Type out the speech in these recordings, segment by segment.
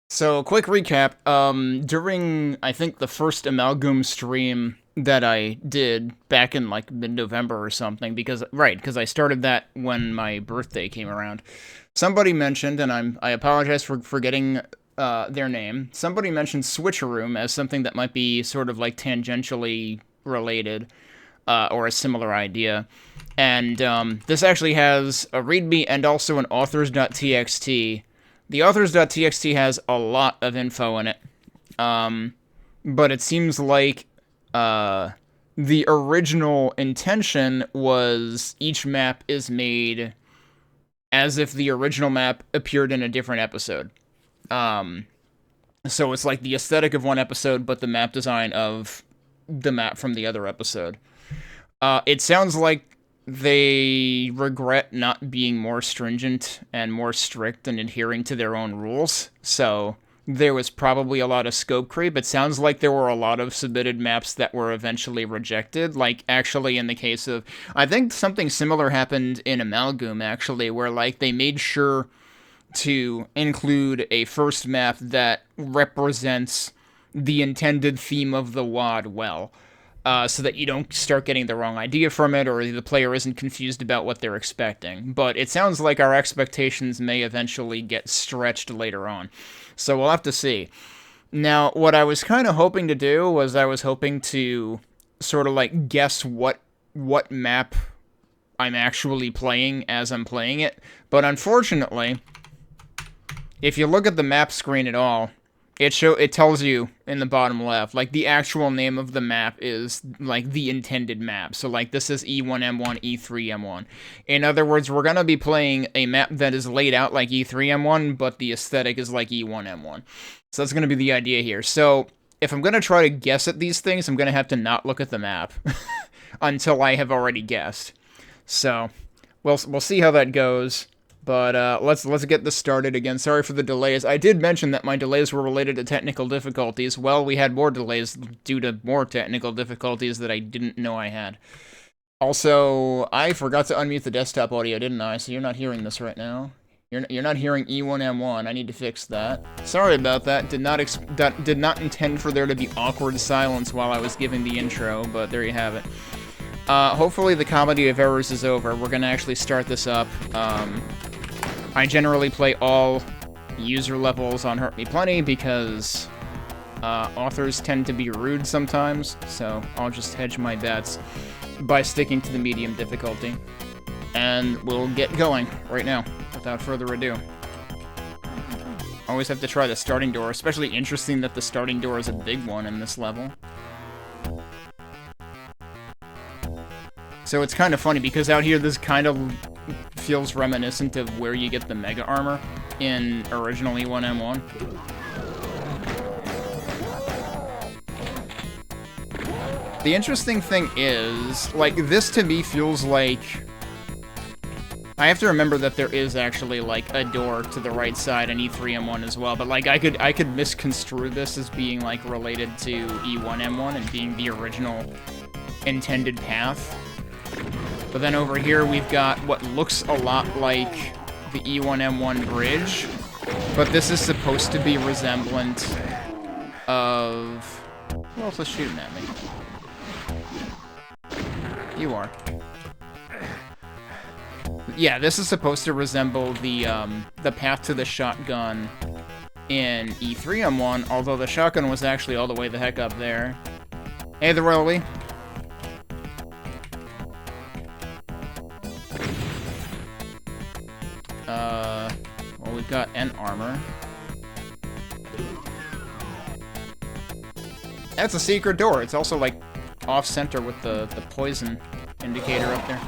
So, quick recap. During, I think, the first Amalgam stream that I did back in, like, mid-November or something, because I started that when my birthday came around. Somebody mentioned, and I apologize for forgetting their name, somebody mentioned Switcheroom as something that might be sort of, like, tangentially related, or a similar idea. And, this actually has a README and also an authors.txt. The authors.txt has a lot of info in it, but it seems like the original intention was each map is made as if the original map appeared in a different episode. So it's like the aesthetic of one episode, but the map design of the map from the other episode. It sounds like they regret not being more stringent and more strict and adhering to their own rules. So there was probably a lot of scope creep. It sounds like there were a lot of submitted maps that were eventually rejected. Like, actually, in the case of... I think something similar happened in Amalgam, actually, where, like, they made sure to include a first map that represents the intended theme of the WOD well. So that you don't start getting the wrong idea from it, or the player isn't confused about what they're expecting. But it sounds like our expectations may eventually get stretched later on. So we'll have to see. Now, what I was kind of hoping to do was I was hoping to sort of like guess what map I'm actually playing as I'm playing it. But unfortunately, if you look at the map screen at all, it tells you in the bottom left, like, the actual name of the map is, like, the intended map. So, like, this is E1M1, E3M1. In other words, we're gonna be playing a map that is laid out like E3M1, but the aesthetic is like E1M1. So that's gonna be the idea here. So, if I'm gonna try to guess at these things, I'm gonna have to not look at the map until I have already guessed. So, we'll see how that goes. But let's get this started again. Sorry for the delays. I did mention that my delays were related to technical difficulties. Well, we had more delays due to more technical difficulties that I didn't know I had. Also, I forgot to unmute the desktop audio, didn't I? So you're not hearing this right now. You're not hearing E1M1. I need to fix that. Sorry about that. Did not intend for there to be awkward silence while I was giving the intro, but there you have it. Hopefully the comedy of errors is over. We're gonna actually start this up. I generally play all user levels on Hurt Me Plenty because authors tend to be rude sometimes, so I'll just hedge my bets by sticking to the medium difficulty. And we'll get going right now, without further ado. Always have to try the starting door, especially interesting that the starting door is a big one in this level. So it's kind of funny, because out here this kind of feels reminiscent of where you get the Mega Armor in original E1M1. The interesting thing is, like, this to me feels like... I have to remember that there is actually, like, a door to the right side in E3M1 as well, but, like, I could misconstrue this as being, like, related to E1M1 and being the original intended path. But then over here we've got what looks a lot like the E1M1 bridge, but this is supposed to be resemblant of... Who else is shooting at me? You are. Yeah, this is supposed to resemble the path to the shotgun in E3M1, although the shotgun was actually all the way the heck up there. Hey, the Rolly. Well, we've got Ent armor. That's a secret door. It's also, like, off-center with the poison indicator up there.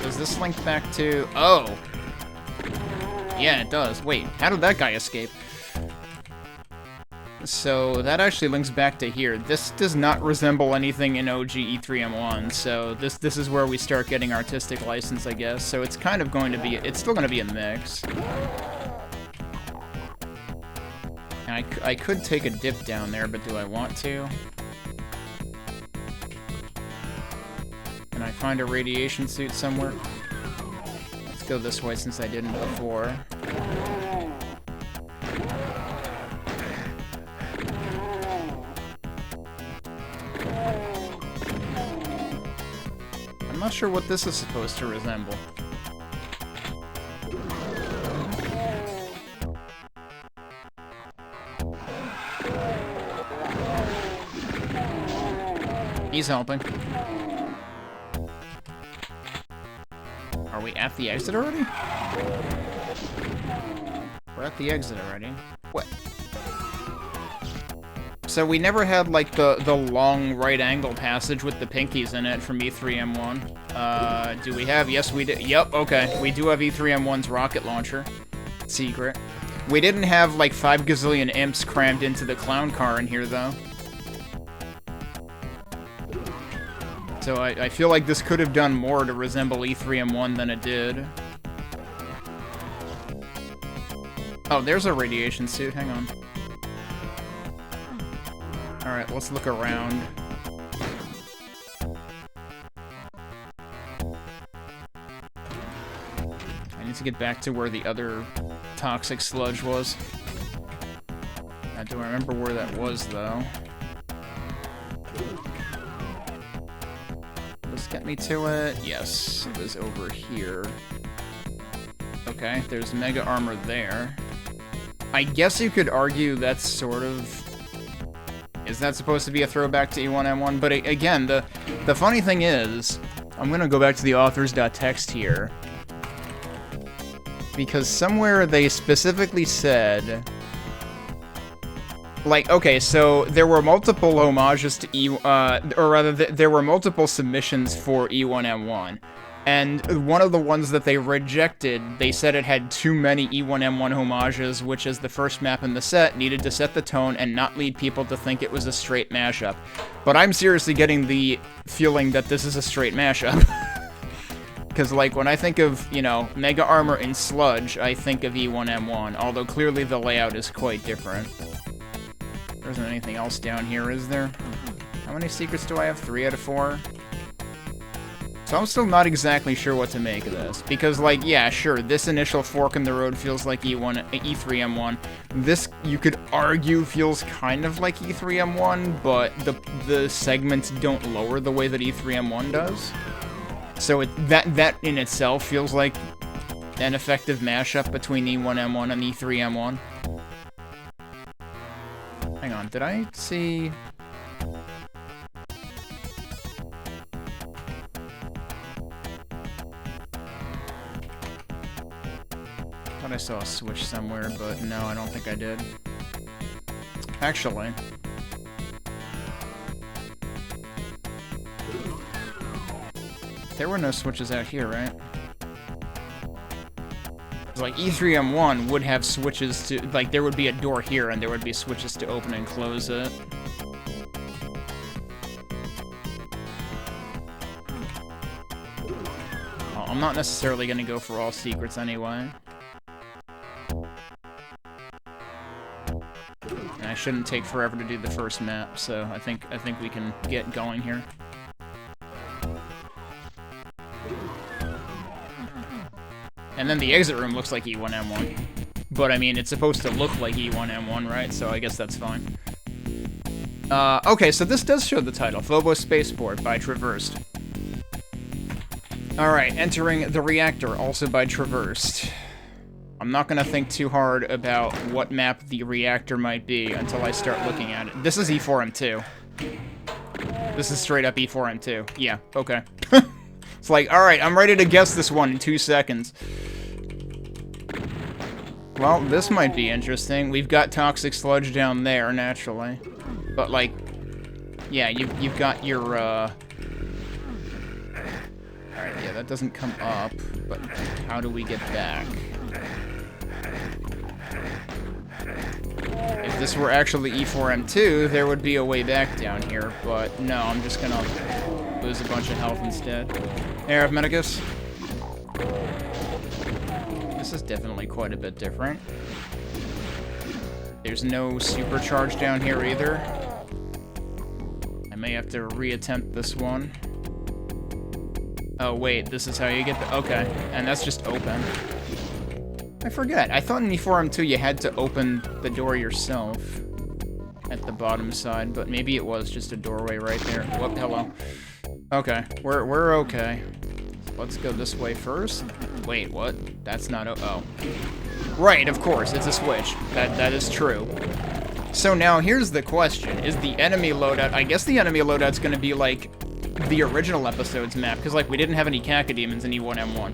Does this link back to... Oh! Yeah, it does. Wait, how did that guy escape? So that actually links back to here. This does not resemble anything in OG E3M1, so this is where we start getting artistic license, I guess. So it's kind of going to be... It's still going to be a mix. And I could take a dip down there, but do I want to? And I find a radiation suit somewhere? Let's go this way since I didn't before. I'm not sure what this is supposed to resemble. He's helping. Are we at the exit already? We're at the exit already. What? So we never had, like, the long right-angle passage with the pinkies in it from E3M1. Do we have? Yes, we did. Yep, okay. We do have E3M1's rocket launcher. Secret. We didn't have, like, 5 gazillion imps crammed into the clown car in here, though. So I feel like this could have done more to resemble E3M1 than it did. Oh, there's a radiation suit. Hang on. Alright, let's look around. I need to get back to where the other toxic sludge was. I don't remember where that was, though. Get me to it. Yes, it was over here. Okay, there's mega armor there. I guess you could argue that's sort of... Is that supposed to be a throwback to E1M1? But again, the funny thing is, I'm gonna go back to the authors.txt here. Because somewhere they specifically said... Like, okay, so there were multiple homages to or rather, there were multiple submissions for E1M1. And one of the ones that they rejected, they said it had too many E1M1 homages, which as the first map in the set, needed to set the tone and not lead people to think it was a straight mashup. But I'm seriously getting the feeling that this is a straight mashup. Because, like, when I think of, you know, Mega Armor and Sludge, I think of E1M1, although clearly the layout is quite different. There isn't anything else down here, is there? How many secrets do I have? 3 out of 4? So I'm still not exactly sure what to make of this. Because, like, yeah, sure, this initial fork in the road feels like E3M1. This, you could argue, feels kind of like E3M1, but the segments don't lower the way that E3M1 does. So that in itself feels like an effective mashup between E1M1 and E3M1. Hang on, did I see... Thought I saw a switch somewhere, but no, I don't think I did. Actually... There were no switches out here, right? Like, E3M1 would have switches to... Like, there would be a door here, and there would be switches to open and close it. Oh, I'm not necessarily gonna go for all secrets anyway. And I shouldn't take forever to do the first map, so I think we can get going here. And then the exit room looks like E1M1. But, I mean, it's supposed to look like E1M1, right? So I guess that's fine. Okay, so this does show the title. Phobos Spaceport by Traversed. Alright, entering the reactor, also by Traversed. I'm not gonna think too hard about what map the reactor might be until I start looking at it. This is E4M2. This is straight up E4M2. Yeah, okay. It's like, alright, I'm ready to guess this one in 2 seconds. Well, this might be interesting. We've got toxic sludge down there, naturally. But, like, yeah, you've got your, Alright, yeah, that doesn't come up, but how do we get back? If this were actually E4M2, there would be a way back down here, but no, I'm just gonna lose a bunch of health instead. Air of Medicus. This is definitely quite a bit different. There's no supercharge down here either. I may have to reattempt this one. Oh, wait, this is how you get the... Okay, and that's just open. I forget. I thought in E4M2 you had to open the door yourself at the bottom side, but maybe it was just a doorway right there. Whoop, hello. Okay, we're okay. Let's go this way first. Wait, what? That's not... Oh. Right, of course, it's a switch. That is true. So now, here's the question. Is the enemy loadout... I guess the enemy loadout's gonna be, like, the original episode's map, because, like, we didn't have any cacodemons in E1M1.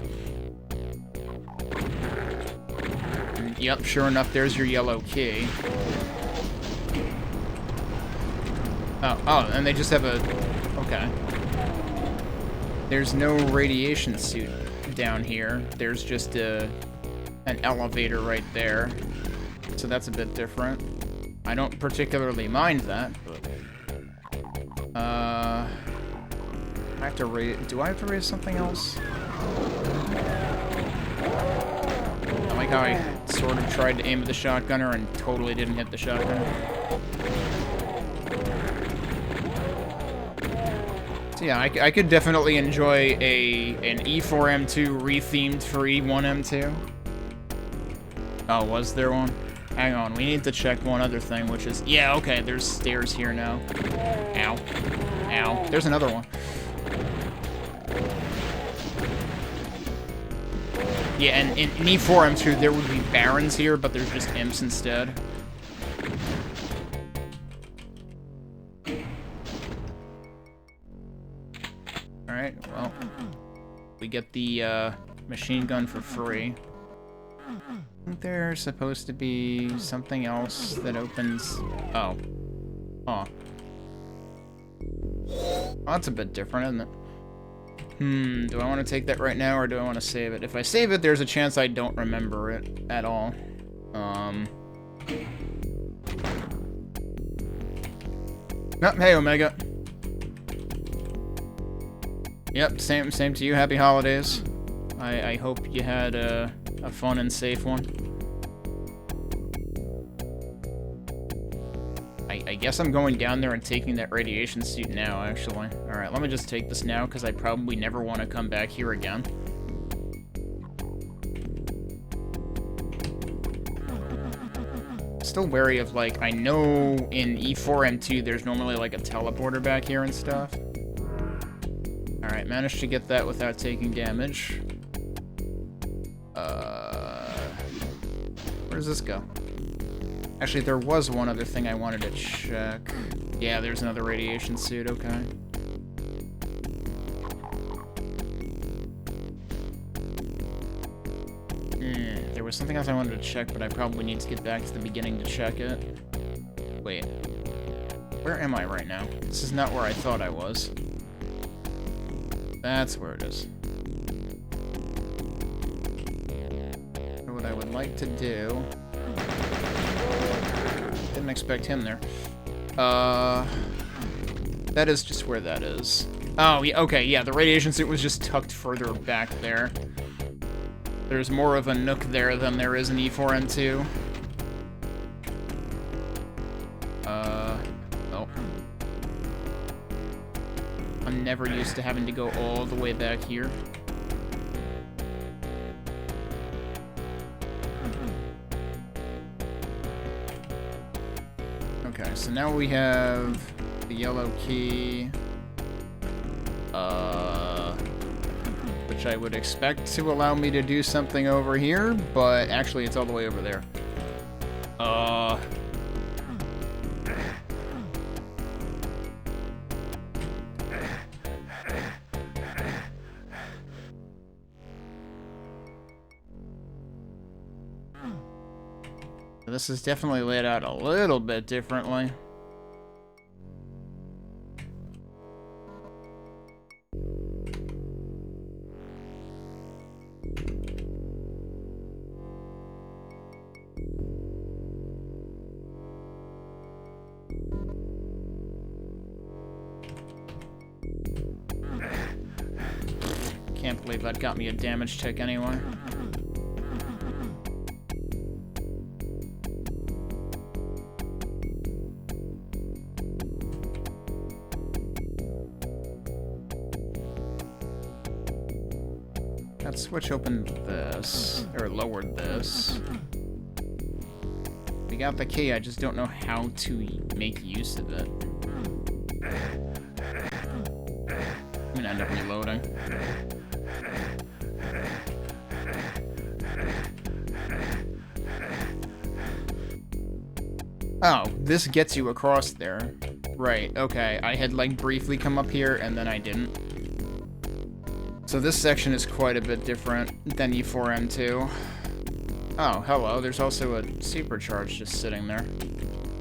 Yep, sure enough, there's your yellow key. Oh, and they just have a... Okay. There's no radiation suit down here. There's just an elevator right there. So that's a bit different. I don't particularly mind that, but... I have to raise... Do I have to raise something else? I like how I sort of tried to aim at the shotgunner and totally didn't hit the shotgunner. So yeah, I could definitely enjoy an E4M2 rethemed for E1M2. Oh, was there one? Hang on, we need to check one other thing, which is... Yeah, okay, there's stairs here now. Ow. Ow. There's another one. Yeah, and in E4M2 there would be barons here, but there's just imps instead. Alright, well, we get the machine gun for free. I think there's supposed to be something else that opens... Oh. Huh. Well, that's a bit different, isn't it? Do I want to take that right now, or do I want to save it? If I save it, there's a chance I don't remember it at all. Oh, hey, Omega. Yep, same to you. Happy holidays. I hope you had a fun and safe one. I guess I'm going down there and taking that radiation suit now, actually. Alright, let me just take this now, because I probably never want to come back here again. Still wary of, like, I know in E4M2 there's normally, like, a teleporter back here and stuff. Alright, managed to get that without taking damage. Where does this go? Actually, there was one other thing I wanted to check. Yeah, there's another radiation suit, okay. There was something else I wanted to check, but I probably need to get back to the beginning to check it. Wait. Where am I right now? This is not where I thought I was. That's where it is. So what I would like to do... Didn't expect him there. That is just where that is. Oh, yeah, okay, yeah, the radiation suit was just tucked further back there. There's more of a nook there than there is in E4M2. Oh. I'm never used to having to go all the way back here. Okay, so now we have the yellow key, which I would expect to allow me to do something over here, but actually it's all the way over there. This is definitely laid out a little bit differently. Can't believe that got me a damage tick anyway. Let's switch open this, or lowered this. We got the key, I just don't know how to make use of it. I'm gonna end up reloading. Oh, this gets you across there. Right, okay. I had, like, briefly come up here, and then I didn't. So this section is quite a bit different than E4M2. Oh, hello. There's also a supercharge just sitting there.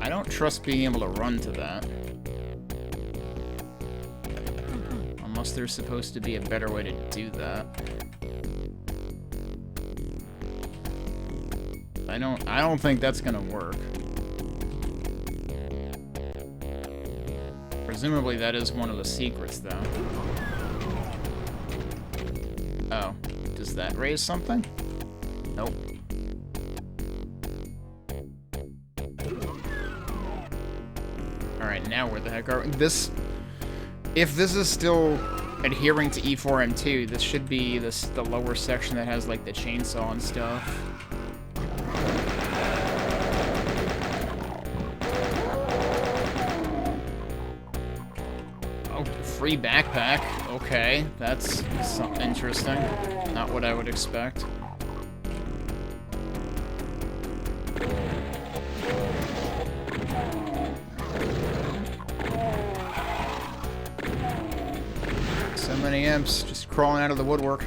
I don't trust being able to run to that. Unless there's supposed to be a better way to do that. I don't think that's gonna work. Presumably that is one of the secrets, though. Oh. Does that raise something? Nope. Alright, now where the heck are we? This... If this is still adhering to E4M2, this should be the lower section that has, like, the chainsaw and stuff. Free backpack. Okay, that's interesting. Not what I would expect. So many imps just crawling out of the woodwork.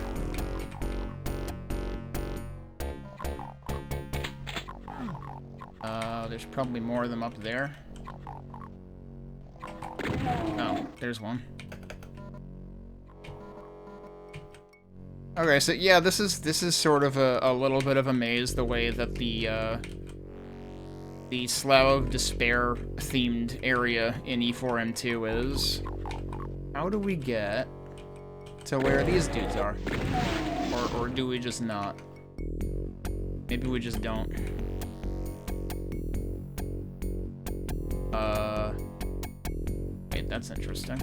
There's probably more of them up there. Oh, there's one. Okay, so yeah, this is sort of a little bit of a maze, the way that the Slough of Despair themed area in E4M2 is. How do we get to where these dudes are? Or do we just not? Maybe we just don't. Wait, that's interesting.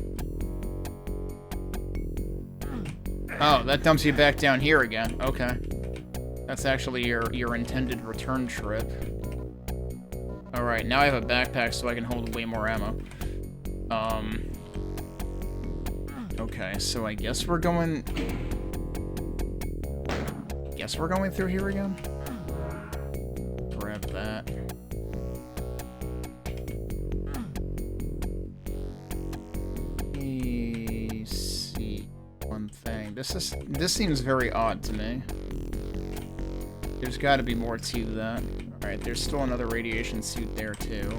Oh, that dumps you back down here again. Okay. That's actually your intended return trip. Alright, now I have a backpack so I can hold way more ammo. Okay, so I guess we're going... Guess we're going through here again? Grab that. Thing. This seems very odd to me. There's got to be more to that. Alright, there's still another radiation suit there too.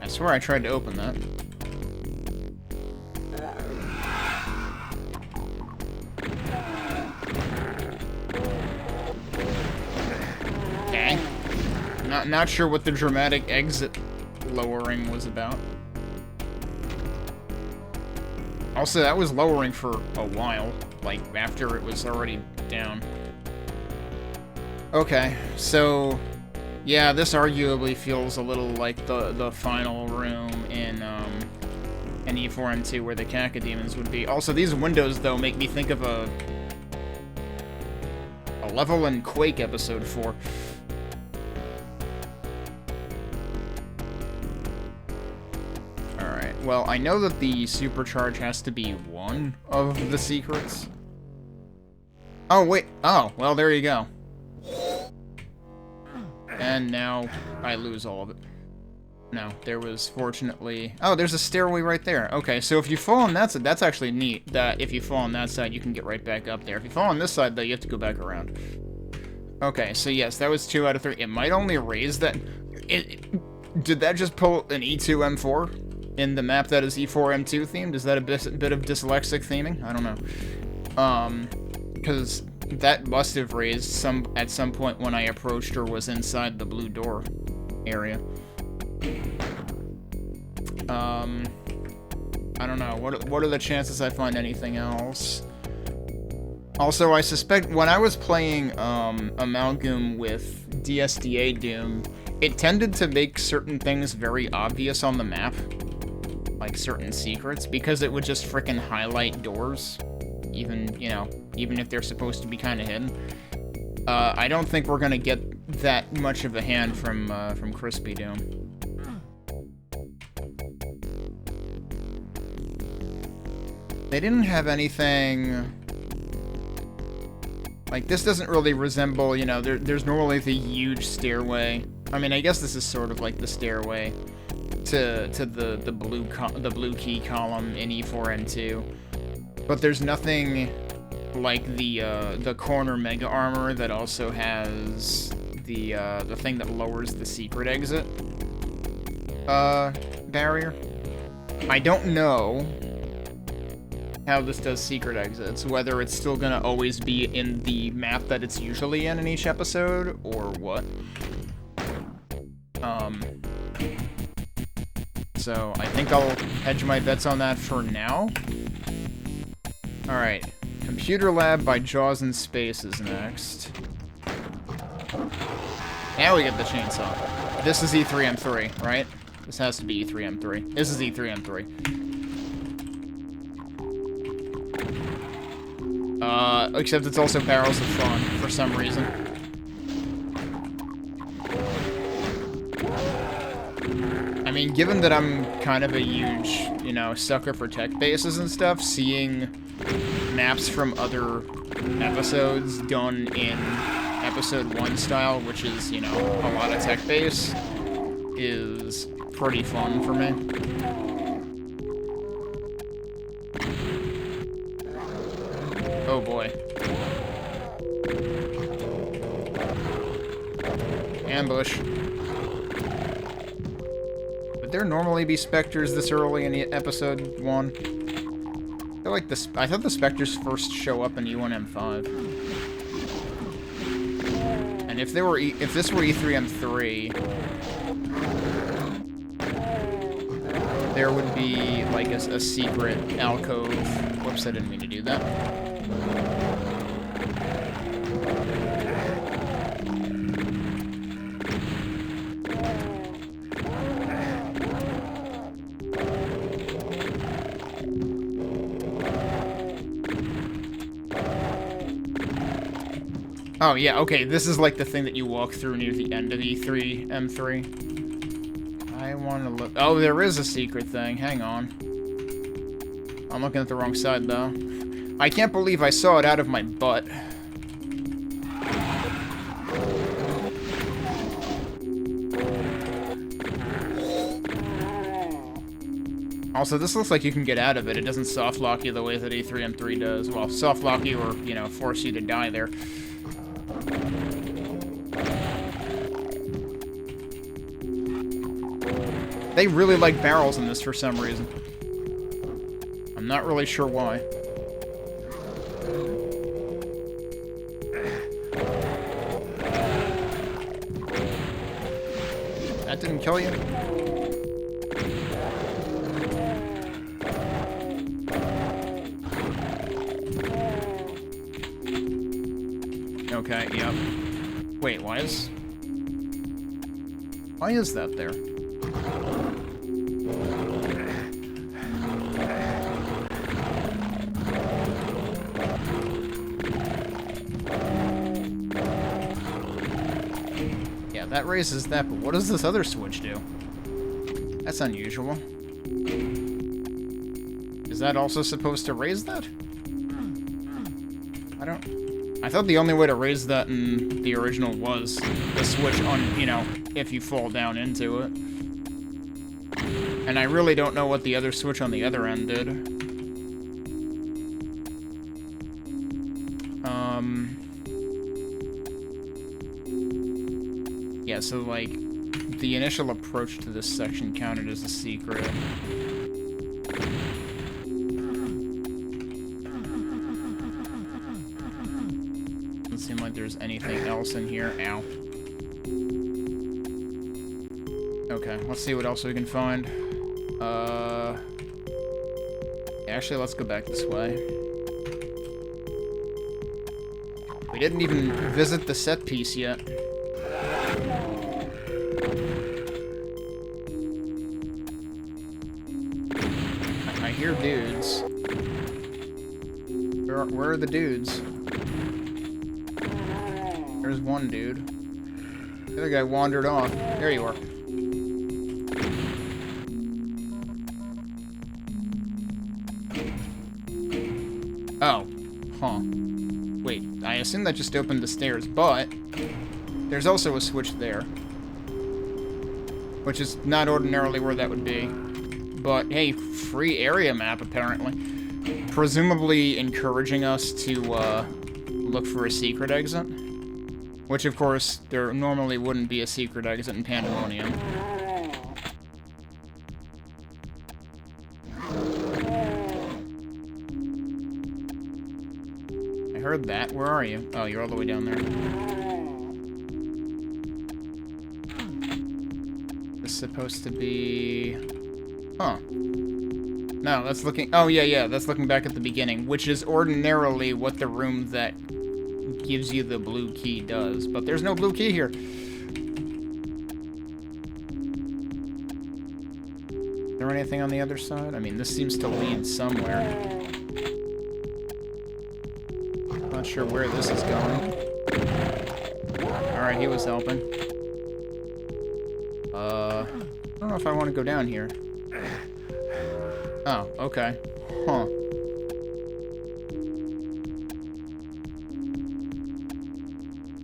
I swear I tried to open that. Okay. Not sure what the dramatic exit lowering was about. Also, that was lowering for a while, like after it was already down. Okay, so yeah, this arguably feels a little like the final room in E4M2 where the cacodemons would be. Also, these windows though make me think of a level in Quake Episode 4. Alright, well, I know that the supercharge has to be one of the secrets. Oh, wait. Oh, well, there you go. And now I lose all of it. No, there was fortunately... Oh, there's a stairway right there. Okay, so if you fall on that side, that's actually neat, that if you fall on that side, you can get right back up there. If you fall on this side, though, you have to go back around. Okay, so yes, that was 2 out of 3. It might only raise that... Did that just pull an E2M4 in the map that is E4M2 themed? Is that a bit of dyslexic theming? I don't know. Because That must have raised at some point when I approached or was inside the blue door area. I don't know. What are the chances I find anything else? Also, I suspect when I was playing Amalgam with DSDA Doom, it tended to make certain things very obvious on the map, like certain secrets, because it would just frickin' highlight doors, even, you know, even if they're supposed to be kind of hidden. I don't think we're gonna get that much of a hand from Crispy Doom. They didn't have anything... Like, this doesn't really resemble, you know, there's normally the huge stairway. I mean, I guess this is sort of like the stairway to the blue key column in E4N2. But there's nothing like the corner mega armor that also has the thing that lowers the secret exit barrier. I don't know how this does secret exits, whether it's still gonna always be in the map that it's usually in each episode, or what. So I think I'll hedge my bets on that for now. Alright, Computer Lab by Jaws in Space is next. Now we get the chainsaw. This is E3M3, right? This has to be E3M3. This is E3M3. Except it's also Barrels of Fun, for some reason. I mean, given that I'm kind of a huge, you know, sucker for tech bases and stuff, seeing maps from other episodes done in episode 1 style, which is, you know, a lot of tech base, is pretty fun for me. Oh boy. Ambush. Would there normally be specters this early in episode 1? I feel like I thought the specters first show up in E1M5. And if this were E3M3, there would be like a secret alcove. Whoops, I didn't mean to do that. Oh, yeah, okay, this is like the thing that you walk through near the end of E3M3. I want to look... Oh, there is a secret thing. Hang on. I'm looking at the wrong side, though. I can't believe I saw it out of my butt. Also, this looks like you can get out of it. It doesn't soft lock you the way that E3M3 does. Well, soft lock you or, you know, force you to die there. They really like barrels in this for some reason. I'm not really sure why. That didn't kill you? Okay, yep. Wait, why is that there? Yeah, that raises that, but what does this other switch do? That's unusual. Is that also supposed to raise that? I thought the only way to raise that in the original was the switch on, you know, if you fall down into it. And I really don't know what the other switch on the other end did. Yeah, so, like, the initial approach to this section counted as a secret. seem like there's anything else in here. Ow. Okay, let's see what else we can find. Actually, let's go back this way. We didn't even visit the set piece yet. I hear dudes. Where are the dudes? There's one dude. The other guy wandered off. There you are. Oh. Huh. Wait, I assume that just opened the stairs, but there's also a switch there. Which is not ordinarily where that would be. But, hey, free area map, apparently. Presumably encouraging us to, look for a secret exit. Which, of course, there normally wouldn't be a secret exit in Pandemonium. I heard that. Where are you? Oh, you're all the way down there. This is supposed to be... Huh. No, that's looking... Oh, yeah, that's looking back at the beginning, which is ordinarily what the room that gives you the blue key does. But there's no blue key here. Is there anything on the other side? I mean, this seems to lead somewhere. Not sure where this is going. Alright, he was helping. I don't know if I want to go down here. Oh, okay. Huh.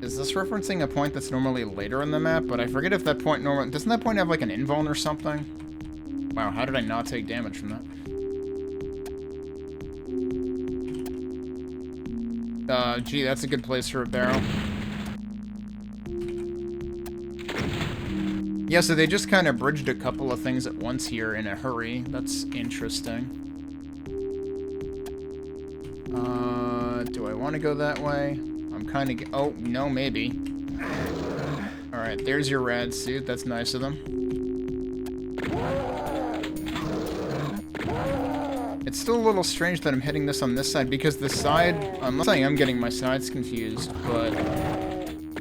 Is this referencing a point that's normally later in the map? But I forget if that point normally... Doesn't that point have like an invuln or something? Wow, how did I not take damage from that? Gee, that's a good place for a barrel. Yeah, so they just kind of bridged a couple of things at once here in a hurry. That's interesting. Do I want to go that way? I'm kind of... Oh, no, maybe. Alright, there's your rad suit. That's nice of them. It's still a little strange that I'm hitting this on this side, because the side... Unless I am getting my sides confused, but...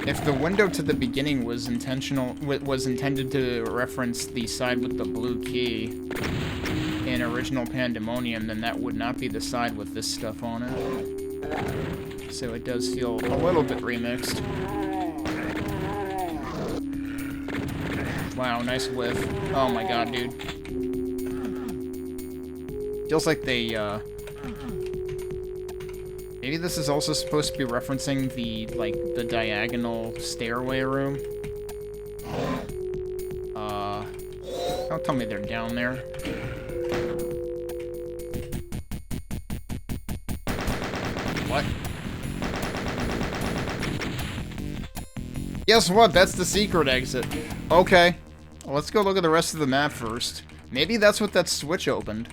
If the window to the beginning was intended to reference the side with the blue key in original Pandemonium, then that would not be the side with this stuff on it. So it does feel a little bit remixed. Wow, nice whiff. Oh my god, dude. Feels like they, maybe this is also supposed to be referencing the, like, the diagonal stairway room. Don't tell me they're down there. What? Guess what? That's the secret exit. Okay. Well, let's go look at the rest of the map first. Maybe that's what that switch opened.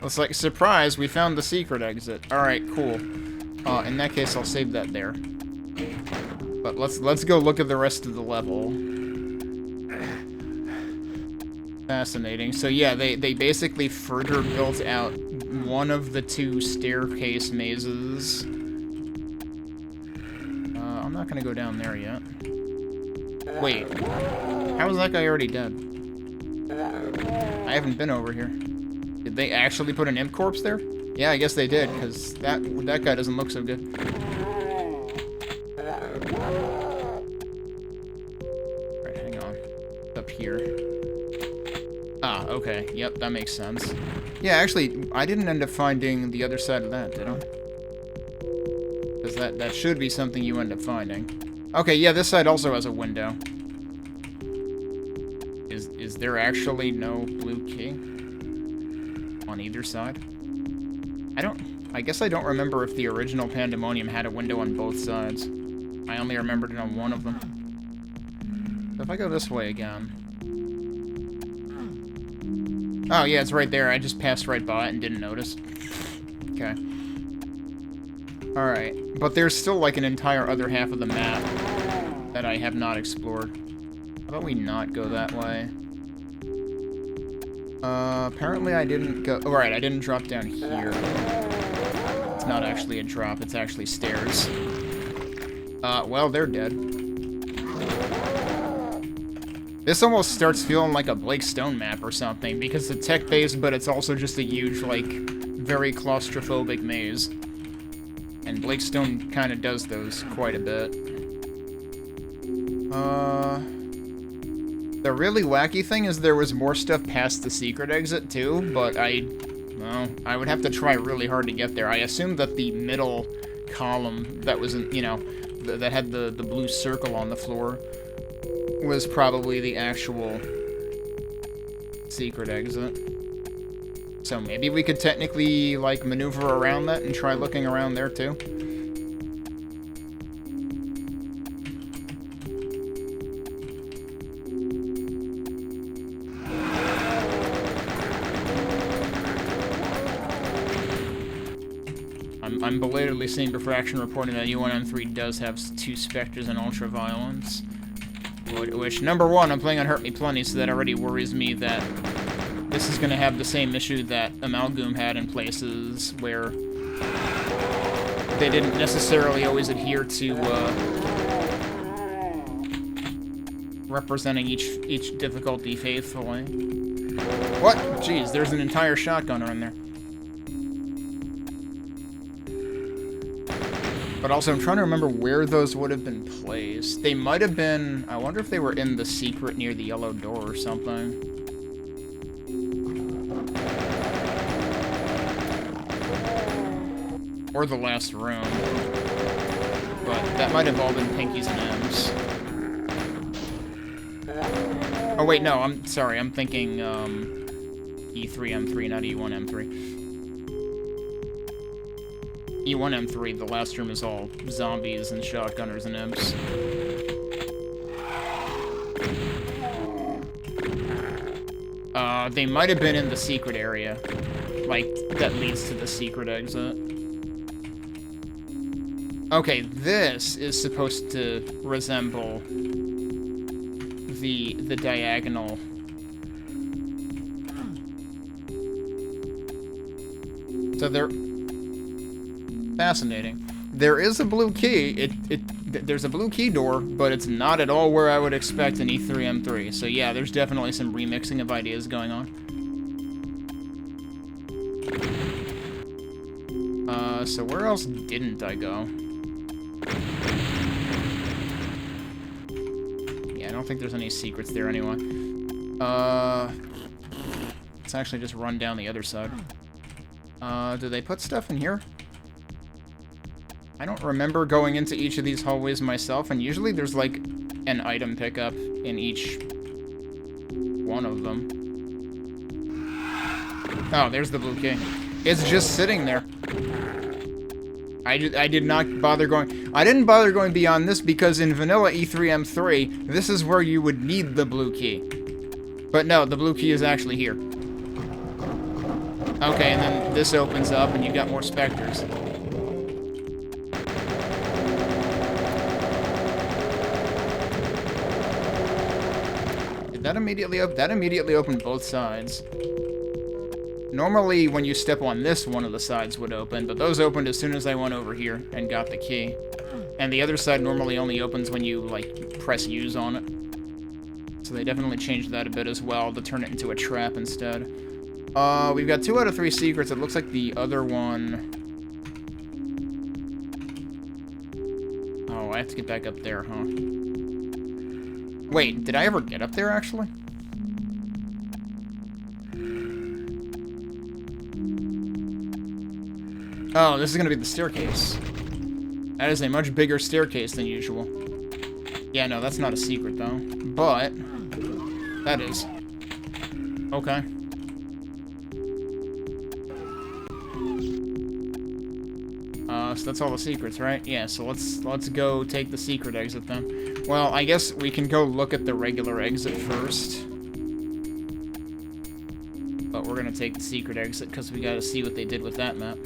It's like, surprise, we found the secret exit. Alright, cool. In that case, I'll save that there. But let's go look at the rest of the level. Fascinating. So yeah, they basically further built out one of the two staircase mazes. I'm not gonna go down there yet. Wait. How is that guy already dead? I haven't been over here. Did they actually put an imp corpse there? Yeah, I guess they did, because that guy doesn't look so good. Alright, hang on. It's up here. Ah, okay. Yep, that makes sense. Yeah, actually, I didn't end up finding the other side of that, did I? Because that should be something you end up finding. Okay, yeah, this side also has a window. Is there actually no blue key on either side? I guess I don't remember if the original Pandemonium had a window on both sides. I only remembered it on one of them. So if I go this way again... Oh, yeah, it's right there. I just passed right by it and didn't notice. Okay. Alright. But there's still, like, an entire other half of the map that I have not explored. How about we not go that way? Apparently I didn't go... Alright, I didn't drop down here. It's not actually a drop, it's actually stairs. Well, they're dead. This almost starts feeling like a Blake Stone map or something, because it's tech-based, but it's also just a huge, like, very claustrophobic maze. And Blake Stone kind of does those quite a bit. The really wacky thing is there was more stuff past the secret exit, too, but well, I would have to try really hard to get there. I assumed that the middle column that was, you know, that had the blue circle on the floor was probably the actual secret exit. So maybe we could technically, like, maneuver around that and try looking around there, too. I'm belatedly seeing Diffraction reporting that U1M3 does have 2 Spectres and Ultraviolence. Which, number one, I'm playing on Hurt Me Plenty, so that already worries me that this is going to have the same issue that Amalgoom had in places where they didn't necessarily always adhere to representing each difficulty faithfully. What? Jeez, there's an entire shotgunner in there. But also, I'm trying to remember where those would have been placed. They might have been... I wonder if they were in the secret near the yellow door or something. Or the last room. But that might have all been Pinkies and M's. Oh wait, no, I'm sorry. I'm thinking E3M3, not E1M3. E1M3, the last room is all zombies and shotgunners and imps. They might have been in the secret area. Like, that leads to the secret exit. Okay, this is supposed to resemble the diagonal. So there... Fascinating. There is a blue key. There's a blue key door, but it's not at all where I would expect an E3M3. So yeah, there's definitely some remixing of ideas going on. So where else didn't I go? Yeah, I don't think there's any secrets there anyway. Let's actually just run down the other side. Do they put stuff in here? I don't remember going into each of these hallways myself, and usually there's, like, an item pickup in each one of them. Oh, there's the blue key. It's just sitting there. I did not bother going... I didn't bother going beyond this because in vanilla E3M3, this is where you would need the blue key. But no, the blue key is actually here. Okay, and then this opens up and you got more specters. That immediately opened both sides. Normally, when you step on this, one of the sides would open, but those opened as soon as I went over here and got the key. And the other side normally only opens when you, like, press use on it. So they definitely changed that a bit as well to turn it into a trap instead. We've got 2 out of 3 secrets. It looks like the other one... Oh, I have to get back up there, huh? Wait, did I ever get up there, actually? Oh, this is gonna be the staircase. That is a much bigger staircase than usual. Yeah, no, that's not a secret, though. But... that is. Okay. So that's all the secrets, right? Yeah, so let's go take the secret exit then. Well, I guess we can go look at the regular exit first. But we're gonna take the secret exit because we gotta see what they did with that map.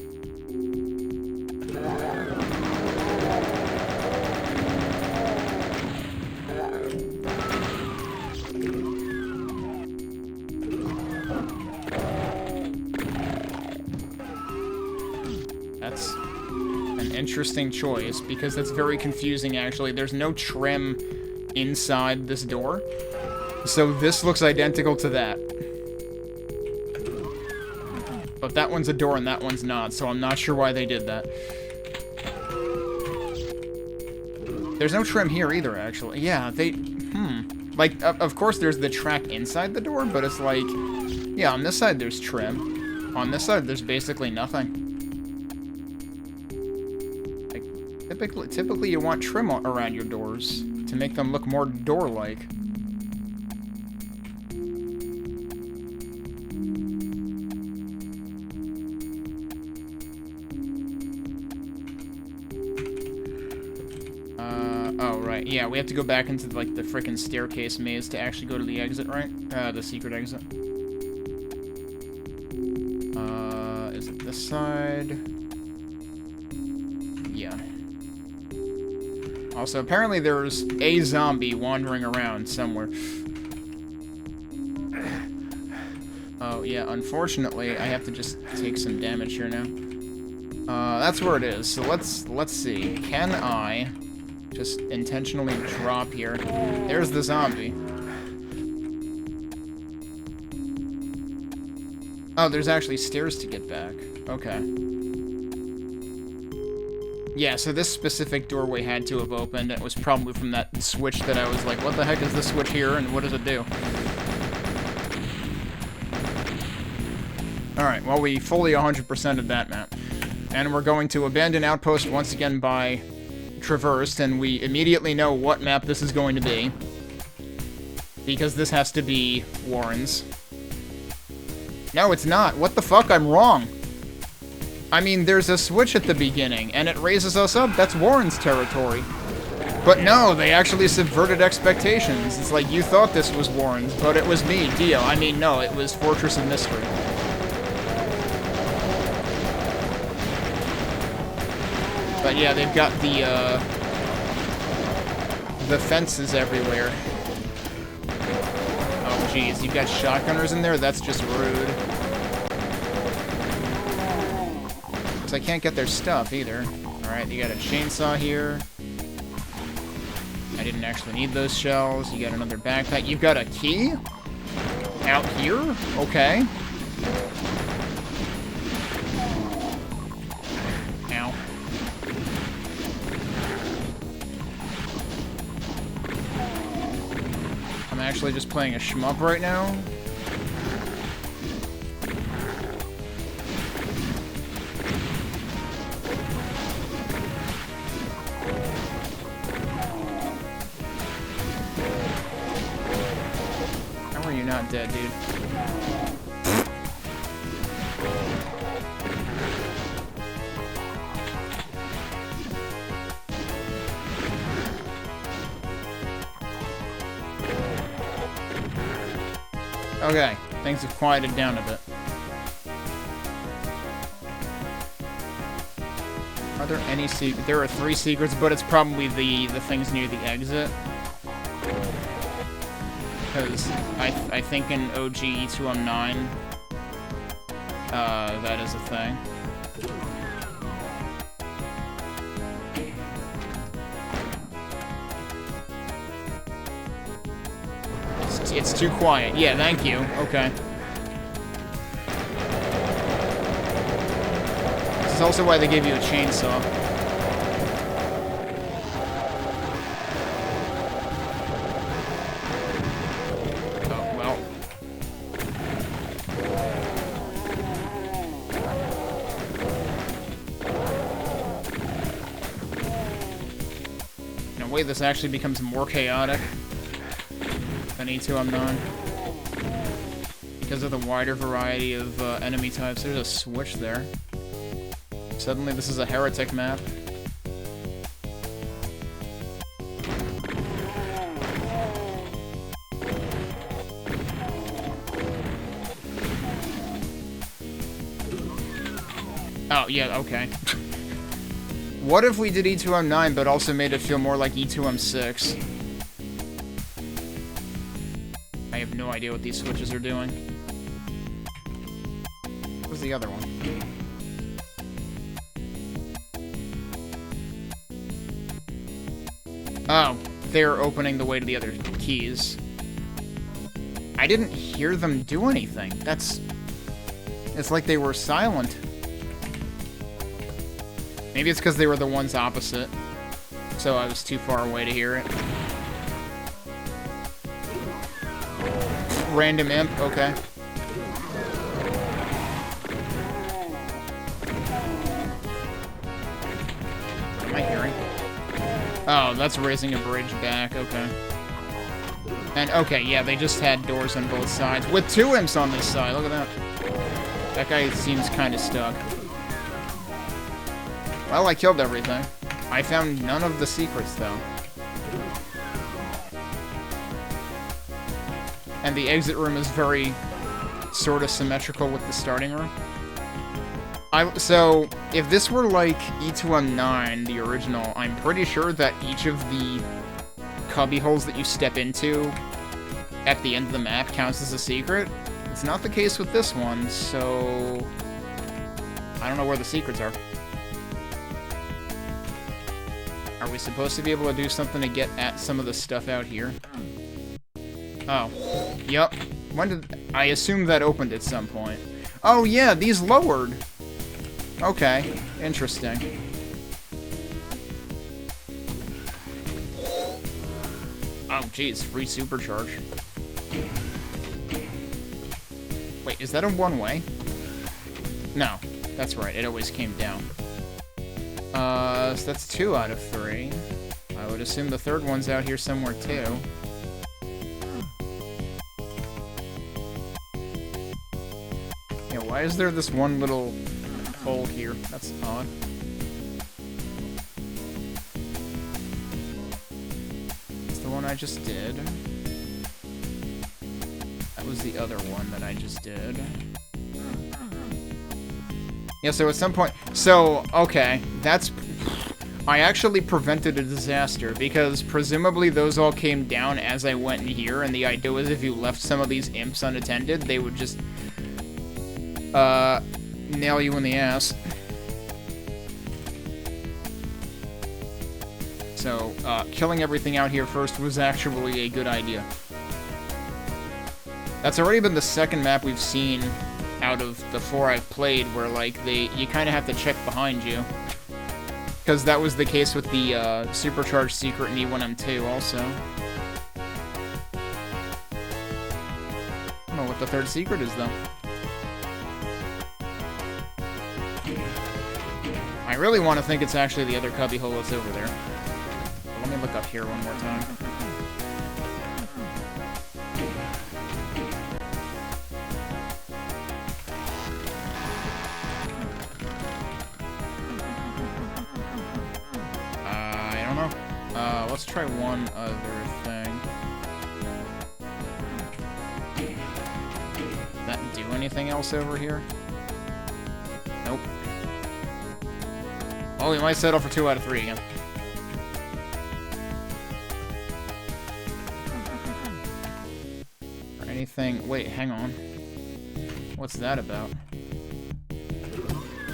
interesting choice, because that's very confusing, actually. There's no trim inside this door. So this looks identical to that. But that one's a door and that one's not, so I'm not sure why they did that. There's no trim here either, actually. Yeah, they... Like, of course there's the track inside the door, but it's like... Yeah, on this side there's trim. On this side there's basically nothing. Like, typically you want trim around your doors to make them look more door-like. Oh, right. Yeah, we have to go back into, like, the frickin' staircase maze to actually go to the exit, right? The secret exit. Is it this side? Yeah. Also, apparently there's a zombie wandering around somewhere. Oh, yeah, unfortunately, I have to just take some damage here now. That's where it is. So let's see. Can I just intentionally drop here? There's the zombie. Oh, there's actually stairs to get back. Okay. Yeah, so this specific doorway had to have opened. It was probably from that switch that I was like, what the heck is this switch here, and what does it do? Alright, well, we fully 100%'d that map. And we're going to abandon outpost once again by traversed, and we immediately know what map this is going to be. Because this has to be Warren's. No, it's not. What the fuck? I'm wrong. I mean, there's a switch at the beginning, and it raises us up. That's Warren's territory. But no, they actually subverted expectations. It's like, you thought this was Warren's, but it was me, Dio. I mean, no, it was Fortress of Mystery. But yeah, they've got the fences everywhere. Oh, jeez, you've got shotgunners in there? That's just rude. So I can't get their stuff, either. Alright, you got a chainsaw here. I didn't actually need those shells. You got another backpack. You've got a key? Out here? Okay. Ow. I'm actually just playing a shmup right now. How are you not dead, dude? Okay, things have quieted down a bit. Are there any secrets? There are 3 secrets, but it's probably the things near the exit. Because I think in OG E2M9, that is a thing. It's too quiet. Yeah, thank you. Okay. This is also why they gave you a chainsaw. Oh, well. In a way, this actually becomes more chaotic than E2M9. Because of the wider variety of enemy types. There's a switch there. Suddenly this is a heretic map. Oh, yeah, okay. What if we did E2M9 but also made it feel more like E2M6? I have no idea what these switches are doing. What's the other one? Oh, they're opening the way to the other keys. I didn't hear them do anything. It's like they were silent. Maybe it's because they were the ones opposite, so I was too far away to hear it. Random imp, okay. What am I hearing? Oh, that's raising a bridge back, okay. And, okay, yeah, they just had doors on both sides. With 2 imps on this side, look at that. That guy seems kind of stuck. Well, I killed everything. I found none of the secrets, though. And the exit room is very sort of symmetrical with the starting room. So, if this were like E2M9, the original, I'm pretty sure that each of the cubby holes that you step into at the end of the map counts as a secret. It's not the case with this one, so I don't know where the secrets are. Are we supposed to be able to do something to get at some of the stuff out here? Oh. Yep. When did... I assume that opened at some point. Oh, yeah, these lowered. Okay. Interesting. Oh, jeez. Free supercharge. Wait, is that a one-way? No. That's right. It always came down. So that's 2 out of 3. I would assume the third one's out here somewhere, too. Yeah, why is there this one little hole here? That's odd. That's the one I just did. That was the other one that I just did. Yeah, so at some point... So, okay, that's... I actually prevented a disaster, because presumably those all came down as I went in here, and the idea was if you left some of these imps unattended, they would just... nail you in the ass. So, killing everything out here first was actually a good idea. That's already been the second map we've seen out of the 4 I've played where, like, you kind of have to check behind you. Because that was the case with the, supercharged secret in E1M2 also. I don't know what the third secret is, though. I really want to think it's actually the other cubbyhole that's over there. But let me look up here one more time. Let's try one other thing. Did that do anything else over here? Nope. Oh, we might settle for 2 out of 3 again. Or anything... Wait, hang on. What's that about?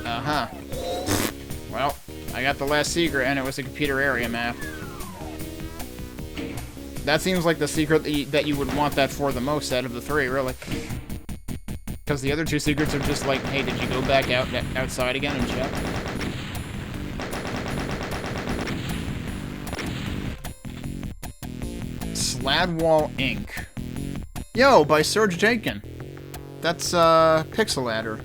Uh-huh. Well, I got the last secret, and it was a computer area map. That seems like the secret that you would want that for the most out of the 3, really. Because the other 2 secrets are just like, hey, did you go back outside again and check? Sladwall Inc. Yo, by Serge Jenkin. That's, Pixel Adder.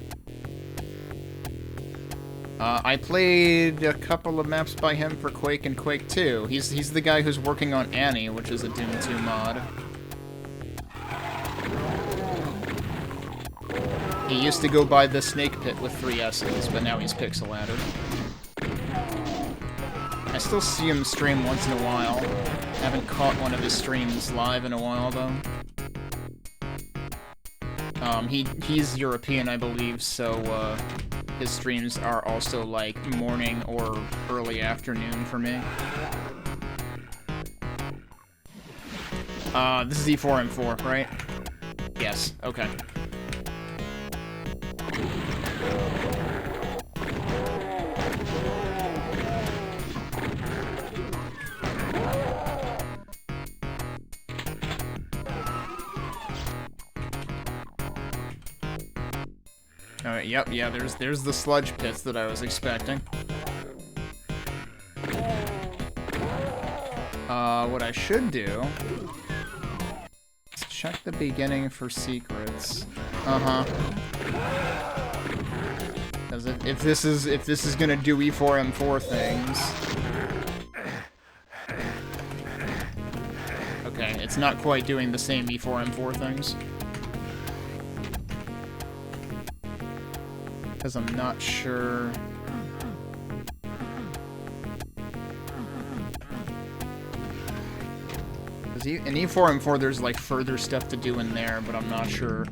I played a couple of maps by him for Quake and Quake 2. He's the guy who's working on Annie, which is a Doom 2 mod. He used to go by the Snake Pit with 3 S's, but now he's Pixel Adder. I still see him stream once in a while. Haven't caught one of his streams live in a while, though. He's European, I believe, so, his streams are also, like, morning or early afternoon for me. This is E4M4, right? Yes, okay. Alright, yep, yeah, there's the sludge pits that I was expecting. What I should do is check the beginning for secrets. Because if this is gonna do E4 M4 things. Okay, it's not quite doing the same E4 M4 things. Because I'm not sure. In E4 M4 there's like further stuff to do in there, but I'm not sure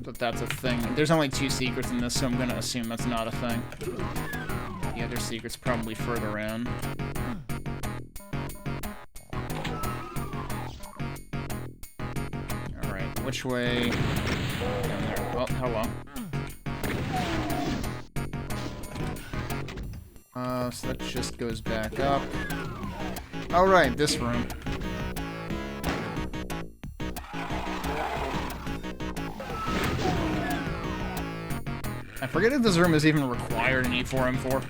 that that's a thing. There's only 2 secrets in this, so I'm gonna assume that's not a thing. The other secret's probably further in. Alright, which way? Down there. Oh, hello. So that just goes back up. Alright, this room. I forget if this room is even required in E4 M4.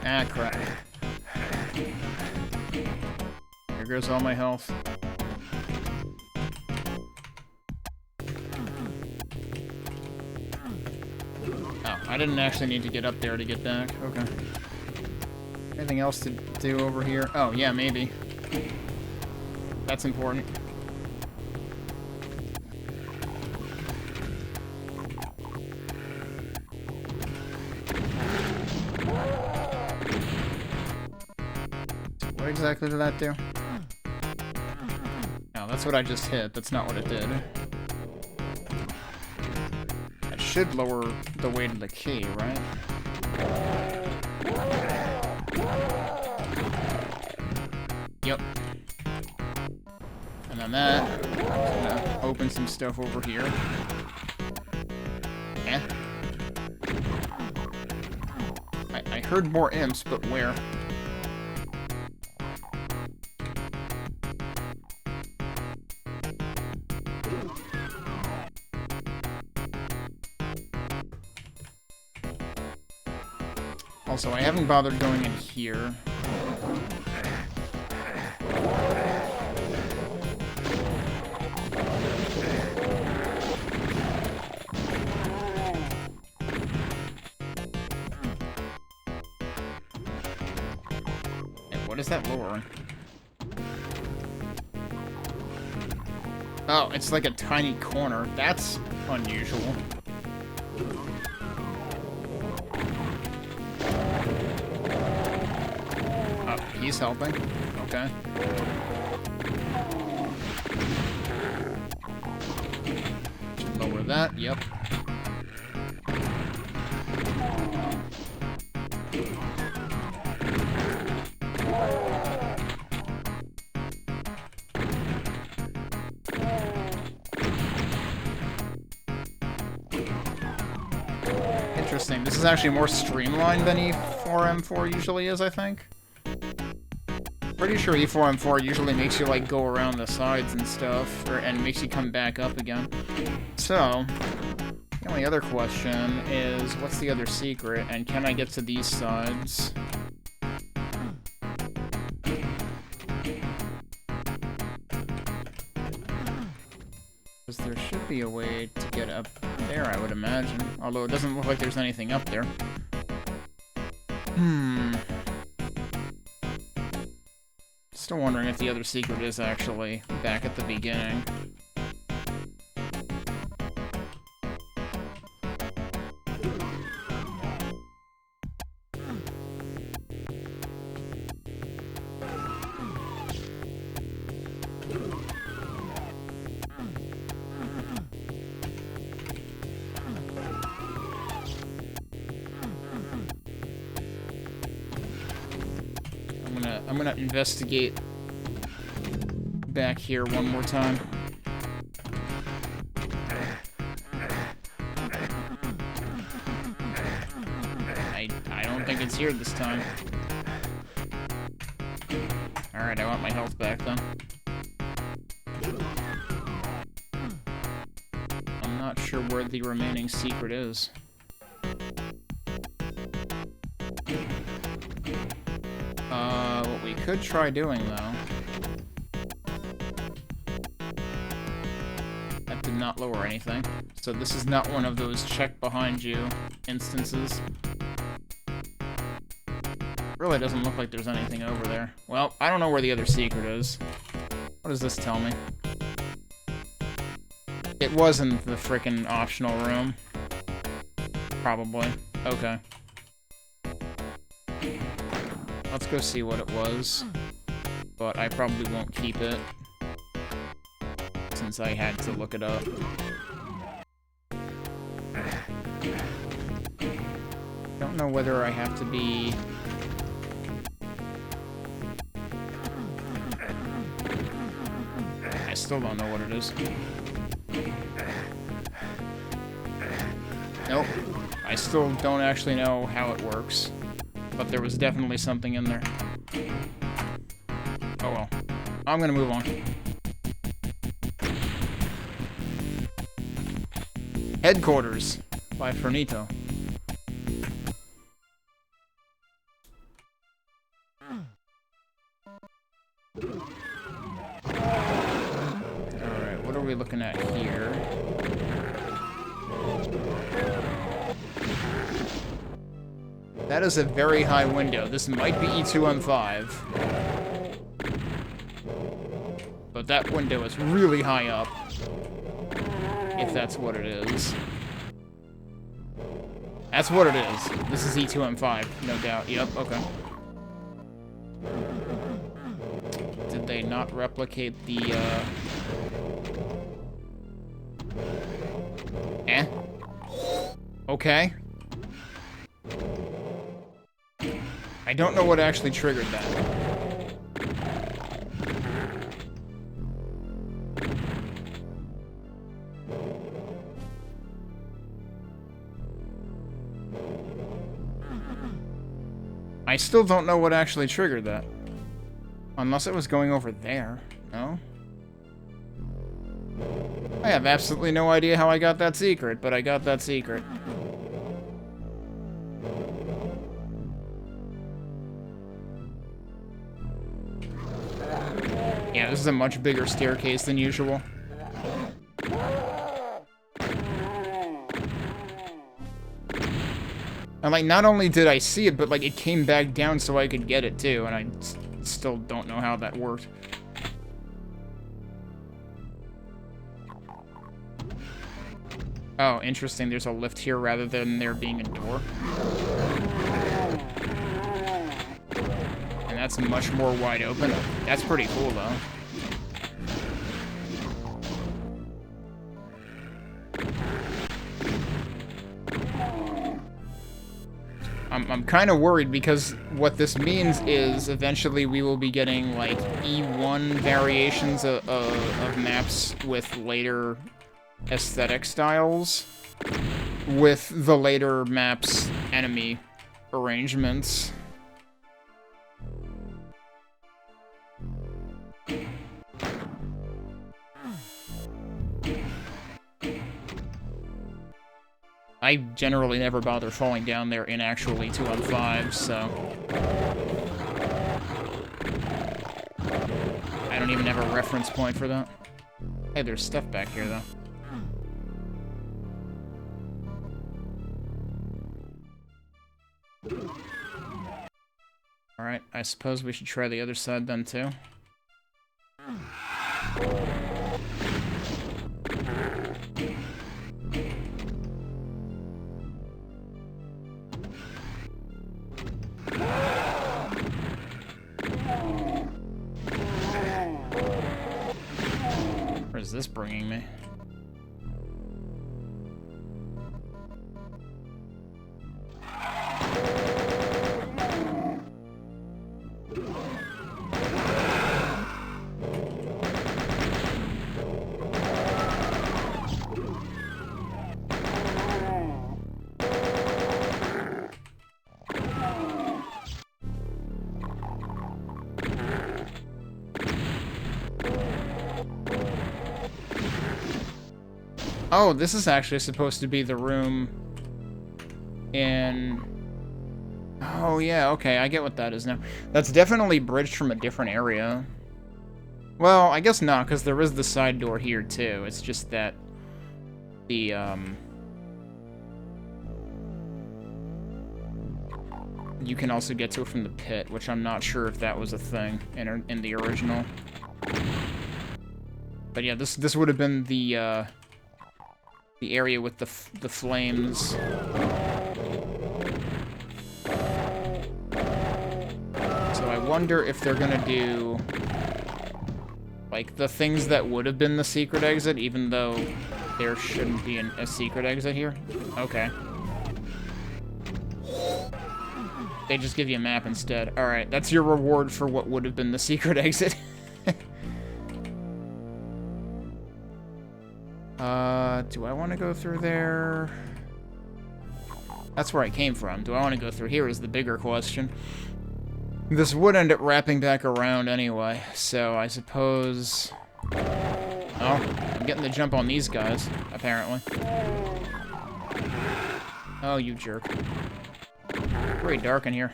Ah, crap. Here goes all my health. I didn't actually need to get up there to get back. Okay. Anything else to do over here? Oh, yeah, maybe. That's important. What exactly did that do? No, that's what I just hit. That's not what it did. Should lower the weight of the key, right? Yep. And then that, I'm gonna open some stuff over here. Eh? I heard more imps, but where? Also, I haven't bothered going in here. And what is that lowering? Oh, it's like a tiny corner. That's unusual. He's helping. Okay. Should lower that. Yep. Interesting. This is actually more streamlined than E4 M4 usually is, I think. Pretty sure E4 M4 usually makes you like go around the sides and stuff, and makes you come back up again. So, the only other question is, what's the other secret, and can I get to these sides? Because there should be a way to get up there, I would imagine. Although it doesn't look like there's anything up there. Still wondering if the other secret is actually back at the beginning. I'm gonna investigate back here one more time. I don't think it's here this time. Alright, I want my health back then. I'm not sure where the remaining secret is. What we could try doing, though... That did not lower anything. So this is not one of those check behind you instances. Really doesn't look like there's anything over there. Well, I don't know where the other secret is. What does this tell me? It wasn't the frickin' optional room. Probably. Okay. Let's go see what it was. But I probably won't keep it, since I had to look it up. Don't know whether I have to be... I still don't know what it is. Nope. I still don't actually know how it works. But there was definitely something in there. Oh well. I'm gonna move on. Headquarters by Fernito. Alright, what are we looking at here? That is a very high window. This might be E215. But that window is really high up. If that's what it is. That's what it is. This is E2M5, no doubt. Yep, okay. Did they not replicate the, Okay. I don't know what actually triggered that. I still don't know what actually triggered that. Unless it was going over there. No? I have absolutely no idea how I got that secret, but I got that secret. Yeah, this is a much bigger staircase than usual. And, like, not only did I see it, but, like, it came back down so I could get it, too, and I still don't know how that worked. Oh, interesting, there's a lift here rather than there being a door. And that's much more wide open. That's pretty cool, though. I'm kind of worried because what this means is eventually we will be getting, like, E1 variations of maps with later aesthetic styles, with the later maps' enemy arrangements. I generally never bother falling down there in actually 2-on-5, so... I don't even have a reference point for that. Hey, there's stuff back here, though. Alright, I suppose we should try the other side then, too. Where's this bringing me? Oh, this is actually supposed to be the room in... Oh, yeah, okay, I get what that is now. That's definitely bridged from a different area. Well, I guess not, because there is the side door here, too. It's just that the, you can also get to it from the pit, which I'm not sure if that was a thing in the original. But yeah, this would have been the area with the flames. So I wonder if they're gonna do, like, the things that would have been the secret exit, even though there shouldn't be a secret exit here. Okay. They just give you a map instead. Alright, that's your reward for what would have been the secret exit. Do I want to go through there? That's where I came from. Do I want to go through here is the bigger question. This would end up wrapping back around anyway, so I suppose... Oh, I'm getting the jump on these guys, apparently. Oh, you jerk. Very dark in here.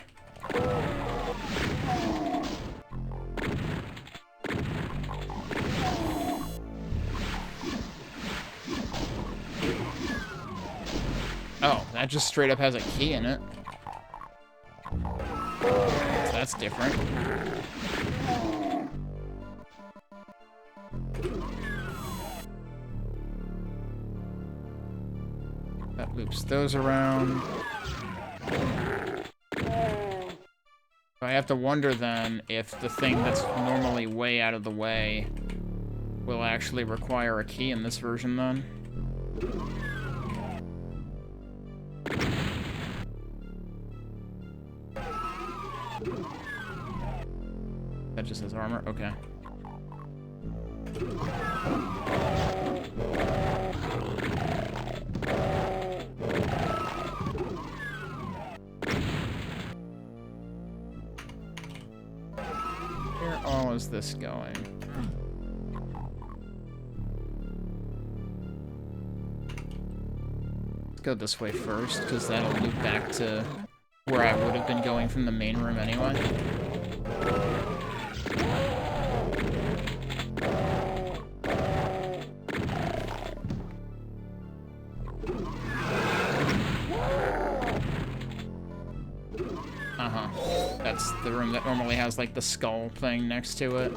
Oh, that just straight up has a key in it. So that's different. That loops those around. I have to wonder then if the thing that's normally way out of the way will actually require a key in this version then. That just says armor? Okay. Where all is this going? Let's go this way first, because that'll loop back to where I would have been going from the main room anyway. That's the room that normally has, like, the skull thing next to it.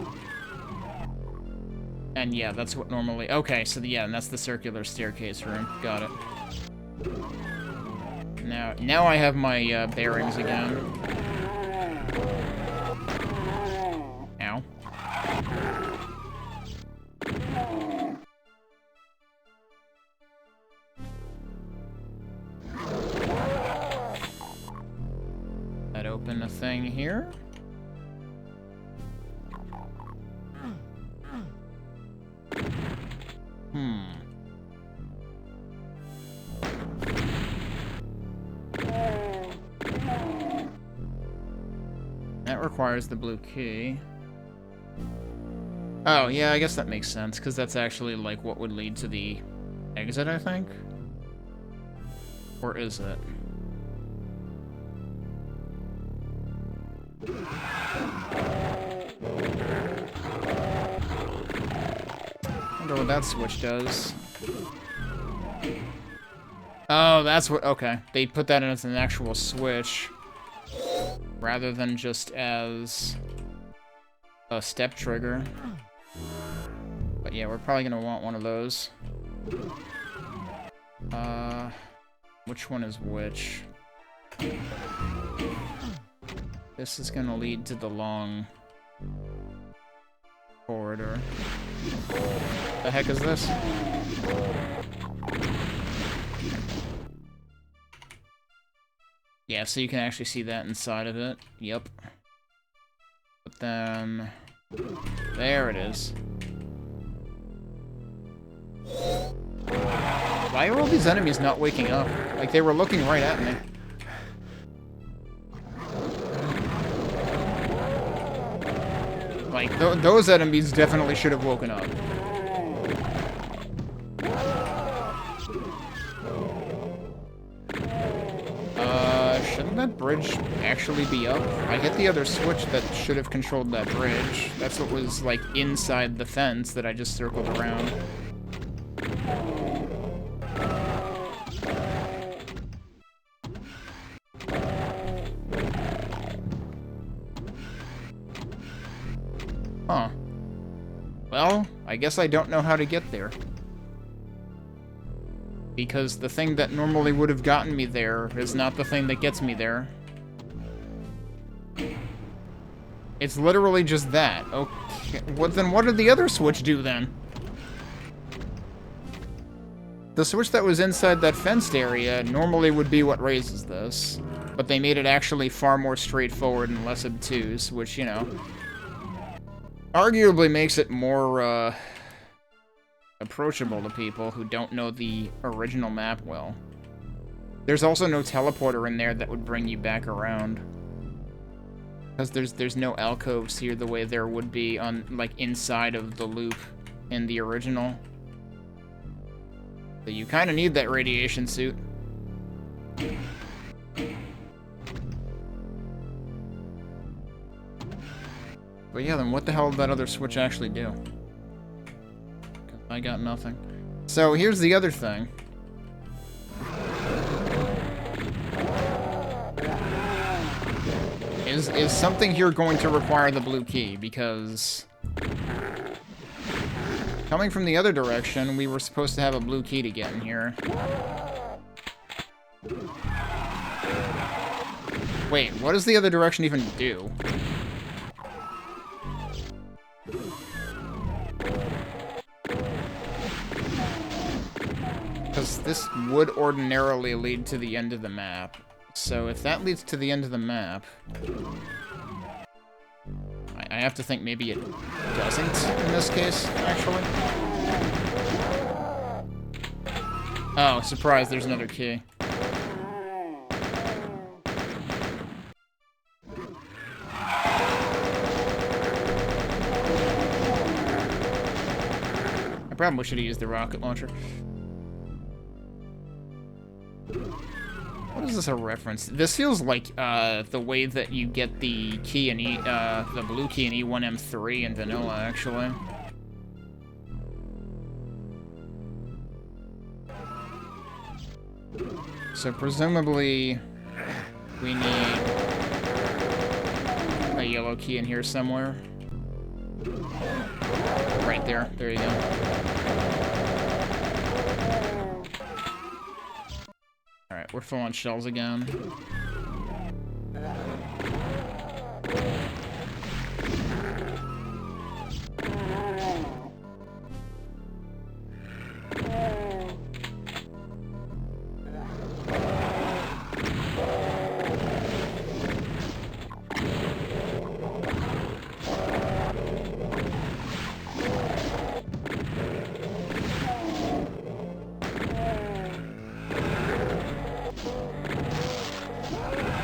And yeah, that's what normally... Okay, so yeah, and that's the circular staircase room. Got it. Now I have my bearings again. Ow. That open a thing here. That requires the blue key. Oh, yeah, I guess that makes sense, because that's actually, like, what would lead to the exit, I think? Or is it? Wonder what that switch does. Oh, that's what... Okay. They put that in as an actual switch, rather than just as a step trigger. But yeah, we're probably gonna want one of those. Which one is which? This is gonna lead to the long corridor. The heck is this? Yeah, so you can actually see that inside of it. Yep. But then... There it is. Why are all these enemies not waking up? Like, they were looking right at me. Like, those enemies definitely should have woken up. bridge actually be up? I hit the other switch that should have controlled that bridge. That's what was, like, inside the fence that I just circled around. Huh. Well, I guess I don't know how to get there. Because the thing that normally would have gotten me there is not the thing that gets me there. It's literally just that. Okay, then what did the other switch do then? The switch that was inside that fenced area normally would be what raises this. But they made it actually far more straightforward and less obtuse, which, you know, arguably makes it more, approachable to people who don't know the original map well. There's also no teleporter in there that would bring you back around. Because there's no alcoves here the way there would be on, like, inside of the loop in the original. So you kind of need that radiation suit. But yeah, then what the hell did that other switch actually do? I got nothing. So here's the other thing. Is something here going to require the blue key? Because coming from the other direction, we were supposed to have a blue key to get in here. Wait, what does the other direction even do? Because this would ordinarily lead to the end of the map. So if that leads to the end of the map, I have to think maybe it doesn't in this case, actually. Oh, surprise, there's another key. I probably should have used the rocket launcher. What is this a reference? This feels like the way that you get the key in the blue key in E1M3 in vanilla, actually. So presumably we need a yellow key in here somewhere. Right there. There you go. Alright, we're full on shells again.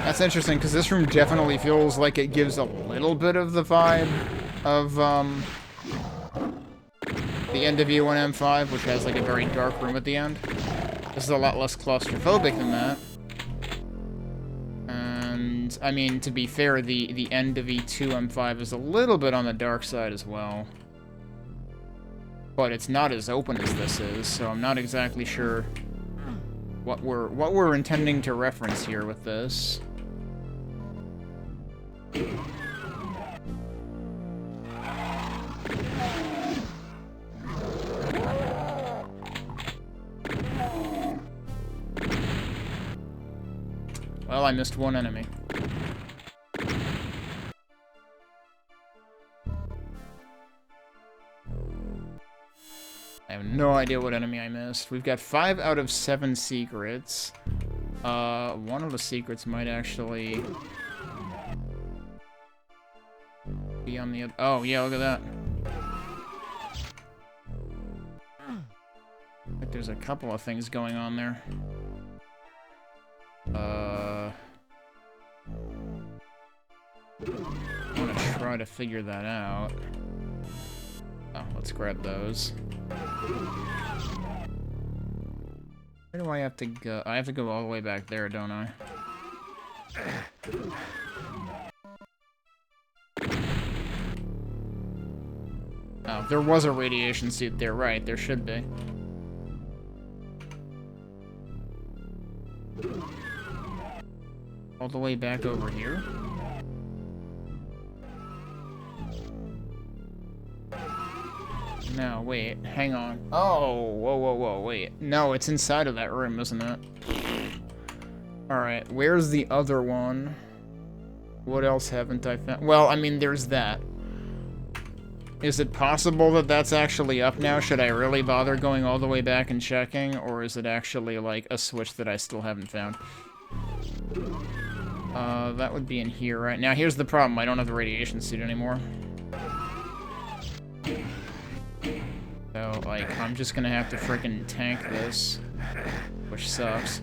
That's interesting, because this room definitely feels like it gives a little bit of the vibe of, the end of E1M5, which has, like, a very dark room at the end. This is a lot less claustrophobic than that. And, I mean, to be fair, the end of E2M5 is a little bit on the dark side as well. But it's not as open as this is, so I'm not exactly sure what we're intending to reference here with this. Well, I missed one enemy. I have no idea what enemy I missed. We've got 5 out of 7 secrets. One of the secrets might actually be on the other. Oh, yeah, look at that. Like there's a couple of things going on there. I want to try to figure that out. Oh, let's grab those. Where do I have to go? I have to go all the way back there, don't I? Oh, there was a radiation suit there, right? There should be. All the way back over here? No, wait, hang on. Oh, whoa, wait. No, it's inside of that room, isn't it? Alright, where's the other one? What else haven't I found? Well, I mean, there's that. Is it possible that that's actually up now? Should I really bother going all the way back and checking? Or is it actually, like, a switch that I still haven't found? That would be in here, right? Now, here's the problem. I don't have the radiation suit anymore. So, like, I'm just gonna have to frickin' tank this. Which sucks.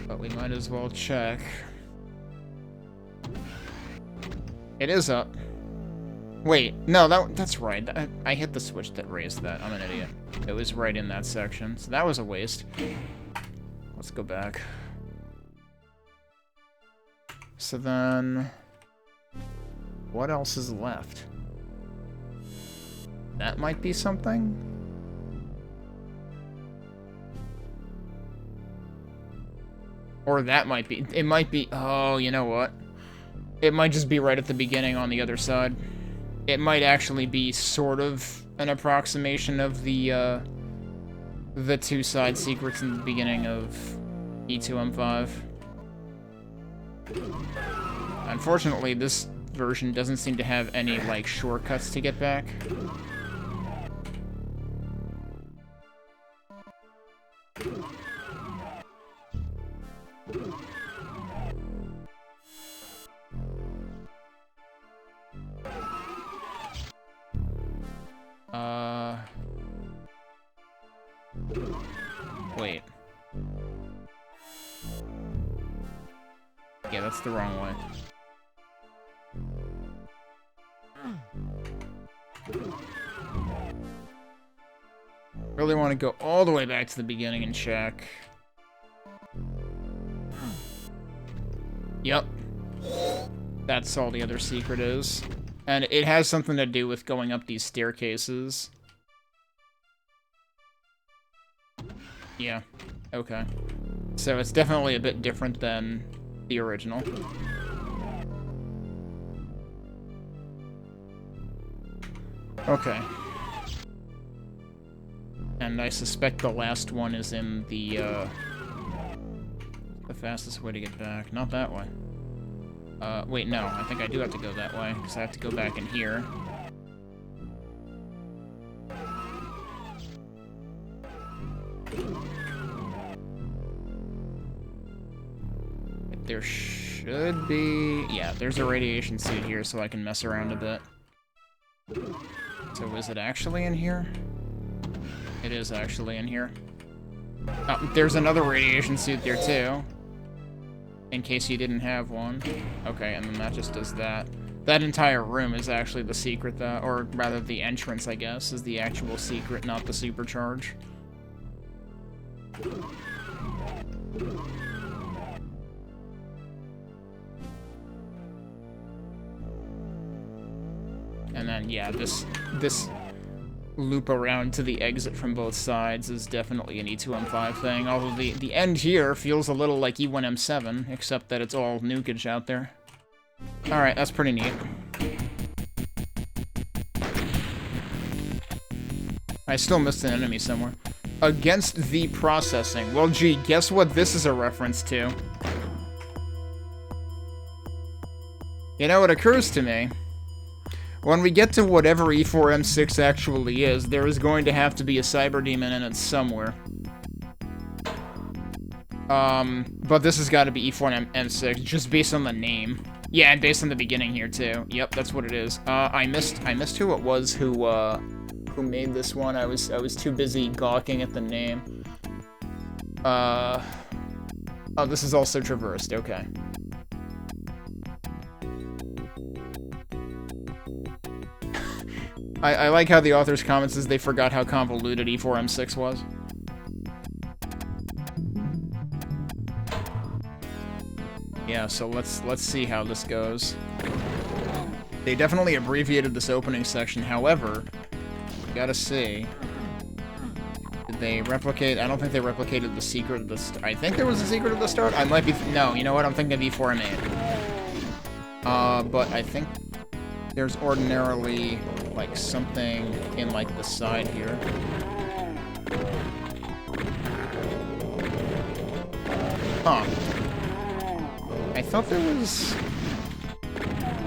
But we might as well check. It is up. Wait, no, that's right. I hit the switch that raised that. I'm an idiot. It was right in that section, so that was a waste. Let's go back. So then... what else is left? That might be something? Or that might be... it might be... oh, you know what? It might just be right at the beginning on the other side. It might actually be sort of an approximation of the two side secrets in the beginning of E2M5. Unfortunately, this version doesn't seem to have any, like, shortcuts to get back. Wait. Yeah, that's the wrong way. Really want to go all the way back to the beginning and check. Yep. That's all the other secret is. And it has something to do with going up these staircases. Yeah. Okay. So it's definitely a bit different than the original. Okay. And I suspect the last one is in the fastest way to get back. Not that way. Wait, no. I think I do have to go that way, because I have to go back in here. There should be... yeah, there's a radiation suit here, so I can mess around a bit. So is it actually in here? It is actually in here. Oh, there's another radiation suit there, too. In case you didn't have one. Okay, and then that just does that. That entire room is actually the secret, though. Or rather, the entrance, I guess, is the actual secret, not the supercharge. And then, yeah, this loop around to the exit from both sides is definitely an E2M5 thing, although the end here feels a little like E1M7, except that it's all nukage out there. Alright, that's pretty neat. I still missed an enemy somewhere. Against the processing. Well, gee, guess what this is a reference to? You know, it occurs to me, when we get to whatever E4M6 actually is, there is going to have to be a cyber demon in it somewhere. But this has got to be E4M6, just based on the name. Yeah, and based on the beginning here, too. Yep, that's what it is. I missed who it was who made this one. I was too busy gawking at the name. Oh, this is also traversed, okay. I like how the author's comments is they forgot how convoluted E4M6 was. Yeah, so let's see how this goes. They definitely abbreviated this opening section, however, we gotta see. Did they replicate? I don't think they replicated the secret of the I think there was a secret of the start? I might be... No, you know what? I'm thinking of E4M8. But I think there's ordinarily, like, something in, like, the side here. Huh. I thought there was...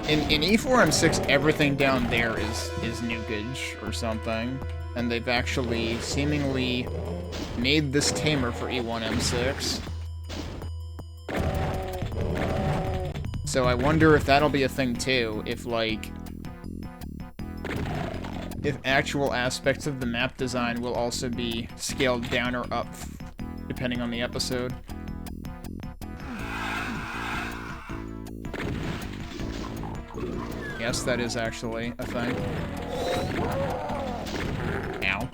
In E4M6, everything down there is nukage or something. And they've actually seemingly made this tamer for E1M6. So I wonder if that'll be a thing too, if like... if actual aspects of the map design will also be scaled down or up, depending on the episode. Yes, that is actually a thing. Ow.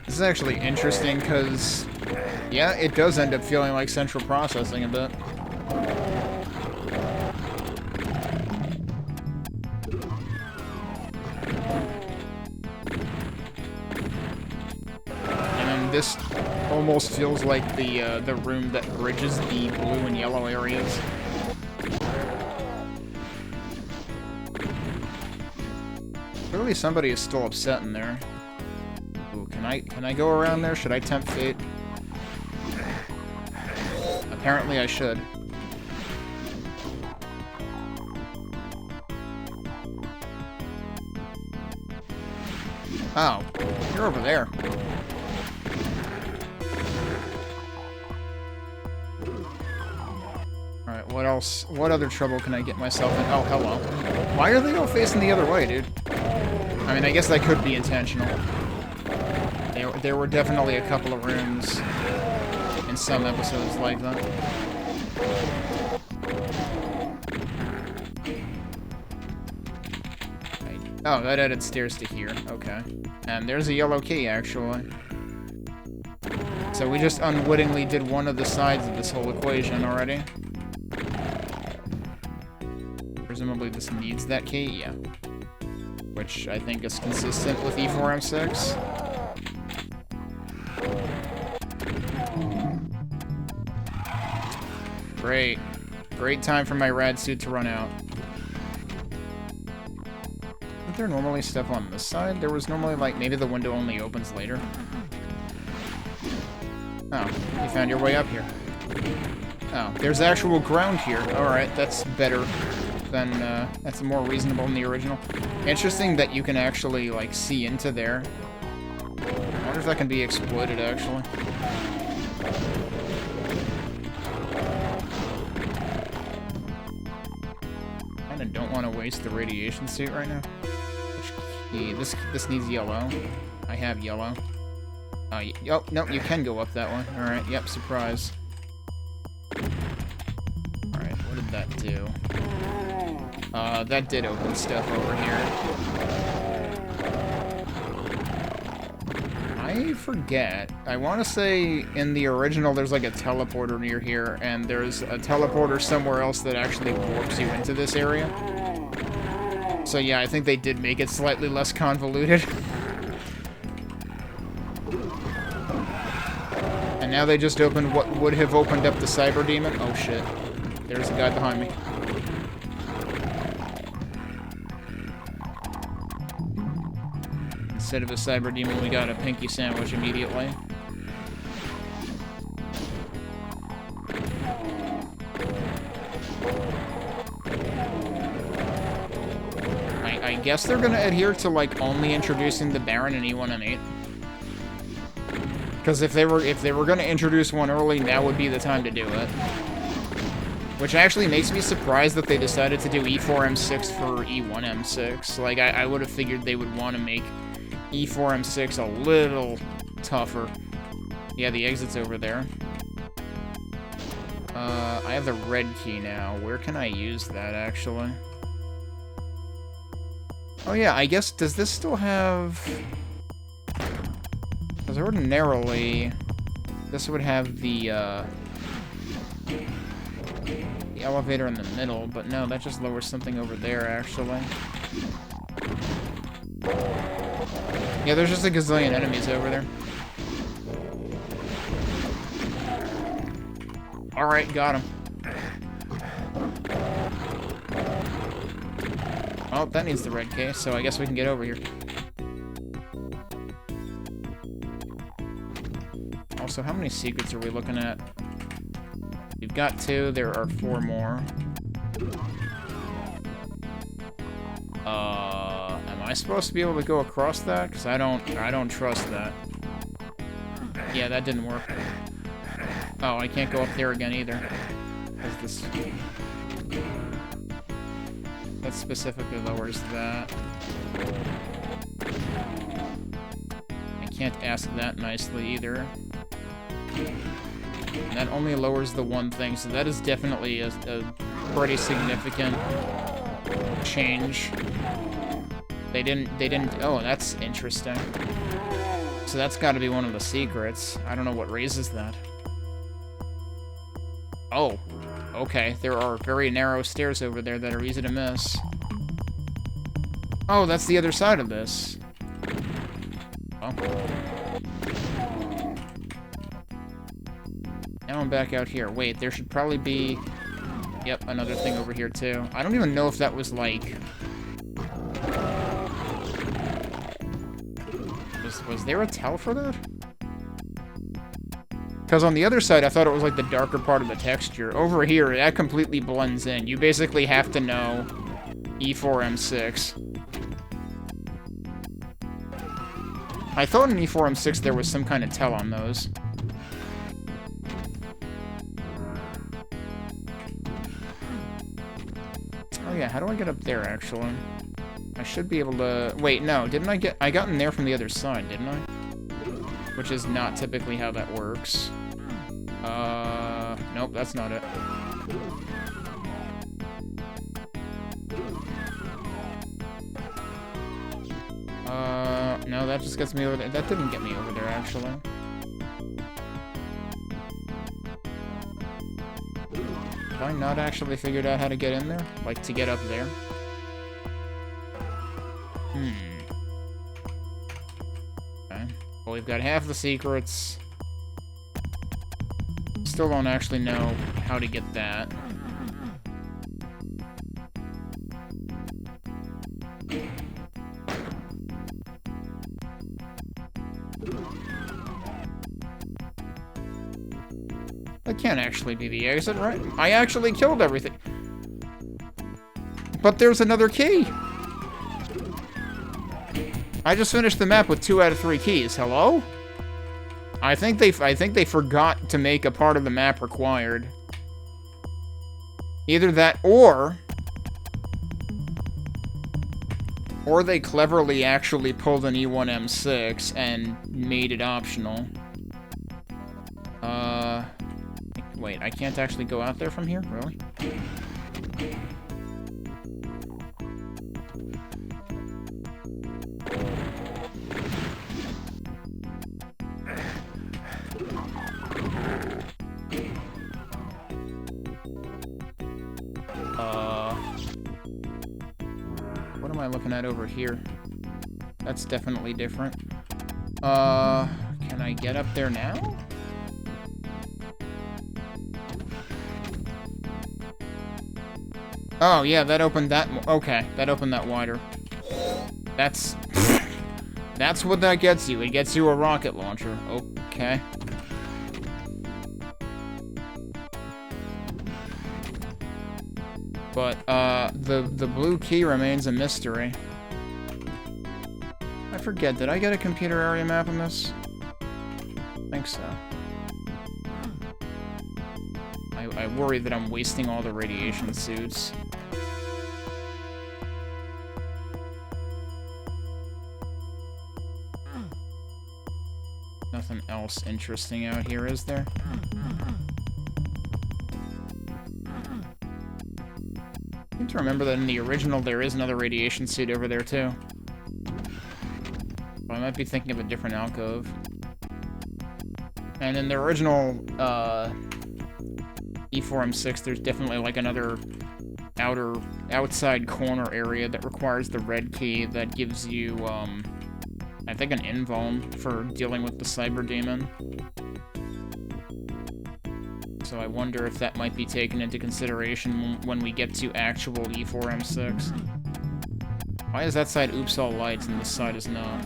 This is actually interesting, because, yeah, it does end up feeling like central processing a bit. And then this almost feels like the room that bridges the blue and yellow areas. Clearly somebody is still upset in there. Ooh, can I go around there? Should I tempt fate? Apparently I should. Oh, you're over there. Alright, what else? What other trouble can I get myself in? Oh, hello. Why are they all facing the other way, dude? I mean, I guess that could be intentional. There were definitely a couple of rooms in some episodes like that. Oh, that added stairs to here. Okay. And there's a yellow key, actually. So we just unwittingly did one of the sides of this whole equation already. Presumably this needs that key, yeah. Which I think is consistent with E4M6. Great. Great time for my rad suit to run out. Isn't there normally stuff on this side? There was normally, like, maybe the window only opens later. Oh, you found your way up here. Oh, there's actual ground here. Alright, that's better than, that's more reasonable than the original. Interesting that you can actually, like, see into there. I wonder if that can be exploited, actually. Kinda don't want to waste the radiation suit right now. This needs yellow. I have yellow. Oh, no, you can go up that one. Alright, yep, surprise. Alright, what did that do? That did open stuff over here. I forget. I want to say in the original there's like a teleporter near here, and there's a teleporter somewhere else that actually warps you into this area. So yeah, I think they did make it slightly less convoluted. And now they just opened what would have opened up the Cyber Demon. Oh shit. There's a guy behind me. Instead of a Cyber Demon, we got a Pinky Sandwich immediately. I guess they're gonna adhere to, like, only introducing the Baron in E1M8. Because if they were gonna introduce one early, now would be the time to do it. Which actually makes me surprised that they decided to do E4M6 for E1M6. Like, I would have figured they would want to make E4M6 a little tougher. Yeah, the exit's over there. I have the red key now. Where can I use that, actually? Oh yeah, I guess, does this still have... Because ordinarily, this would have the elevator in the middle, but no, that just lowers something over there, actually. Yeah, there's just a gazillion enemies over there. Alright, got him. Oh, that needs the red case, so I guess we can get over here. Also, how many secrets are we looking at? We've got 2, there are 4 more. Am I supposed to be able to go across that? Because I don't trust that. Yeah, that didn't work. Oh, I can't go up there again either. Because this... That specifically lowers that. I can't ask that nicely either. And that only lowers the one thing, so that is definitely a pretty significant change. They didn't, oh, that's interesting. So that's gotta be one of the secrets. I don't know what raises that. Oh, okay, there are very narrow stairs over there that are easy to miss. Oh, that's the other side of this. Oh. Now I'm back out here. Wait, there should probably be... Yep, another thing over here, too. I don't even know if that was, like... Was there a tell for that? Because on the other side, I thought it was, like, the darker part of the texture. Over here, that completely blends in. You basically have to know E4, M6. I thought in E4, M6 there was some kind of tell on those. Oh yeah, how do I get up there, actually? I should be able to... Wait, no, didn't I get... I got in there from the other side, didn't I? Which is not typically how that works. Nope, that's not it. No, that just gets me over there. That didn't get me over there, actually. Have I not actually figured out how to get in there? Like, to get up there? Okay. Well, we've got half the secrets. Still don't actually know how to get that. That can't actually be the exit, right? I actually killed everything. But there's another key. I just finished the map with 2 out of 3 keys. Hello? I think they forgot to make a part of the map required. Either that or they cleverly actually pulled an E1M6 and made it optional. Wait, I can't actually go out there from here? Really? What am I looking at over here? That's definitely different. Can I get up there now? Oh, yeah, that opened that... Okay, that opened that wider. That's... That's what that gets you. It gets you a rocket launcher. Okay. But, the blue key remains a mystery. I forget, did I get a computer area map on this? I think so. I worry that I'm wasting all the radiation suits. Nothing else interesting out here, is there? I think to remember that in the original there is another radiation suit over there too. But I might be thinking of a different alcove. And in the original E4M6, there's definitely like another outside corner area that requires the red key that gives you, I think an invuln for dealing with the cyber demon. So I wonder if that might be taken into consideration when we get to actual E4M6. Why is that side oops all lights and this side is not?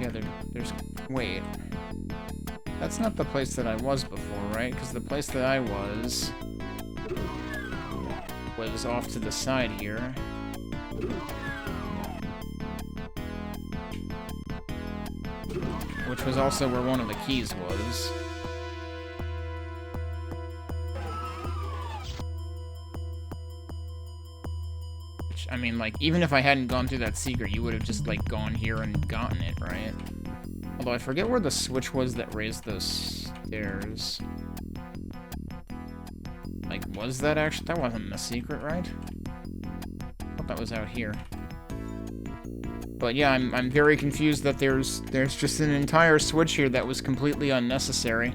Yeah, there's... Wait. That's not the place that I was before, right? Because the place that I was off to the side here. Which was also where one of the keys was. Which, I mean, like, even if I hadn't gone through that secret, you would have just, like, gone here and gotten it, right? Although I forget where the switch was that raised those stairs. Like, was that actually... That wasn't the secret, right? I thought that was out here. But yeah, I'm very confused that there's just an entire switch here that was completely unnecessary.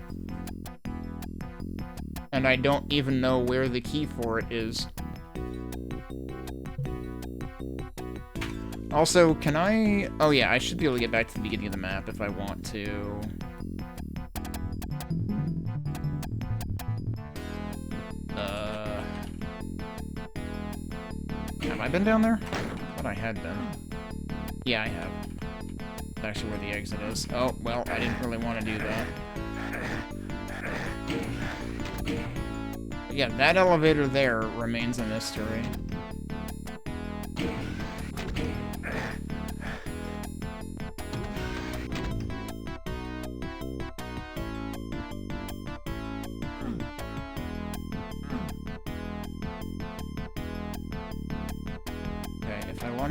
And I don't even know where the key for it is. Also, can I... Oh yeah, I should be able to get back to the beginning of the map if I want to. Have I been down there? I thought I had been. Yeah, I have. That's actually where the exit is. Oh, well, I didn't really want to do that. But yeah, that elevator there remains a mystery.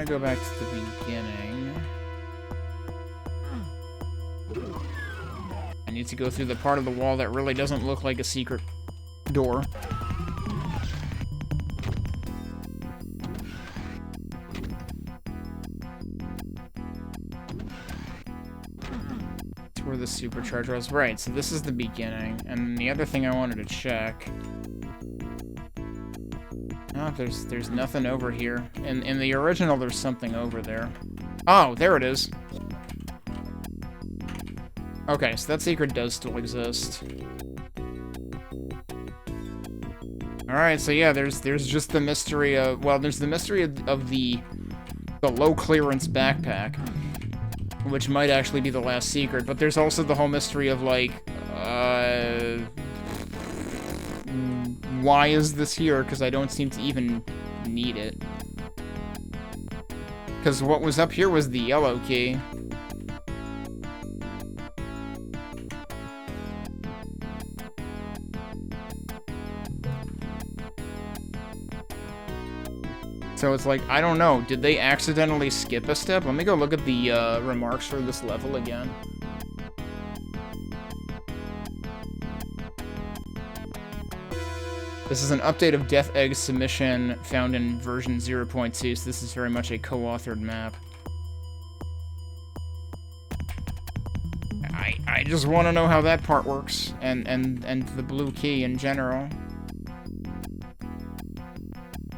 Go back to the beginning. I need to go through the part of the wall that really doesn't look like a secret door. That's where the supercharger was. Right, so this is the beginning. And the other thing I wanted to check... Oh, there's nothing over here. In the original, there's something over there. Oh, there it is. Okay, so that secret does still exist. Alright, so yeah, there's just the mystery of... Well, there's the mystery of the low-clearance backpack, which might actually be the last secret, but there's also the whole mystery of, like, why is this here? Because I don't seem to even need it. Because what was up here was the yellow key. So it's like, I don't know, did they accidentally skip a step? Let me go look at the remarks for this level again. This is an update of Death Egg's submission found in version 0.2, so this is very much a co-authored map. I just want to know how that part works, and the blue key in general.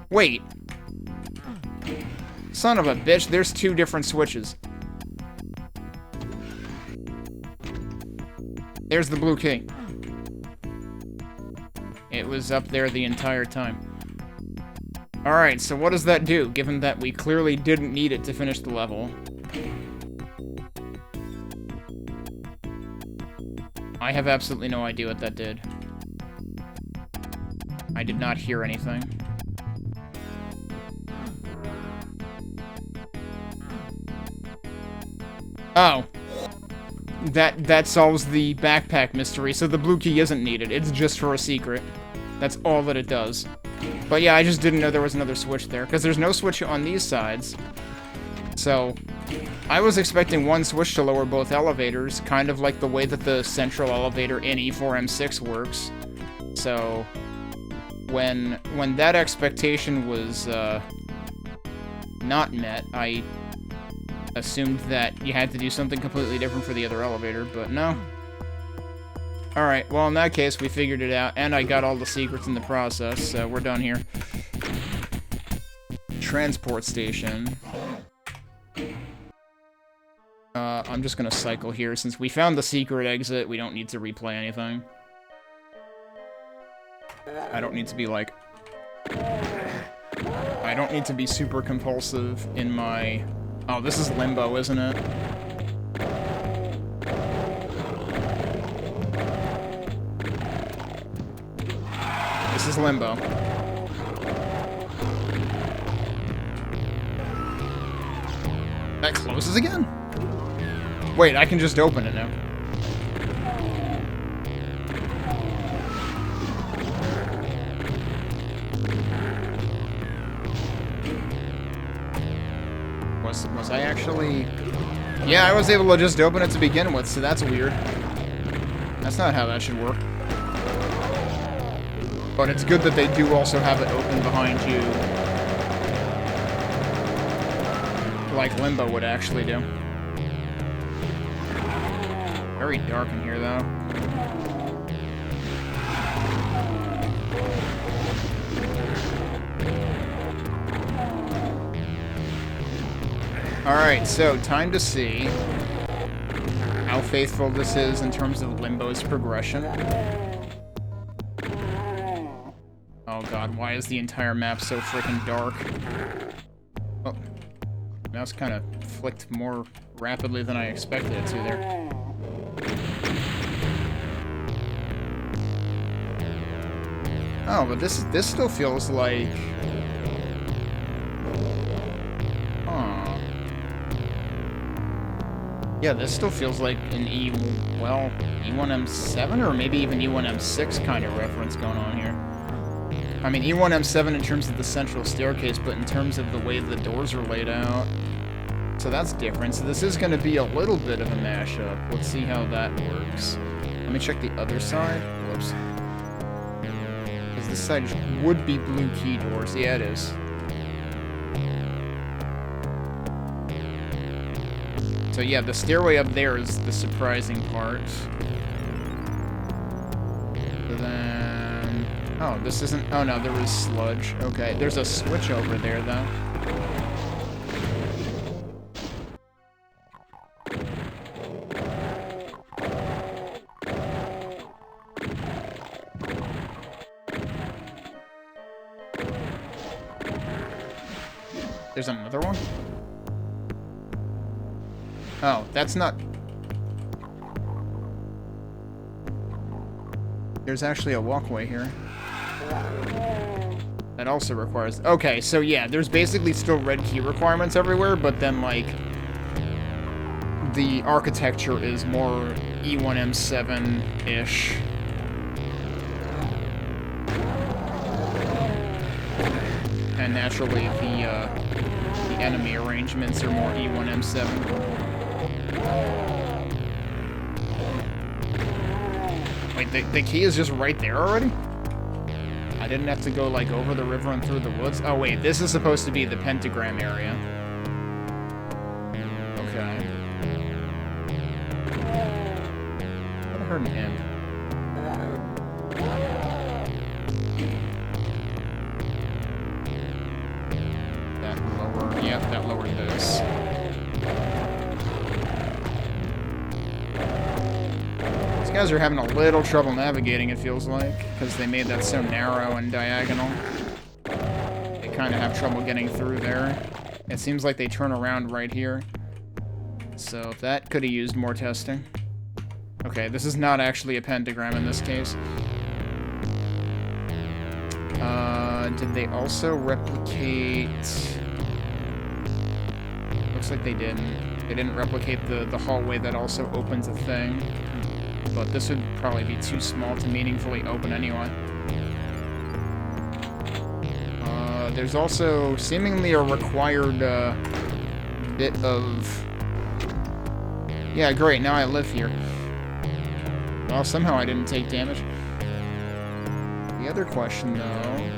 Wait. Son of a bitch, there's two different switches. There's the blue key. It was up there the entire time. Alright, so what does that do, given that we clearly didn't need it to finish the level? I have absolutely no idea what that did. I did not hear anything. Oh. That solves the backpack mystery, so the blue key isn't needed. It's just for a secret. That's all that it does. But yeah, I just didn't know there was another switch there, because there's no switch on these sides. So, I was expecting one switch to lower both elevators, kind of like the way that the central elevator in E4M6 works. So, when that expectation was not met, I assumed that you had to do something completely different for the other elevator, but no. Alright, well in that case, we figured it out, and I got all the secrets in the process, so we're done here. Transport station. I'm just gonna cycle here, since we found the secret exit, we don't need to replay anything. I don't need to be like... I don't need to be super compulsive in my... Oh, this is limbo, isn't it? This is limbo. That closes again? Wait, I can just open it now. Was I actually... Yeah, I was able to just open it to begin with, so that's weird. That's not how that should work. But it's good that they do also have it open behind you. Like Limbo would actually do. Very dark in here, though. Alright, so time to see how faithful this is in terms of Limbo's progression. Oh god, why is the entire map so freaking dark? Oh, mouse kind of flicked more rapidly than I expected it to there. Oh, but this still feels like... Yeah, this still feels like an E1M7 or maybe even E1M6 kind of reference going on here. I mean, E1M7 in terms of the central staircase, but in terms of the way the doors are laid out. So that's different. So this is going to be a little bit of a mashup. Let's see how that works. Let me check the other side. Whoops. Because this side would be blue key doors. Yeah, it is. So yeah, the stairway up there is the surprising part. And then... Oh, this isn't... Oh no, there was sludge. Okay, there's a switch over there, though. There's another one? Oh, that's not... There's actually a walkway here. That also requires... Okay, so yeah, there's basically still red key requirements everywhere, but then, like... The architecture is more E1M7-ish. And naturally, the enemy arrangements are more E1M7. Wait, the key is just right there already? I didn't have to go, like, over the river and through the woods? Oh, wait, this is supposed to be the pentagram area. Okay. I thought I heard an end. That lower... Yeah, that lowered this. These guys are having a little trouble navigating, it feels like, because they made that so narrow and diagonal. They kind of have trouble getting through there. It seems like they turn around right here. So that could have used more testing. Okay, this is not actually a pentagram in this case. Did they also replicate... Looks like they didn't. They didn't replicate the hallway that also opens a thing. But this would probably be too small to meaningfully open anyway. There's also seemingly a required, bit of... Yeah, great, now I live here. Well, somehow I didn't take damage. The other question, though...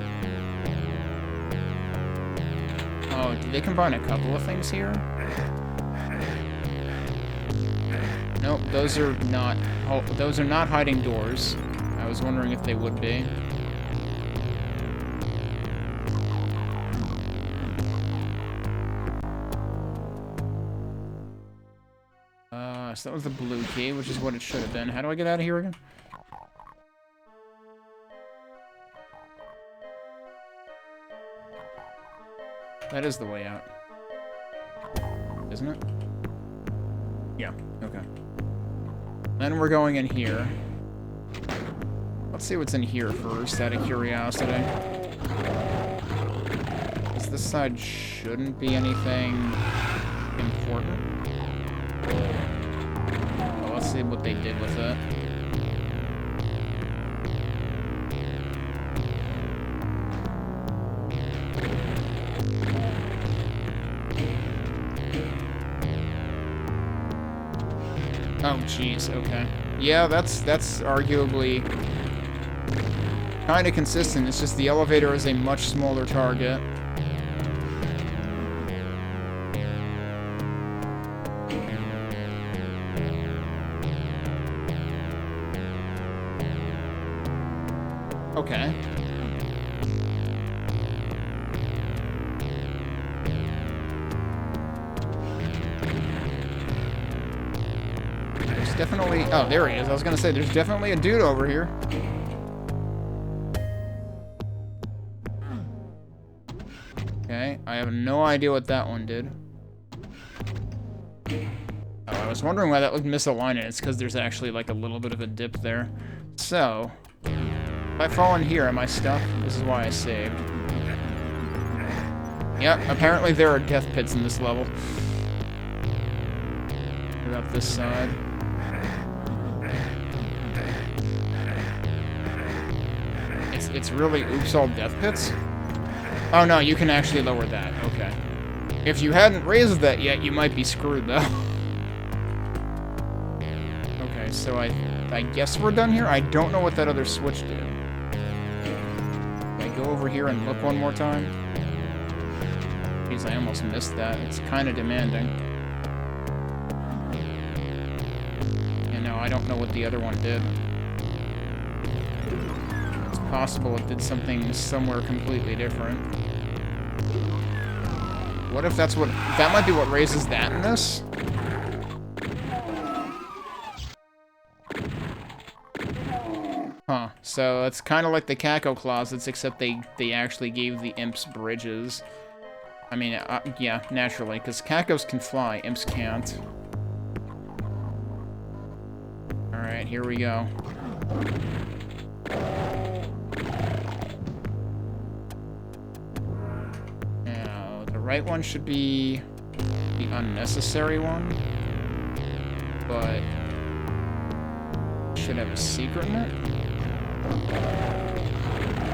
Oh, did they combine a couple of things here? Nope, those are not hiding doors. I was wondering if they would be. So that was the blue key, which is what it should have been. How do I get out of here again? That is the way out. Isn't it? Yeah, okay. Then we're going in here. Let's see what's in here first, out of curiosity. Because this side shouldn't be anything important. Well, let's see what they did with it. Oh, jeez, okay. Yeah, that's arguably kind of consistent. It's just the elevator is a much smaller target. Okay. There's definitely... Oh, there he is. I was gonna say, there's definitely a dude over here. Okay, I have no idea what that one did. Oh, I was wondering why that would misalign it. It's because there's actually, like, a little bit of a dip there. So... If I fall in here, am I stuck? This is why I saved. Yep, apparently there are death pits in this level. What about this side? It's really oops all death pits? Oh no, you can actually lower that. Okay. If you hadn't raised that yet, you might be screwed though. Okay, so I guess we're done here? I don't know what that other switch did. Go over here and look one more time. Jeez, I almost missed that. It's kind of demanding. And no, I don't know what the other one did. It's possible it did something somewhere completely different. What if that's what... That might be what raises that in this? Huh. So it's kind of like the Caco closets, except they actually gave the imps bridges. I mean, yeah, naturally, because Cacos can fly, imps can't. Alright, here we go. Now, the right one should be the unnecessary one, but should have a secret in it.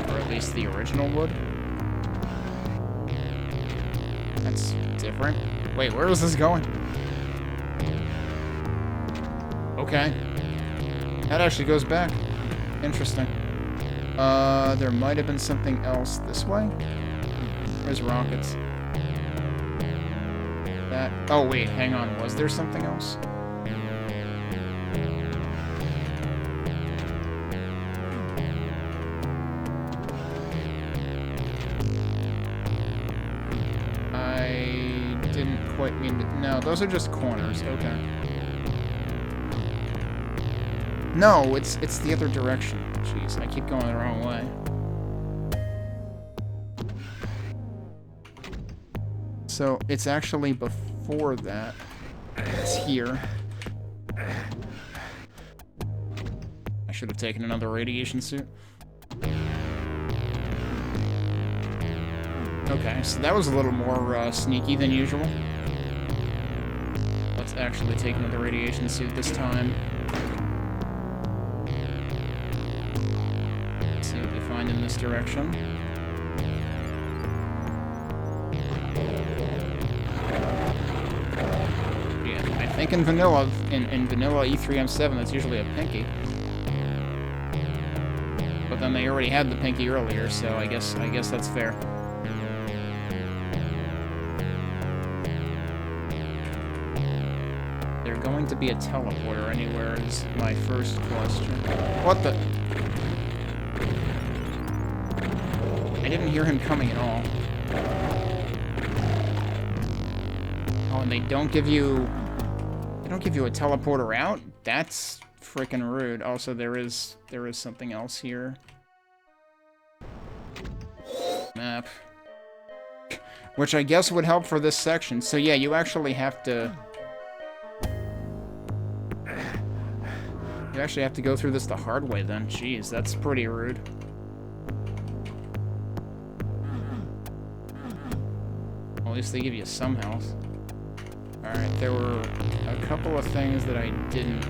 Or at least the original would. That's different. Wait, where is this going? Okay. That actually goes back. Interesting. There might have been something else this way. Where's rockets? That... Oh, wait, hang on. Was there something else? Quite mean to... No, those are just corners. Okay. No, it's the other direction. Jeez, I keep going the wrong way. So, it's actually before that. It's here. I should have taken another radiation suit. Okay, so that was a little more sneaky than usual. Let's actually take another radiation suit this time. Let's see what we find in this direction. in vanilla, in vanilla E3M7, that's usually a pinky. But then they already had the pinky earlier, so I guess that's fair. There going to be a teleporter anywhere is my first question. What the? I didn't hear him coming at all. Oh, and they don't give you a teleporter out? That's freaking rude. Also, there is something else here. Map. Which I guess would help for this section. So yeah, you actually have to... You actually have to go through this the hard way then. Jeez, that's pretty rude. Well, at least they give you some health. Alright, there were a couple of things that I didn't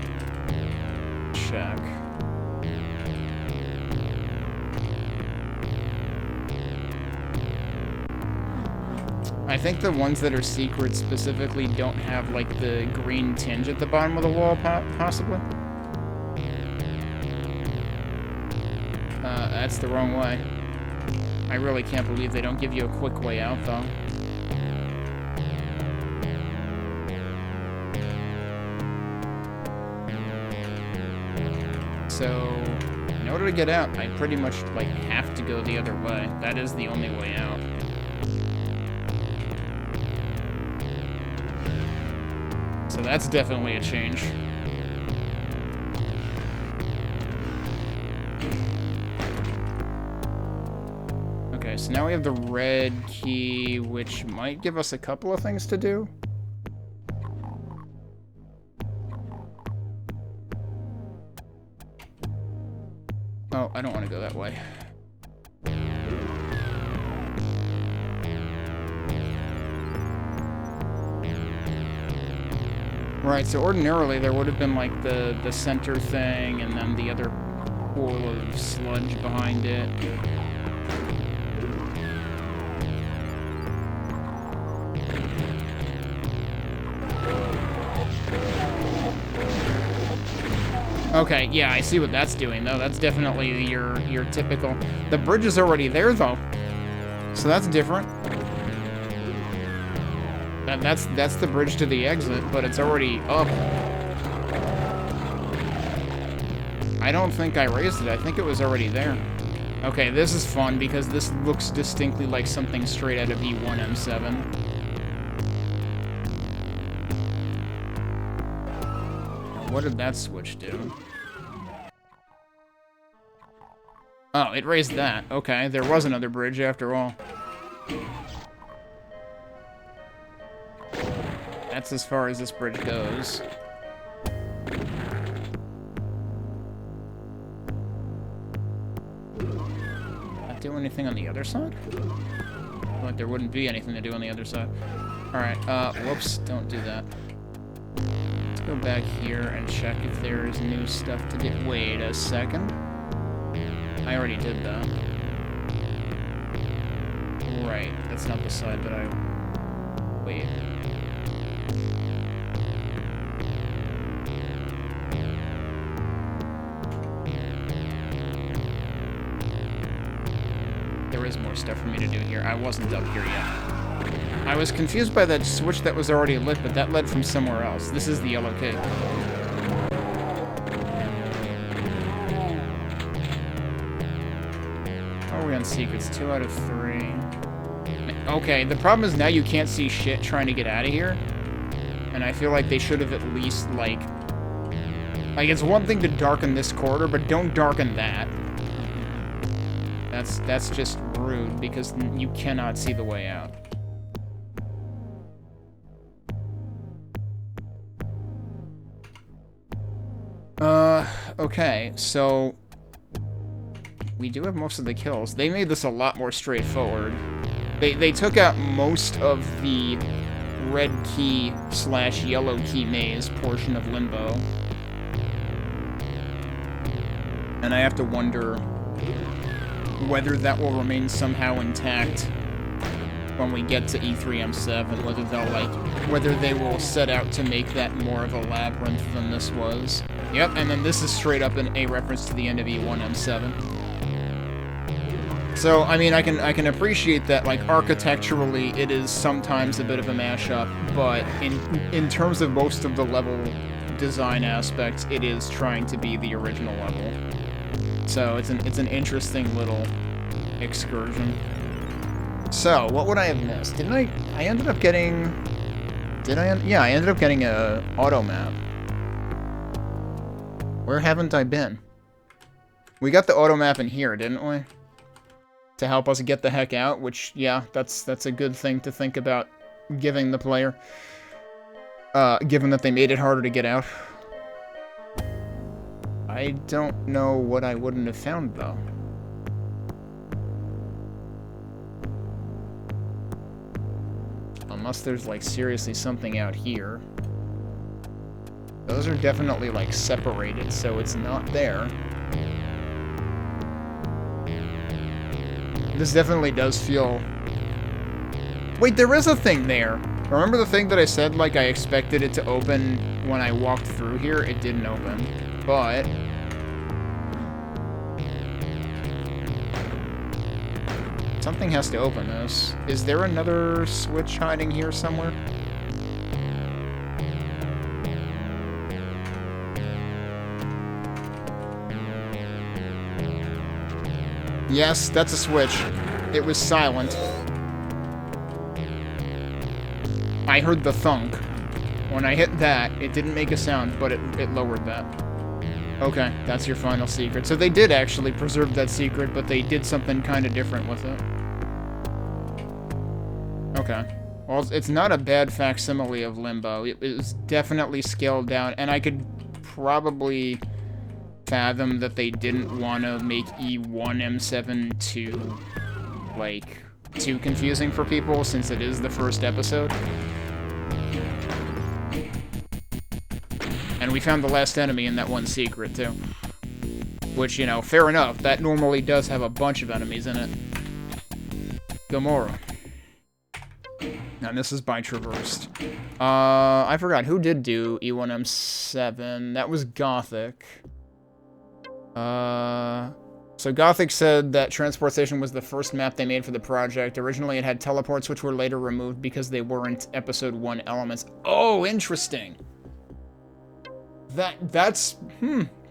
check. I think the ones that are secret specifically don't have, like, the green tinge at the bottom of the wall, possibly? That's the wrong way. I really can't believe they don't give you a quick way out, though. So, in order to get out, I pretty much, like, have to go the other way. That is the only way out. So that's definitely a change. Okay, so now we have the red key, which might give us a couple of things to do. Oh, I don't want to go that way. Right, so ordinarily there would have been like the center thing and then the other pool of sludge behind it. Okay, yeah, I see what that's doing, though. That's definitely your typical... The bridge is already there, though. So that's different. That's the bridge to the exit, but it's already up. I don't think I raised it. I think it was already there. Okay, this is fun, because this looks distinctly like something straight out of E1M7. What did that switch do? Oh, it raised that. Okay, there was another bridge after all. That's as far as this bridge goes. Not do anything on the other side? Like there wouldn't be anything to do on the other side. Alright, whoops, don't do that. Go back here and check if there is new stuff to do. Wait a second. I already did that. Right, that's not the side that I... Wait. There is more stuff for me to do here. I wasn't up here yet. I was confused by that switch that was already lit, but that led from somewhere else. This is the yellow key. How are we on secrets? 2 out of 3. Okay, the problem is now you can't see shit trying to get out of here. And I feel like they should have at least, like... Like, it's one thing to darken this corridor, but don't darken that. That's just rude, because you cannot see the way out. Okay, so... We do have most of the kills. They made this a lot more straightforward. They took out most of the red key / yellow key maze portion of Limbo. And I have to wonder whether that will remain somehow intact when we get to E3M7, whether they will set out to make that more of a labyrinth than this was. Yep, and then this is straight up a reference to the end of E1M7. So, I mean, I can appreciate that, like, architecturally, it is sometimes a bit of a mashup, but in terms of most of the level design aspects, it is trying to be the original level. So, it's an interesting little excursion. So, what would I have missed? Didn't I ended up getting... Yeah, I ended up getting a auto map. Where haven't I been? We got the auto map in here, didn't we? To help us get the heck out, which, yeah, that's a good thing to think about giving the player. Given that they made it harder to get out. I don't know what I wouldn't have found, though. Unless there's, like, seriously something out here. Those are definitely, like, separated, so it's not there. This definitely does feel... Wait, there is a thing there! Remember the thing that I said, like, I expected it to open when I walked through here? It didn't open. But... something has to open this. Is there another switch hiding here somewhere? Yes, that's a switch. It was silent. I heard the thunk. When I hit that, it didn't make a sound, but it lowered that. Okay, that's your final secret. So they did actually preserve that secret, but they did something kind of different with it. Okay. Well, it's not a bad facsimile of Limbo. It was definitely scaled down, and I could probably fathom that they didn't want to make E1M7 too, like, too confusing for people, since it is the first episode. And we found the last enemy in that one secret, too. Which, you know, fair enough. That normally does have a bunch of enemies in it. Gamora. And this is by Traversed. I forgot. Who did do E1M7? That was Gothic. So Gothic said that Transport Station was the first map they made for the project. Originally, it had teleports, which were later removed because they weren't Episode 1 elements. Oh, interesting. That's...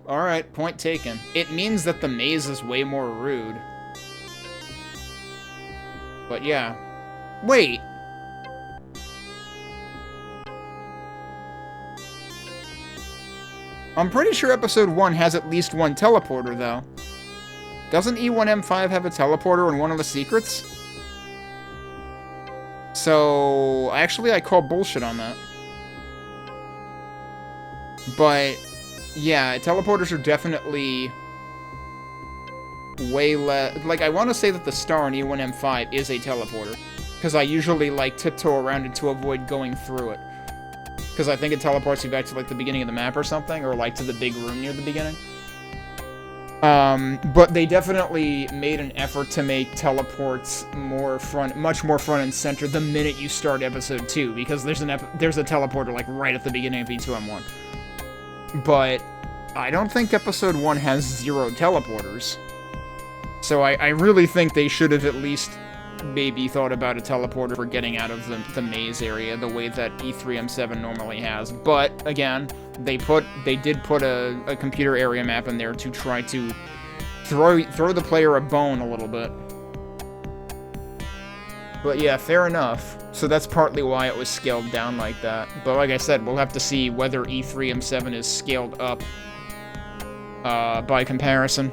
Alright, point taken. It means that the maze is way more rude. But yeah. Wait! I'm pretty sure Episode 1 has at least one teleporter, though. Doesn't E1M5 have a teleporter in one of the secrets? So, actually, I call bullshit on that. But, yeah, teleporters are definitely way less... Like, I want to say that the star in E1M5 is a teleporter. Because I usually, like, tiptoe around it to avoid going through it. Because I think it teleports you back to, like, the beginning of the map or something, or, like, to the big room near the beginning. But they definitely made an effort to make teleports much more front and center the minute you start Episode 2, because there's a teleporter, like, right at the beginning of E2M1. But I don't think Episode 1 has 0 teleporters. So I really think they should have at least maybe thought about a teleporter for getting out of the maze area the way that E3M7 normally has. But, again, they did put a computer area map in there to try to throw the player a bone a little bit. But yeah, fair enough. So that's partly why it was scaled down like that. But like I said, we'll have to see whether E3M7 is scaled up by comparison.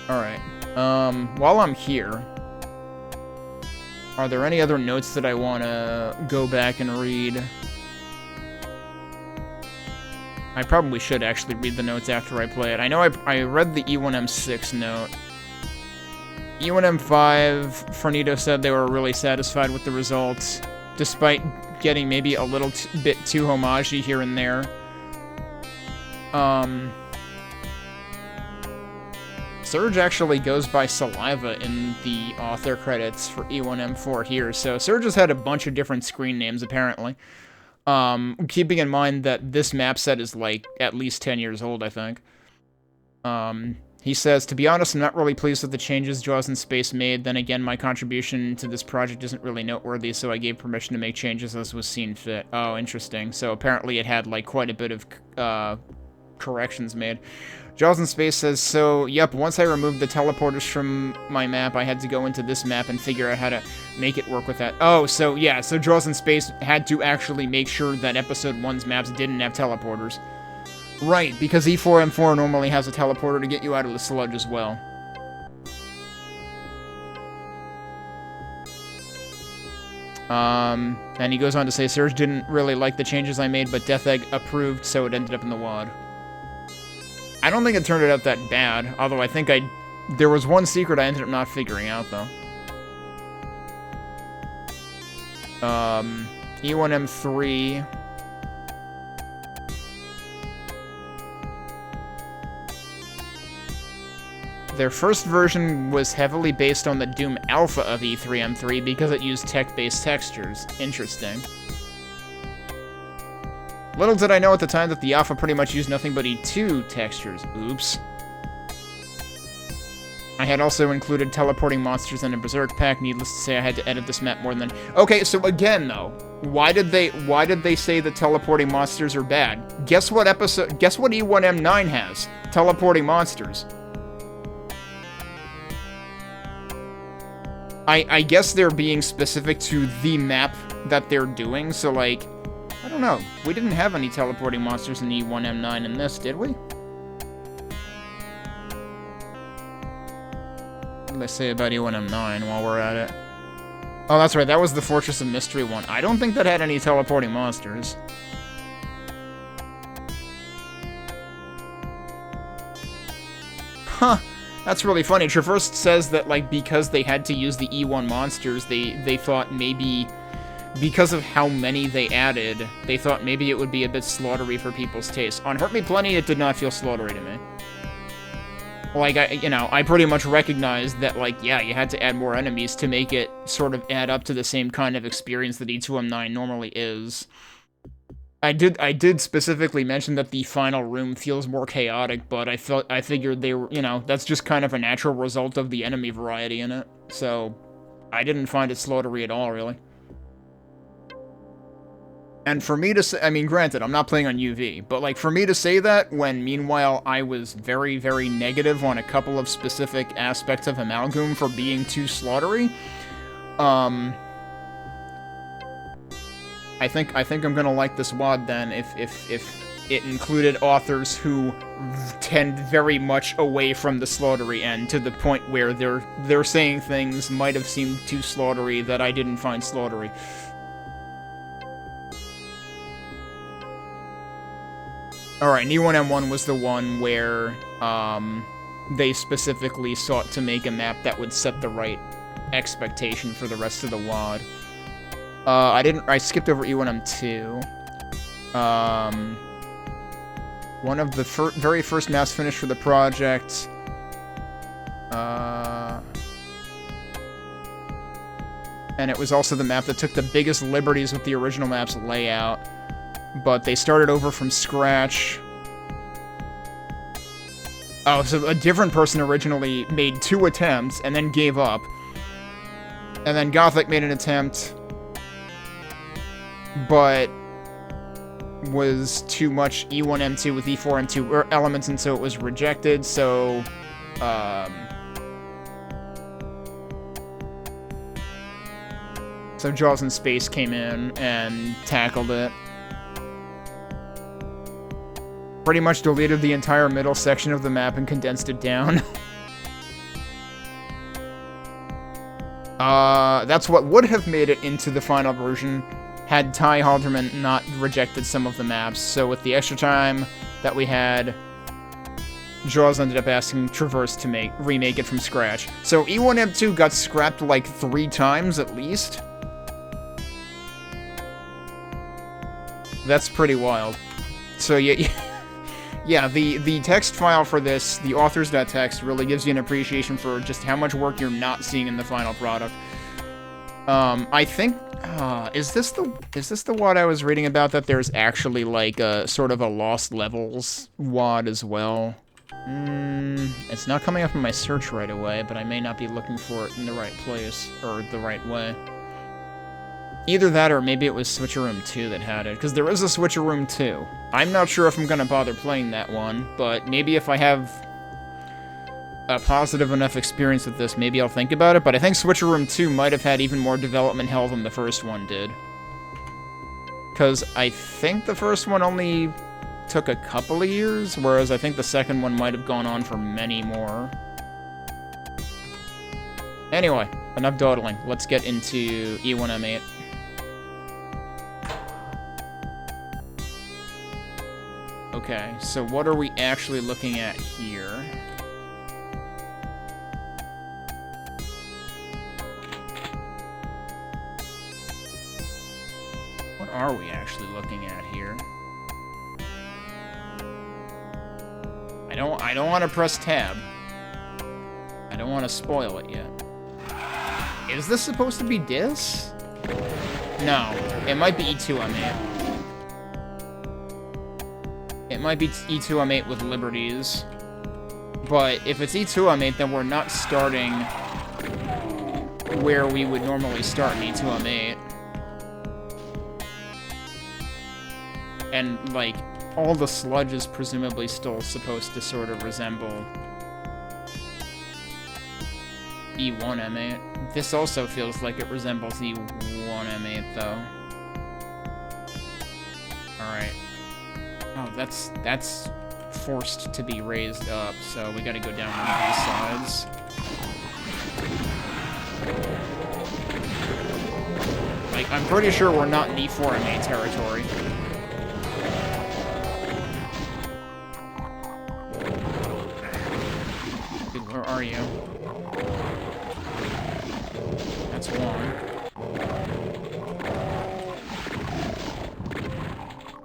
Alright. While I'm here, are there any other notes that I want to go back and read? I probably should actually read the notes after I play it. I know I read the E1M6 note. E1M5, Fernito said they were really satisfied with the results, despite getting maybe a little bit too homage-y here and there. Surge actually goes by Saliva in the author credits for E1M4 here, so Surge has had a bunch of different screen names, apparently. Keeping in mind that this map set is, like, at least 10 years old, I think. He says, to be honest, I'm not really pleased with the changes Jaws in Space made. Then again, my contribution to this project isn't really noteworthy, so I gave permission to make changes as was seen fit. Oh, interesting. So apparently it had, like, quite a bit of, corrections made. Jaws in Space says, so, yep, once I removed the teleporters from my map, I had to go into this map and figure out how to make it work with that. Oh, so, yeah, so Jaws in Space had to actually make sure that Episode 1's maps didn't have teleporters. Right, because E4M4 normally has a teleporter to get you out of the sludge as well. And he goes on to say, Surge didn't really like the changes I made, but Death Egg approved, so it ended up in the WAD. I don't think it turned out that bad, although I think there was one secret I ended up not figuring out, though. E1M3... Their first version was heavily based on the Doom Alpha of E3M3 because it used tech-based textures. Interesting. Little did I know at the time that the Alpha pretty much used nothing but E2 textures. Oops. I had also included teleporting monsters in a Berserk pack. Needless to say, I had to edit this map more than... Okay, so again, though, why did they say that teleporting monsters are bad? Guess what E1M9 has? Teleporting monsters. I guess they're being specific to the map that they're doing, so, like, I don't know. We didn't have any teleporting monsters in E1M9 in this, did we? What did I say about E1M9 while we're at it? Oh, that's right, that was the Fortress of Mystery one. I don't think that had any teleporting monsters. Huh. That's really funny. Traverse says that, like, because they had to use the E1 monsters, they thought maybe, because of how many they added, they thought maybe it would be a bit slaughtery for people's taste. On Hurt Me Plenty, it did not feel slaughtery to me. Like, I pretty much recognized that, like, yeah, you had to add more enemies to make it sort of add up to the same kind of experience that E2M9 normally is. I did specifically mention that the final room feels more chaotic, but I figured they were, that's just kind of a natural result of the enemy variety in it. So, I didn't find it slaughtery at all, really. And for me to say, I mean, granted, I'm not playing on UV, but, like, for me to say that when, meanwhile, I was very, very negative on a couple of specific aspects of Amalgam for being too slaughtery, I think I'm gonna like this WAD then if it included authors who tend very much away from the slaughtery end to the point where they're saying things might have seemed too slaughtery that I didn't find slaughtery. Alright, E1M1 was the one where they specifically sought to make a map that would set the right expectation for the rest of the WAD. I skipped over E1M2. One of the very first maps finished for the project. And it was also the map that took the biggest liberties with the original map's layout. But they started over from scratch. Oh, so a different person originally made 2 attempts and then gave up. And then Gothic made an attempt, but was too much E1M2 with E4M2 elements, and so it was rejected, so, so Jaws in Space came in and tackled it. Pretty much deleted the entire middle section of the map and condensed it down. That's what would have made it into the final version had Ty Halderman not rejected some of the maps. So with the extra time that we had, Jaws ended up asking Traverse to remake it from scratch. So E1M2 got scrapped like 3 times at least. That's pretty wild. So yeah, Yeah, the text file for this, the authors.txt, really gives you an appreciation for just how much work you're not seeing in the final product. I think, is this the WOD I was reading about, that there's actually, like, a sort of a Lost Levels WOD as well? It's not coming up in my search right away, but I may not be looking for it in the right place, or the right way. Either that, or maybe it was Switcheroom 2 that had it, because there is a Switcheroom 2. I'm not sure if I'm gonna bother playing that one, but maybe if I have a positive enough experience with this, maybe I'll think about it, but I think Switcheroom 2 might have had even more development hell than the first one did. Because I think the first one only took a couple of years, whereas I think the second one might have gone on for many more. Anyway, enough dawdling. Let's get into E1M8. Okay, so what are we actually looking at here? What are we actually looking at here? I don't want to press tab. I don't want to spoil it yet. Is this supposed to be dis? No, it might be E2M8. It might be E2M8 with liberties. But if it's E2M8, then we're not starting where we would normally start in E2M8. And, like, all the sludge is presumably still supposed to sort of resemble E1M8. This also feels like it resembles E1M8, though. Alright. Oh, that's forced to be raised up, so we gotta go down one of these sides. Like, I'm pretty sure we're not in E4M8 territory. Dude, where are you? That's one.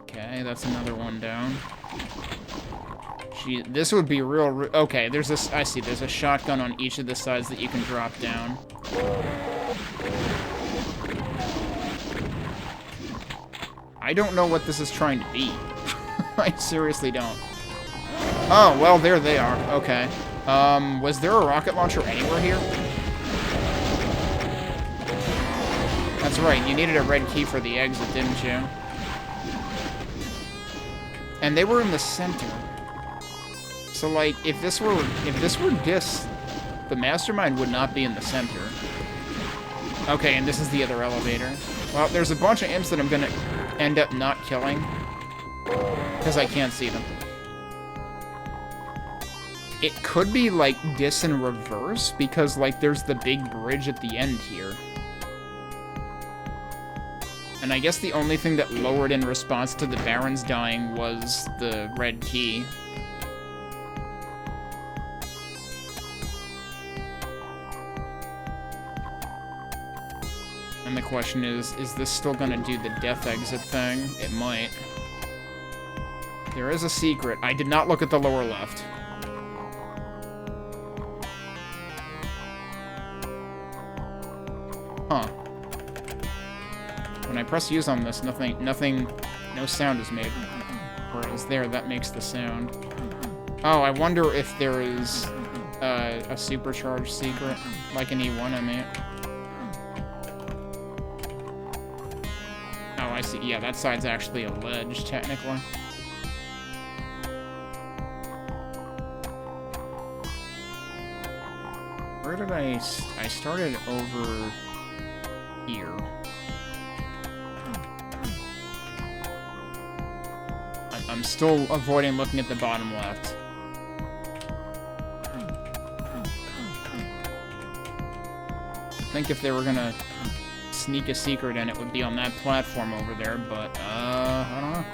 Okay, that's another one down. Gee, this would be real... Okay, there's this... I see, there's a shotgun on each of the sides that you can drop down. I don't know what this is trying to be. I seriously don't. Oh, well, there they are. Okay. Was there a rocket launcher anywhere here? That's right, you needed a red key for the exit, didn't you? And they were in the center. So, like, if this were dis, the mastermind would not be in the center. Okay, and this is the other elevator. Well, there's a bunch of imps that I'm gonna end up not killing, because I can't see them. It could be, like, dis in reverse, because, like, there's the big bridge at the end here. And I guess the only thing that lowered in response to the Barons dying was the red key. And the question is this still gonna do the death exit thing? It might. There is a secret. I did not look at the lower left. Huh. When I press use on this, no sound is made. Whereas there, that makes the sound. Oh, I wonder if there is a supercharged secret, like an E1M8. Oh, I see. Yeah, that side's actually a ledge, technically. Where did I started over here. I'm still avoiding looking at the bottom left. I think if they were gonna sneak a secret in, it would be on that platform over there, but, I don't know.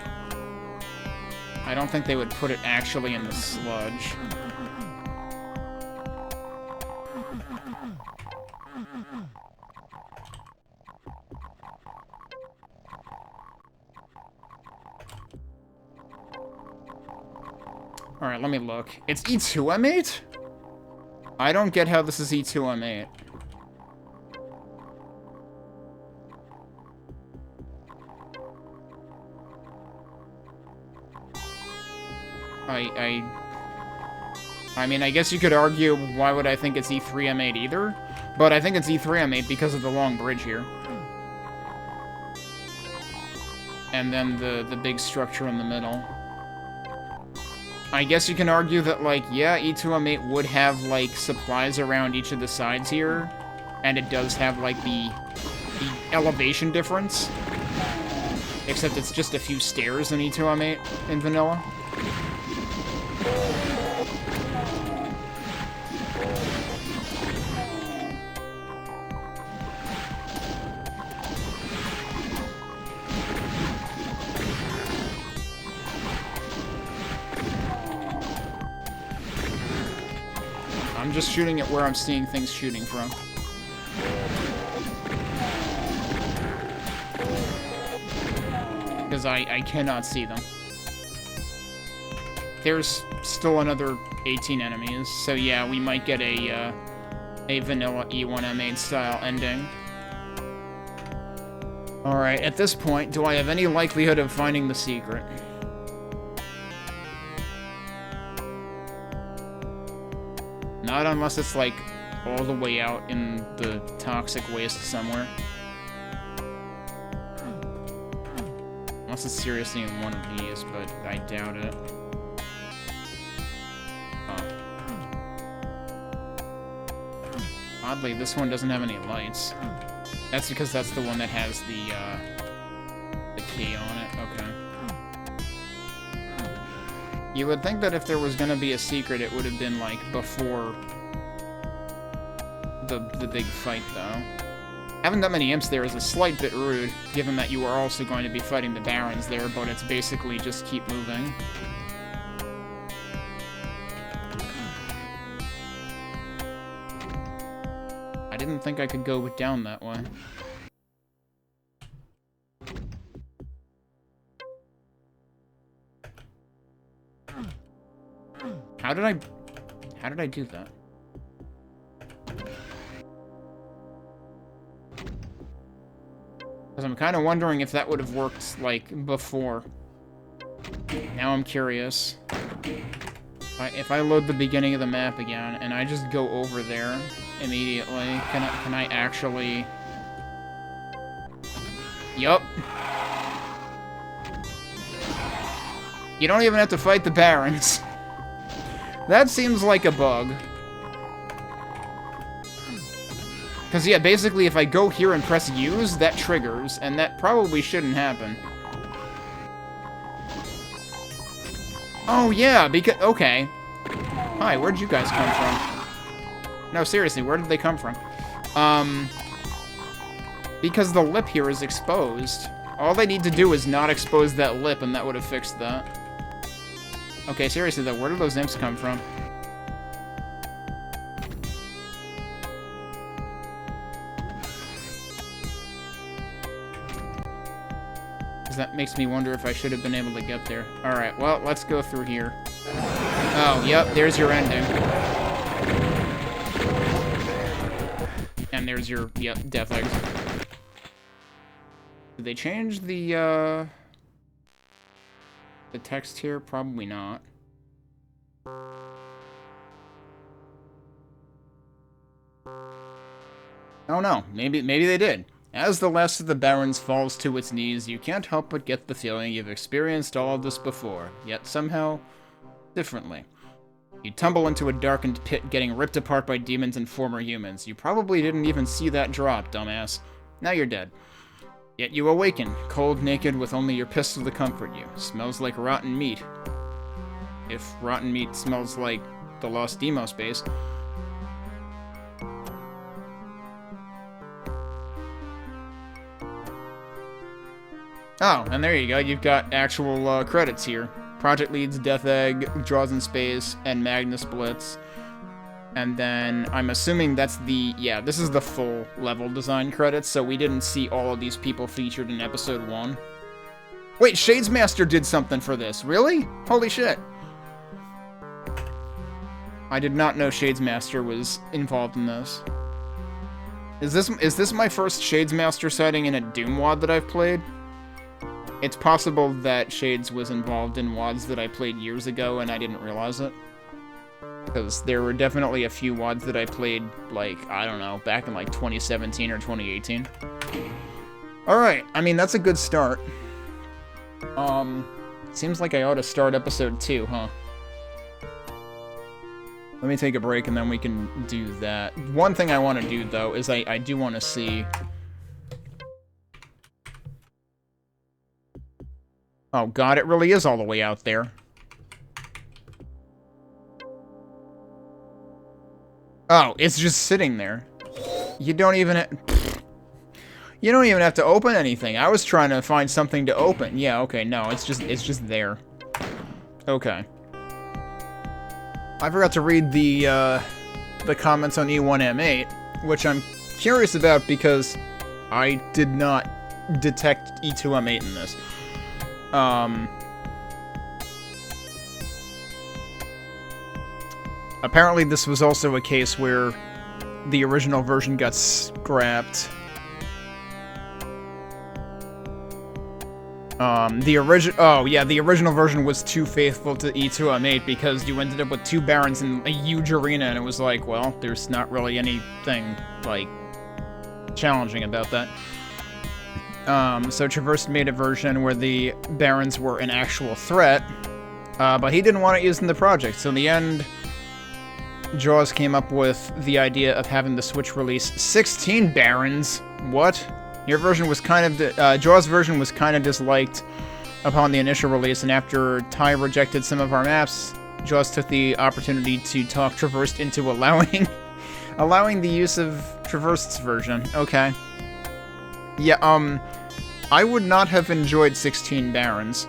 I don't think they would put it actually in the sludge. Alright, let me look. It's E2M8? I don't get how this is E2M8. I mean, I guess you could argue, why would I think it's E3M8 either? But I think it's E3M8 because of the long bridge here. And then the big structure in the middle. I guess you can argue that, like, yeah, E2M8 would have, like, supplies around each of the sides here. And it does have, like, the elevation difference. Except it's just a few stairs in E2M8 in vanilla. I'm just shooting at where I'm seeing things shooting from. Because I cannot see them. There's still another 18 enemies, so yeah, we might get a vanilla E1M8 style ending. Alright, at this point, do I have any likelihood of finding the secret? Not unless it's, like, all the way out in the toxic waste somewhere. Unless it's seriously in one of these, but I doubt it. Oddly, this one doesn't have any lights. That's because that's the one that has the key on it. Okay. You would think that if there was gonna be a secret, it would have been, like, before the big fight, though. Having that many imps there is a slight bit rude, given that you are also going to be fighting the barons there, but it's basically just keep moving. I didn't think I could go down that way. How did I do that? Because I'm kind of wondering if that would have worked, like, before. Now I'm curious. If I load the beginning of the map again, and I just go over there immediately, can I actually... Yup. You don't even have to fight the barons. That seems like a bug. Because, yeah, basically, if I go here and press use, that triggers, and that probably shouldn't happen. Oh, yeah, because... Okay. Hi, where'd you guys come from? No, seriously, where did they come from? Because the lip here is exposed. All they need to do is not expose that lip, and that would have fixed that. Okay, seriously though, where do those imps come from? Because that makes me wonder if I should have been able to get there. Alright, well, let's go through here. Oh, yep, there's your ending. And there's your, yep, death eggs. Did they change the text here? Probably not. Oh no, maybe they did. As the last of the barons falls to its knees, you can't help but get the feeling you've experienced all of this before, yet somehow differently. You tumble into a darkened pit getting ripped apart by demons and former humans. You probably didn't even see that drop, dumbass. Now you're dead. Yet you awaken, cold, naked, with only your pistol to comfort you. Smells like rotten meat. If rotten meat smells like the Lost Demos base. Oh, and there you go. You've got actual credits here. Project leads, Death Egg, Draws in Space, and Magnus Blitz. And then I'm assuming that's the... Yeah, this is the full level design credits, so we didn't see all of these people featured in episode 1. Wait, Shadesmaster did something for this. Really? Holy shit. I did not know Shadesmaster was involved in this. Is this my first Shadesmaster sighting in a Doom WOD that I've played? It's possible that Shades was involved in WODs that I played years ago and I didn't realize it. Because there were definitely a few WODs that I played, like, I don't know, back in like 2017 or 2018. Alright, I mean, that's a good start. Seems like I ought to start episode 2, huh? Let me take a break and then we can do that. One thing I want to do, though, is I do want to see... Oh god, it really is all the way out there. Oh, it's just sitting there. You don't even... You don't even have to open anything. I was trying to find something to open. Yeah, okay, no, it's just there. Okay. I forgot to read the comments on E1M8, which I'm curious about because I did not detect E2M8 in this. Apparently this was also a case where the original version got scrapped. The original version was too faithful to E2M8 because you ended up with 2 Barons in a huge arena, and it was like, well, there's not really anything, like, challenging about that. So Traverse made a version where the Barons were an actual threat, but he didn't want it used in the project, so in the end, Jaws came up with the idea of having the Switch release 16 Barons. What? Your version was kind of, Jaws' version was kind of disliked upon the initial release, and after Ty rejected some of our maps, Jaws took the opportunity to talk Traversed into allowing the use of Traversed's version. Okay. Yeah, I would not have enjoyed 16 Barons.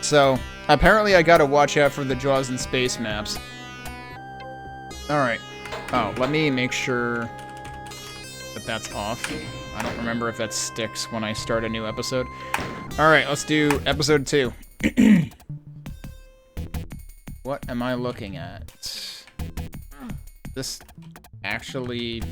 So, apparently I gotta watch out for the Jaws and Space maps. Alright. Oh, let me make sure that that's off. I don't remember if that sticks when I start a new episode. Alright, let's do episode 2. What am I looking at? This actually...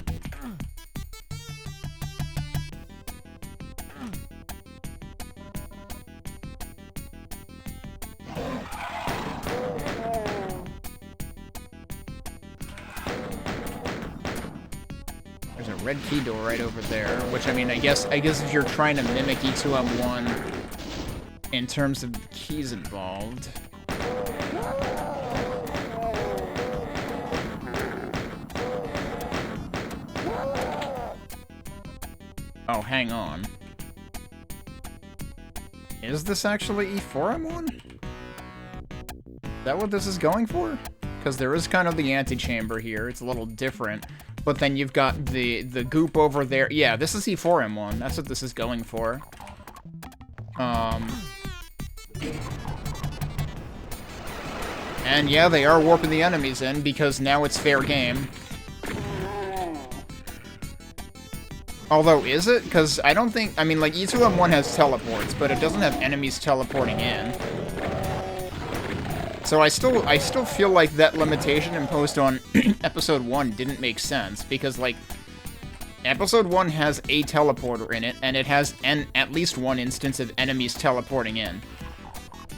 There's a red key door right over there, which, I mean, I guess if you're trying to mimic E2M1 in terms of keys involved... Oh, hang on. Is this actually E4M1? Is that what this is going for? Because there is kind of the antechamber here. It's a little different. But then you've got the goop over there. Yeah, this is E4M1. That's what this is going for. And yeah, they are warping the enemies in because now it's fair game. Although, is it? Because I don't think... I mean, like, E2M1 has teleports, but it doesn't have enemies teleporting in. So I still feel like that limitation imposed on Episode 1 didn't make sense, because, like, Episode 1 has a teleporter in it, and it has at least one instance of enemies teleporting in.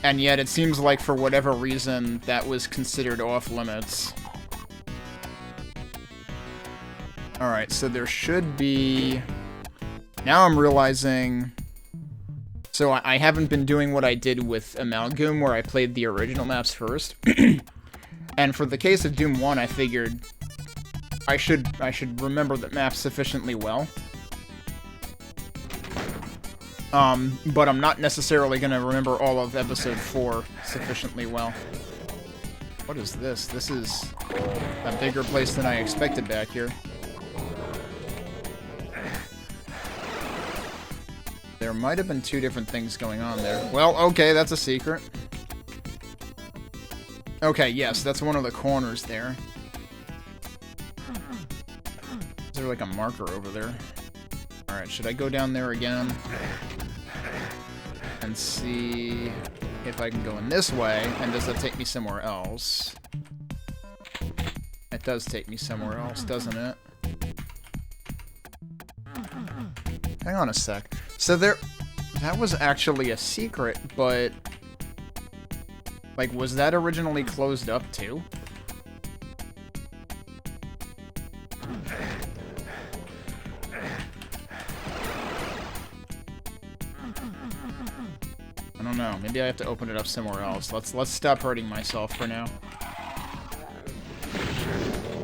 And yet it seems like, for whatever reason, that was considered off-limits. Alright, so there should be... Now I'm realizing... So I haven't been doing what I did with Amalgoom, where I played the original maps first. And for the case of Doom 1, I figured I should remember the map sufficiently well. But I'm not necessarily going to remember all of Episode 4 sufficiently well. What is this? This is a bigger place than I expected back here. There might have been 2 different things going on there. Well, okay, that's a secret. Okay, yes, that's one of the corners there. Is there like a marker over there? Alright, should I go down there again? And see... if I can go in this way, and does that take me somewhere else? It does take me somewhere else, doesn't it? Hang on a sec. So that was actually a secret, but... Like, was that originally closed up, too? I don't know. Maybe I have to open it up somewhere else. Let's stop hurting myself for now.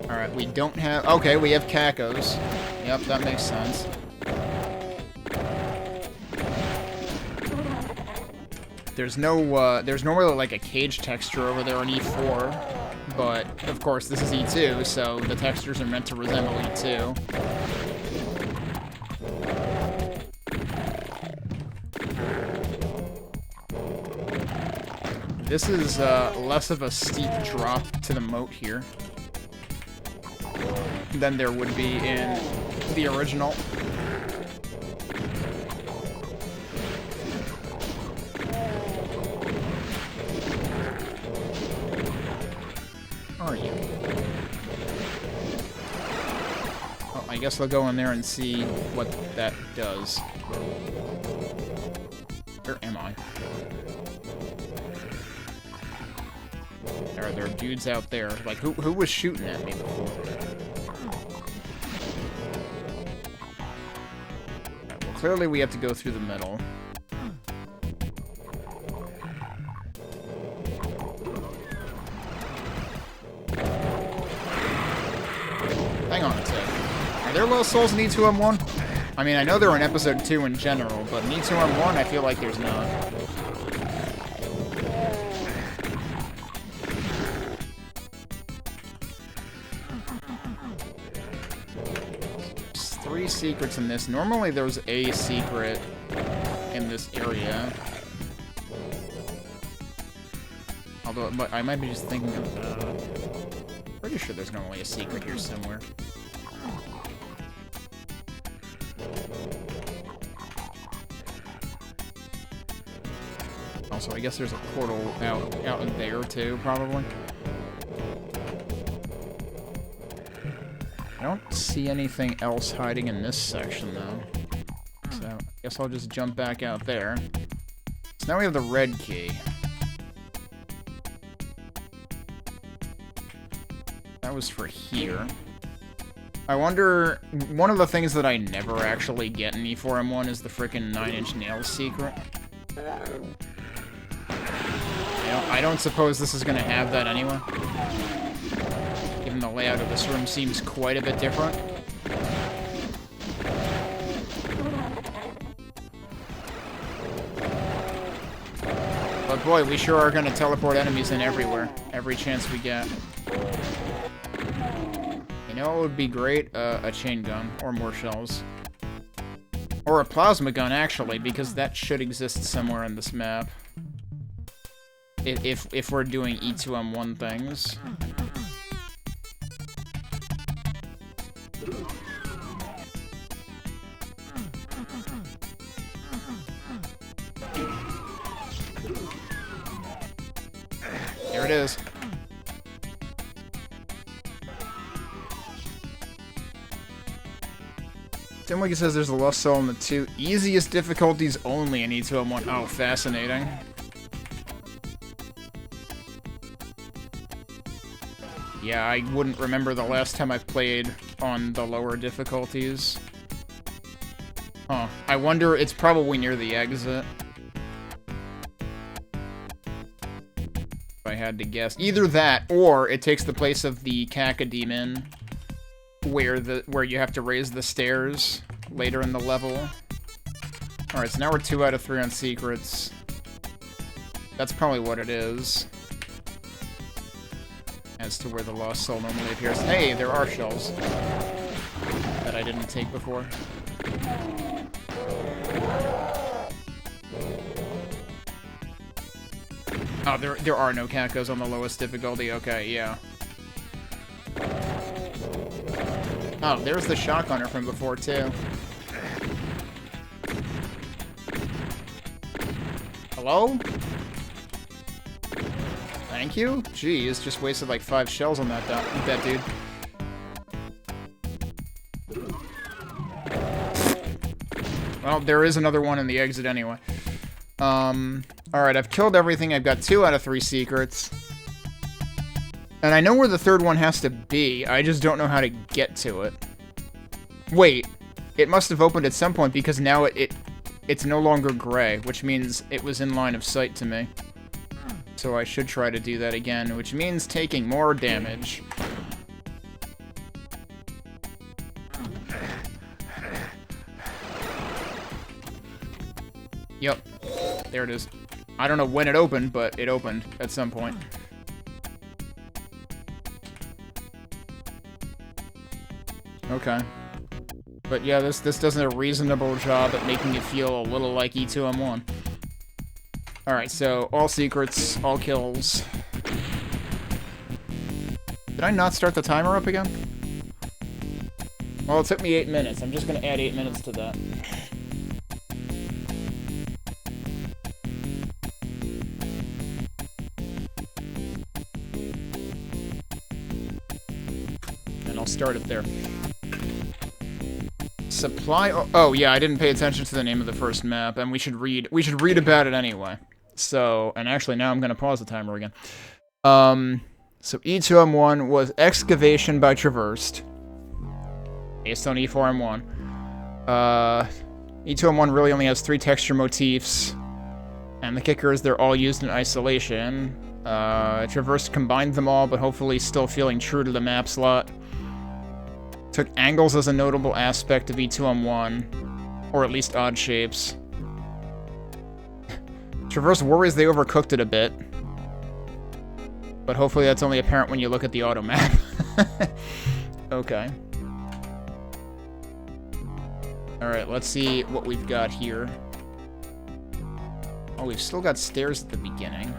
Alright, we don't have... Okay, we have cacos. Yep, that makes sense. There's no really like a cage texture over there on E4, but of course this is E2, so the textures are meant to resemble E2. This is less of a steep drop to the moat here than there would be in the original. Are you? Well, I guess I'll go in there and see what that does. Where am I? There are dudes out there. Like, who was shooting at me before? Right, well, clearly we have to go through the middle. Hang on a sec. Are there low souls in E2M1? I mean, I know they're in episode 2 in general, but in E2M1 I feel like there's not. There's 3 secrets in this. Normally there's a secret in this area. Although, but I might be just thinking of, pretty sure there's normally a secret here somewhere. Also, I guess there's a portal out in there too, probably. I don't see anything else hiding in this section though. So, I guess I'll just jump back out there. So now we have the red key. That was for here. I wonder, one of the things that I never actually get in E4M1 is the frickin' 9-inch nails secret. I don't suppose this is gonna have that anyway. Given the layout of this room seems quite a bit different. But boy, we sure are gonna teleport enemies in everywhere. Every chance we get. You know, it would be great, a chain gun, or more shells. Or a plasma gun, actually, because that should exist somewhere on this map. If we're doing E2M1 things. There it is. Tim Wicked says there's a lost soul in the 2. Easiest difficulties only in E2M1. Oh, fascinating. Yeah, I wouldn't remember the last time I played on the lower difficulties. Huh. I wonder, it's probably near the exit. If I had to guess. Either that, or it takes the place of the Cacodemon, where you have to raise the stairs later in the level. Alright, so now we're 2 out of 3 on secrets. That's probably what it is. As to where the lost soul normally appears. Hey, there are shells that I didn't take before. Oh, there are no cacos on the lowest difficulty. Okay, yeah. Oh, there's the shotgunner from before, too. Hello? Thank you? Jeez, just wasted like 5 shells on that dude. Well, there is another one in the exit anyway. Alright, I've killed everything. I've got 2 out of 3 secrets. And I know where the third one has to be. I just don't know how to get to it. Wait, it must have opened at some point because now it's no longer gray, which means it was in line of sight to me. So I should try to do that again, which means taking more damage. Yep. There it is. I don't know when it opened, but it opened at some point. Okay. But yeah, this does a reasonable job at making it feel a little like E2M1. Alright, so all secrets, all kills. Did I not start the timer up again? Well, it took me 8 minutes. I'm just gonna add 8 minutes to that. And I'll start it there. Supply. Oh yeah, I didn't pay attention to the name of the first map, and we should read about it anyway. So, and actually now I'm gonna pause the timer again. So E2M1 was excavation by traversed, based on E4M1. E2M1 really only has 3 texture motifs, and the kicker is they're all used in isolation. Traversed combined them all, but hopefully still feeling true to the map slot. Took angles as a notable aspect of E2M1, or at least odd shapes. Traverse worries they overcooked it a bit, but hopefully that's only apparent when you look at the auto map. Okay. Alright, let's see what we've got here. Oh, we've still got stairs at the beginning.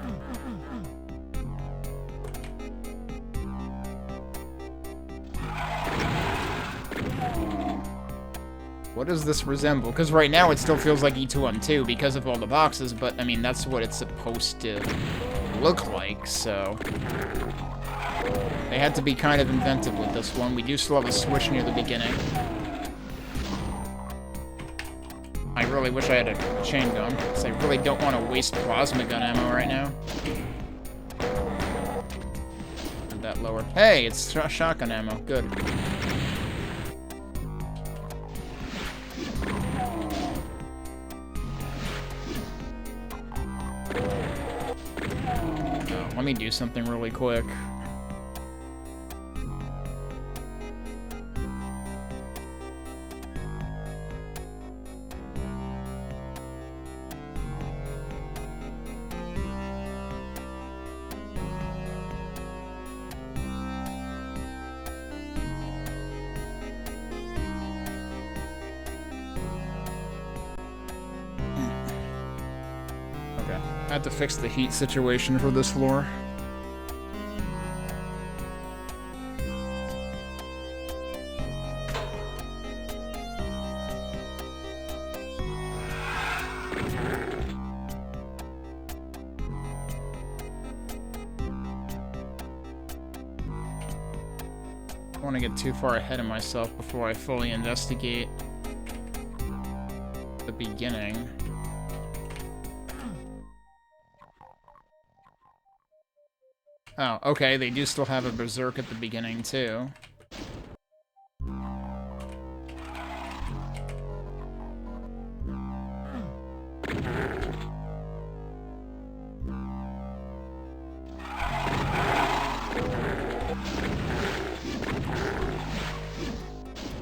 What does this resemble? Because right now it still feels like E2M2 because of all the boxes, but I mean, that's what it's supposed to look like, so... They had to be kind of inventive with this one. We do still have a switch near the beginning. I really wish I had a chain gun, because I really don't want to waste plasma gun ammo right now. And that lower. Hey, it's shotgun ammo. Good. Let me do something really quick. I had to fix the heat situation for this floor. I don't want to get too far ahead of myself before I fully investigate the beginning. Oh, okay, they do still have a berserk at the beginning, too.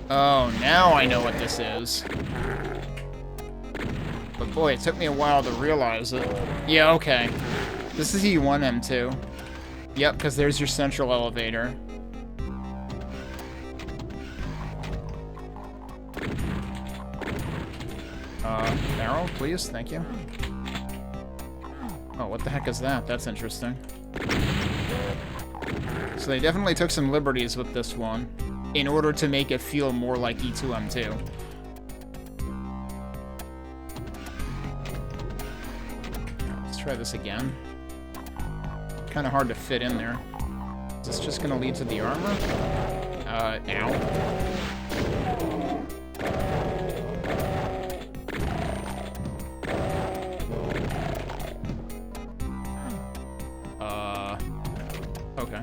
Oh, now I know what this is. But boy, it took me a while to realize it. Yeah, okay. This is E1M2. Yep, because there's your central elevator. Barrel, please, thank you. Oh, what the heck is that? That's interesting. So they definitely took some liberties with this one, in order to make it feel more like E2M2. Let's try this again. kind of hard to fit in there. Is this just gonna lead to the armor? Ow. Okay.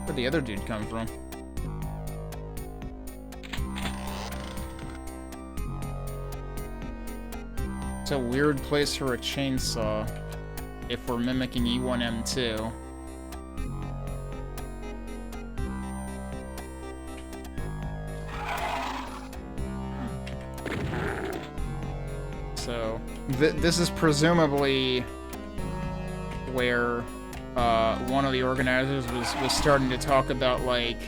Where'd the other dude come from? It's a weird place for a chainsaw if we're mimicking E1M2. So, this is presumably where one of the organizers was starting to talk about, like,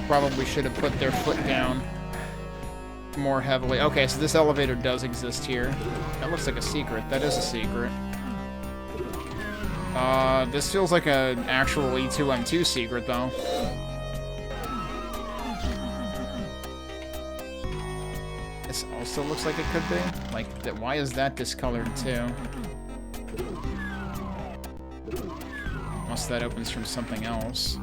probably should have put their foot down more heavily. Okay, so this elevator does exist here. That looks like a secret. That is a secret. This feels like an actual E2M2 secret, though. This also looks like it could be. Like, that. Why is that discolored, too? Unless that opens from something else.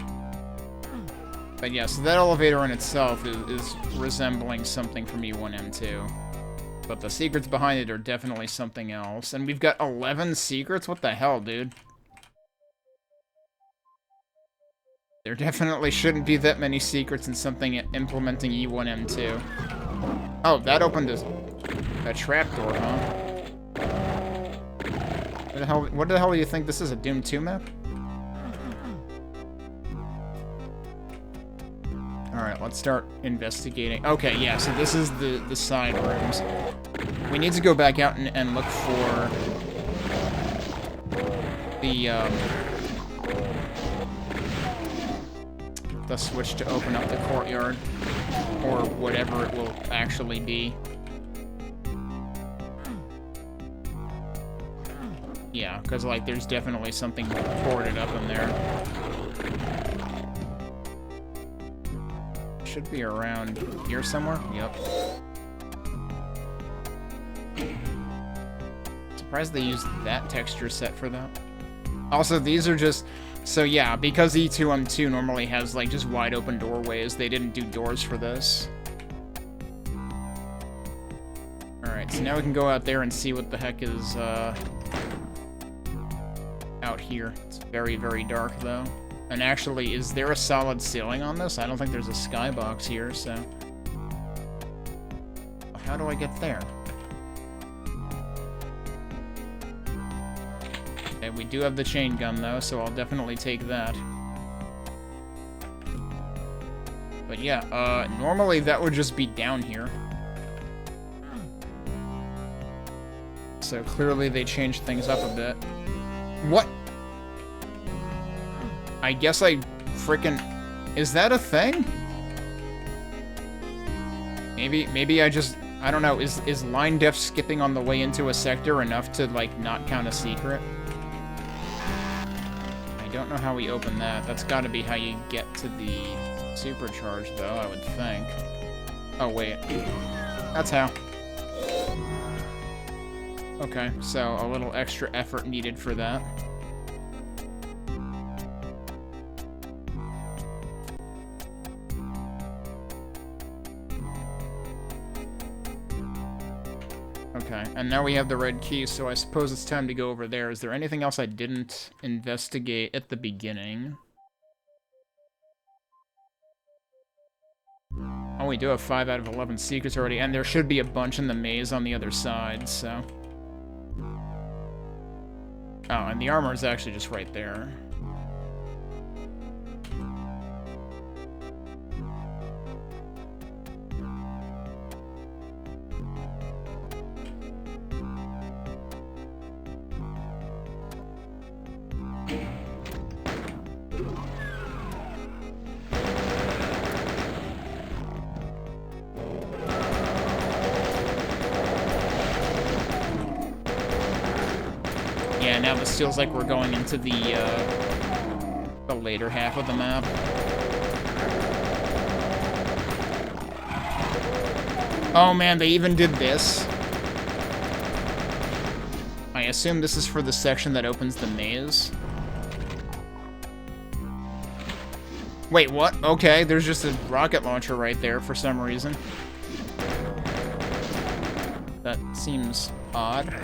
But yeah, so that elevator in itself is resembling something from E1M2. But the secrets behind it are definitely something else. And we've got 11 secrets? What the hell, dude? There definitely shouldn't be that many secrets in something implementing E1M2. Oh, that opened a trapdoor, huh? What the hell do you think this is, a Doom 2 map? Alright, let's start investigating. Okay, yeah, so this is the side rooms. We need to go back out and look for the switch to open up the courtyard, or whatever it will actually be. Yeah, because, like, there's definitely something boarded up in there. Should be around here somewhere. Yep. Surprised they used that texture set for that. Also, these are just... So yeah, because E2M2 normally has, like, just wide open doorways, they didn't do doors for this. Alright, so now we can go out there and see what the heck is, out here. It's very, very dark, though. And actually, is there a solid ceiling on this? I don't think there's a skybox here, so... How do I get there? Okay, we do have the chain gun, though, so I'll definitely take that. But yeah, normally that would just be down here. So clearly they changed things up a bit. What? I guess I frickin'... Is that a thing? Maybe I just... I don't know, is line def skipping on the way into a sector enough to, like, not count a secret? I don't know how we open that. That's gotta be how you get to the supercharge, though, I would think. Oh, wait. That's how. Okay, so a little extra effort needed for that. Okay, and now we have the red key, so I suppose it's time to go over there. Is there anything else I didn't investigate at the beginning? Oh, we do have 5 out of 11 secrets already, and there should be a bunch in the maze on the other side, so... Oh, and the armor is actually just right there. Yeah, now this feels like we're going into the later half of the map. Oh man, they even did this. assume this is for the section that opens the maze. Wait, what? Okay, there's just a rocket launcher right there for some reason. That seems odd.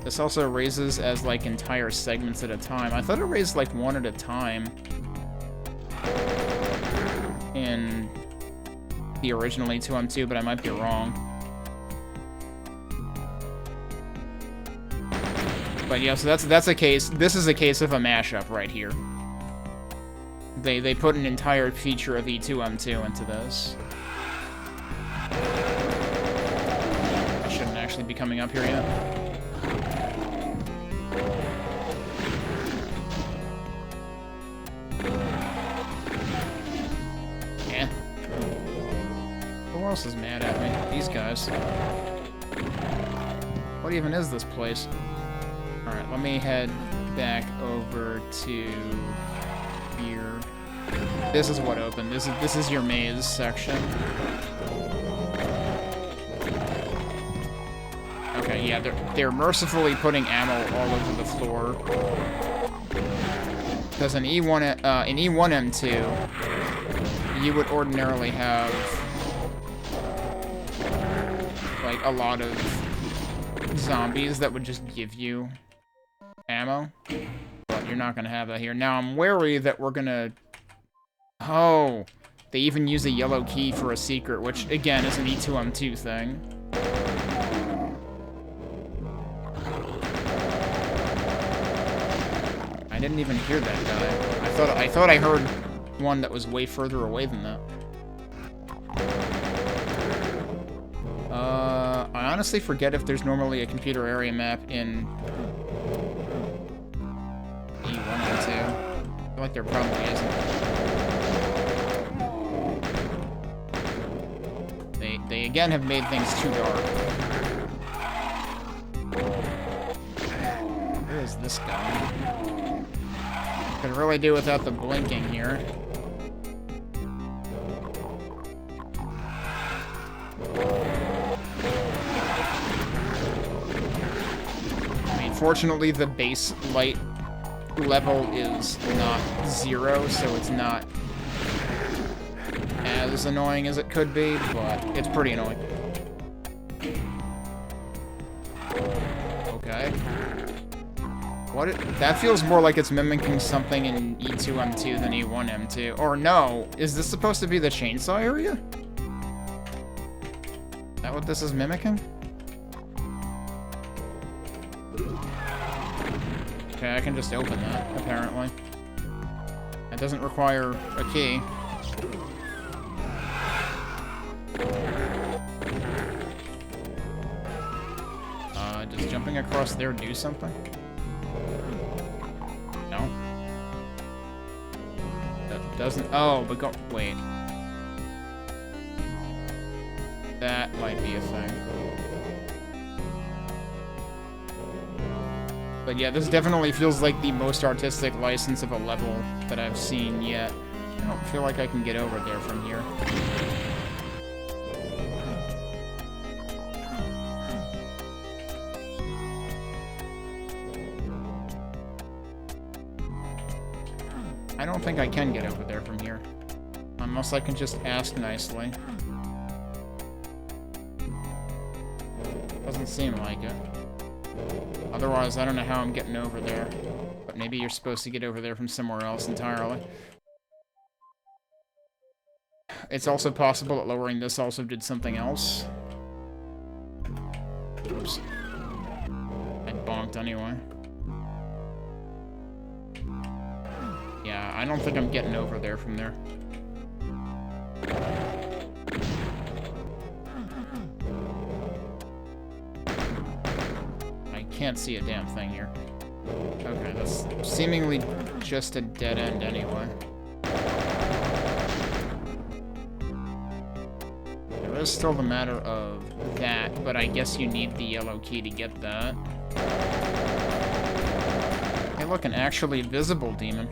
This also raises as, like, entire segments at a time. I thought it raised, like, one at a time in the originally 2M2, but I might be wrong. But yeah, so that's a case. This is a case of a mashup right here. They put an entire feature of E2M2 into this. I shouldn't actually be coming up here yet. Who else is mad at me? These guys. What even is this place? Alright, let me head back over to here. This is what opened. This is your maze section. Okay, yeah, they're mercifully putting ammo all over the floor. Because in E1M2, you would ordinarily have like a lot of zombies that would just give you ammo, but you're not gonna have that here. Now I'm wary that we're gonna... Oh, they even use a yellow key for a secret, which again is an E2M2 thing. I didn't even hear that guy. I thought I heard one that was way further away than that. I honestly forget if there's normally a computer area map in E1M2. I feel like there probably isn't. They again have made things too dark. Where is this going? Could really do without the blinking here. Fortunately, the base light level is not 0, so it's not as annoying as it could be, but it's pretty annoying. Okay. That feels more like it's mimicking something in E2M2 than E1M2. Or no, is this supposed to be the chainsaw area? Is that what this is mimicking? Okay, I can just open that, apparently. It doesn't require a key. Does jumping across there do something? No? That doesn't... Oh, but go... Wait. That might be a thing. But yeah, this definitely feels like the most artistic license of a level that I've seen yet. I don't feel like I can get over there from here. I don't think I can get over there from here. Unless I can just ask nicely. Doesn't seem like it. Otherwise, I don't know how I'm getting over there. But maybe you're supposed to get over there from somewhere else entirely. It's also possible that lowering this also did something else. Oops. I bonked anyway. Yeah, I don't think I'm getting over there from there. Can't see a damn thing here. Okay, that's seemingly just a dead end anyway. There is still the matter of that, but I guess you need the yellow key to get that. Hey, look, an actually visible demon.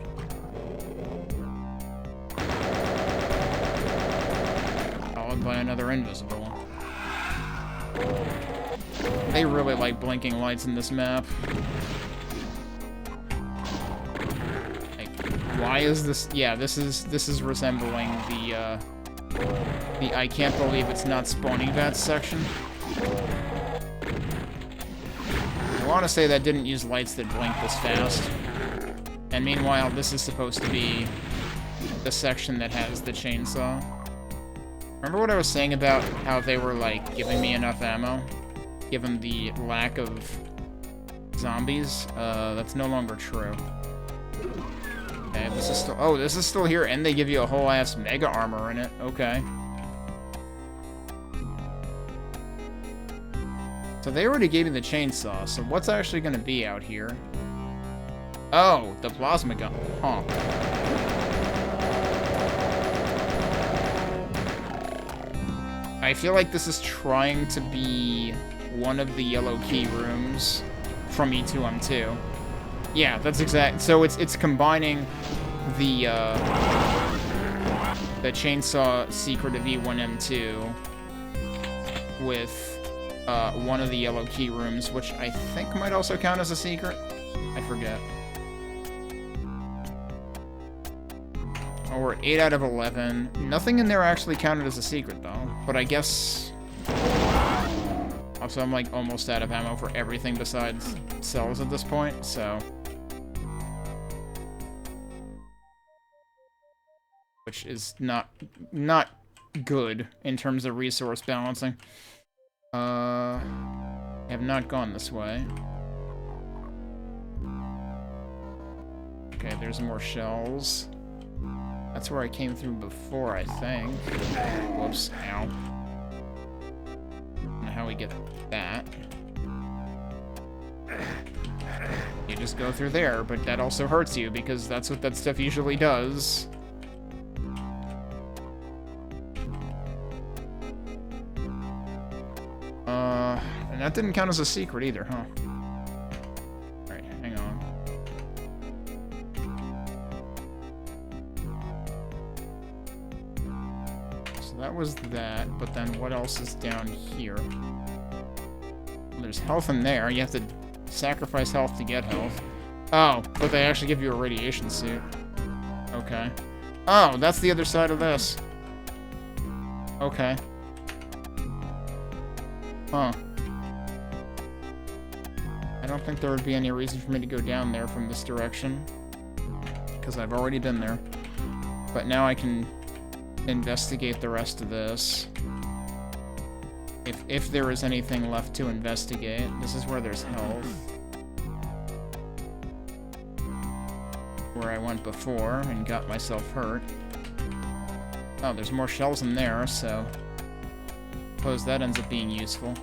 Followed by another invisible one. They really like blinking lights in this map. Like, why is this? Yeah, this is resembling the I can't believe it's not spawning vats section. I want to say that didn't use lights that blink this fast. And meanwhile, this is supposed to be the section that has the chainsaw. Remember what I was saying about how they were, like, giving me enough ammo? Given the lack of zombies? That's no longer true. Okay, this is still... Oh, this is still here, and they give you a whole-ass mega armor in it. Okay. So they already gave me the chainsaw, so what's actually going to be out here? Oh, the plasma gun. Huh. I feel like this is trying to be one of the yellow key rooms from E2M2. Yeah, that's exact. So it's combining the chainsaw secret of E1M2 with one of the yellow key rooms, which I think might also count as a secret. I forget. Oh, we're at 8 out of 11. Nothing in there actually counted as a secret, though. But I guess... Also, I'm, like, almost out of ammo for everything besides cells at this point, so... Which is not good in terms of resource balancing. I have not gone this way. Okay, there's more shells. That's where I came through before, I think. Whoops, ow. I don't know how we get that. You just go through there, but that also hurts you, because that's what that stuff usually does. And that didn't count as a secret either, huh? Alright, hang on. So that was that, but then what else is down here? Well, there's health in there. You have to sacrifice health to get health. Oh, but they actually give you a radiation suit. Okay. Oh, that's the other side of this. Okay. Huh. I don't think there would be any reason for me to go down there from this direction, because I've already been there. But now I can investigate the rest of this. If there is anything left to investigate. This is where there's health. Where I went before and got myself hurt. Oh, there's more shells in there, so... suppose that ends up being useful.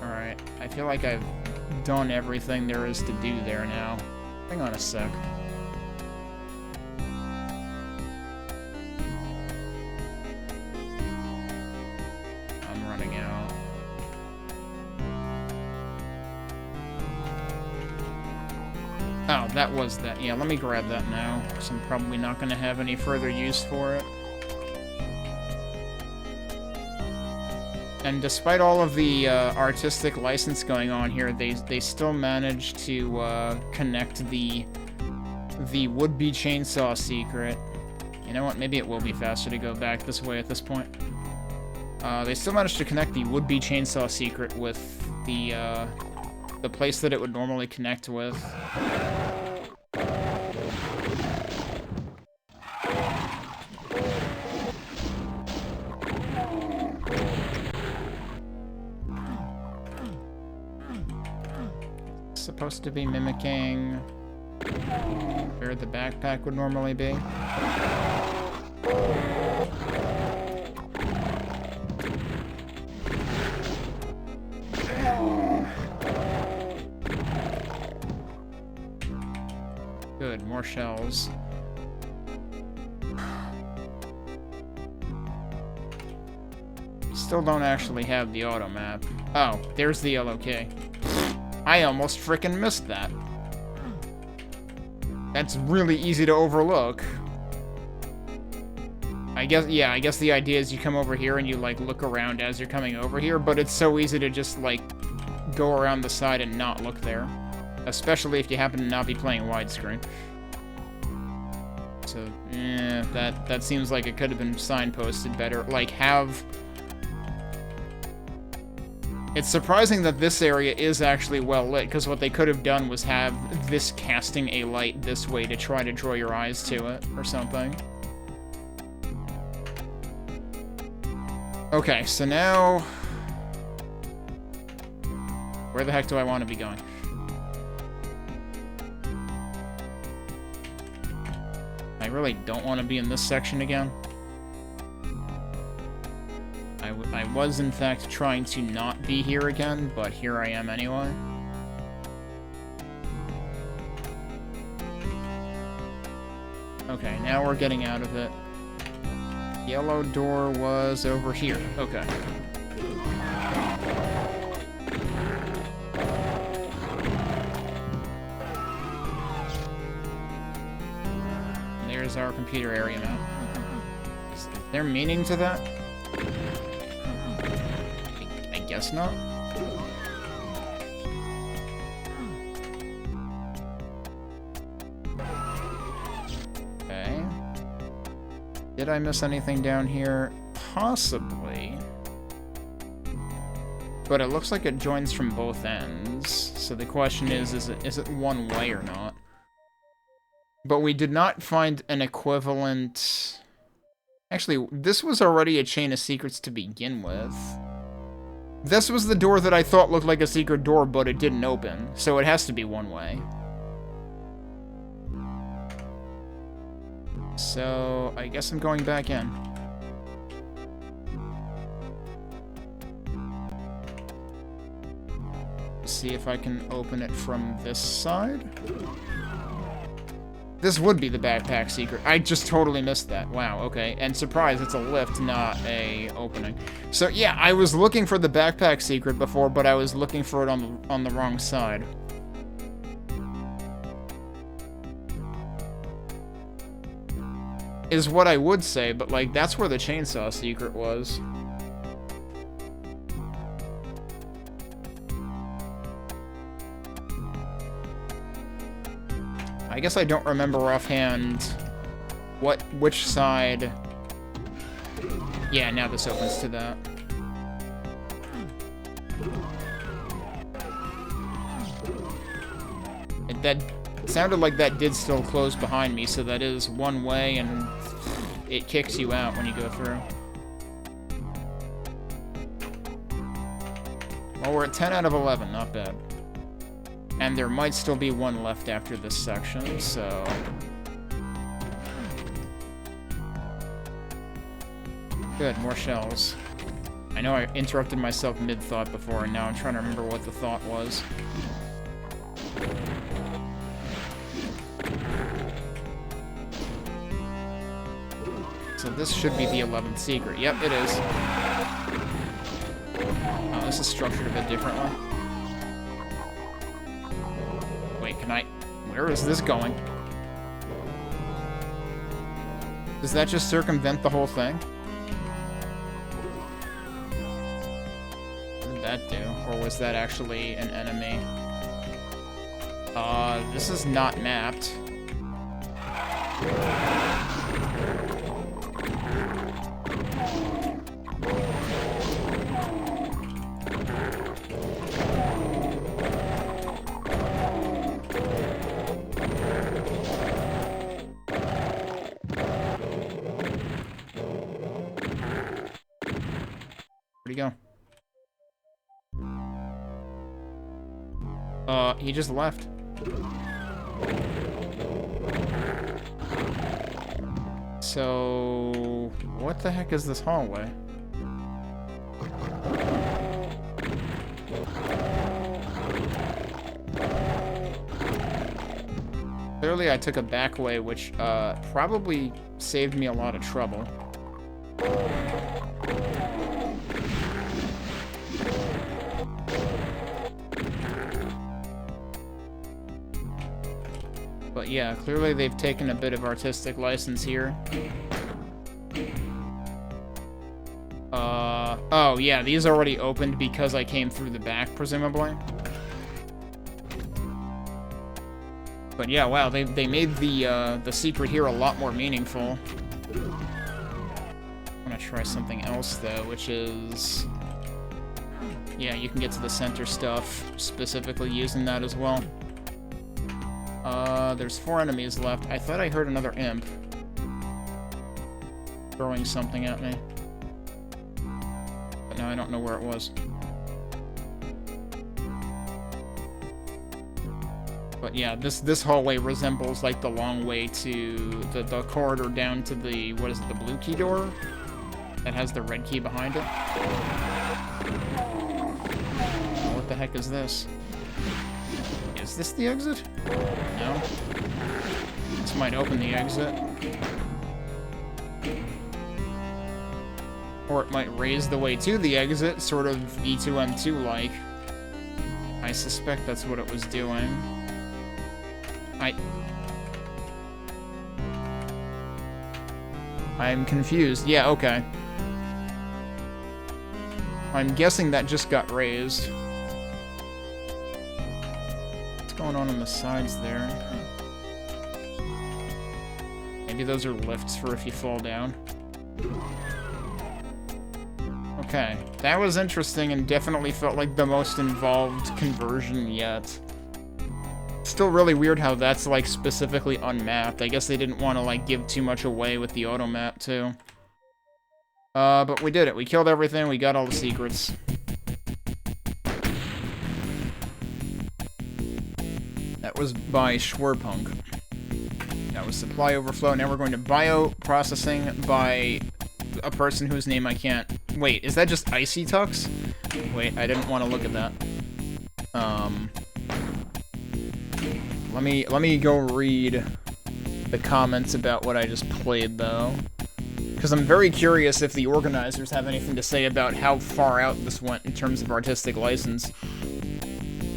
Alright, I feel like I've done everything there is to do there now. Hang on a sec. I'm running out. Oh, that was that. Yeah, let me grab that now, because I'm probably not going to have any further use for it. And despite all of the artistic license going on here, they still managed to connect the would-be chainsaw secret. You know what? Maybe it will be faster to go back this way at this point. They still managed to connect the would-be chainsaw secret with the place that it would normally connect with. Supposed to be mimicking where the backpack would normally be. Good, more shells. Still don't actually have the auto map. Oh, there's the yellow key. I almost frickin' missed that. That's really easy to overlook. I guess the idea is you come over here and you, like, look around as you're coming over here, but it's so easy to just, like, go around the side and not look there. Especially if you happen to not be playing widescreen. So, that seems like it could have been signposted better. Like, have... It's surprising that this area is actually well lit, because what they could have done was have this casting a light this way to try to draw your eyes to it, or something. Okay, so now... Where the heck do I want to be going? I really don't want to be in this section again. I was, in fact, trying to not be here again, but here I am anyway. Okay, now we're getting out of it. Yellow door was over here. Okay. There's our computer area map. Is there meaning to that? I guess not. Okay. Did I miss anything down here? Possibly. But it looks like it joins from both ends. So the question is it one way or not? But we did not find an equivalent... Actually, this was already a chain of secrets to begin with. This was the door that I thought looked like a secret door, but it didn't open. So it has to be one way. So, I guess I'm going back in. See if I can open it from this side. This would be the backpack secret. I just totally missed that. Wow, okay. And surprise, it's a lift, not a opening. So yeah, I was looking for the backpack secret before, but I was looking for it on the wrong side. Is what I would say, but like, that's where the chainsaw secret was. I guess I don't remember offhand which side... Yeah, now this opens to that. That sounded like that did still close behind me, so that is one way, and it kicks you out when you go through. Well, we're at 10 out of 11, not bad. And there might still be one left after this section, so... Good, more shells. I know I interrupted myself mid-thought before, and now I'm trying to remember what the thought was. So this should be the 11th secret. Yep, it is. Oh, this is structured a bit differently. Wait, can I... Where is this going? Does that just circumvent the whole thing? What did that do? Or was that actually an enemy? This is not mapped. Where'd he go? He just left. So, what the heck is this hallway? Clearly I took a back way, which probably saved me a lot of trouble. But yeah, clearly they've taken a bit of artistic license here. Oh, yeah, these already opened because I came through the back, presumably. But yeah, wow, they made the secret here a lot more meaningful. I'm gonna try something else, though, which is... Yeah, you can get to the center stuff, specifically using that as well. There's 4 enemies left. I thought I heard another imp throwing something at me. But now I don't know where it was. But yeah, this hallway resembles, like, the long way to the corridor down to the, what is it, the blue key door? That has the red key behind it. What the heck is this? Is this the exit? No. This might open the exit. Or it might raise the way to the exit, sort of E2M2-like. I suspect that's what it was doing. I'm confused. Yeah, okay. I'm guessing that just got raised. What's going on the sides there? Maybe those are lifts for if you fall down. Okay, that was interesting and definitely felt like the most involved conversion yet. Still really weird how that's, like, specifically unmapped. I guess they didn't want to, like, give too much away with the auto map, too. But we did it. We killed everything. We got all the secrets. That was by Schwerpunk. That was supply overflow. Now we're going to bioprocessing by a person whose name I can't... Wait, is that just Icy Tux? Wait, I didn't want to look at that. Let me go read the comments about what I just played, though. Because I'm very curious if the organizers have anything to say about how far out this went in terms of artistic license.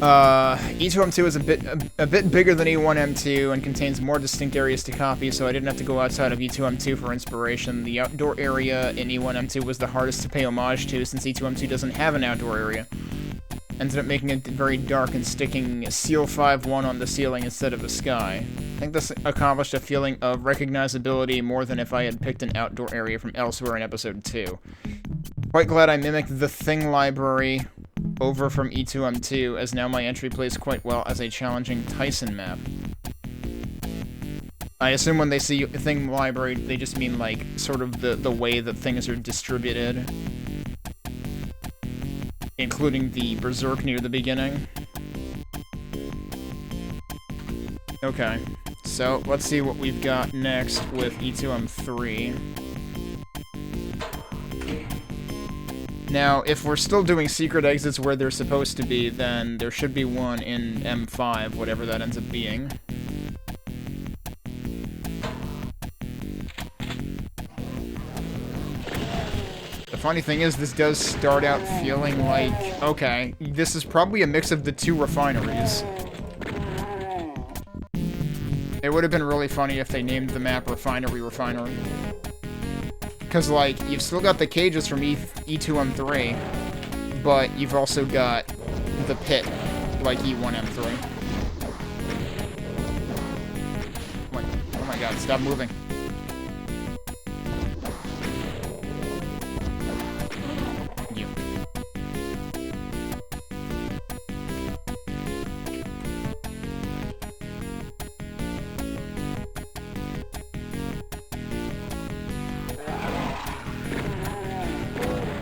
E2M2 is a bit bigger than E1M2 and contains more distinct areas to copy, so I didn't have to go outside of E2M2 for inspiration. The outdoor area in E1M2 was the hardest to pay homage to, since E2M2 doesn't have an outdoor area. Ended up making it very dark and sticking Seal 5-1 on the ceiling instead of the sky. I think this accomplished a feeling of recognizability more than if I had picked an outdoor area from elsewhere in Episode 2. Quite glad I mimicked the Thing library over from E2M2, as now my entry plays quite well as a challenging Tyson map. I assume when they see Thing library, they just mean, like, sort of the way that things are distributed. Including the Berserk near the beginning. Okay, so let's see what we've got next with E2M3. Now, if we're still doing secret exits where they're supposed to be, then there should be one in M5, whatever that ends up being. The funny thing is, this does start out feeling like, okay, this is probably a mix of the 2 refineries. It would have been really funny if they named the map Refinery. Because, like, you've still got the cages from E2M3, but you've also got the pit, like E1M3. Oh my god, stop moving.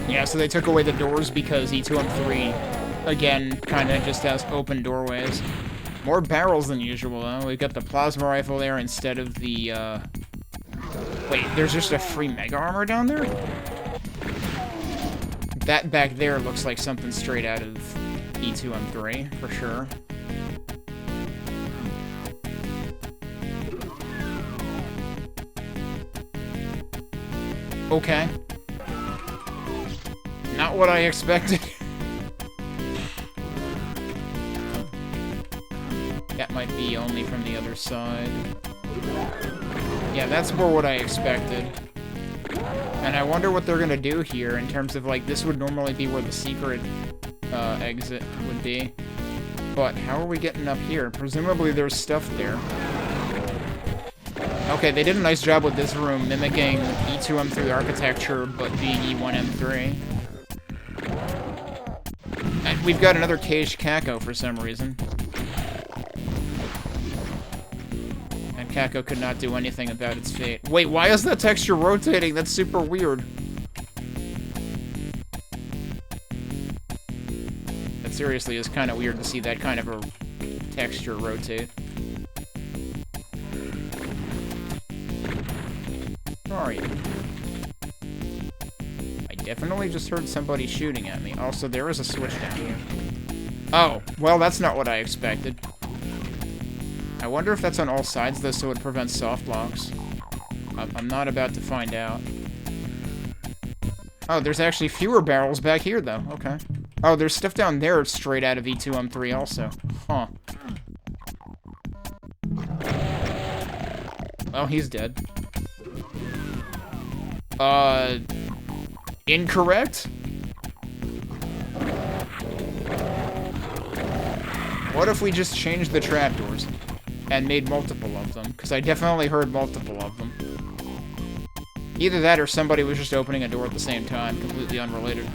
Yeah, so they took away the doors because E2M3, again, kind of just has open doorways. More barrels than usual, though. We've got the plasma rifle there instead of the, Wait, there's just a free mega armor down there? That back there looks like something straight out of E2M3, for sure. Okay. Not what I expected. That might be only from the other side. Yeah, that's more what I expected. And I wonder what they're gonna do here in terms of, like, this would normally be where the secret exit would be. But how are we getting up here? Presumably there's stuff there. Okay, they did a nice job with this room mimicking E2M3 architecture, but being E1M3. And we've got another caged Kako for some reason. And Kako could not do anything about its fate. Wait, why is that texture rotating? That's super weird. That seriously is kind of weird to see that kind of a texture rotate. Where are you? I definitely just heard somebody shooting at me. Also, there is a switch down here. Oh, well, that's not what I expected. I wonder if that's on all sides, though, so it prevents soft locks. I'm not about to find out. Oh, there's actually fewer barrels back here, though. Okay. Oh, there's stuff down there straight out of E2M3 also. Huh. Well, he's dead. Incorrect? What if we just changed the trapdoors and made multiple of them? Because I definitely heard multiple of them. Either that or somebody was just opening a door at the same time, completely unrelated.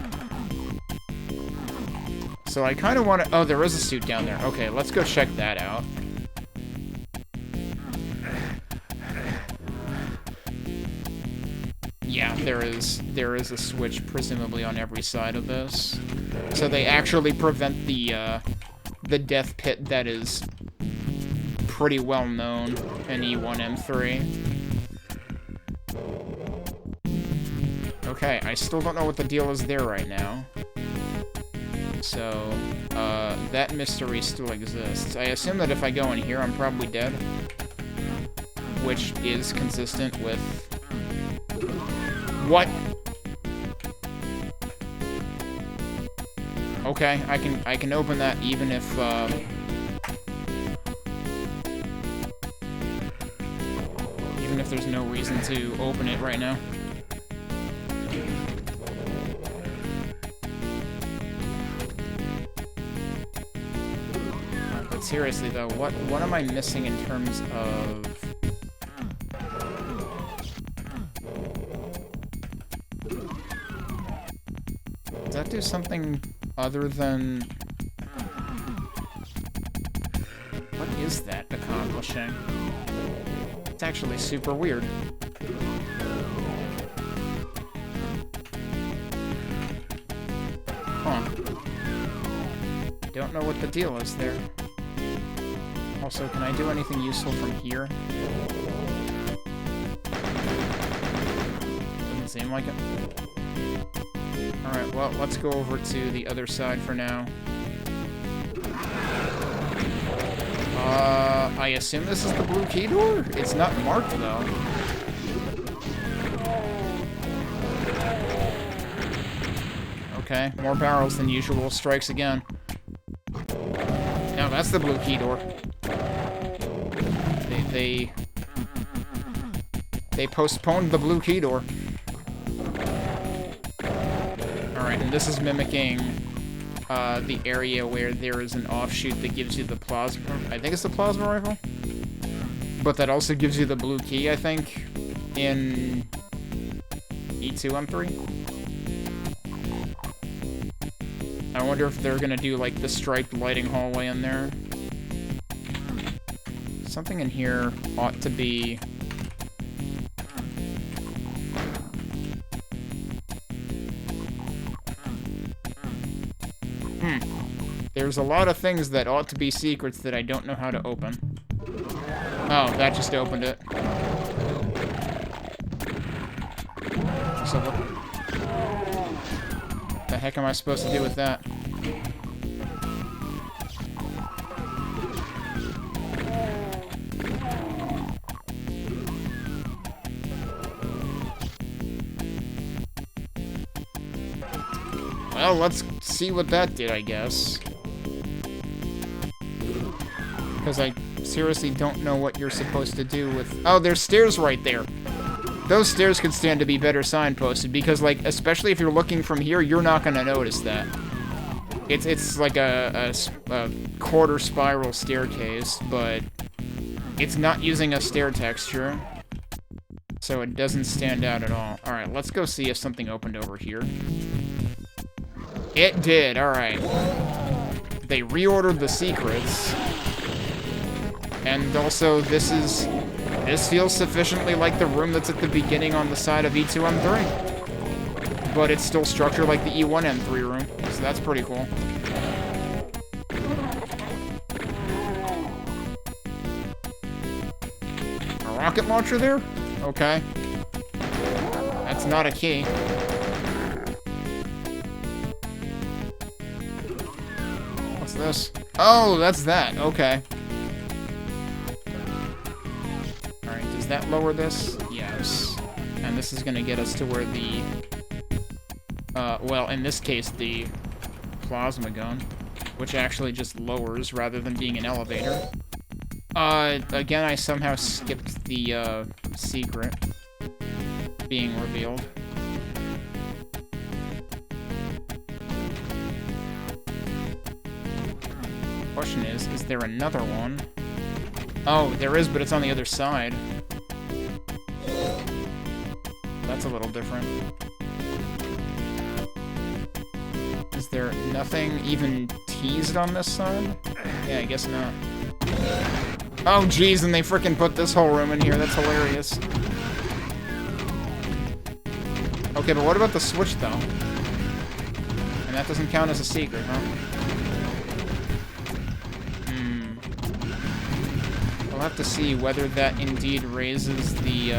So I kind of want to... Oh, there is a suit down there. Okay, let's go check that out. Yeah, there is a switch presumably on every side of this. So they actually prevent the death pit that is pretty well known in E1M3. Okay, I still don't know what the deal is there right now. So, that mystery still exists. I assume that if I go in here, I'm probably dead. Which is consistent with... What? Okay, I can open that even if there's no reason to open it right now. But seriously though, what am I missing in terms of... Does that do something other than... What is that accomplishing? It's actually super weird. Huh. Don't know what the deal is there. Also, can I do anything useful from here? Doesn't seem like it. Alright, well, let's go over to the other side for now. I assume this is the blue key door? It's not marked, though. Okay, more barrels than usual. Strikes again. No, that's the blue key door. They postponed the blue key door. Alright, and this is mimicking the area where there is an offshoot that gives you the plasma... I think it's the plasma rifle? But that also gives you the blue key, I think, in E2M3. I wonder if they're gonna do, like, the striped lighting hallway in there. Something in here ought to be... There's a lot of things that ought to be secrets that I don't know how to open. Oh, that just opened it. So what the heck am I supposed to do with that? Well, let's see what that did, I guess. Because I seriously don't know what you're supposed to do with... Oh, there's stairs right there! Those stairs could stand to be better signposted, because, like, especially if you're looking from here, you're not gonna notice that. It's like a quarter spiral staircase, but it's not using a stair texture, so it doesn't stand out at all. Alright, let's go see if something opened over here. It did, alright. They reordered the secrets. And also, this feels sufficiently like the room that's at the beginning on the side of E2M3. But it's still structured like the E1M3 room, so that's pretty cool. A rocket launcher there? Okay. That's not a key. What's this? Oh, that's that. Okay. Alright, does that lower this? Yes. And this is gonna get us to where the... well, in this case, the plasma gun, which actually just lowers rather than being an elevator. Again, I somehow skipped the, secret being revealed. Question is there another one? Oh, there is, but it's on the other side. That's a little different. Is there nothing even teased on this side? Yeah, I guess not. Oh, jeez, and they frickin' put this whole room in here. That's hilarious. Okay, but what about the switch, though? And that doesn't count as a secret, huh? We'll have to see whether that indeed raises the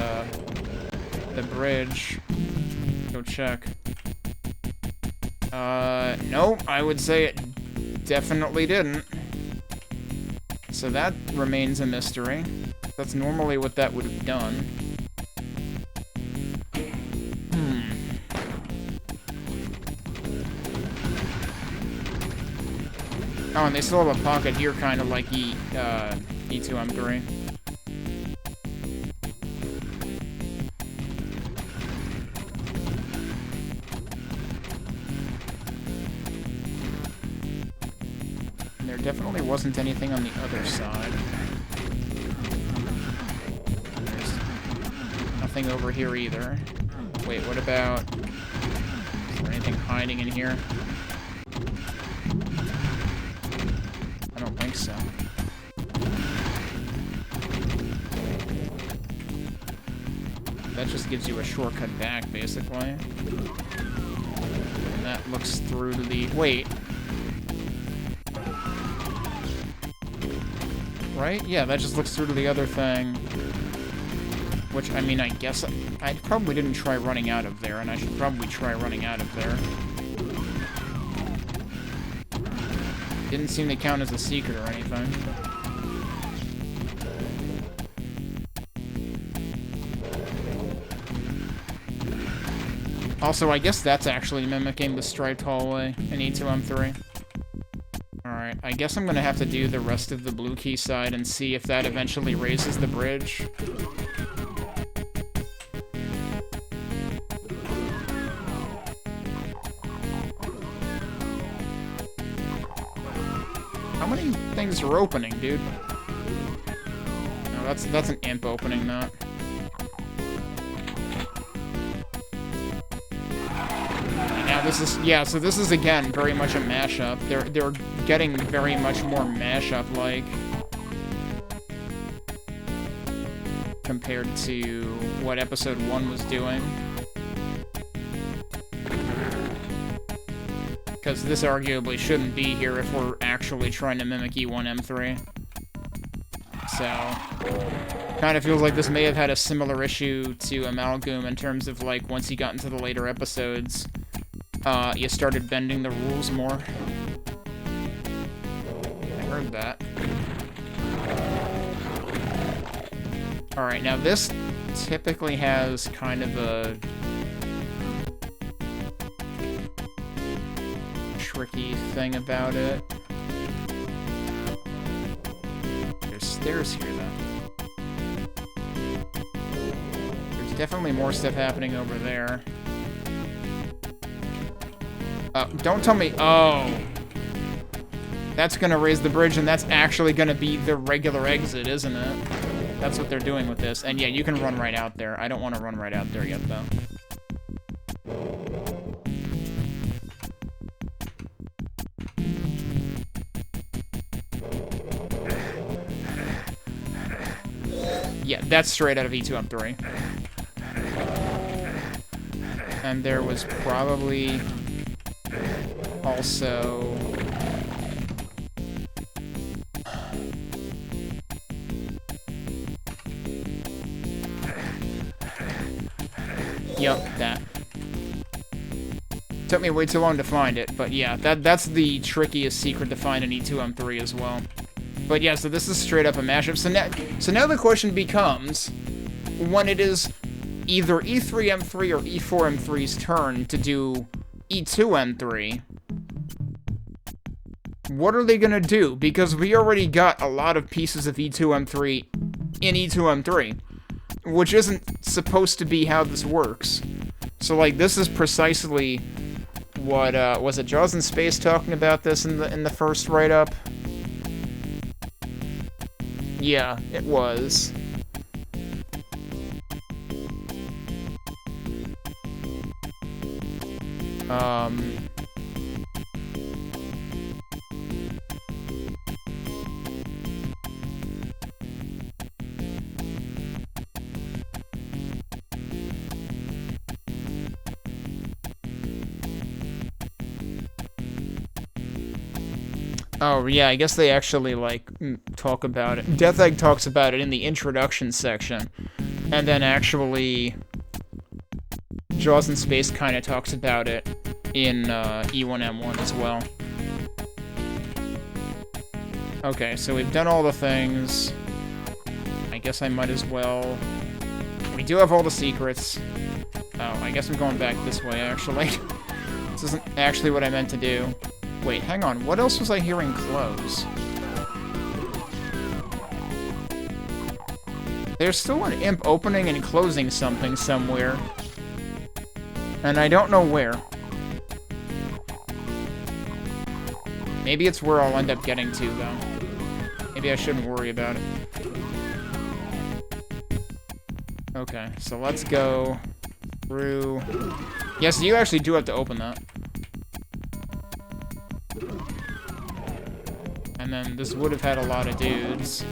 bridge. Go check. No, I would say it definitely didn't. So that remains a mystery. That's normally what that would have done. Oh, and they still have a pocket here, kind of like E2M3. There definitely wasn't anything on the other side. There's nothing over here either. Wait, what about... Is there anything hiding in here? I don't think so. That just gives you a shortcut back, basically. And that looks through to the... Wait. Right? Yeah, that just looks through to the other thing. Which, I mean, I guess... I probably didn't try running out of there, and I should probably try running out of there. Didn't seem to count as a secret or anything. Also, I guess that's actually mimicking the striped hallway in E2M3. Alright, I guess I'm gonna have to do the rest of the blue key side and see if that eventually raises the bridge. How many things are opening, dude? No, that's an imp opening that. Now this is, yeah, so this is again very much a mashup. They're getting very much more mashup-like compared to what episode 1 was doing. Because this arguably shouldn't be here if we're actually trying to mimic E1M3. So, kind of feels like this may have had a similar issue to Amalgoom in terms of, like, once you got into the later episodes, you started bending the rules more. I heard that. Alright, now this typically has kind of a tricky thing about it. There's stairs here, though. There's Definitely more stuff happening over there. Don't tell me... Oh. That's gonna raise the bridge, and that's actually gonna be the regular exit, isn't it? That's what they're doing with this. And yeah, you can run right out there. I don't want to run right out there yet, though. Yeah, that's straight out of E2M3. And there was probably also... Yup, that. Took me way too long to find it, but yeah, that's the trickiest secret to find in E2M3 as well. But yeah, so this is straight up a mashup. So now the question becomes, when it is either E3M3 or E4M3's turn to do E2M3, what are they gonna do? Because we already got a lot of pieces of E2M3 in E2M3, which isn't supposed to be how this works. So like, this is precisely what was it Jaws in Space talking about this in the first write-up? Yeah, it was. Oh, yeah, I guess they actually, like, talk about it. Death Egg talks about it in the introduction section. And then actually, Jaws in Space kind of talks about it in E1M1 as well. Okay, so we've done all the things. I guess I might as well... We do have all the secrets. Oh, I guess I'm going back this way, actually. This isn't actually what I meant to do. Wait, hang on. What else was I hearing close? There's still an imp opening and closing something somewhere. And I don't know where. Maybe it's where I'll end up getting to, though. Maybe I shouldn't worry about it. Okay, so let's go through... Yes, you actually do have to open that. And then this would have had a lot of dudes.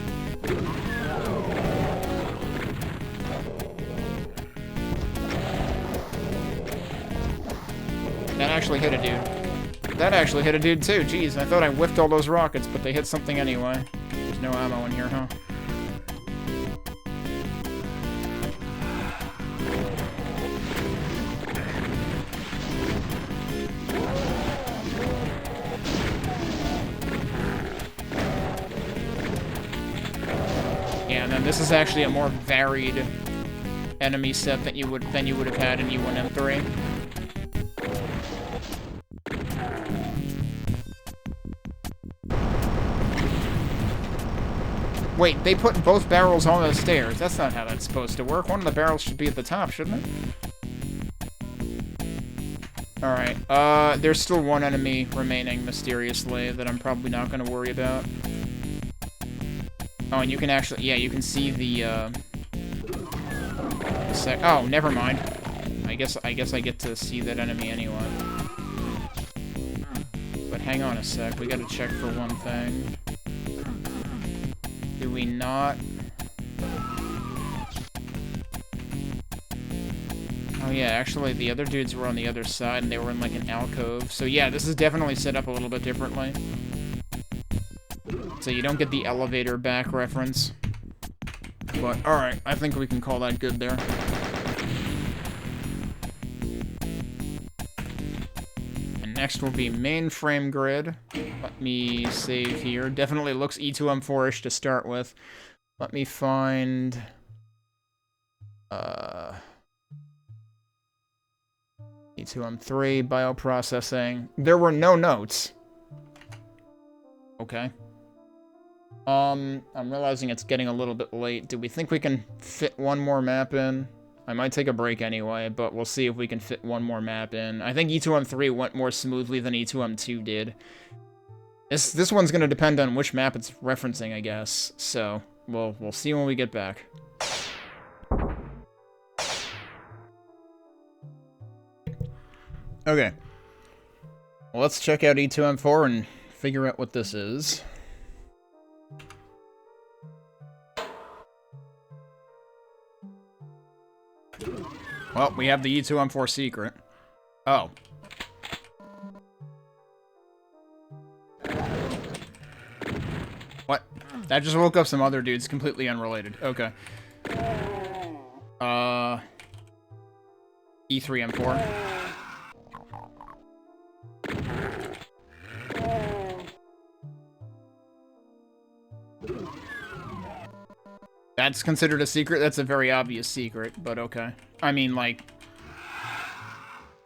That actually hit a dude. That actually hit a dude too. Jeez, I thought I whiffed all those rockets, but they hit something anyway. There's no ammo in here, huh? This is actually a more varied enemy set than you would have had in E1M3. Wait, they put both barrels on the stairs. That's not how that's supposed to work. One of the barrels should be at the top, shouldn't it? Alright, there's still one enemy remaining, mysteriously, that I'm probably not going to worry about. Oh, and you can actually, yeah, you can see the, oh, never mind. I guess I get to see that enemy anyway. But hang on a sec, we gotta check for one thing. Do we not? Oh yeah, actually the other dudes were on the other side and they were in like an alcove. So yeah, this is definitely set up a little bit differently. So you don't get the elevator back reference. But, alright, I think we can call that good there. And next will be mainframe grid. Let me save here. Definitely looks E2M4-ish to start with. Let me find... E2M3, bioprocessing. There were no notes. Okay. I'm realizing it's getting a little bit late. Do we think we can fit one more map in? I might take a break anyway, but we'll see if we can fit one more map in. I think E2M3 went more smoothly than E2M2 did. This one's gonna depend on which map it's referencing, I guess. So, we'll see when we get back. Okay. Well, let's check out E2M4 and figure out what this is. Well, we have the E2M4 secret. Oh. What? That just woke up some other dudes completely unrelated. Okay. E3M4. That's considered a secret? That's a very obvious secret, but okay. I mean, like...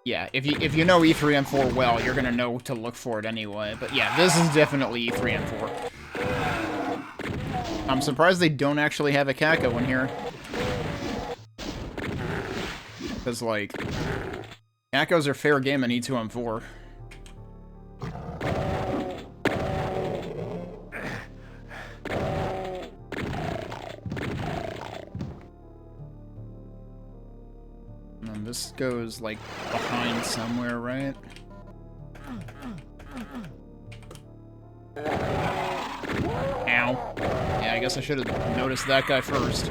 Yeah, if you know E3M4 well, you're gonna know to look for it anyway. But yeah, this is definitely E3M4. I'm surprised they don't actually have a Kako in here. Because, like... Kakos are fair game in E2M4. This goes, like, behind somewhere, right? Ow. Yeah, I guess I should have noticed that guy first.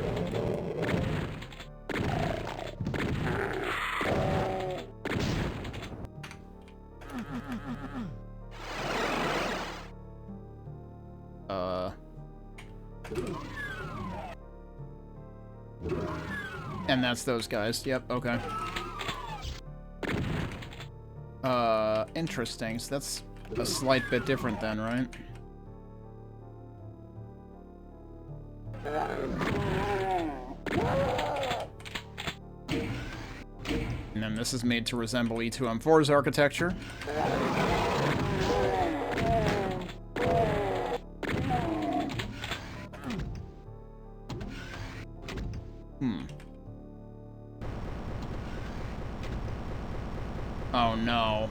And that's those guys. Yep, okay. Interesting. So that's a slight bit different then, right? And then this is made to resemble E2M4's architecture. Oh no.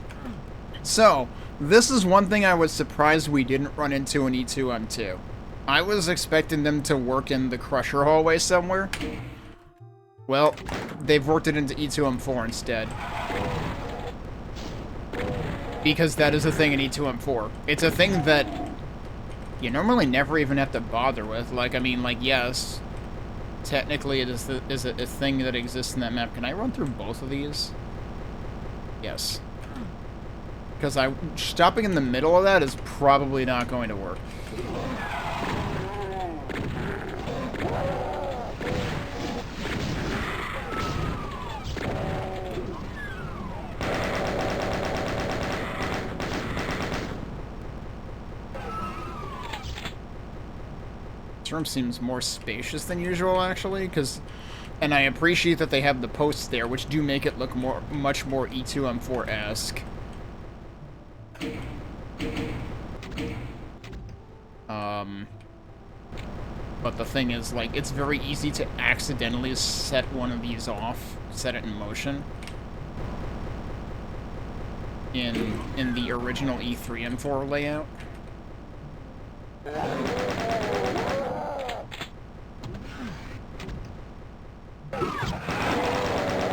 So, this is one thing I was surprised we didn't run into in E2M2. I was expecting them to work in the Crusher hallway somewhere. Well, they've worked it into E2M4 instead. Because that is a thing in E2M4. It's a thing that you normally never even have to bother with. Like, I mean, like, yes, technically it is a thing that exists in that map. Can I run through both of these? Yes. Because stopping in the middle of that is probably not going to work. This room seems more spacious than usual, actually, and I appreciate that they have the posts there, which do make it look much more E2M4-esque. But the thing is, like, it's very easy to accidentally set one of these off, set it in motion. In the original E3M4 layout.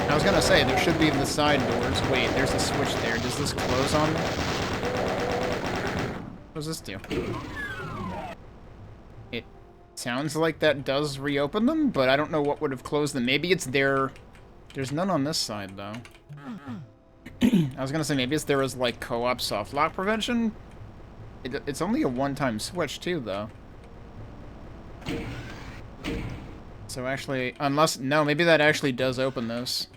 I was gonna say, there should be the side doors. Wait, there's a switch there. Does this close on me? What does this do? It sounds like that does reopen them, but I don't know what would have closed them. Maybe it's there. There's none on this side, though. I was gonna say, maybe it's there as, like, co-op soft lock prevention? It's only a one-time switch, too, though. So actually, no, maybe that actually does open this.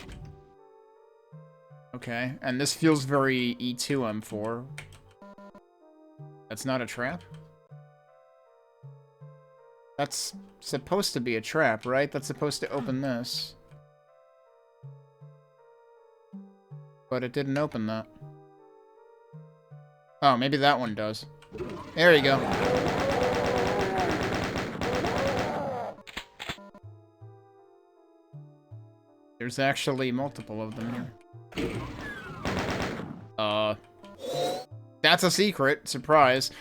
Okay, and this feels very E2M4. That's not a trap? That's supposed to be a trap, right? That's supposed to open this. But it didn't open that. Oh, maybe that one does. There you go. there's actually multiple of them here. That's a secret. Surprise.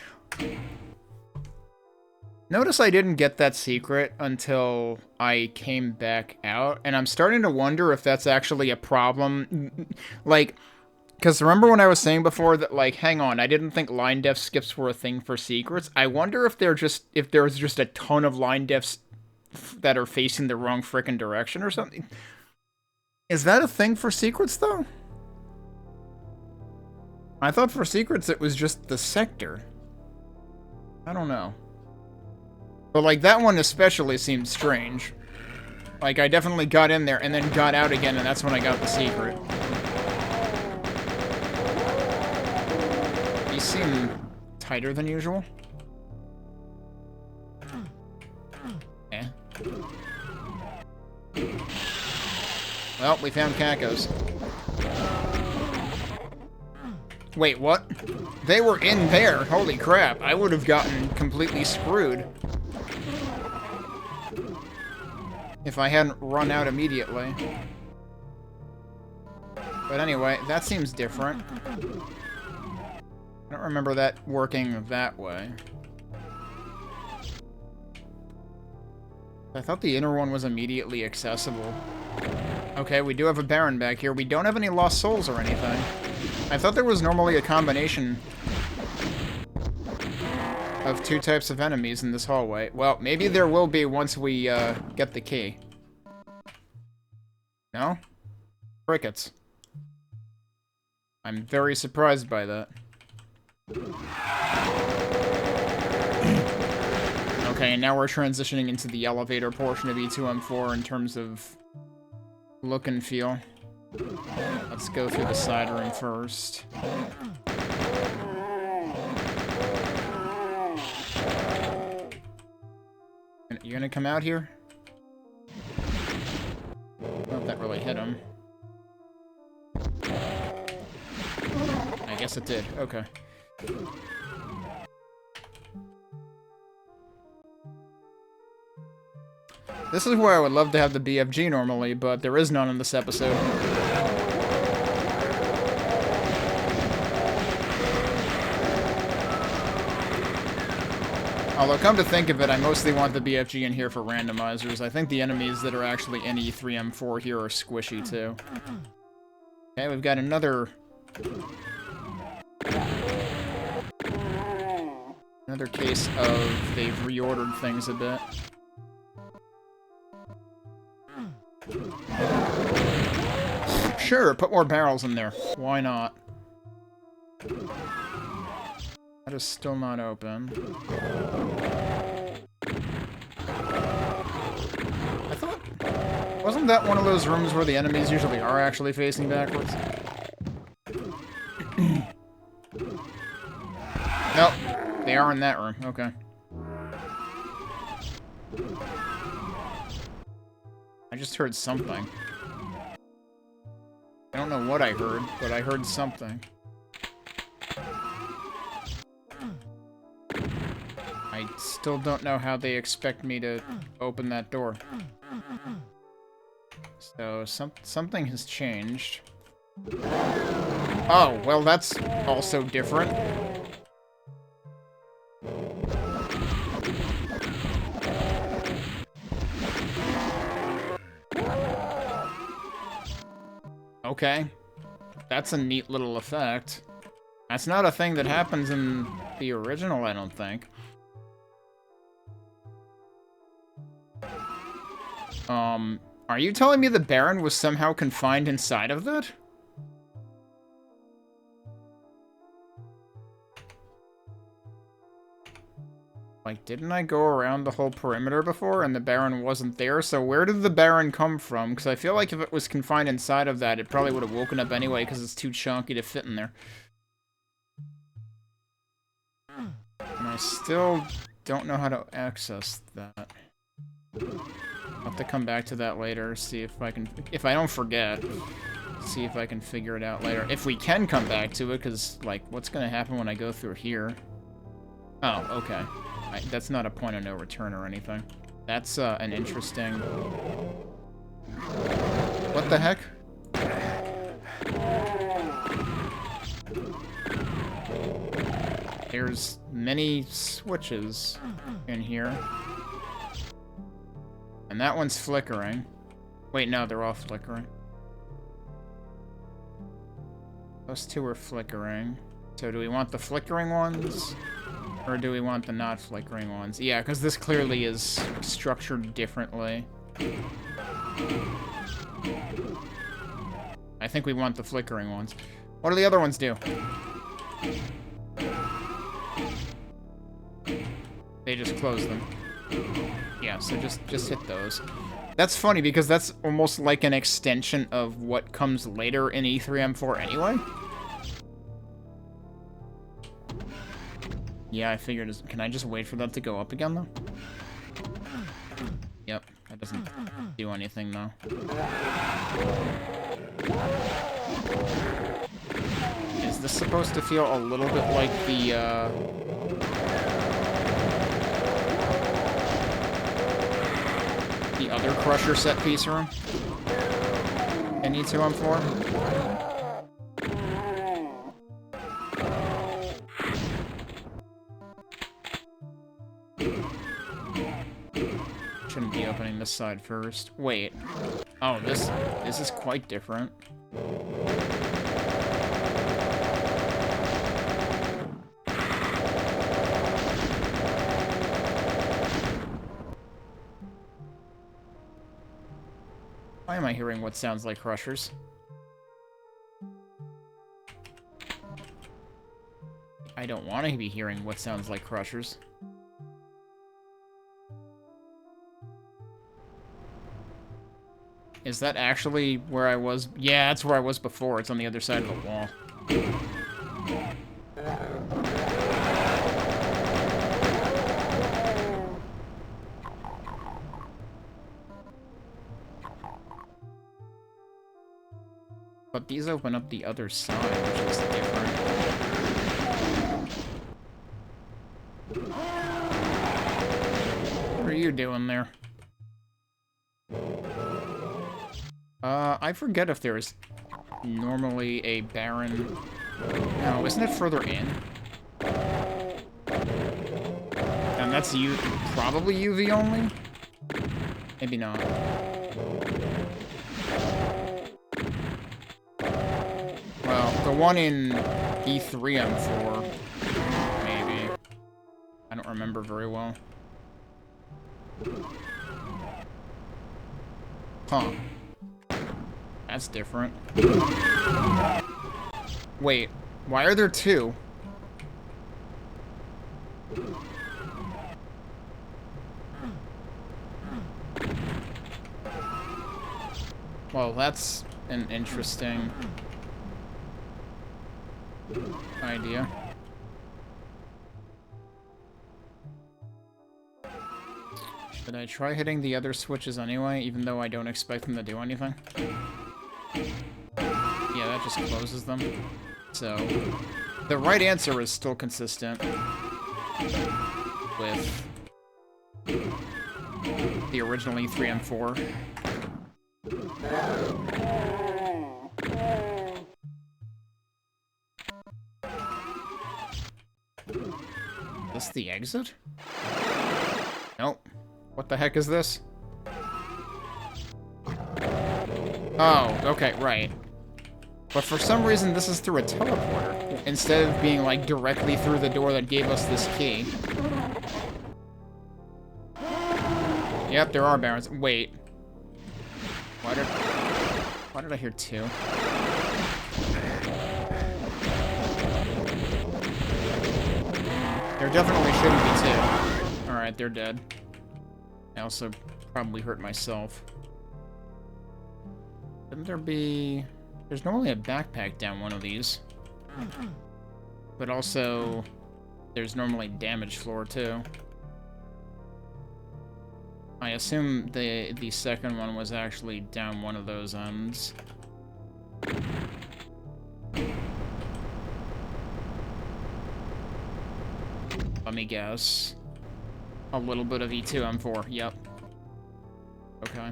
Notice I didn't get that secret until I came back out, and I'm starting to wonder if that's actually a problem. Like, because remember when I was saying before that, like, hang on, I didn't think line def skips were a thing for secrets. I wonder if there's just a ton of line defs that are facing the wrong frickin' direction or something. Is that a thing for secrets, though? I thought for secrets it was just the sector. I don't know. But, like, that one especially seemed strange. Like, I definitely got in there and then got out again, and that's when I got the secret. These seem tighter than usual. Eh. Well, we found Kakos. Wait, what? They were in there! Holy crap, I would have gotten completely screwed if I hadn't run out immediately. But anyway, that seems different. I don't remember that working that way. I thought the inner one was immediately accessible. Okay, we do have a Baron back here. We don't have any lost souls or anything. I thought there was normally a combination of two types of enemies in this hallway. Well, maybe there will be once we get the key. No? Crickets. I'm very surprised by that. Okay, and now we're transitioning into the elevator portion of E2M4 in terms of look and feel. Let's go through the side room first. You gonna come out here? I don't know if that really hit him. I guess it did. Okay. This is where I would love to have the BFG normally, but there is none in this episode. Although, come to think of it, I mostly want the BFG in here for randomizers. I think the enemies that are actually in E3M4 here are squishy, too. Okay, we've got another case of they've reordered things a bit. Sure, put more barrels in there. Why not? That is still not open. I thought... Wasn't that one of those rooms where the enemies usually are actually facing backwards? Nope. They are in that room. Okay. I just heard something. I don't know what I heard, but I heard something. I still don't know how they expect me to open that door. So, something has changed. Oh, well, that's also different. Okay. That's a neat little effect. That's not a thing that happens in the original, I don't think. Are you telling me the Baron was somehow confined inside of that? Like, didn't I go around the whole perimeter before and the Baron wasn't there? So where did the Baron come from? Because I feel like if it was confined inside of that, it probably would have woken up anyway because it's too chunky to fit in there. And I still don't know how to access that. I'll have to come back to that later, see if I can... If I don't forget, see if I can figure it out later. If we can come back to it, because, like, what's going to happen when I go through here? Oh, okay. That's not a point of no return or anything. That's an interesting... What the heck? There's many switches in here. And that one's flickering. Wait, no, they're all flickering. Those two are flickering. So do we want the flickering ones? Or do we want the not flickering ones? Yeah, because this clearly is structured differently. I think we want the flickering ones. What do the other ones do? They just close them. Yeah, so just hit those. That's funny because that's almost like an extension of what comes later in E3M4 anyway. Yeah, I figured. Can I just wait for that to go up again, though? Yep, that doesn't do anything, though. Is this supposed to feel a little bit like the other Crusher set piece room in E2M4? Shouldn't be opening this side first. Wait. Oh, this is quite different. Why am I hearing what sounds like crushers? I don't want to be hearing what sounds like crushers. Is that actually where I was? Yeah, that's where I was before. It's on the other side of the wall. But these open up the other side, which is different. What are you doing there? I forget if there's normally a Baron... No, isn't it further in? And that's probably UV only? Maybe not. Well, the one in E3M4, maybe. I don't remember very well. Huh. That's different. Wait, why are there two? Well, that's an interesting idea. Should I try hitting the other switches anyway, even though I don't expect them to do anything? Yeah, that just closes them. So, the right answer is still consistent with the original E3M4. Is this the exit? Nope. What the heck is this? Oh, okay, right. But for some reason, this is through a teleporter, instead of being, like, directly through the door that gave us this key. Yep, there are barons. Wait. Why did I hear two? There definitely shouldn't be two. Alright, they're dead. I also probably hurt myself. Shouldn't there be... There's normally a backpack down one of these. But also, there's normally damage floor, too. I assume the second one was actually down one of those ends. Let me guess. A little bit of E2M4, yep. Okay.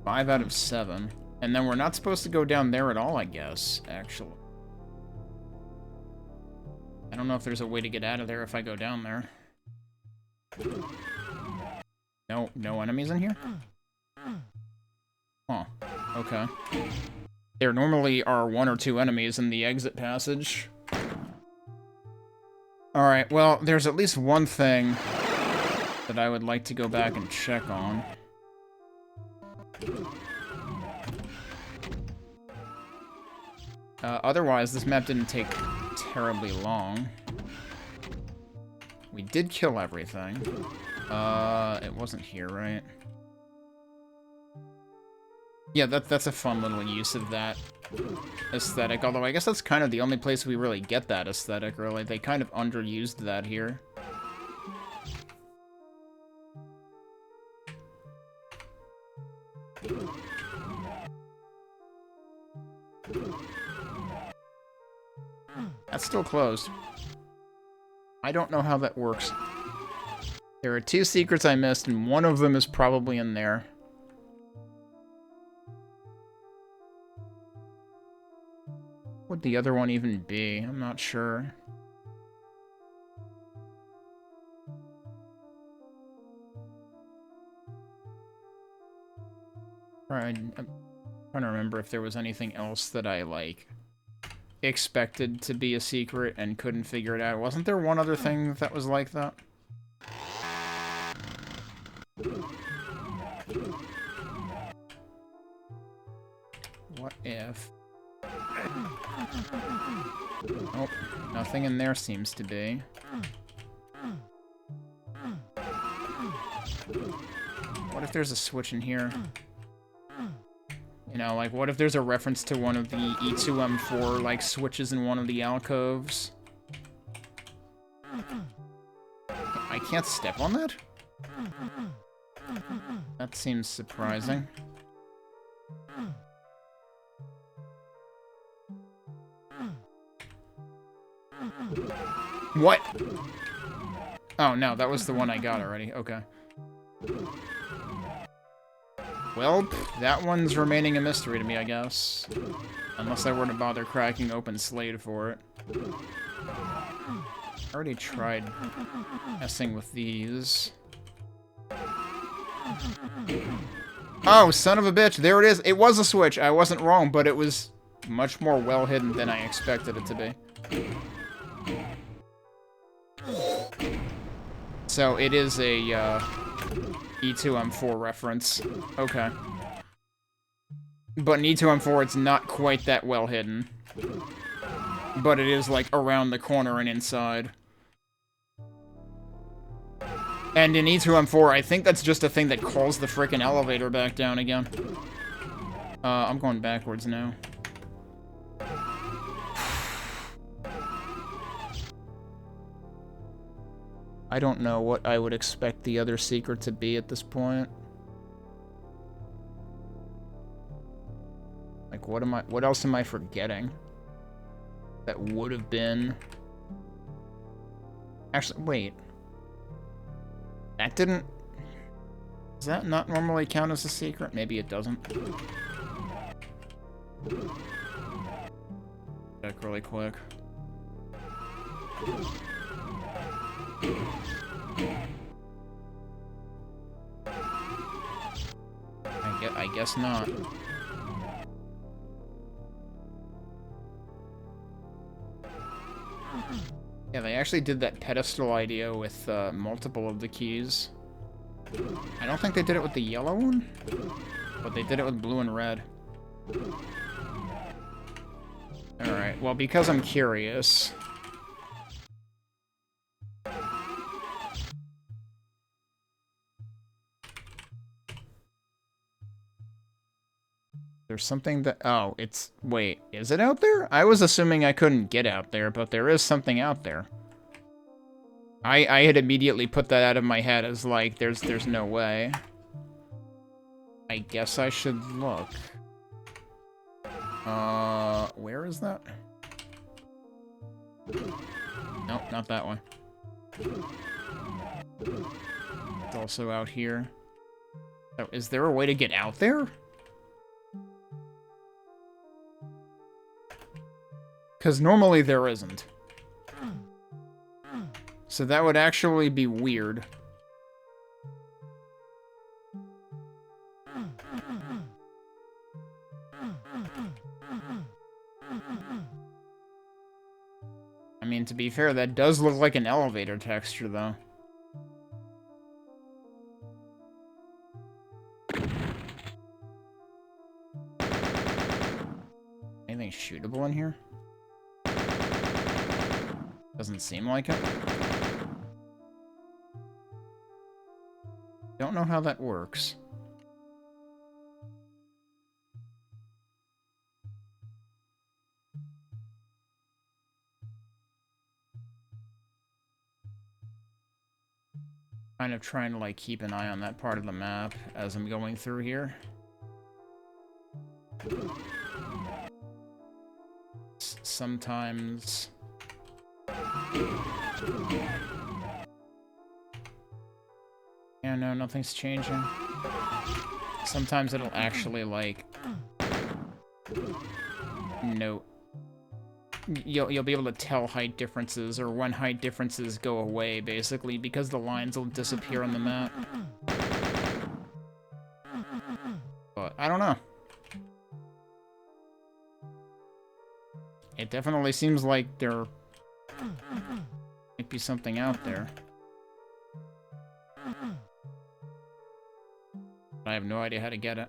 5 out of 7. And then we're not supposed to go down there at all, I guess, actually. I don't know if there's a way to get out of there if I go down there. No enemies in here? Huh. Okay. There normally are 1 or 2 enemies in the exit passage. Alright, well, there's at least one thing that I would like to go back and check on. Otherwise, this map didn't take terribly long. We did kill everything. It wasn't here, right? Yeah, that's a fun little use of that aesthetic, although I guess that's kind of the only place we really get that aesthetic, really. They kind of underused that here. That's still closed. I don't know how that works. There are 2 secrets I missed, and one of them is probably in there. What would the other one even be? I'm not sure. I'm trying to remember if there was anything else that I, like, expected to be a secret and couldn't figure it out. Wasn't there one other thing that was like that? What if... Oh, nothing in there seems to be. What if there's a switch in here? You know, like, what if there's a reference to one of the E2M4, like, switches in one of the alcoves? I can't step on that? That seems surprising. What? Oh, no, that was the one I got already. Okay. Well, that one's remaining a mystery to me, I guess. Unless I were to bother cracking open Slade for it. I already tried messing with these. Oh, son of a bitch, there it is. It was a switch. I wasn't wrong, but it was much more well hidden than I expected it to be. So it is a E2M4 reference. Okay. But in E2M4, it's not quite that well hidden. But it is, like, around the corner and inside. And in E2M4, I think that's just a thing that calls the frickin' elevator back down again. I'm going backwards now. I don't know what I would expect the other secret to be at this point. Like, what else am I forgetting? That would have been... Actually, wait. That didn't... Does that not normally count as a secret? Maybe it doesn't. Check really quick. I guess not. Yeah, they actually did that pedestal idea with multiple of the keys. I don't think they did it with the yellow one, but they did it with blue and red. Alright, well, because I'm curious... There's something that... Oh, it's... Wait, is it out there? I was assuming I couldn't get out there, but there is something out there. I had immediately put that out of my head as, like, there's no way. I guess I should look. Where is that? Nope, not that one. It's also out here. Oh, is there a way to get out there? Because normally there isn't. So that would actually be weird. I mean, to be fair, that does look like an elevator texture, though. Anything shootable in here? Doesn't seem like it. Don't know how that works. Kind of trying to, like, keep an eye on that part of the map as I'm going through here. Sometimes... Yeah, no, nothing's changing. Sometimes it'll actually, like... No. You'll be able to tell height differences, or when height differences go away, basically, because the lines will disappear on the map. But, I don't know. It definitely seems like there might be something out there. I have no idea how to get it.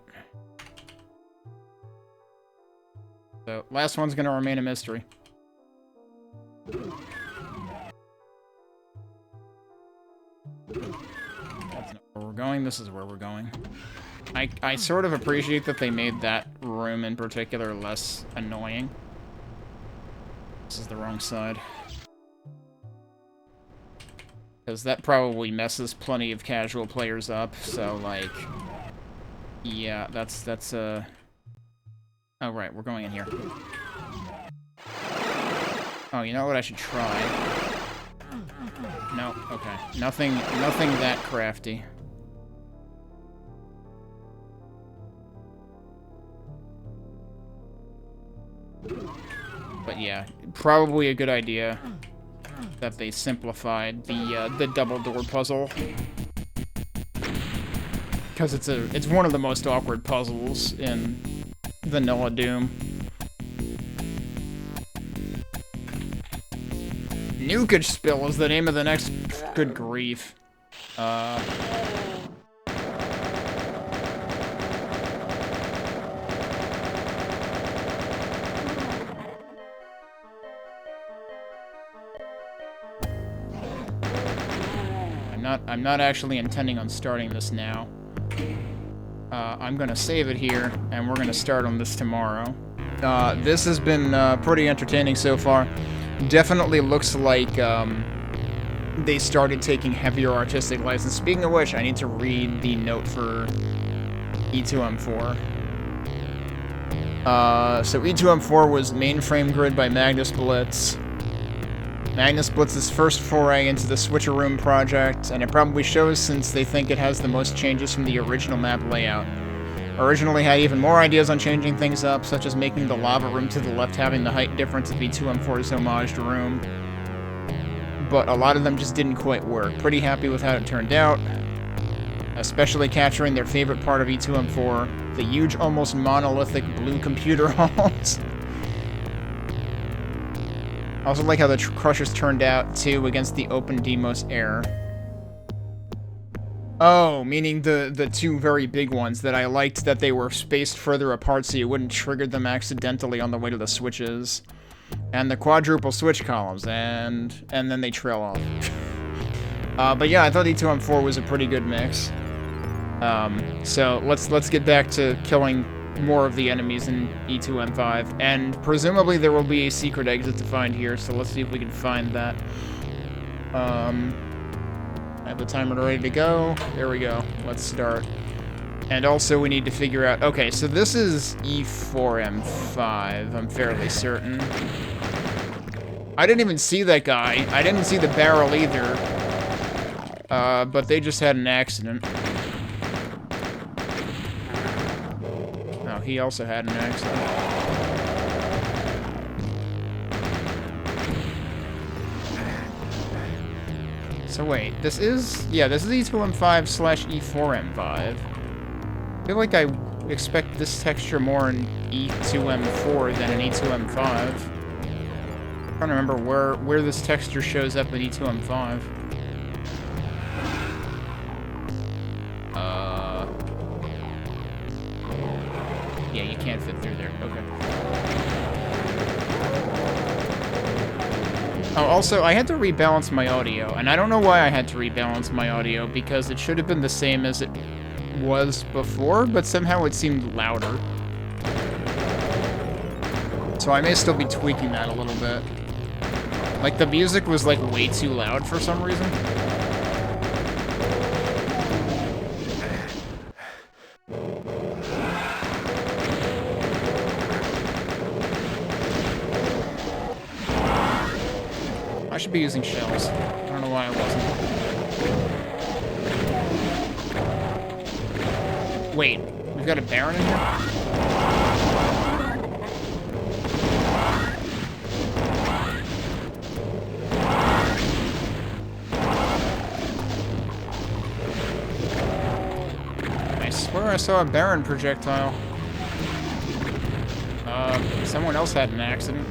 So, last one's gonna remain a mystery. That's not where we're going, this is where we're going. I sort of appreciate that they made that room in particular less annoying. This is the wrong side. Because that probably messes plenty of casual players up, so, like... Yeah, that's oh, right, we're going in here. Oh, you know what? I should try. No, okay. Nothing that crafty. But yeah, probably a good idea that they simplified the double door puzzle. Because it's one of the most awkward puzzles in vanilla Doom. Nukage Spill is the name of the next... Good grief. I'm not actually intending on starting this now. I'm gonna save it here, and we're gonna start on this tomorrow. This has been pretty entertaining so far. Definitely looks like they started taking heavier artistic license. Speaking of which, I need to read the note for E2M4. So E2M4 was mainframe grid by Magnus Blitz. Magnus Blitz's first foray into the Switcheroom project, and it probably shows since they think it has the most changes from the original map layout. Originally had even more ideas on changing things up, such as making the lava room to the left having the height difference of E2M4's homaged room. But a lot of them just didn't quite work. Pretty happy with how it turned out, especially capturing their favorite part of E2M4, the huge, almost monolithic blue computer halls. I also like how the Crushers turned out, too, against the open Demos air. Oh, meaning the two very big ones that I liked that they were spaced further apart so you wouldn't trigger them accidentally on the way to the switches. And the quadruple switch columns, and then they trail off. But yeah, I thought E2M4 was a pretty good mix. So let's get back to killing more of the enemies in E2M5, and presumably there will be a secret exit to find here, so let's see if we can find that. I have the timer ready to go. There we go. Let's start. And also we need to figure out... Okay, so this is E4M5, I'm fairly certain. I didn't even see that guy. I didn't see the barrel either. But they just had an accident. He also had an accident. So wait, this is E2M5/E4M5. I feel like I expect this texture more in E2M4 than in E2M5. I'm trying to remember where this texture shows up in E2M5. Yeah, you can't fit through there. Okay. Oh, also, I had to rebalance my audio, and I don't know why I had to rebalance my audio, because it should have been the same as it was before, but somehow it seemed louder. So I may still be tweaking that a little bit. Like, the music was, like, way too loud for some reason. I should be using shells. I don't know why I wasn't. Wait, we've got a Baron in here? I swear I saw a Baron projectile. Someone else had an accident.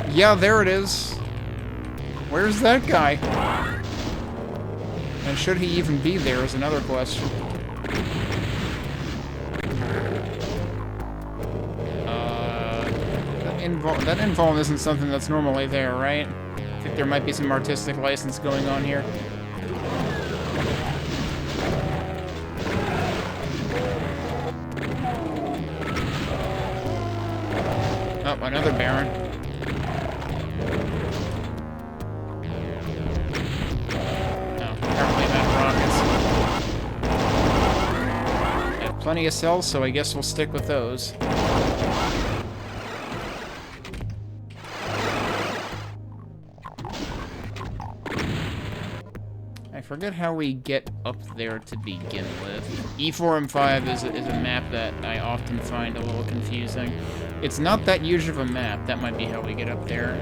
Yeah, there it is. Where's that guy? And should he even be there is another question. That invuln isn't something that's normally there, right? I think there might be some artistic license going on here. Oh, another Baron. Plenty of cells, so I guess we'll stick with those. I forget how we get up there to begin with. E4M5 is a map that I often find a little confusing. It's not that huge of a map. That might be how we get up there.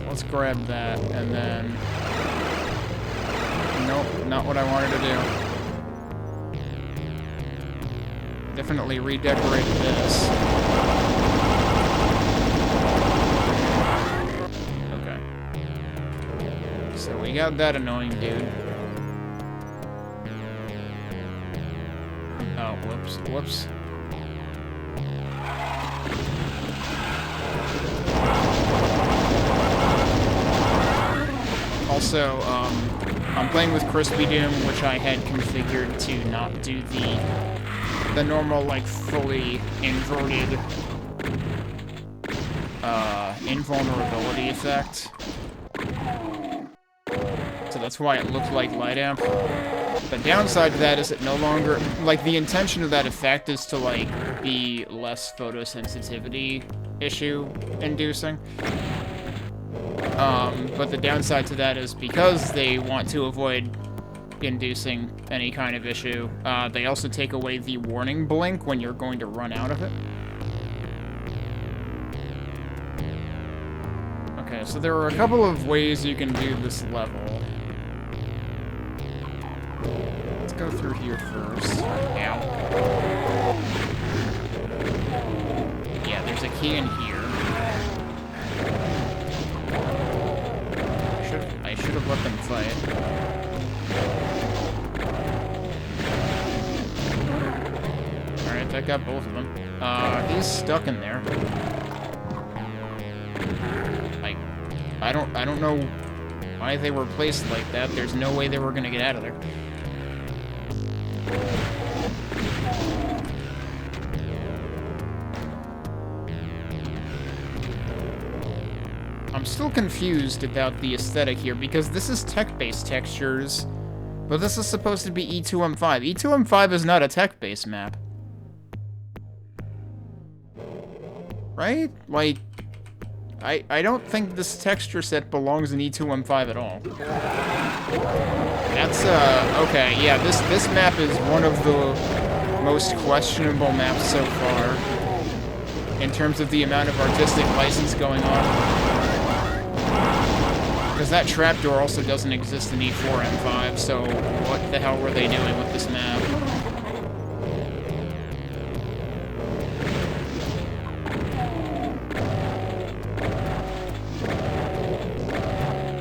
Let's grab that, and then... Nope, not what I wanted to do. Definitely redecorate this. Okay. So we got that annoying dude. Oh, whoops, whoops. Also, I'm playing with Crispy Doom, which I had configured to not do the normal, like, fully inverted invulnerability effect. So that's why it looked like light amp. The downside to that is it no longer, like, the intention of that effect is to, like, be less photosensitivity issue inducing. But the downside to that is because they want to avoid inducing any kind of issue, they also take away the warning blink when you're going to run out of it. Okay, so there are a couple of ways you can do this level. Let's go through here first. Ow. Yeah, there's a key in here. I should have let them fight. Alright, that got both of them. He's stuck in there. I don't know why they were placed like that. There's no way they were gonna get out of there. I'm still confused about the aesthetic here, because this is tech-based textures, but this is supposed to be E2M5. E2M5 is not a tech-based map. Right? Like, I don't think this texture set belongs in E2M5 at all. That's, okay, yeah, this map is one of the most questionable map so far in terms of the amount of artistic license going on. Because that trapdoor also doesn't exist in E4 M5, so what the hell were they doing with this map?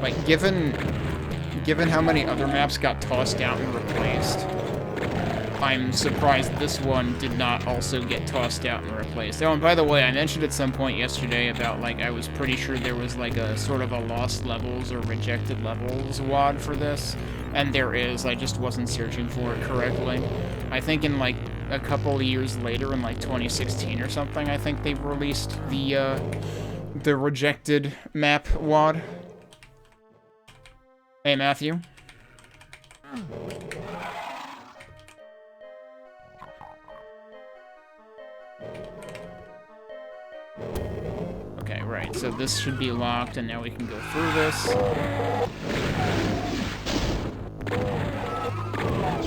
Like, given how many other maps got tossed out and replaced, I'm surprised this one did not also get tossed out and replaced. Oh, and by the way, I mentioned at some point yesterday about, like, I was pretty sure there was, like, a sort of a lost levels or rejected levels WOD for this. And there is, I just wasn't searching for it correctly. I think in, like, a couple of years later, in, like, 2016 or something, I think they released the rejected map WOD. Hey, Matthew. Okay, right, so this should be locked, and now we can go through this.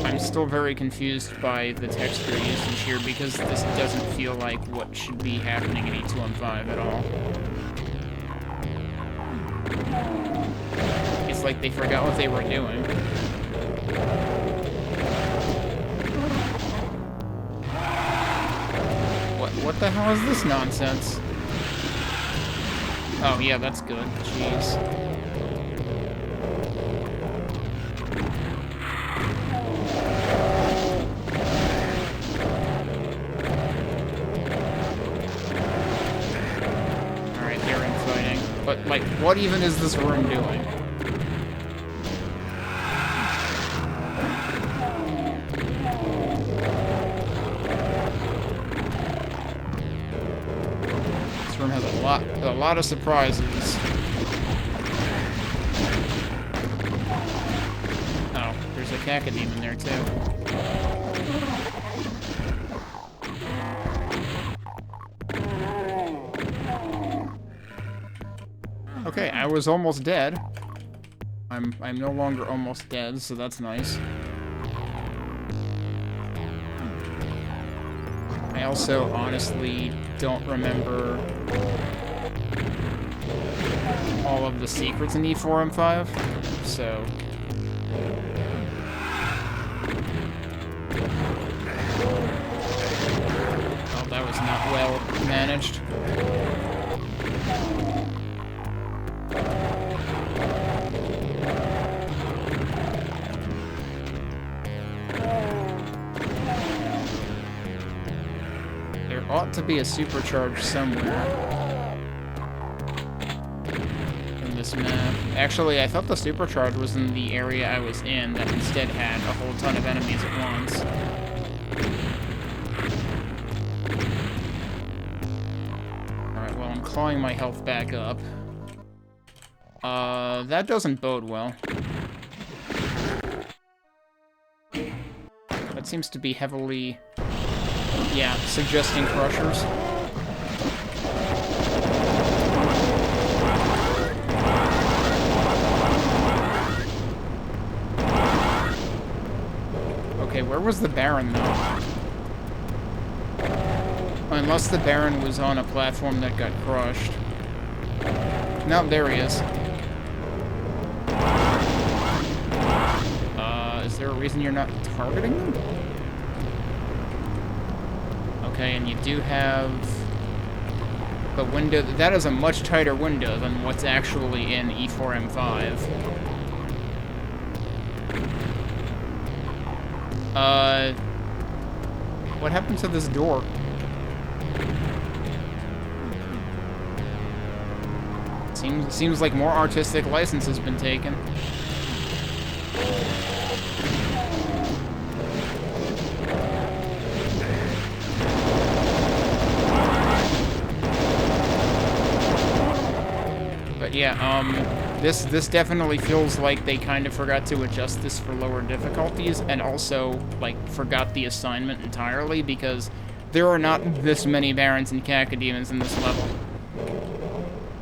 I'm still very confused by the texture usage here, because this doesn't feel like what should be happening in E2M5 at all. It's like they forgot what they were doing. What the hell is this nonsense? Oh, yeah, that's good. Jeez. Alright, they're infighting. But, like, what even is this room doing? Has a lot of surprises. Oh, there's a cacodeme in there too. Okay, I was almost dead. I'm no longer almost dead, so that's nice. I also honestly don't remember all of the secrets in E4 M5, so... Oh, that was not well managed. There ought to be a supercharge somewhere in this map. Actually, I thought the supercharge was in the area I was in that instead had a whole ton of enemies at once. Alright, well, I'm clawing my health back up. That doesn't bode well. That seems to be heavily... yeah, suggesting crushers. Okay, where was the Baron, though? Unless the Baron was on a platform that got crushed. No, there he is. Is there a reason you're not targeting them? Okay, and you do have the window. That is a much tighter window than what's actually in E4 M5. What happened to this door? Seems like more artistic license has been taken. Yeah, this definitely feels like they kind of forgot to adjust this for lower difficulties, and also, like, forgot the assignment entirely, because there are not this many Barons and Cacodemons in this level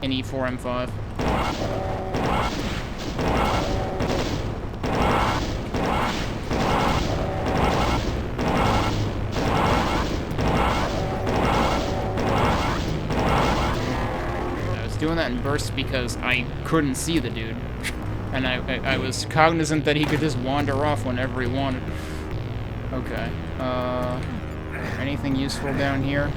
in E4 M5. doing that in bursts because I couldn't see the dude. And I was cognizant that he could just wander off whenever he wanted. Okay. Anything useful down here?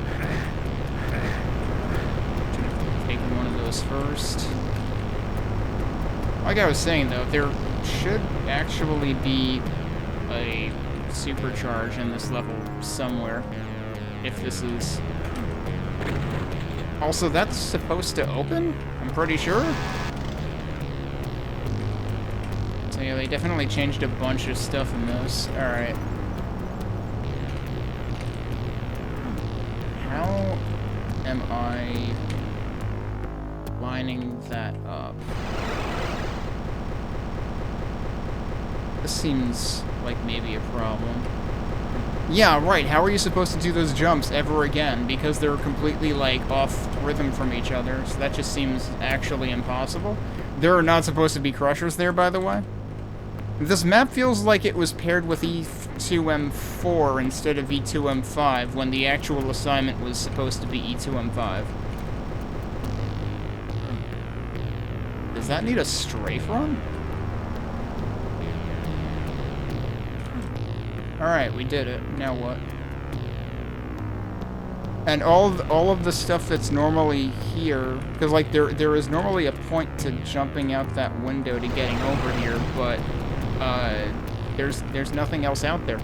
Taking one of those first. Like I was saying, though, there should actually be a supercharge in this level somewhere. If this is... Also, that's supposed to open? I'm pretty sure? So yeah, they definitely changed a bunch of stuff in this. Alright. How am I lining that up? This seems like maybe a problem. Yeah, right, how are you supposed to do those jumps ever again? Because they're completely, like, off rhythm from each other, so that just seems actually impossible. There are not supposed to be crushers there, by the way. This map feels like it was paired with E2M4 instead of E2M5, when the actual assignment was supposed to be E2M5. Does that need a strafe run? Alright, we did it. Now what? And all of the stuff that's normally here, because like there is normally a point to jumping out that window to getting over here, but there's nothing else out there.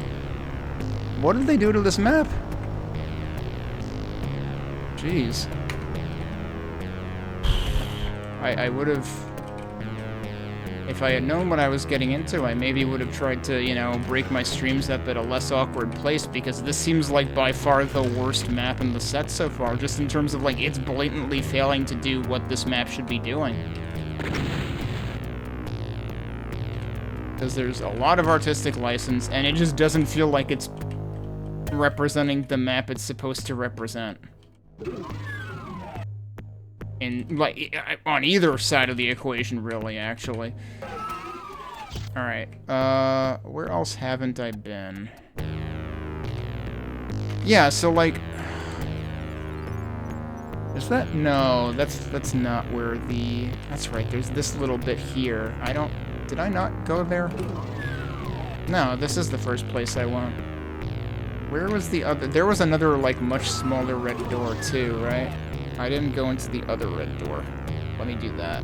What did they do to this map? Jeez. I would have... If I had known what I was getting into, I maybe would have tried to, you know, break my streams up at a less awkward place, because this seems like by far the worst map in the set so far, just in terms of, like, it's blatantly failing to do what this map should be doing. Because there's a lot of artistic license, and it just doesn't feel like it's representing the map it's supposed to represent. In, like, on either side of the equation, really, actually. Alright, where else haven't I been? Yeah, so, like... Is that... No, that's not where the... That's right, there's this little bit here. I don't... Did I not go there? No, this is the first place I went. Where was the other... There was another, like, much smaller red door, too, right? I didn't go into the other red door. Let me do that.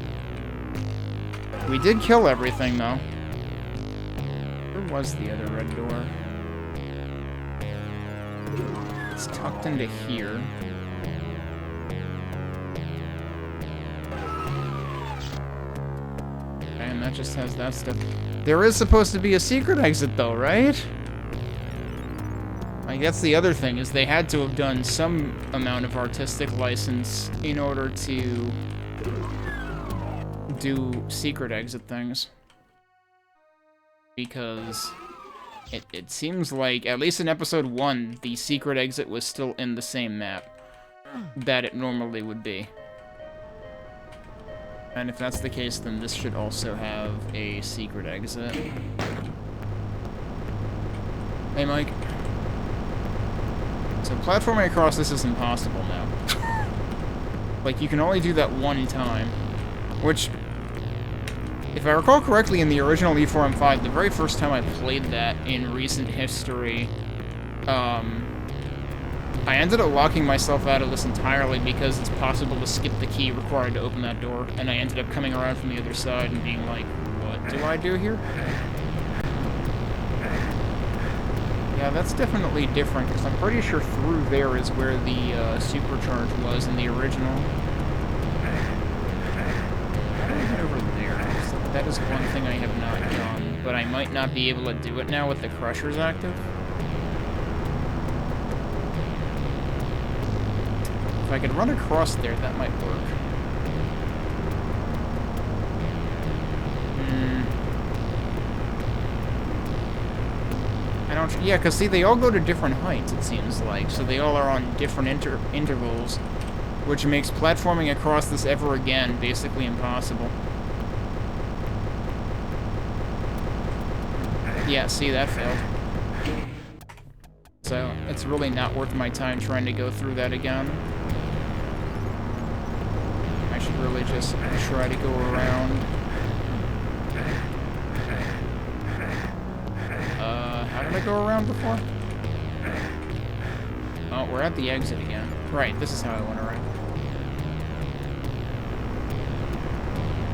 We did kill everything, though. Where was the other red door? It's tucked into here. And that just has that stuff. There is supposed to be a secret exit, though, right? Like, that's the other thing, is they had to have done some amount of artistic license in order to do secret exit things. Because it seems like, at least in episode 1, the secret exit was still in the same map that it normally would be. And if that's the case, then this should also have a secret exit. Hey, Mike. So platforming across this is impossible now. Like, you can only do that one time. Which, if I recall correctly, in the original E4M5, the very first time I played that in recent history, I ended up locking myself out of this entirely because it's possible to skip the key required to open that door, and I ended up coming around from the other side and being like, what do I do here? Yeah, that's definitely different, because I'm pretty sure through there is where the supercharge was in the original. How do I get over there? So that is one thing I have not done, but I might not be able to do it now with the crushers active. If I could run across there, that might work. Yeah, because see, they all go to different heights, it seems like, so they all are on different intervals, which makes platforming across this ever again basically impossible. Yeah, see, that failed. So, it's really not worth my time trying to go through that again. I should really just try to go around. How did I go around before? Oh, we're at the exit again. Right, this is how I went around.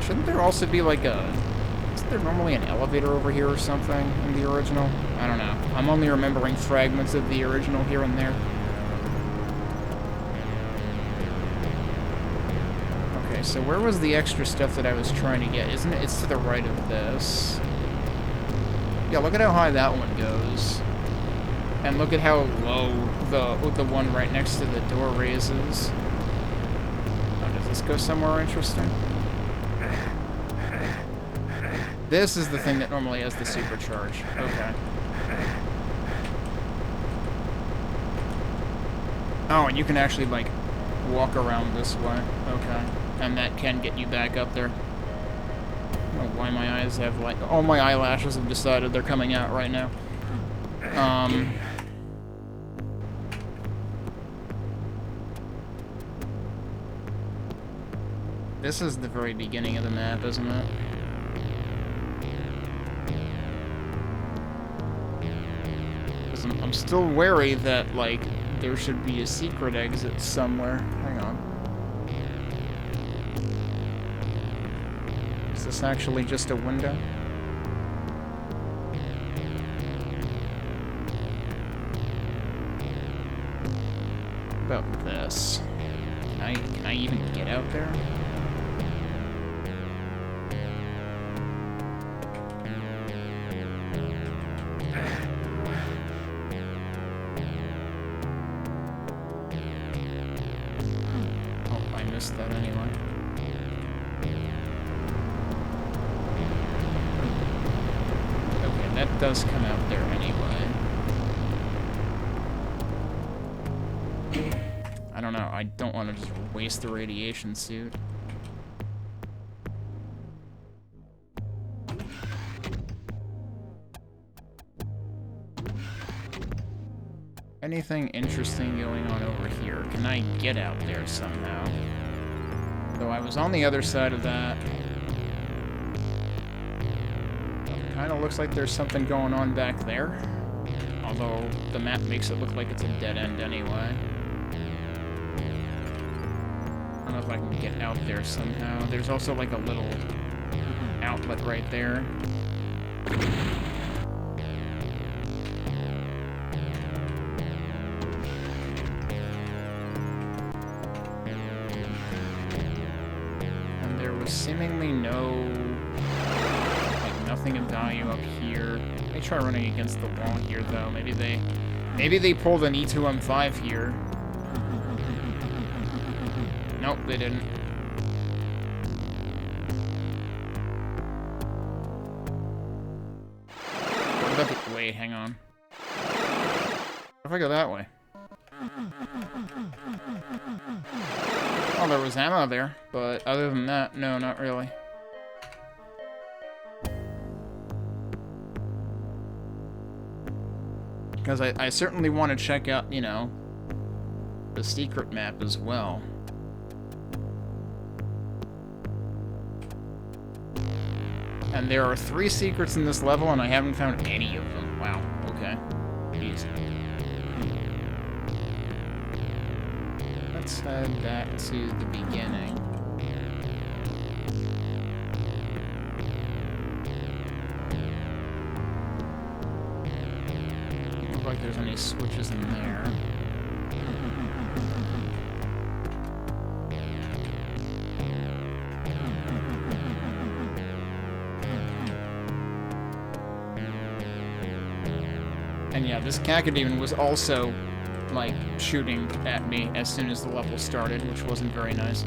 Shouldn't there also be like a... Isn't there normally an elevator over here or something in the original? I don't know. I'm only remembering fragments of the original here and there. Okay, so where was the extra stuff that I was trying to get? Isn't it? It's to the right of this. Yeah, look at how high that one goes. And look at how low the one right next to the door raises. Oh, does this go somewhere interesting? This is the thing that normally has the supercharge. Okay. Oh, and you can actually, like, walk around this way. Okay. And that can get you back up there. I don't know why my eyes have, like... All my eyelashes have decided they're coming out right now. This is the very beginning of the map, isn't it? I'm still wary that, like, there should be a secret exit somewhere. Hang on. Is this actually just a window? About this. Can I even get out there? That anyway. Okay, that does come out there anyway. I don't know, I don't want to just waste the radiation suit. Anything interesting going on over here? Can I get out there somehow? Though I was on the other side of that. Kind of looks like there's something going on back there. Although the map makes it look like it's a dead end anyway. I don't know if I can get out there somehow. There's also like a little outlet right there. Seemingly nothing of value up here. They try running against the wall here, though. Maybe they pulled an E2M5 here. Nope, they didn't. What about the... Wait, hang on. What if I go that way? Oh, there was ammo there, but other than that, no, not really. Because I certainly want to check out, you know, the secret map as well. And there are 3 secrets in this level, and I haven't found any of them. Wow, okay. Jeez. Let's head back to the beginning. Doesn't look like there's any switches in there. And yeah, this Cacodemon was also, like, shooting at me as soon as the level started, which wasn't very nice.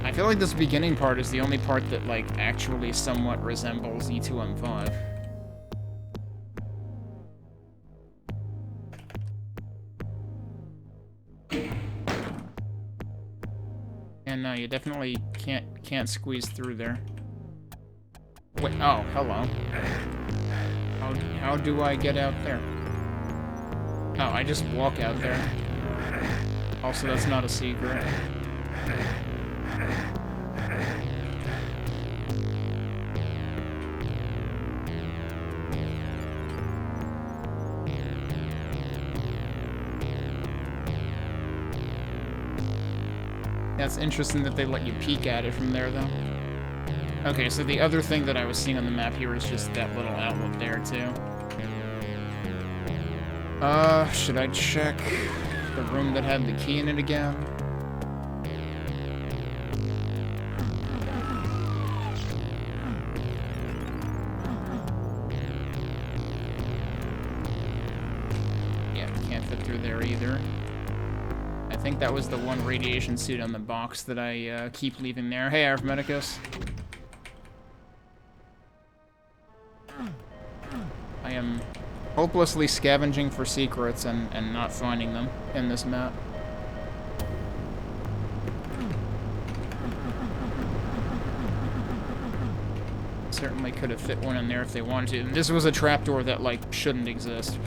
I feel like this beginning part is the only part that, like, actually somewhat resembles E2M5. And no, you definitely can't squeeze through there. Wait, oh, hello. How do I get out there? Oh, I just walk out there. Also, that's not a secret. That's interesting that they let you peek at it from there, though. Okay, so the other thing that I was seeing on the map here is just that little outlet there, too. Should I check the room that had the key in it again? Yeah, can't fit through there either. I think that was the one radiation suit on the box that I keep leaving there. Hey, Arithmeticus. I am hopelessly scavenging for secrets and not finding them in this map. Certainly could have fit one in there if they wanted to. This was a trapdoor that, like, shouldn't exist.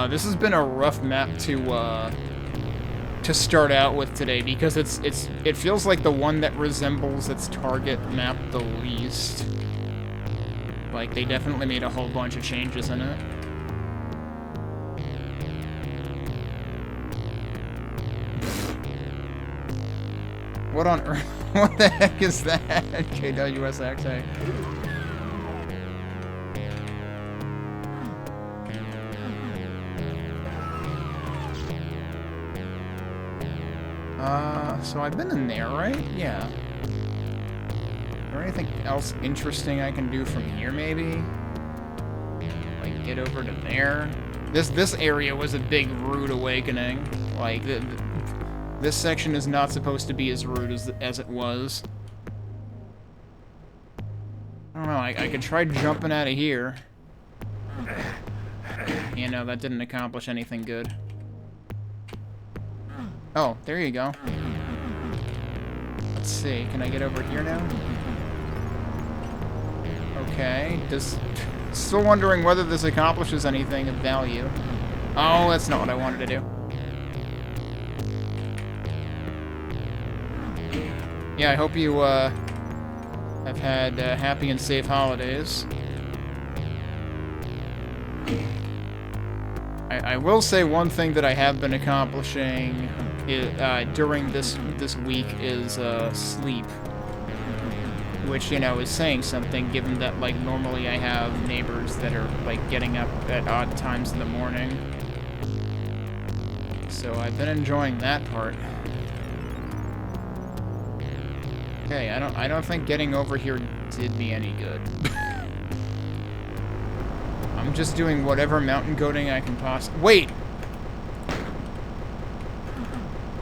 This has been a rough map to start out with today because it feels like the one that resembles its target map the least. Like, they definitely made a whole bunch of changes in it. What on earth? What the heck is that? KWSXA. So I've been in there, right? Yeah. Is there anything else interesting I can do from here, maybe? Like, get over to there? This area was a big rude awakening. Like, this section is not supposed to be as rude as it was. I don't know, I could try jumping out of here. You know, that didn't accomplish anything good. Oh, there you go. Let's see, can I get over here now? Okay, still wondering whether this accomplishes anything of value. Oh, that's not what I wanted to do. Yeah, I hope you, have had happy and safe holidays. I will say one thing that I have been accomplishing during this week is sleep, which, you know, is saying something given that, like, normally I have neighbors that are, like, getting up at odd times in the morning. So I've been enjoying that part. Okay, I don't think getting over here did me any good. I'm just doing whatever mountain goating I can possibly. Wait!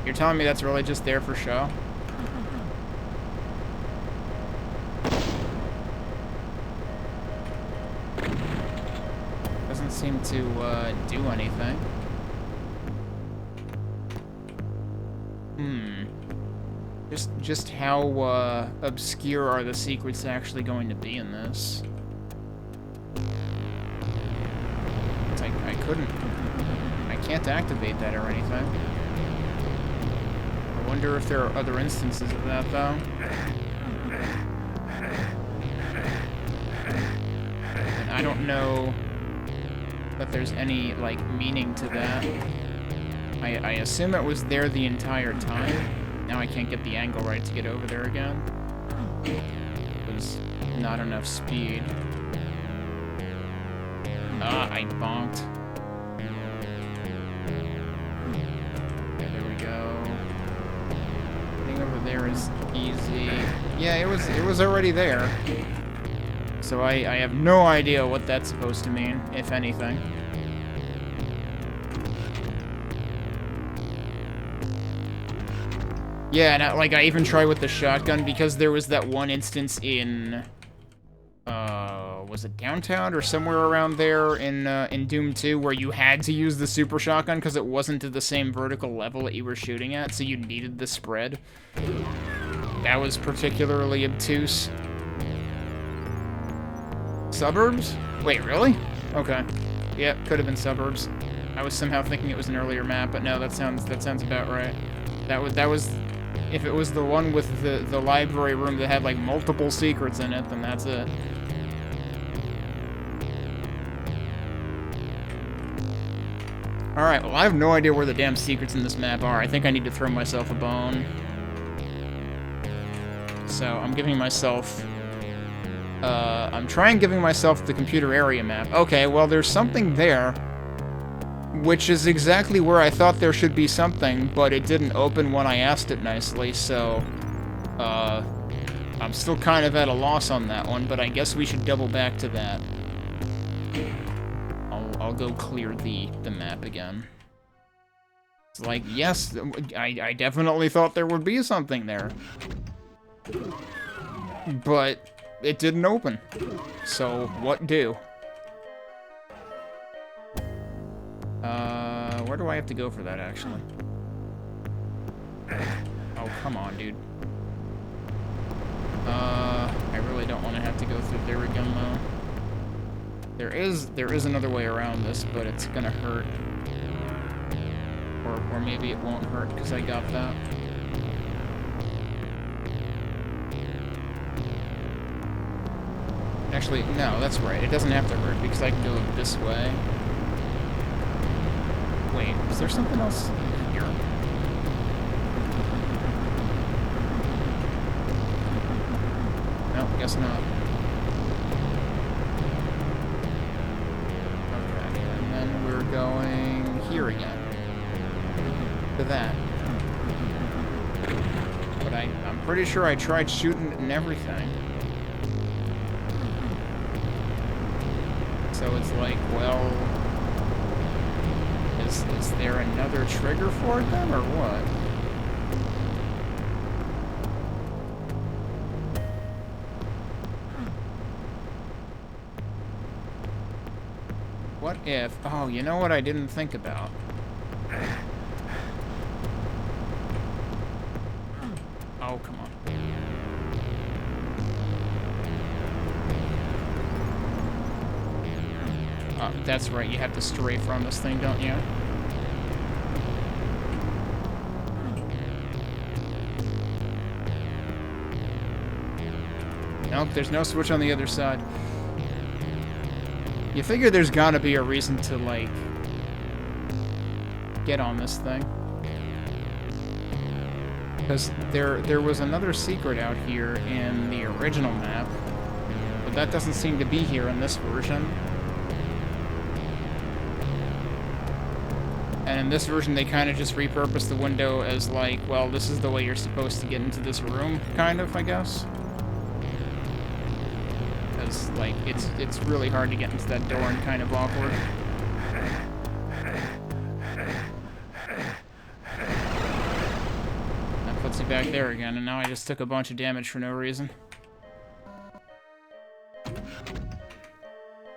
You're telling me that's really just there for show? Doesn't seem to do anything. Just how obscure are the secrets actually going to be in this? It's like I can't activate that or anything. I wonder if there are other instances of that, though. And I don't know that there's any, like, meaning to that. I assume it was there the entire time. Now I can't get the angle right to get over there again. It was not enough speed. Ah, I bonked. Okay, there we go. Getting over there is easy. Yeah, it was already there. So I have no idea what that's supposed to mean, if anything. Yeah, and I even tried with the shotgun because there was that one instance in, was it downtown or somewhere around there in Doom 2 where you had to use the super shotgun because it wasn't at the same vertical level that you were shooting at, so you needed the spread. That was particularly obtuse. Suburbs? Wait, really? Okay. Yeah, could have been Suburbs. I was somehow thinking it was an earlier map, but no, that sounds about right. That was if it was the one with the library room that had like multiple secrets in it, then that's it. Alright, well I have no idea where the damn secrets in this map are. I think I need to throw myself a bone. So I'm giving myself I'm trying giving myself the computer area map. Okay, well there's something there, which is exactly where I thought there should be something, but it didn't open when I asked it nicely, so I'm still kind of at a loss on that one, but I guess we should double back to that. I'll go clear the map again. It's like, yes, I definitely thought there would be something there. But it didn't open. So, what do? Where do I have to go for that, actually? Oh, come on, dude. I really don't want to have to go through there again, though. There is another way around this, but it's gonna hurt. Or maybe it won't hurt, because I got that. Actually, no, that's right. It doesn't have to hurt, because I can go this way. Wait, is there something else here? No, guess not. Okay, and then we're going here again. To that. But I'm pretty sure I tried shooting it and everything. So it's like, well... Is there another trigger for it then, or what? What if... Oh, you know what I didn't think about? Oh, come on. That's right, you have to stray from this thing, don't you? Nope, there's no switch on the other side. You figure there's gotta be a reason to, like, get on this thing. Because there was another secret out here in the original map, but that doesn't seem to be here in this version. And in this version, they kind of just repurposed the window as, like, well, this is the way you're supposed to get into this room, kind of, I guess. Because, like, it's really hard to get into that door and kind of awkward. That puts you back there again, and now I just took a bunch of damage for no reason.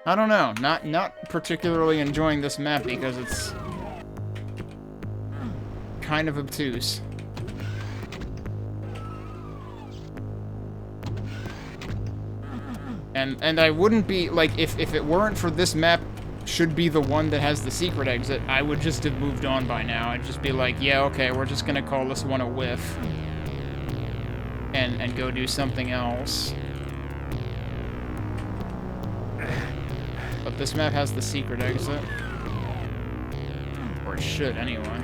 I don't know, not particularly enjoying this map because it's kind of obtuse. And I wouldn't be, like, if it weren't for this map should be the one that has the secret exit, I would just have moved on by now. I'd just be like, yeah, okay, we're just gonna call this one a whiff. And go do something else. But this map has the secret exit. Or it should, anyway.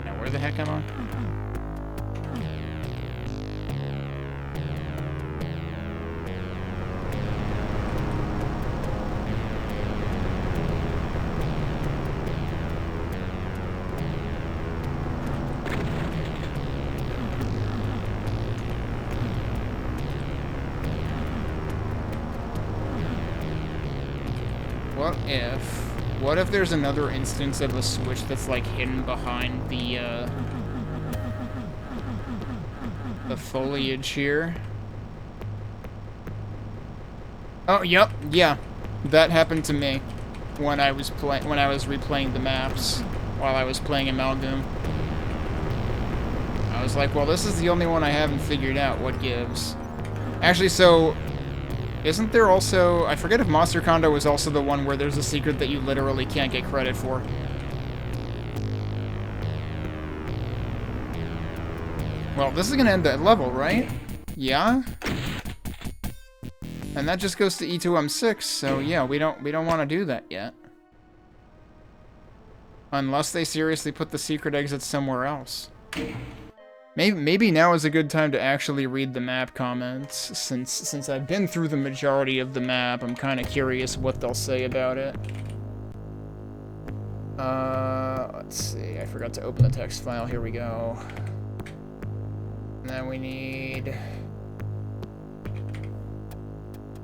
Now, where the heck am I? What if there's another instance of a switch that's, like, hidden behind the, the foliage here. Oh, yep, yeah. That happened to me when I was replaying the maps while I was playing Amalgam. I was like, well, this is the only one I haven't figured out what gives. Actually, so isn't there also, I forget if Monster Condo was also the one where there's a secret that you literally can't get credit for. Well, this is gonna end that level, right? Yeah? And that just goes to E2M6, so yeah, we don't want to do that yet. Unless they seriously put the secret exit somewhere else. Maybe now is a good time to actually read the map comments, since I've been through the majority of the map. I'm kind of curious what they'll say about it. Let's see, I forgot to open the text file. Here we go. And then we need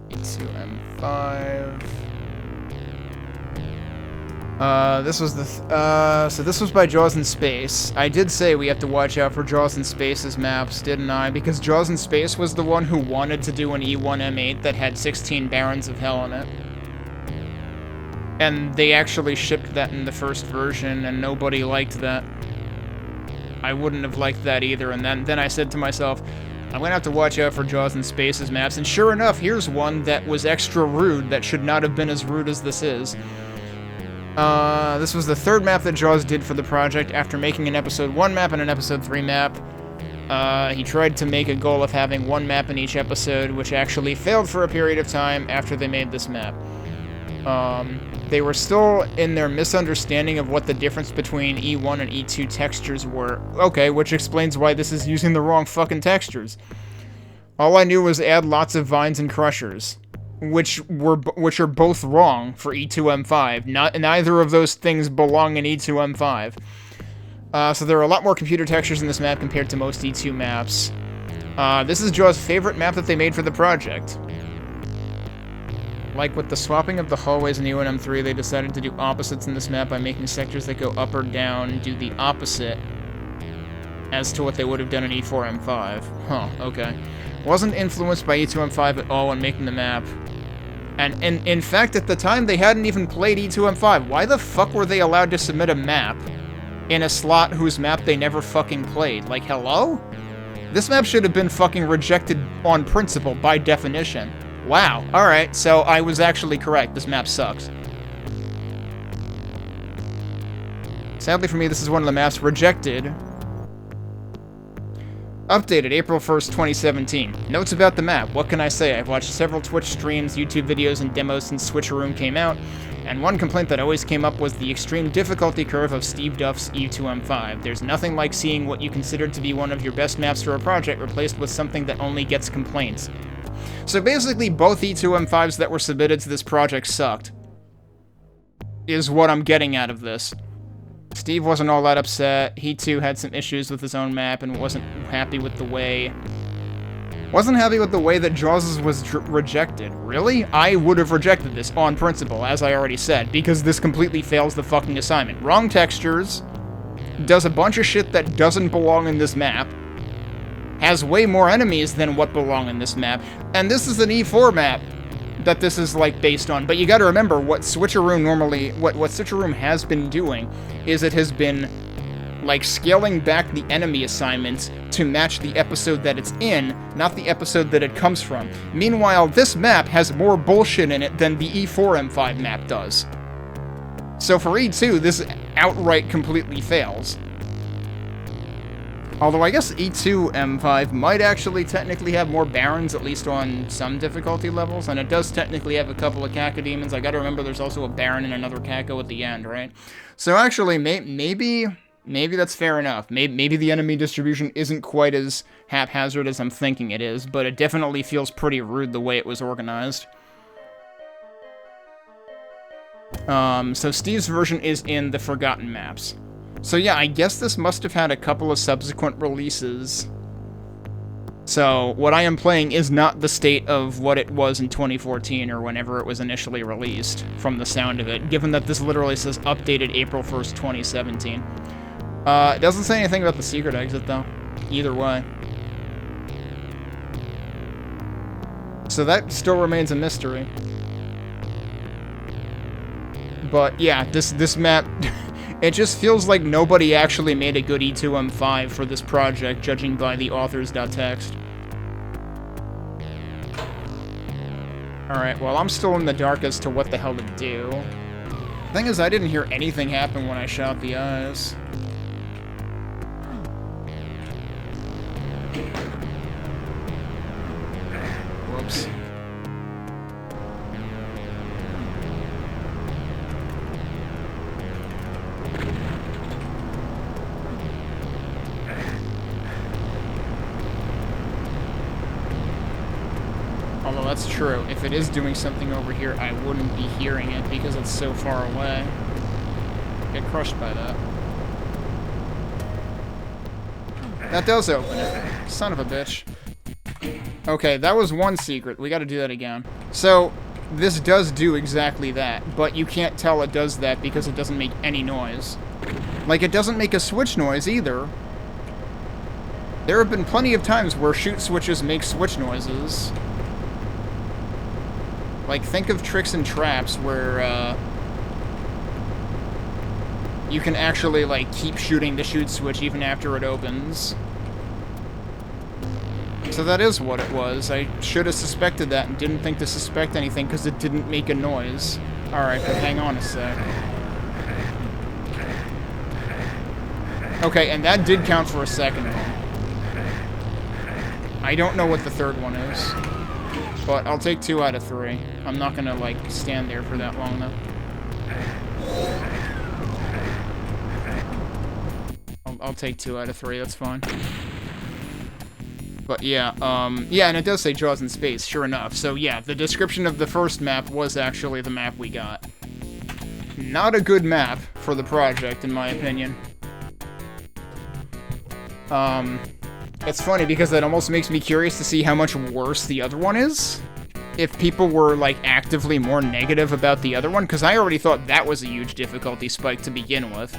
E2M5. This was the, so this was by Jaws in Space. I did say we have to watch out for Jaws in Space's maps, didn't I? Because Jaws in Space was the one who wanted to do an E1M8 that had 16 Barons of Hell in it. And they actually shipped that in the first version, and nobody liked that. I wouldn't have liked that either, and then I said to myself, I'm gonna have to watch out for Jaws in Space's maps, and sure enough, here's one that was extra rude that should not have been as rude as this is. This was the third map that Jaws did for the project after making an Episode 1 map and an Episode 3 map. He tried to make a goal of having one map in each episode, which actually failed for a period of time after they made this map. They were still in their misunderstanding of what the difference between E1 and E2 textures were. Okay, which explains why this is using the wrong fucking textures. All I knew was add lots of vines and crushers, which are both wrong for E2M5. Neither of those things belong in E2M5. So there are a lot more computer textures in this map compared to most E2 maps. This is Jaws' favorite map that they made for the project. Like with the swapping of the hallways in E1M3, they decided to do opposites in this map by making sectors that go up or down do the opposite as to what they would have done in E4M5. Huh, okay. Wasn't influenced by E2M5 at all when making the map. And in fact, at the time, they hadn't even played E2M5. Why the fuck were they allowed to submit a map in a slot whose map they never fucking played? Like, hello? This map should have been fucking rejected on principle, by definition. Wow, alright, so I was actually correct. This map sucks. Sadly for me, this is one of the maps rejected. Updated April 1st, 2017. Notes about the map. What can I say? I've watched several Twitch streams, YouTube videos, and demos since Switcheroom came out, and one complaint that always came up was the extreme difficulty curve of Steve Duff's E2M5. There's nothing like seeing what you considered to be one of your best maps for a project replaced with something that only gets complaints. So basically, both E2M5s that were submitted to this project sucked, is what I'm getting out of this. Steve wasn't all that upset. He too had some issues with his own map and wasn't happy with the way that Jaws' was rejected. Really? I would have rejected this on principle, as I already said, because this completely fails the fucking assignment. Wrong textures, does a bunch of shit that doesn't belong in this map, has way more enemies than what belong in this map, and this is an E4 map that this is, like, based on. But you gotta remember, what Switcheroom normally, what Switcheroom has been doing is it has been, like, scaling back the enemy assignments to match the episode that it's in, not the episode that it comes from. Meanwhile, this map has more bullshit in it than the E4M5 map does. So for E2, this outright completely fails. Although I guess E2M5 might actually technically have more Barons, at least on some difficulty levels, and it does technically have a couple of Cacodemons. I gotta remember there's also a Baron and another Caco at the end, right? So actually, maybe that's fair enough. Maybe the enemy distribution isn't quite as haphazard as I'm thinking it is, but it definitely feels pretty rude the way it was organized. So Steve's version is in the Forgotten Maps. So yeah, I guess this must have had a couple of subsequent releases. So what I am playing is not the state of what it was in 2014 or whenever it was initially released, from the sound of it, given that this literally says updated April 1st, 2017. It doesn't say anything about the secret exit, though. Either way. So that still remains a mystery. But yeah, this map, it just feels like nobody actually made a good E2M5 for this project, judging by the authors.txt. Alright, well, I'm still in the dark as to what the hell to do. Thing is, I didn't hear anything happen when I shot the eyes. Whoops. Although that's true. If it is doing something over here, I wouldn't be hearing it because it's so far away. Get crushed by that. That does open it. Son of a bitch. Okay, that was one secret. We gotta do that again. So, this does do exactly that, but you can't tell it does that because it doesn't make any noise. Like, it doesn't make a switch noise either. There have been plenty of times where shoot switches make switch noises. Like, think of tricks and traps where, you can actually, like, keep shooting the shoot switch even after it opens. So that is what it was. I should have suspected that and didn't think to suspect anything because it didn't make a noise. Alright, but hang on a sec. Okay, and that did count for a second one. I don't know what the third one is. But I'll take 2 out of 3. I'm not gonna, like, stand there for that long, though. I'll take 2 out of 3, that's fine. But yeah, yeah, and it does say Jaws in Space, sure enough. So yeah, the description of the first map was actually the map we got. Not a good map for the project, in my opinion. It's funny because that almost makes me curious to see how much worse the other one is. If people were, like, actively more negative about the other one, because I already thought that was a huge difficulty spike to begin with.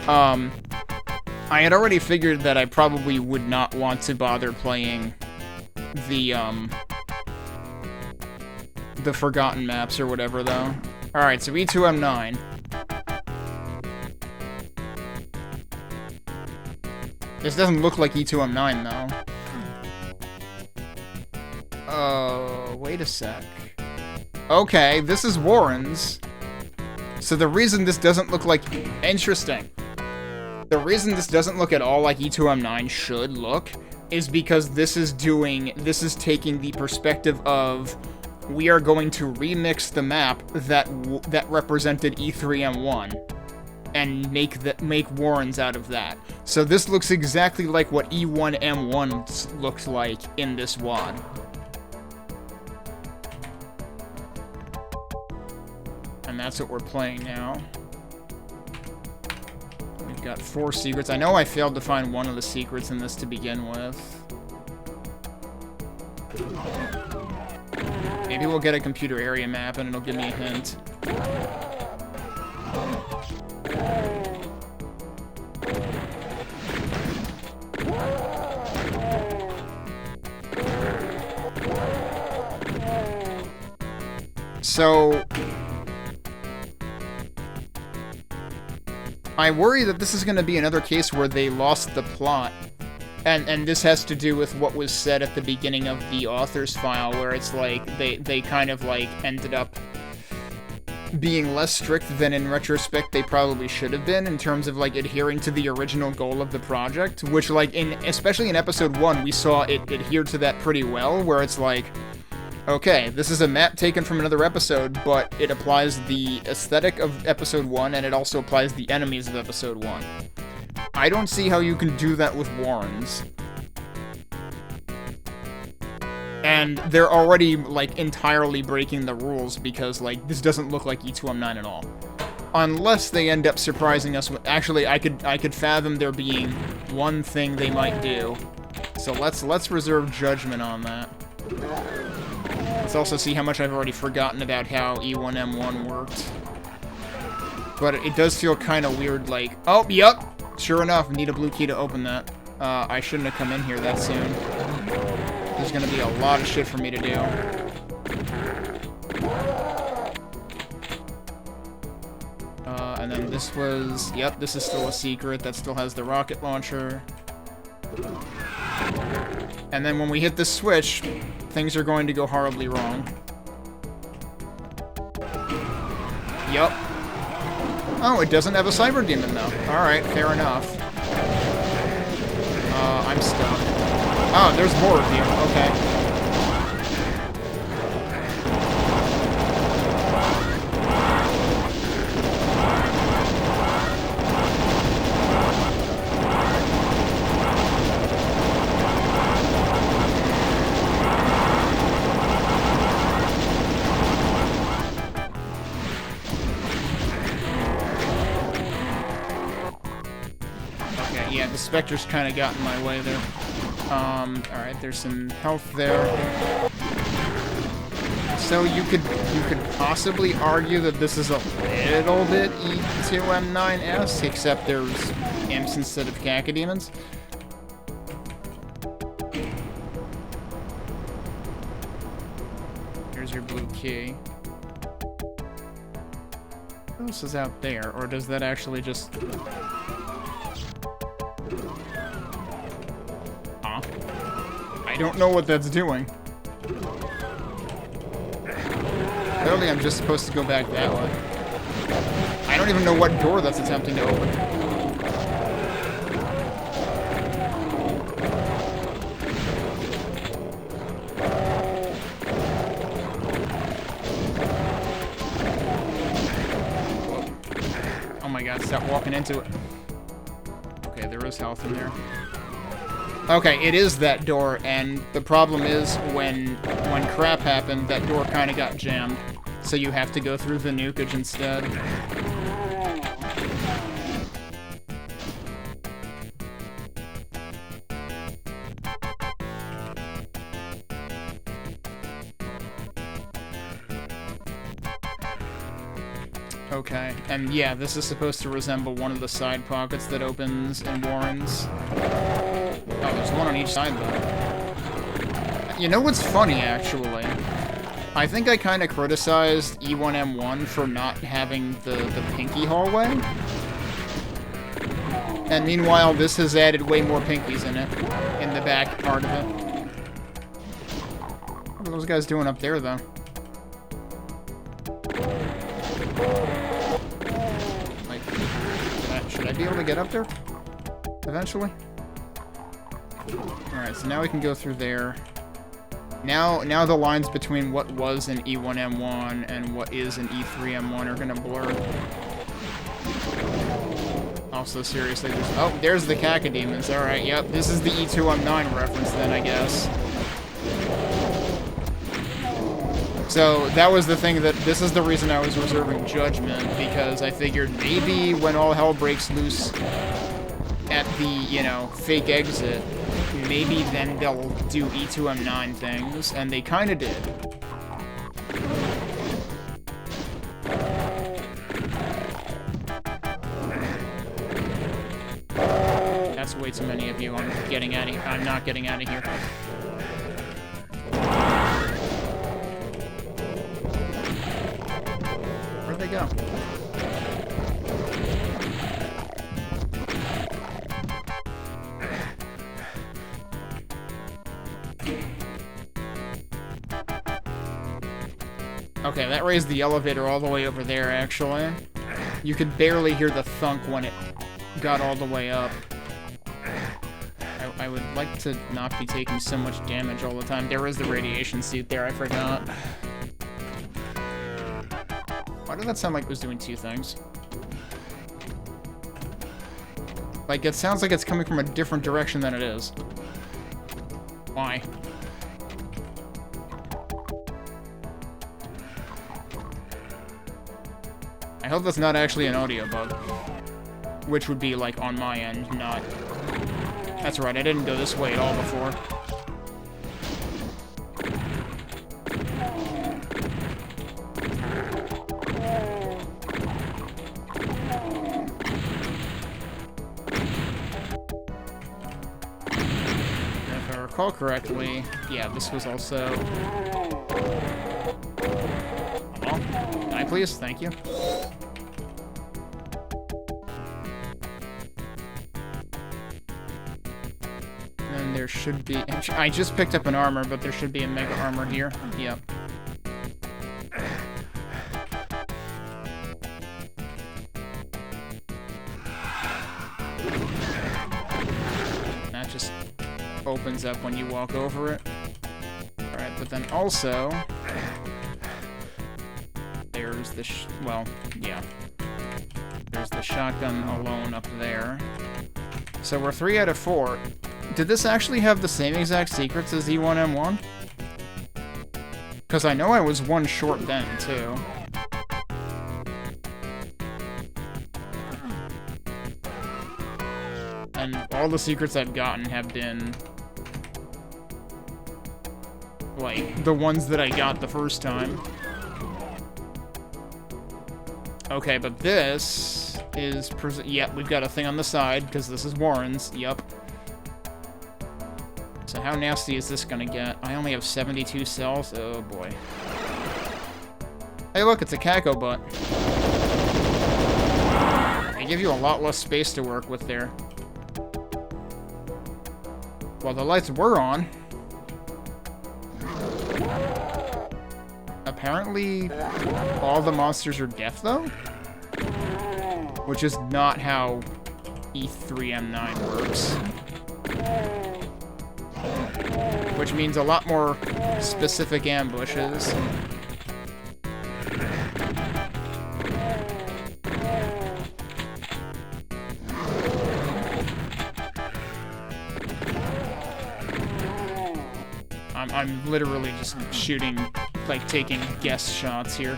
I had already figured that I probably would not want to bother playing the Forgotten Maps or whatever, though. Alright, so E2M9. This doesn't look like E2M9, though. Oh, wait a sec. Okay, this is Warren's. So the reason this doesn't look like... Interesting. The reason this doesn't look at all like E2M9 should look is because this is taking the perspective of we are going to remix the map that represented E3M1 and make Warrens out of that. So this looks exactly like what E1M1 looked like in this WOD. And that's what we're playing now. We've got 4 secrets. I know I failed to find one of the secrets in this to begin with. Maybe we'll get a computer area map and it'll give me a hint. So... I worry that this is going to be another case where they lost the plot. And this has to do with what was said at the beginning of the author's file, where it's like, they kind of, like, ended up being less strict than in retrospect they probably should have been, in terms of, like, adhering to the original goal of the project, which, like, especially in episode 1, we saw it adhere to that pretty well, where it's like, okay, this is a map taken from another episode, but it applies the aesthetic of episode 1, and it also applies the enemies of episode 1. I don't see how you can do that with Warrens. And they're already, like, entirely breaking the rules, because, like, this doesn't look like E2M9 at all. Unless they end up surprising us with... Actually, I could fathom there being one thing they might do. So let's reserve judgment on that. Let's also see how much I've already forgotten about how E1M1 worked. But it does feel kind of weird, like... Oh, yep! Sure enough, need a blue key to open that. I shouldn't have come in here that soon. There's gonna be a lot of shit for me to do. And then this was... Yep, this is still a secret. That still has the rocket launcher. And then when we hit the switch, things are going to go horribly wrong. Yup. Oh, it doesn't have a cyber demon, though. Alright, fair enough. I'm stuck. Oh, there's more of you. Okay. The Spectre's kind of got in my way there. Alright, there's some health there. So you could possibly argue that this is a little bit E2M9-esque, except there's imps instead of cacodemons. Here's your blue key. What else is out there? Or does that actually just... I don't know what that's doing. Clearly, I'm just supposed to go back that way. I don't even know what door that's attempting to open. Oh my god, stop walking into it. Okay, there is health in there. Okay, it is that door, and the problem is when crap happened, that door kind of got jammed. So you have to go through the nukage instead. Okay, and yeah, this is supposed to resemble one of the side pockets that opens in Warren's. Oh, there's one on each side, though. You know what's funny, actually? I think I kind of criticized E1M1 for not having the pinky hallway. And meanwhile, this has added way more pinkies in it, in the back part of it. What are those guys doing up there, though? Like, should I be able to get up there? Eventually? Alright, so now we can go through there. Now the lines between what was an E1M1 and what is an E3M1 are gonna blur. Also, seriously, there's the cacodemons. Alright, yep, this is the E2M9 reference then, I guess. So, that was the thing this is the reason I was reserving judgment, because I figured maybe when all hell breaks loose at the, fake exit, maybe then they'll do E2M9 things, and they kinda did. That's way too many of you. I'm not getting out of here. Where'd they go? Okay, that raised the elevator all the way over there, actually. You could barely hear the thunk when it got all the way up. I would like to not be taking so much damage all the time. There was the radiation suit there, I forgot. Why did that sound like it was doing two things? Like, it sounds like it's coming from a different direction than it is. Why? I hope that's not actually an audio bug. Which would be, like, on my end, not... That's right, I didn't go this way at all before. recall correctly, yeah, this was also... Oh, die, please. Thank you. And there should be... I just picked up an armor, but there should be a mega armor here. Yep. That just opens up when you walk over it. Alright, but then also... There's the well, yeah. There's the shotgun alone up there. So we're 3 out of 4. Did this actually have the same exact secrets as E1M1? Because I know I was 1 short then, too. And all the secrets I've gotten have been... like, the ones that I got the first time. Okay, but this is... yeah, we've got a thing on the side, because this is Warren's. Yup. So how nasty is this gonna get? I only have 72 cells? Oh, boy. Hey, look, it's a Kako butt. They give you a lot less space to work with there. Well, the lights were on. Apparently, all the monsters are deaf, though? Which is not how E3M9 works. Which means a lot more specific ambushes. I'm literally just shooting, like, taking guess shots here.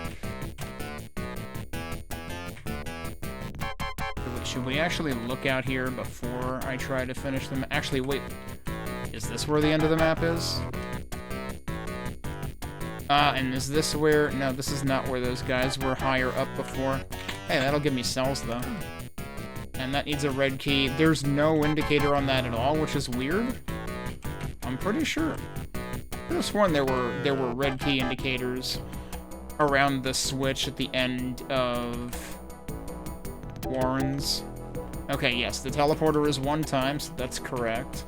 Should we actually look out here before I try to finish them? Actually, wait. Is this where the end of the map is? And is this where... No, this is not where those guys were higher up before. Hey, that'll give me cells, though. And that needs a red key. There's no indicator on that at all, which is weird. I'm pretty sure. I could have sworn there were red key indicators around the switch at the end of Warren's. Okay, yes, the teleporter is 1 time, so that's correct.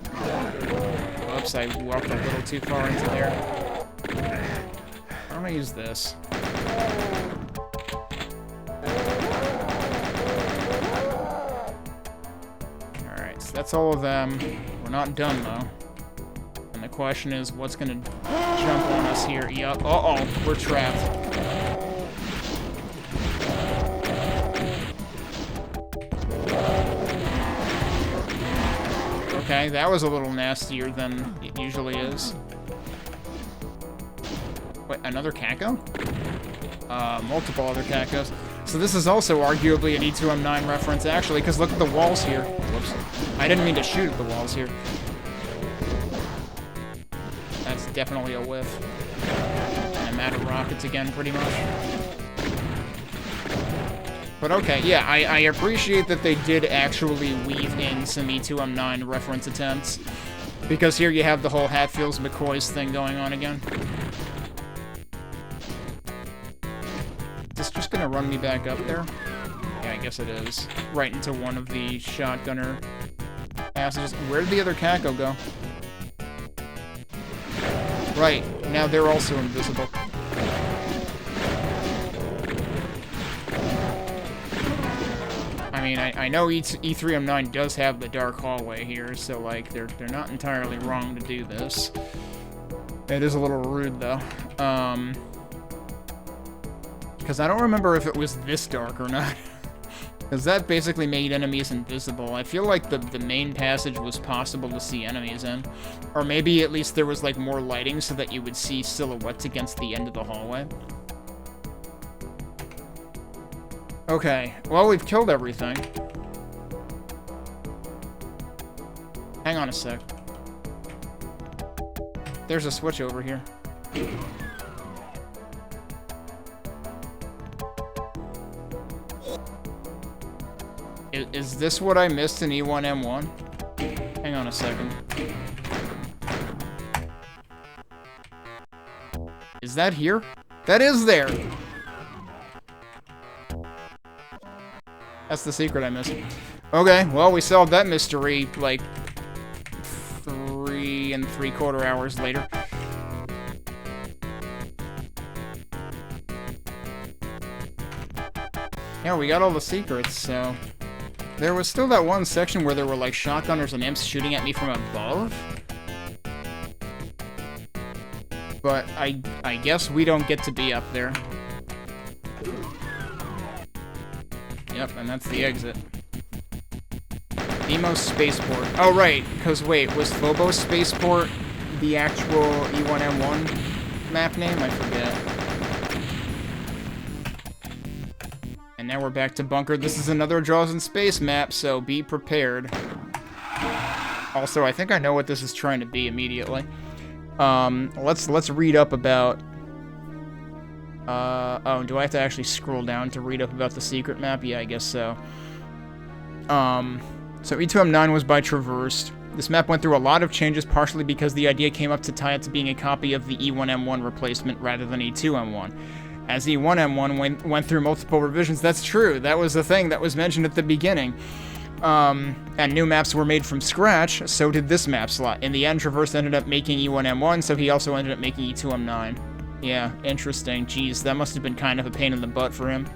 Oops, I walked a little too far into there. I'm gonna use this. Alright, so that's all of them. We're not done, though. And the question is, what's gonna jump on us here? Yup. Uh-oh, we're trapped. Okay, that was a little nastier than it usually is. Wait, another Kako? Multiple other Kakos. So this is also arguably an E2M9 reference, actually, because look at the walls here. Whoops. I didn't mean to shoot at the walls here. That's definitely a whiff. And I'm out of rockets again, pretty much. But okay, yeah, I appreciate that they did actually weave in some E2M9 reference attempts. Because here you have the whole Hatfields McCoys thing going on again. Is this just gonna run me back up there? Yeah, I guess it is. Right into one of the shotgunner passages. Where did the other Kako go? Right, now they're also invisible. I mean, I know E3M9 does have the dark hallway here, so, like, they're not entirely wrong to do this. It is a little rude, though. Because I don't remember if it was this dark or not. Because that basically made enemies invisible. I feel like the main passage was possible to see enemies in. Or maybe at least there was, like, more lighting so that you would see silhouettes against the end of the hallway. Okay, well, we've killed everything. Hang on a sec. There's a switch over here. Is this what I missed in E1M1? Hang on a second. Is that here? That is there! That's the secret I missed. Okay, well, we solved that mystery, like, 3 3/4 hours later. Yeah, we got all the secrets, so... There was still that one section where there were, like, shotgunners and imps shooting at me from above. But I guess we don't get to be up there. Yep, and that's the exit. Demos Spaceport. Oh, right, because wait, was Phobos Spaceport the actual E1M1 map name? I forget. And now we're back to Bunker. This is another Jaws in Space map, so be prepared. Also, I think I know what this is trying to be immediately. Let's read up about... oh, do I have to actually scroll down to read up about the secret map? Yeah, I guess so. So E2M9 was by Traversed. This map went through a lot of changes, partially because the idea came up to tie it to being a copy of the E1M1 replacement rather than E2M1. As E1M1 went through multiple revisions, that's true. That was the thing that was mentioned at the beginning. And new maps were made from scratch, so did this map slot. In the end, Traverse ended up making E1M1, so he also ended up making E2M9. Yeah, interesting. Jeez, that must have been kind of a pain in the butt for him.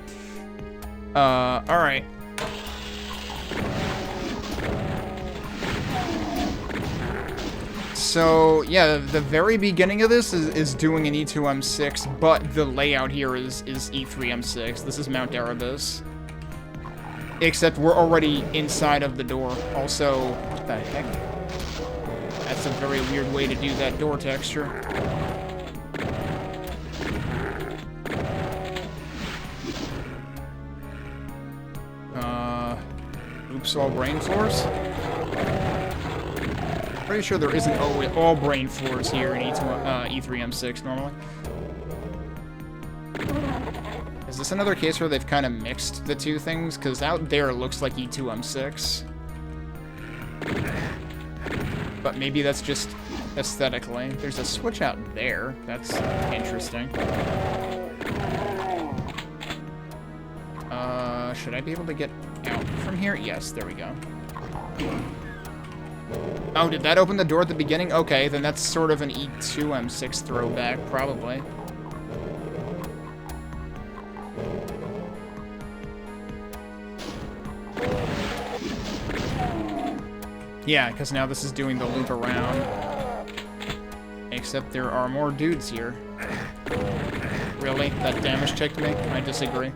Alright. So, yeah, the very beginning of this is doing an E2M6, but the layout here is E3M6. This is Mount Erebus. Except we're already inside of the door. Also, what the heck? That's a very weird way to do that door texture. Oops, all brain floors? Pretty sure there isn't all brain floors here in E3M6 normally. Is this another case where they've kind of mixed the two things? Because out there it looks like E2M6. But maybe that's just aesthetically. There's a switch out there. That's interesting. Should I be able to get out from here? Yes, there we go. Oh, did that open the door at the beginning? Okay, then that's sort of an E2M6 throwback, probably. Yeah, because now this is doing the loop around. Except there are more dudes here. Really? That damage check to me? I disagree.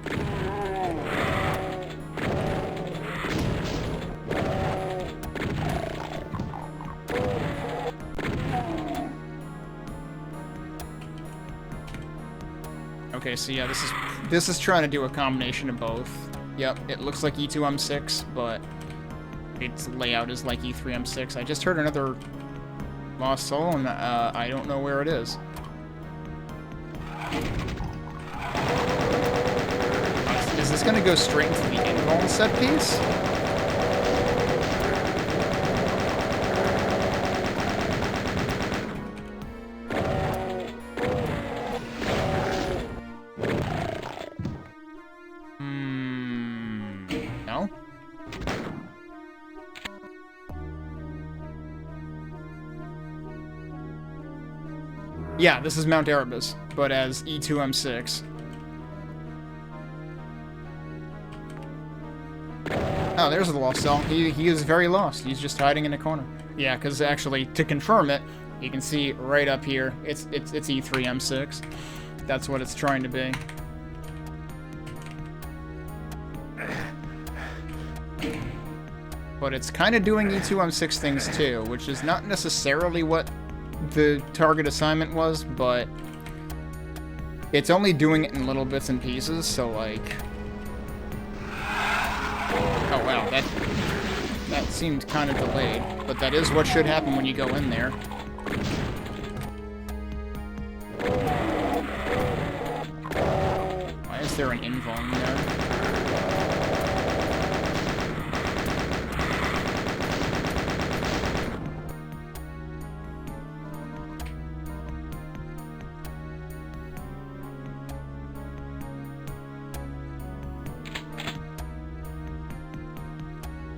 Okay, so yeah, this is trying to do a combination of both. Yep, it looks like E2M6, but its layout is like E3M6. I just heard another Lost Soul, and I don't know where it is. Is this gonna go straight into the invuln set piece? No? Yeah, this is Mount Erebus, but as E2M6. Oh, there's the Lost Cell. He is very lost. He's just hiding in a corner. Yeah, because actually, to confirm it, you can see right up here, it's E3M6. That's what it's trying to be. But it's kind of doing E2M6 things too, which is not necessarily what the target assignment was, but it's only doing it in little bits and pieces, so like... Oh wow, that seemed kind of delayed, but that is what should happen when you go in there. Why is there an invuln there?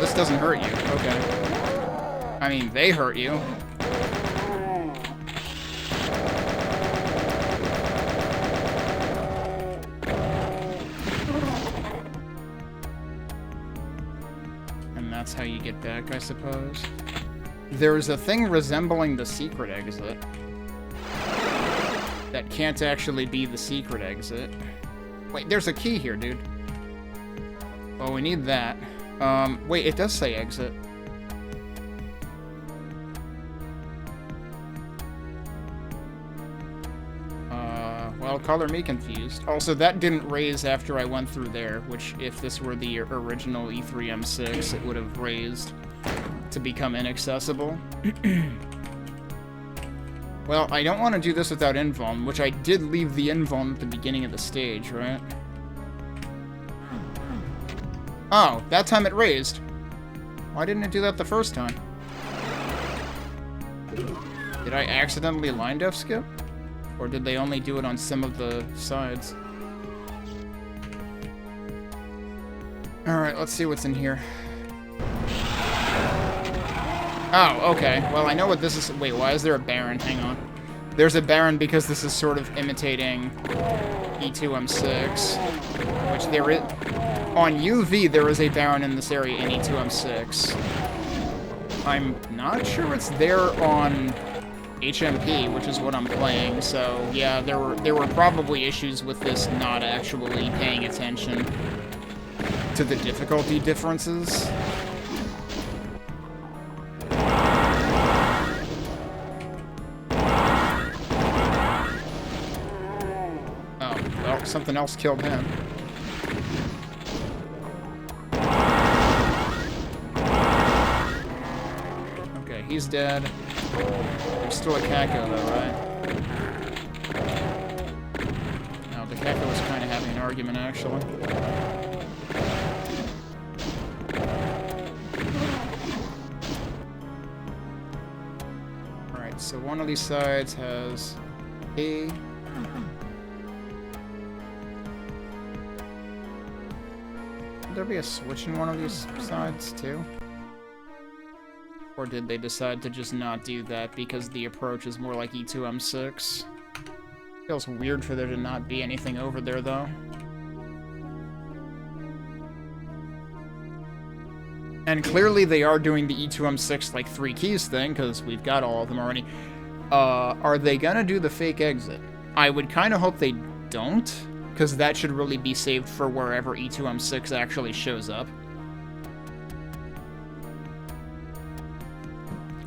this doesn't hurt you. Okay. I mean, they hurt you. And that's how you get back, I suppose. There's a thing resembling the secret exit that can't actually be the secret exit. Wait, there's a key here, dude. Well, we need that. Wait, it does say exit. Well, color me confused. Also, that didn't raise after I went through there, which, if this were the original E3M6, it would have raised to become inaccessible. Well, I don't want to do this without invuln, which I did leave the invuln at the beginning of the stage, right? Oh, that time it raised. Why didn't it do that the first time? Did I accidentally line def skip? Or did they only do it on some of the sides? Alright, let's see what's in here. Oh, okay. Well, I know what this is. Wait, why is there a Baron? Hang on. There's a Baron because this is sort of imitating E2M6, which there is... On UV, there is a Baron in this area in E2M6. I'm not sure it's there on HMP, which is what I'm playing, so yeah, there were probably issues with this not actually paying attention to the difficulty differences. Oh, well, something else killed him. Okay, he's dead. There's still a Kako, though, right? No, the Kako was kind of having an argument, actually. Alright, so one of these sides has A. Would there be a switch in one of these sides, too? Or did they decide to just not do that because the approach is more like E2M6? Feels weird for there to not be anything over there, though. And clearly they are doing the E2M6, like, 3 keys thing, because we've got all of them already. Are they gonna do the fake exit? I would kind of hope they don't, because that should really be saved for wherever E2M6 actually shows up.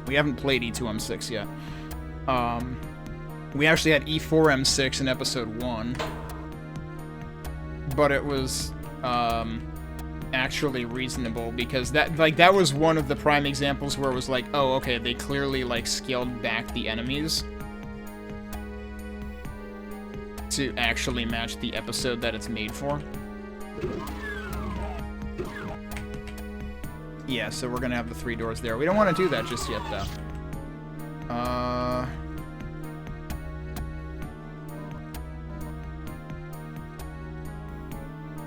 We haven't played E2M6 yet. We actually had E4M6 in episode 1. But it was, actually reasonable, because that was one of the prime examples where it was like, oh, okay, they clearly, like, scaled back the enemies to actually match the episode that it's made for. Yeah, so we're gonna have the 3 doors there. We don't want to do that just yet, though.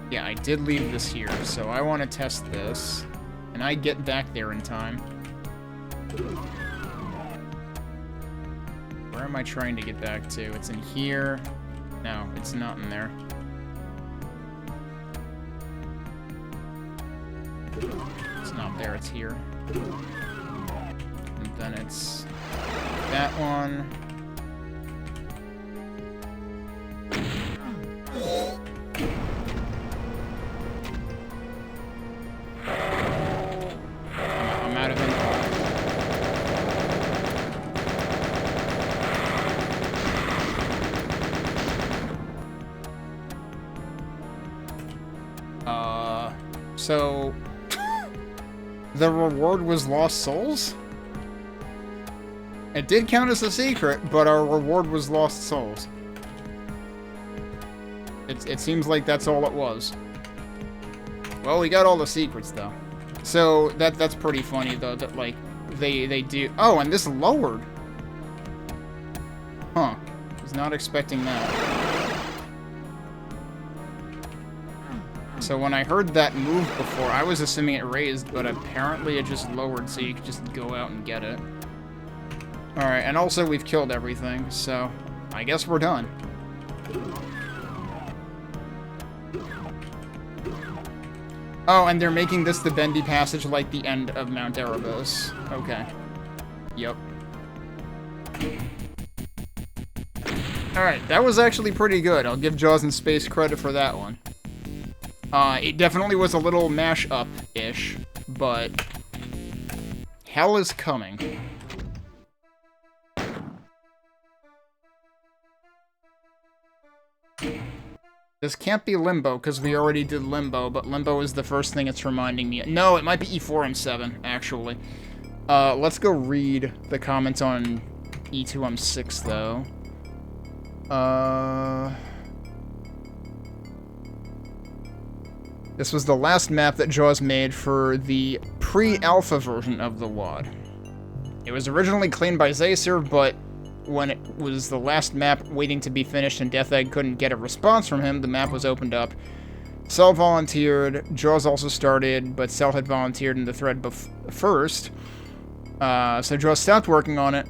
Yeah, I did leave this here, so I want to test this. And I get back there in time. Where am I trying to get back to? It's in here. No, it's not in there. It's not there, it's here. And then it's that one. I'm out of info. So the reward was lost souls? It did count as a secret, but our reward was lost souls. It seems like that's all it was. Well, we got all the secrets, though. So, that's pretty funny, though, that, like, they do... Oh, and this lowered! Huh. Was not expecting that. So when I heard that move before, I was assuming it raised, but apparently it just lowered, so you could just go out and get it. Alright, and also we've killed everything, so I guess we're done. Oh, and they're making this the bendy passage like the end of Mount Erebos. Okay. Yep. Alright, that was actually pretty good. I'll give Jaws in Space credit for that one. It definitely was a little mash-up-ish, but hell is coming. This can't be Limbo, because we already did Limbo, but Limbo is the first thing it's reminding me. No, it might be E4M7, actually. Let's go read the comments on E2M6, though. This was the last map that Jaws made for the pre-alpha version of the WAD. It was originally claimed by Zacer, but when it was the last map waiting to be finished and Death Egg couldn't get a response from him, the map was opened up. Cell volunteered, Jaws also started, but Cell had volunteered in the thread first. So Jaws stopped working on it.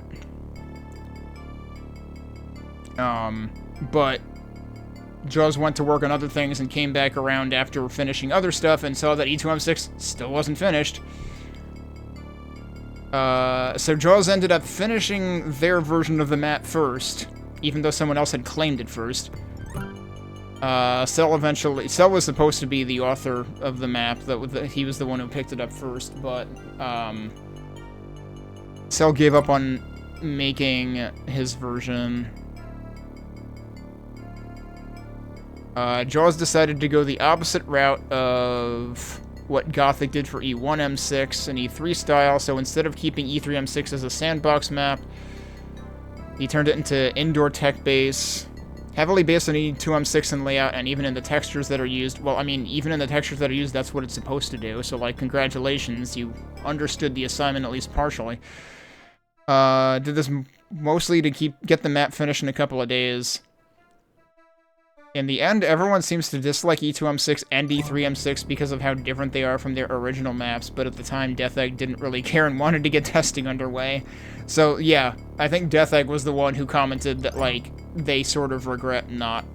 But Jaws went to work on other things and came back around after finishing other stuff and saw that E2M6 still wasn't finished. So Jaws ended up finishing their version of the map first, even though someone else had claimed it first. Cell was supposed to be the author of the map, he was the one who picked it up first, but, Cell gave up on making his version. Jaws decided to go the opposite route of what Gothic did for E1M6 and E3 style, so instead of keeping E3M6 as a sandbox map, he turned it into indoor tech base, heavily based on E2M6 in layout, and even in the textures that are used. Well, I mean, even in the textures that are used, that's what it's supposed to do, so, like, congratulations, you understood the assignment at least partially. Did this mostly to get the map finished in a couple of days. In the end, everyone seems to dislike E2M6 and E3M6 because of how different they are from their original maps, but at the time, Death Egg didn't really care and wanted to get testing underway. So, yeah, I think Death Egg was the one who commented that, like, they sort of regret not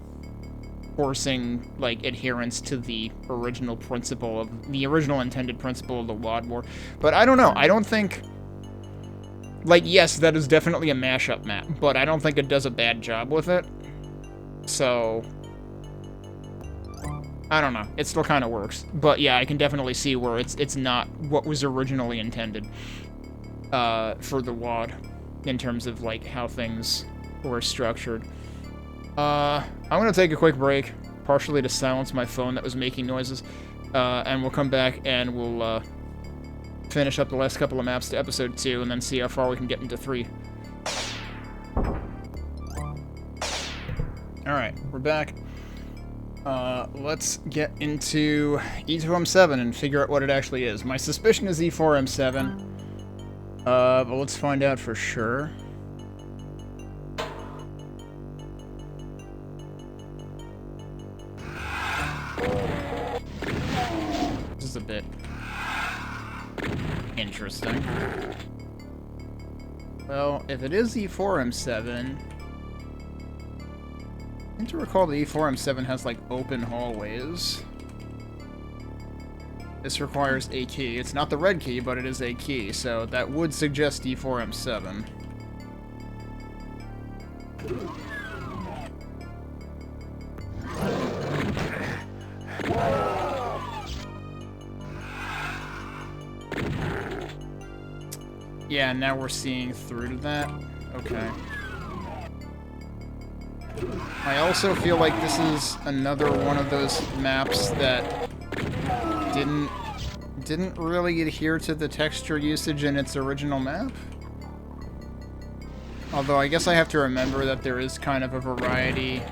forcing, like, adherence to the original principle of, the original intended principle of the WAD War. But I don't know, I don't think, like, yes, that is definitely a mashup map, but I don't think it does a bad job with it. So I don't know. It still kind of works. But yeah, I can definitely see where it's not what was originally intended for the WAD in terms of, like, how things were structured. I'm going to take a quick break, partially to silence my phone that was making noises, and we'll come back and we'll finish up the last couple of maps to episode 2 and then see how far we can get into 3. Alright, we're back. Let's get into E2M7 and figure out what it actually is. My suspicion is E4M7, but let's find out for sure. This is a bit interesting. Well, if it is E4M7... I seem to recall the E4M7 has, like, open hallways. This requires a key. It's not the red key, but it is a key, so that would suggest E4M7. Yeah, now we're seeing through to that. Okay. I also feel like this is another one of those maps that didn't really adhere to the texture usage in its original map. Although I guess I have to remember that there is kind of a variety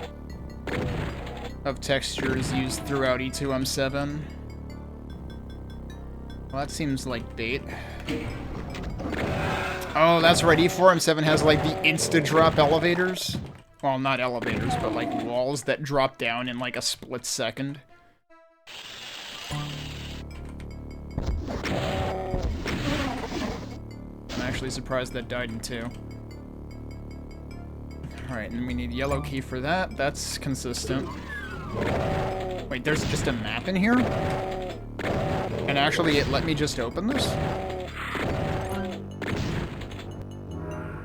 of textures used throughout E2M7. Well, that seems like bait. Oh, that's right, E4M7 has, like, the insta-drop elevators. Well, not elevators, but, like, walls that drop down in, like, a split second. actually surprised that died in 2. Alright, and we need yellow key for that. That's consistent. Wait, there's just a map in here? And actually, it let me just open this?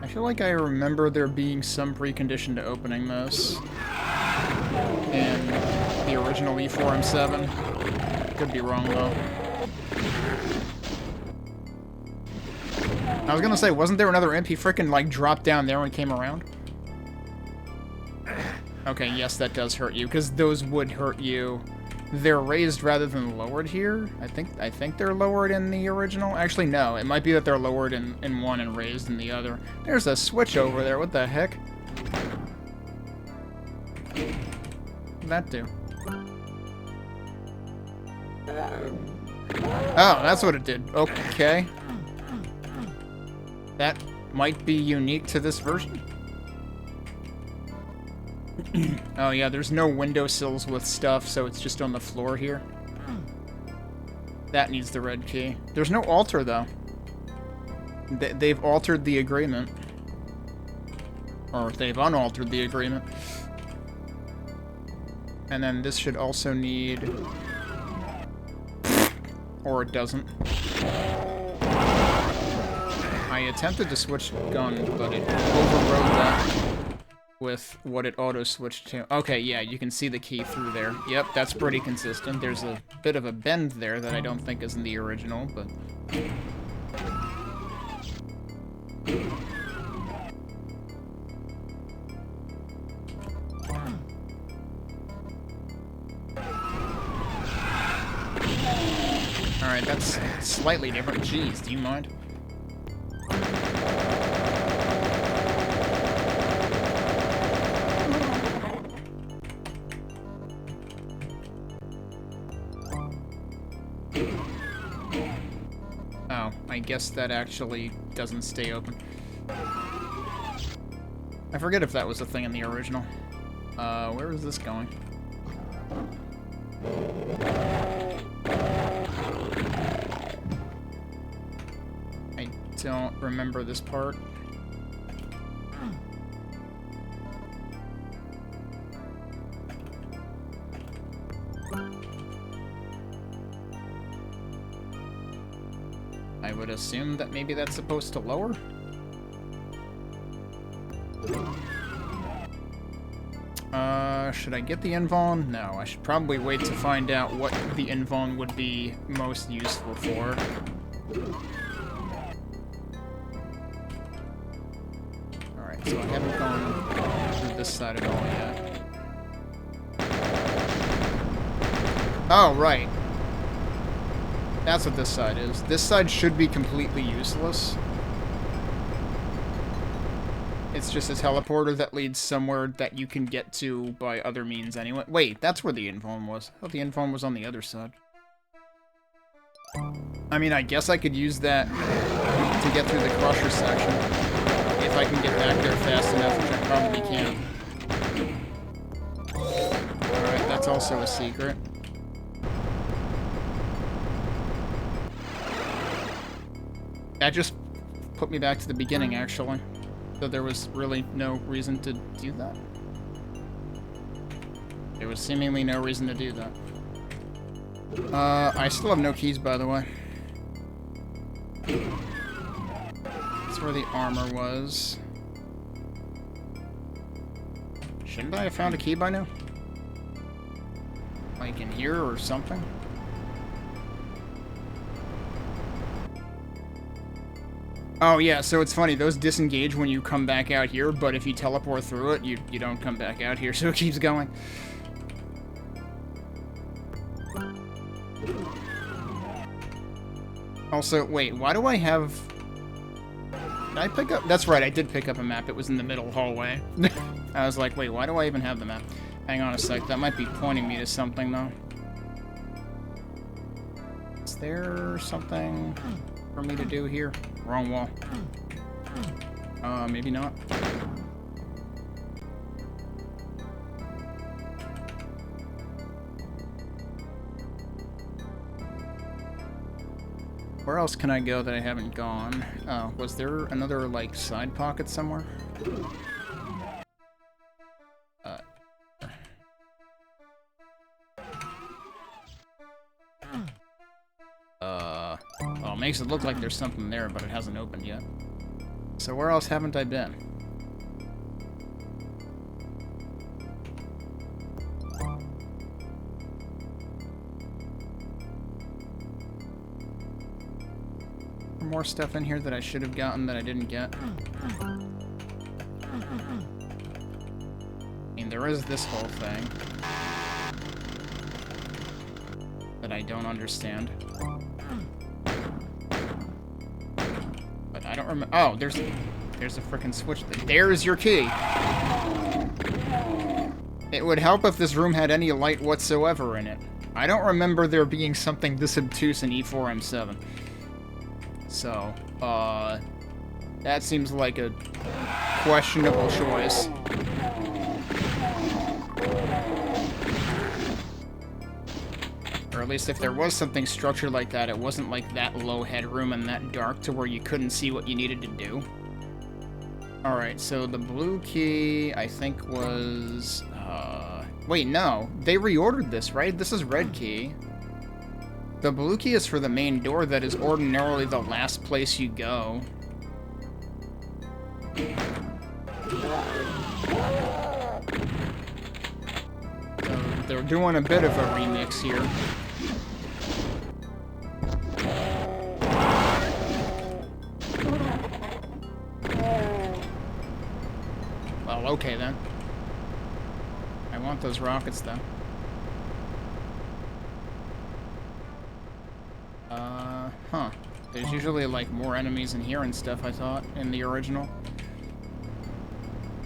I feel like I remember there being some precondition to opening this in the original E4M7. Could be wrong, though. I was gonna say, wasn't there another imp? He frickin' like dropped down there and came around? Okay, yes, that does hurt you, because those would hurt you. They're raised rather than lowered here. I think they're lowered in the original. Actually, no. It might be that they're lowered in one and raised in the other. There's a switch over there. What the heck? What'd that do? Oh, that's what it did. Okay. That might be unique to this version. Oh yeah, there's no windowsills with stuff, so it's just on the floor here. That needs the red key. There's no altar, though. They've altered the agreement. Or they've unaltered the agreement. And then this should also need... Or it doesn't. I attempted to switch gun, but it overrode that with what it auto-switched to. Okay, yeah, you can see the key through there. Yep, that's pretty consistent. There's a bit of a bend there that I don't think is in the original, but... Alright, that's slightly different. Jeez, do you mind? Oh, I guess that actually doesn't stay open. I forget if that was a thing in the original. Where is this going? I don't remember this part. I would assume that maybe that's supposed to lower? Should I get the invuln? No, I should probably wait to find out what the invuln would be most useful for. Alright, so I haven't gone through this side at all yet. Oh, right. That's what this side is. This side should be completely useless. It's just a teleporter that leads somewhere that you can get to by other means anyway. Wait, that's where the invuln was. I thought the invuln was on the other side. I mean, I guess I could use that to get through the crusher section. If I can get back there fast enough, which I probably can. Alright, that's also a secret. That just put me back to the beginning, actually. So there was really no reason to do that. There was seemingly no reason to do that. I still have no keys, by the way. That's where the armor was. Shouldn't I have found a key by now? Like in here or something? Oh yeah, so it's funny, those disengage when you come back out here, but if you teleport through it, you don't come back out here, so it keeps going. Also, wait, why do I have... Did I pick up... That's right, I did pick up a map. It was in the middle hallway. I was like, wait, why do I even have the map? Hang on a sec, that might be pointing me to something, though. Is there something for me to do here? Wrong wall. Maybe not. Where else can I go that I haven't gone? Oh, was there another, like, side pocket somewhere? Well, it makes it look like there's something there, but it hasn't opened yet. So where else haven't I been? More stuff in here that I should have gotten that I didn't get. I mean, there is this whole thing that I don't understand. But I don't remember. Oh, there's a frickin' switch. There's your key. It would help if this room had any light whatsoever in it. I don't remember there being something this obtuse in E4M7. So, that seems like a questionable choice. Or at least if there was something structured like that, it wasn't like that low headroom and that dark to where you couldn't see what you needed to do. Alright, so the blue key, I think was, wait, no. They reordered this, right? This is red key. The blue key is for the main door that is ordinarily the last place you go. So they're doing a bit of a remix here. Well, okay then. I want those rockets though. Huh. There's usually, like, more enemies in here and stuff, I thought, in the original.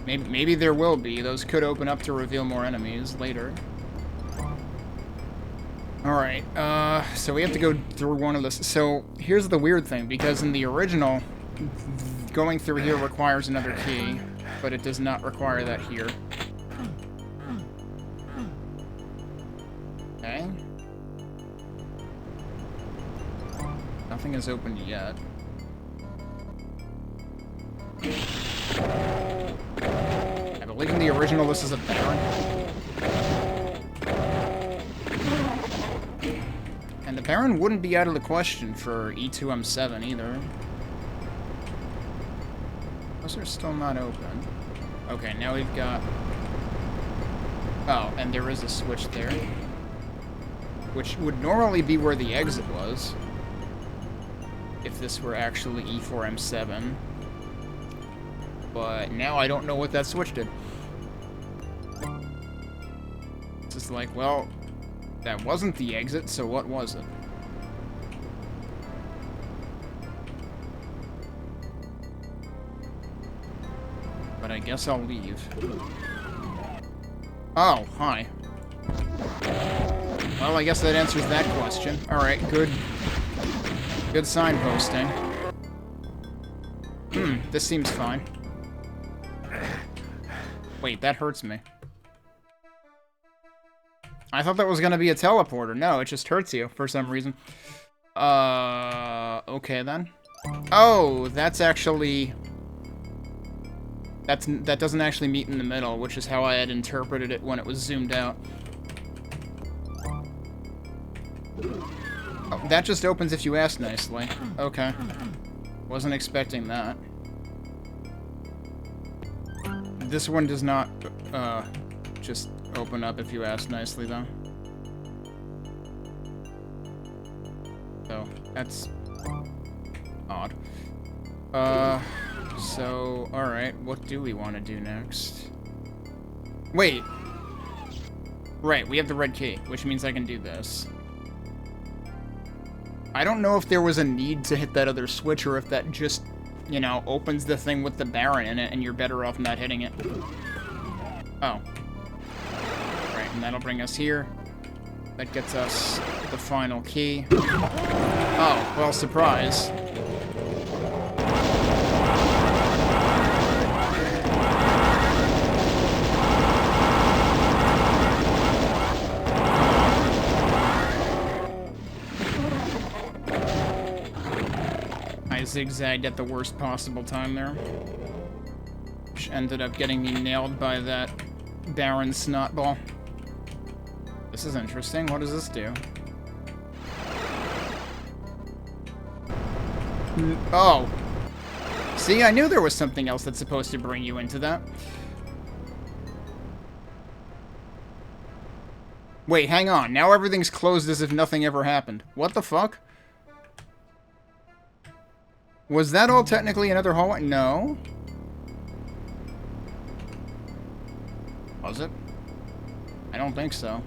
Maybe there will be. Those could open up to reveal more enemies later. Alright, so we have to go through one of this. So, here's the weird thing, because in the original, going through here requires another key, but it does not require that here. Okay. Nothing has opened yet. I believe in the original this is a Baron. And the Baron wouldn't be out of the question for E2M7 either. Those are still not open. Okay, now we've got... Oh, and there is a switch there. Which would normally be where the exit was. If this were actually E4M7. But now I don't know what that switch did. It's just like, well, that wasn't the exit, so what was it? But I guess I'll leave. Oh, hi. Well, I guess that answers that question. Alright, good. Good signposting. This seems fine. Wait, that hurts me. I thought that was gonna be a teleporter. No, it just hurts you for some reason. Okay then. Oh, that's actually... That doesn't actually meet in the middle, which is how I had interpreted it when it was zoomed out. Oh, that just opens if you ask nicely. Okay. Wasn't expecting that. This one does not, just open up if you ask nicely, though. So, that's odd. So, alright, what do we want to do next? Wait! Right, we have the red key, which means I can do this. I don't know if there was a need to hit that other switch, or if that just, you know, opens the thing with the Baron in it, and you're better off not hitting it. Oh. Right, and that'll bring us here. That gets us the final key. Oh, well, surprise. zigzagged at the worst possible time there. Which ended up getting me nailed by that Baron Snotball. This is interesting. What does this do? Oh. See, I knew there was something else that's supposed to bring you into that. Wait, hang on. Now everything's closed as if nothing ever happened. What the fuck? Was that all technically another hallway? No. Was it? I don't think so.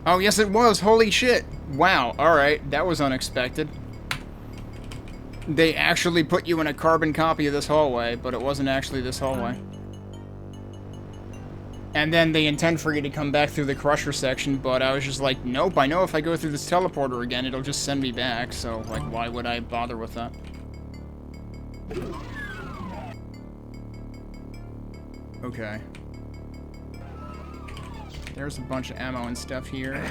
Oh, yes it was! Holy shit! Wow, alright. That was unexpected. They actually put you in a carbon copy of this hallway, but it wasn't actually this hallway. And then they intend for you to come back through the Crusher section, but I was just like, nope, I know if I go through this teleporter again, it'll just send me back, so, like, why would I bother with that? Okay. There's a bunch of ammo and stuff here.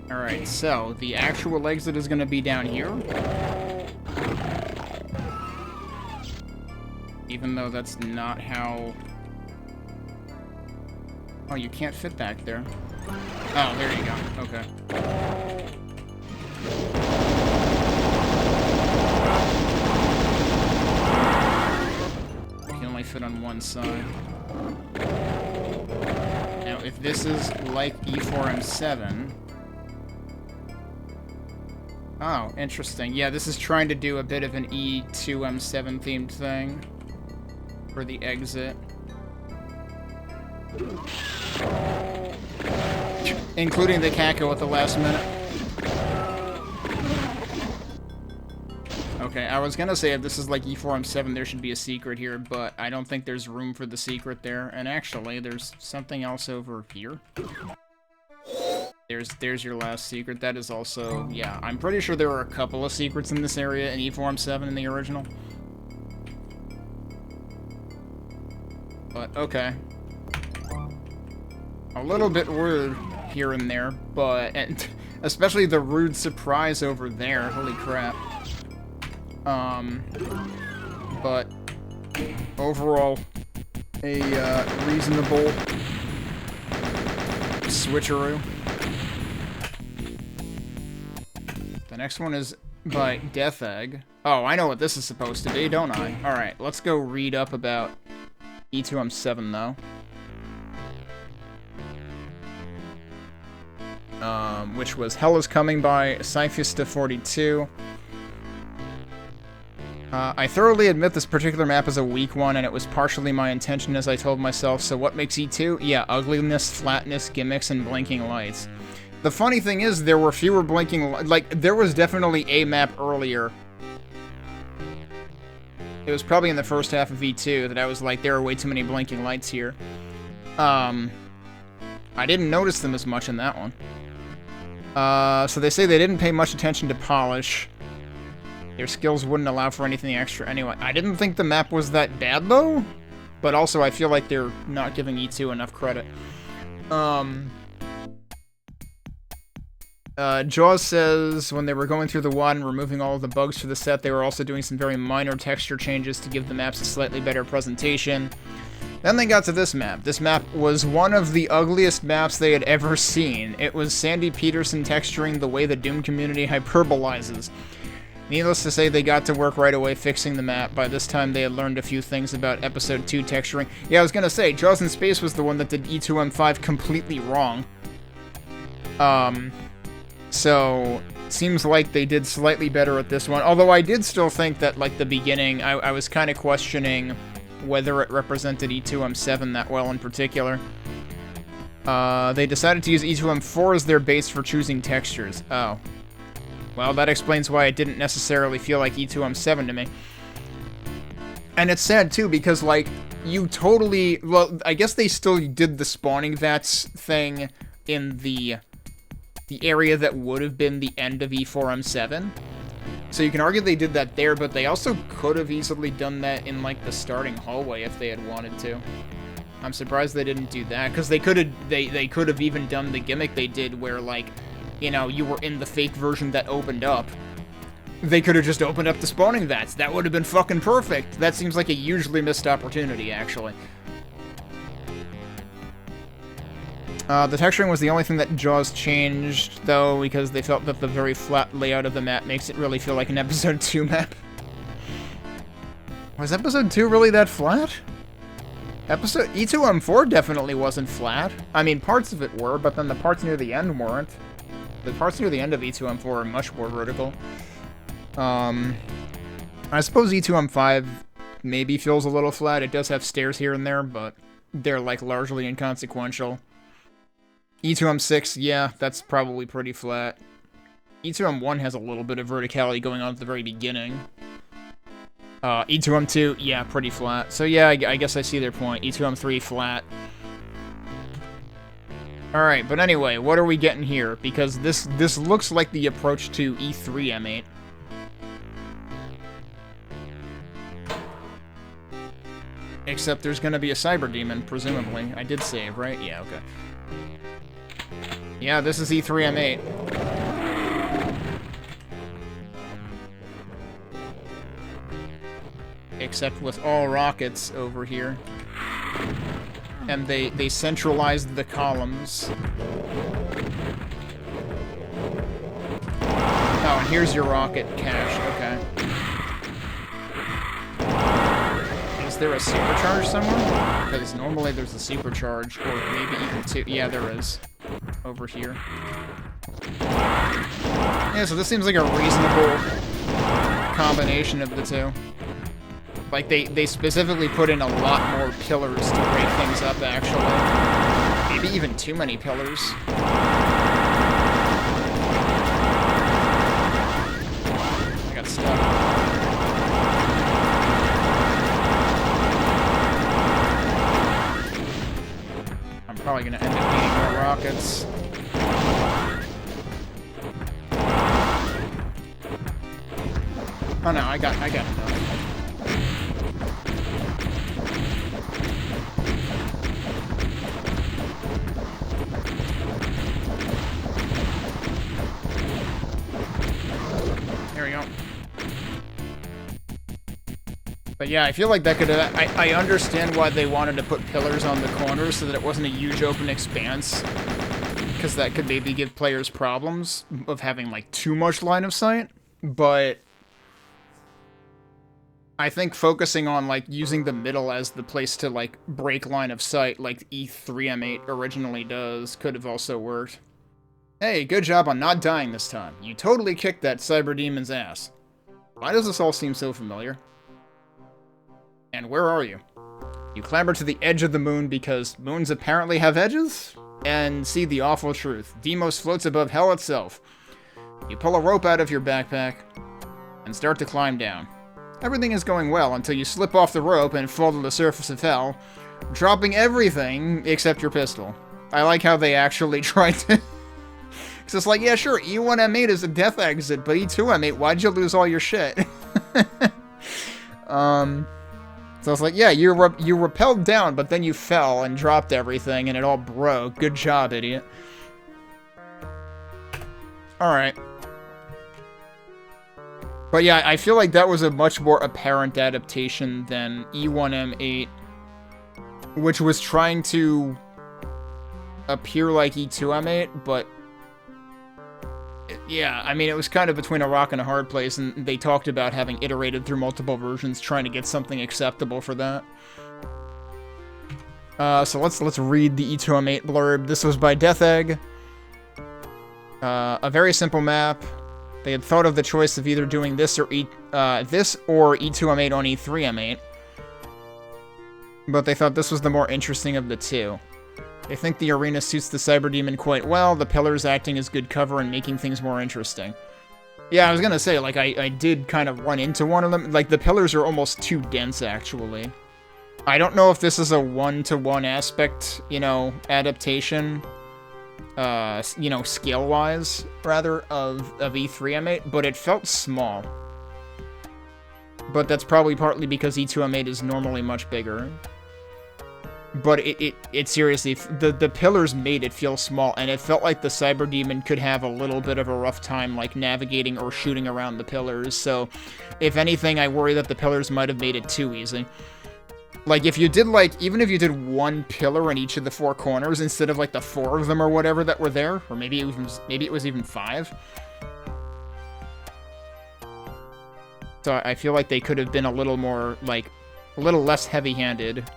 Alright, so, the actual exit is gonna be down here. Even though that's not how... Oh, you can't fit back there. Oh, there you go. Okay. You can only fit on one side. Now, if this is like E4M7... Oh, interesting. Yeah, this is trying to do a bit of an E2M7 themed thing. For the exit. Including the cackle at the last minute. Okay, I was gonna say if this is like E4M7 there should be a secret here, but I don't think there's room for the secret there. And actually, there's something else over here. There's your last secret. That is also, yeah, I'm pretty sure there were a couple of secrets in this area in E4M7 in the original. But, okay. A little bit rude here and there, but... And especially the rude surprise over there. Holy crap. But... Overall, a, reasonable... switcheroo. The next one is by Death Egg. Oh, I know what this is supposed to be, don't I? Alright, let's go read up about... E2M7 though. Which was Hell is Coming by Cyphista42. I thoroughly admit this particular map is a weak one, and it was partially my intention as I told myself, so what makes E2? Yeah, ugliness, flatness, gimmicks, and blinking lights. The funny thing is, there were fewer blinking like, there was definitely a map earlier. It was probably in the first half of V2 that I was like, there are way too many blinking lights here. I didn't notice them as much in that one. So they say they didn't pay much attention to polish. Their skills wouldn't allow for anything extra anyway. I didn't think the map was that bad, though. But also, I feel like they're not giving E2 enough credit. Jaws says when they were going through the WOD and removing all of the bugs for the set, they were also doing some very minor texture changes to give the maps a slightly better presentation. Then they got to this map. This map was one of the ugliest maps they had ever seen. It was Sandy Peterson texturing the way the Doom community hyperbolizes. Needless to say, they got to work right away fixing the map. By this time, they had learned a few things about Episode 2 texturing. Yeah, I was gonna say, Jaws in Space was the one that did E2M5 completely wrong. So, seems like they did slightly better at this one. Although I did still think that, like, the beginning, I was kind of questioning whether it represented E2M7 that well in particular. They decided to use E2M4 as their base for choosing textures. Oh. Well, that explains why it didn't necessarily feel like E2M7 to me. And it's sad, too, because, like, you totally... Well, I guess they still did the spawning vats thing in the area that would have been the end of E4M7. So you can argue they did that there, but they also could have easily done that in, like, the starting hallway if they had wanted to. I'm surprised they didn't do that, because they could have even done the gimmick they did where, like, you know, you were in the fake version that opened up. They could have just opened up the spawning vats. That would have been fucking perfect. That seems like a hugely missed opportunity, actually. The texturing was the only thing that Jaws changed, though, because they felt that the very flat layout of the map makes it really feel like an Episode 2 map. Was Episode 2 really that flat? E2M4 definitely wasn't flat. I mean, parts of it were, but then the parts near the end weren't. The parts near the end of E2M4 are much more vertical. I suppose E2M5 maybe feels a little flat. It does have stairs here and there, but they're, like, largely inconsequential. E2M6, yeah, that's probably pretty flat. E2M1 has a little bit of verticality going on at the very beginning. E2M2, yeah, pretty flat. So yeah, I guess I see their point. E2M3, flat. Alright, but anyway, what are we getting here? Because this looks like the approach to E3M8. Except there's gonna be a cyber demon, presumably. I did save, right? Yeah, okay. Yeah, this is E3M8. Except with all rockets over here. And they centralized the columns. Oh, and here's your rocket cache, okay. Is there a supercharge somewhere? Because normally there's a supercharge, or maybe even two. Yeah, there is. Over here. Yeah, so this seems like a reasonable combination of the two. Like, they specifically put in a lot more pillars to break things up, actually. Maybe even too many pillars. I got stuck. I'm probably gonna end up needing more rockets. Oh no, I got enough. There we go. But yeah, I feel like that could have... I understand why they wanted to put pillars on the corners so that it wasn't a huge open expanse. Because that could maybe give players problems of having, like, too much line of sight. But I think focusing on, like, using the middle as the place to, like, break line of sight, like E3M8 originally does, could have also worked. Hey, good job on not dying this time. You totally kicked that cyber demon's ass. Why does this all seem so familiar? And where are you? You clamber to the edge of the moon because moons apparently have edges? And see the awful truth. Deimos floats above hell itself. You pull a rope out of your backpack and start to climb down. Everything is going well until you slip off the rope and fall to the surface of hell, dropping everything except your pistol. I like how they actually tried to... Because it's like, yeah, sure, E1M8 is a death exit, but E2M8, why'd you lose all your shit? So it's like, yeah, you rappelled down, but then you fell and dropped everything, and it all broke. Good job, idiot. Alright. But yeah, I feel like that was a much more apparent adaptation than E1M8, which was trying to appear like E2M8, but yeah, I mean, it was kind of between a rock and a hard place, and they talked about having iterated through multiple versions, trying to get something acceptable for that. So let's read the E2M8 blurb. This was by Death Egg. A very simple map. They had thought of the choice of either doing this or E2M8 on E3M8, but they thought this was the more interesting of the two. They think the arena suits the Cyber Demon quite well, the pillars acting as good cover and making things more interesting. Yeah, I was gonna say, like, I did kind of run into one of them. Like, the pillars are almost too dense, actually. I don't know if this is a one-to-one aspect, you know, adaptation, you know, scale-wise, rather, of E3M8, but it felt small. But that's probably partly because E2M8 is normally much bigger. But it seriously, the pillars made it feel small, and it felt like the Cyber Demon could have a little bit of a rough time, like, navigating or shooting around the pillars, so if anything, I worry that the pillars might have made it too easy. Like, if you did, like, even if you did one pillar in each of the 4 corners instead of, like, the 4 of them or whatever that were there, or maybe it was even 5. So I feel like they could have been a little more, like, a little less heavy-handed.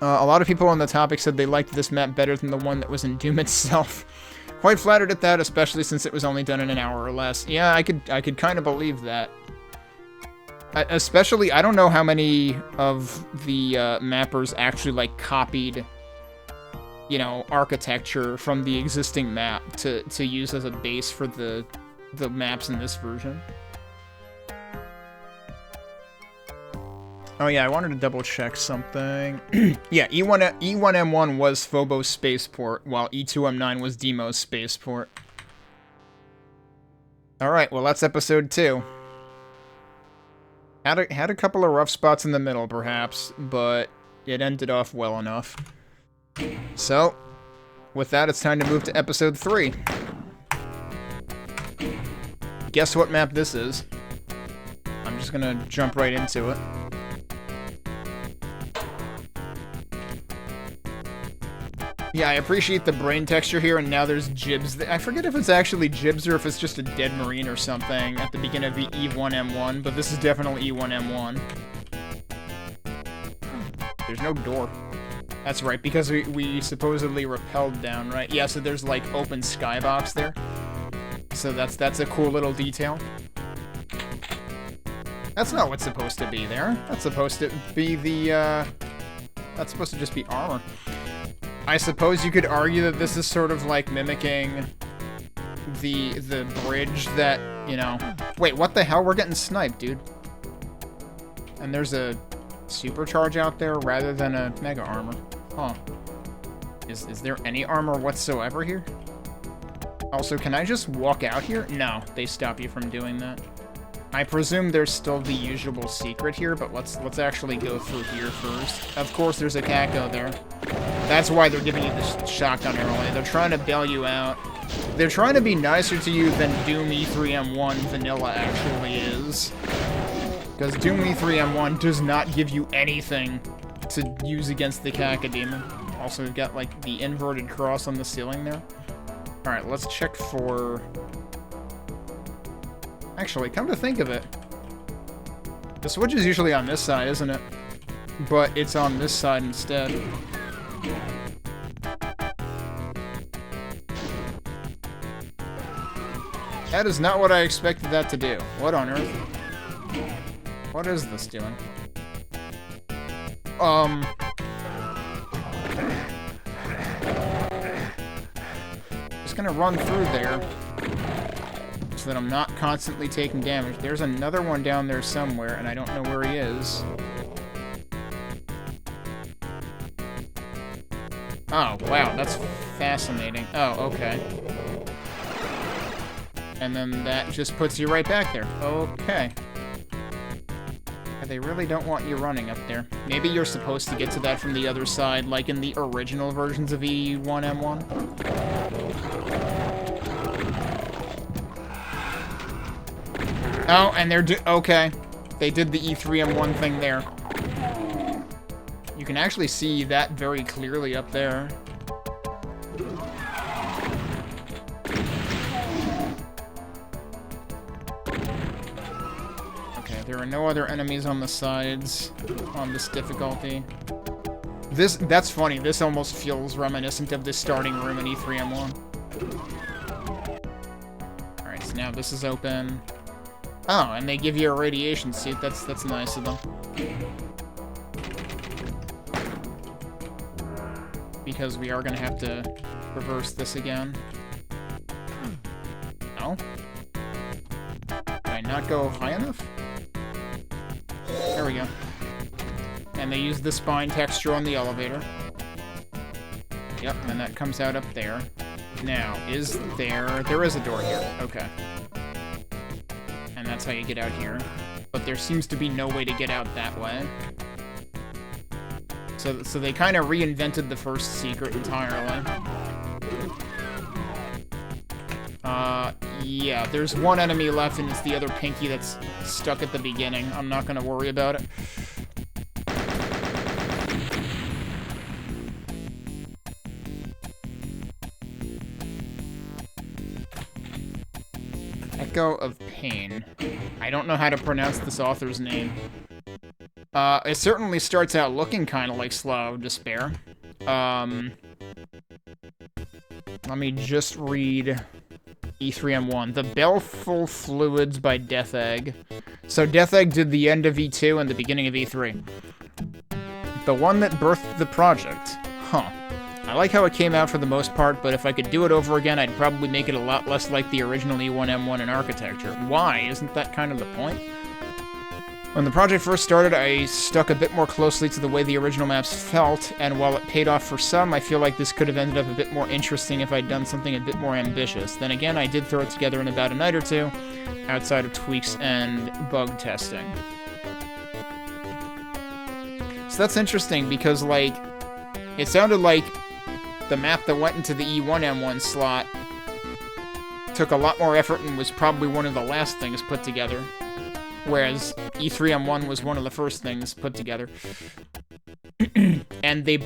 A lot of people on the topic said they liked this map better than the one that was in Doom itself. Quite flattered at that, especially since it was only done in an hour or less. Yeah, I could kind of believe that. Especially, I don't know how many of the mappers actually, like, copied, you know, architecture from the existing map to use as a base for the maps in this version. Oh yeah, I wanted to double check something. Yeah, E1M1 was Phobos spaceport, while E2M9 was Deimos spaceport. Alright, well that's episode 2. Had a couple of rough spots in the middle, perhaps, but it ended off well enough. So, with that, it's time to move to episode 3. Guess what map this is? I'm just gonna jump right into it. Yeah, I appreciate the brain texture here, and now there's Jibs. I forget if it's actually Jibs or if it's just a dead Marine or something at the beginning of the E1M1, but this is definitely E1M1. There's no door. That's right, because we supposedly rappelled down, right? Yeah, so there's, like, open skybox there. So that's a cool little detail. That's not what's supposed to be there. That's supposed to be the, that's supposed to just be armor. I suppose you could argue that this is sort of like mimicking the bridge that, you know... Wait, what the hell? We're getting sniped, dude. And there's a supercharge out there rather than a mega armor. Huh. Is there any armor whatsoever here? Also, can I just walk out here? No, they stop you from doing that. I presume there's still the usual secret here, but let's actually go through here first. Of course, there's a Kako there. That's why they're giving you the shotgun early. They're trying to bail you out. They're trying to be nicer to you than Doom E3M1 vanilla actually is. Because Doom E3M1 does not give you anything to use against the Cacodemon. Also, we've got, like, the inverted cross on the ceiling there. Alright, let's check for... Actually, come to think of it, the switch is usually on this side, isn't it? But it's on this side instead. That is not what I expected that to do. What on earth? What is this doing? Just gonna run through there so that I'm not constantly taking damage. There's another one down there somewhere, and I don't know where he is. Oh, wow, that's fascinating. Oh, okay. And then that just puts you right back there. Okay. They really don't want you running up there. Maybe you're supposed to get to that from the other side, like in the original versions of E1M1. Oh, and they're okay. They did the E3M1 thing there. You can actually see that very clearly up there. Okay, there are no other enemies on the sides on this difficulty. That's funny. This almost feels reminiscent of the starting room in E3M1. Alright, so now this is open. Oh, and they give you a radiation suit. That's nice of them. Because we are gonna have to reverse this again. No? Did I not go high enough? There we go. And they use the spine texture on the elevator. Yep, and that comes out up there. Now, is there... There is a door here. Okay. And that's how you get out here. But there seems to be no way to get out that way. So they kind of reinvented the first secret entirely. Yeah, there's one enemy left, and it's the other pinky that's stuck at the beginning. I'm not gonna worry about it. Echo of Pain. I don't know how to pronounce this author's name. It certainly starts out looking kind of like Slough of Despair. Let me just read E3M1. The Baleful Fluids by Death Egg. So Death Egg did the end of E2 and the beginning of E3. The one that birthed the project. Huh. I like how it came out for the most part, but if I could do it over again, I'd probably make it a lot less like the original E1M1 in architecture. Why? Isn't that kind of the point? When the project first started, I stuck a bit more closely to the way the original maps felt, and while it paid off for some, I feel like this could have ended up a bit more interesting if I'd done something a bit more ambitious. Then again, I did throw it together in about a night or two, outside of tweaks and bug testing. So that's interesting, because, like, it sounded like the map that went into the E1M1 slot took a lot more effort and was probably one of the last things put together. Whereas E3M1 was one of the first things put together. And they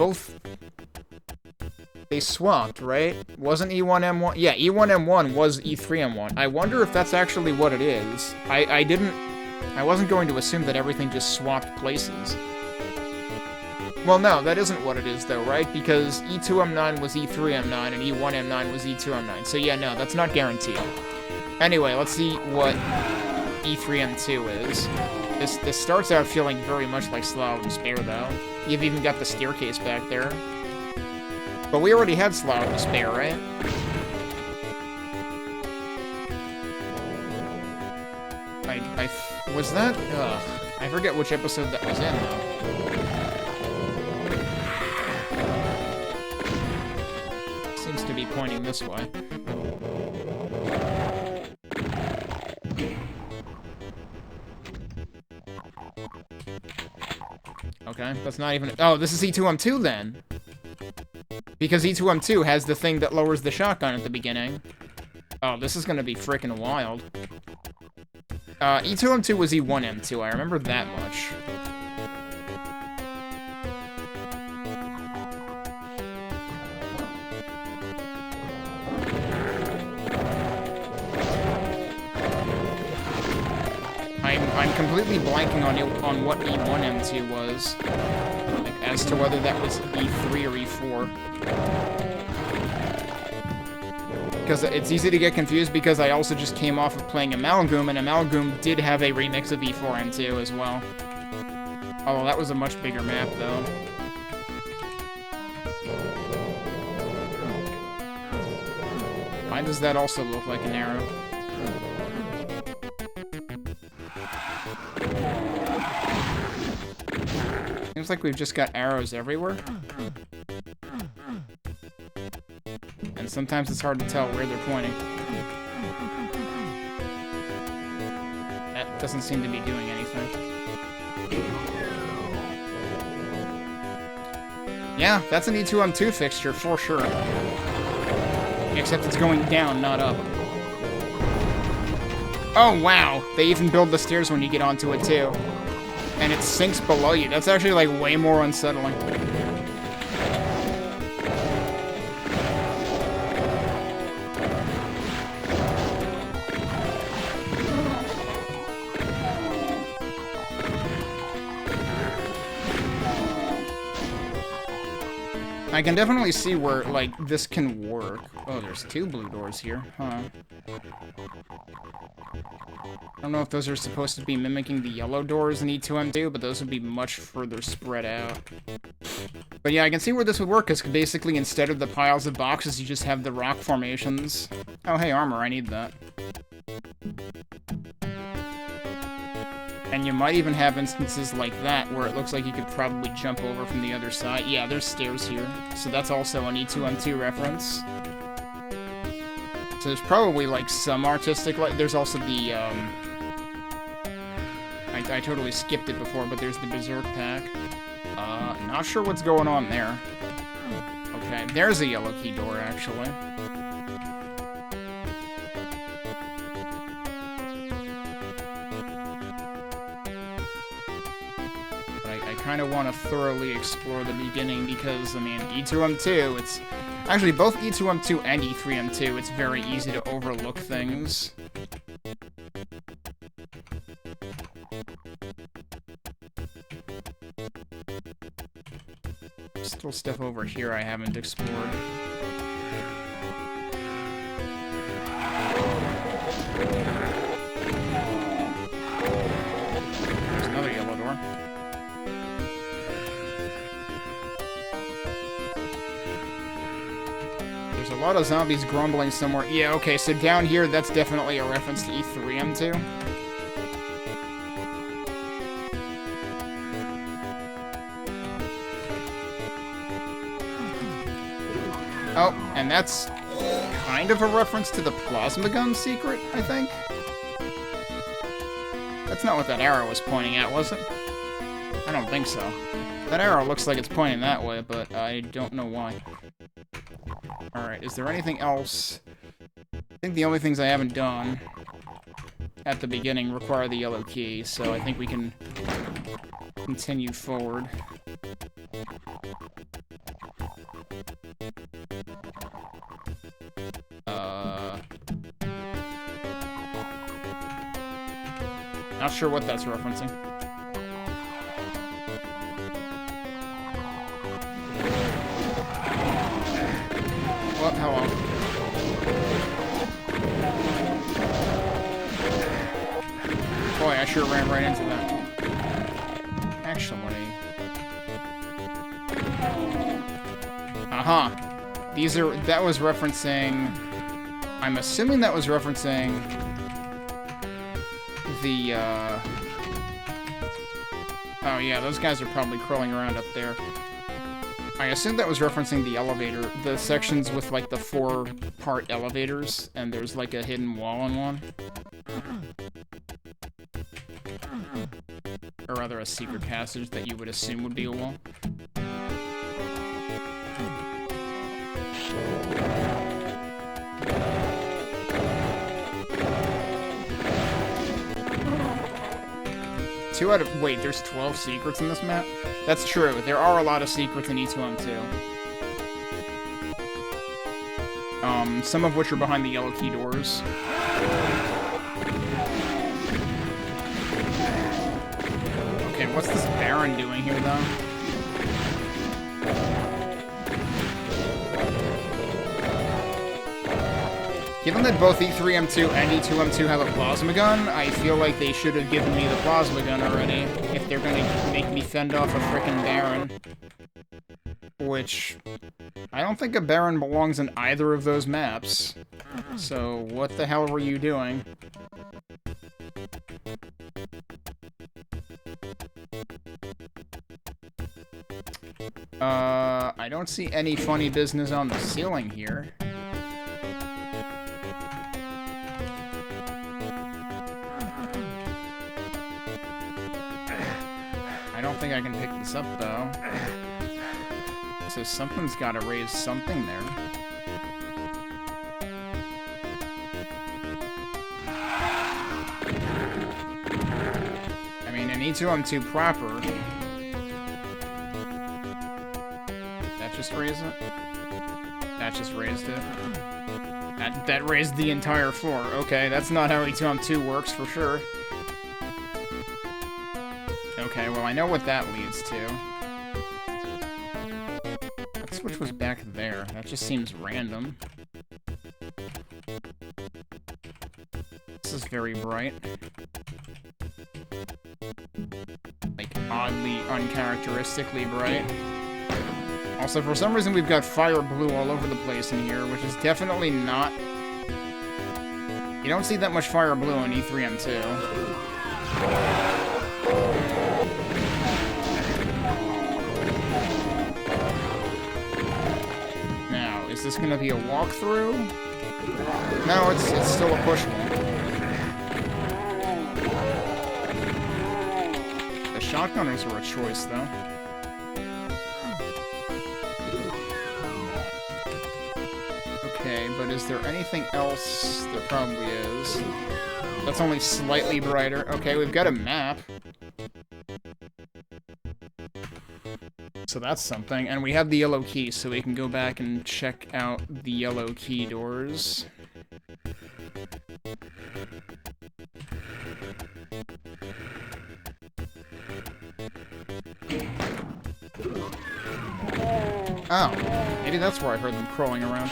swapped, right? Wasn't E1M1? Yeah, E1M1 was E3M1. I wonder if that's actually what it is. I wasn't going to assume that everything just swapped places. Well, no, that isn't what it is, though, right? Because E2M9 was E3M9 and E1M9 was E2M9. So yeah, no, that's not guaranteed. Anyway, let's see what E3M2 is. This starts out feeling very much like Slough of Despair, though. You've even got the staircase back there. But we already had Slough of Despair, right? Was that? Ugh. I forget which episode that was in, though. Seems to be pointing this way. Okay, that's not even... Oh, this is E2M2 then! Because E2M2 has the thing that lowers the shotgun at the beginning. Oh, this is gonna be frickin' wild. E2M2 was E1M2, I remember that much. I'm completely blanking on what E1M2 was, like, as to whether that was E3 or E4. Because it's easy to get confused because I also just came off of playing Amalgoom, and Amalgoom did have a remix of E4M2 as well. Although that was a much bigger map, though. Why does that also look like an arrow? Seems like we've just got arrows everywhere. And sometimes it's hard to tell where they're pointing. That doesn't seem to be doing anything. Yeah, that's an E2M2 fixture, for sure. Except it's going down, not up. Oh, wow! They even build the stairs when you get onto it, too. And it sinks below you. That's actually, like, way more unsettling. I can definitely see where, like, this can work. Oh, there's two blue doors here, huh? I don't know if those are supposed to be mimicking the yellow doors in E2M2, but those would be much further spread out. But yeah, I can see where this would work, because basically instead of the piles of boxes, you just have the rock formations. Oh, hey, armor, I need that. And you might even have instances like that, where it looks like you could probably jump over from the other side. Yeah, there's stairs here, so that's also an E2M2 reference. So there's probably, like, some artistic... There's also the, I totally skipped it before, but there's the Berserk pack. Not sure what's going on there. Okay, there's a yellow key door, actually. But I kind of want to thoroughly explore the beginning because, I mean, E2M2, it's... Actually, both E2M2 and E3M2, it's very easy to overlook things. Still stuff over here I haven't explored. There's another yellow door. There's a lot of zombies grumbling somewhere. Yeah, okay, so down here, that's definitely a reference to E3M2. Oh, and that's kind of a reference to the plasma gun secret, I think? That's not what that arrow was pointing at, was it? I don't think so. That arrow looks like it's pointing that way, but I don't know why. Alright, is there anything else? I think the only things I haven't done at the beginning require the yellow key, so I think we can continue forward. Not sure what that's referencing. Well, hello. Boy, I sure ran right into that. Actually... Aha! These are... That was referencing... I'm assuming that was referencing... the, Oh yeah, those guys are probably crawling around up there. I assume that was referencing the elevator, the sections with, like, the 4-part elevators, and there's, like, a hidden wall on one. Or rather, a secret passage that you would assume would be a wall. Wait, there's 12 secrets in this map? That's true. There are a lot of secrets in E2M2. Some of which are behind the yellow key doors. Okay, what's this Baron doing here, though? Given that both E3M2 and E2M2 have a plasma gun, I feel like they should have given me the plasma gun already, if they're gonna make me fend off a frickin' Baron. Which... I don't think a Baron belongs in either of those maps. So, what the hell were you doing? I don't see any funny business on the ceiling here. I don't think I can pick this up, though. So something's gotta raise something there. I mean, in E2M2 proper... That just raised it? That just raised it. That raised the entire floor. Okay, that's not how E2M2 works, for sure. Okay, well, I know what that leads to. That switch was back there. That just seems random. This is very bright. Like, oddly, uncharacteristically bright. Also, for some reason, we've got fire blue all over the place in here, which is definitely not... You don't see that much fire blue in E3M2. Is this gonna be a walkthrough? No, it's still a pushable. The shotgunners were a choice, though. but is there anything else? There probably is. That's only slightly brighter. Okay, we've got a map. So that's something. And we have the yellow key, so we can go back and check out the yellow key doors. Oh, maybe that's where I heard them crawling around.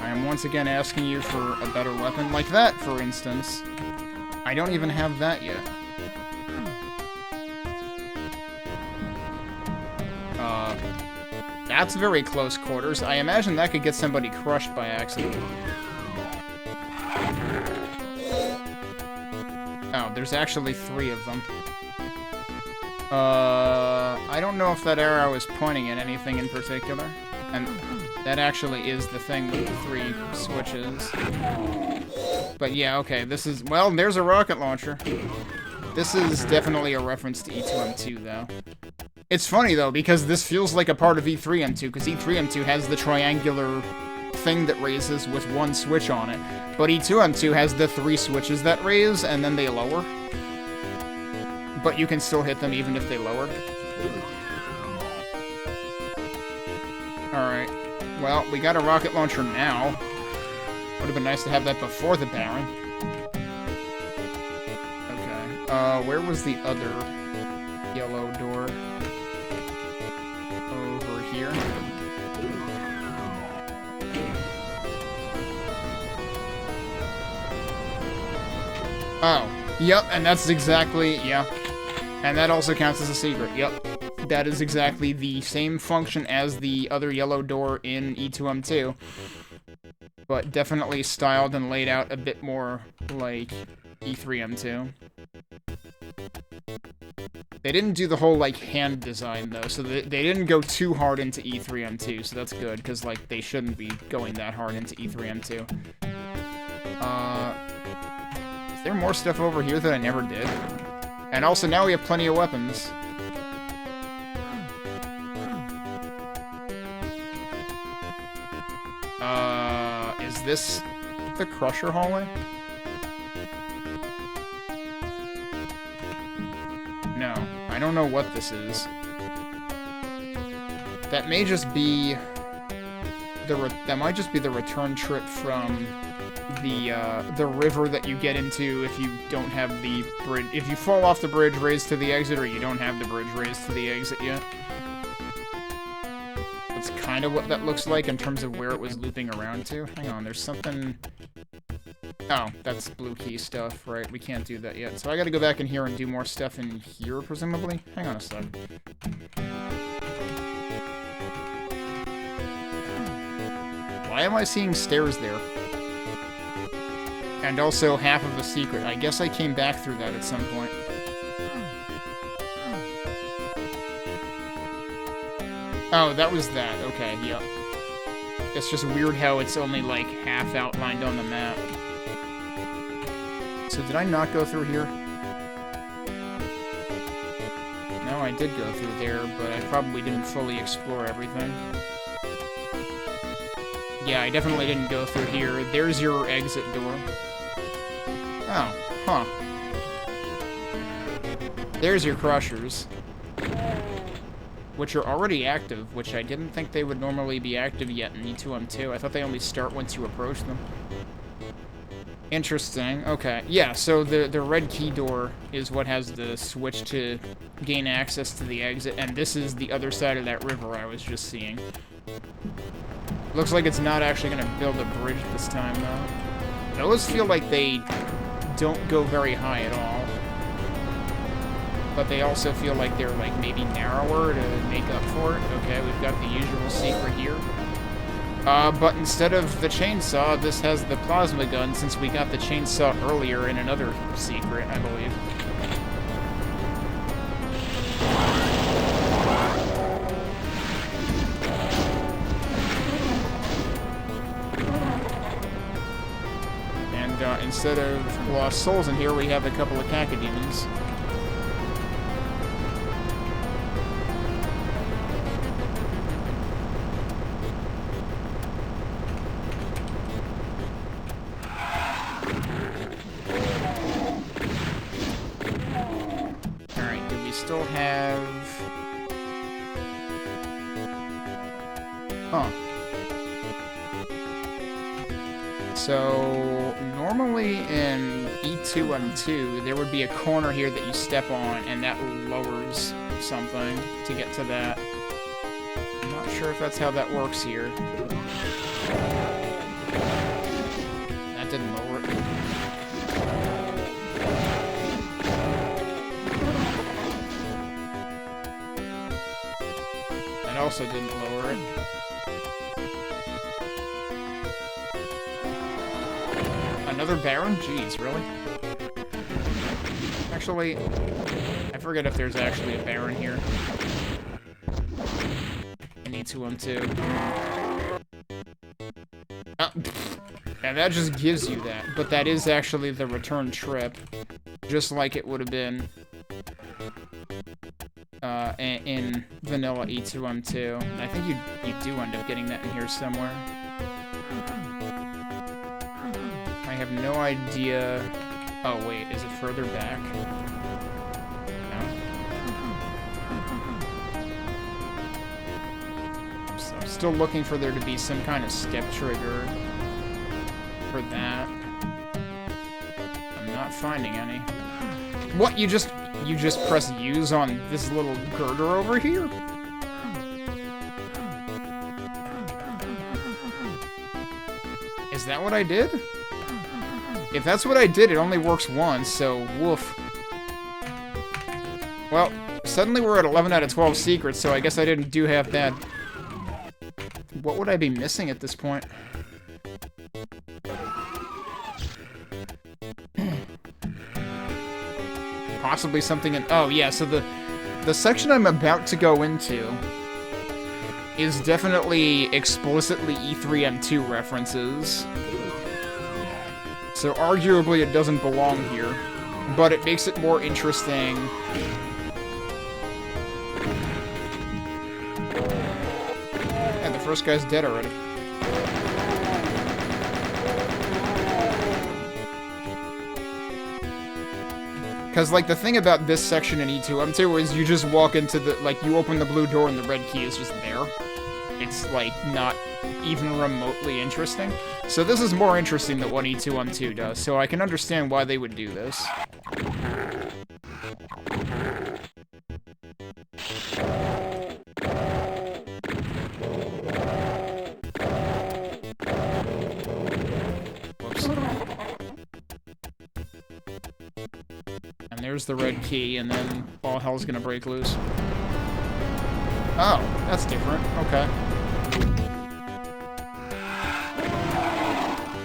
I am once again asking you for a better weapon, like that, for instance. I don't even have that yet. That's very close quarters. I imagine that could get somebody crushed by accident. Oh, there's actually 3 of them. I don't know if that arrow is pointing at anything in particular. And that actually is the thing with the 3 switches. But yeah, okay, this is... Well, there's a rocket launcher. This is definitely a reference to E2M2, though. It's funny, though, because this feels like a part of E3M2, because E3M2 has the triangular thing that raises with 1 switch on it. But E2M2 has the 3 switches that raise, and then they lower. But you can still hit them even if they lower. Alright. Well, we got a rocket launcher now. Would have been nice to have that before the Baron. Okay. Where was the other yellow door? Over here. Oh, yep, and that's exactly, yeah. And that also counts as a secret, yep. That is exactly the same function as the other yellow door in E2M2. But definitely styled and laid out a bit more like E3M2. They didn't do the whole, like, hand design, though, so they didn't go too hard into E3M2, so that's good, because, like, they shouldn't be going that hard into E3M2. Is there more stuff over here that I never did? And also, now we have plenty of weapons. Is this the Crusher hallway? No, I don't know what this is. That may just be that might just be the return trip from the river that you get into if you don't have the bridge. If you fall off the bridge raised to the exit, or you don't have the bridge raised to the exit yet. That's kind of what that looks like in terms of where it was looping around to. Hang on, there's something... Oh, that's blue key stuff, right? We can't do that yet. So I gotta go back in here and do more stuff in here, presumably? Hang on a sec. Why am I seeing stairs there? And also half of the secret. I guess I came back through that at some point. Oh, that was that. Okay, yep. It's just weird how it's only, like, half outlined on the map. So did I not go through here? No, I did go through there, but I probably didn't fully explore everything. Yeah, I definitely didn't go through here. There's your exit door. Oh, huh. There's your crushers. Which are already active, which I didn't think they would normally be active yet in E2M2. I thought they only start once you approach them. Interesting. Okay. Yeah, so the red key door is what has the switch to gain access to the exit, and this is the other side of that river I was just seeing. Looks like it's not actually going to build a bridge this time, though. Those feel like they don't go very high at all. But they also feel like they're, like, maybe narrower to make up for it. Okay, we've got the usual secret here. But instead of the chainsaw, this has the plasma gun, since we got the chainsaw earlier in another secret, I believe. And, instead of Lost Souls in here, we have a couple of cacodemons. still have... Huh. So, normally in E2M2, there would be a corner here that you step on, and that lowers something to get to that. I'm not sure if that's how that works here. That didn't lower it. That also didn't lower it. Another Baron? Jeez, really? Actually, I forget if there's actually a Baron here. In E2M2. And that just gives you that, but that is actually the return trip, just like it would have been in vanilla E2M2. And I think you do end up getting that in here somewhere. I have no idea. Oh wait, is it further back? No. I'm still looking for there to be some kind of step trigger for that. I'm not finding any. What? You just press use on this little girder over here? Is that what I did? If that's what I did, it only works once, so woof. Well, suddenly we're at 11 out of 12 secrets, so I guess I didn't do half bad. What would I be missing at this point? Possibly something in... Oh, yeah, so the section I'm about to go into is definitely explicitly E3M2 references. So arguably it doesn't belong here, but it makes it more interesting. And the first guy's dead already. Because, like, the thing about this section in E2M2 is you just walk into the, like, you open the blue door and the red key is just there. It's, like, not even remotely interesting. So this is more interesting than what E2M2 does, so I can understand why they would do this. Whoops. And there's the red key, and then all hell's gonna break loose. Oh, that's different. Okay.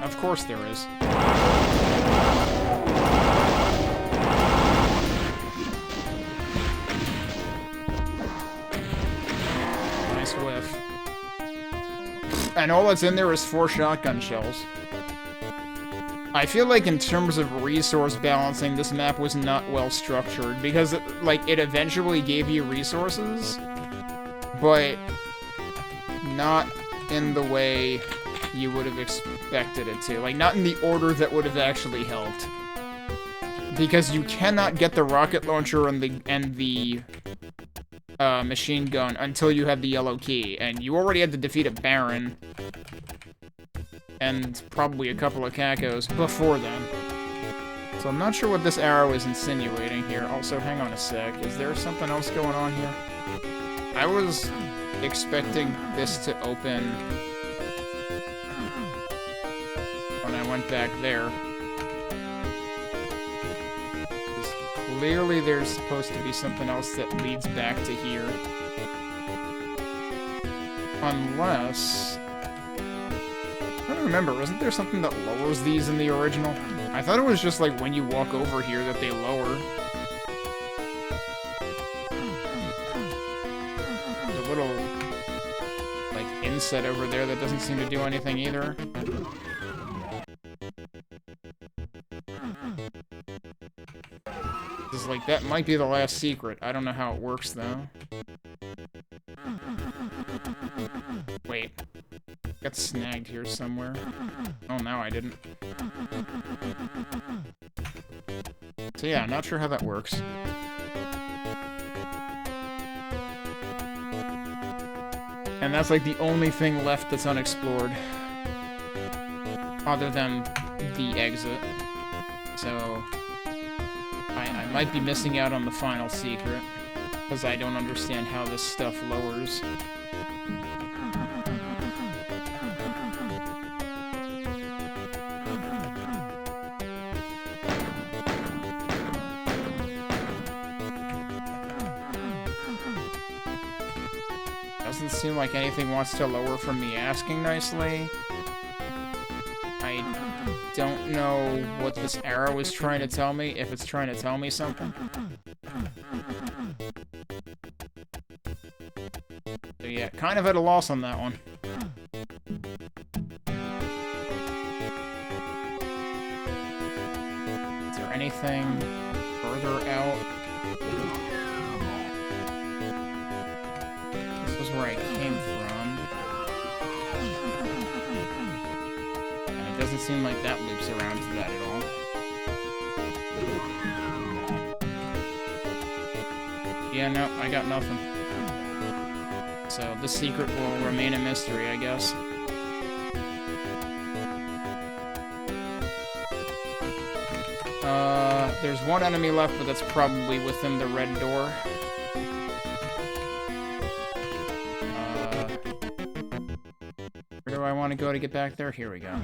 Of course there is. Nice whiff. And all that's in there is 4 shotgun shells. I feel like in terms of resource balancing, this map was not well structured, because it eventually gave you resources, but not in the way you would have expected it to. Like, not in the order that would have actually helped. Because you cannot get the rocket launcher and the machine gun until you have the yellow key, and you already had to defeat a Baron and probably a couple of Cacos before then. So I'm not sure what this arrow is insinuating here. Also, hang on a sec. Is there something else going on here? I was expecting this to open when I went back there. Because clearly there's supposed to be something else that leads back to here. Unless... I don't remember, isn't there something that lowers these in the original? I thought it was just like when you walk over here that they lower. There's a little, like, inset over there that doesn't seem to do anything either. This is like, that might be the last secret. I don't know how it works, though. Wait. Got snagged here somewhere. Oh, no, I didn't. So yeah, I'm not sure how that works. And that's like the only thing left that's unexplored. Other than the exit. So I might be missing out on the final secret. Because I don't understand how this stuff lowers. Doesn't seem like anything wants to lower from me asking nicely. I don't know what this arrow is trying to tell me, if it's trying to tell me something. So yeah, kind of at a loss on that one. Is there anything further out? Where I came from. And it doesn't seem like that loops around to that at all. Yeah, no, I got nothing. So this secret will remain a mystery, I guess. There's one enemy left, but that's probably within the red door. Where do I want to go to get back there? Here we go.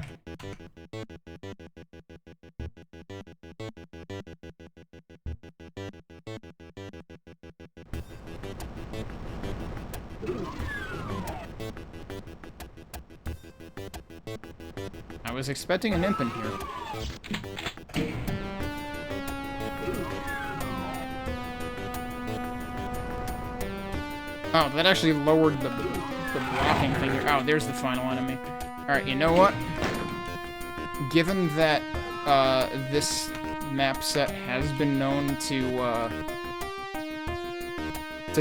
I was expecting an imp in here. Oh, that actually lowered the blocking thing here. Oh, there's the final enemy. Alright, you know what? Given that this map set has been known to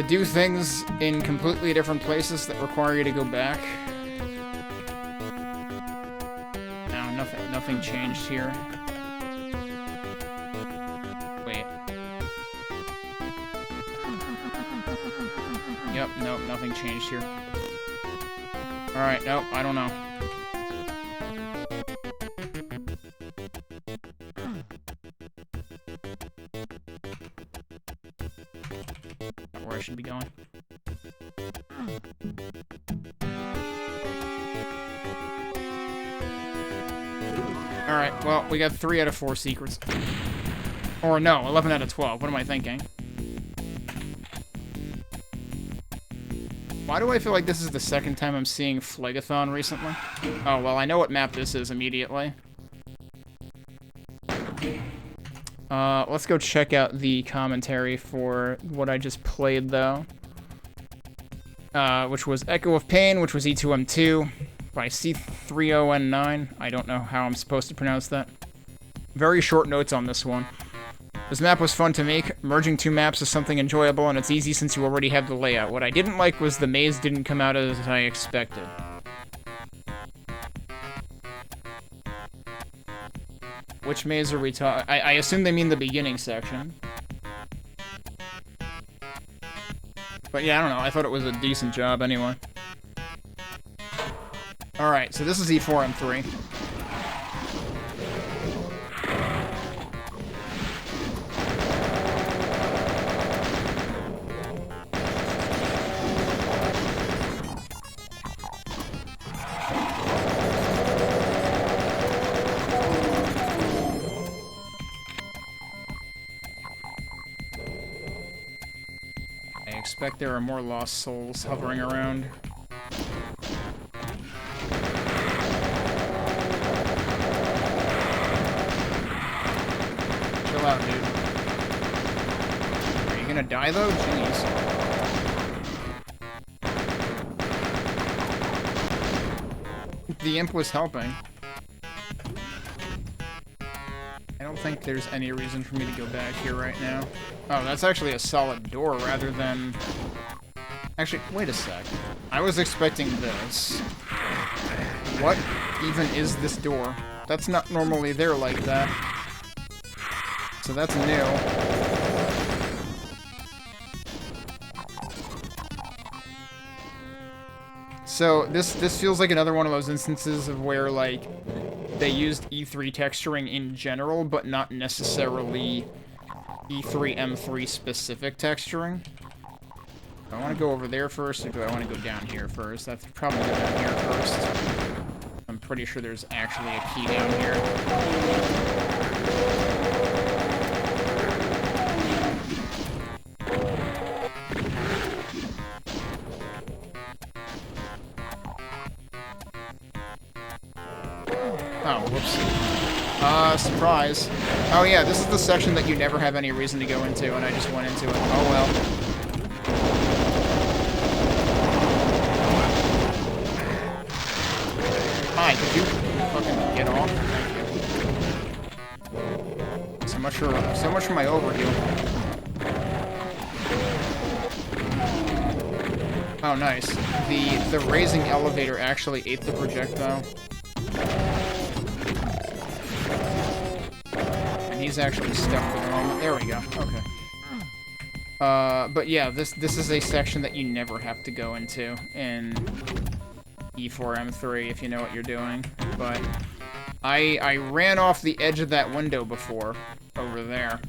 do things in completely different places that require you to go back. No, nothing changed here. Wait. Yep, nope, nothing changed here. Alright, nope, I don't know. Not where I should be going. Alright, well, we got 3 out of 4 secrets. Or no, 11 out of 12. What am I thinking? Why do I feel like this is the second time I'm seeing Phlegathon recently? Oh, well, I know what map this is immediately. Let's go check out the commentary for what I just played, though. Which was Echo of Pain, which was E2M2 by C30N9. I don't know how I'm supposed to pronounce that. Very short notes on this one. This map was fun to make. Merging 2 maps is something enjoyable, and it's easy since you already have the layout. What I didn't like was the maze didn't come out as I expected. Which maze are we talking? I assume they mean the beginning section. But yeah, I don't know. I thought it was a decent job anyway. Alright, so this is E4M3. I expect there are more lost souls hovering around. Chill out, dude. Are you gonna die, though? Jeez. The imp was helping. I don't think there's any reason for me to go back here right now. Oh, that's actually a solid door rather than... Actually, wait a sec. I was expecting this. What even is this door? That's not normally there like that. So that's new. So this feels like another one of those instances of where, like, they used E3 texturing in general, but not necessarily E3 M3 specific texturing. Do I want to go over there first, or do I want to go down here first? That's probably go down here first. I'm pretty sure there's actually a key down here. Oh, whoops. Surprise. Oh yeah, this is the section that you never have any reason to go into, and I just went into it. Oh well. Hi, could you fucking get off? Thank you. So much for my overheal. Oh, nice. The raising elevator actually ate the projectile. And he's actually stuck for the moment. There we go. Okay. But yeah, this is a section that you never have to go into in E4M3 if you know what you're doing. But I ran off the edge of that window before, over there.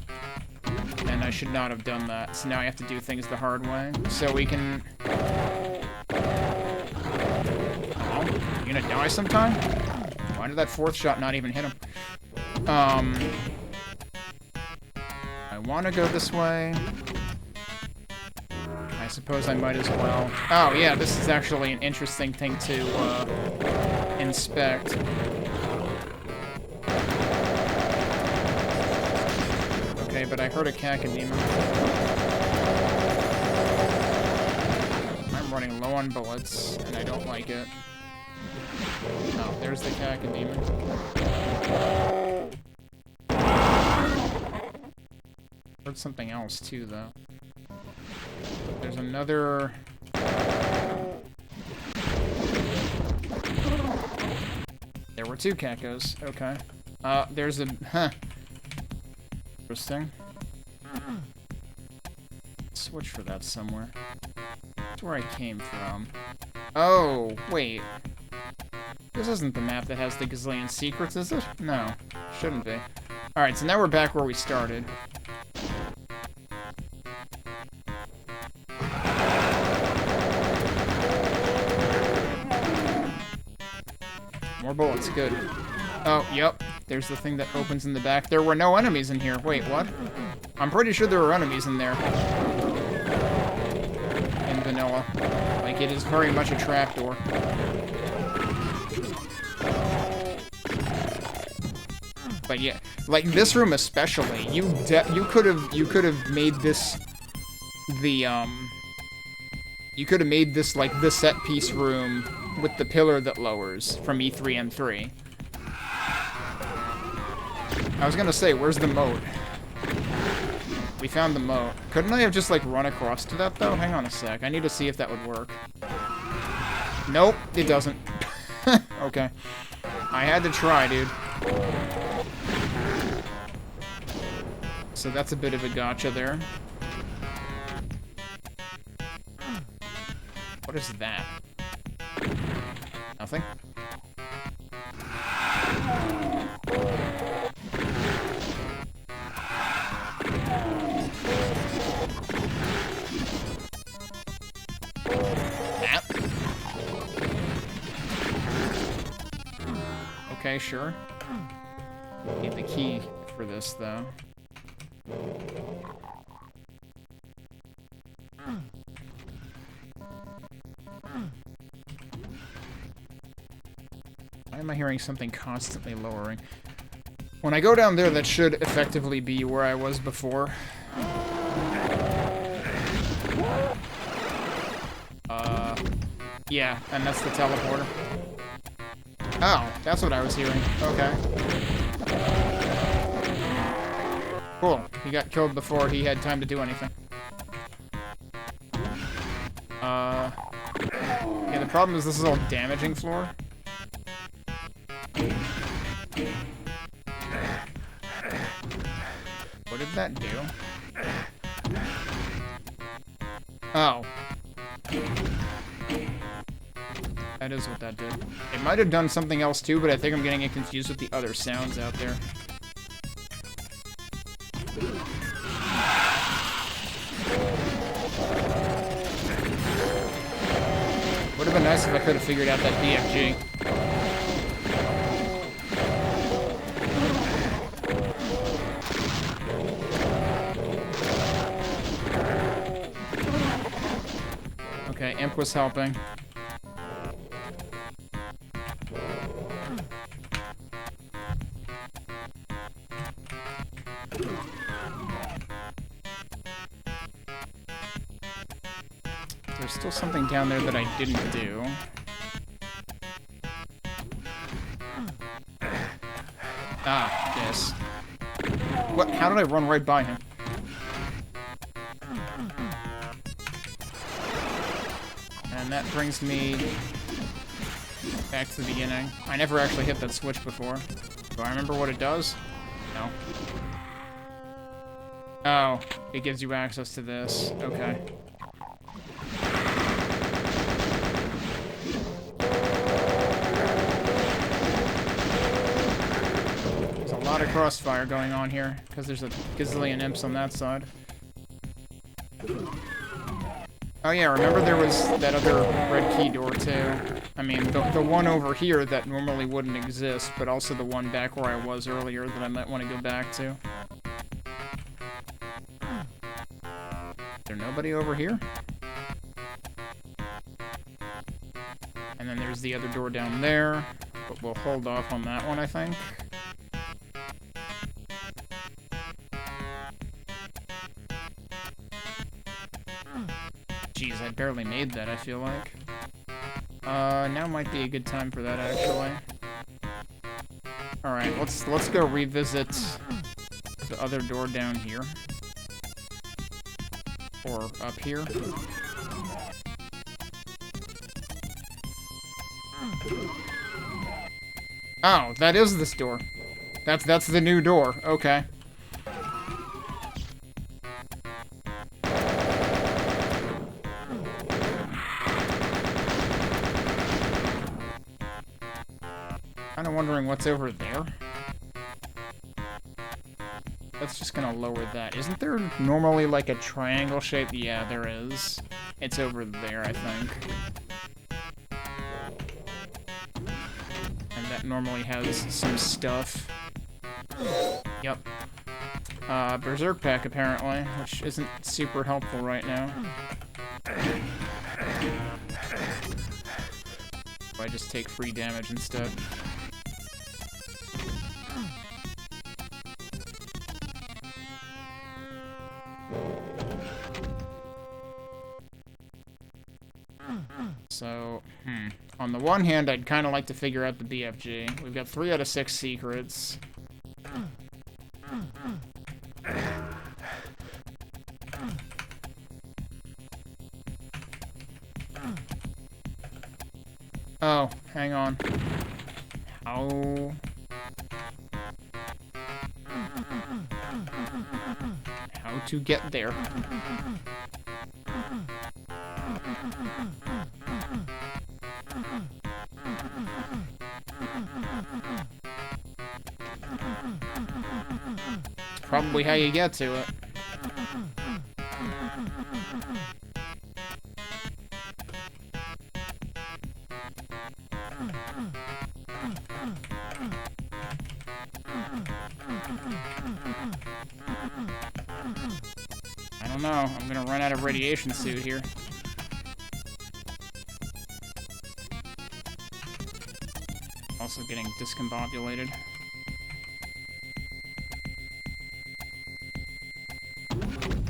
And I should not have done that. So now I have to do things the hard way. So we can... Oh, you gonna die sometime? Why did that fourth shot not even hit him? I want to go this way. I suppose I might as well. Oh, yeah, this is actually an interesting thing to inspect. Okay, but I heard a cacodemon. I'm running low on bullets, and I don't like it. Oh, there's the cacodemon. Heard something else, too, though. There's another... There were two cacos. Okay. There's a... Huh. Interesting. Switch for that somewhere. That's where I came from. Oh, wait. This isn't the map that has the gazillion secrets, is it? No. Shouldn't be. Alright, so now we're back where we started. More bullets, good. Oh, yep. There's the thing that opens in the back. There were no enemies in here. Wait, what? I'm pretty sure there were enemies in there. In vanilla. Like, it is very much a trapdoor. But yeah, like this room especially, you could have made this you could have made this like the set piece room with the pillar that lowers from E3M3. I was gonna say, where's the moat? We found the moat. Couldn't I have just like run across to that though? Hang on a sec. I need to see if that would work. Nope, it doesn't. Okay. I had to try, dude. So that's a bit of a gotcha there. What is that? Nothing? Map? Okay, sure. Need the key for this, though. Why am I hearing something constantly lowering? When I go down there, that should effectively be where I was before. Yeah, and that's the teleporter. Oh, that's what I was hearing. Okay. Cool. He got killed before he had time to do anything. Yeah, the problem is this is all damaging floor. What did that do? That is what that did. It might have done something else too, but I think I'm getting it confused with the other sounds out there. Would have been nice if I could have figured out that BFG. Okay, Imp was helping. There's still something down there that I didn't do. Ah, yes. What? How did I run right by him? And that brings me back to the beginning. I never actually hit that switch before. Do I remember what it does? No. Oh, it gives you access to this. Okay. There's a lot of crossfire going on here, because there's a gazillion imps on that side. Oh yeah, remember there was that other red key door too. I mean, the one over here that normally wouldn't exist, but also the one back where I was earlier that I might want to go back to. Is there nobody over here? And then there's the other door down there, but we'll hold off on that one, I think. Jeez, I barely made that, I feel like. Now might be a good time for that, actually. Alright, let's go revisit the other door down here. Or up here. Oh, that is this door. That's the new door. Okay. Kinda wondering what's over there. That's just gonna lower that. Isn't there normally like a triangle shape? Yeah, there is. It's over there, I think. And that normally has some stuff. Yep. Berserk Pack, apparently, which isn't super helpful right now. I just take free damage instead. So, on the one hand, I'd kind of like to figure out the BFG. We've got 3 out of 6 secrets. Oh, hang on. How to get there? Probably how you get to it. I don't know. I'm gonna run out of radiation suit here. Also getting discombobulated.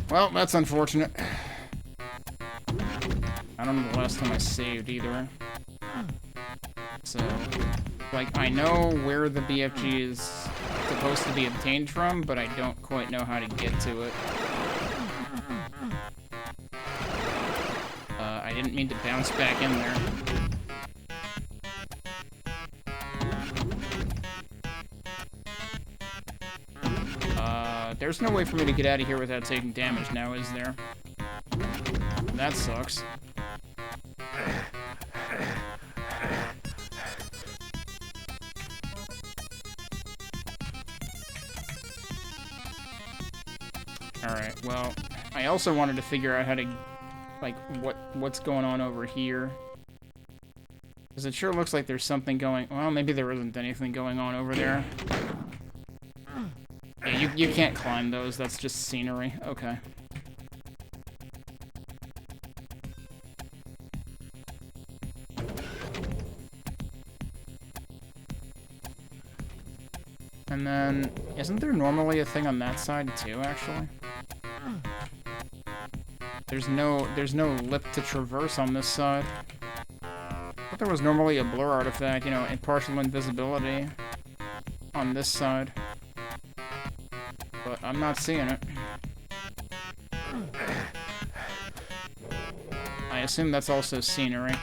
Well, that's unfortunate. I don't know the last time I saved either. So, like, I know where the BFG is supposed to be obtained from, but I don't quite know how to get to it. I didn't mean to bounce back in there. There's no way for me to get out of here without taking damage now, is there? That sucks. Alright, well, I also wanted to figure out how to, like, what's going on over here. Because it sure looks like there's something going... Well, maybe there isn't anything going on over there. Yeah, you can't climb those, that's just scenery. Okay. And then, isn't there normally a thing on that side too, actually? There's no lip to traverse on this side. I thought there was normally a blur artifact, you know, and partial invisibility on this side. But I'm not seeing it. I assume that's also scenery.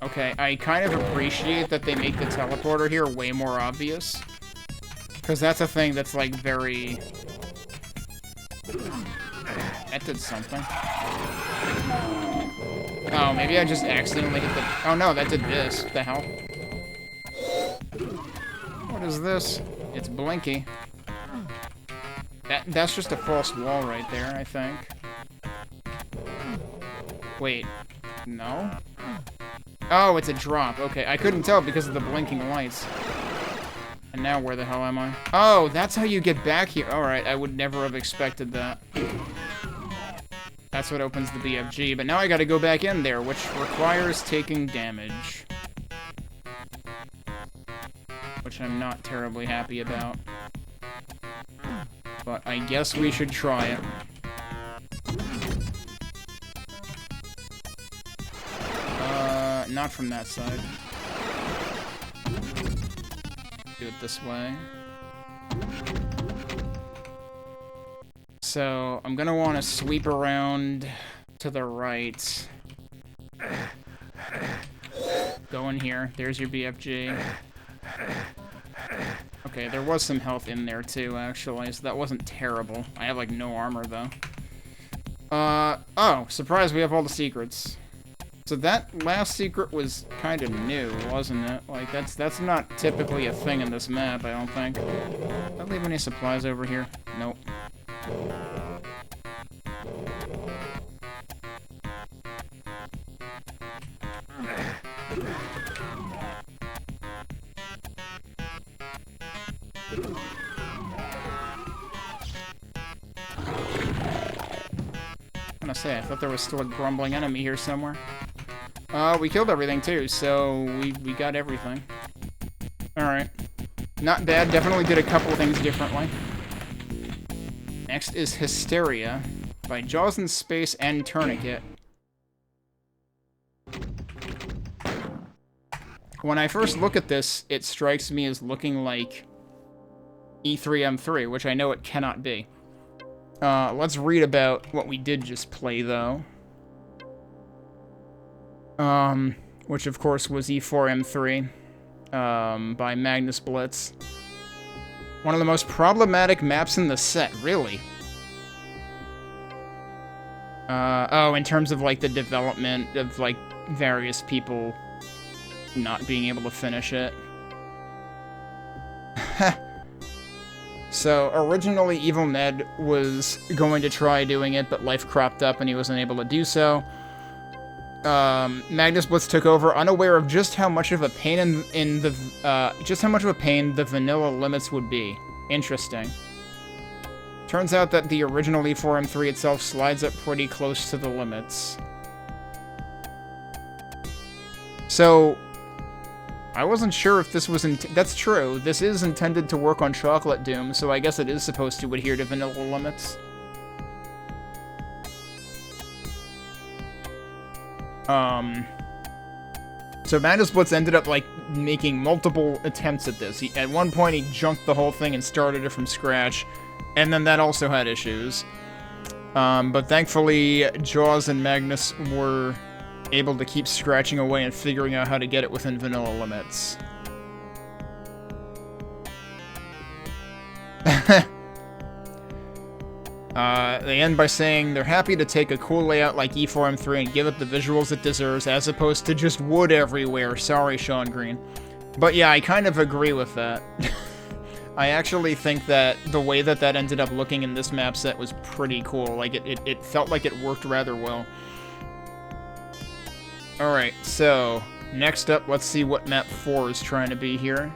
Okay, I kind of appreciate that they make the teleporter here way more obvious. Because that's a thing that's, like, very... That did something. Oh, maybe I just accidentally hit the... Oh no, that did this. What the hell? What is this? It's blinky. That's just a false wall right there, I think. Wait. No? Oh, it's a drop. Okay, I couldn't tell because of the blinking lights. And now where the hell am I? Oh, that's how you get back here. Alright, I would never have expected that. That's what opens the BFG, but now I gotta go back in there, which requires taking damage. Which I'm not terribly happy about. But I guess we should try it. Not from that side. Do it this way. So, I'm gonna want to sweep around to the right. Go in here. There's your BFG. Okay, there was some health in there too, actually, so that wasn't terrible. I have, like, no armor, though. Oh, surprise, we have all the secrets. So that last secret was kind of new, wasn't it? Like, that's not typically a thing in this map, I don't think. Did I leave any supplies over here? Nope. I'm gonna say, I thought there was still a grumbling enemy here somewhere. We killed everything too, so we got everything. Alright. Not bad, definitely did a couple things differently. Next is Hysteria by Jaws in Space and Tourniquet. When I first look at this, it strikes me as looking like E3M3, which I know it cannot be. Let's read about what we did just play, though. Which of course was E4M3, by Magnus Blitz. One of the most problematic maps in the set, really. Oh, in terms of, like, the development of, like, various people not being able to finish it. So, originally Evil Ned was going to try doing it, but life cropped up and he wasn't able to do so. Magnus Blitz took over, unaware of just how much of a pain the vanilla limits would be. Interesting. Turns out that the original E4M3 itself slides up pretty close to the limits. So, I wasn't sure if this was that's true. This is intended to work on Chocolate Doom, so I guess it is supposed to adhere to vanilla limits. So Magnus Blitz ended up, like, making multiple attempts at this. At one point, he junked the whole thing and started it from scratch, and then that also had issues. But thankfully, Jaws and Magnus were able to keep scratching away and figuring out how to get it within vanilla limits. They end by saying they're happy to take a cool layout like E4M3 and give it the visuals it deserves, as opposed to just wood everywhere. Sorry, Sean Green. But yeah, I kind of agree with that. I actually think that the way that that ended up looking in this map set was pretty cool. Like, it felt like it worked rather well. Alright, so, next up, let's see what map 4 is trying to be here.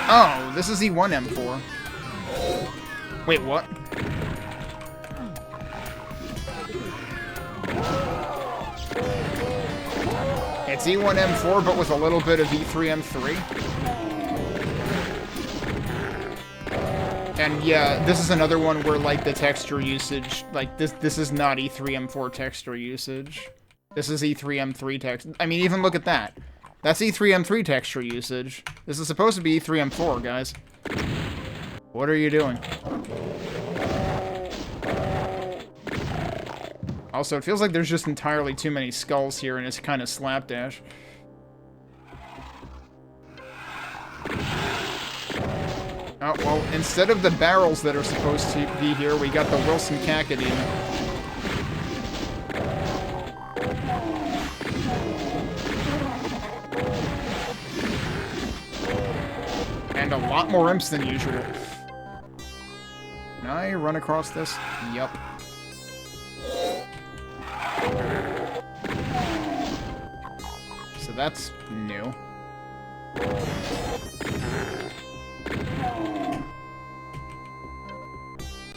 Oh, this is E1M4. Wait, what? It's E1M4, but with a little bit of E3M3. And yeah, this is another one where, like, the texture usage, like, this is not E3M4 texture usage. This is E3M3 text. I mean, even look at that. That's E3M3 texture usage. This is supposed to be E3M4, guys. What are you doing? Also, it feels like there's just entirely too many skulls here, and it's kind of slapdash. Oh, well, instead of the barrels that are supposed to be here, we got the Wilson Kakadine. And a lot more imps than usual. Can I run across this? Yup. So that's new.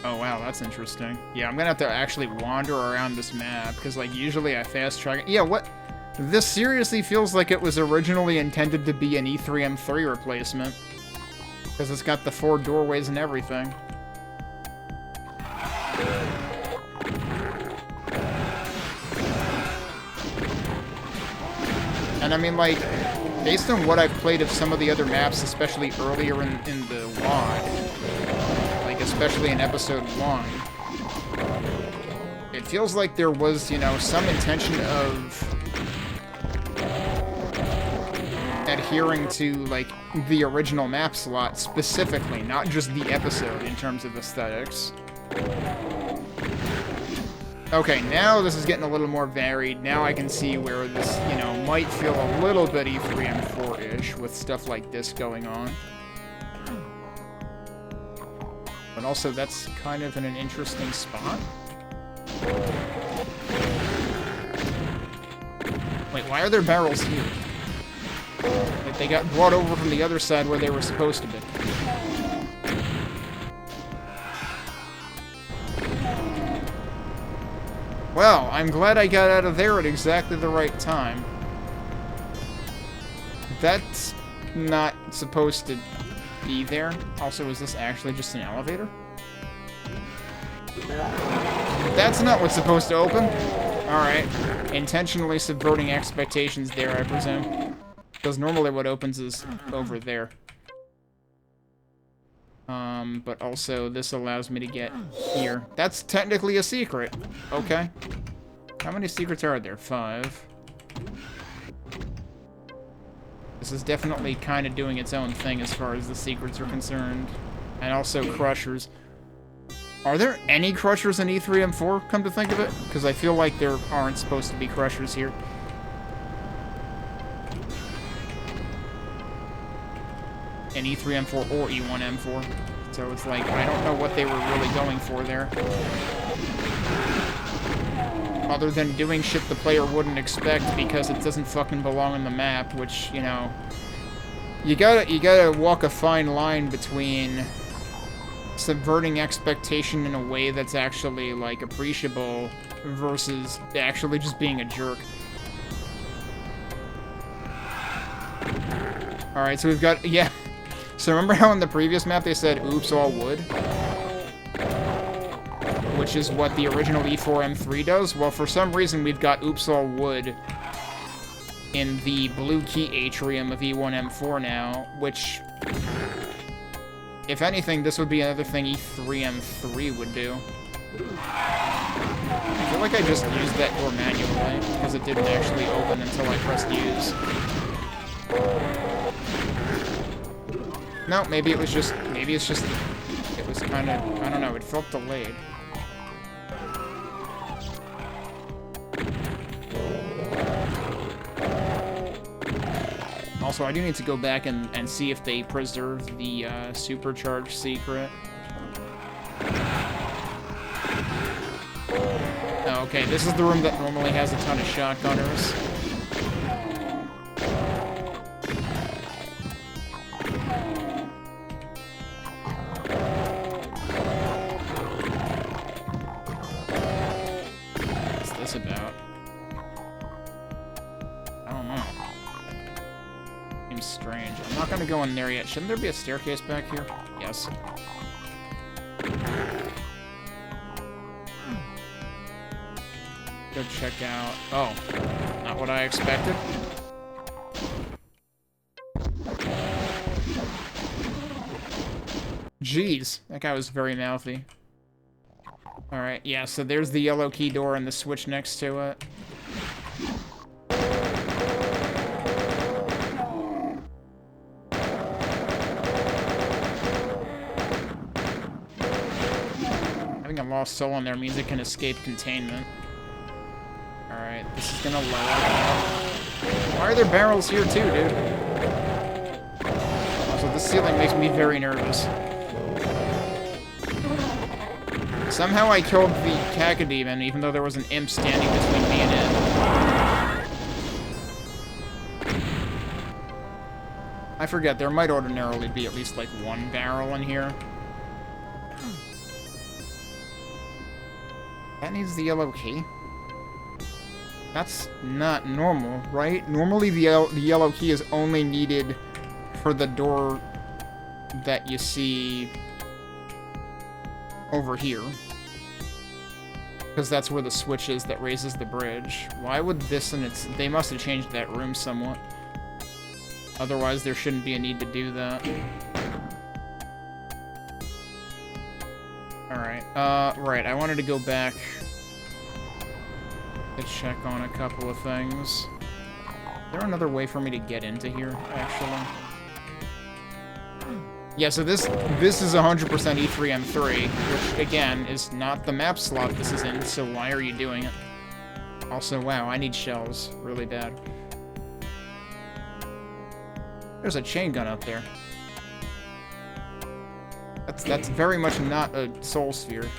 Oh wow, that's interesting. Yeah, I'm gonna have to actually wander around this map, because like usually I fast track it. Yeah, what? This seriously feels like it was originally intended to be an E3M3 replacement. Because it's got the 4 doorways and everything. And I mean, like, based on what I've played of some of the other maps, especially earlier in the WOD, like, especially in Episode 1, it feels like there was, you know, some intention of adhering to, like, the original map slot specifically, not just the episode in terms of aesthetics. Okay, now this is getting a little more varied. Now I can see where this, you know, might feel a little bit E3M4-ish with stuff like this going on. But also, that's kind of in an interesting spot. Wait, why are there barrels here? Like, they got brought over from the other side where they were supposed to be. Well, I'm glad I got out of there at exactly the right time. That's not supposed to be there. Also, is this actually just an elevator? That's not what's supposed to open. Alright. Intentionally subverting expectations there, I presume. Because normally what opens is over there. But also this allows me to get here. That's technically a secret. Okay. How many secrets are there? 5. This is definitely kind of doing its own thing as far as the secrets are concerned. And also crushers. Are there any crushers in E3M4, come to think of it? Because I feel like there aren't supposed to be crushers here. In E3M4 or E1M4. So it's like, I don't know what they were really going for there. Other than doing shit the player wouldn't expect because it doesn't fucking belong on the map, which, you know... You gotta walk a fine line between subverting expectation in a way that's actually, like, appreciable versus actually just being a jerk. Alright, so we've got... Yeah. So remember how in the previous map they said, oops, all wood? Which is what the original E4M3 does? Well, for some reason we've got oops, all wood in the blue key atrium of E1M4 now, which... If anything, this would be another thing E3M3 would do. I feel like I just used that door manually, because it didn't actually open until I pressed use. No, maybe it was just, it was kind kind of, I don't know, it felt delayed. Also, I do need to go back and see if they preserved the supercharged secret. Oh, okay, this is the room that normally has a ton of shotgunners. What's this about? I don't know. Seems strange. I'm not gonna go in there yet. Shouldn't there be a staircase back here? Yes. Go check out... Oh, not what I expected. Jeez, that guy was very mouthy. Alright, yeah, so there's the yellow key door and the switch next to it. Having a lost soul in there means it can escape containment. Alright, this is gonna lower. Why are there barrels here too, dude? Also, this ceiling makes me very nervous. Somehow I killed the Cacodemon, even though there was an imp standing between me and it. I forget, there might ordinarily be at least like one barrel in here. That needs the yellow key. That's not normal, right? Normally the yellow key is only needed for the door that you see over here. Because that's where the switch is that raises the bridge. Why would this and it's... They must have changed that room somewhat. Otherwise, there shouldn't be a need to do that. Alright, right, I wanted to go back to check on a couple of things. Is there another way for me to get into here, actually? Yeah, so this is 100% E3M3, which, again, is not the map slot this is in, so why are you doing it? Also, wow, I need shells really bad. There's a chain gun up there. That's very much not a soul sphere.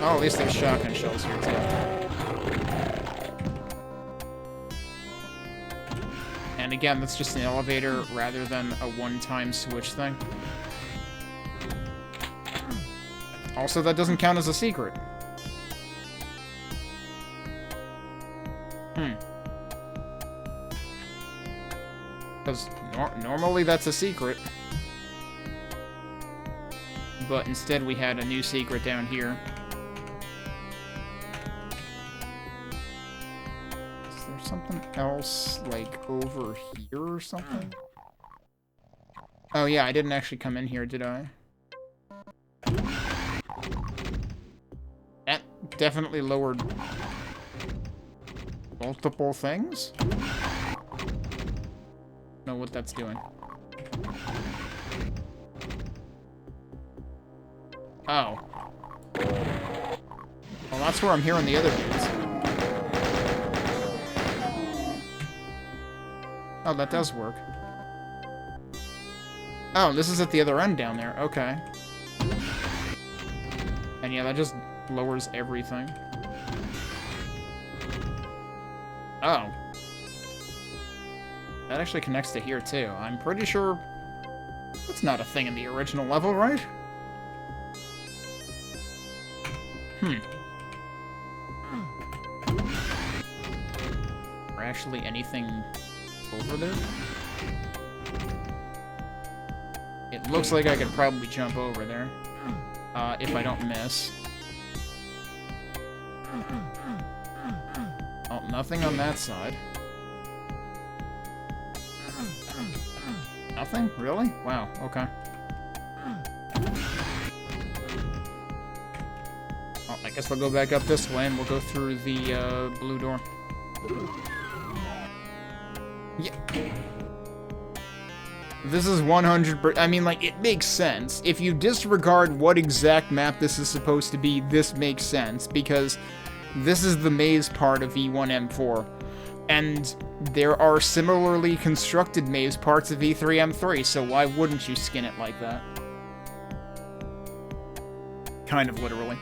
Oh, at least there's shotgun shells here, too. And again, that's just an elevator rather than a one-time switch thing. Also, that doesn't count as a secret. Because normally that's a secret. But instead we had a new secret down here. Is there something else, like, over here or something? Oh yeah, I didn't actually come in here, did I? That definitely lowered multiple things? Know what that's doing. Oh. Well, that's where I'm hearing the other dudes. Oh, that does work. Oh, this is at the other end down there. Okay. And yeah, that just lowers everything. Oh. That actually connects to here, too. I'm pretty sure that's not a thing in the original level, right? Or actually anything over there? It looks like I could probably jump over there. If I don't miss. Oh, nothing on that side. Nothing? Really? Wow, okay. Well, I guess we'll go back up this way and we'll go through the blue door. Yeah. This is 100%. I mean, like, it makes sense. If you disregard what exact map this is supposed to be, this makes sense, because this is the maze part of E1M4. And there are similarly constructed maze parts of E3M3, so why wouldn't you skin it like that? Kind of literally.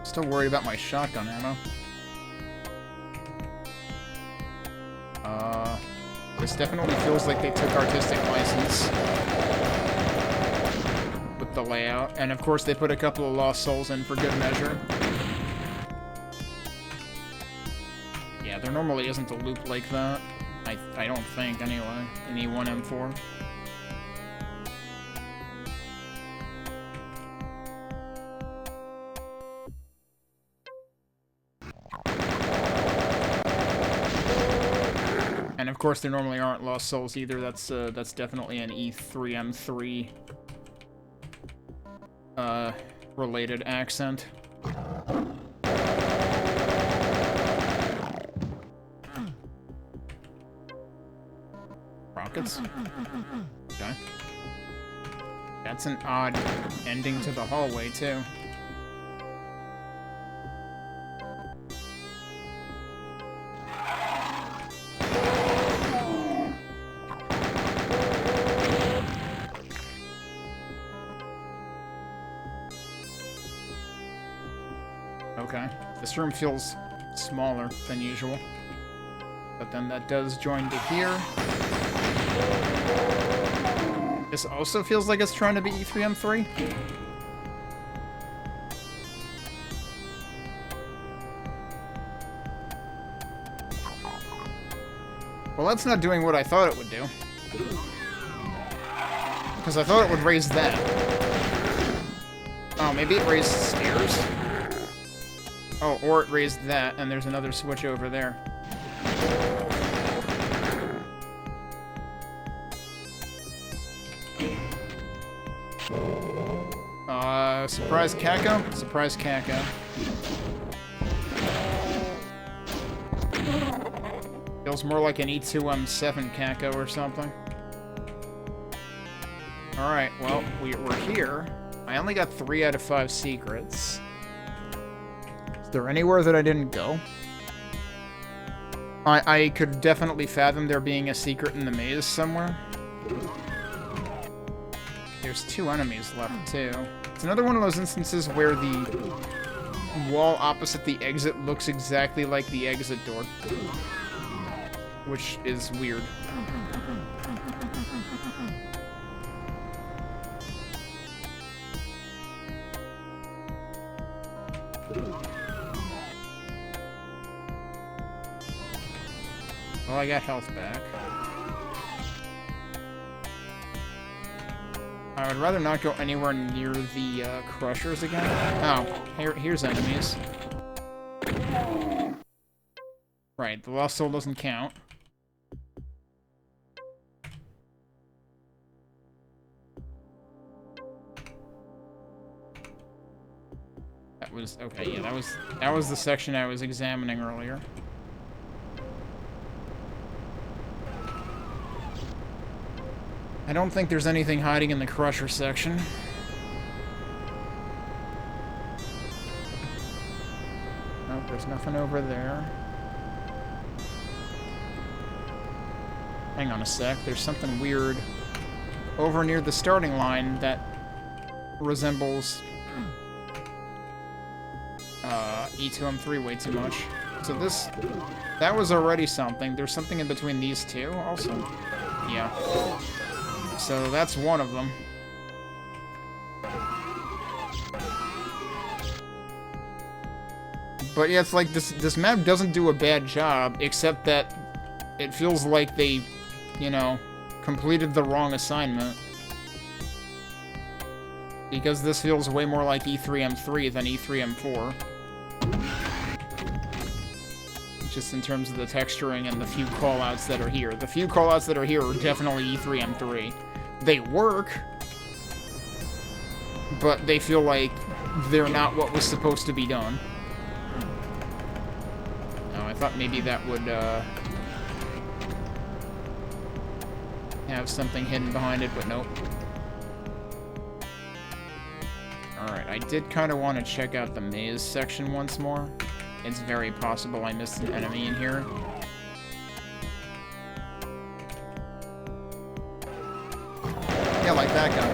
Still worried about my shotgun ammo. This definitely feels like they took artistic license with the layout. And of course they put a couple of Lost Souls in for good measure. Yeah, there normally isn't a loop like that. I don't think, anyway, in E1M4. And of course, there normally aren't Lost Souls either. That's definitely an E3M3 related accent. Rockets. Okay. That's an odd ending to the hallway too. Okay, this room feels smaller than usual, but then that does join to here. This also feels like it's trying to be E3M3. Well, that's not doing what I thought it would do. Because I thought it would raise that. Oh, maybe it raised stairs? Oh, or it raised that, and there's another switch over there. Surprise Kako? Surprise Kako. Feels more like an E2M7 Kako or something. Alright, well, we're here. I only got 3 out of 5 secrets. Is there anywhere that I didn't go? I could definitely fathom there being a secret in the maze somewhere. There's 2 enemies left, too. It's another one of those instances where the wall opposite the exit looks exactly like the exit door. Which is weird. Well, I got health back. I would rather not go anywhere near the crushers again. Oh, here's enemies. Right, the Lost Soul doesn't count. That was okay. Yeah, that was the section I was examining earlier. I don't think there's anything hiding in the crusher section. Nope, there's nothing over there. Hang on a sec, there's something weird over near the starting line that resembles E2M3 way too much. So that was already something. There's something in between these two also. Yeah. So that's one of them. But yeah, it's like this map doesn't do a bad job, except that it feels like they, you know, completed the wrong assignment. Because this feels way more like E3M3 than E3M4. Just in terms of the texturing and the few callouts that are here. The few callouts that are here are definitely E3M3. They work, but they feel like they're not what was supposed to be done. No, I thought maybe that would, have something hidden behind it, but nope. Alright, I did kind of want to check out the maze section once more. It's very possible I missed an enemy in here. Yeah, like that guy.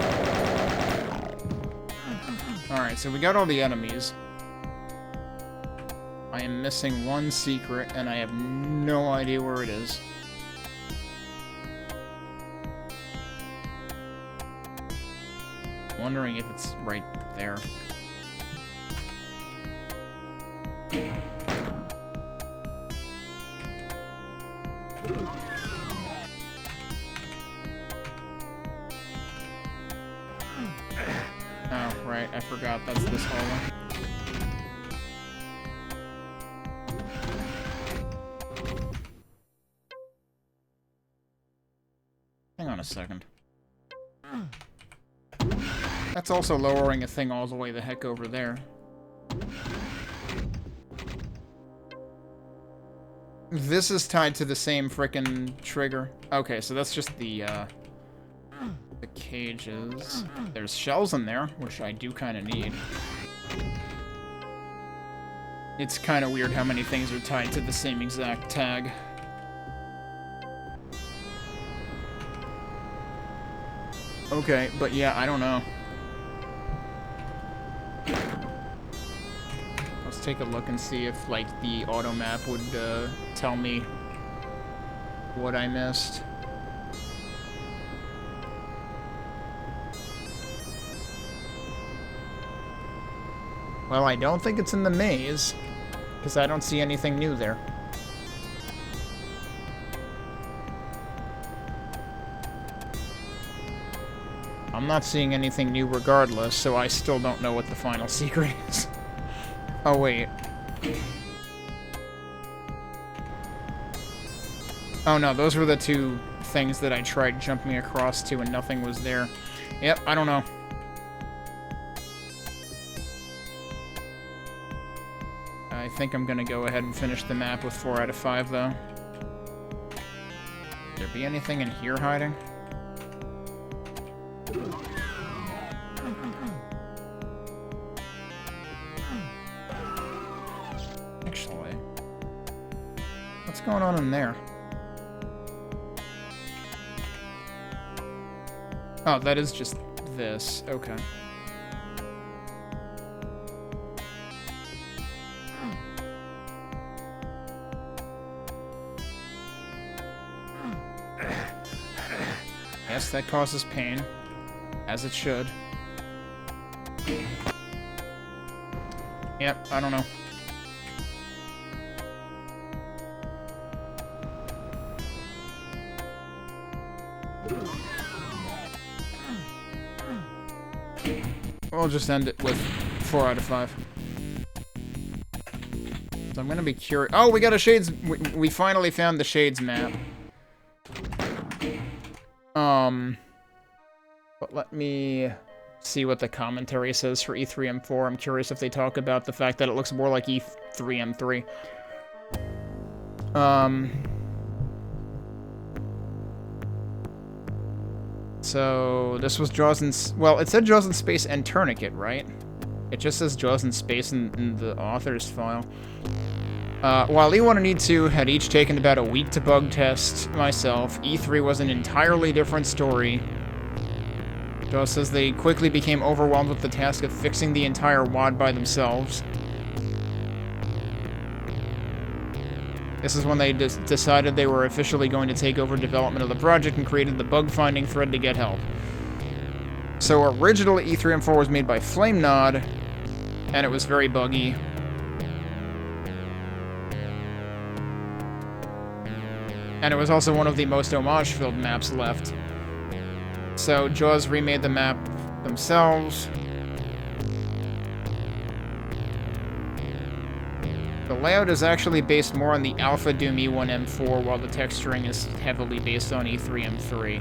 Alright, so we got all the enemies. I am missing one secret, and I have no idea where it is. Wondering if it's right there. Oh, right, I forgot that's this hallway. Hang on a second. That's also lowering a thing all the way the heck over there. This is tied to the same frickin' trigger. Okay, so that's just the cages. There's shells in there, which I do kind of need. It's kind of weird how many things are tied to the same exact tag. Okay, but yeah, I don't know. Let's take a look and see if, like, the auto map would tell me what I missed. Well, I don't think it's in the maze, because I don't see anything new there. I'm not seeing anything new regardless, so I still don't know what the final secret is. Oh, wait. Oh, no, those were the two things that I tried jumping across to and nothing was there. Yep, I don't know. I think I'm gonna go ahead and finish the map with 4 out of 5, though. Could there be anything in here hiding? Actually, what's going on in there? Oh, that is just this. Okay. Yes, that causes pain. As it should. Yep, I don't know. We'll just end it with 4 out of 5. So I'm gonna be curious. Oh, we got a Shades. We finally found the Shades map. But let me see what the commentary says for E3M4. I'm curious if they talk about the fact that it looks more like E3M3. So this was Jaws in... Well, it said Jaws in Space and Tourniquet, right? It just says Jaws in Space in the author's file. While E1 and E2 had each taken about a week to bug test myself, E3 was an entirely different story. Jaws says they quickly became overwhelmed with the task of fixing the entire WAD by themselves. This is when they decided they were officially going to take over development of the project and created the bug-finding thread to get help. So originally E3M4 was made by FlameNod, and it was very buggy. And it was also one of the most homage-filled maps left. So Jaws remade the map themselves. The layout is actually based more on the Alpha Doom E1M4, while the texturing is heavily based on E3M3.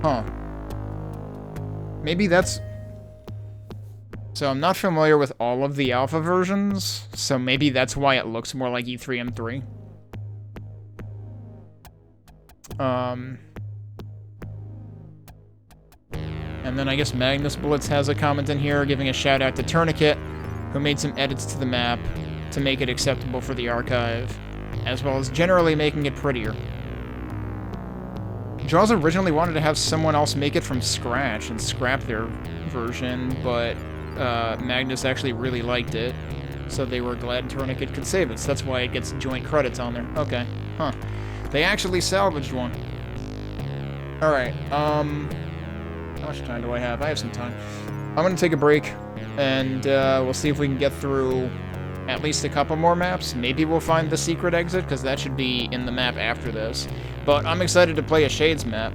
Huh. Maybe that's... So I'm not familiar with all of the alpha versions, so maybe that's why it looks more like E3M3. And then I guess Magnus Blitz has a comment in here giving a shout out to Tourniquet, who made some edits to the map to make it acceptable for the archive, as well as generally making it prettier. Jaws originally wanted to have someone else make it from scratch and scrap their version, but Magnus actually really liked it, so they were glad Tourniquet could save it, so that's why it gets joint credits on there. Okay, huh. They actually salvaged one. Alright, how much time do I have? I have some time. I'm gonna take a break, and we'll see if we can get through at least a couple more maps. Maybe we'll find the secret exit, because that should be in the map after this. But I'm excited to play a Shades map,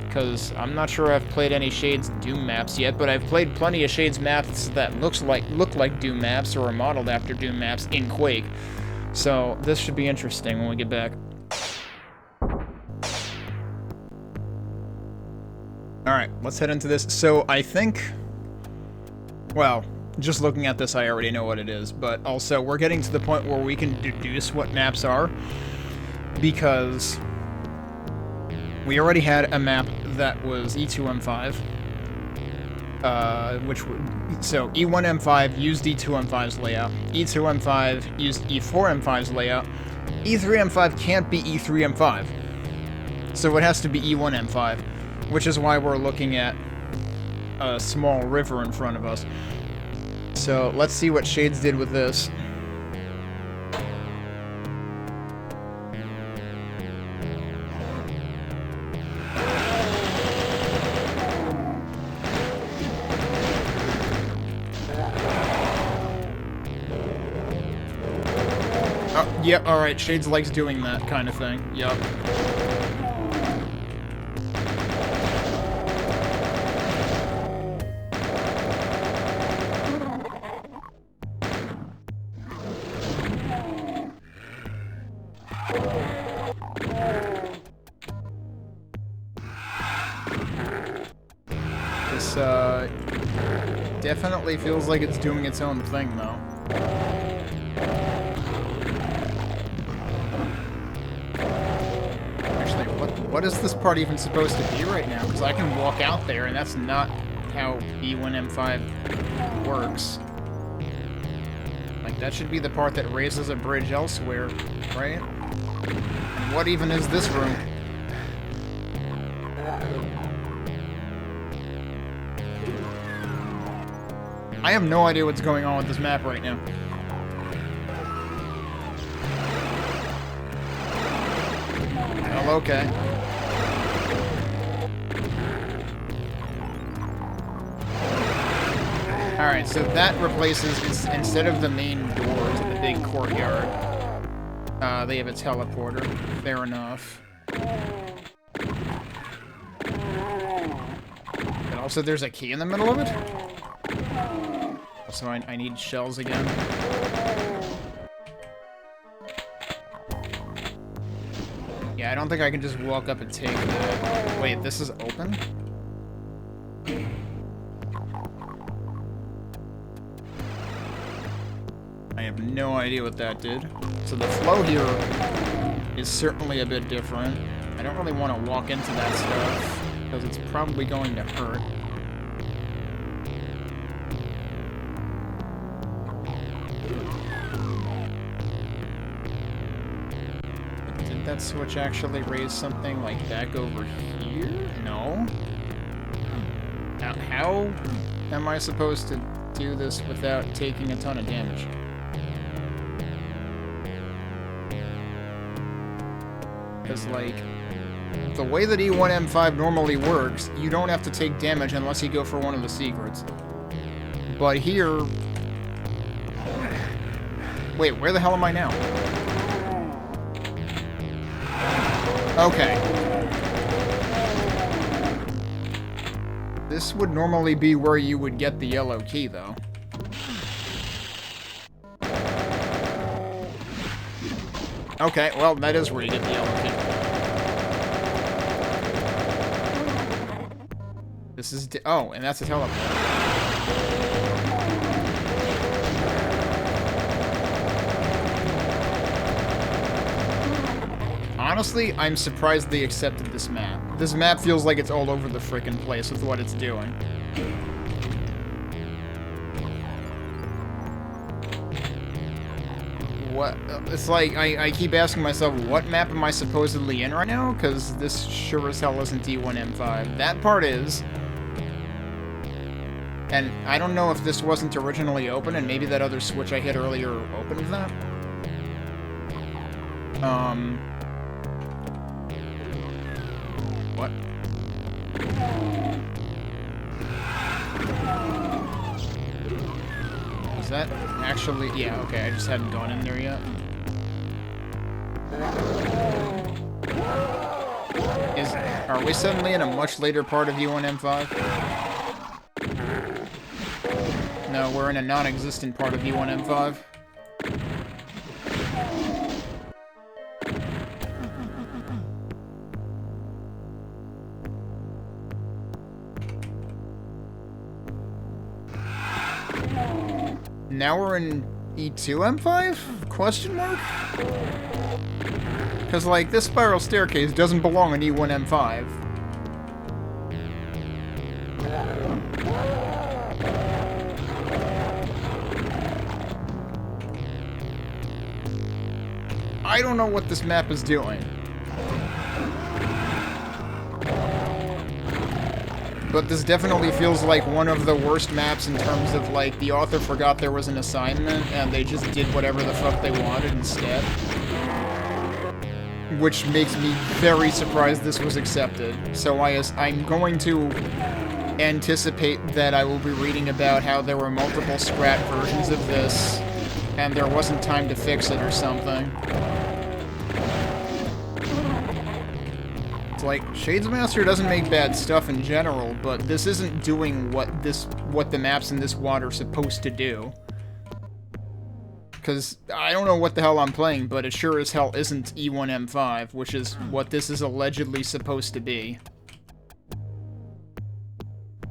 because I'm not sure I've played any Shades Doom maps yet, but I've played plenty of Shades maps that look like Doom maps or are modeled after Doom maps in Quake. So this should be interesting when we get back. Alright, let's head into this. So I think, well, just looking at this I already know what it is, but also we're getting to the point where we can deduce what maps are, because we already had a map that was E2M5, so E1M5 used E2M5's layout, E2M5 used E4M5's layout, E3M5 can't be E3M5, so it has to be E1M5, which is why we're looking at a small river in front of us. So let's see what Shades did with this. Yeah, alright, Shades likes doing that kind of thing. Yup. This, definitely feels like it's doing its own thing, though. What is this part even supposed to be right now? Because I can walk out there, and that's not how E1M5 works. Like, that should be the part that raises a bridge elsewhere, right? And what even is this room? I have no idea what's going on with this map right now. Well, okay. Alright, so that replaces, instead of the main door to the big courtyard, they have a teleporter. Fair enough. And also there's a key in the middle of it? So I need shells again. Yeah, I don't think I can just walk up and take that. Wait, this is open? I have no idea what that did. So the flow here is certainly a bit different. I don't really want to walk into that stuff, because it's probably going to hurt. Did that switch actually raise something like back over here? No? How am I supposed to do this without taking a ton of damage? Because, like, the way that E1M5 normally works, you don't have to take damage unless you go for one of the secrets. But here... Wait, where the hell am I now? Okay. This would normally be where you would get the yellow key, though. Okay, well, that is where you get the yellow key. This is... oh, and that's a teleport. honestly, I'm surprised they accepted this map. This map feels like it's all over the frickin' place with what it's doing. What? It's like, I keep asking myself, what map am I supposedly in right now? Because this sure as hell isn't E1M5. That part is. And I don't know if this wasn't originally open, and maybe that other switch I hit earlier opened that. What? Is that actually... Yeah, okay, I just hadn't gone in there yet. Are we suddenly in a much later part of E1M5? No, we're in a non-existent part of E1M5. Now we're in E2M5? Question mark? Because, like, this spiral staircase doesn't belong in E1M5. I don't know what this map is doing. But this definitely feels like one of the worst maps in terms of, like, the author forgot there was an assignment and they just did whatever the fuck they wanted instead. Which makes me very surprised this was accepted. So I'm going to anticipate that I will be reading about how there were multiple scrap versions of this and there wasn't time to fix it or something. It's like, Shadesmaster doesn't make bad stuff in general, but this isn't doing what the maps in this WAD are supposed to do. Because I don't know what the hell I'm playing, but it sure as hell isn't E1M5, which is what this is allegedly supposed to be.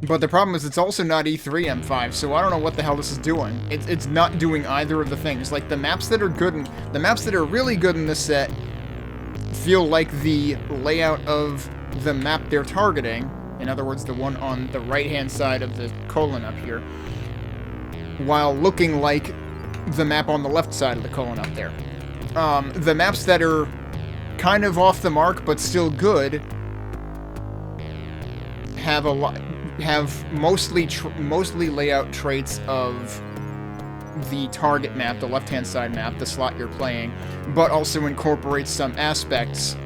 But the problem is it's also not E3M5, so I don't know what the hell this is doing. It's not doing either of the things. Like, the maps that are really good in this set feel like the layout of the map they're targeting, in other words, the one on the right-hand side of the colon up here, while looking like the map on the left side of the colon up there. The maps that are kind of off the mark but still good have mostly layout traits of the target map, the left-hand side map, the slot you're playing, but also incorporates some aspects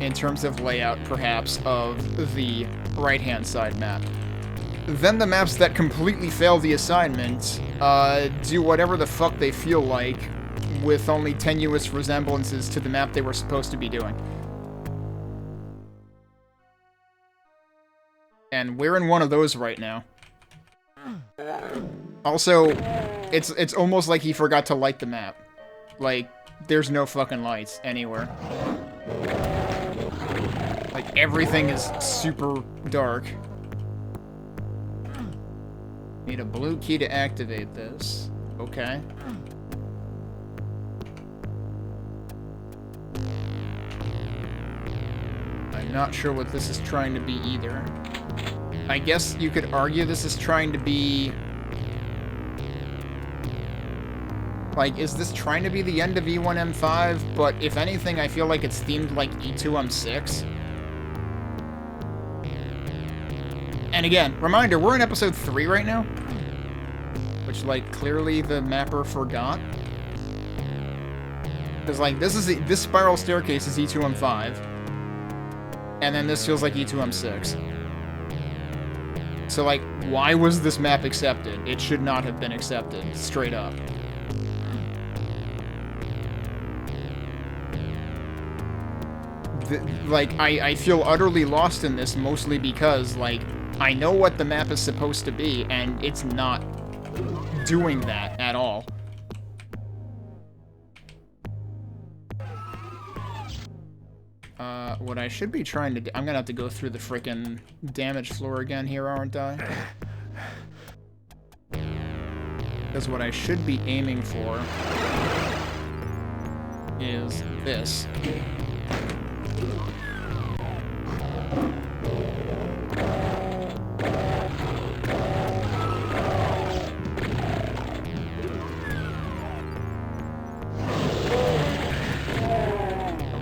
in terms of layout, perhaps, of the right-hand side map. Then the maps that completely fail the assignment do whatever the fuck they feel like, with only tenuous resemblances to the map they were supposed to be doing. And we're in one of those right now. Also, it's almost like he forgot to light the map. Like, there's no fucking lights anywhere. Like, everything is super dark. Need a blue key to activate this. Okay. I'm not sure what this is trying to be either. I guess you could argue this is trying to be... Like, is this trying to be the end of E1M5? But if anything, I feel like it's themed like E2M6. And again, reminder, we're in episode 3 right now. Which, like, clearly the mapper forgot. Because, like, this spiral staircase is E2M5. And then this feels like E2M6. So, like, why was this map accepted? It should not have been accepted, straight up. Like, I feel utterly lost in this, mostly because, like, I know what the map is supposed to be, and it's not doing that at all. What I should be trying to do... I'm gonna have to go through the frickin' damage floor again here, aren't I? Because what I should be aiming for is this.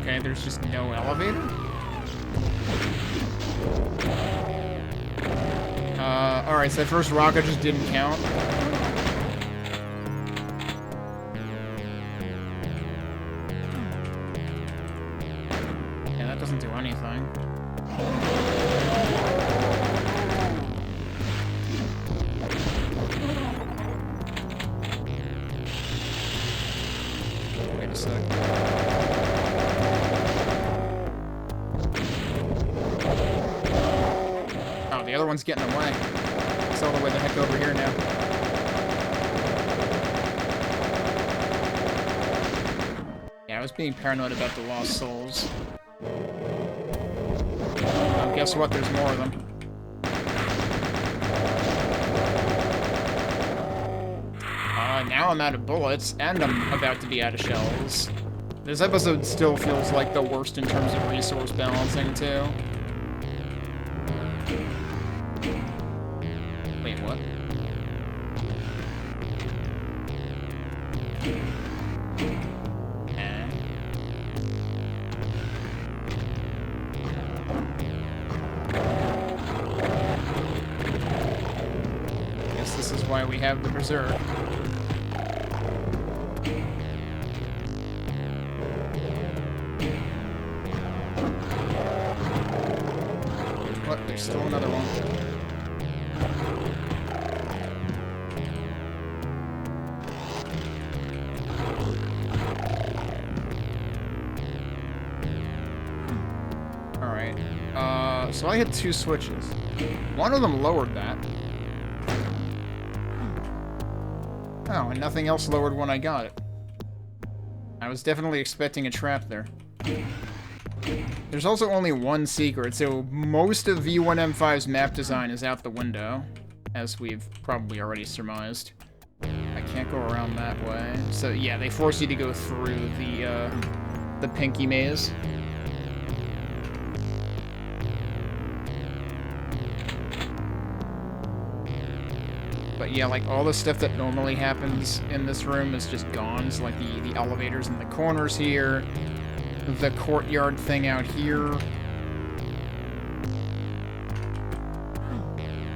Okay, there's just no elevator? Alright, so that first rocket just didn't count. Yeah, that doesn't do anything. Wait a sec. Oh, the other one's getting away. It's all the way the heck over here now. Yeah, I was being paranoid about the lost souls. Oh, guess what? There's more of them. Now I'm out of bullets, and I'm about to be out of shells. This episode still feels like the worst in terms of resource balancing, too. Wait, what? Guess this is why we have the Berserk. What? There's still another one. Alright. So I hit 2 switches. One of them lowered that. Oh, and nothing else lowered when I got it. I was definitely expecting a trap there. There's also only one secret, so most of V1M5's map design is out the window, as we've probably already surmised. I can't go around that way. So yeah, they force you to go through the pinky maze. But yeah, like, all the stuff that normally happens in this room is just gone. So, like, the elevators in the corners here, the courtyard thing out here.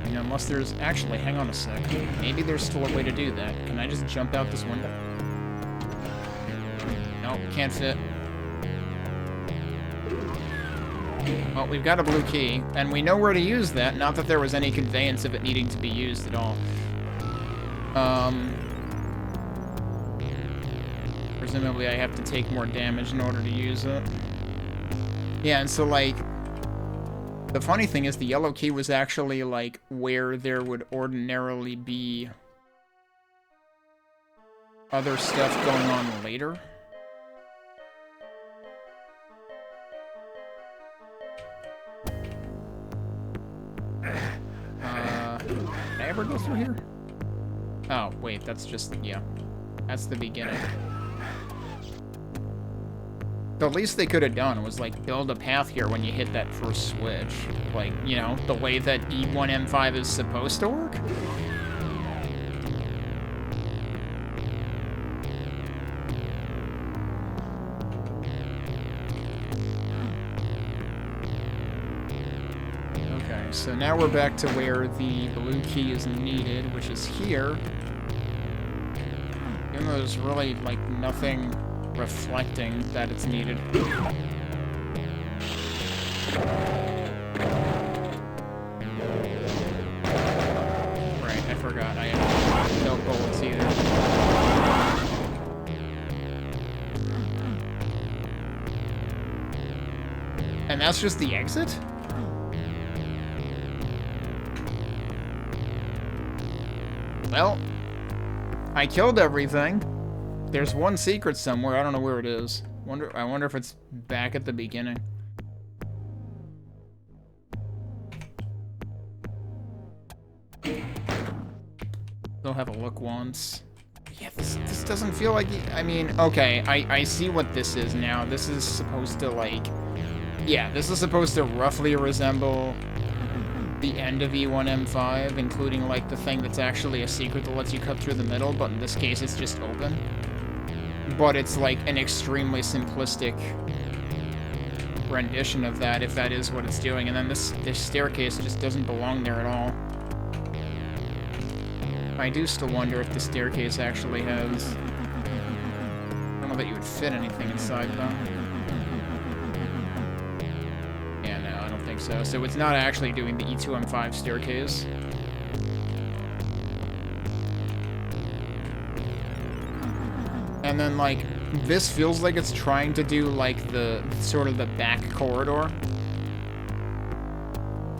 And unless there's... Actually, hang on a sec. Maybe there's still a way to do that. Can I just jump out this window? Nope, can't fit. Well, we've got a blue key, and we know where to use that. Not that there was any conveyance of it needing to be used at all. Presumably I have to take more damage in order to use it. Yeah, and so, like, the funny thing is the yellow key was actually, like, where there would ordinarily be other stuff going on later. Did I ever go through here? Oh, wait, that's just, yeah. That's the beginning. The least they could have done was, like, build a path here when you hit that first switch. Like, you know, the way that E1M5 is supposed to work? Okay, so now we're back to where the blue key is needed, which is here. Even though there's really, like, nothing reflecting that it's needed. Right, I forgot. I have no bullets either. And that's just the exit? Well, I killed everything. There's one secret somewhere. I don't know where it is. I wonder if it's back at the beginning. They'll have a look once. Yeah, this doesn't feel like... I mean, okay, I see what this is now. This is supposed to, like, Yeah, this is supposed to roughly resemble the end of E1M5, including, like, the thing that's actually a secret that lets you cut through the middle, but in this case it's just open. But it's, like, an extremely simplistic rendition of that, if that is what it's doing. And then this staircase just doesn't belong there at all. I do still wonder if the staircase actually has... I don't know that you would fit anything inside, though. Yeah, no, I don't think so. So it's not actually doing the E2M5 staircase. And then, like, this feels like it's trying to do, like, the sort of the back corridor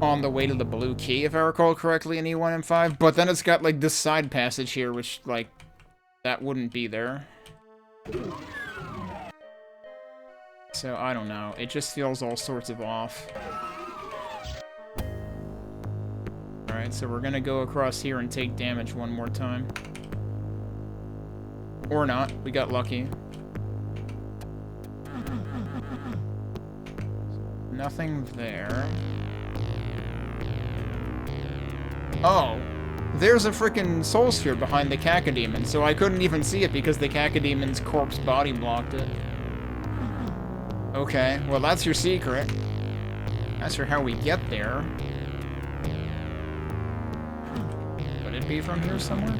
on the way to the blue key, if I recall correctly, in E1M5. But then it's got, like, this side passage here, which, like, that wouldn't be there. So, I don't know. It just feels all sorts of off. Alright, so we're gonna go across here and take damage one more time. Or not. We got lucky. Nothing there. Oh! There's a frickin' soul sphere behind the Cacodemon, so I couldn't even see it because the Cacodemon's corpse body blocked it. Okay, well that's your secret. As for how we get there... Would it be from here somewhere?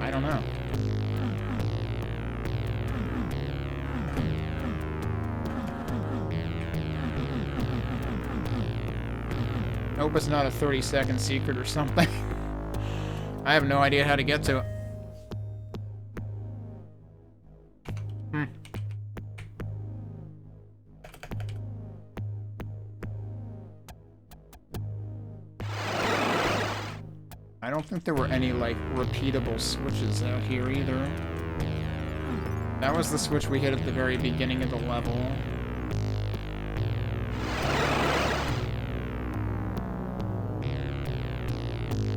I don't know. Hope it's not a 30-second secret or something. I have no idea how to get to it. I don't think there were any, like, repeatable switches out here either. That was the switch we hit at the very beginning of the level.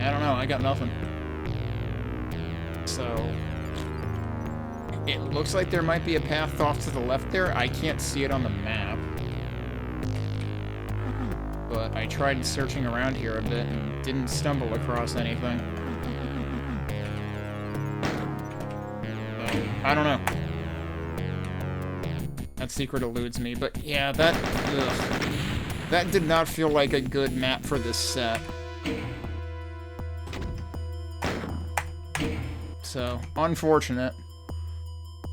I don't know, I got nothing. So... It looks like there might be a path off to the left there. I can't see it on the map. But I tried searching around here a bit and didn't stumble across anything. So, I don't know. That secret eludes me, but yeah, that... Ugh. That did not feel like a good map for this set. So, unfortunate.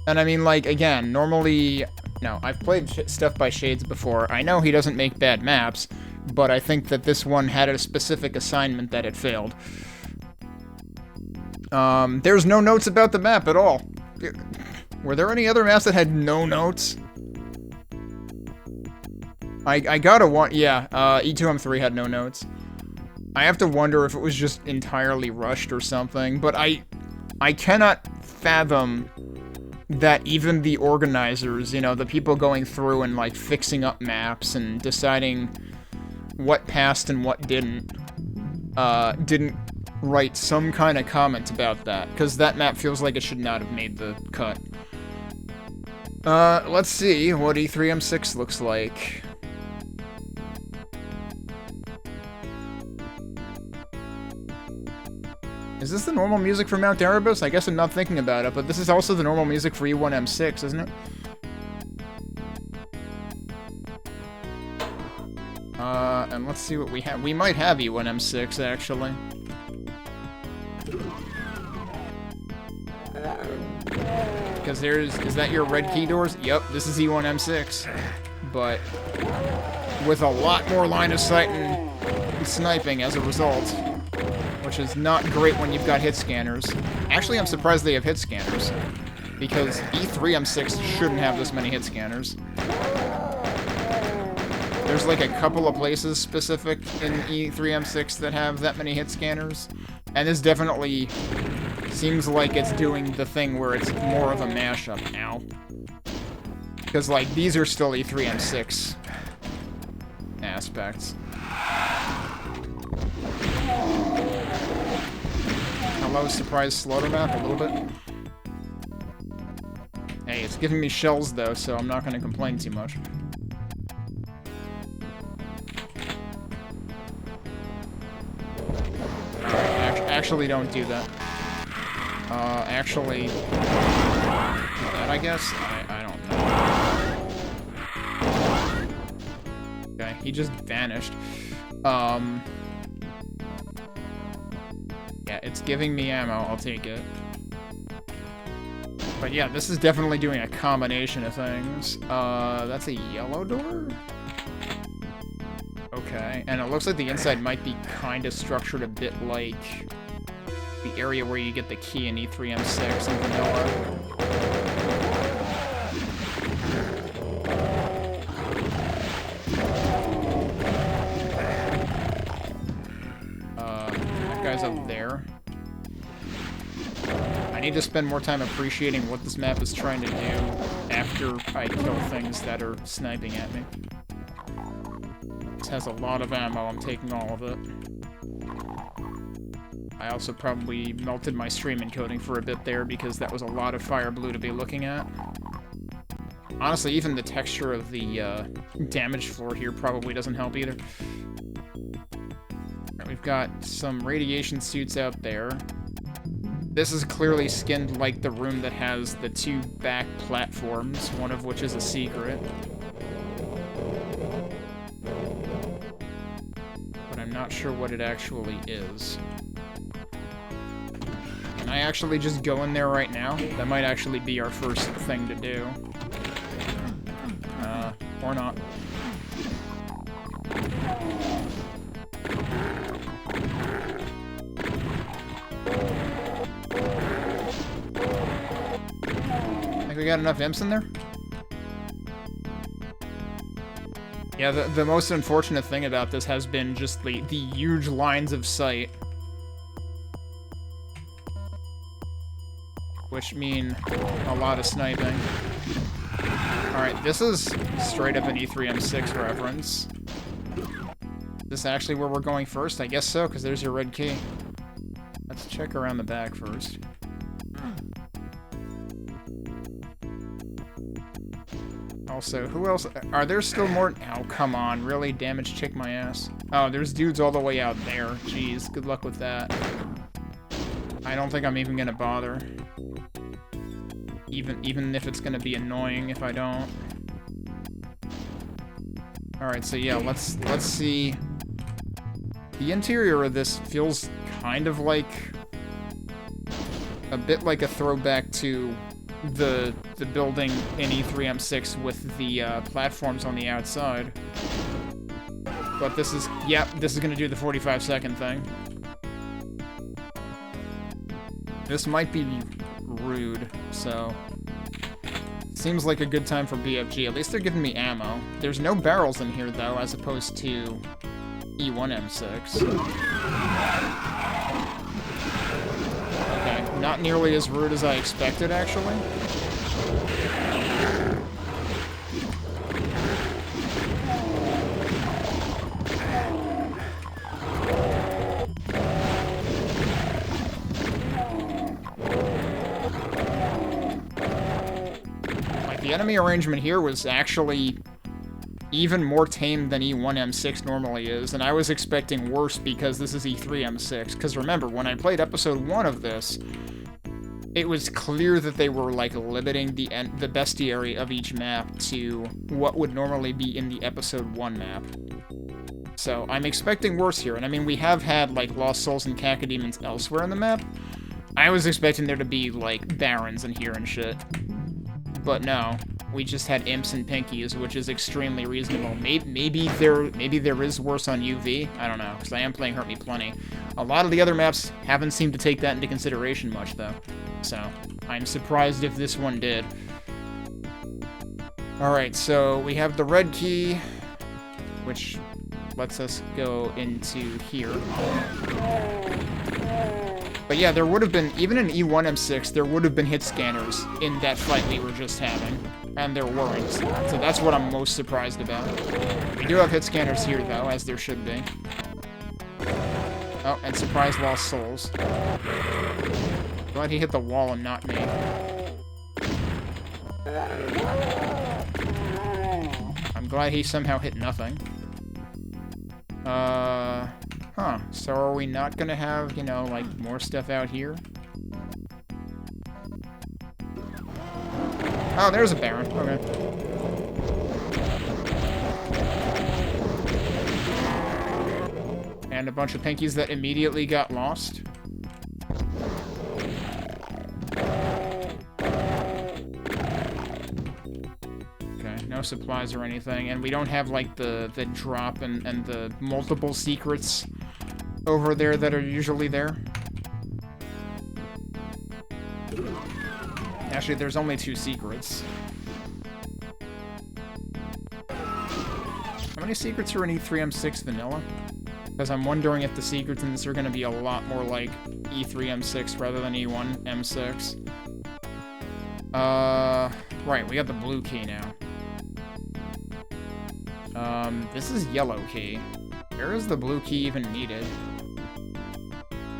And I mean, like, again, normally... No, I've played stuff by Shades before. I know he doesn't make bad maps, but I think that this one had a specific assignment that it failed. There's no notes about the map at all. Were there any other maps that had no notes? I gotta want... Yeah, E2M3 had no notes. I have to wonder if it was just entirely rushed or something, but I cannot fathom that even the organizers, you know, the people going through and, like, fixing up maps and deciding what passed and what didn't write some kind of comment about that, because that map feels like it should not have made the cut. Let's see what E3M6 looks like. Is this the normal music for Mount Erebus? I guess I'm not thinking about it, but this is also the normal music for E1M6, isn't it? And let's see what we have. We might have E1M6, actually. Because is that your red key doors? Yep, this is E1M6. But with a lot more line of sight and sniping as a result. Which is not great when you've got hit scanners. Actually, I'm surprised they have hit scanners. Because E3M6 shouldn't have this many hit scanners. There's like a couple of places specific in E3M6 that have that many hit scanners. And this definitely seems like it's doing the thing where it's more of a mashup now. Because, like, these are still E3M6 aspects. Hello, surprise slaughter map, a little bit. Hey, it's giving me shells, though, so I'm not going to complain too much. Actually, don't do that. Actually... that, I guess? I don't know. Okay, he just vanished. Yeah, it's giving me ammo. I'll take it. But yeah, this is definitely doing a combination of things. That's a yellow door? Okay, and it looks like the inside might be kind of structured a bit like the area where you get the key in E3M6 and vanilla. That guy's up there. I need to spend more time appreciating what this map is trying to do after I kill things that are sniping at me. This has a lot of ammo, I'm taking all of it. I also probably melted my stream encoding for a bit there because that was a lot of fire blue to be looking at. Honestly, even the texture of the damage floor here probably doesn't help either. Right, we've got some radiation suits out there. This is clearly skinned like the room that has the two back platforms, one of which is a secret. But I'm not sure what it actually is. Can I actually just go in there right now? That might actually be our first thing to do. Or not. Think we got enough imps in there? Yeah, the most unfortunate thing about this has been just the huge lines of sight. Which mean a lot of sniping. Alright, this is straight up an E3M6 reference. Is this actually where we're going first? I guess so, because there's your red key. Let's check around the back first. Also, who else? Are there still more? Oh, come on. Really? Damage kick my ass. Oh, there's dudes all the way out there. Jeez, good luck with that. I don't think I'm even gonna bother. Even if it's gonna be annoying if I don't. Alright, so yeah, let's see. The interior of this feels kind of like a bit like a throwback to the building in E3M6 with the platforms on the outside. But this is, yep, this is gonna do the 45-second thing. This might be rude, so seems like a good time for BFG. At least they're giving me ammo. There's no barrels in here, though, as opposed to E1M6. Okay, not nearly as rude as I expected, actually. The enemy arrangement here was actually even more tame than E1M6 normally is, and I was expecting worse because this is E3M6. Because remember, when I played episode 1 of this, it was clear that they were like limiting the bestiary of each map to what would normally be in the episode 1 map. So I'm expecting worse here, and I mean, we have had like Lost Souls and Cacodemons elsewhere in the map. I was expecting there to be like barons in here and shit. But no, we just had imps and pinkies, which is extremely reasonable. Maybe there is worse on UV. I don't know, because I am playing Hurt Me Plenty. A lot of the other maps haven't seemed to take that into consideration much, though. So I'm surprised if this one did. Alright, so we have the red key, which lets us go into here. But yeah, there would have been, even in E1M6, there would have been hit scanners in that fight we were just having. And there weren't. So that's what I'm most surprised about. We do have hit scanners here, though, as there should be. Oh, and surprise lost souls. Glad he hit the wall and not me. I'm glad he somehow hit nothing. Huh. So are we not gonna have, you know, like, more stuff out here? Oh, there's a Baron. Okay. And a bunch of pinkies that immediately got lost. Okay, no supplies or anything. And we don't have, like, the drop and the multiple secrets over there that are usually there. Actually, there's only 2 secrets. How many secrets are in E3M6 vanilla? Because I'm wondering if the secrets in this are going to be a lot more like E3M6 rather than E1M6. Right, we got the blue key now. This is yellow key. Where is the blue key even needed?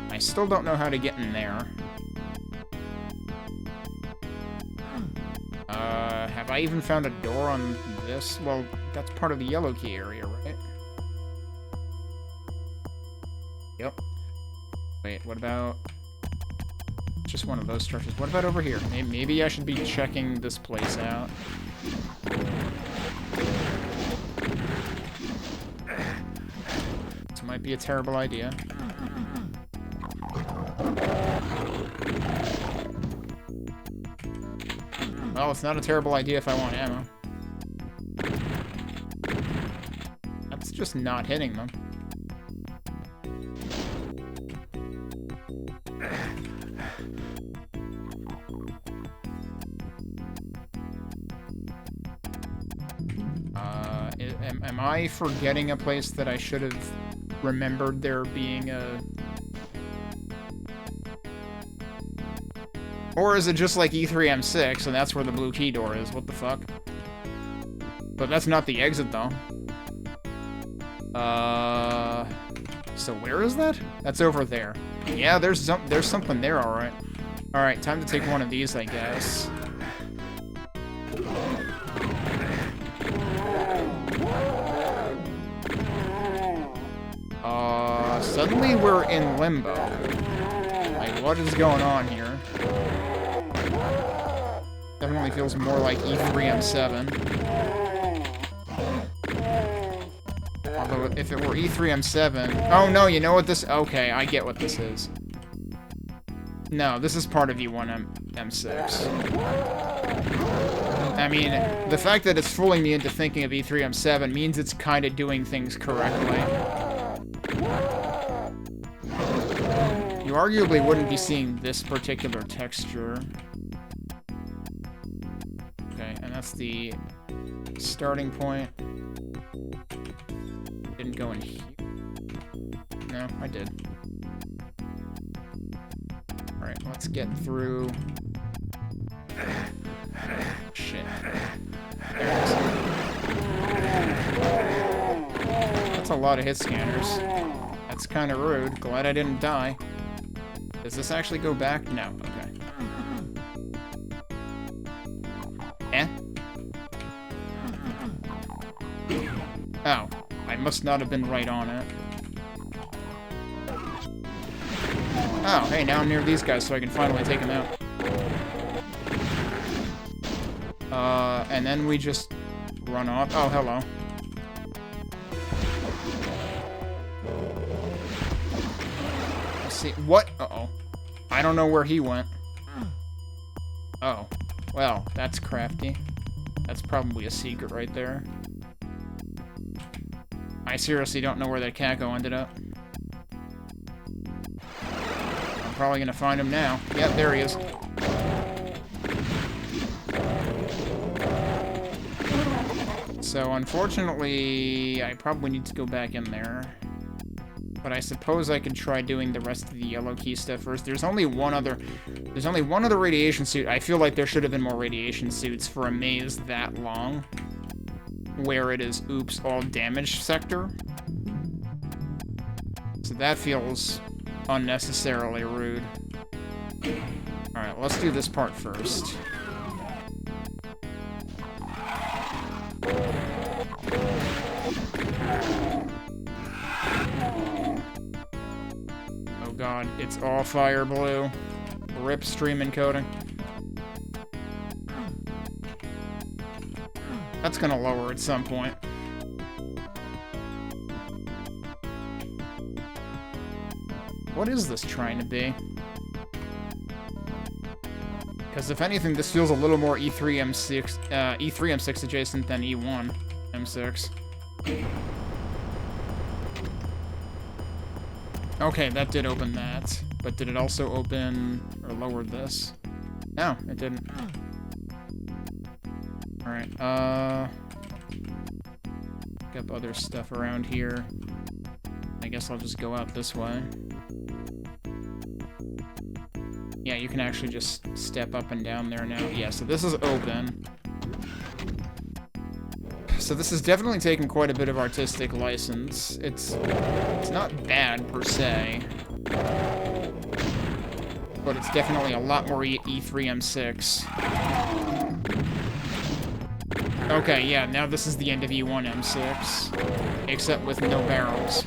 I still don't know how to get in there. Have I even found a door on this? Well, that's part of the yellow key area, right? Yep. Wait, what about... just one of those structures. What about over here? Maybe I should be checking this place out. This might be a terrible idea. Well, it's not a terrible idea if I want ammo. That's just not hitting them. Am I forgetting a place that I should have remembered there being a... Or is it just like E3M6, and that's where the blue key door is? What the fuck? But that's not the exit, though. So where is that? That's over there. Yeah, there's something there, alright. Alright, time to take one of these, I guess. Suddenly we're in limbo. Like, what is going on here? Definitely feels more like E3M7. Although, if it were E3M7... Oh, no, you know what this... Okay, I get what this is. No, this is part of E1M6. I mean, the fact that it's fooling me into thinking of E3M7 means it's kind of doing things correctly. You arguably wouldn't be seeing this particular texture. Okay, and that's the starting point. Didn't go in here. No, I did. Alright, let's get through... Shit. There it is. That's a lot of hit scanners. That's kind of rude. Glad I didn't die. Does this actually go back? No. Okay. Eh? Oh. I must not have been right on it. Oh, hey, now I'm near these guys so I can finally take them out. And then we just run off. Oh, hello. Let's see. What? Uh-oh. I don't know where he went. Oh. Well, that's crafty. That's probably a secret right there. I seriously don't know where that Kako ended up. I'm probably gonna find him now. Yep, there he is. So, unfortunately, I probably need to go back in there. But I suppose I could try doing the rest of the yellow key stuff first. There's only one other radiation suit. I feel like there should have been more radiation suits for a maze that long, where it is oops all damaged sector. So that feels unnecessarily rude. Alright, let's do this part first. Oh god, it's all fire blue. Rip stream encoding. That's gonna lower at some point. What is this trying to be? Because if anything, this feels a little more E3M6 adjacent than E1 M6. Okay, that did open that, but did it also open or lower this? No, it didn't. All right. Pick up other stuff around here. I guess I'll just go out this way. Yeah, you can actually just step up and down there now. Yeah, so this is open. So this is definitely taking quite a bit of artistic license. It's not bad per se, but it's definitely a lot more E3M6. Okay, yeah, now this is the end of E1 M6, except with no barrels.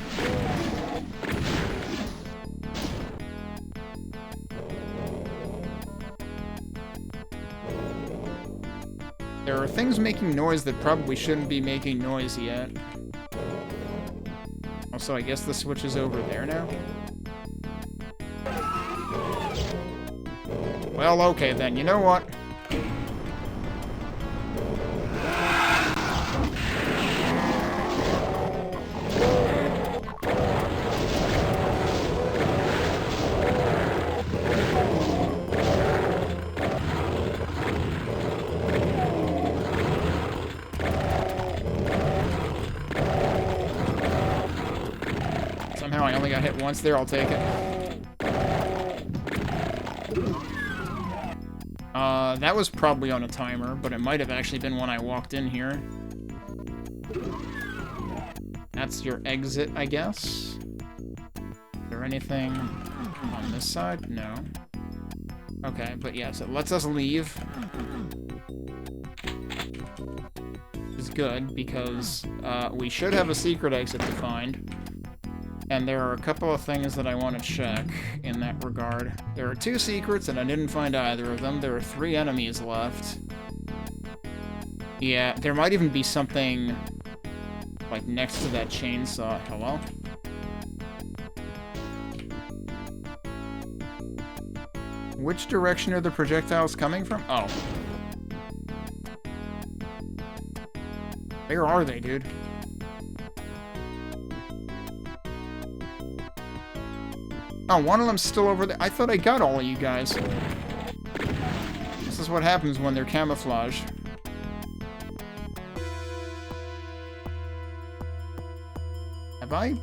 There are things making noise that probably shouldn't be making noise yet. Also, I guess the switch is over there now? Well, okay then, you know what? Somehow I only got hit once there, I'll take it. That was probably on a timer, but it might have actually been when I walked in here. That's your exit, I guess. Is there anything on this side? No. Okay, but yes, it lets us leave. It's good, because we should have a secret exit to find. And there are a couple of things that I want to check in that regard. There are 2 secrets, and I didn't find either of them. There are 3 enemies left. Yeah, there might even be something, like, next to that chainsaw. Hello? Which direction are the projectiles coming from? Oh. Where are they, dude? Oh, one of them's still over there. I thought I got all of you guys. This is what happens when they're camouflaged. Have I?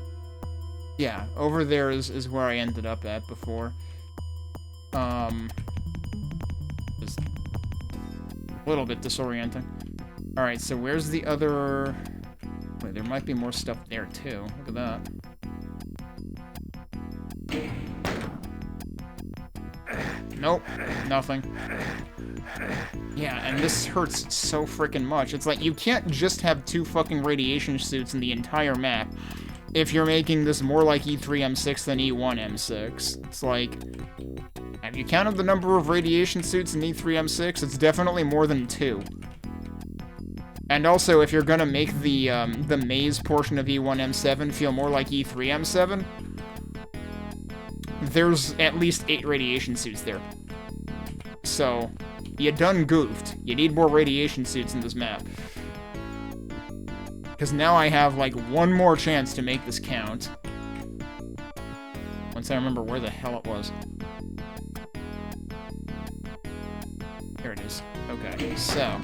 Yeah, over there is where I ended up at before. Just a little bit disorienting. Alright, so where's the other... Wait, there might be more stuff there too. Look at that. Nope, nothing. Yeah, and this hurts so freaking much. It's like, you can't just have 2 fucking radiation suits in the entire map if you're making this more like E3M6 than E1M6. It's like, have you counted the number of radiation suits in E3M6? It's definitely more than 2. And also, if you're gonna make the maze portion of E1M7 feel more like E3M7, there's at least 8 radiation suits there. So, you done goofed. You need more radiation suits in this map. Because now I have, like, 1 more chance to make this count. Once I remember where the hell it was. Here it is. Okay, so...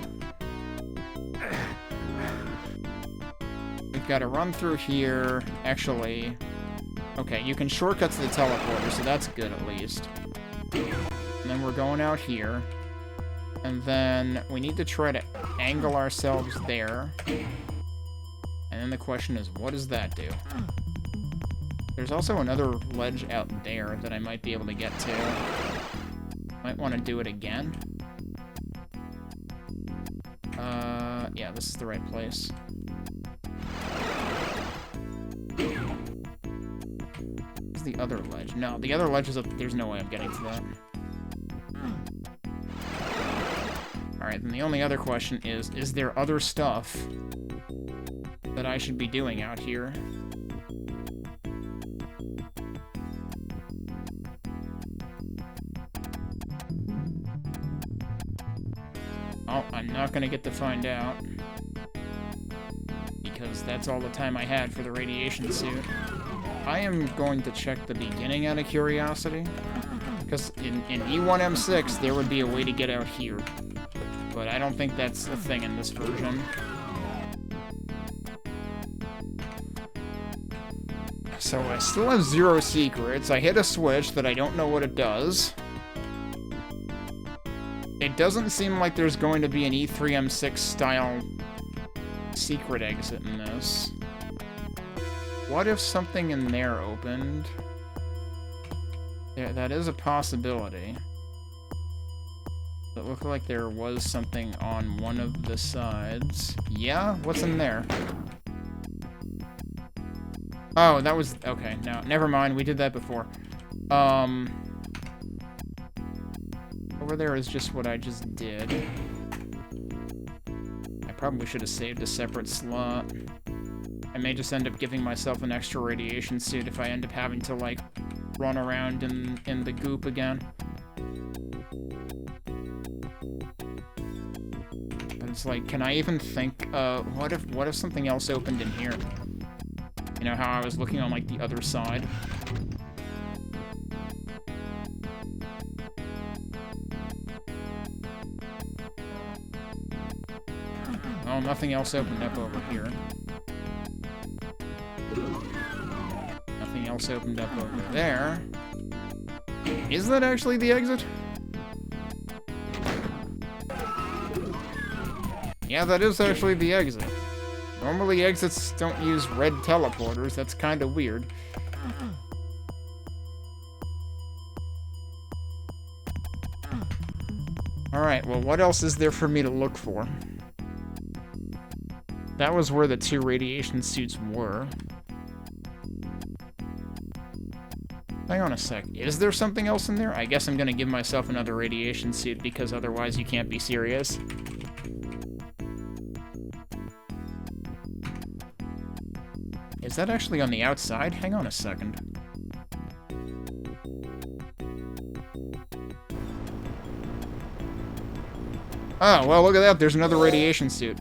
we've got to run through here. Actually... Okay, you can shortcut to the teleporter, so that's good at least. And then we're going out here. And then we need to try to angle ourselves there. And then the question is, what does that do? There's also another ledge out there that I might be able to get to. Might want to do it again. Yeah, this is the right place. Where's the other ledge? No, the other ledge is up. There's no way I'm getting to that. Alright, then the only other question is there other stuff that I should be doing out here? Oh, I'm not gonna get to find out. Because that's all the time I had for the radiation suit. I am going to check the beginning out of curiosity. Because in E1M6, there would be a way to get out here. But I don't think that's a thing in this version. So I still have 0 secrets. I hit a switch that I don't know what it does. It doesn't seem like there's going to be an E3M6 style secret exit in this. What if something in there opened? Yeah, that is a possibility. It looked like there was something on one of the sides. Yeah? What's in there? Oh, that was... Okay, no, never mind. We did that before. Over there is just what I just did. I probably should have saved a separate slot. I may just end up giving myself an extra radiation suit if I end up having to, like, run around in the goop again. But it's like, can I even think, what if something else opened in here? You know how I was looking on, like, the other side? Oh, nothing else opened up over here. Nothing else opened up over there. Is that actually the exit? Yeah, that is actually the exit. Normally exits don't use red teleporters, that's kind of weird. Alright, well what else is there for me to look for? That was where the 2 radiation suits were. Hang on a sec. Is there something else in there? I guess I'm gonna give myself another radiation suit because otherwise you can't be serious. Is that actually on the outside? Hang on a second. Oh, well, look at that. There's another radiation suit.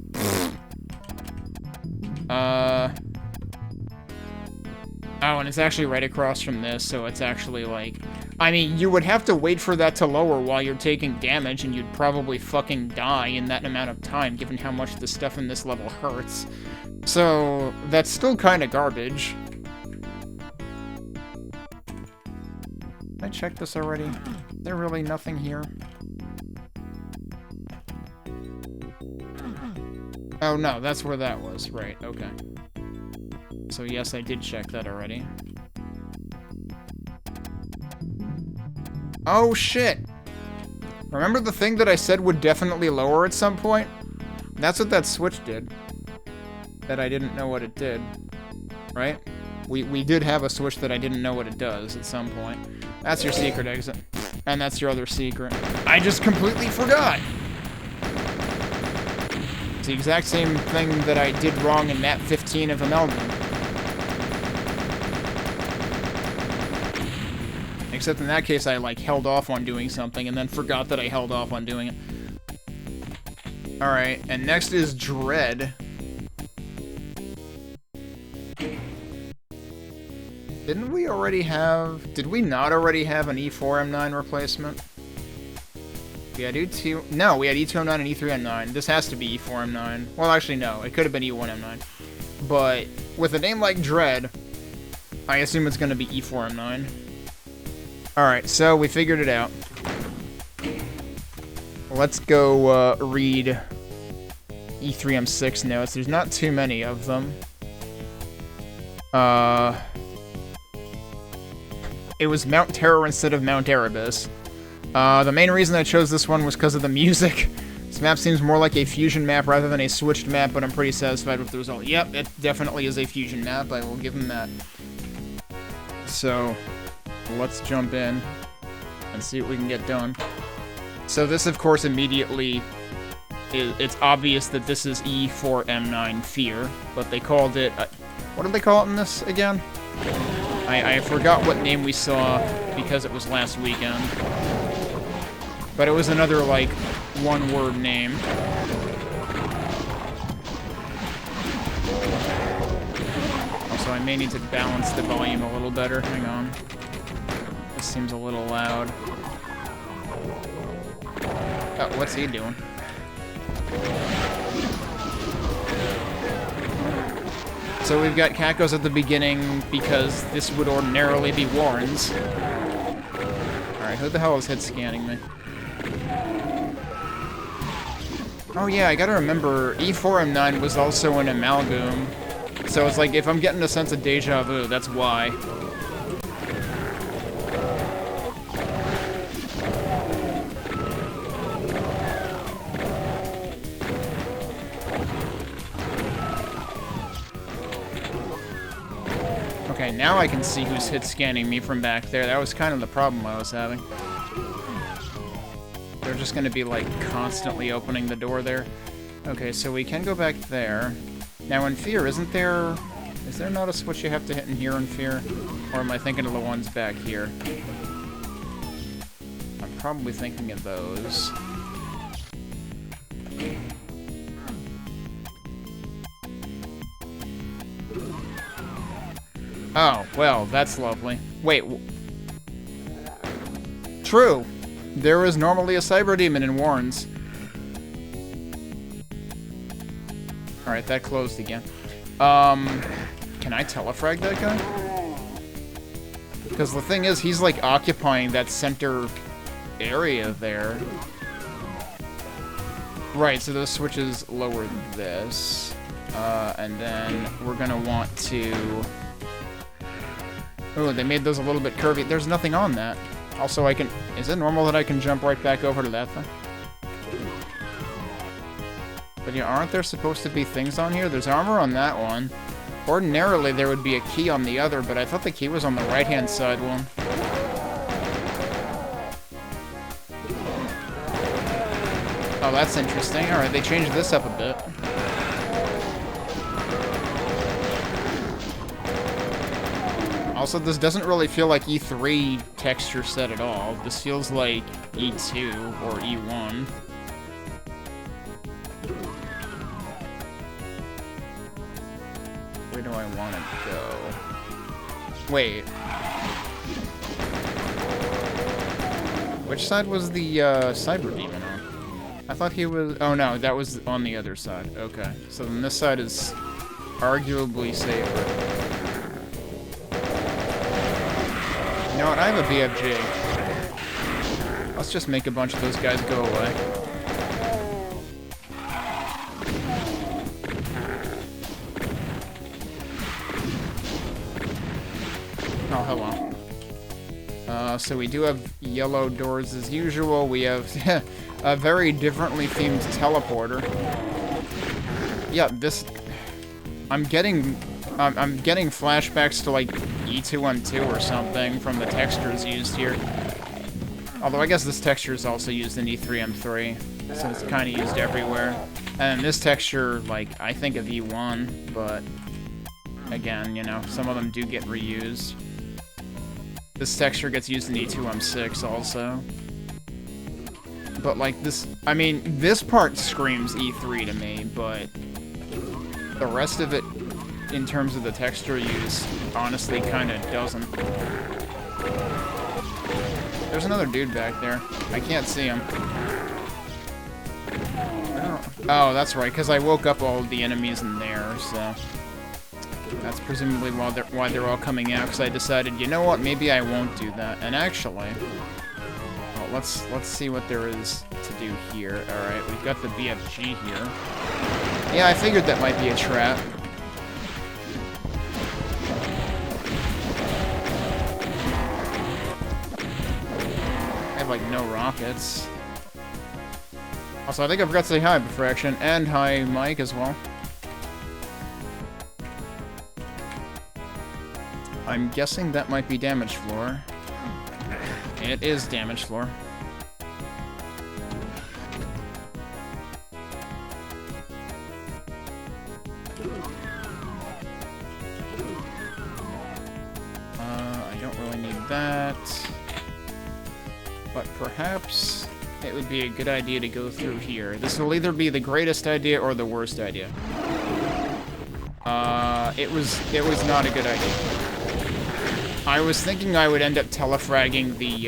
Oh, and it's actually right across from this, so it's actually like... I mean, you would have to wait for that to lower while you're taking damage, and you'd probably fucking die in that amount of time, given how much the stuff in this level hurts. So, that's still kind of garbage. Did I check this already? Is there really nothing here? Oh, no, that's where that was. Right, okay. So yes, I did check that already. Oh, shit! Remember the thing that I said would definitely lower at some point? That's what that switch did. That I didn't know what it did. Right? We did have a switch that I didn't know what it does at some point. That's your secret exit. And that's your other secret. I just completely forgot! It's the exact same thing that I did wrong in map 15 of Amalgoom. Except in that case, I, like, held off on doing something and then forgot that I held off on doing it. Alright, and next is Dread. Didn't we already have... Did we not already have an E4M9 replacement? We had E2... No, we had E2M9 and E3M9. This has to be E4M9. Well, actually, no. It could have been E1M9. But with a name like Dread, I assume it's going to be E4M9. Alright, so we figured it out. Let's go read E3M6 notes. There's not too many of them. It was Mount Terror instead of Mount Erebus. The main reason I chose this one was because of the music. This map seems more like a fusion map rather than a switched map, but I'm pretty satisfied with the result. Yep, it definitely is a fusion map. I will give him that. So, let's jump in and see what we can get done. So this, of course, immediately... It's obvious that this is E4M9 Fear, but they called it... what did they call it in this again? I forgot what name we saw because it was last weekend. But it was another, like, one-word name. Also, I may need to balance the volume a little better. Hang on. This seems a little loud. Oh, what's he doing? So we've got Kakos at the beginning because this would ordinarily be Warren's. Alright, who the hell is head scanning me? Oh yeah, I gotta remember, E4M9 was also an Amalgam. So it's like, if I'm getting a sense of deja vu, that's why. Okay, now I can see who's hit scanning me from back there. That was kind of the problem I was having. They're just gonna be, like, constantly opening the door there. Okay, so we can go back there. Now, in Fear, isn't there... Is there not a switch you have to hit in here in Fear? Or am I thinking of the ones back here? I'm probably thinking of those. Oh, well, that's lovely. Wait. True. There is normally a cyber demon in Warren's. Alright, that closed again. Can I telefrag that guy? Because the thing is, he's like occupying that center area there. Right, so those switches lower this. And then we're gonna want to... Oh, they made those a little bit curvy. There's nothing on that. Also, I can... Is it normal that I can jump right back over to that thing? But yeah, aren't there supposed to be things on here? There's armor on that one. Ordinarily, there would be a key on the other, but I thought the key was on the right-hand side one. Oh, that's interesting. Alright, they changed this up a bit. Also, this doesn't really feel like E3 texture set at all. This feels like E2 or E1. Where do I want to go? Wait. Which side was the cyber demon on? I thought he was... Oh no, that was on the other side. Okay. So then this side is arguably safer. You know what? I have a BFG. Let's just make a bunch of those guys go away. Oh, hello. So we do have yellow doors as usual. We have a very differently themed teleporter. Yeah, this... I'm getting flashbacks to, like, E212 or something from the textures used here. Although I guess this texture is also used in E3M3, so it's kind of used everywhere. And this texture, like, I think of E1, but again, you know, some of them do get reused. This texture gets used in E2M6 also. But, like, this... I mean, this part screams E3 to me, but the rest of it, in terms of the texture use, honestly kind of doesn't. There's another dude back there. I can't see him. Oh, that's right, because I woke up all of the enemies in there, so... That's presumably why they're all coming out, because I decided, you know what, maybe I won't do that. And actually, well, let's see what there is to do here. Alright, we've got the BFG here. Yeah, I figured that might be a trap. I have, like, no rockets. Also, I think I forgot to say hi, Befraction, and hi, Mike, as well. I'm guessing that might be damage floor. It is damage floor. I don't really need that. But perhaps it would be a good idea to go through here. This will either be the greatest idea or the worst idea. It was not a good idea. I was thinking I would end up telefragging the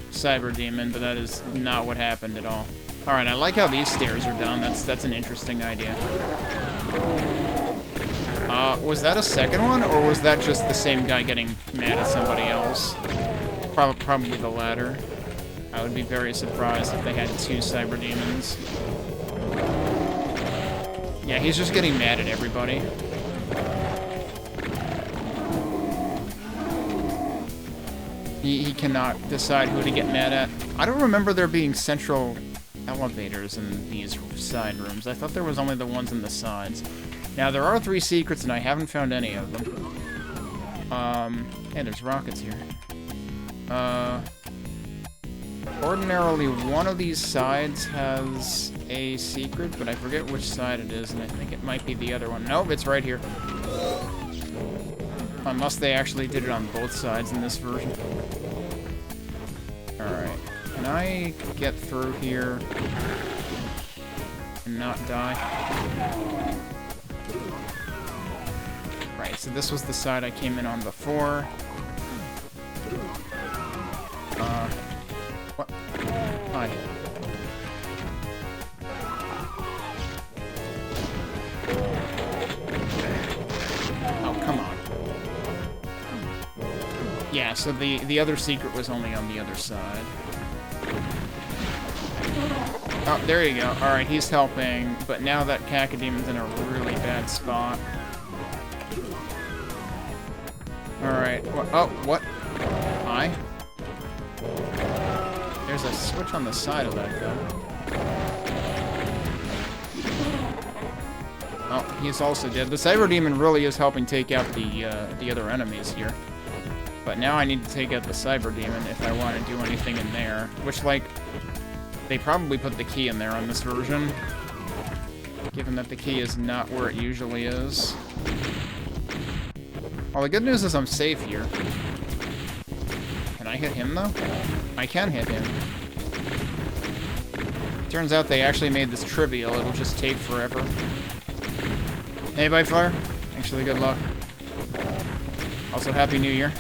Cyber Demon, but that is not what happened at all. Alright, I like how these stairs are done. That's an interesting idea. Was that a second one, or was that just the same guy getting mad at somebody else? Probably the latter. I would be very surprised if they had two Cyber Demons. Yeah, he's just getting mad at everybody. He cannot decide who to get mad at. I don't remember there being central elevators in these side rooms. I thought there was only the ones in the sides. Now, there are 3 secrets, and I haven't found any of them. Hey, there's rockets here. Ordinarily, one of these sides has a secret, but I forget which side it is, and I think it might be the other one. Nope, it's right here. Unless they actually did it on both sides in this version. Alright. Can I get through here and not die? Right, so this was the side I came in on before. What? Hi. Oh, come on. Yeah, so the other secret was only on the other side. Oh, there you go. Alright, he's helping, but now that Cacademon's in a really bad spot. Alright, oh, what? Hi? There's a switch on the side of that guy. Oh, he's also dead. The Cyber Demon really is helping take out the other enemies here. But now I need to take out the Cyber Demon if I want to do anything in there. Which, like, they probably put the key in there on this version. Given that the key is not where it usually is. Well, the good news is I'm safe here. Can I hit him, though? I can hit him. Turns out they actually made this trivial. It'll just take forever. Hey, Biteflyer. Actually, good luck. Also, Happy New Year.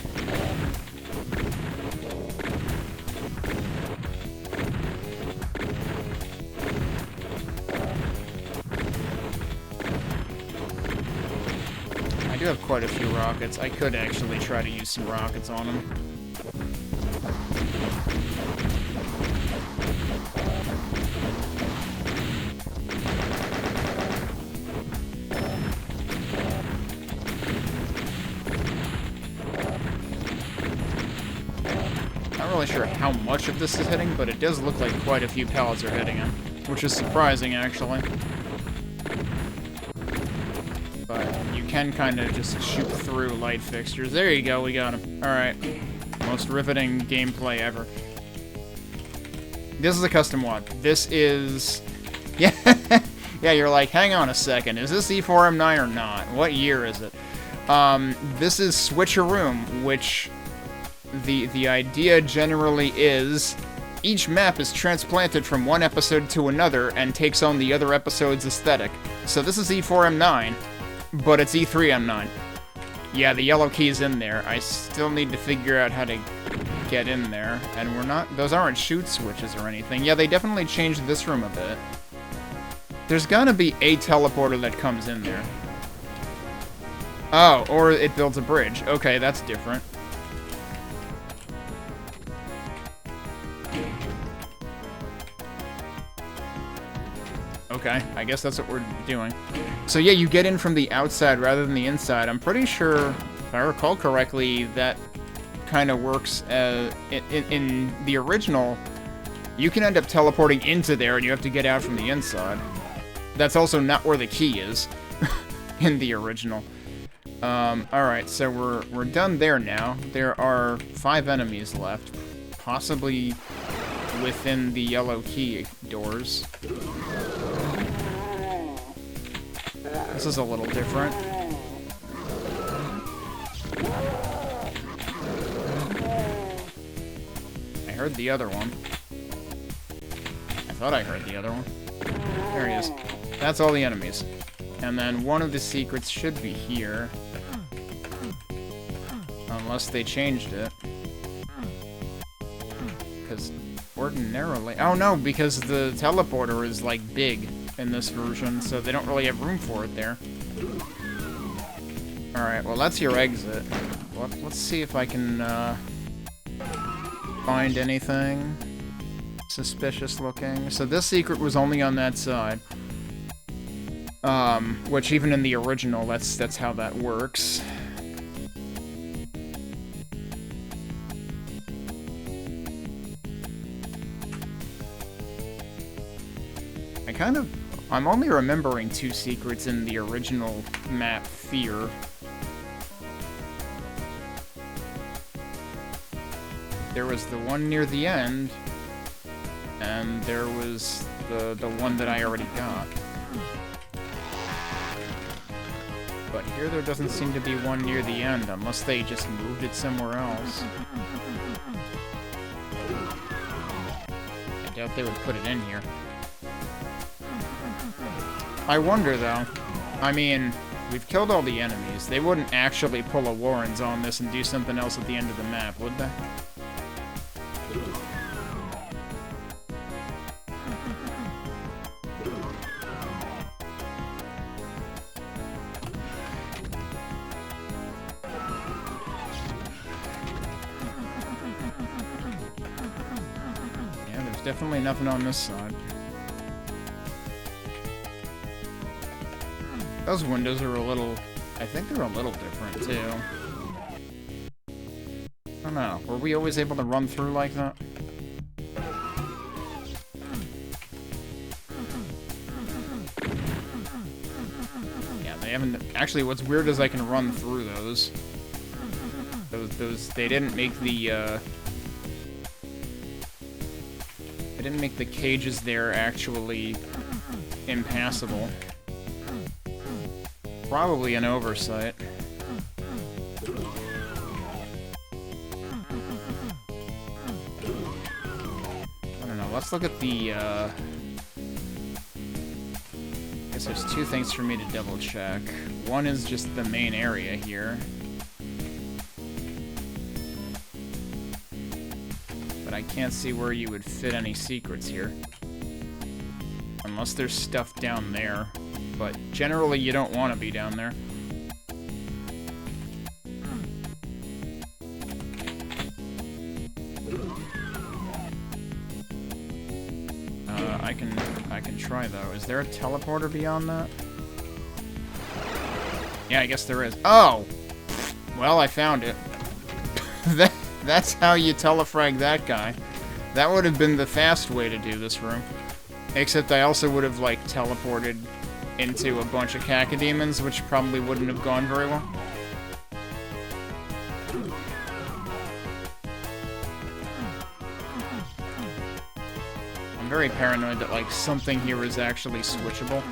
I do have quite a few rockets. I could actually try to use some rockets on them. Not really sure how much of this is hitting, but it does look like quite a few pellets are hitting him, which is surprising, actually. But you can kind of just shoot through light fixtures. There you go, we got him. Alright. Most riveting gameplay ever. This is a custom WAD. This is... Yeah, yeah, you're like, hang on a second. Is this E4M9 or not? What year is it? This is Switcheroom, which... The idea generally is each map is transplanted from one episode to another and takes on the other episode's aesthetic. So this is E4M9, but it's E3M9. Yeah, the yellow key's in there. I still need to figure out how to get in there, and we're not... Those aren't shoot switches or anything. Yeah, they definitely changed this room a bit. There's gotta be a teleporter that comes in there. Oh, or it builds a bridge. Okay, that's different. Okay, I guess that's what we're doing. So yeah, you get in from the outside rather than the inside. I'm pretty sure, if I recall correctly, that kind of works in the original. You can end up teleporting into there and you have to get out from the inside. That's also not where the key is in the original. Alright, so we're done there now. There are 5 enemies left, possibly within the yellow key doors. This is a little different. I heard the other one. I thought I heard the other one. There he is. That's all the enemies. And then one of the secrets should be here. Unless they changed it. Because ordinarily... Oh no, because the teleporter is, like, big in this version, so they don't really have room for it there. Alright, well that's your exit. Let's see if I can, find anything suspicious looking. So this secret was only on that side. Which even in the original, that's how that works. I'm only remembering 2 secrets in the original map, Fear. There was the one near the end, and there was the one that I already got. But here there doesn't seem to be one near the end, unless they just moved it somewhere else. I doubt they would put it in here. I wonder, though. I mean, we've killed all the enemies. They wouldn't actually pull a Warrens on this and do something else at the end of the map, would they? Yeah, there's definitely nothing on this side. Those windows are a little... I think they're a little different, too. I don't know. Were we always able to run through like that? Yeah, they haven't... Actually, what's weird is I can run through those. They didn't make the, They didn't make the cages there actually impassable. Probably an oversight. I don't know, let's look at the, I guess there's 2 things for me to double check. One is just the main area here. But I can't see where you would fit any secrets here. Unless there's stuff down there. But generally, you don't want to be down there. I can try though. Is there a teleporter beyond that? Yeah, I guess there is. Oh! Well, I found it. That's how you telefrag that guy. That would have been the fast way to do this room. Except I also would have, like, teleported into a bunch of cacodemons, which probably wouldn't have gone very well. I'm very paranoid that, like, something here is actually switchable.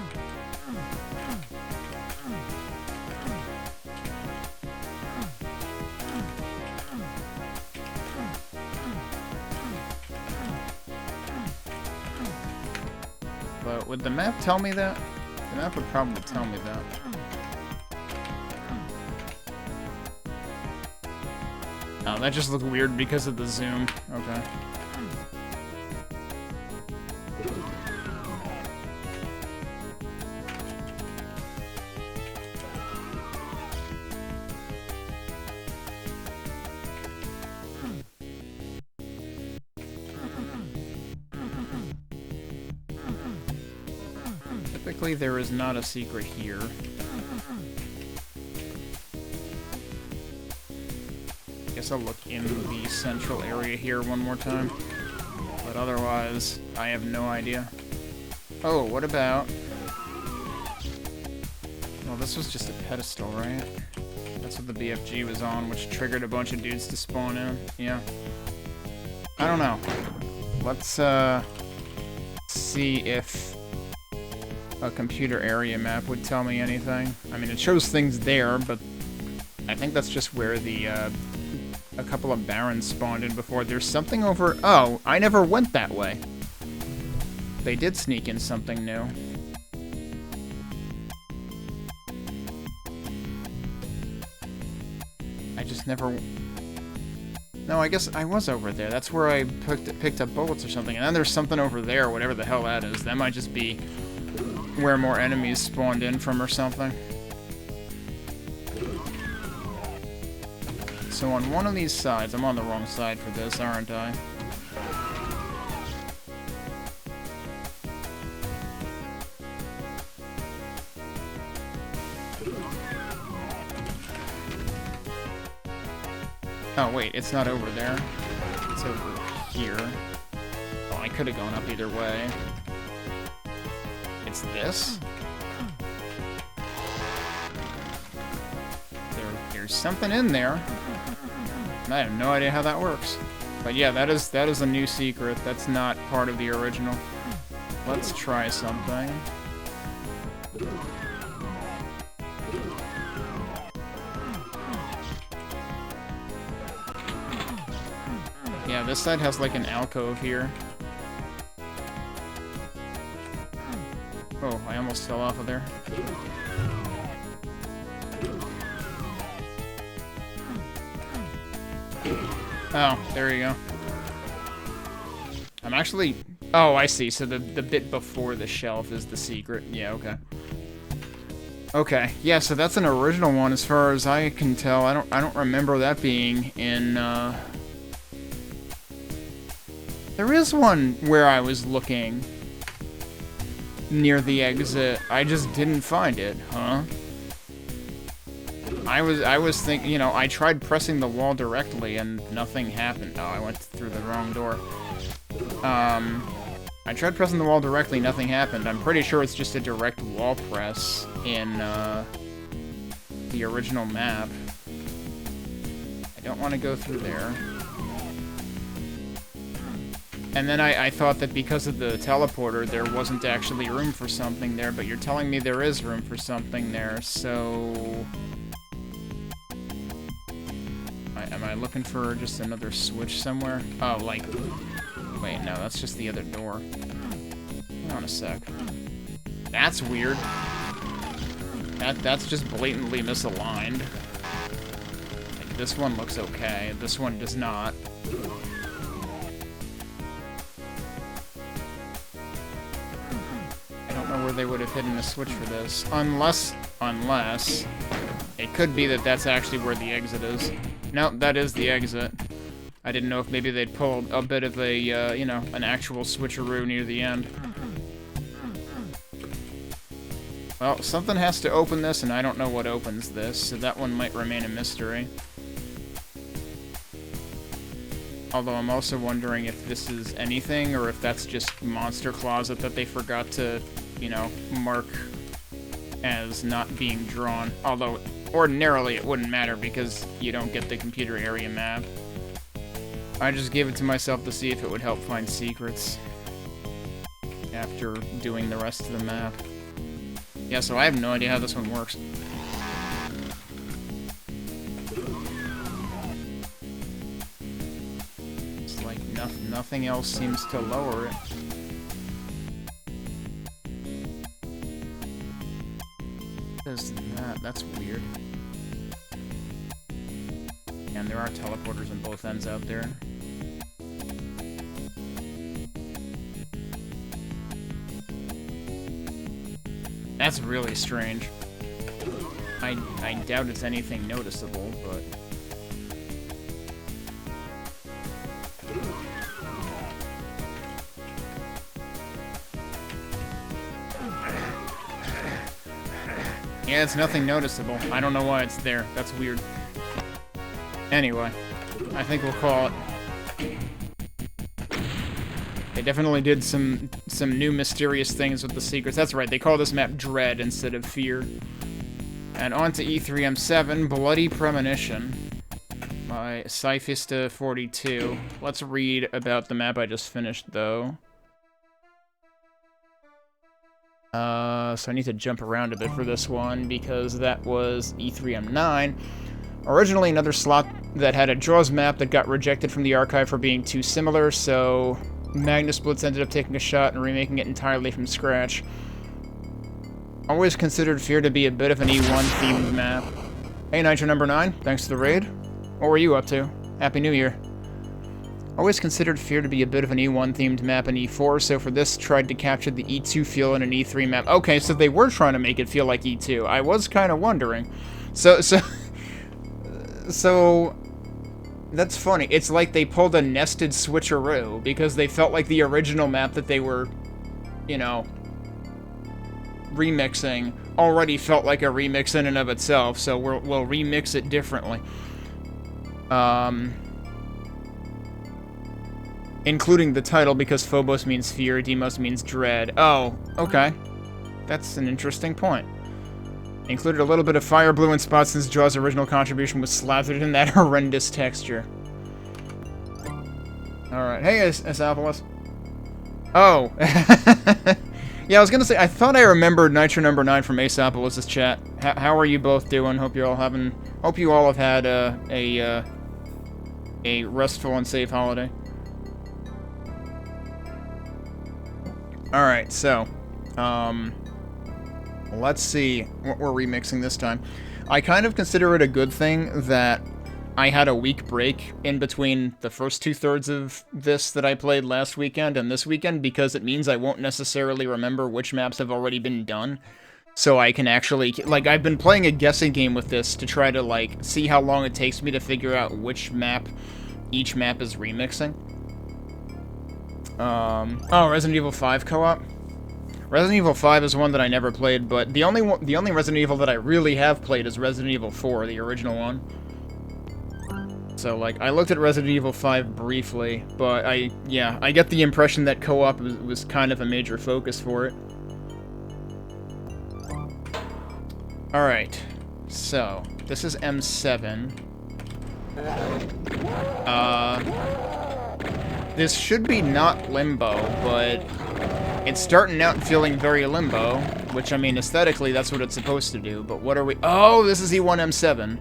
But would the map tell me that? The map would probably tell me that. Oh, that just looked weird because of the zoom. Okay. Typically, there is not a secret here. Guess I'll look in the central area here one more time. But otherwise, I have no idea. Oh, what about... Well, this was just a pedestal, right? That's what the BFG was on, which triggered a bunch of dudes to spawn in. Yeah. I don't know. Let's, see if a computer area map would tell me anything. I mean, it shows things there, but I think that's just where the, a couple of barons spawned in before. There's something over... Oh, I never went that way. They did sneak in something new. I just never... No, I guess I was over there. That's where I picked up bullets or something. And then there's something over there, whatever the hell that is. That might just be where more enemies spawned in from or something. So on one of these sides, I'm on the wrong side for this, aren't I? Oh, wait, it's not over there. It's over here. Well, I could have gone up either way. It's this? There's something in there. I have no idea how that works. But yeah, that is a new secret. That's not part of the original. Let's try something. Yeah, this side has like an alcove here. Oh, I almost fell off of there. Oh, there you go. I'm actually... Oh, I see. So the bit before the shelf is the secret. Yeah, okay. Okay, yeah, so that's an original one as far as I can tell. I don't remember that being in, There is one where I was looking near the exit. I just didn't find it, huh? I was thinking, you know, I tried pressing the wall directly and nothing happened. Oh, I went through the wrong door. I tried pressing the wall directly, nothing happened. I'm pretty sure it's just a direct wall press in, the original map. I don't want to go through there. And then I thought that because of the teleporter, there wasn't actually room for something there, but you're telling me there is room for something there, so... Am I looking for just another switch somewhere? Oh, like... Wait, no, that's just the other door. Hold on a sec. That's weird. That's just blatantly misaligned. Like, this one looks okay, this one does not. I don't know where they would have hidden a switch for this. Unless... It could be that that's actually where the exit is. No, that is the exit. I didn't know if maybe they'd pulled a bit of a, you know, an actual switcheroo near the end. Well, something has to open this, and I don't know what opens this, so that one might remain a mystery. Although I'm also wondering if this is anything, or if that's just Monster Closet that they forgot to, you know, mark as not being drawn. Although, ordinarily it wouldn't matter because you don't get the computer area map. I just gave it to myself to see if it would help find secrets after doing the rest of the map. Yeah, so I have no idea how this one works. It's like nothing else seems to lower it. That's weird. And there are teleporters on both ends out there. That's really strange. I doubt it's anything noticeable, but... Yeah, it's nothing noticeable. I don't know why it's there. That's weird. Anyway, I think we'll call it. They definitely did some new mysterious things with the secrets. That's right, they call this map Dread instead of Fear. And on to E3M7, Bloody Premonition by Cyphista42. Let's read about the map I just finished, though. So I need to jump around a bit for this one, because that was E3M9. Originally another slot that had a Jaws map that got rejected from the archive for being too similar, so Magnasplits ended up taking a shot and remaking it entirely from scratch. Always considered Fear to be a bit of an E1-themed map. Hey, Nitro number 9, thanks to the raid. What were you up to? Happy New Year. Always considered Fear to be a bit of an E1-themed map in E4, so for this, tried to capture the E2 feel in an E3 map. Okay, so they were trying to make it feel like E2. I was kind of wondering. So, that's funny. It's like they pulled a nested switcheroo, because they felt like the original map that they were, you know, remixing already felt like a remix in and of itself, so we'll remix it differently. Including the title, because Phobos means fear, Demos means dread. Oh, okay. That's an interesting point. Included a little bit of fire blue in spots since Jaw's original contribution was slathered in that horrendous texture. Alright, hey, Asapolis. Oh. Yeah, I was gonna say, I thought I remembered Nitro number 9 from Asapolis' chat. How are you both doing? Hope you all have had a restful and safe holiday. Alright, so, let's see what we're remixing this time. I kind of consider it a good thing that I had a week break in between the first 2/3 of this that I played last weekend and this weekend, because it means I won't necessarily remember which maps have already been done. So I can actually, like, I've been playing a guessing game with this to try to, like, see how long it takes me to figure out which map each map is remixing. Oh, Resident Evil 5 co-op? Resident Evil 5 is one that I never played, but the only Resident Evil that I really have played is Resident Evil 4, the original one. So, like, I looked at Resident Evil 5 briefly, but I get the impression that co-op was kind of a major focus for it. Alright, so, this is M7. This should be not Limbo, but it's starting out feeling very Limbo, which, I mean, aesthetically, that's what it's supposed to do, but what are we— oh, this is E1M7.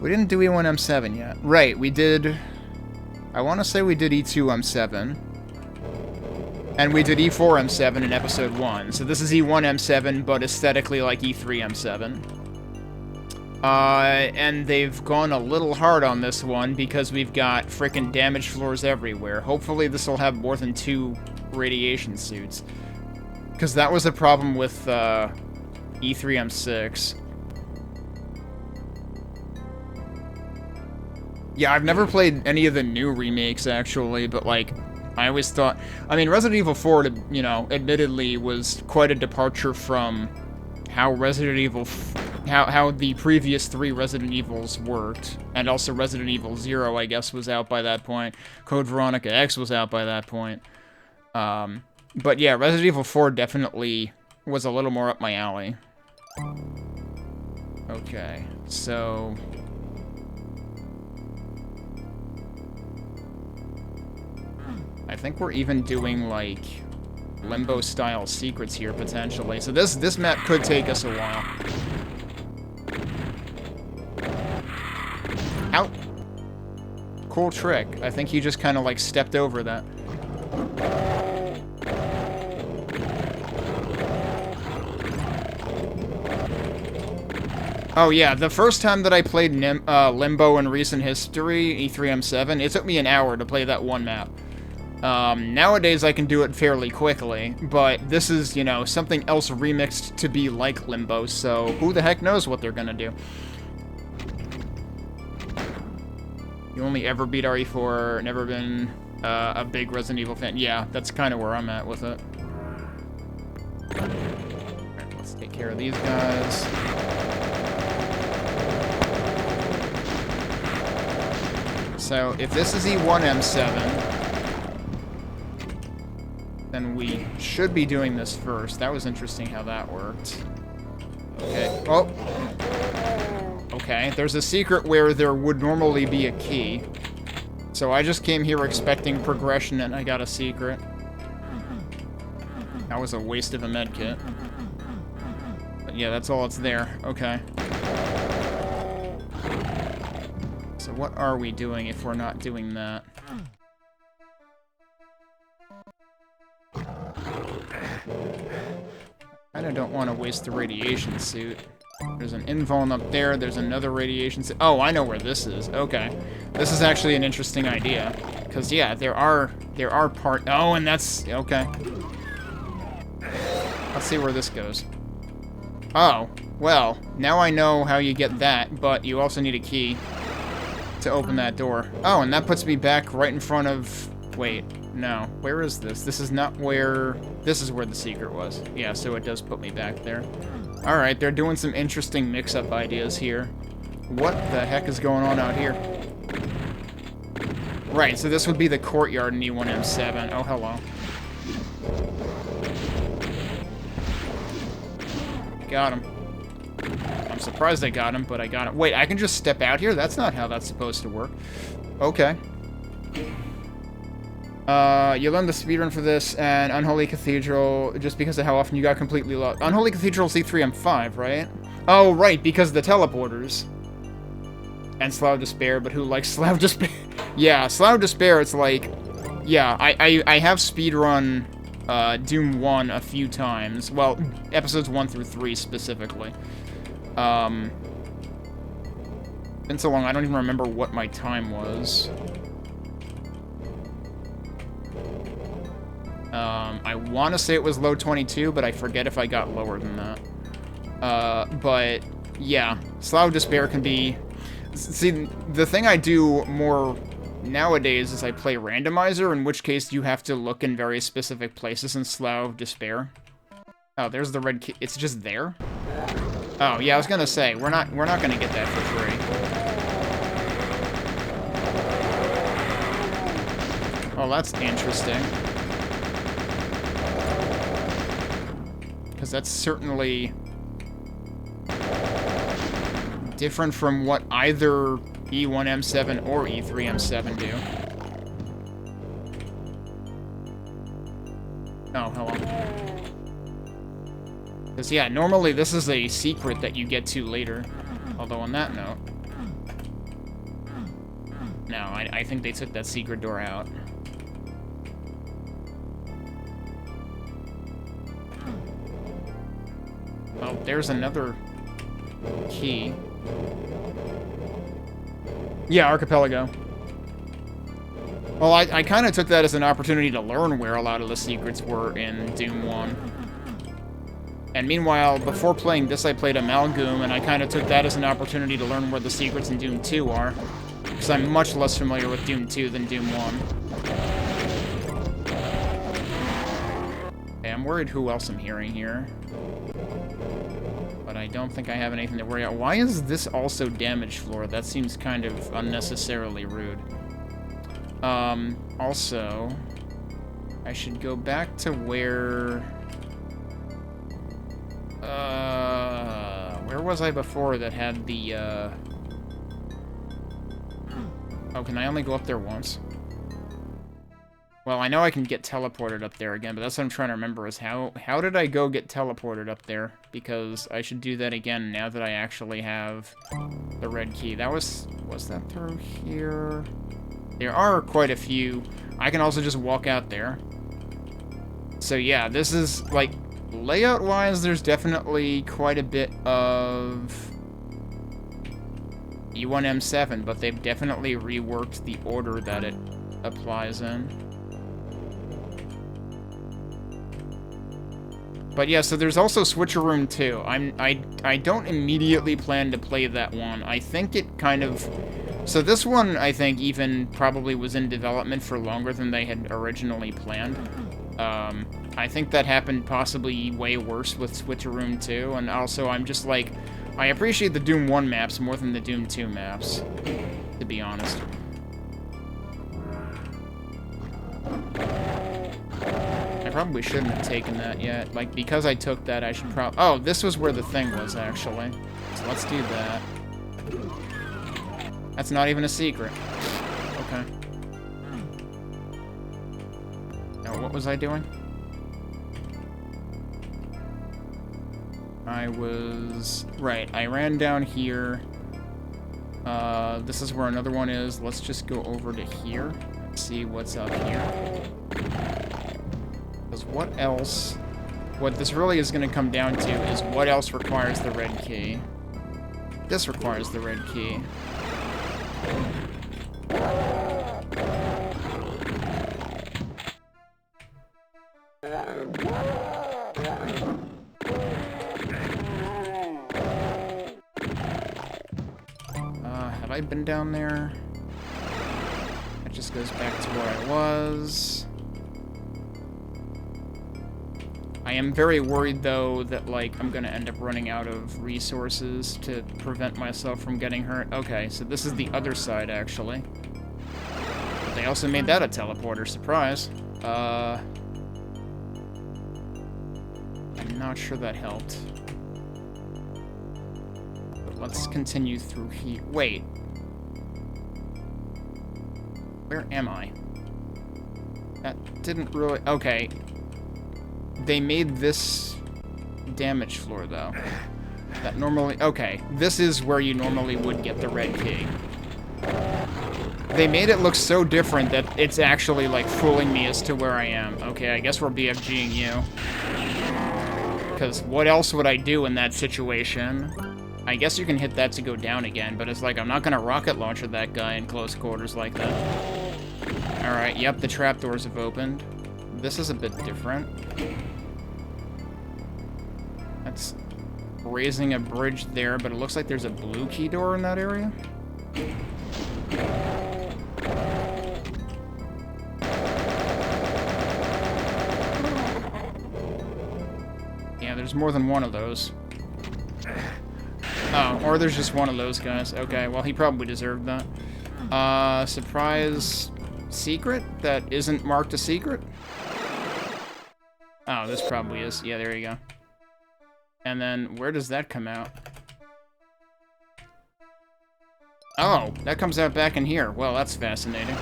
We didn't do E1M7 yet. Right, we did— I want to say we did E2M7. And we did E4M7 in episode 1, so this is E1M7, but aesthetically like E3M7. And they've gone a little hard on this one because we've got frickin' damage floors everywhere. Hopefully this will have more than 2 radiation suits. Because that was a problem with, E3M6. Yeah, I've never played any of the new remakes, actually, but, like, I always thought— I mean, Resident Evil 4, you know, admittedly was quite a departure from how Resident Evil— how the previous 3 Resident Evils worked, and also Resident Evil 0, I guess, was out by that point. Code Veronica X was out by that point. But yeah, Resident Evil 4 definitely was a little more up my alley. Okay, so— I think we're even doing, like, Limbo-style secrets here, potentially. So this map could take us a while. Ow! Cool trick. I think he just kind of, like, stepped over that. Oh yeah, the first time that I played Limbo in recent history, E3M7, it took me an hour to play that one map. Nowadays I can do it fairly quickly, but this is, you know, something else remixed to be like Limbo, so who the heck knows what they're gonna do. You only ever beat RE4, never been a big Resident Evil fan. Yeah, that's kind of where I'm at with it. Alright, let's take care of these guys. So, if this is E1M7, then we should be doing this first. That was interesting how that worked. Okay. Oh! Okay, there's a secret where there would normally be a key. So I just came here expecting progression and I got a secret. That was a waste of a medkit. But yeah, that's all it's there. Okay. So what are we doing if we're not doing that? I kinda don't want to waste the radiation suit. There's an invuln up there, there's another radiation suit. Oh, I know where this is. Okay. This is actually an interesting idea. Because, yeah, there are oh, and that's, okay. Let's see where this goes. Oh, well, now I know how you get that, but you also need a key to open that door. Oh, and that puts me back right in front of... Wait, no. Where is this? This is not where... This is where the secret was. Yeah, so it does put me back there. Alright, they're doing some interesting mix-up ideas here. What the heck is going on out here? Right, so this would be the courtyard in E1M7. Oh, hello. Got him. I'm surprised I got him, but I got him. Wait, I can just step out here? That's not how that's supposed to work. Okay. You learned the speedrun for this, and Unholy Cathedral, just because of how often you got completely lost. Unholy Cathedral C3M5, right? Oh, right, because of the teleporters. And Slough Despair, but who likes Slough Despair? Yeah, Slough Despair, it's like... Yeah, I have speedrun Doom 1 a few times. Well, episodes 1 through 3 specifically. Been so long, I don't even remember what my time was. I want to say it was low 22, but I forget if I got lower than that. But, yeah. Slough Despair can be... See, the thing I do more nowadays is I play Randomizer, in which case you have to look in very specific places in Slough Despair. Oh, there's the red key. It's just there? Oh, yeah, I was gonna say, we're not gonna get that for free. Oh, that's interesting. Because that's certainly different from what either E1M7 or E3M7 do. Oh, hello. Because, yeah, normally this is a secret that you get to later. Although, on that note... No, I think they took that secret door out. Oh, there's another key. Yeah, Archipelago. Well, I kind of took that as an opportunity to learn where a lot of the secrets were in Doom 1. And meanwhile, before playing this, I played Amalgoom, and I kind of took that as an opportunity to learn where the secrets in Doom 2 are. Because I'm much less familiar with Doom 2 than Doom 1. Okay, I'm worried who else I'm hearing here. But I don't think I have anything to worry about. Why is this also damaged floor? That seems kind of unnecessarily rude. Also, I should go back to where was I before that had the, Oh, can I only go up there once? Well, I know I can get teleported up there again, but that's what I'm trying to remember is how did I go get teleported up there? Because I should do that again now that I actually have the red key. That was that through here? There are quite a few. I can also just walk out there. So yeah, this is, like, layout-wise, there's definitely quite a bit of E1M7, but they've definitely reworked the order that it applies in. But yeah, so there's also Switcheroom 2. I don't immediately plan to play that one. I think it kind of... So this one, I think, even probably was in development for longer than they had originally planned. I think that happened possibly way worse with Switcheroom 2, and also I'm just like, I appreciate the Doom 1 maps more than the Doom 2 maps, to be honest. I probably shouldn't have taken that yet. Like, because I took that, I should probably... Oh, this was where the thing was, actually. So let's do that. That's not even a secret. Okay. Now, what was I doing? I was... Right, I ran down here. This is where another one is. Let's just go over to here and see what's up here. Because what else... What this really is going to come down to is what else requires the red key. This requires the red key. Have I been down there? That just goes back to where I was. I am very worried, though, that, like, I'm gonna end up running out of resources to prevent myself from getting hurt. Okay, so this is the other side, actually. But they also made that a teleporter, surprise. I'm not sure that helped. But let's continue through here. Wait. Where am I? That didn't really... Okay. They made this damage floor, though. That normally... Okay, this is where you normally would get the red key. They made it look so different that it's actually, like, fooling me as to where I am. Okay, I guess we're BFGing you. Because what else would I do in that situation? I guess you can hit that to go down again, but it's like, I'm not gonna rocket launcher that guy in close quarters like that. Alright, yep, the trapdoors have opened. This is a bit different. That's raising a bridge there, but it looks like there's a blue key door in that area. Yeah, there's more than one of those. Oh, or there's just one of those guys. Okay, well, he probably deserved that. Surprise secret that isn't marked a secret? Oh, this probably is. Yeah, there you go. And then, where does that come out? Oh, that comes out back in here. Well, that's fascinating.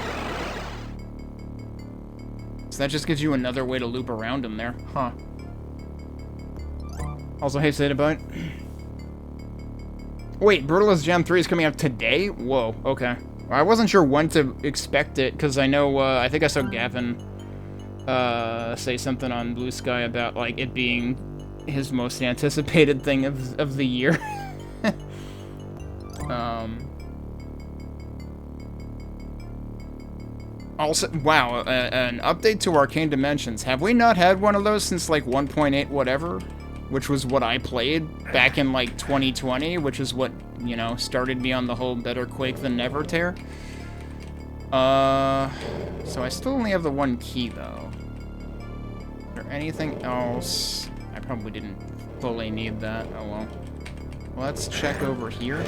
So that just gives you another way to loop around him there. Huh. Also, hey, Sadabite. Wait, Brutalist Gem 3 is coming out today? Whoa, okay. I wasn't sure when to expect it, because I know, I think I saw Gavin say something on Blue Sky about, like, it being his most anticipated thing of the year. Also, wow, an update to Arcane Dimensions. Have we not had one of those since, like, 1.8 whatever? Which was what I played back in, like, 2020, which is what, you know, started me on the whole better Quake than never tear. So I still only have the one key, though. Is there anything else? I probably didn't fully need that. Oh, well. Let's check over here.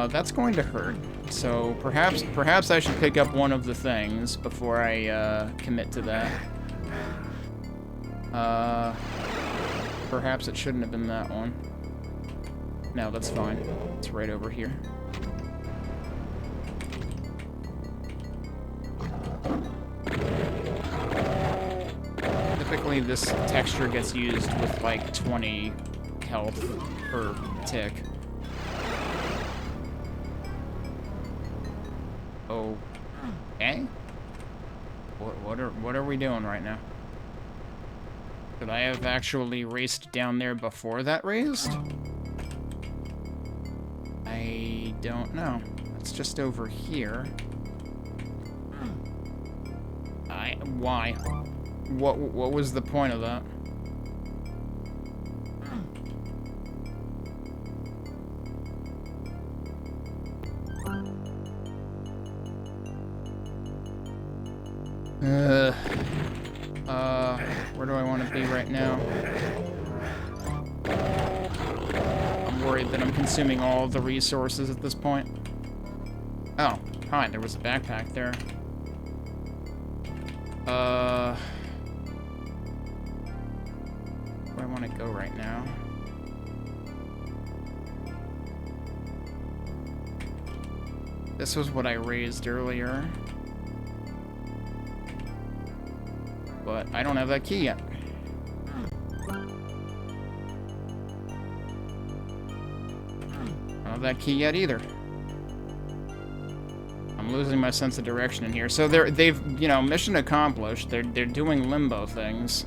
That's going to hurt. So perhaps I should pick up one of the things before I commit to that. Perhaps it shouldn't have been that one. No, that's fine. It's right over here. Typically this texture gets used with like 20 health per tick. Okay. What are we doing right now? Could I have actually raced down there before that raised? I don't know. It's just over here. Why? What was the point of that? Where do I want to be right now? I'm worried that I'm consuming all of the resources at this point. Oh, hi, there was a backpack there. Where do I want to go right now? This was what I raised earlier. But I don't have that key yet. I don't have that key yet either. I'm losing my sense of direction in here. So they've, you know, mission accomplished. They're doing limbo things.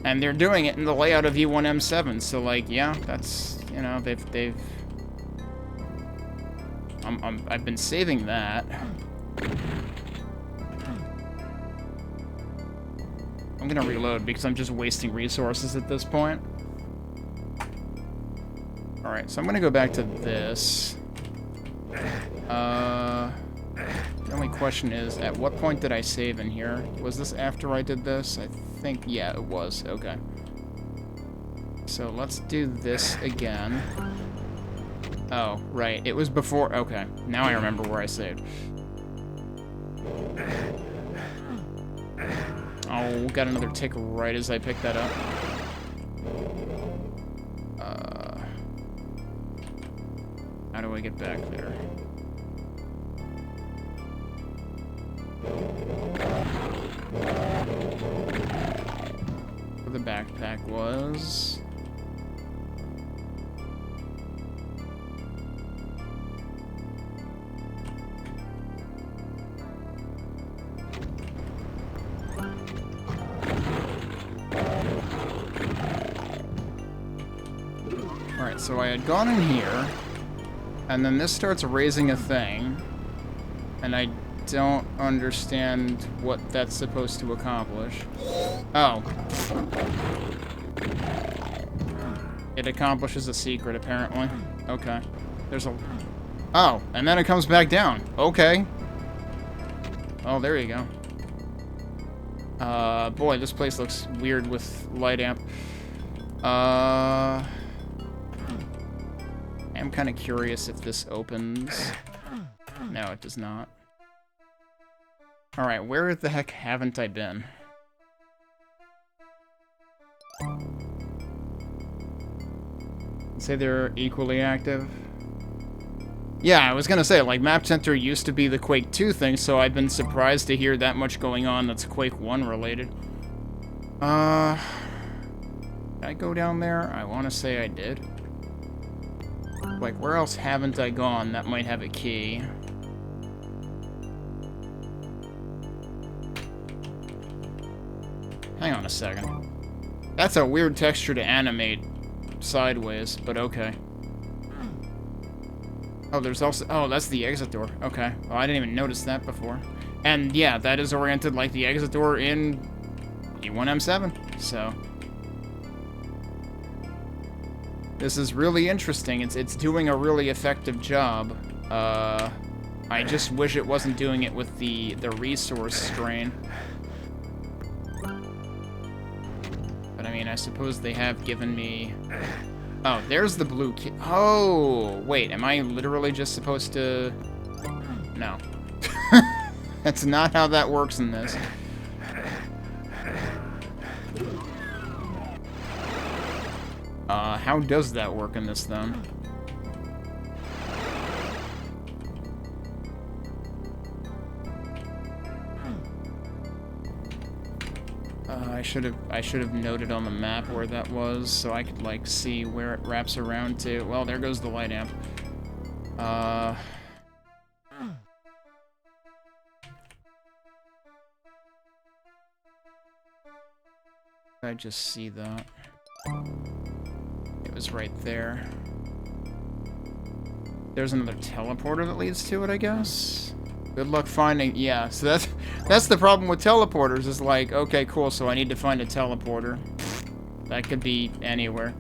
And they're doing it in the layout of E1M7. So like, yeah, that's, you know, they've I've been saving that. I'm gonna reload because I'm just wasting resources at this point. Alright, so I'm gonna go back to this. The only question is, at what point did I save in here? Was this after I did this? I think, yeah, it was. Okay. So let's do this again. Oh, right. It was before. Okay. Now I remember where I saved. Oh, got another tick right as I picked that up. How do I get back there? Where the backpack was. Alright, so I had gone in here, and then this starts raising a thing, and I don't understand what that's supposed to accomplish. Oh. It accomplishes a secret, apparently. Okay. There's a... Oh, and then it comes back down. Okay. Oh, there you go. Boy, this place looks weird with light amp. I'm kind of curious if this opens. No, it does not. Alright, where the heck haven't I been? Say they're equally active? Yeah, I was gonna say, like, Map Center used to be the Quake 2 thing, so I've been surprised to hear that much going on that's Quake 1 related. Did I go down there? I want to say I did. Like, where else haven't I gone that might have a key? Hang on a second. That's a weird texture to animate sideways, but okay. Oh, there's also... Oh, that's the exit door. Okay. Well, I didn't even notice that before. And, yeah, that is oriented like the exit door in E1M7, so... This is really interesting. It's doing a really effective job. I just wish it wasn't doing it with the resource strain. But I mean, I suppose they have given me... Oh, there's the blue key. Oh, wait, am I literally just supposed to... No. That's not how that works in this. How does that work in this, then? I should have noted on the map where that was, so I could, like, see where it wraps around to. Well, there goes the light amp. I just see that. It was right there. There's another teleporter that leads to it, I guess? Good luck finding... Yeah, so that's the problem with teleporters, is like, okay, cool, so I need to find a teleporter. That could be anywhere.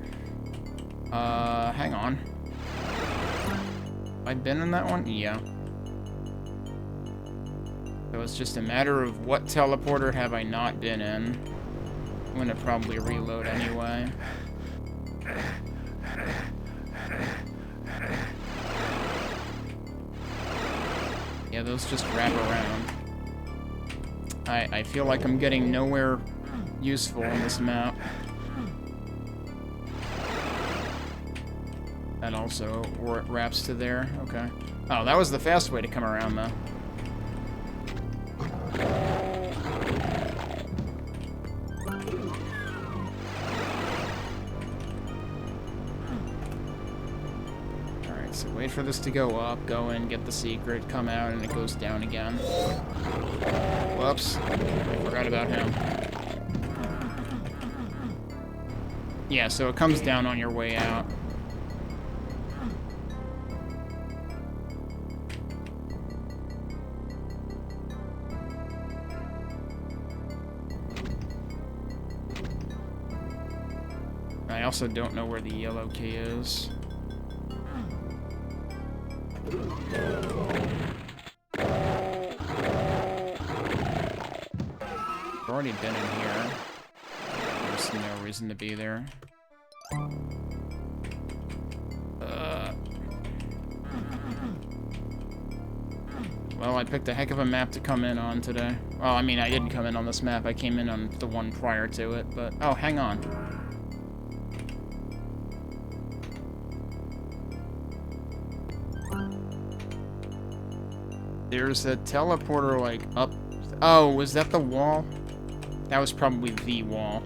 Hang on. Have I been in that one? Yeah. So it's just a matter of what teleporter have I not been in. I'm gonna probably reload anyway. Yeah, those just wrap around. I feel like I'm getting nowhere useful on this map. That also wraps to there. Okay. Oh, that was the fast way to come around, though. Alright, so wait for this to go up, go in, get the secret, come out, and it goes down again. Whoops. I forgot about him. Yeah, so it comes down on your way out. I also don't know where the yellow key is. I've already been in here. There's no reason to be there. Well, I picked a heck of a map to come in on today. Well, I mean, I didn't come in on this map. I came in on the one prior to it, but... Oh, hang on. There's a teleporter, like, up... Oh, was that the wall? That was probably the wall.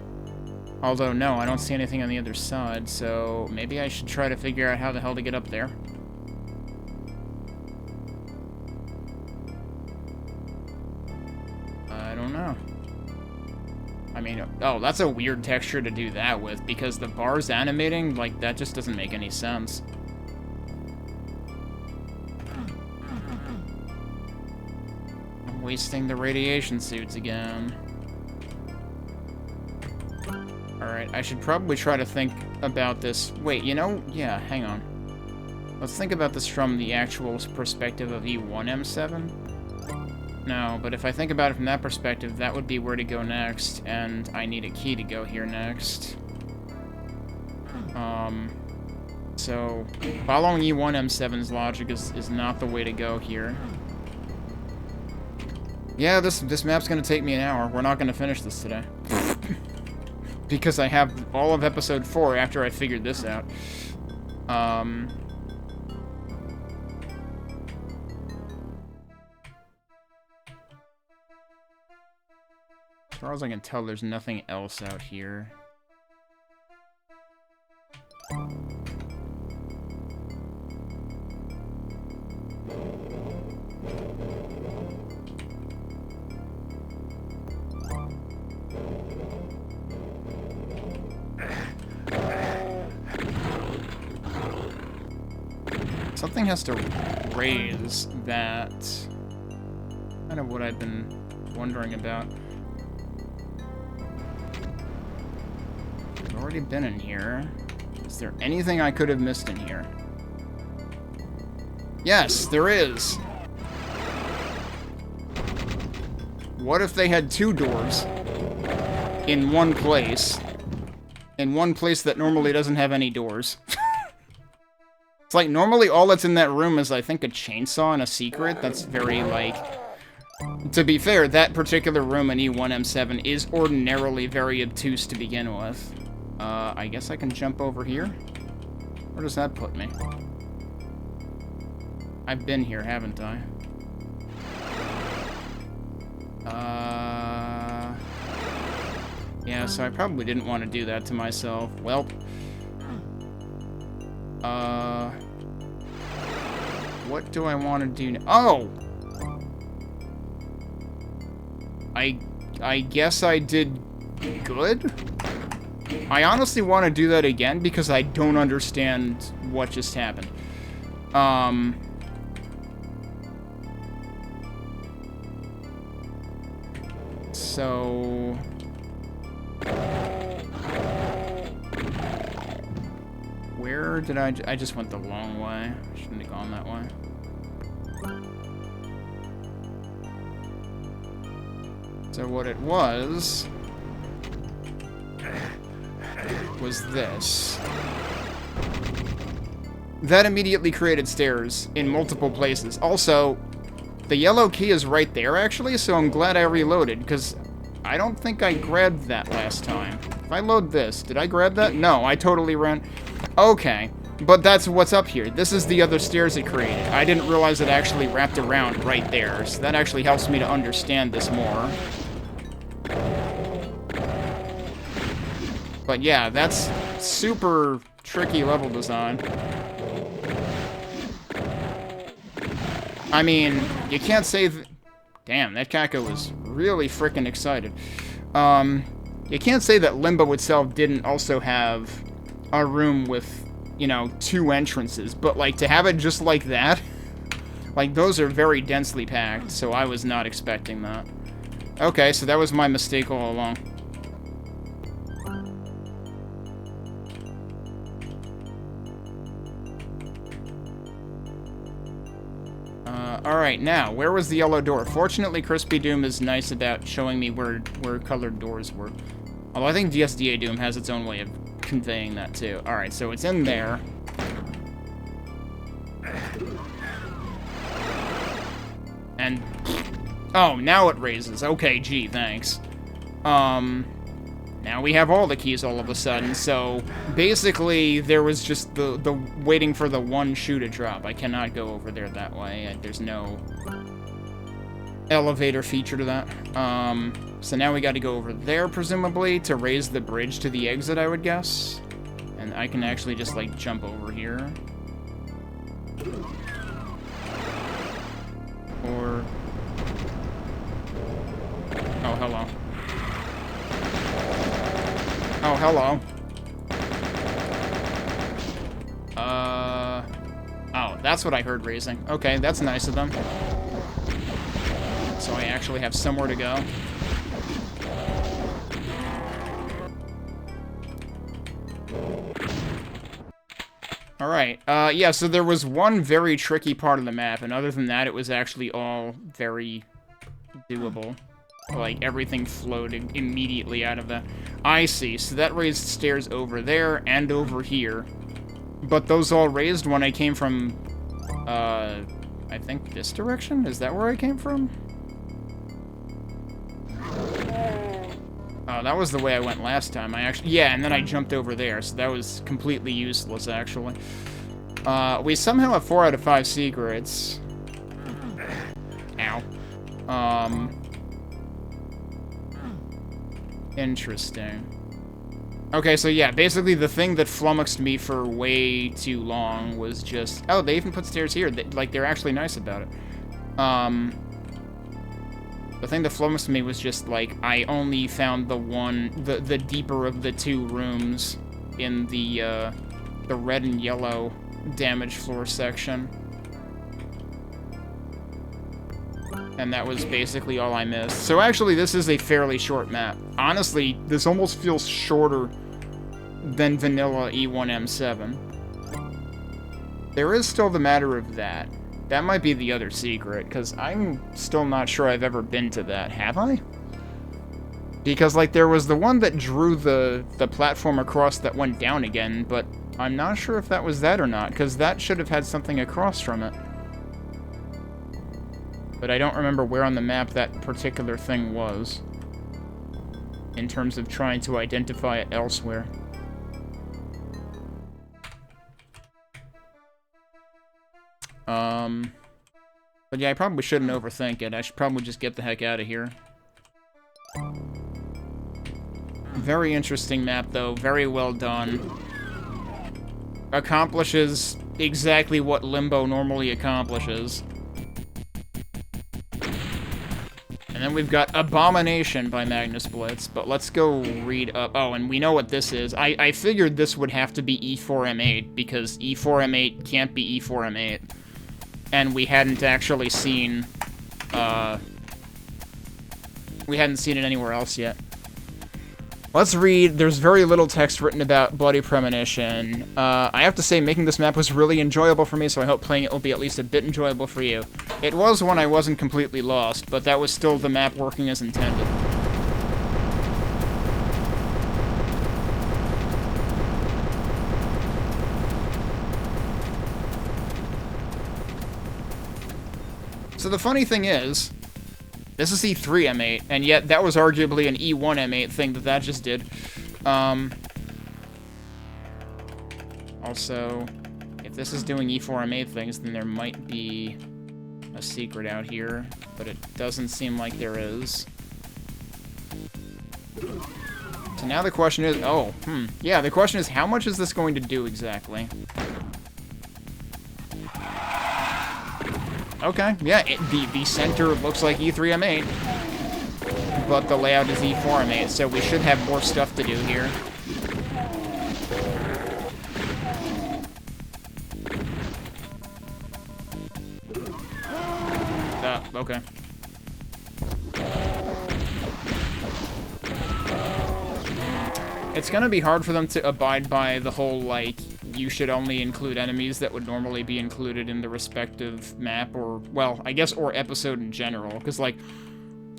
Although, no, I don't see anything on the other side, so maybe I should try to figure out how the hell to get up there. I don't know. I mean, oh, that's a weird texture to do that with, because the bar's animating, like, that just doesn't make any sense. I'm wasting the radiation suits again. Alright, I should probably try to think about this. Wait, you know, yeah, hang on. Let's think about this from the actual perspective of E1M7. No, but if I think about it from that perspective, that would be where to go next, and I need a key to go here next. So, following E1M7's logic is not the way to go here. Yeah, this map's gonna take me an hour. We're not gonna finish this today. Because I have all of episode 4 after I figured this out. As far as I can tell, there's nothing else out here. Something has to raise that. Kind of what I've been wondering about. I've already been in here. Is there anything I could have missed in here? Yes, there is. What if they had 2 doors in one place? In one place that normally doesn't have any doors. It's like, normally all that's in that room is, I think, a chainsaw and a secret. That's very, like... To be fair, that particular room in E1M7 is ordinarily very obtuse to begin with. I guess I can jump over here? Where does that put me? I've been here, haven't I? Yeah, so I probably didn't want to do that to myself. Well... What do I want to do now? Oh! I guess I did good? I honestly want to do that again because I don't understand what just happened. So... Where did I just went the long way. Shouldn't have gone that way. So what it was this. That immediately created stairs in multiple places. Also, the yellow key is right there, actually, so I'm glad I reloaded, because I don't think I grabbed that last time. If I load this, did I grab that? No, I totally ran. Okay, but that's what's up here. This is the other stairs it created. I didn't realize it actually wrapped around right there, so that actually helps me to understand this more. But yeah, that's super tricky level design. I mean, you can't say damn, that Kako was really freaking excited. You can't say that Limbo itself didn't also have a room with, you know, 2 entrances, but, like, to have it just like that, like, those are very densely packed, so I was not expecting that. Okay, so that was my mistake all along. Alright, now, where was the yellow door? Fortunately, Crispy Doom is nice about showing me where colored doors were. Although I think DSDA Doom has its own way of conveying that, too. Alright, so it's in there. And... oh, now it raises. Okay, gee, thanks. Now we have all the keys all of a sudden, so basically there was just the waiting for the one shoe to drop. I cannot go over there that way. There's no elevator feature to that. So now we got to go over there, presumably, to raise the bridge to the exit, I would guess. And I can actually just, like, jump over here. Or... oh, hello. Oh, hello. Oh, that's what I heard raising. Okay, that's nice of them. So I actually have somewhere to go. Alright, yeah, so there was one very tricky part of the map, and other than that, it was actually all very doable. Like, everything flowed immediately out of the... I see, so that raised stairs over there and over here. But those all raised when I came from, I think this direction? Is that where I came from? Oh, that was the way I went last time. Yeah, and then I jumped over there, so that was completely useless, actually. We somehow have 4 out of 5 secrets. Ow. Interesting. Okay, so yeah, basically the thing that flummoxed me for way too long was just... oh, they even put stairs here. They're actually nice about it. The thing that flummoxed me was just, like, I only found the deeper of the 2 rooms in the red and yellow damaged floor section. And that was basically all I missed. So actually, this is a fairly short map. Honestly, this almost feels shorter than vanilla E1M7. There is still the matter of that. That might be the other secret, because I'm still not sure I've ever been to that. Have I? Because, like, there was the one that drew the platform across that went down again, but I'm not sure if that was that or not, because that should have had something across from it. But I don't remember where on the map that particular thing was, in terms of trying to identify it elsewhere. But yeah, I probably shouldn't overthink it. I should probably just get the heck out of here. Very interesting map, though. Very well done. Accomplishes exactly what Limbo normally accomplishes. And then we've got Abomination by Magnus Blitz, but let's go read up. Oh, and we know what this is. I figured this would have to be E4M8, because E4M8 can't be E4M8. And we hadn't actually seen, we hadn't seen it anywhere else yet. Let's read. There's very little text written about Bloody Premonition. I have to say, making this map was really enjoyable for me, so I hope playing it will be at least a bit enjoyable for you. It was when I wasn't completely lost, but that was still the map working as intended. So the funny thing is, this is E3M8, and yet that was arguably an E1M8 thing that just did. Also, if this is doing E4M8 things, then there might be a secret out here, but it doesn't seem like there is. So now the question is, yeah, the question is, how much is this going to do exactly? Okay, yeah, the center looks like E3M8, but the layout is E4M8, so we should have more stuff to do here. Okay. It's gonna be hard for them to abide by the whole, like, you should only include enemies that would normally be included in the respective map, or, well, I guess, or episode in general, because, like,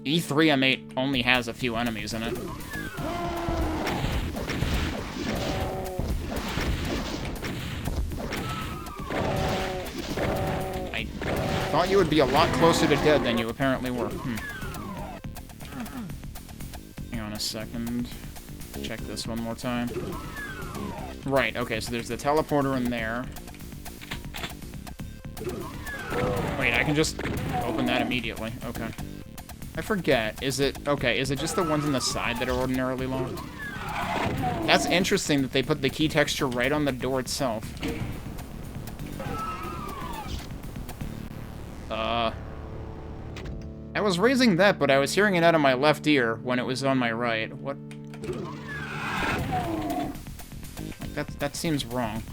E3M8 only has a few enemies in it. I thought you would be a lot closer to dead than you apparently were. Hang on a second. Check this one more time. Right, okay, so there's the teleporter in there. Wait, I can just open that immediately. Okay. I forget. Is it just the ones on the side that are ordinarily locked? That's interesting that they put the key texture right on the door itself. I was raising that, but I was hearing it out of my left ear when it was on my right. What? That seems wrong.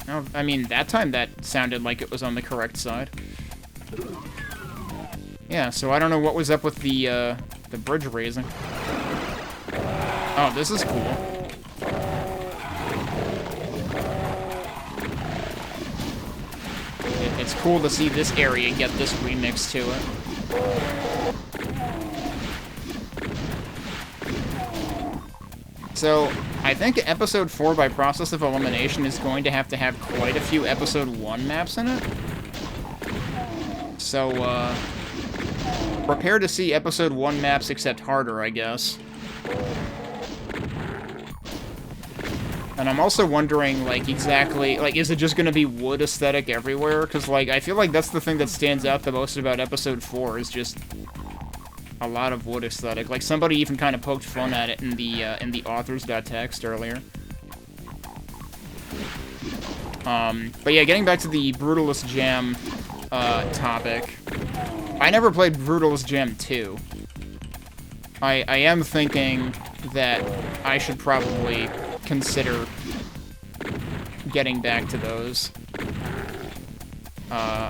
No, I mean, that time that sounded like it was on the correct side. Yeah, so I don't know what was up with the bridge raising. Oh, this is cool. It's cool to see this area get this remix to it. So, I think Episode 4, by process of elimination, is going to have quite a few Episode 1 maps in it. So, prepare to see Episode 1 maps except harder, I guess. And I'm also wondering, like, exactly, like, is it just gonna be wood aesthetic everywhere? Because, like, I feel like that's the thing that stands out the most about Episode 4, is just a lot of wood aesthetic. Like, somebody even kind of poked fun at it in the authors.txt earlier. But yeah, getting back to the Brutalist Jam topic, I never played Brutalist Jam 2. I am thinking that I should probably consider getting back to those.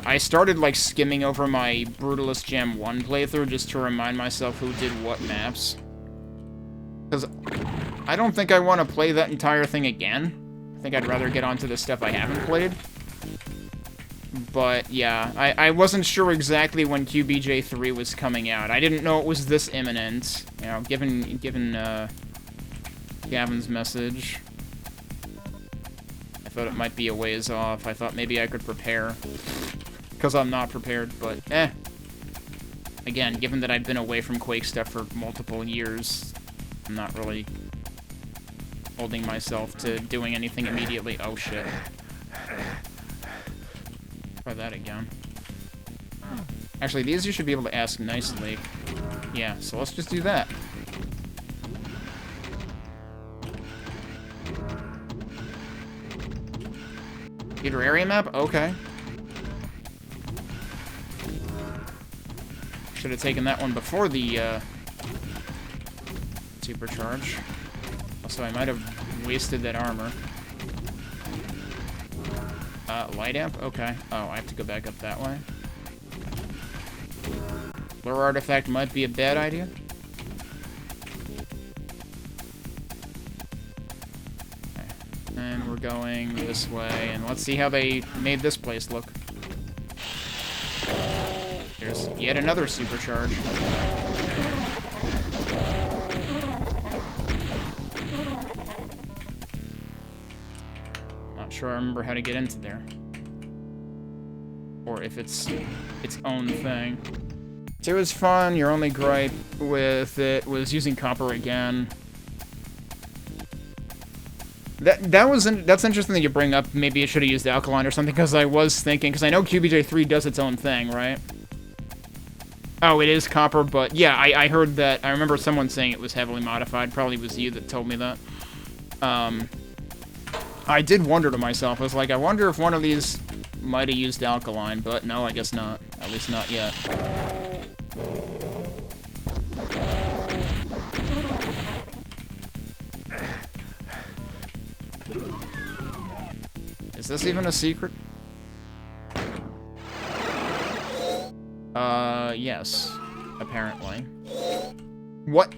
I started, like, skimming over my Brutalist Jam 1 playthrough just to remind myself who did what maps. Because I don't think I want to play that entire thing again. I think I'd rather get onto the stuff I haven't played. But, yeah, I wasn't sure exactly when QBJ3 was coming out. I didn't know it was this imminent, you know, given Gavin's message. I thought it might be a ways off. I thought maybe I could prepare. Because I'm not prepared, but again, given that I've been away from Quake stuff for multiple years, I'm not really holding myself to doing anything immediately. Oh, shit. Try that again. Actually, these you should be able to ask nicely. Yeah, so let's just do that. Theater area map? Okay. Should have taken that one before the supercharge. Also, I might have wasted that armor. Light amp? Okay. Oh, I have to go back up that way. Lure artifact might be a bad idea. Okay. And we're going this way, and let's see how they made this place look. There's yet another supercharge. Not sure I remember how to get into there. or if it's its own thing. It was fun. Your only gripe with it was using copper again. That's interesting that you bring up. Maybe it should have used alkaline or something, because I was thinking, because I know QBJ3 does its own thing, right? Oh, it is copper, but yeah, I heard that. I remember someone saying it was heavily modified. Probably was you that told me that. I did wonder to myself. I was like, I wonder if one of these might have used alkaline, but no, I guess not. At least not yet. Is this even a secret? Yes. Apparently. What?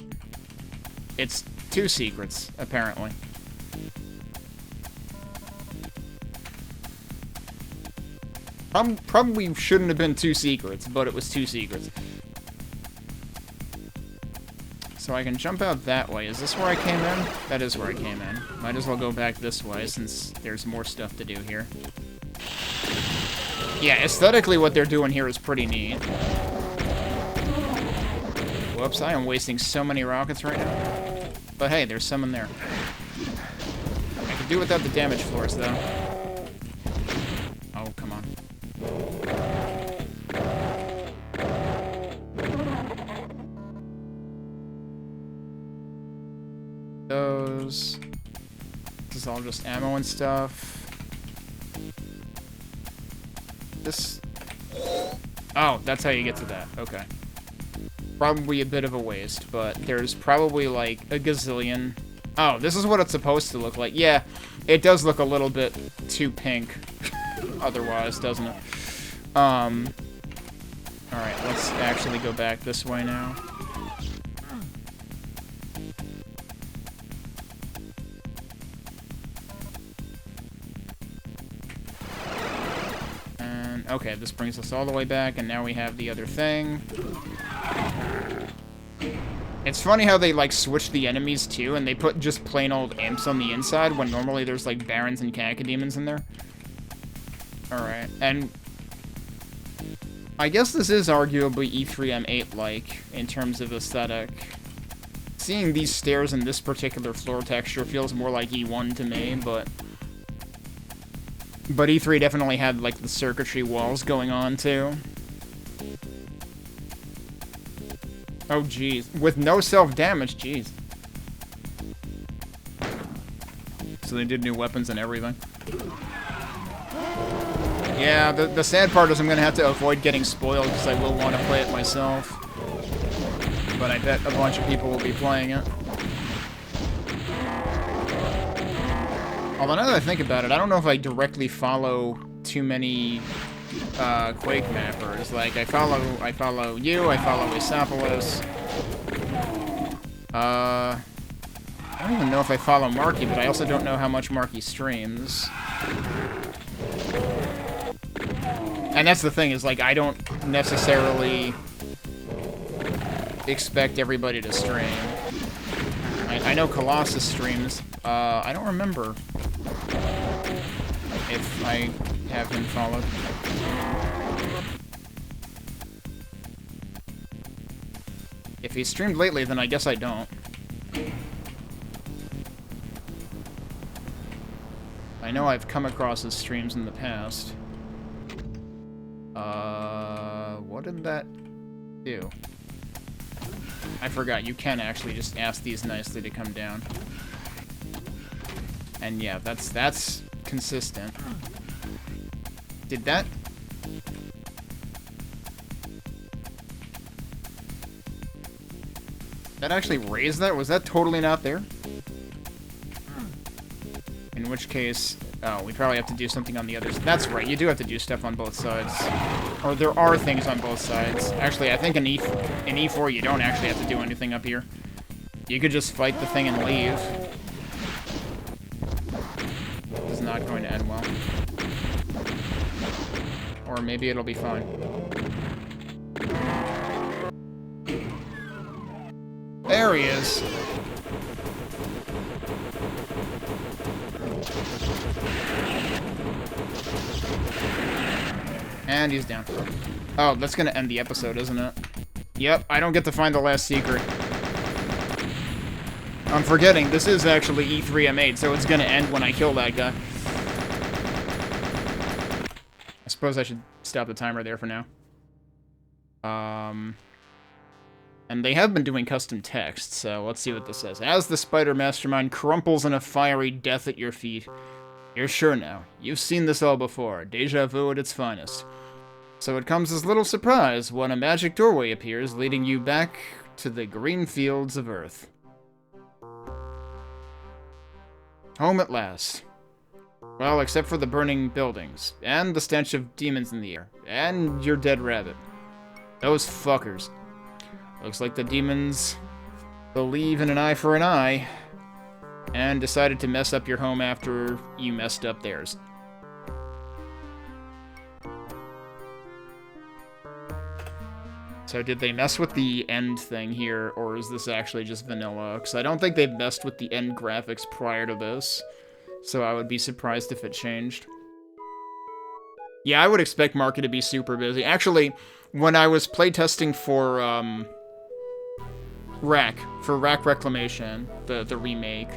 It's 2 secrets, apparently. Probably shouldn't have been 2 secrets, but it was 2 secrets. So I can jump out that way. Is this where I came in? That is where I came in. Might as well go back this way, since there's more stuff to do here. Yeah, aesthetically what they're doing here is pretty neat. Whoops, I am wasting so many rockets right now. But hey, there's some in there. I could do without the damage floors, though. Oh, come on. Those. This is all just ammo and stuff. This. Oh, that's how you get to that. Okay. Probably a bit of a waste, but there's probably like a gazillion. Oh, this is what it's supposed to look like. Yeah, it does look a little bit too pink otherwise, doesn't it? Alright, let's actually go back this way now. And, okay, this brings us all the way back, and now we have the other thing. It's funny how they, like, switch the enemies, too, and they put just plain old imps on the inside, when normally there's, like, barons and cacodemons in there. Alright, and I guess this is arguably E3M8-like, in terms of aesthetic. Seeing these stairs in this particular floor texture feels more like E1 to me, but E3 definitely had, like, the circuitry walls going on, too. Oh, jeez. With no self-damage, jeez. So they did new weapons and everything. Yeah, the sad part is I'm going to have to avoid getting spoiled, because I will want to play it myself. But I bet a bunch of people will be playing it. Although now that I think about it, I don't know if I directly follow too many Quake mappers. Like, I follow you, I follow Asapolis. I don't even know if I follow Marky, but I also don't know how much Marky streams. And that's the thing, is like, I don't necessarily expect everybody to stream. I know Colossus streams. I don't remember if I have him followed. If he streamed lately, then I guess I don't. I know I've come across his streams in the past. What did that do? I forgot, you can actually just ask these nicely to come down. And yeah, that's consistent. Did that... That actually raised that? Was that totally not there? In which case... Oh, we probably have to do something on the others. That's right, you do have to do stuff on both sides. Or there are things on both sides. Actually, I think in E4 you don't actually have to do anything up here. You could just fight the thing and leave. This is not going to end well. Or maybe it'll be fine. There he is. And he's down. Oh, that's gonna end the episode, isn't it? Yep, I don't get to find the last secret. I'm forgetting, this is actually E3M8, so it's gonna end when I kill that guy. I suppose I should stop the timer there for now. And they have been doing custom text, so let's see what this says. As the spider mastermind crumples in a fiery death at your feet, you're sure now. You've seen this all before. Deja vu at its finest. So it comes as little surprise when a magic doorway appears, leading you back to the green fields of Earth. Home at last. Well, except for the burning buildings, and the stench of demons in the air, and your dead rabbit. Those fuckers. Looks like the demons believe in an eye for an eye, and decided to mess up your home after you messed up theirs. So did they mess with the end thing here, or is this actually just vanilla? Because I don't think they've messed with the end graphics prior to this, so I would be surprised if it changed. Yeah, I would expect Marky to be super busy. Actually, when I was playtesting for Rack Reclamation, the remake,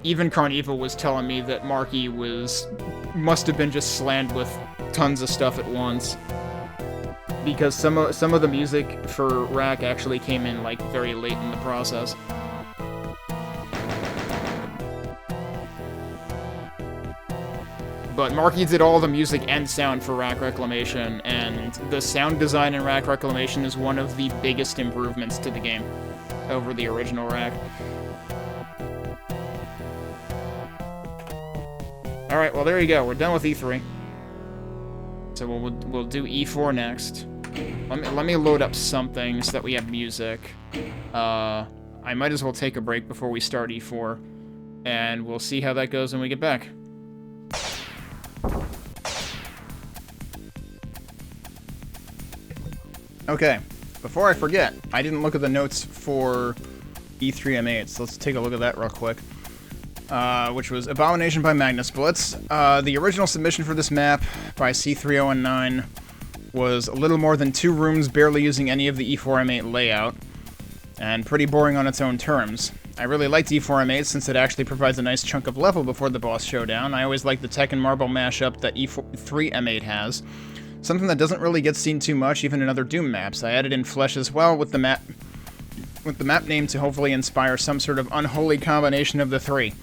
even Carnival was telling me that Marky must have been just slammed with tons of stuff at once. Because some of the music for Rack actually came in, like, very late in the process. But Marky did all the music and sound for Rack Reclamation, and the sound design in Rack Reclamation is one of the biggest improvements to the game over the original Rack. Alright, well there you go. We're done with E3. So we'll do E4 next. Let me load up something so that we have music. I might as well take a break before we start E4, and we'll see how that goes when we get back. Okay, before I forget, I didn't look at the notes for E3M8, so let's take a look at that real quick. Which was Abomination by Magnus Blitz. The original submission for this map by C3019 was a little more than 2 rooms, barely using any of the E4M8 layout, and pretty boring on its own terms. I really liked E4M8 since it actually provides a nice chunk of level before the boss showdown. I always like the Tekken Marble mashup that E3M8 has. Something that doesn't really get seen too much, even in other Doom maps. I added in Flesh as well with the map name to hopefully inspire some sort of unholy combination of the three.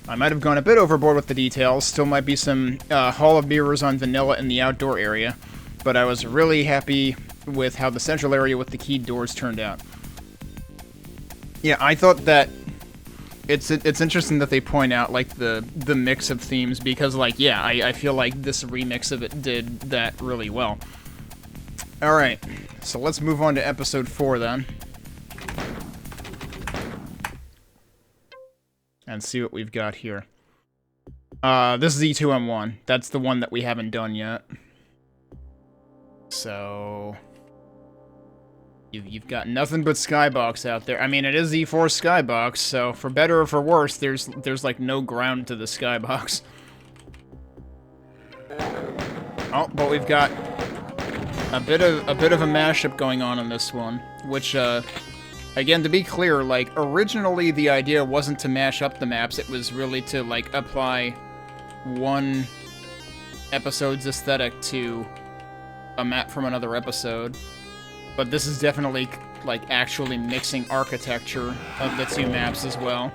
I might have gone a bit overboard with the details, still might be some Hall of Mirrors on vanilla in the outdoor area, but I was really happy with how the central area with the keyed doors turned out. Yeah, I thought that it's interesting that they point out, like, the mix of themes, because, like, yeah, I feel like this remix of it did that really well. Alright, so let's move on to episode 4 then. And see what we've got here. This is E2M1. That's the one that we haven't done yet. So you've got nothing but Skybox out there. I mean, it is E4 Skybox, so for better or for worse, there's like no ground to the Skybox. Oh, but we've got a bit of a mashup going on this one, which again, to be clear, like, originally the idea wasn't to mash up the maps, it was really to, like, apply one episode's aesthetic to a map from another episode. But this is definitely, like, actually mixing architecture of the two maps as well.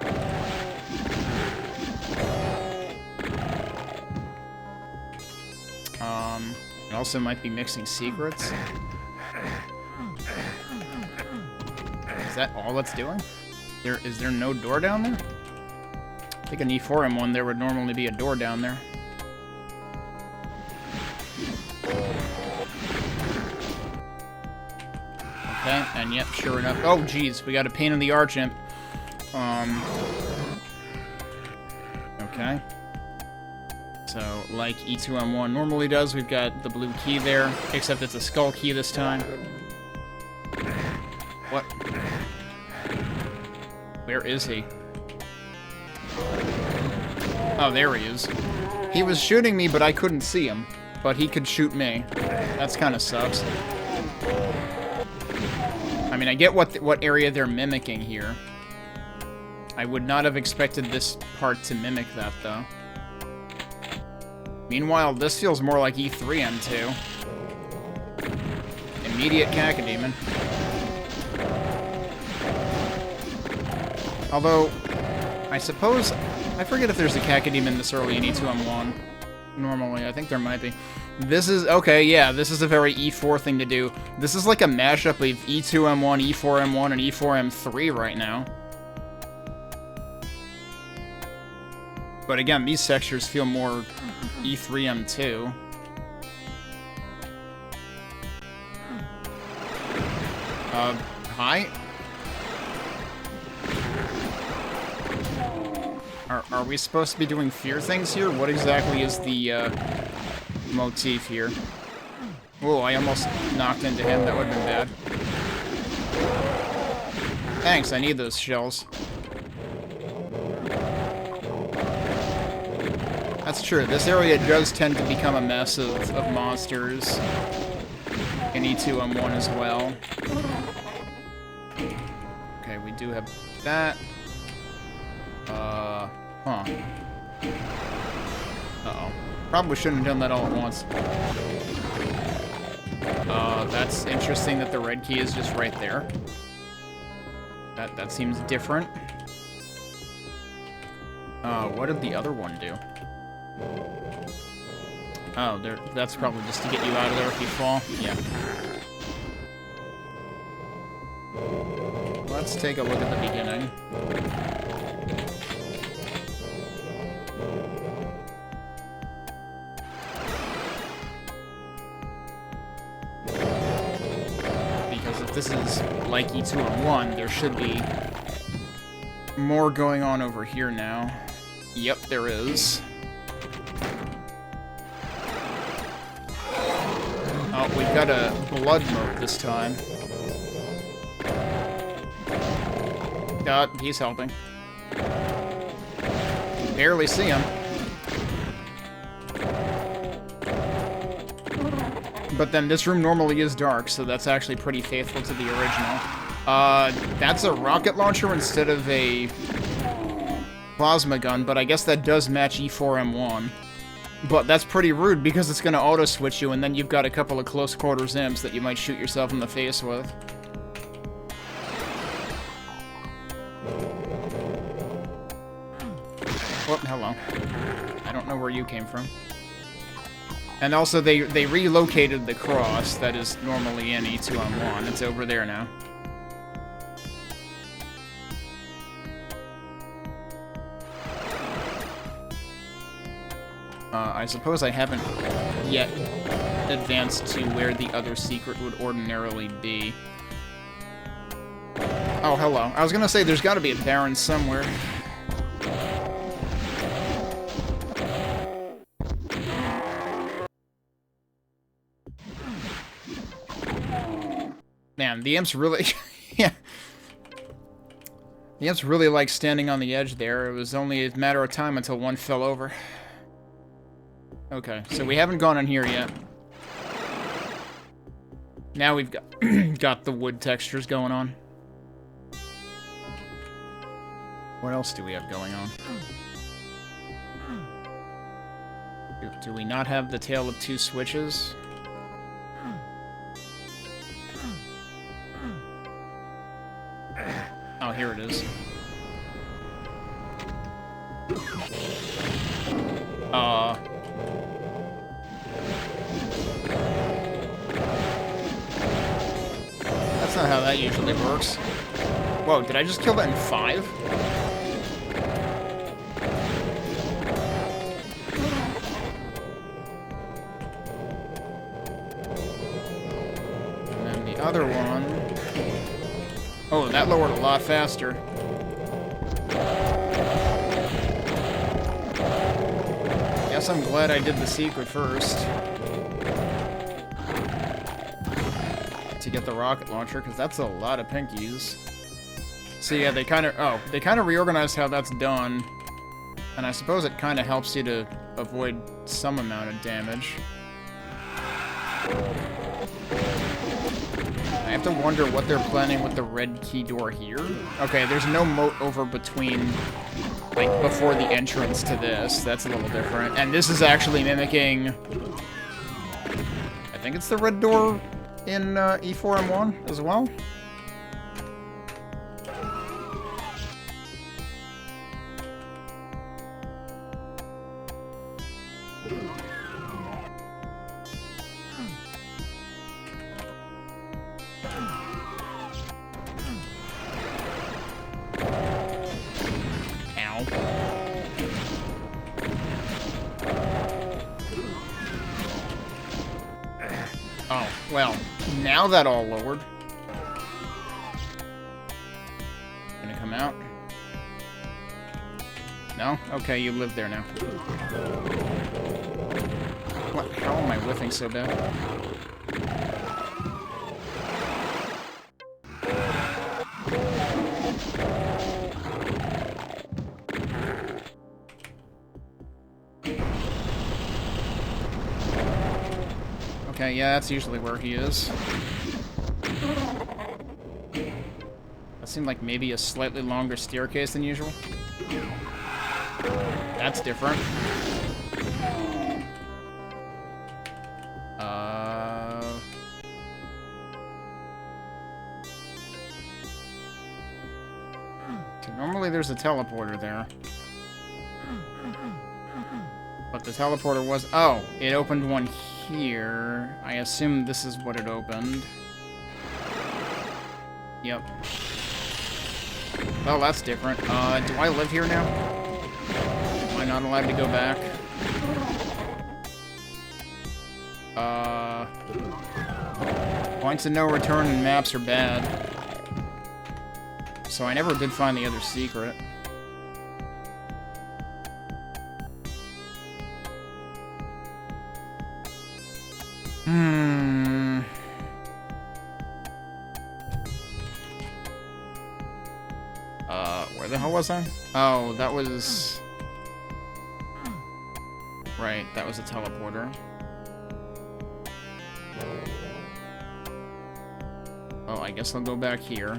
It also might be mixing secrets. Is that all it's doing? Is there no door down there? I think an E4M1 there would normally be a door down there. Okay, and yep, sure enough. Oh, geez, we got a pain in the arch imp. Okay. So, like E2M1 normally does, we've got the blue key there, except it's a skull key this time. What? Where is he? Oh, there he is. He was shooting me, but I couldn't see him. but he could shoot me. That's kind of sucks. I mean, I get what area they're mimicking here. I would not have expected this part to mimic that, though. Meanwhile, this feels more like E3M2. Immediate Cacodemon. Although, I suppose... I forget if there's a Cacodemon this early in E2M1. Normally, I think there might be. This is... Okay, yeah, this is a very E4 thing to do. This is like a mashup of E2M1, E4M1, and E4M3 right now. But again, these textures feel more E3M2. Hi? Are we supposed to be doing fear things here? What exactly is the, motif here? Oh, I almost knocked into him. That would have been bad. Thanks, I need those shells. That's true. This area does tend to become a mess of monsters in E2M1 as well. Okay, we do have that. Huh. Uh-oh. Probably shouldn't have done that all at once. That's interesting that the red key is just right there. That seems different. What did the other one do? Oh, that's probably just to get you out of there if you fall. Yeah. Let's take a look at the beginning. Because if this is like E2M1, there should be more going on over here now. Yep, there is. Oh, we've got a blood moat this time. God, he's helping. Can barely see him. But then this room normally is dark, so that's actually pretty faithful to the original. That's a rocket launcher instead of a plasma gun, but I guess that does match E4M1. But that's pretty rude because it's going to auto-switch you, and then you've got a couple of close-quarters imps that you might shoot yourself in the face with. Oh, hello. I don't know where you came from. And also, they relocated the cross that is normally in E2M1. It's over there now. I suppose I haven't yet advanced to where the other secret would ordinarily be. Oh, hello. I was gonna say, there's gotta be a Baron somewhere. Man, the imps really... yeah. The imps really like standing on the edge there. It was only a matter of time until one fell over. Okay, so we haven't gone in here yet. Now we've got got the wood textures going on. What else do we have going on? Do we not have the Tale of Two Switches? Oh, here it is. That's not how that usually works. Whoa, did I just kill that in 5? And then the other one... Oh, that lowered a lot faster. Guess I'm glad I did the secret first. To get the rocket launcher, because that's a lot of pinkies. So yeah, they kind of reorganized how that's done. And I suppose it kind of helps you to avoid some amount of damage. I have to wonder what they're planning with the red key door here. Okay, there's no moat over between, like, before the entrance to this. That's a little different. And this is actually mimicking... I think it's the red door in E4M1 as well. Oh, well, now that all lowered. Gonna come out? No? Okay, you live there now. What? How am I whiffing so bad? Okay, yeah, that's usually where he is. That seemed like maybe a slightly longer staircase than usual. That's different. Normally there's a teleporter there. But the teleporter was... Oh, it opened one here. I assume this is what it opened. Yep. Well, that's different. Do I live here now? Am I not allowed to go back? Points of no return in maps are bad. So I never did find the other secret. Where the hell was I? Oh, that was... Right, that was a teleporter. Oh, I guess I'll go back here.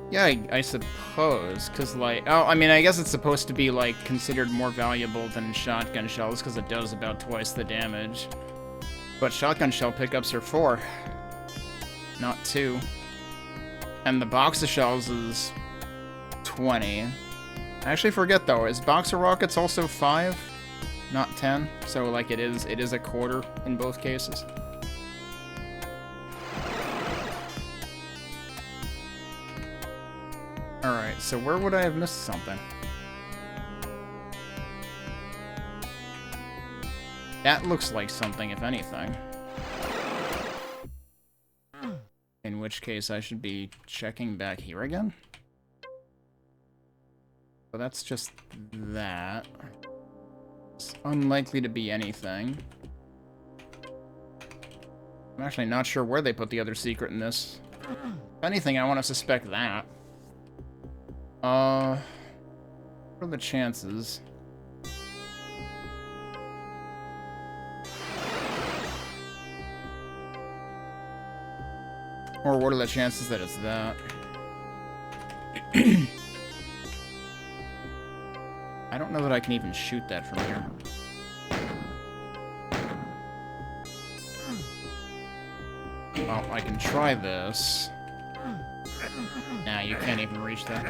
Yeah, I suppose, because, like... Oh, I mean, I guess it's supposed to be, like, considered more valuable than shotgun shells, because it does about twice the damage. But shotgun shell pickups are 4, not 2. And the box of shells is 20. I actually forget, though, is box of rockets also 5? Not 10? So, like, it is a quarter in both cases. Alright, so where would I have missed something? That looks like something, if anything. In which case, I should be checking back here again? So that's just that. It's unlikely to be anything. I'm actually not sure where they put the other secret in this. If anything, I want to suspect that. What are the chances? Or what are the chances that it's that? I don't know that I can even shoot that from here. Well, I can try this. Nah, you can't even reach that.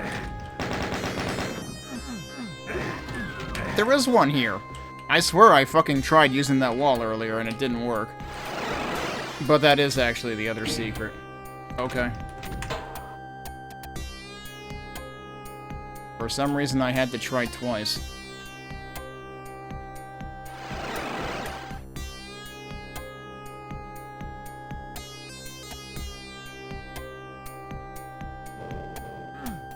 There is one here. I swear I fucking tried using that wall earlier and it didn't work. But that is actually the other secret. Okay. For some reason I had to try twice.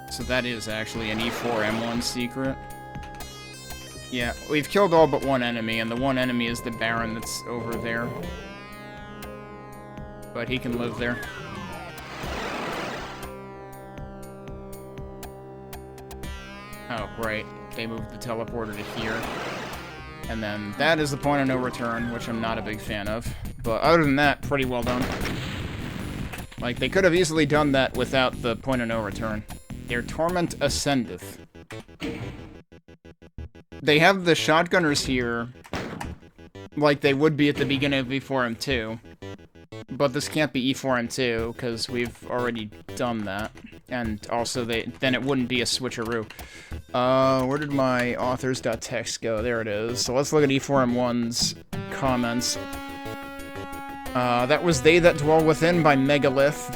So that is actually an E4M1 secret. Yeah, we've killed all but one enemy, and the one enemy is the Baron that's over there. but he can live there. Oh, right. They moved the teleporter to here. And then that is the point of no return, which I'm not a big fan of. But other than that, pretty well done. Like, they could have easily done that without the point of no return. Their torment ascendeth. They have the shotgunners here, like they would be at the beginning of E4M2. But this can't be E4M2, because we've already done that. And also, then it wouldn't be a switcheroo. Where did my authors.txt go? There it is. So let's look at E4M1's comments. That was They That Dwell Within by Megalith.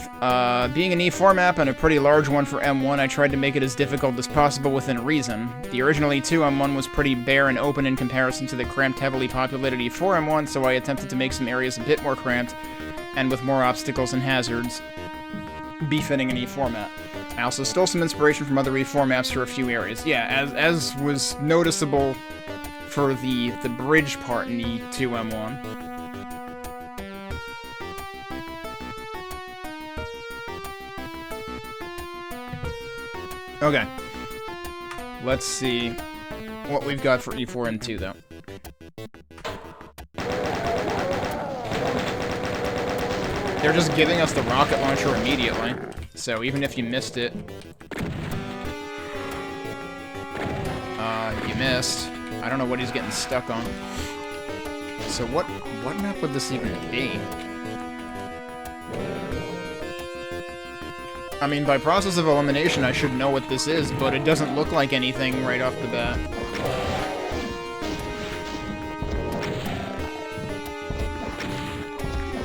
Being an E4 map and a pretty large one for M1, I tried to make it as difficult as possible within reason. The original E2 M1 was pretty bare and open in comparison to the cramped, heavily populated E4 M1, so I attempted to make some areas a bit more cramped, and with more obstacles and hazards, befitting an E4 map. I also stole some inspiration from other E4 maps for a few areas. Yeah, as was noticeable for the bridge part in E2 M1. Okay. Let's see what we've got for E4M2, though. They're just giving us the rocket launcher immediately, so even if you missed it... you missed. I don't know what he's getting stuck on. So what map would this even be? I mean, by process of elimination, I should know what this is, but it doesn't look like anything right off the bat.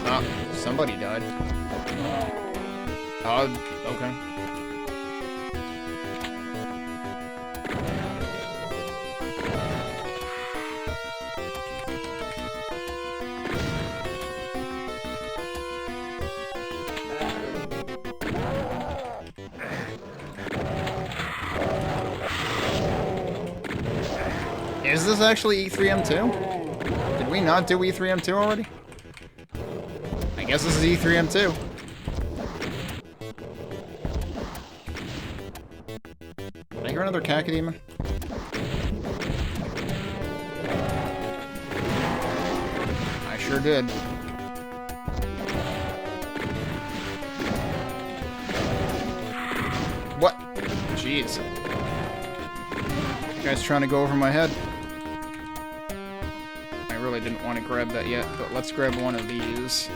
Ah, somebody died. Okay. Is this actually E3M2? Did we not do E3M2 already? I guess this is E3M2. Did I hear another Cacodemon? I sure did. What? Jeez. You guys trying to go over my head? I really didn't want to grab that yet, but let's grab one of these.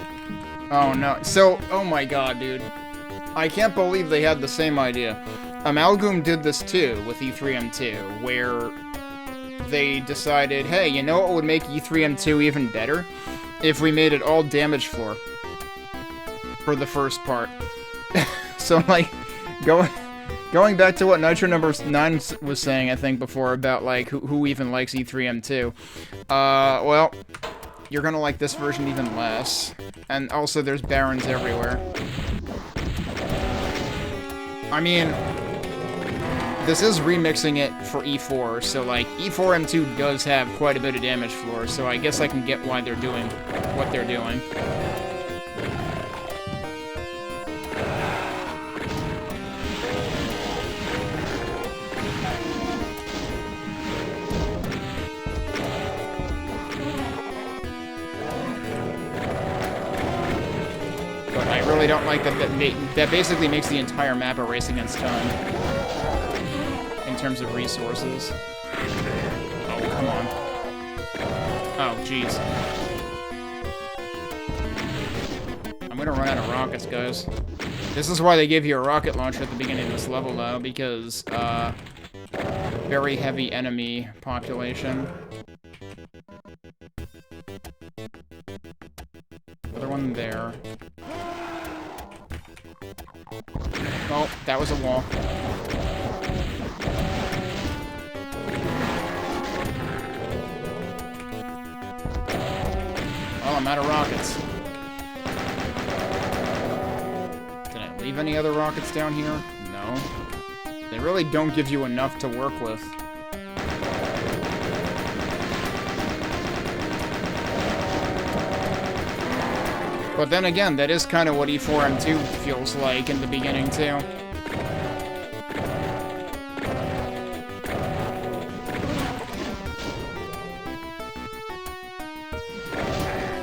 Oh no. So, oh my god, dude. I can't believe they had the same idea. Amalgoom did this too with E3M2, where they decided, hey, you know what would make E3M2 even better? If we made it all damage floor. For the first part. So, like, going back to what Nitro number 9 was saying, I think, before, about, like, who even likes E3M2. Well, you're gonna like this version even less. And also, there's barons everywhere. I mean, this is remixing it for E4, so, like, E4M2 does have quite a bit of damage floor, so I guess I can get why they're doing what they're doing. I really don't like that. That basically makes the entire map a race against time in terms of resources. Oh, come on. Oh, jeez. I'm gonna run out of rockets, guys. This is why they give you a rocket launcher at the beginning of this level, though, because, very heavy enemy population. Another one there. Oh, that was a wall. Oh, I'm out of rockets. Did I leave any other rockets down here? No. They really don't give you enough to work with. But then again, that is kind of what E4M2 feels like in the beginning, too.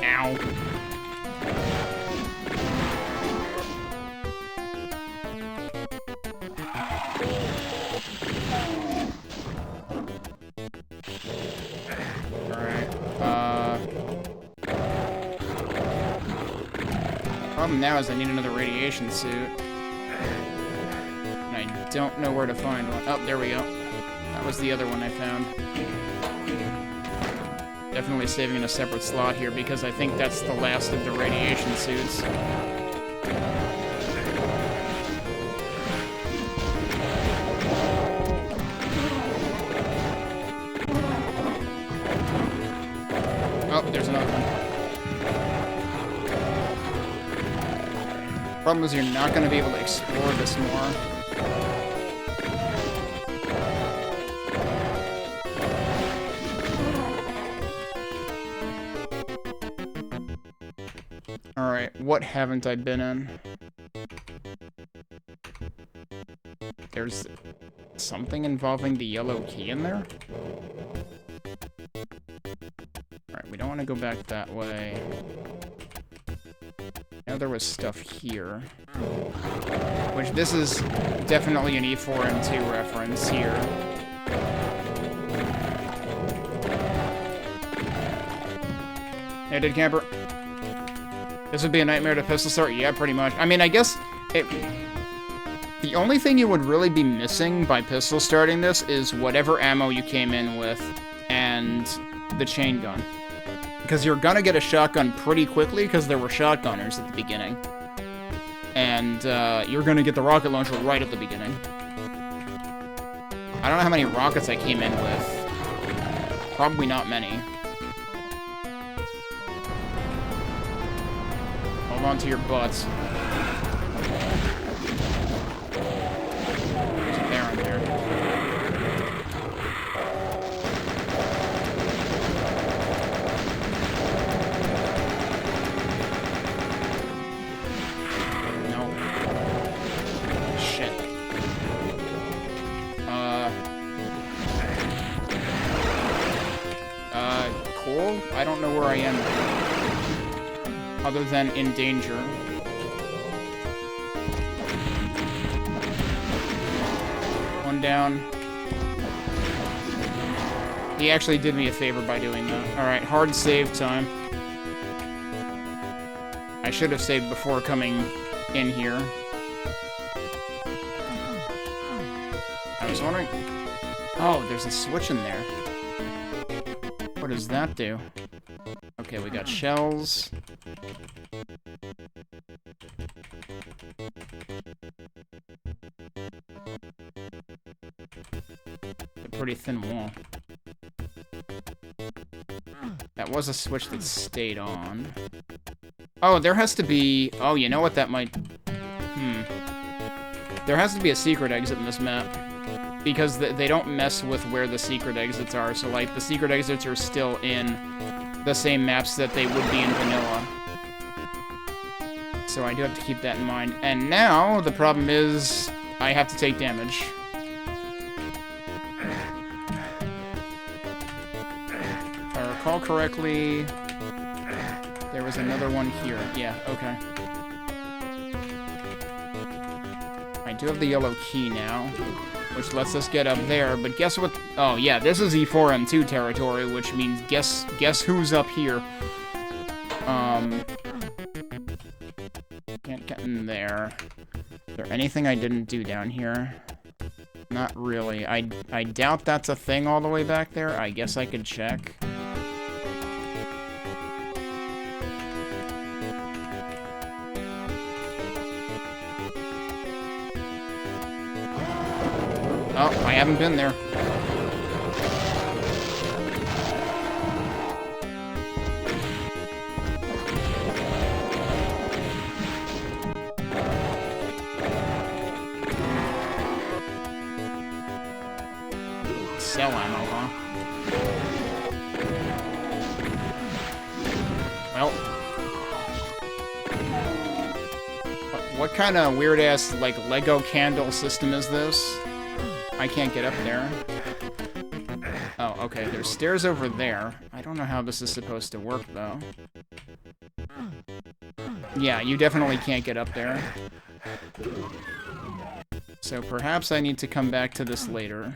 Ow. Problem now is I need another radiation suit. And I don't know where to find one. Oh, there we go. That was the other one I found. Definitely saving in a separate slot here because I think that's the last of the radiation suits. Oh, there's another one. Problem is you're not going to be able to explore this more. Alright, what haven't I been in? There's something involving the yellow key in there? Alright, we don't want to go back that way. I know there was stuff here. Which, this is definitely an E4M2 reference here. Hey, Dead Camper. This would be a nightmare to pistol start? Yeah, pretty much. I mean, I guess it... The only thing you would really be missing by pistol starting this is whatever ammo you came in with and the chain gun. Because you're gonna get a shotgun pretty quickly because there were shotgunners at the beginning. And you're gonna get the rocket launcher right at the beginning. I don't know how many rockets I came in with. Probably not many. Hold on to your butts. There's a bear in there. No. Shit. Cool? I don't know where I am. Other than in danger. One down. He actually did me a favor by doing that. Alright, hard save time. I should have saved before coming in here. I was wondering... Oh, there's a switch in there. What does that do? Okay, we got shells. A pretty thin wall. That was a switch that stayed on. Oh, there has to be... Oh, you know what that might... There has to be a secret exit in this map. Because they don't mess with where the secret exits are. So, like, the secret exits are still in the same maps that they would be in vanilla. So I do have to keep that in mind. And now, the problem is, I have to take damage. If I recall correctly, there was another one here. Yeah, okay. I do have the yellow key now, which lets us get up there, but guess what? Oh, yeah, this is E4M2 territory, which means guess who's up here? Can't get in there. Is there anything I didn't do down here? Not really. I doubt that's a thing all the way back there. I guess I could check. Oh, I haven't been there. Cell ammo, huh? Well. What kind of weird-ass, like, Lego candle system is this? I can't get up there. Oh, okay, there's stairs over there. I don't know how this is supposed to work, though. Yeah, you definitely can't get up there. So perhaps I need to come back to this later.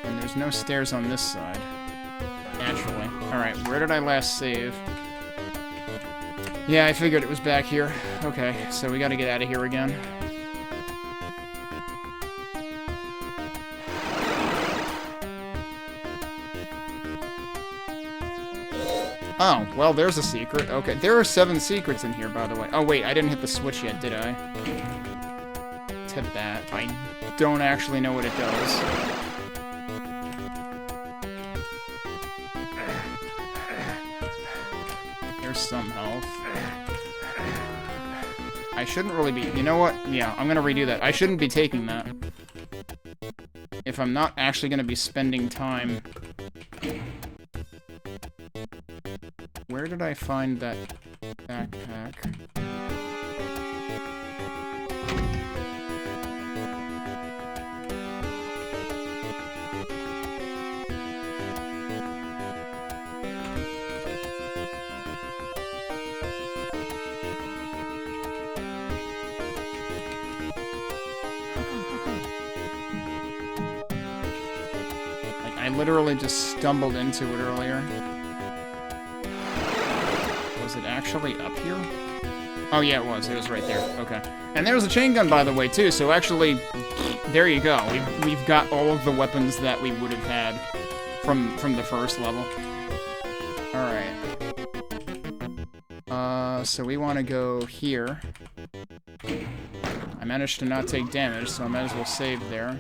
And there's no stairs on this side. Naturally. Alright, where did I last save? Yeah, I figured it was back here. Okay, so we gotta get out of here again. Oh, well, there's a secret. Okay, there are 7 secrets in here, by the way. Oh, wait, I didn't hit the switch yet, did I? Let's hit that. I don't actually know what it does. There's some health. I shouldn't really be... You know what? Yeah, I'm gonna redo that. I shouldn't be taking that. If I'm not actually gonna be spending time... Where did I find that backpack? Like, I literally just stumbled into it earlier. Was it actually up here? Oh yeah, it was. It was right there. Okay. And there was a chain gun, by the way, too. So actually, there you go. We've got all of the weapons that we would have had from the first level. All right. So we want to go here. I managed to not take damage, so I might as well save there.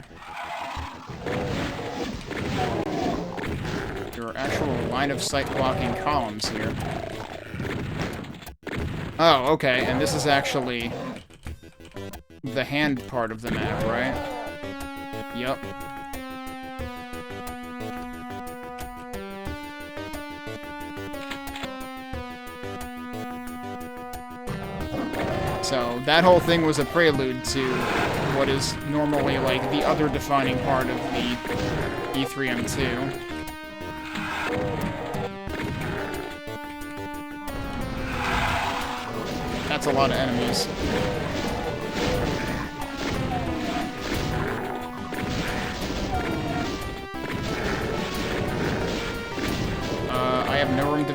There are actual line-of-sight blocking columns here. Oh, okay, and this is actually the hand part of the map, right? Yup. So, that whole thing was a prelude to what is normally, like, the other defining part of the E3M2. That's a lot of enemies. I have no room to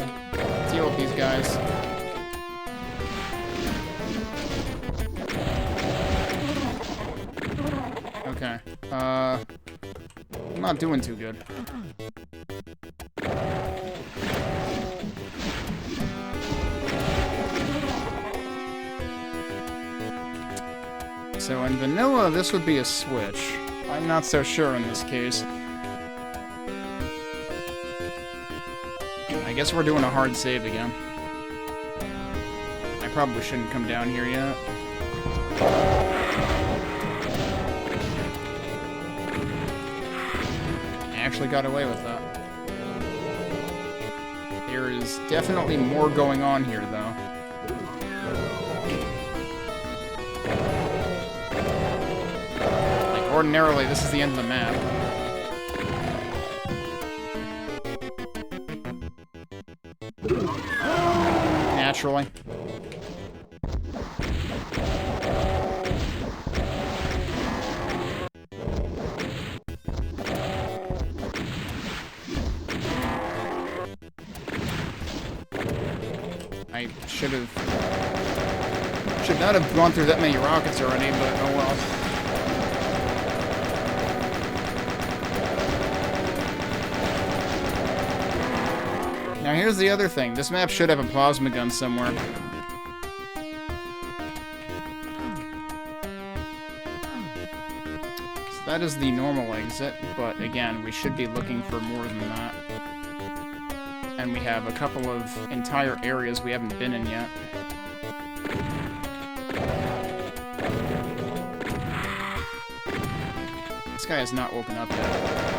deal with these guys. Okay. I'm not doing too good. So in vanilla, this would be a switch. I'm not so sure in this case. I guess we're doing a hard save again. I probably shouldn't come down here yet. I actually got away with that. There is definitely more going on here, though. Ordinarily, this is the end of the map. Naturally. I should not have gone through that many rockets already, but oh well. Now here's the other thing. This map should have a plasma gun somewhere. So that is the normal exit, but again, we should be looking for more than that. And we have a couple of entire areas we haven't been in yet. This guy has not woken up yet.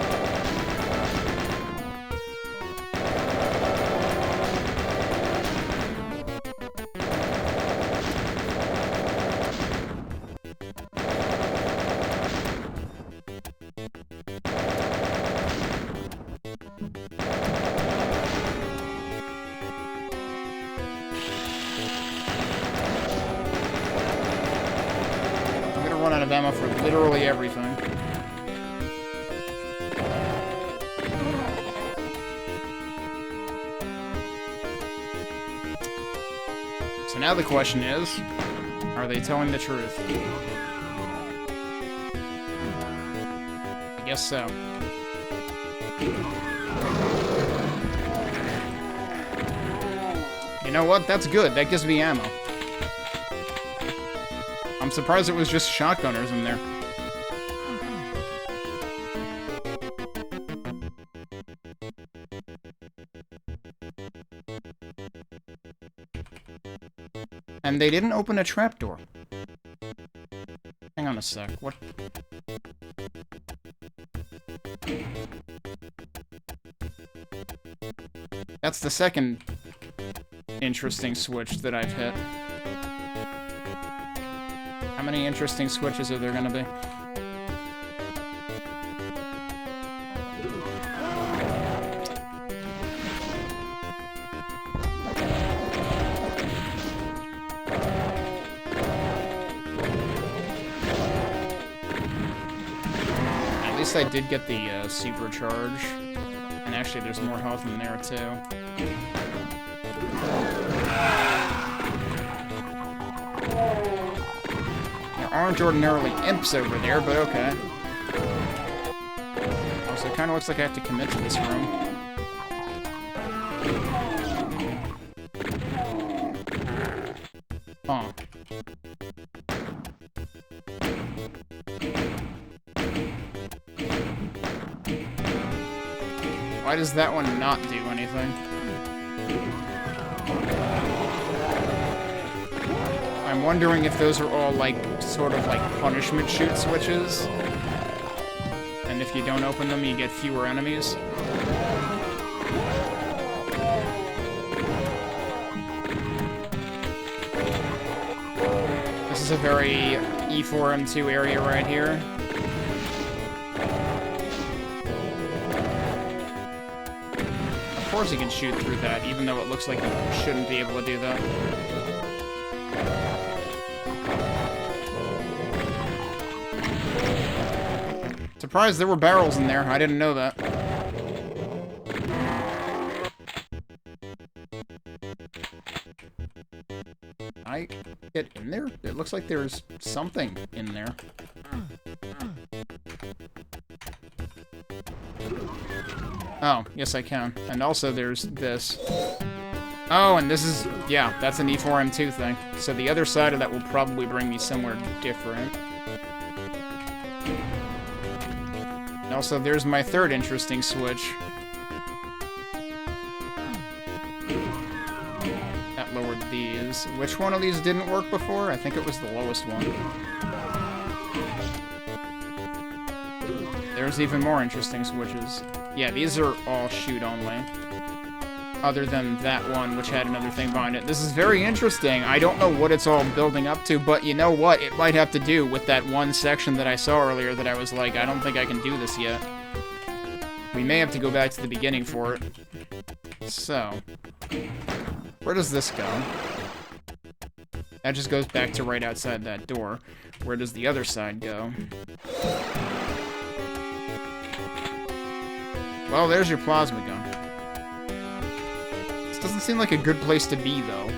of ammo for literally everything. So now the question is, are they telling the truth? I guess so. You know what? That's good. That gives me ammo. I'm surprised it was just shotgunners in there. And they didn't open a trapdoor. Hang on a sec. What? That's the second interesting switch that I've hit. How many interesting switches are there gonna be? At least I did get the supercharge. And actually there's more health in there too. Aren't ordinarily imps over there, but okay. Also, it kind of looks like I have to commit to this room. Huh. Why does that one not do anything? I'm wondering if those are all, like, sort of like punishment shoot switches. And if you don't open them, you get fewer enemies. This is a very E4M2 area right here. Of course you can shoot through that, even though it looks like you shouldn't be able to do that. Surprised there were barrels in there. I didn't know that. I get in there? It looks like there's something in there. Oh, yes I can. And also there's this. Oh, and this is... yeah, that's an E4M2 thing. So the other side of that will probably bring me somewhere different. Also, there's my third interesting switch. That lowered these. Which one of these didn't work before? I think it was the lowest one. There's even more interesting switches. Yeah, these are all shoot only. Other than that one, which had another thing behind it. This is very interesting. I don't know what it's all building up to, but you know what? It might have to do with that one section that I saw earlier that I was like, I don't think I can do this yet. We may have to go back to the beginning for it. So, where does this go? That just goes back to right outside that door. Where does the other side go? Well, there's your plasma gun. Doesn't seem like a good place to be, though.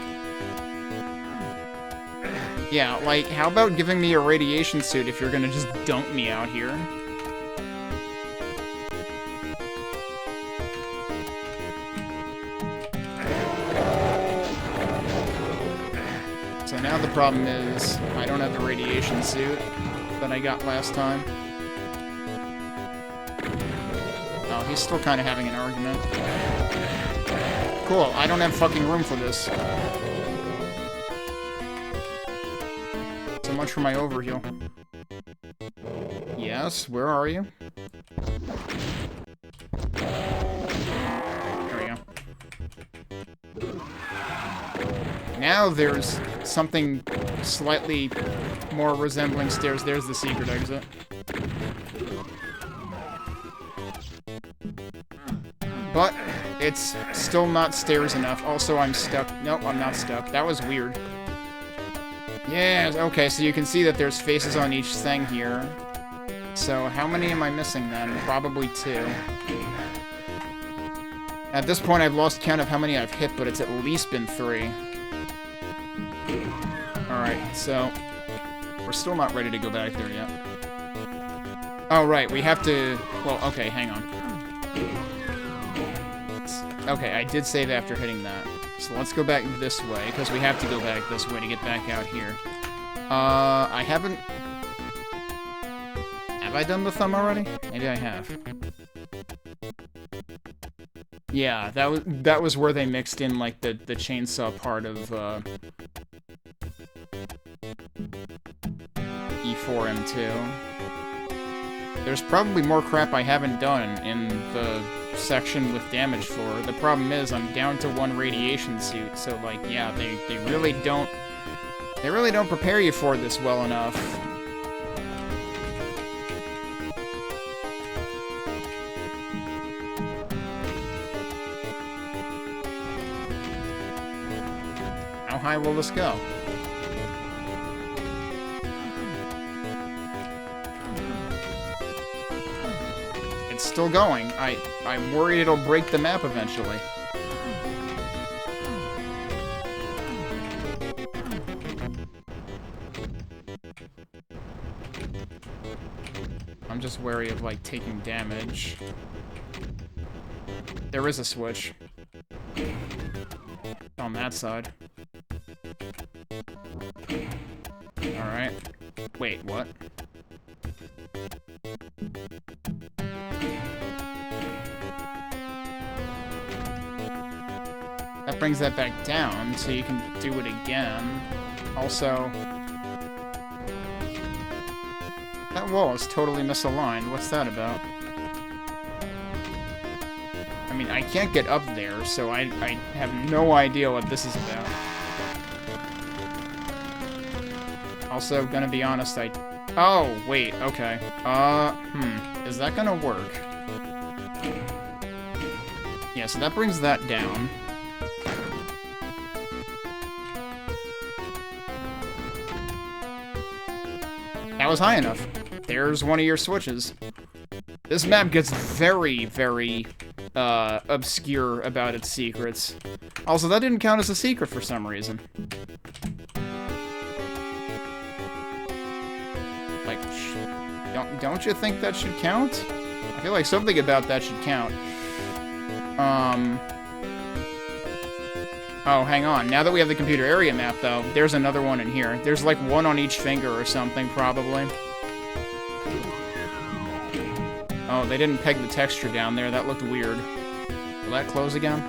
Yeah, like, how about giving me a radiation suit if you're gonna just dump me out here? So now the problem is, I don't have the radiation suit that I got last time. Oh, he's still kind of having an argument. Cool, I don't have fucking room for this. So much for my overheal. Yes, where are you? There we go. Now there's something slightly more resembling stairs. There's the secret exit. But it's still not stairs enough. Also, I'm stuck. Nope, I'm not stuck. That was weird. Yeah, okay, so you can see that there's faces on each thing here. So how many am I missing then? Probably 2. At this point, I've lost count of how many I've hit, but it's at least been 3. Alright, so we're still not ready to go back there yet. Oh, right, we have to... Well, okay, hang on. Okay, I did save after hitting that. So let's go back this way, because we have to go back this way to get back out here. I haven't... Have I done the thumb already? Maybe I have. Yeah, that was where they mixed in, like, the chainsaw part of, E4M2. There's probably more crap I haven't done in the section with damage floor. The problem is I'm down to 1 radiation suit, so, like, yeah, they really don't... They really don't prepare you for this well enough. How high will this go? It's still going. I'm worried it'll break the map eventually. I'm just wary of, like, taking damage. There is a switch. On that side. Alright. Wait, what? That brings that back down, so you can do it again. Also... That wall is totally misaligned. What's that about? I mean, I can't get up there, so I have no idea what this is about. Also, gonna be honest, Oh, wait, okay. Is that gonna work? Yeah, so that brings that down. That was high enough. There's one of your switches. This map gets very, very, obscure about its secrets. Also, that didn't count as a secret for some reason. Like, don't you think that should count? I feel like something about that should count. Oh, hang on. Now that we have the computer area map, though, there's another one in here. There's, like, 1 on each finger or something, probably. Oh, they didn't peg the texture down there. That looked weird. Will that close again?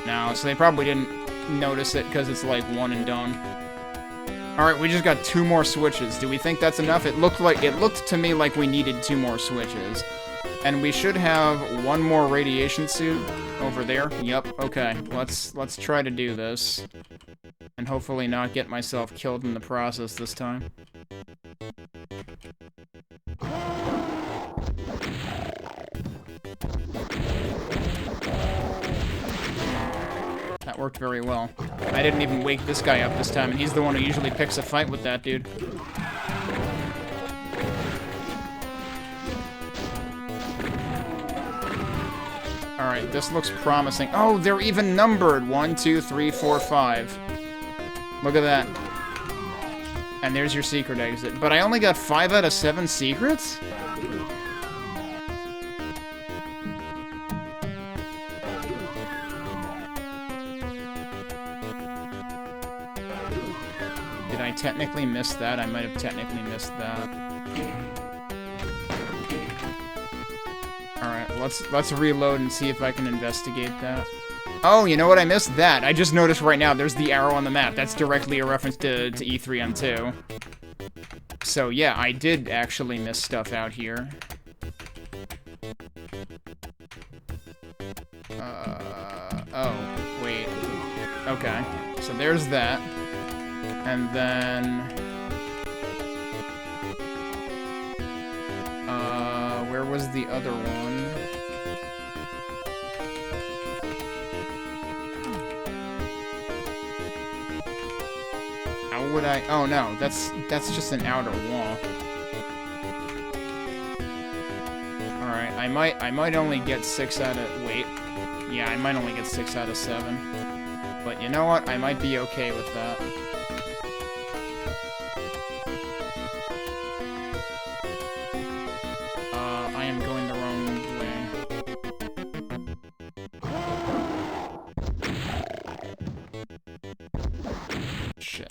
No, so they probably didn't notice it because it's, like, 1 and done. Alright, we just got 2 more switches. Do we think that's enough? It looked to me like we needed 2 more switches. And we should have 1 more radiation suit over there. Yep, okay. Let's try to do this. And hopefully not get myself killed in the process this time. That worked very well. I didn't even wake this guy up this time, and he's the one who usually picks a fight with that dude. Alright, this looks promising. Oh, they're even numbered! 1, 2, 3, 4, 5. Look at that. And there's your secret exit. But I only got 5 out of 7 secrets? Did I technically miss that? I might have technically missed that. Alright, let's reload and see if I can investigate that. Oh, you know what? I missed that. I just noticed right now there's the arrow on the map. That's directly a reference to E3M2. So, yeah, I did actually miss stuff out here. Oh, wait. Okay, so there's that. And then... where was the other one? What would I... Oh, no. That's just an outer wall. Alright, I might only get 6 out of... Wait. Yeah, I might only get 6 out of 7. But you know what? I might be okay with that. I am going the wrong way. Shit.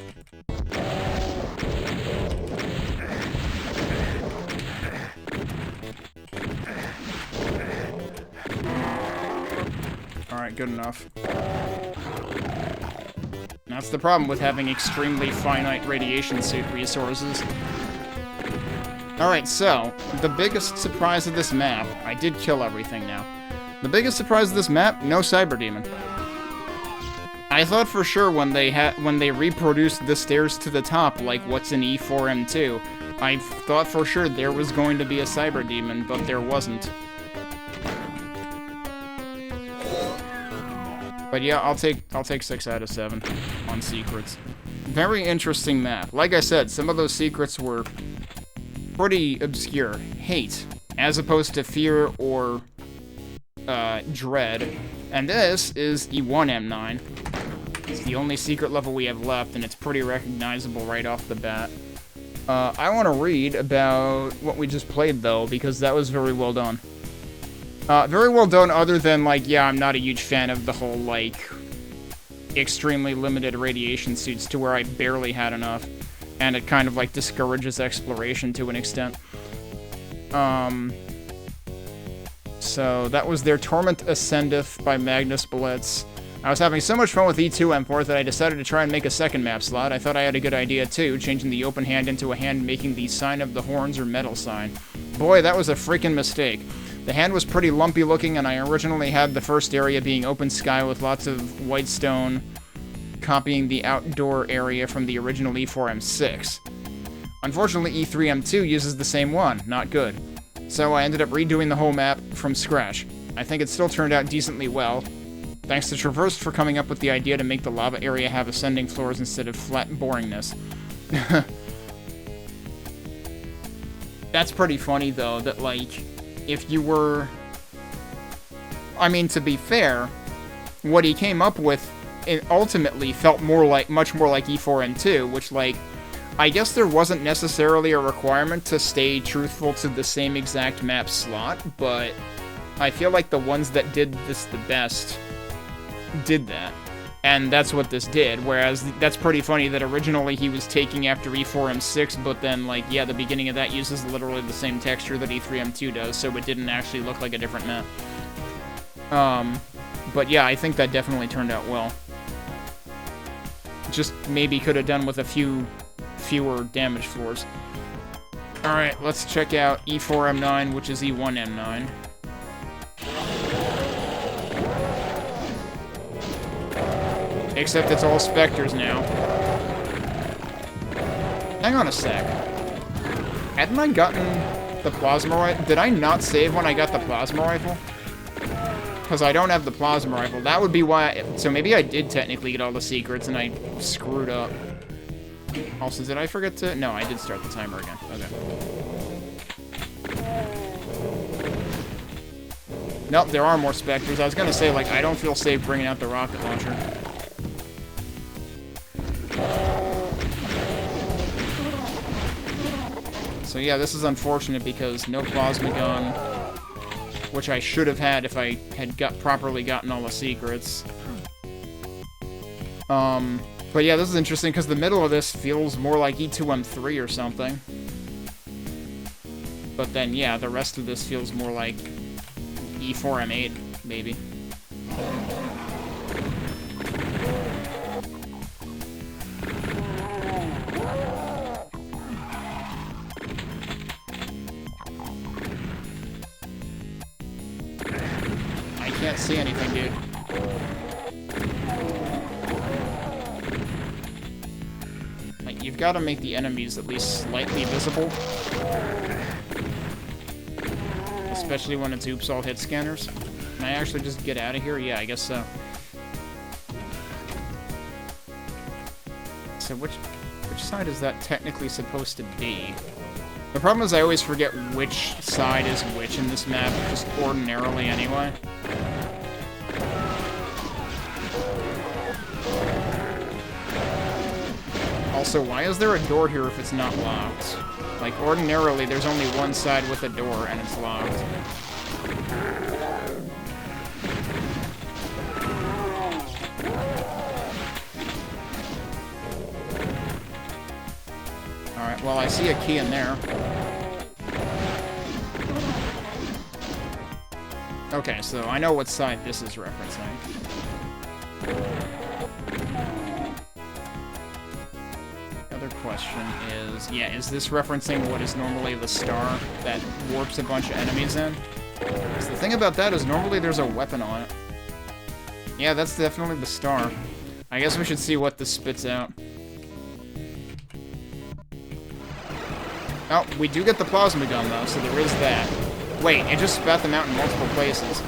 Alright, good enough. That's the problem with having extremely finite radiation suit resources. Alright, so, the biggest surprise of this map... I did kill everything now. The biggest surprise of this map, no Cyber Demon. I thought for sure when they reproduced the stairs to the top, like what's in E4M2, I thought for sure there was going to be a Cyber Demon, but there wasn't. But yeah, I'll take 6 out of 7 on secrets. Very interesting map. Like I said, some of those secrets were pretty obscure. Hate, as opposed to fear or dread. And this is E1M9. It's the only secret level we have left, and it's pretty recognizable right off the bat. I want to read about what we just played, though, because that was very well done. Very well done, other than, like, yeah, I'm not a huge fan of the whole, like, extremely limited radiation suits to where I barely had enough. And it kind of, like, discourages exploration to an extent. So, that was their Torment Ascendeth by Magnus Blitz. I was having so much fun with E2M4 that I decided to try and make a second map slot. I thought I had a good idea, too, changing the open hand into a hand making the sign of the horns or metal sign. Boy, that was a freaking mistake. The hand was pretty lumpy looking, and I originally had the first area being open sky with lots of white stone, copying the outdoor area from the original E4M6. Unfortunately, E3M2 uses the same one. Not good. So I ended up redoing the whole map from scratch. I think it still turned out decently well. Thanks to Traversed for coming up with the idea to make the lava area have ascending floors instead of flat boringness. That's pretty funny, though, that, like, if you were... I mean, to be fair, what he came up with, it ultimately felt much more like E4M2, which, like, I guess there wasn't necessarily a requirement to stay truthful to the same exact map slot, but I feel like the ones that did this the best did that. And that's what this did, whereas that's pretty funny that originally he was taking after E4M6, but then, like, yeah, the beginning of that uses literally the same texture that E3M2 does, so it didn't actually look like a different map. But yeah, I think that definitely turned out well. Just maybe could have done with a few fewer damage floors. Alright, let's check out E4M9, which is E1M9. Except it's all specters now. Hang on a sec. Hadn't I gotten the plasma rifle? Did I not save when I got the plasma rifle? Because I don't have the plasma rifle. That would be why... So maybe I did technically get all the secrets and I screwed up. Also, did I forget to... No, I did start the timer again. Okay. Nope, there are more specters. I was going to say, like, I don't feel safe bringing out the rocket launcher. So yeah, this is unfortunate because no plasma gun, which I should have had if I had properly gotten all the secrets. But yeah, this is interesting because the middle of this feels more like E2M3 or something. But then yeah, the rest of this feels more like E4M8, maybe. Can't see anything, dude. Like, you've got to make the enemies at least slightly visible. Especially when it's oops all hit scanners. Can I actually just get out of here? Yeah, I guess so. So which... Which side is that technically supposed to be? The problem is I always forget which side is which in this map, just ordinarily anyway. Also, why is there a door here if it's not locked? Like, ordinarily, there's only one side with a door, and it's locked. Alright, well, I see a key in there. Okay, so I know what side this is referencing. The other question is, yeah, is this referencing what is normally the star that warps a bunch of enemies in? Because the thing about that is normally there's a weapon on it. Yeah, that's definitely the star. I guess we should see what this spits out. Oh, we do get the plasma gun, though, so there is that. Wait, it just spat them out in multiple places.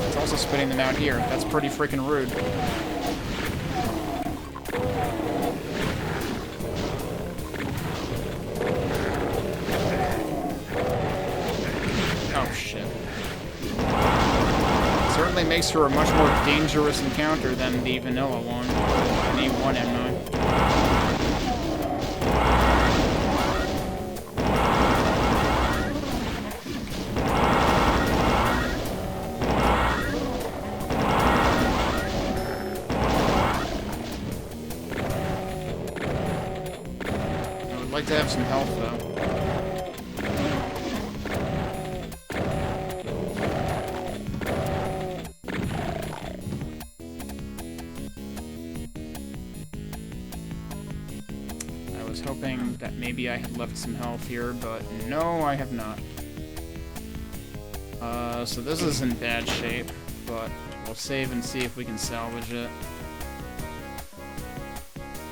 It's also spitting them out here. That's pretty freaking rude. Oh, shit. Certainly makes her a much more dangerous encounter than the vanilla one. The 1M9. I'd like to have some health, though. I was hoping that maybe I had left some health here, but no, I have not. So this is in bad shape, but we'll save and see if we can salvage it.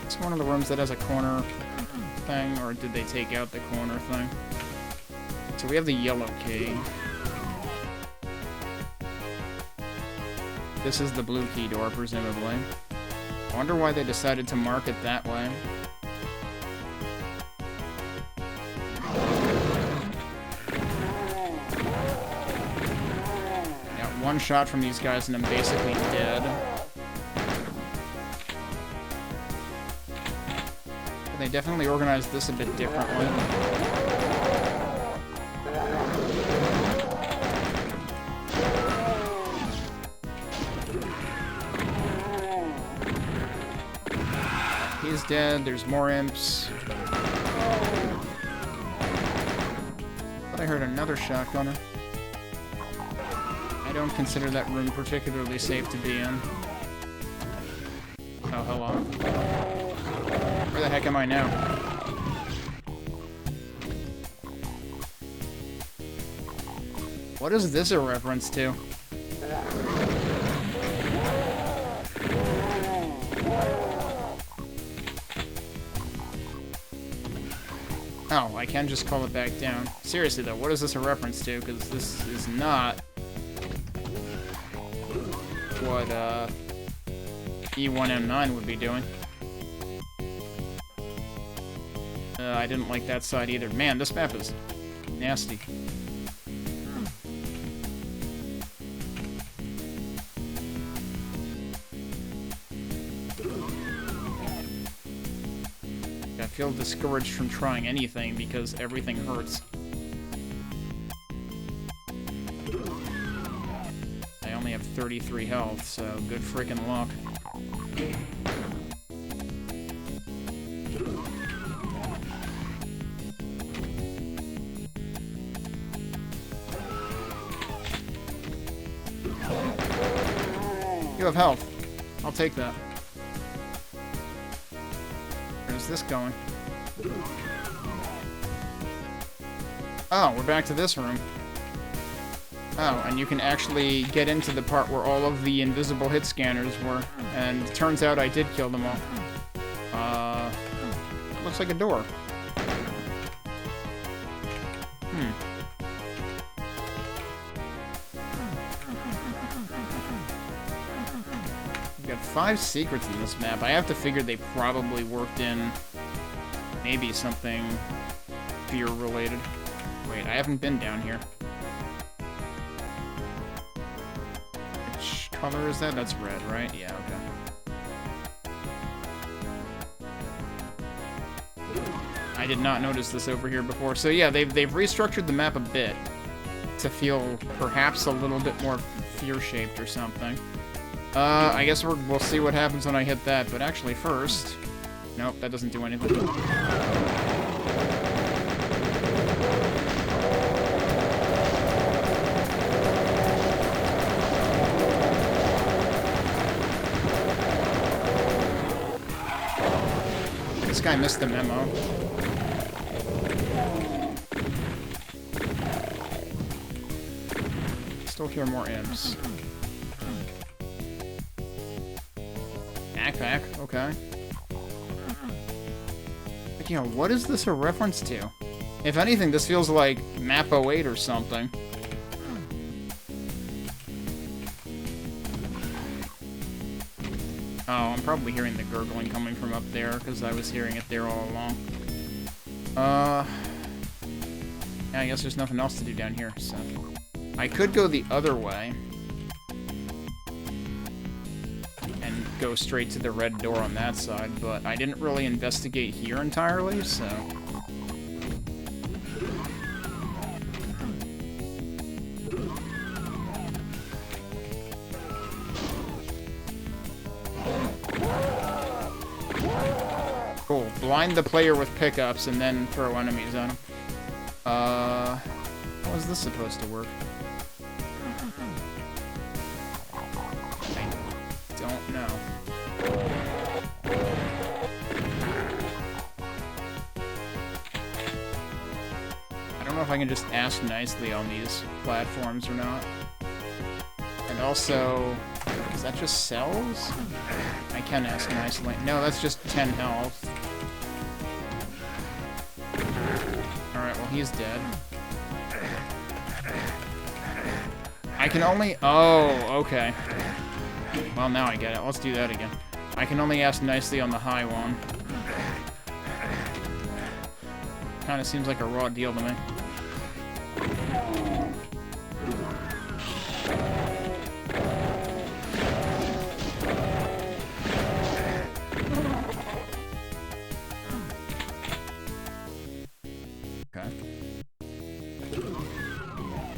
It's one of the rooms that has a corner thing, or did they take out the corner thing? So we have the yellow key. This is the blue key door, presumably. I wonder why they decided to mark it that way. Got one shot from these guys and I'm basically dead. They definitely organized this a bit differently. He's dead, there's more imps. But I heard another shotgunner. I don't consider that room particularly safe to be in. Oh, hello. Where the heck am I now? What is this a reference to? Oh, I can just call it back down. Seriously though, what is this a reference to? Because this is not what E1M9 would be doing. I didn't like that side either. Man, this map is nasty. I feel discouraged from trying anything because everything hurts. I only have 33 health, so good freaking luck. You have health. I'll take that. Where's this going? Oh, we're back to this room. Oh, and you can actually get into the part where all of the invisible hit scanners were. And it turns out I did kill them all. It looks like a door. 5 secrets in this map. I have to figure they probably worked in maybe something beer-related. Wait, I haven't been down here. Which color is that? That's red, right? Yeah, okay. I did not notice this over here before. So yeah, they've restructured the map a bit to feel perhaps a little bit more fear-shaped or something. I guess we'll see what happens when I hit that, but actually first... Nope, that doesn't do anything. This guy missed the memo. Still hear more imps. Backpack, okay. But, you know, what is this a reference to? If anything, this feels like Map 08 or something. Oh, I'm probably hearing the gurgling coming from up there, because I was hearing it there all along. Yeah, I guess there's nothing else to do down here, so... I could go the other way. And go straight to the red door on that side, but I didn't really investigate here entirely, so... Cool. Blind the player with pickups and then throw enemies at him. How is this supposed to work? I don't know. I don't know if I can just ask nicely on these platforms or not. And also, is that just cells? I can ask nicely. No, that's just 10 health. Alright, well, he's dead. I can only... Oh, okay. Well, now I get it. Let's do that again. I can only ask nicely on the high one. Kinda seems like a raw deal to me.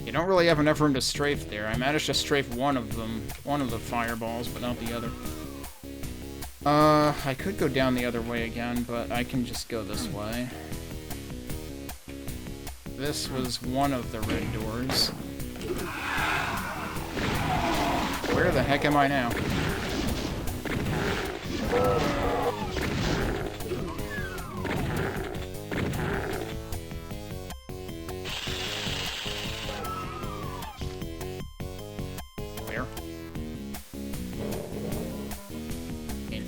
You don't really have enough room to strafe there. I managed to strafe one of them, one of the fireballs, but not the other. I could go down the other way again, but I can just go this way. This was one of the red doors. Where the heck am I now?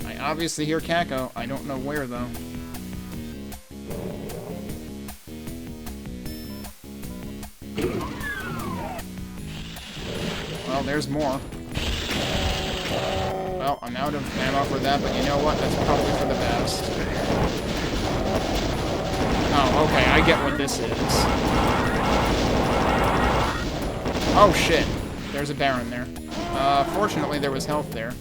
I obviously hear Kako. I don't know where, though. Well, there's more. Well, I'm out of ammo for that, but you know what? That's probably for the best. Oh, okay, I get what this is. Oh, shit. There's a Baron there. Fortunately, there was health there.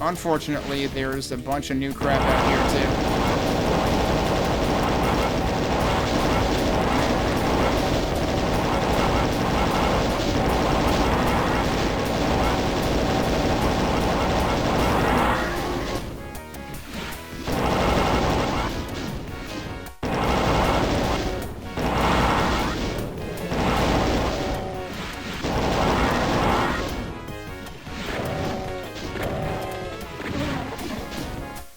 Unfortunately, there's a bunch of new crap out here, too.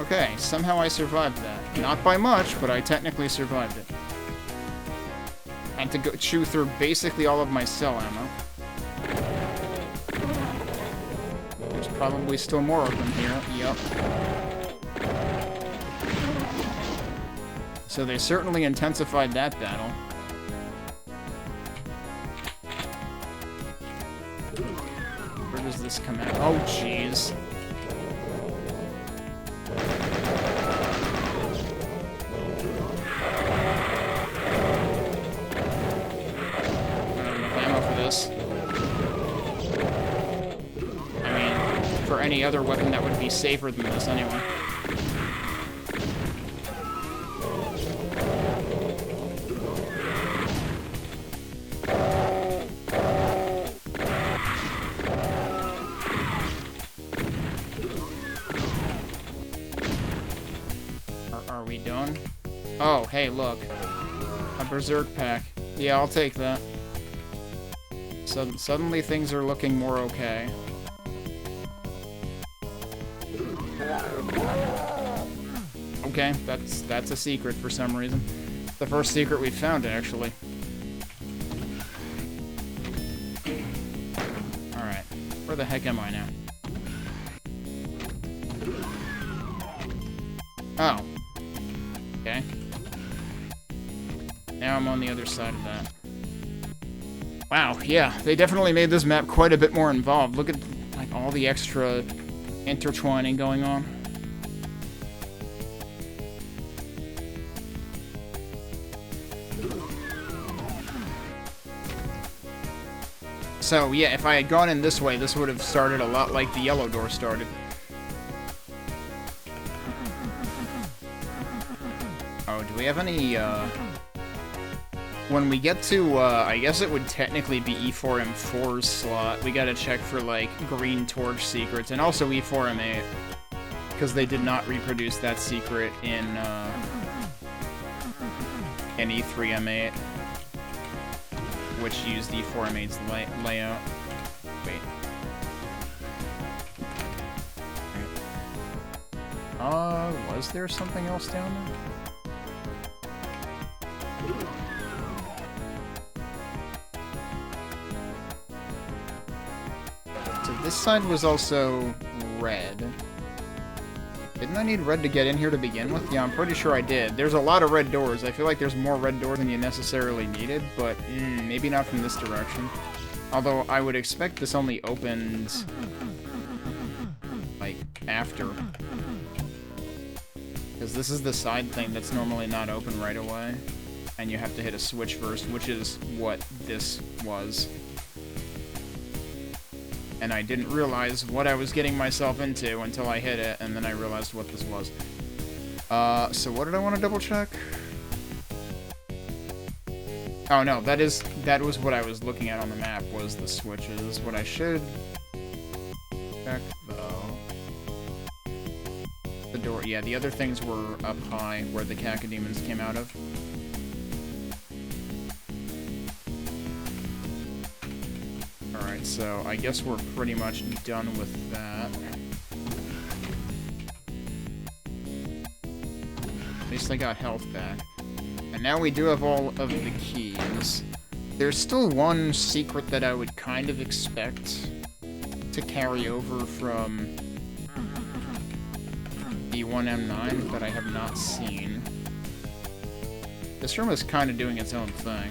Okay, somehow I survived that. Not by much, but I technically survived it. I had to go chew through basically all of my cell ammo. There's probably still more of them here. Yup. So they certainly intensified that battle. Where does this come out? Oh, jeez. for any other weapon that would be safer than this anyway. Are we done? Oh, hey, look. A berserk pack. Yeah, I'll take that. So suddenly things are looking more okay. Okay, that's a secret for some reason. The first secret we found, actually. Alright. Where the heck am I now? Oh. Okay. Now I'm on the other side of that. Wow, yeah, they definitely made this map quite a bit more involved. Look at, like, all the extra intertwining going on. So, yeah, if I had gone in this way, this would have started a lot like the yellow door started. Oh, do we have any, when we get to, I guess it would technically be E4M4's slot, we gotta check for, like, green torch secrets, and also E4M8, because they did not reproduce that secret in E3M8, which used E4M8's layout. Wait. Was there something else down there? This side was also red. Didn't I need red to get in here to begin with? Yeah, I'm pretty sure I did. There's a lot of red doors. I feel like there's more red doors than you necessarily needed, but maybe not from this direction. Although I would expect this only opened, like, after. Because this is the side thing that's normally not open right away. And you have to hit a switch first, which is what this was. And I didn't realize what I was getting myself into until I hit it, and then I realized what this was. So what did I want to double check? Oh no, that was what I was looking at on the map, was the switches. What I should check, though... The door, yeah, the other things were up high, where the cacodemons came out of. Alright, so I guess we're pretty much done with that. At least I got health back. And now we do have all of the keys. There's still one secret that I would kind of expect to carry over from E1M9 that I have not seen. This room is kind of doing its own thing.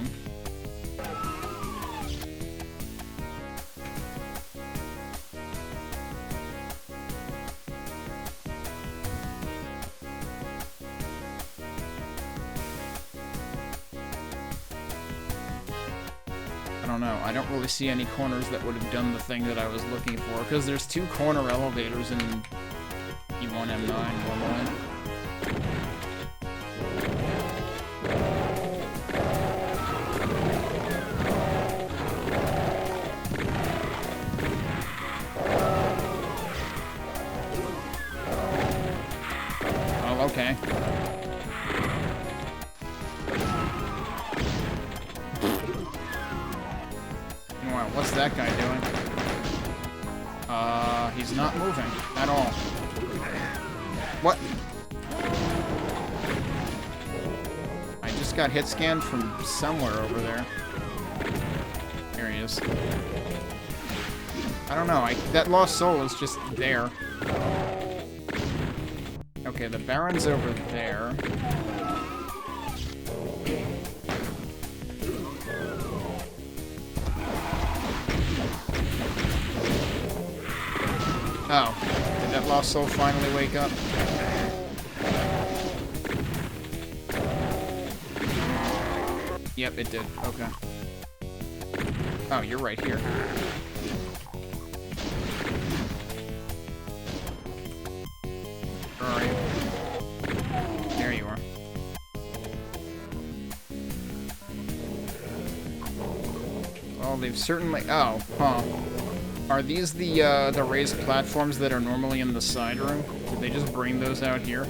I don't really see any corners that would have done the thing that I was looking for, because there's 2 corner elevators in E1M9 normally. Oh, okay. What's that guy doing? He's not moving at all. What? I just got hit scanned from somewhere over there. Here he is. I don't know, that lost soul is just there. Okay, the Baron's over there. Oh, did that lost soul finally wake up? Yep, it did. Okay. Oh, you're right here. they've certainly... Oh, huh. Are these the raised platforms that are normally in the side room? Did they just bring those out here?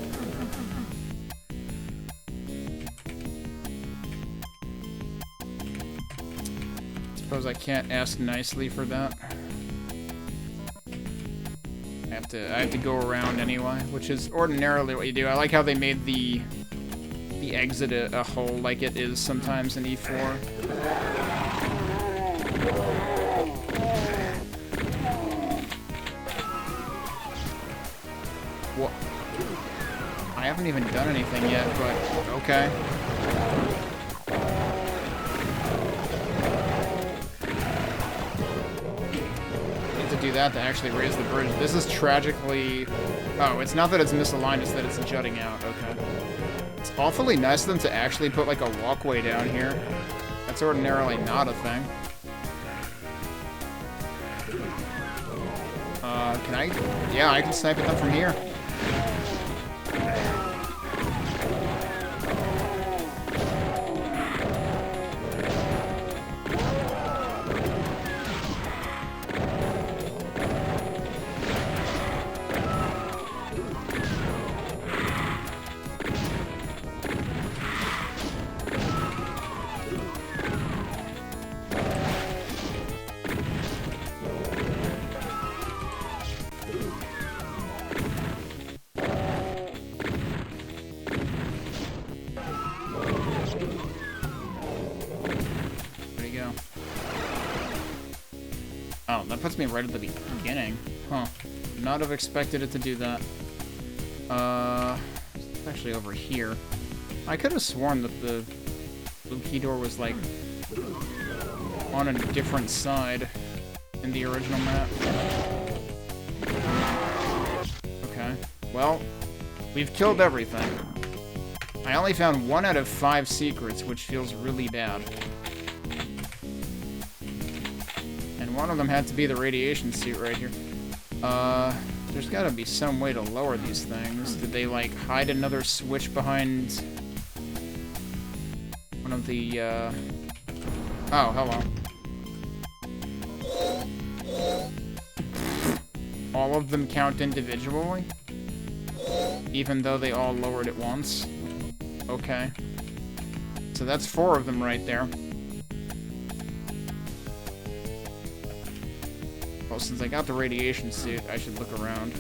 Suppose I can't ask nicely for that. I have to go around anyway, which is ordinarily what you do. I like how they made the exit a hole like it is sometimes in E4. What? I haven't even done anything yet, but okay. Need to do that to actually raise the bridge. This is tragically... Oh, it's not that it's misaligned, it's that it's jutting out. Okay. It's awfully nice of them to actually put, like, a walkway down here. That's ordinarily not a thing. Can I... Yeah, I can snipe at them from here. Oh, that puts me right at the beginning. Huh. Not have expected it to do that. It's actually over here. I could have sworn that the blue key door was, like, on a different side in the original map. Okay. Well, we've killed everything. I only found 1 out of 5 secrets, which feels really bad. One of them had to be the radiation suit right here. There's gotta be some way to lower these things. Did they, like, hide another switch behind one of the, Oh, hello. All of them count individually? Even though they all lowered at once? Okay. So that's 4 of them right there. Well, since I got the radiation suit, I should look around.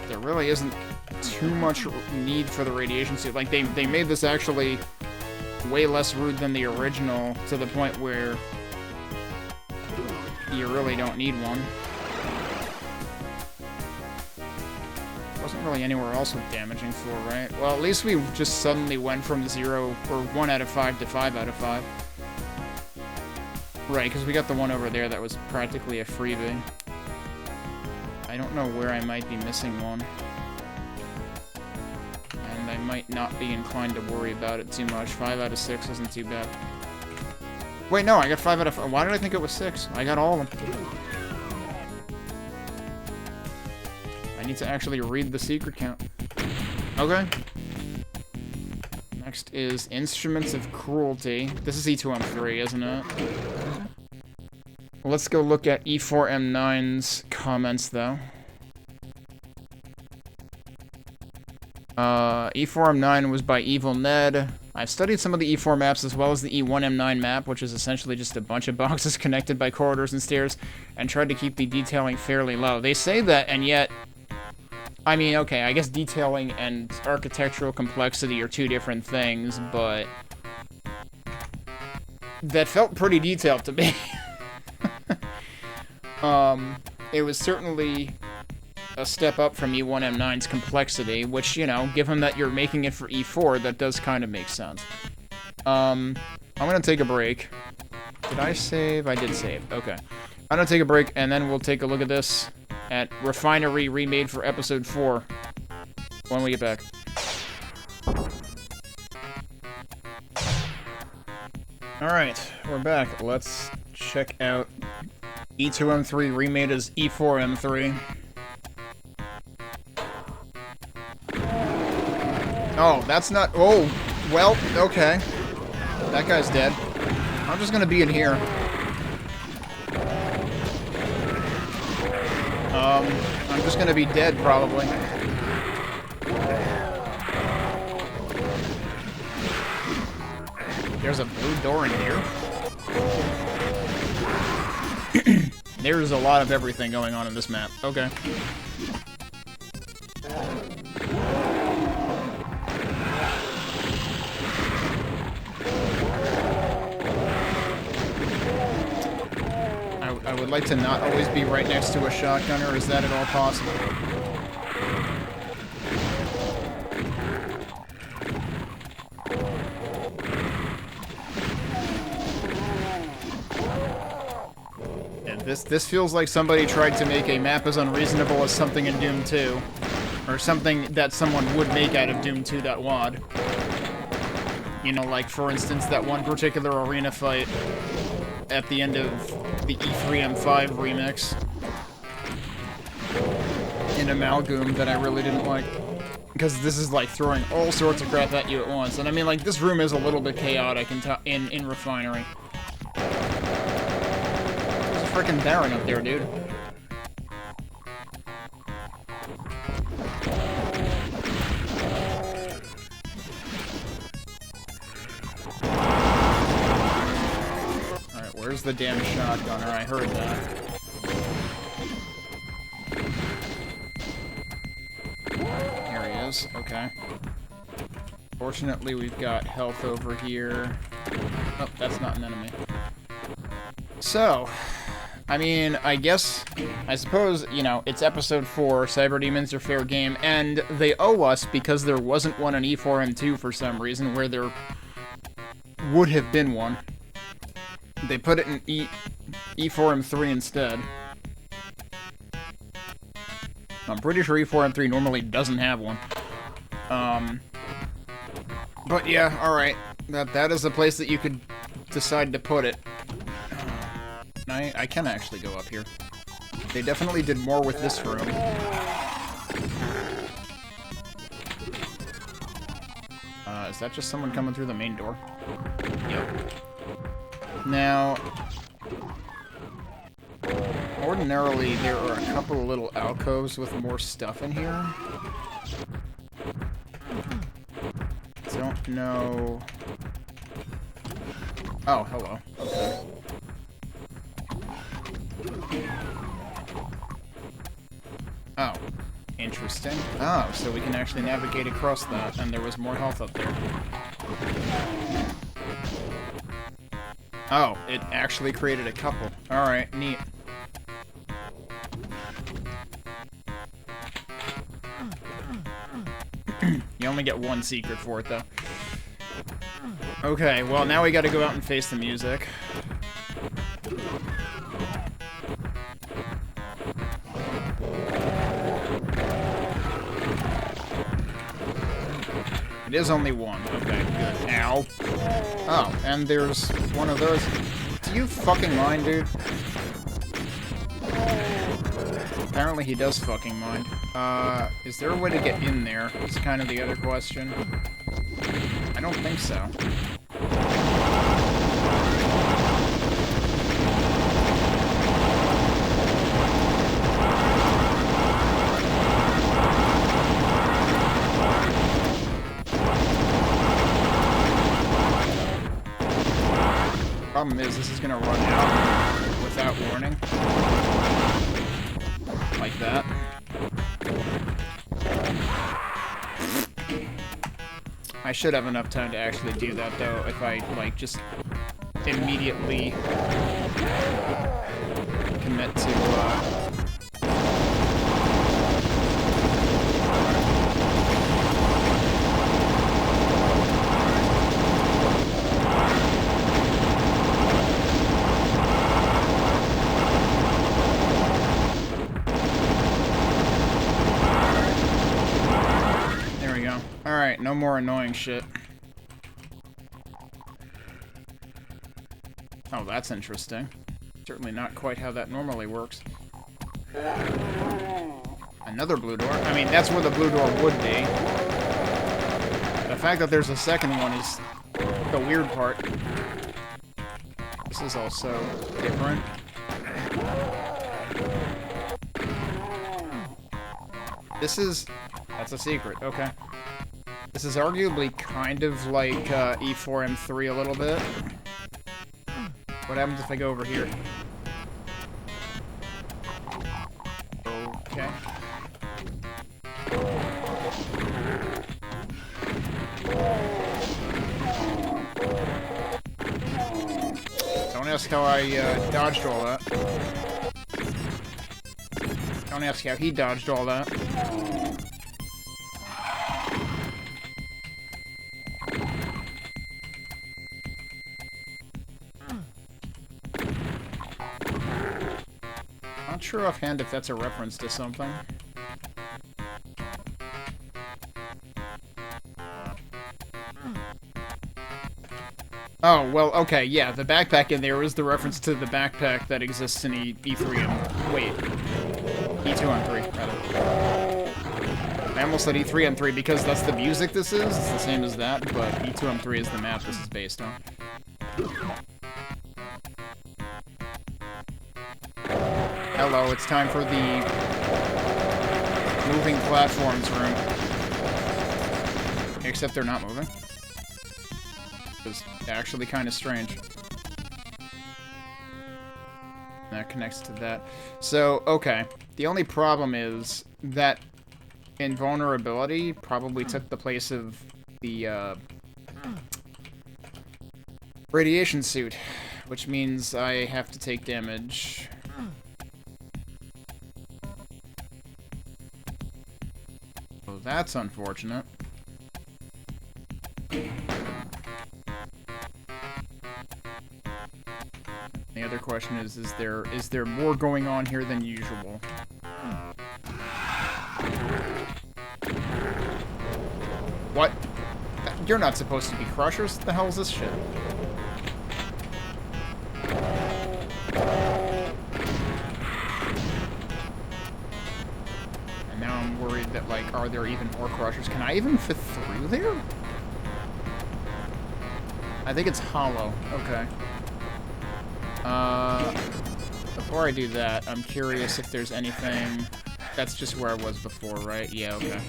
There really isn't too much need for the radiation suit. Like, they made this actually way less rude than the original, to the point where you really don't need one. Wasn't really anywhere else with damaging for, right? Well, at least we just suddenly went from 0, or 1 out of 5 to 5 out of 5. Right, because we got the one over there that was practically a freebie. I don't know where I might be missing one. And I might not be inclined to worry about it too much. 5 out of 6 isn't too bad. Wait, no, I got 5 out of 5. Why did I think it was 6? I got all of them. I need to actually read the secret count. Okay. Next is Instruments of Cruelty. This is E2M3, isn't it? Let's go look at E4M9's comments, though. E4M9 was by Evil Ned. I've studied some of the E4 maps as well as the E1M9 map, which is essentially just a bunch of boxes connected by corridors and stairs, and tried to keep the detailing fairly low. They say that, and yet... I mean, okay, I guess detailing and architectural complexity are 2 different things, but... that felt pretty detailed to me. It was certainly a step up from E1M9's complexity, which, you know, given that you're making it for E4, that does kind of make sense. I'm gonna take a break. Did I save? I did save. Okay. I'm gonna take a break, and then we'll take a look at this at Refinery Remade for Episode 4 when we get back. Alright, we're back. Let's check out E2M3 remade as E4M3. Oh, that's not... Oh, well, okay. That guy's dead. I'm just gonna be in here. I'm just gonna be dead, probably. There's a blue door in here. There's a lot of everything going on in this map. Okay. I would like to not always be right next to a shotgunner. Is that at all possible? This feels like somebody tried to make a map as unreasonable as something in Doom 2. Or something that someone would make out of Doom 2.wad. You know, like, for instance, that one particular arena fight at the end of the E3M5 remix in Amalgoom that I really didn't like. Because this is, like, throwing all sorts of crap at you at once. And I mean, like, this room is a little bit chaotic in Refinery. Freaking Baron up there, dude. Alright, where's the damn shotgunner? I heard that. Here he is. Okay. Fortunately, we've got health over here. Oh, that's not an enemy. So... I mean, I suppose, you know, it's episode 4, Cyber Demons are fair game, and they owe us because there wasn't one in E4M2 for some reason, where there would have been one. They put it in E4M3 instead. I'm pretty sure E4M3 normally doesn't have one. But yeah, alright. That is a place that you could decide to put it. I can actually go up here. They definitely did more with this room. Is that just someone coming through the main door? Yep. Now, ordinarily there are a couple of little alcoves with more stuff in here. Don't know... Oh, hello. Okay. Oh, interesting. Oh, so we can actually navigate across that, and there was more health up there. Oh, it actually created a couple. Alright, neat. You only get one secret for it, though. Okay, well, now we gotta go out and face the music. It is only one. Okay, good. Ow. Oh, and there's one of those. Do you fucking mind, dude? Apparently he does fucking mind. Is there a way to get in there? Is kind of the other question. I don't think so. Problem is, this is gonna run out without warning. Like that. I should have enough time to actually do that, though, if I, like, just immediately commit to, Alright, no more annoying shit. Oh, that's interesting. Certainly not quite how that normally works. Another blue door. I mean, that's where the blue door would be. The fact that there's a second one is the weird part. This is also different. This is... That's a secret, okay. This is arguably kind of like E4M3 a little bit. What happens if I go over here? Okay. Don't ask how I dodged all that. Don't ask how he dodged all that. Not sure offhand if that's a reference to something. Oh, well, okay, yeah, the backpack in there is the reference to the backpack that exists in E3M. Wait. E2M3, rather. I almost said E3M3 because that's the music this is. It's the same as that, but E2M3 is the map this is based on. Hello, it's time for the moving platforms room. Except they're not moving. It's actually kind of strange. That connects to that. So, okay. The only problem is that invulnerability probably took the place of the radiation suit, which means I have to take damage. Oh, that's unfortunate. The other question is there more going on here than usual? What? You're not supposed to be crushers? What the hell is this shit? And now I'm worried that, like, are there even more crushers? Can I even fit through there? I think it's hollow. Okay. Before I do that, I'm curious if there's anything... That's just where I was before, right? Yeah, okay.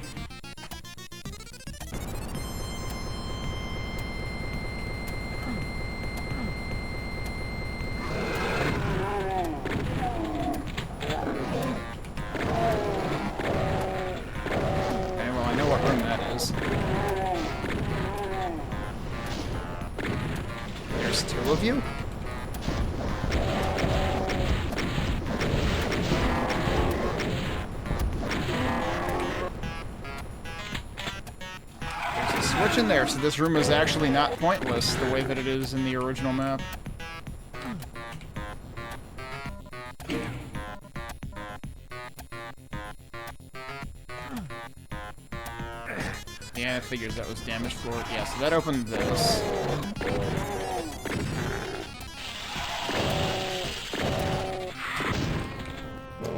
Okay, well, I know what room that is. There's two of you? Switch in there, so this room is actually not pointless the way that it is in the original map. Yeah, it figures that was damage floor. Yeah, so that opened this.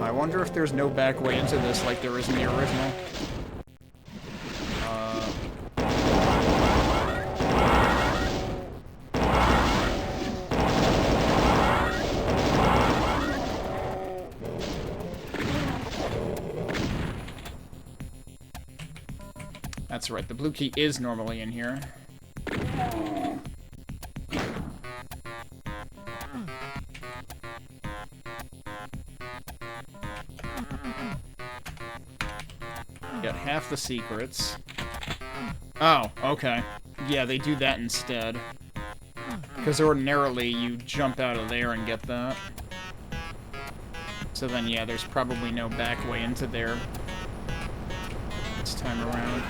I wonder if there's no back way into this like there is in the original. That's right, the blue key is normally in here. Got half the secrets. Oh, okay. Yeah, they do that instead. Because ordinarily you jump out of there and get that. So then, yeah, there's probably no back way into there this time around.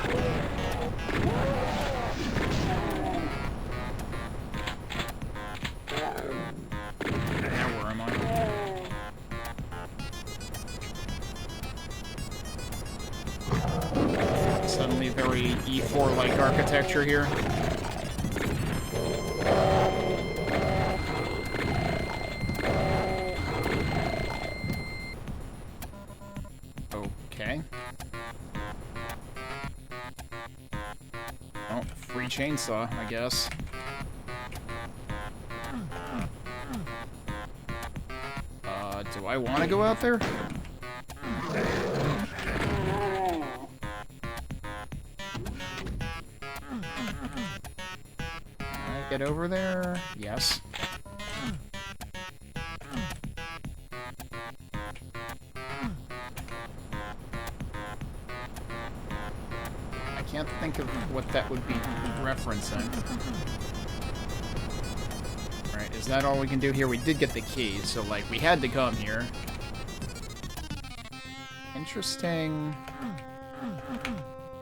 Now where am I? Suddenly very E4-like architecture here. chainsaw, I guess. Do I want to go out there? Can I get over there? Yes. I can't think of what that would be referencing. Alright, is that all we can do here? We did get the key, so, like, we had to come here. Interesting.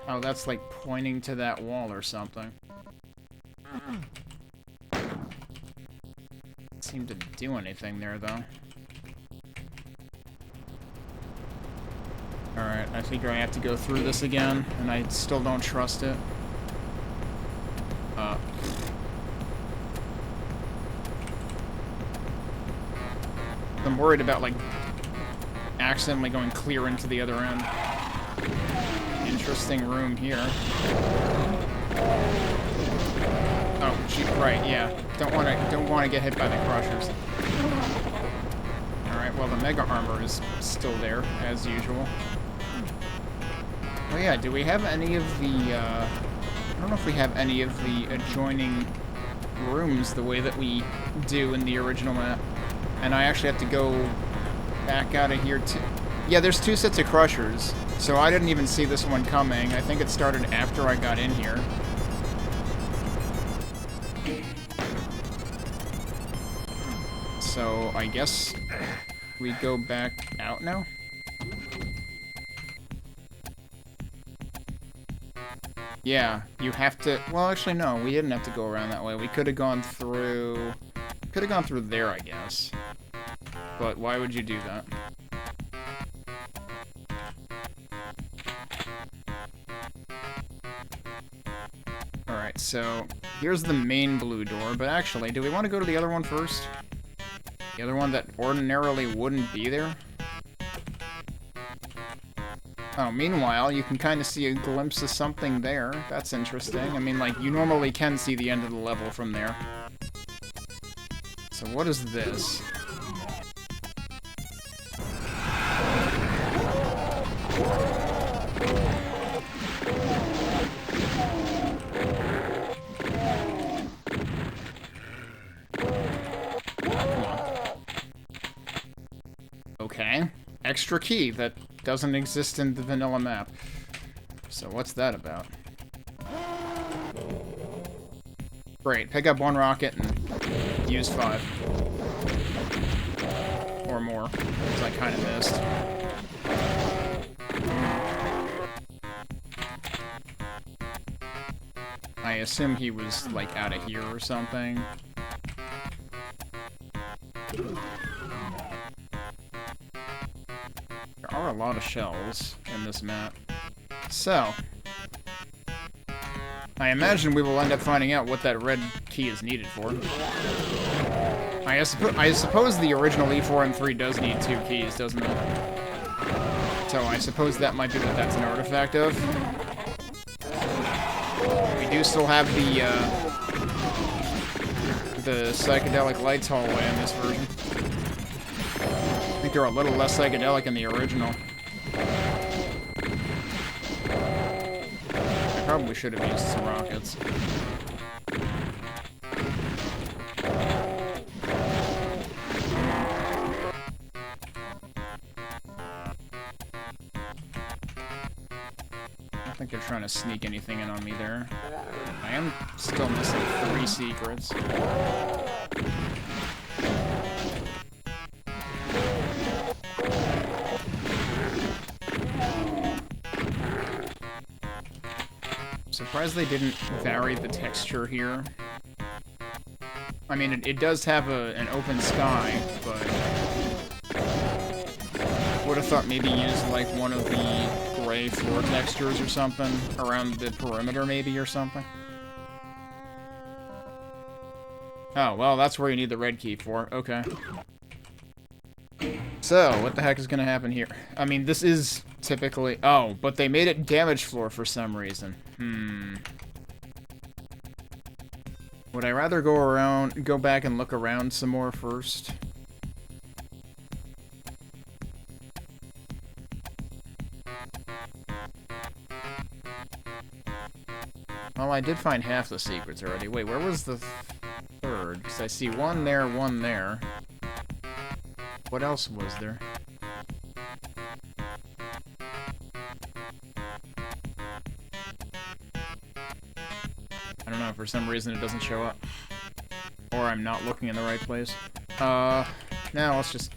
Oh, that's, like, pointing to that wall or something. Didn't seem to do anything there, though. Alright, I figure I have to go through this again, and I still don't trust it. I'm worried about, like, accidentally going clear into the other end. Interesting room here. Oh, gee, right, yeah. Don't want to get hit by the crushers. Alright, well, the mega armor is still there, as usual. Oh yeah, do we have any of the, I don't know if we have any of the adjoining rooms the way that we do in the original map. And I actually have to go back out of here too. Yeah, there's 2 sets of crushers, so I didn't even see this one coming. I think it started after I got in here. So I guess we go back out now? Yeah, you have to... Well, actually, no, we didn't have to go around that way. We could have gone through... Could have gone through there, I guess. But why would you do that? Alright, so here's the main blue door, but actually, do we want to go to the other one first? The other one that ordinarily wouldn't be there? Oh, meanwhile, you can kind of see a glimpse of something there. That's interesting. I mean, like, you normally can see the end of the level from there. So what is this? Okay. Extra key that doesn't exist in the vanilla map. So what's that about? Great. Pick up 1 rocket and use 5. Or more, because I kind of missed. I assume he was, like, out of here or something. There are a lot of shells in this map. So, I imagine we will end up finding out what that red key is needed for. I suppose the original E4 M3 does need 2 keys, doesn't it? So I suppose that might be what that's an artifact of. We do still have the psychedelic lights hallway in this version. I think they're a little less psychedelic in the original. I probably should have used some rockets. I don't think they're trying to sneak anything in on me there. I am still missing 3 secrets. Surprised they didn't vary the texture here. I mean, it does have an open sky, but would have thought maybe use like one of the gray floor textures or something around the perimeter, maybe, or something. Oh, well, that's where you need the red key for. Okay. So, what the heck is going to happen here? I mean, this is typically... Oh, but they made it damage floor for some reason. Would I rather go back and look around some more first? Well, I did find half the secrets already. Wait, where was the third? Because I see one there, one there. What else was there? I don't know, for some reason it doesn't show up. Or I'm not looking in the right place. Now let's just...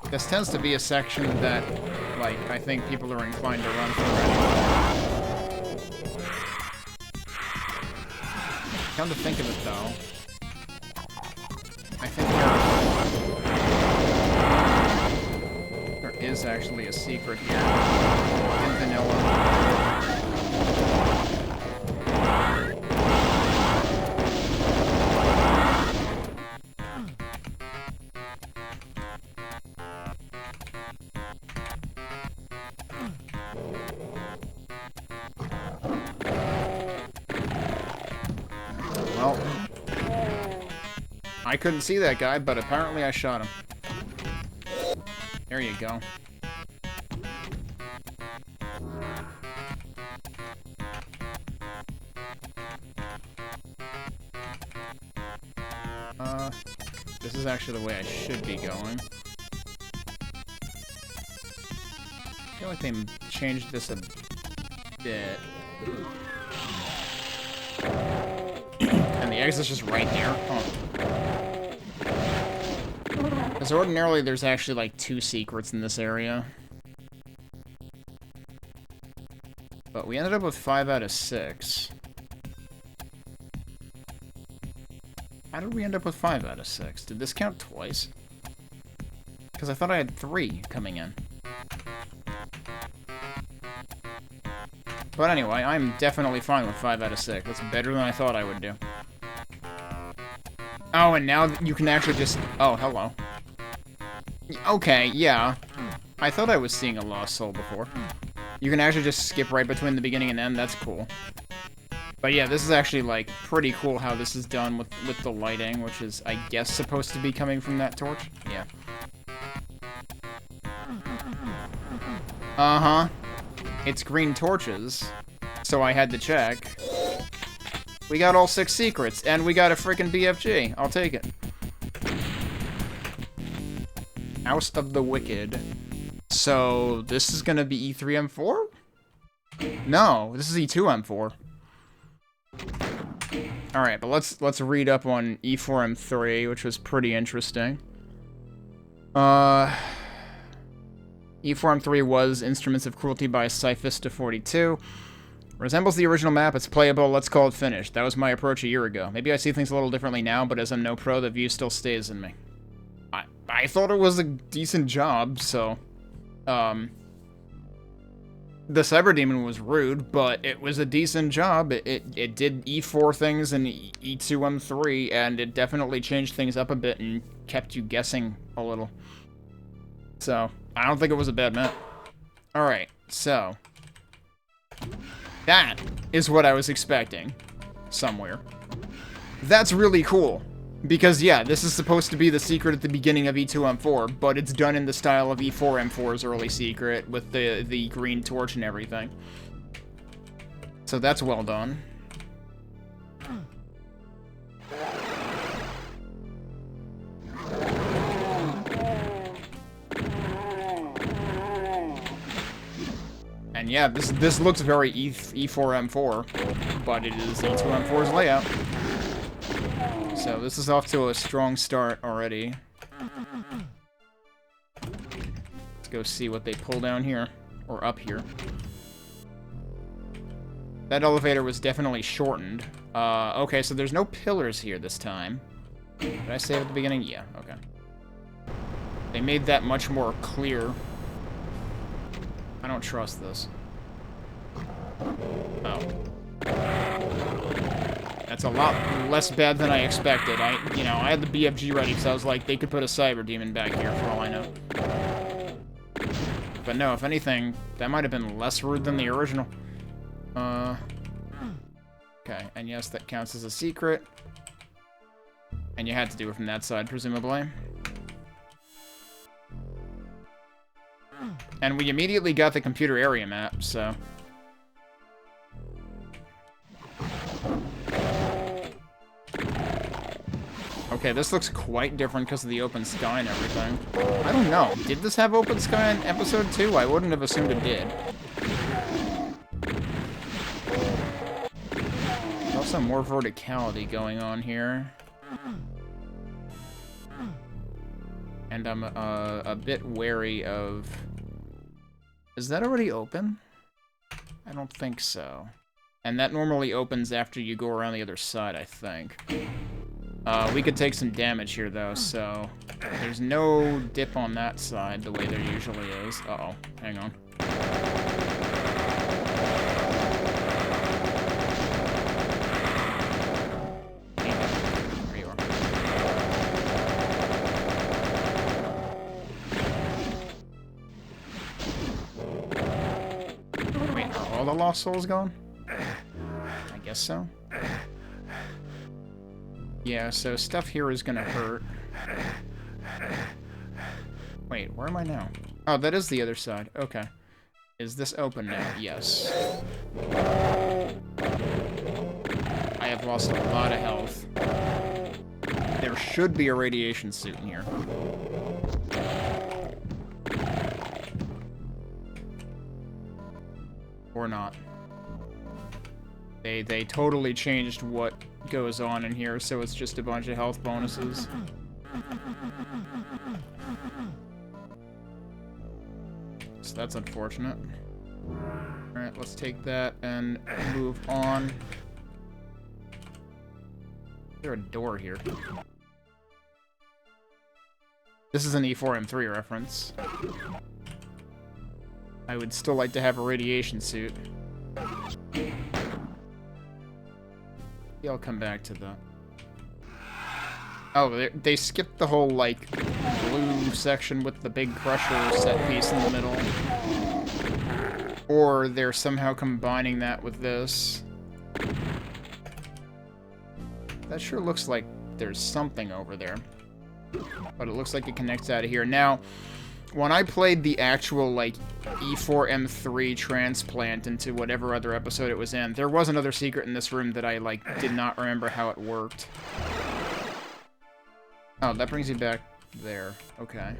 This tends to be a section that, like, I think people are inclined to run through anyway. Come to think of it, though, I think there is actually a secret here in vanilla. Well, I couldn't see that guy, but apparently I shot him. There you go. This is actually the way I should be going. I feel like they changed this a bit. And the exit's just right there. Huh. Because ordinarily there's actually like 2 secrets in this area. But we ended up with 5 out of 6. How did we end up with 5 out of 6? Did this count twice? Because I thought I had 3 coming in. But anyway, I'm definitely fine with 5 out of 6. That's better than I thought I would do. Oh, and now you can actually just... Oh, hello. Okay, yeah. I thought I was seeing a lost soul before. You can actually just skip right between the beginning and end. That's cool. But yeah, this is actually, like, pretty cool how this is done with the lighting, which is, I guess, supposed to be coming from that torch. Yeah. Uh-huh. It's green torches, so I had to check. We got all 6 secrets, and we got a frickin' BFG. I'll take it. House of the Wicked. So, this is gonna be E3M4? No, this is E2M4. Alright, but let's read up on E4M3, which was pretty interesting. E4M3 was Instruments of Cruelty by Cyphista 42. Resembles the original map, it's playable, let's call it finished. That was my approach a year ago. Maybe I see things a little differently now, but as I'm no pro, the view still stays in me. I thought it was a decent job, so... The Cyber Demon was rude, but it was a decent job. It did E4 things in E2M3, and it definitely changed things up a bit and kept you guessing a little. So, I don't think it was a bad map. Alright, so... That is what I was expecting. Somewhere. That's really cool. Because, yeah, this is supposed to be the secret at the beginning of E2M4, but it's done in the style of E4M4's early secret, with the green torch and everything. So that's well done. And yeah, this looks very E4M4, but it is E2M4's layout. So this is off to a strong start already. Let's go see what they pull down here, or up here. That elevator was definitely shortened. Okay, so there's no pillars here this time. Did I say at the beginning? Yeah, okay. They made that much more clear. I don't trust this. Oh. That's a lot less bad than I expected. I had the BFG ready because I was like, they could put a Cyber Demon back here for all I know. But no, if anything, that might have been less rude than the original. Okay, and yes, that counts as a secret. And you had to do it from that side, presumably. And we immediately got the computer area map, so... Okay, this looks quite different because of the open sky and everything. I don't know. Did this have open sky in episode 2? I wouldn't have assumed it did. There's also more verticality going on here. And I'm a bit wary of... Is that already open? I don't think so. And that normally opens after you go around the other side, I think. We could take some damage here, though, so... There's no dip on that side the way there usually is. Uh-oh. Hang on. There you are. Wait, are all the lost souls gone? I guess so. Yeah, so stuff here is gonna hurt. Wait, where am I now? Oh, that is the other side. Okay. Is this open now? Yes. I have lost a lot of health. There should be a radiation suit in here. Or not. They totally changed what goes on in here, so it's just a bunch of health bonuses. So that's unfortunate. Alright, let's take that and move on. Is there a door here? This is an E4M3 reference. I would still like to have a radiation suit. I'll come back to that. Oh, they skipped the whole, like, blue section with the big crusher set piece in the middle. Or they're somehow combining that with this. That sure looks like there's something over there. But it looks like it connects out of here. Now, when I played the actual, like, E4M3 transplant into whatever other episode it was in, there was another secret in this room that I, like, did not remember how it worked. Oh, that brings you back there. Okay.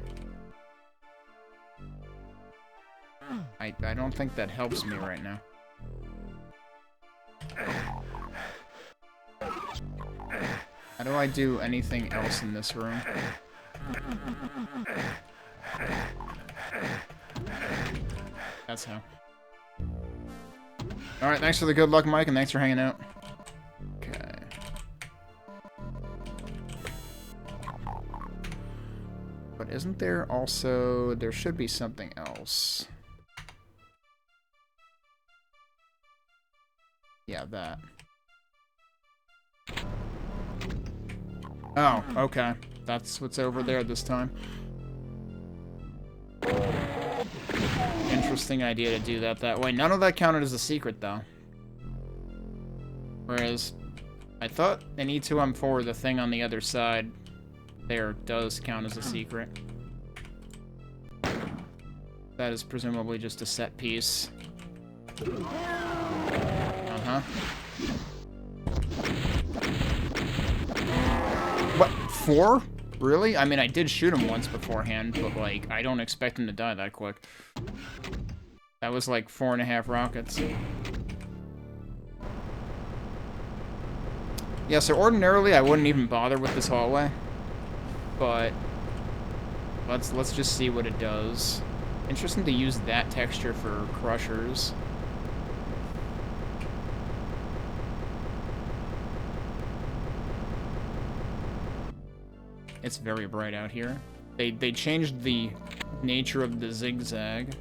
I don't think that helps me right now. How do I do anything else in this room? That's how. Alright, thanks for the good luck, Mike, and thanks for hanging out. Okay. But isn't there also... There should be something else. Yeah, that. Oh, okay. That's what's over there this time. Interesting idea to do that way. None of that counted as a secret, though. Whereas, I thought in E2M4, the thing on the other side there does count as a secret. That is presumably just a set piece. Uh-huh. What? 4? Really? I mean, I did shoot him once beforehand, but, like, I don't expect him to die that quick. That was, like, 4.5 rockets. Yeah, so ordinarily I wouldn't even bother with this hallway. But let's just see what it does. Interesting to use that texture for crushers. It's very bright out here. They changed the nature of the zigzag.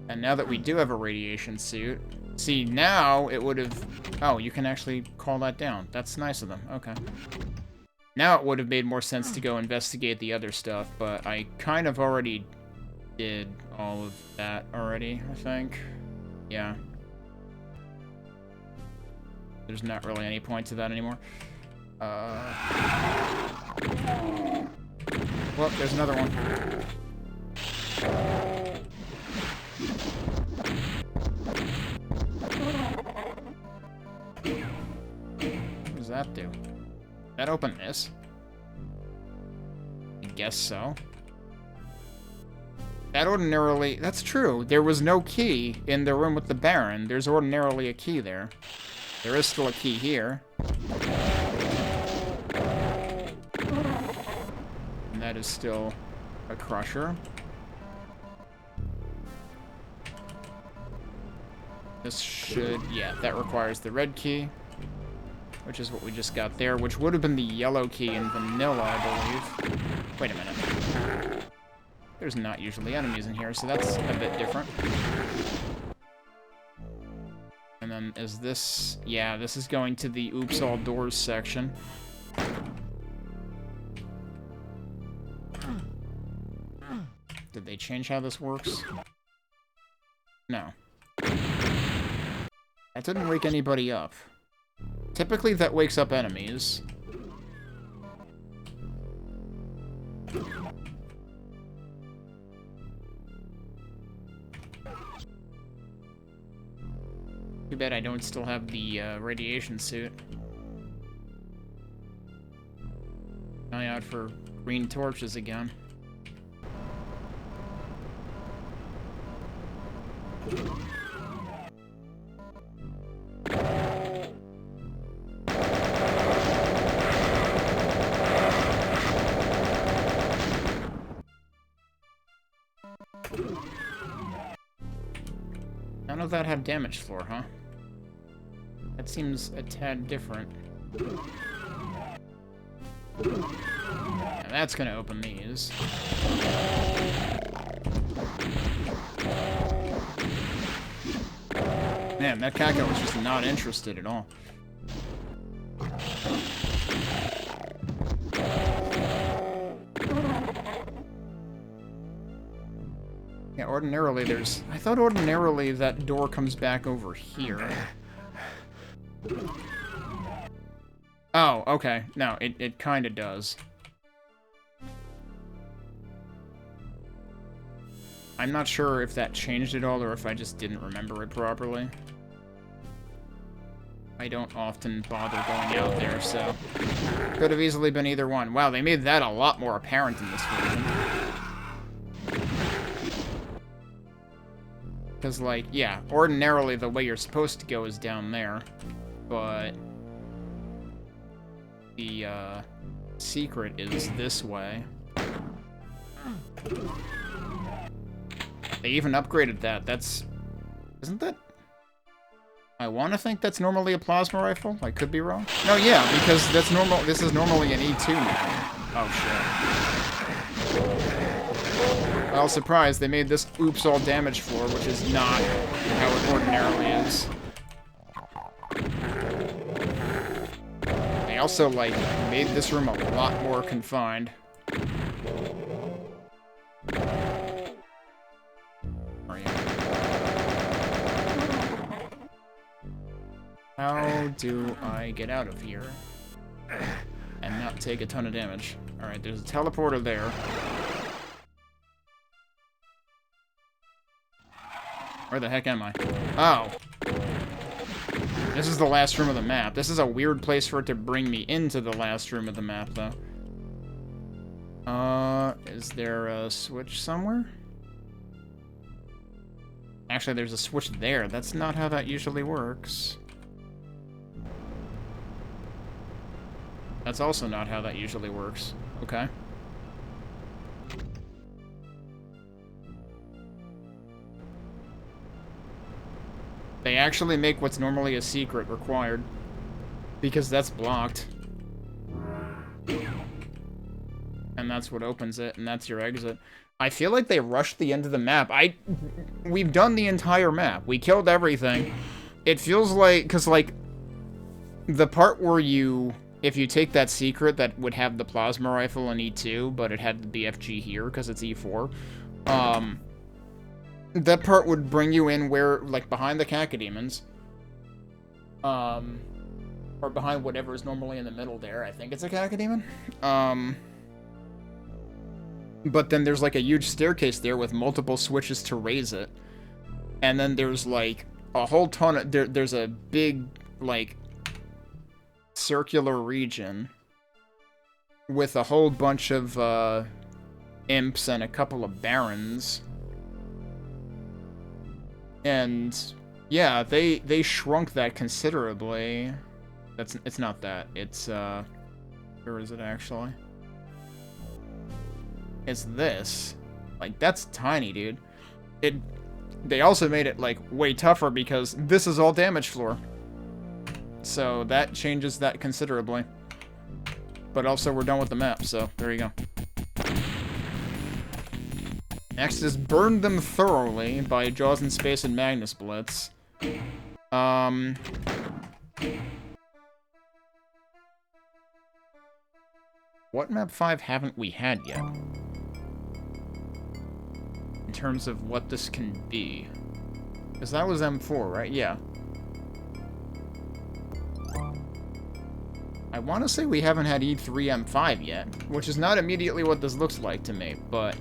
And now that we do have a radiation suit... See, now it would have... Oh, you can actually call that down. That's nice of them. Okay. Now it would have made more sense to go investigate the other stuff, but I kind of already did all of that already, I think. Yeah. There's not really any point to that anymore. Well, there's another one. What does that do? That open this? I guess so. That ordinarily... That's true. There was no key in the room with the Baron. There's ordinarily a key there. There is still a key here. And that is still a crusher. This should... Yeah, that requires the red key. Which is what we just got there. Which would have been the yellow key in vanilla, I believe. Wait a minute. There's not usually enemies in here, so that's a bit different. And then is this... Yeah, this is going to the Oops All Doors section. Did they change how this works? No. That didn't wake anybody up. Typically that wakes up enemies. Too bad I don't still have the radiation suit. Eye out for green torches again. None of that had damage floor, huh? That seems a tad different. Now that's gonna open these. Man, that Kako was just not interested at all. Yeah, ordinarily there's... I thought ordinarily that door comes back over here. Oh, okay. No, it kinda does. I'm not sure if that changed at all or if I just didn't remember it properly. I don't often bother going out there, so... Could have easily been either one. Wow, they made that a lot more apparent in this version. Because, like, yeah, ordinarily the way you're supposed to go is down there. But... the, secret is this way. They even upgraded that. That's... Isn't that... I want to think that's normally a plasma rifle. I could be wrong. No, yeah, because that's normal. This is normally an E2 now. Oh, shit. Well, surprise, they made this oops all damage floor, which is not how it ordinarily is. They also, like, made this room a lot more confined. How do I get out of here and not take a ton of damage? Alright, there's a teleporter there. Where the heck am I? Oh. This is the last room of the map. This is a weird place for it to bring me into the last room of the map, though. Is there a switch somewhere? Actually, there's a switch there. That's not how that usually works. That's also not how that usually works. Okay. They actually make what's normally a secret required. Because that's blocked. And that's what opens it, and that's your exit. I feel like they rushed the end of the map. We've done the entire map. We killed everything. It feels like... Because, like... The part where you... If you take that secret that would have the plasma rifle in E2, but it had the BFG here because it's E4, that part would bring you in where, like, behind the Cacodemons. Or behind whatever is normally in the middle there. I think it's a cacodemon. But then there's like a huge staircase there with multiple switches to raise it. And then there's like a whole ton of... There's a big, like, circular region with a whole bunch of imps and a couple of barons. And yeah, they shrunk that considerably. It's not that. It's where is it actually? It's this. Like, that's tiny, dude. They also made it like way tougher because this is all damage floor. So that changes that considerably. But also we're done with the map, so there you go. Next is Burn Them Thoroughly by Jaws in Space and Magnus Blitz. What map 5 haven't we had yet? In terms of what this can be. Because that was M4, right? Yeah. I want to say we haven't had E3 M5 yet, which is not immediately what this looks like to me, but...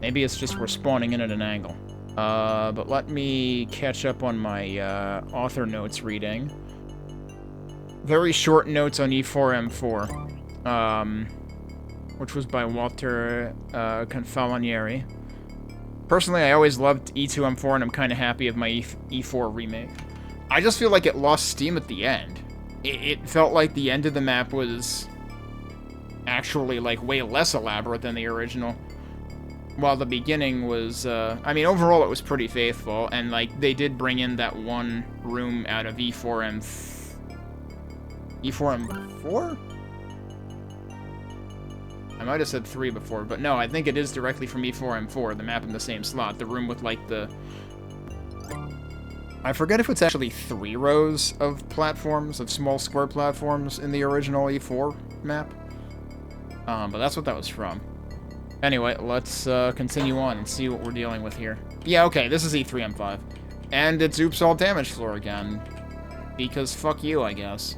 maybe it's just we're spawning in at an angle. But let me catch up on my author notes reading. Very short notes on E4 M4, which was by Walter Confalonieri. Personally, I always loved E2 M4, and I'm kind of happy of my E4 remake. I just feel like it lost steam at the end. It felt like the end of the map was actually, like, way less elaborate than the original. While the beginning was, I mean, overall it was pretty faithful, and, like, they did bring in that one room out of E4 M4? I might have said 3 before, but no, I think it is directly from E4 M4, the map in the same slot. The room with, like, the... I forget if it's actually 3 rows of platforms, of small square platforms in the original E4 map. But that's what that was from. Anyway, let's continue on and see what we're dealing with here. Yeah, okay, this is E3 M5. And it's Oops All Damage Floor again. Because fuck you, I guess.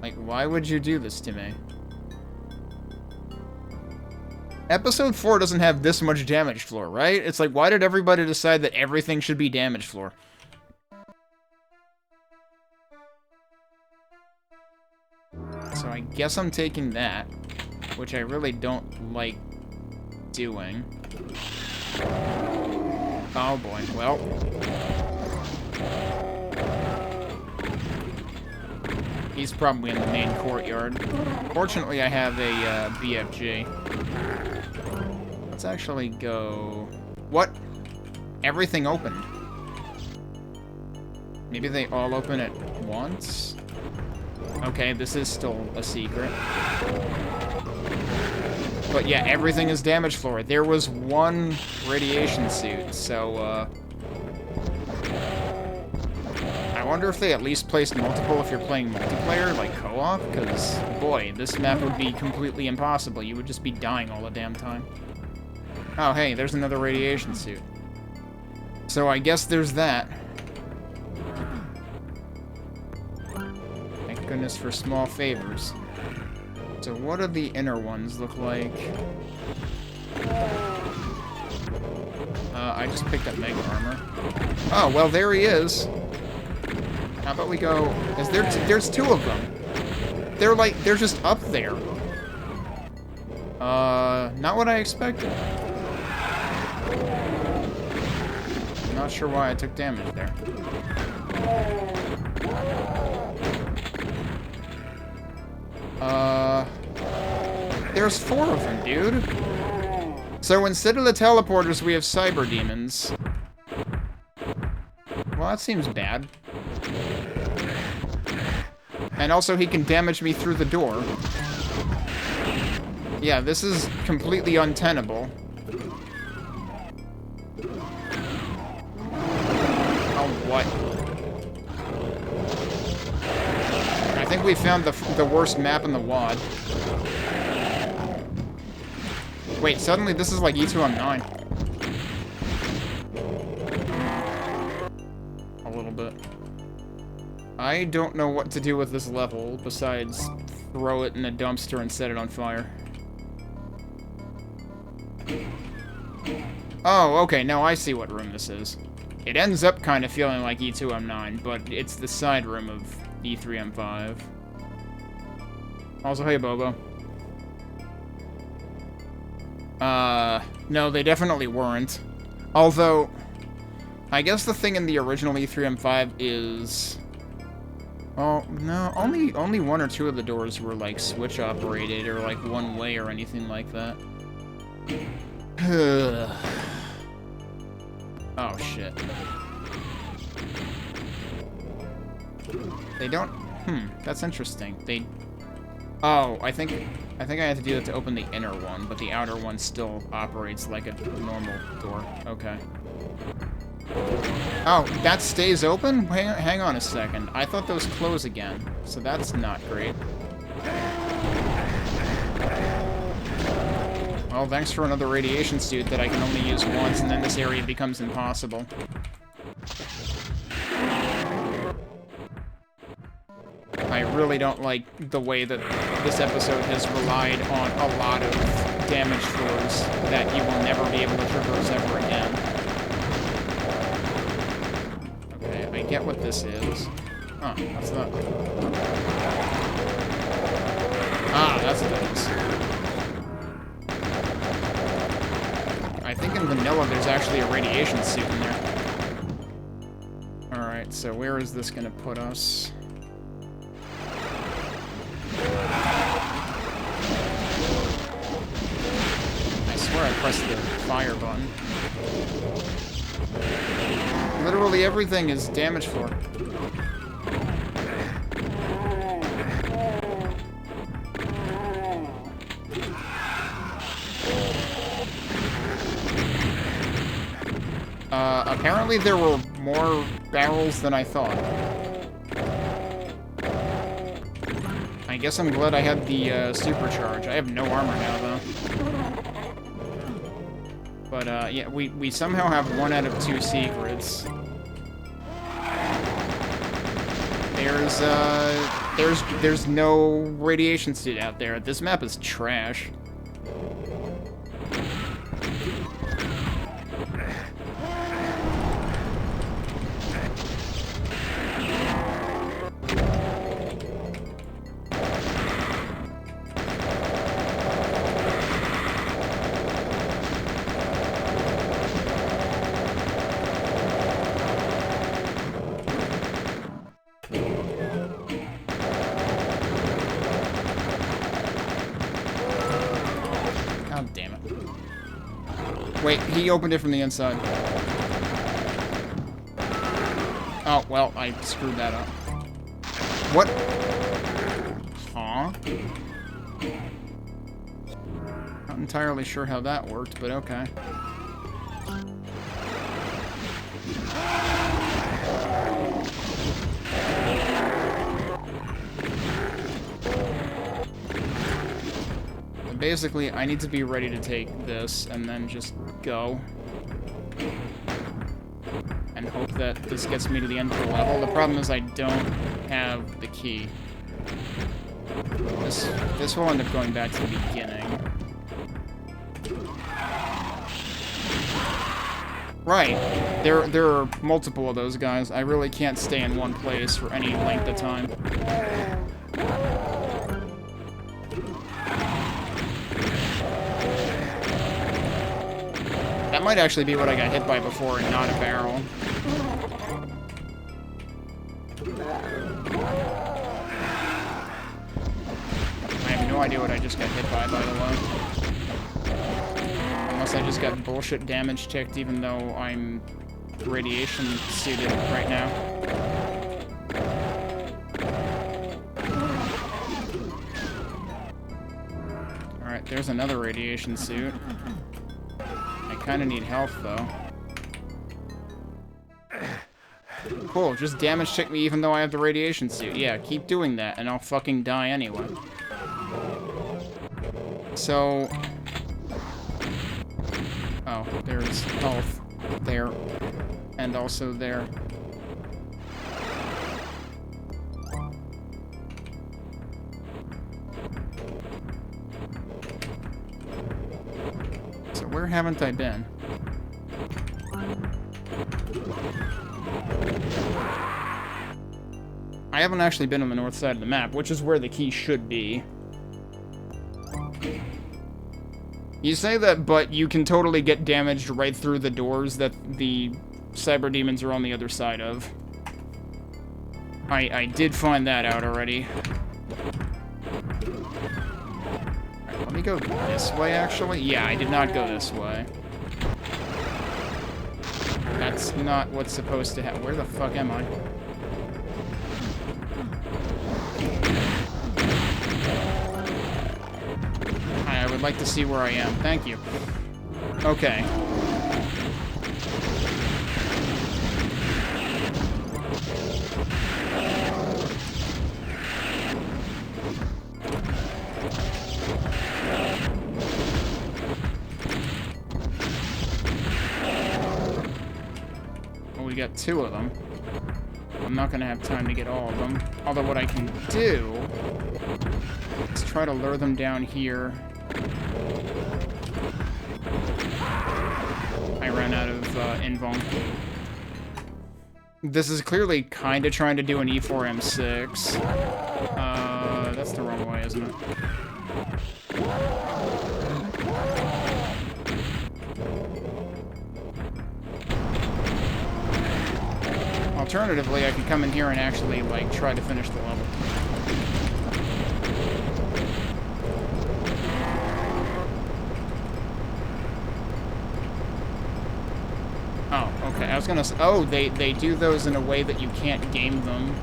Like, why would you do this to me? Episode 4 doesn't have this much damage floor, right? It's like, why did everybody decide that everything should be damage floor? So I guess I'm taking that, which I really don't like doing. Oh boy, well. He's probably in the main courtyard. Fortunately, I have a BFG. Let's actually go... What? Everything opened. Maybe they all open at once? Okay, this is still a secret. But yeah, everything is damage floor. There was one radiation suit, so, I wonder if they at least placed multiple if you're playing multiplayer, like co-op, because, boy, this map would be completely impossible. You would just be dying all the damn time. Oh, hey, there's another radiation suit. So I guess there's that. Thank goodness for small favors. So what do the inner ones look like? I just picked up Mega Armor. Oh, well, there he is. How about we go... There's 2 of them. They're just up there. Not what I expected. I'm not sure why I took damage there. There's 4 of them, dude. So instead of the teleporters, we have cyber demons. Well, that seems bad. And also, he can damage me through the door. Yeah, this is completely untenable. Oh, what? I think we found the worst map in the WAD. Wait, suddenly this is like E2 M9. I don't know what to do with this level besides throw it in a dumpster and set it on fire. Oh, okay, now I see what room this is. It ends up kind of feeling like E2M9, but it's the side room of E3M5. Also, hey, Bobo. No, they definitely weren't. Although, I guess the thing in the original E3M5 is... Oh, no, only one or two of the doors were, like, switch-operated or, like, one-way or anything like that. Oh, shit. They don't... that's interesting. They... Oh, I think I had to do that to open the inner one, but the outer one still operates like a normal door. Okay. Oh, that stays open? Hang on a second. I thought those close again, so that's not great. Well, thanks for another radiation suit that I can only use once, and then this area becomes impossible. I really don't like the way that this episode has relied on a lot of damage floors that you will never be able to traverse ever again. Okay, I get what this is. Oh, that's not... Ah, that's what that is. I think in vanilla there's actually a radiation suit in there. Alright, so where is this gonna put us? I swear I pressed the fire button. Literally everything is damage floor. Apparently there were more barrels than I thought. I guess I'm glad I had the supercharge. I have no armor now, though. But, yeah, we somehow have 1 out of 2 secrets. There's no radiation suit out there. This map is trash. God damn it. Wait, he opened it from the inside. Oh, well, I screwed that up. What? Huh? Not entirely sure how that worked, but okay. Basically, I need to be ready to take this and then just go. And hope that this gets me to the end of the level. The problem is I don't have the key. This will end up going back to the beginning. Right. There are multiple of those guys. I really can't stay in one place for any length of time. That might actually be what I got hit by before and not a barrel. I have no idea what I just got hit by the way. Unless I just got bullshit damage ticked even though I'm radiation suited right now. Alright, there's another radiation suit. I kinda need health, though. Cool, just damage check me even though I have the radiation suit. Yeah, keep doing that, and I'll fucking die anyway. So... Oh, there's health there. And also there. where haven't I been? I haven't actually been on the north side of the map, which is where the key should be. You say that, but you can totally get damaged right through the doors that the cyber demons are on the other side of. I did find that out already. Right, let me go this way, actually. Yeah, I did not go this way. That's not what's supposed to happen. Where the fuck am I? Hi, I would like to see where I am. Thank you. Okay. We got 2 of them. I'm not gonna have time to get all of them. Although what I can do is try to lure them down here. I ran out of invuln. This is clearly kind of trying to do an E4M6. That's the wrong way, isn't it? Alternatively, I could come in here and actually, like, try to finish the level. Oh, okay. I was gonna say, oh, they do those in a way that you can't game them.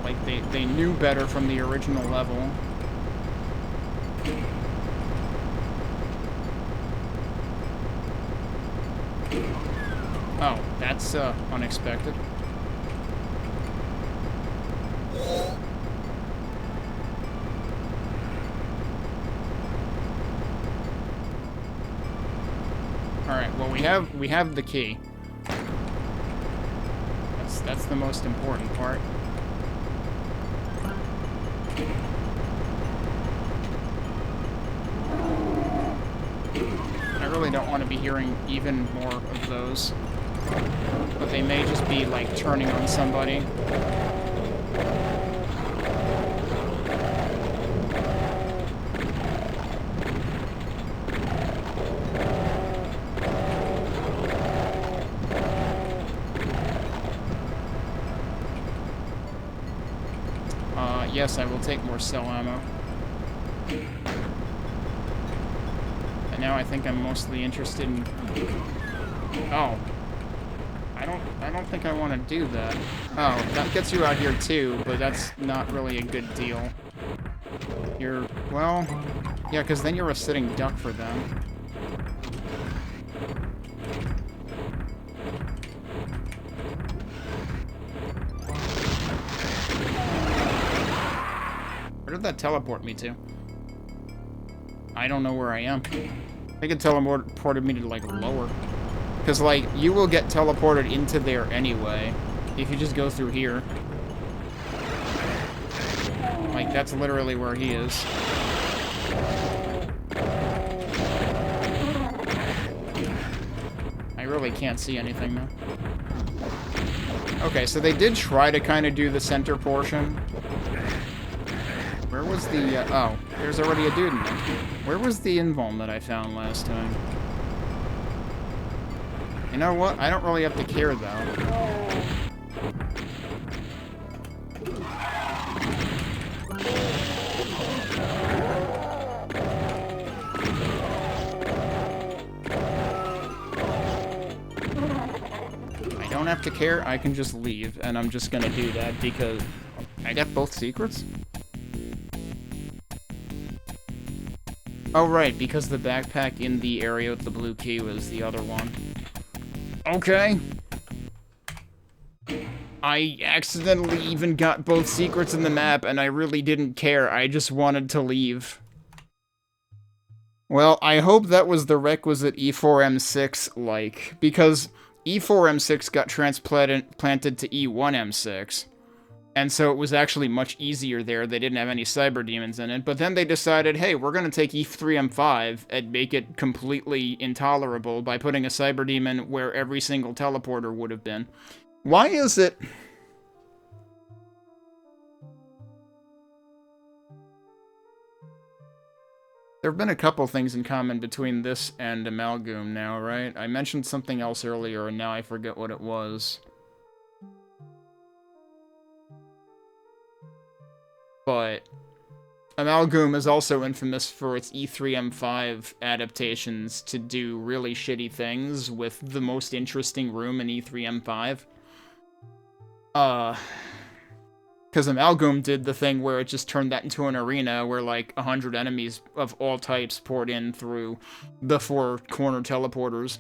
Like, they knew better from the original level. Oh, that's unexpected. Alright, well we have the key. That's the most important part. I really don't want to be hearing even more of those. But they may just be, like, turning on somebody. Yes, I will take more cell ammo. And now I think I'm mostly interested in... Oh. I don't think I want to do that. Oh, that gets you out here too, but that's not really a good deal. You're... well... yeah, because then you're a sitting duck for them. Where did that teleport me to? I don't know where I am. I think it teleported me to, like, lower. Because, like, you will get teleported into there anyway, if you just go through here. Like, that's literally where he is. I really can't see anything now. Okay, so they did try to kind of do the center portion. Where was the, oh, there's already a dude in there. Where was the invuln that I found last time? You know what? I don't really have to care, though. I don't have to care. I can just leave, and I'm just gonna do that because I got both secrets? Oh, right, because the backpack in the area with the blue key was the other one. Okay. I accidentally even got both secrets in the map, and I really didn't care. I just wanted to leave. Well, I hope that was the requisite E4M6-like, because E4M6 got transplanted to E1M6. And so it was actually much easier there. They didn't have any cyber demons in it. But then they decided, hey, we're going to take E3M5 and make it completely intolerable by putting a cyber demon where every single teleporter would have been. Why is it... There have been a couple things in common between this and Amalgam now, right? I mentioned something else earlier, and now I forget what it was. But Amalgam is also infamous for its E3M5 adaptations to do really shitty things with the most interesting room in E3M5. Because Amalgam did the thing where it just turned that into an arena where, like, 100 enemies of all types poured in through the 4 corner teleporters,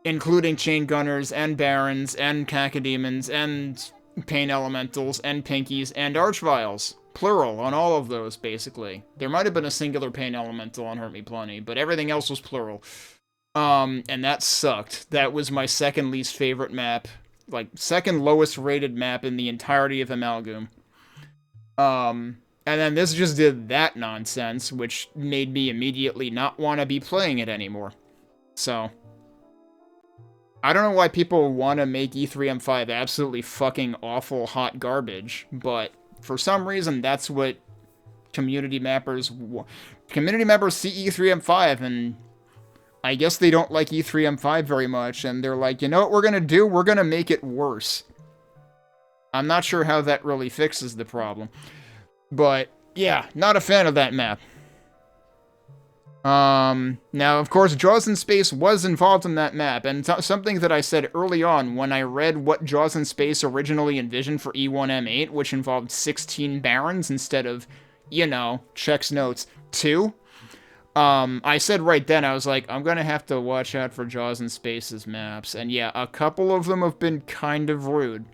including chain gunners, and barons, and cacodemons, and pain elementals, and pinkies, and archviles. Plural on all of those, basically. There might have been a singular pain elemental on Hurt Me Plenty, but everything else was plural. And that sucked. That was my second least favorite map. Like, second lowest rated map in the entirety of Amalgam. And then this just did that nonsense, which made me immediately not want to be playing it anymore. So, I don't know why people want to make E3M5 absolutely fucking awful hot garbage, but for some reason that's what community mappers see E3M5, and I guess they don't like E3M5 very much, and they're like, you know what we're gonna do? We're gonna make it worse. I'm not sure how that really fixes the problem. But, yeah, not a fan of that map. Now, of course, Jaws in Space was involved in that map, and something that I said early on when I read what Jaws in Space originally envisioned for E1M8, which involved 16 barons instead of, you know, checks notes, 2. I said right then, I was like, I'm gonna have to watch out for Jaws in Space's maps. And yeah, a couple of them have been kind of rude.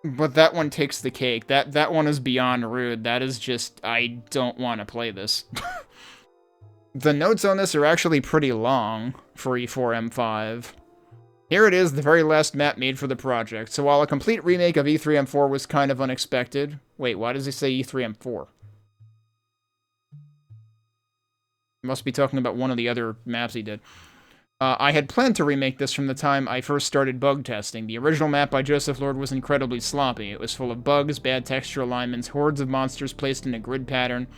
But that one takes the cake. That one is beyond rude. That is just, I don't want to play this. The notes on this are actually pretty long for E4M5. Here it is, the very last map made for the project. So while a complete remake of E3M4 was kind of unexpected... Wait, why does he say E3M4? Must be talking about one of the other maps he did. I had planned to remake this from the time I first started bug testing. The original map by Joseph Lord was incredibly sloppy. It was full of bugs, bad texture alignments, hordes of monsters placed in a grid pattern.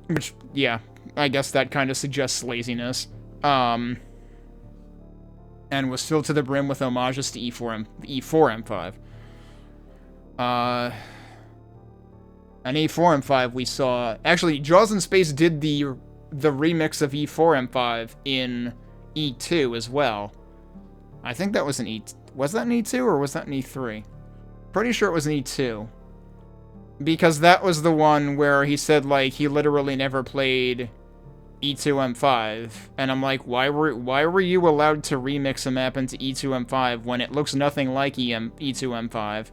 Which, yeah, I guess that kind of suggests laziness. And was filled to the brim with homages to E4M5. And E4M5 we saw... Actually, Jaws in Space did the remix of E4M5 in E2 as well. I think that was an E... Was that an E2 or was that an E3? Pretty sure it was an E2. Because that was the one where he said, like, he literally never played E2M5. And I'm like, why were you allowed to remix a map into E2M5 when it looks nothing like E2M5?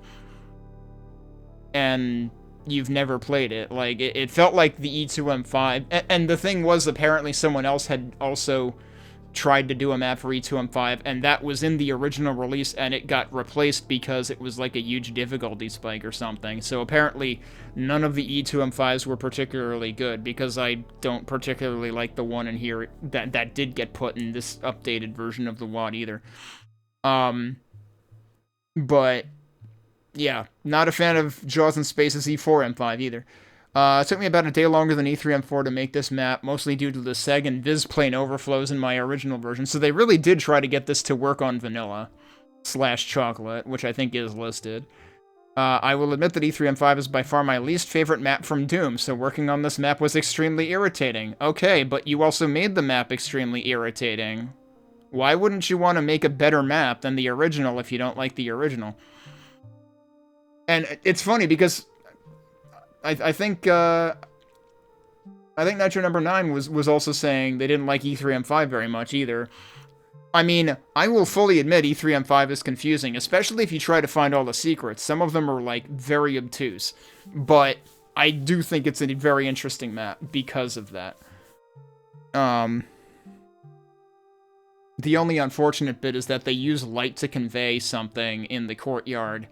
And you've never played it. Like, it felt like the E2M5... And the thing was, apparently someone else had also tried to do a map for E2M5, and that was in the original release, and it got replaced because it was like a huge difficulty spike or something. So apparently none of the E2M5s were particularly good, because I don't particularly like the one in here that did get put in this updated version of the WAD either. But yeah, not a fan of Jaws in Space's E4M5 either. It took me about a day longer than E3M4 to make this map, mostly due to the seg and viz plane overflows in my original version, so they really did try to get this to work on vanilla / chocolate, which I think is listed. I will admit that E3M5 is by far my least favorite map from Doom, so working on this map was extremely irritating. Okay, but you also made the map extremely irritating. Why wouldn't you want to make a better map than the original if you don't like the original? And it's funny because I think Nitro number 9 was also saying they didn't like E3M5 very much either. I mean, I will fully admit E3M5 is confusing, especially if you try to find all the secrets. Some of them are, like, very obtuse. But I do think it's a very interesting map because of that. The only unfortunate bit is that they use light to convey something in the courtyard,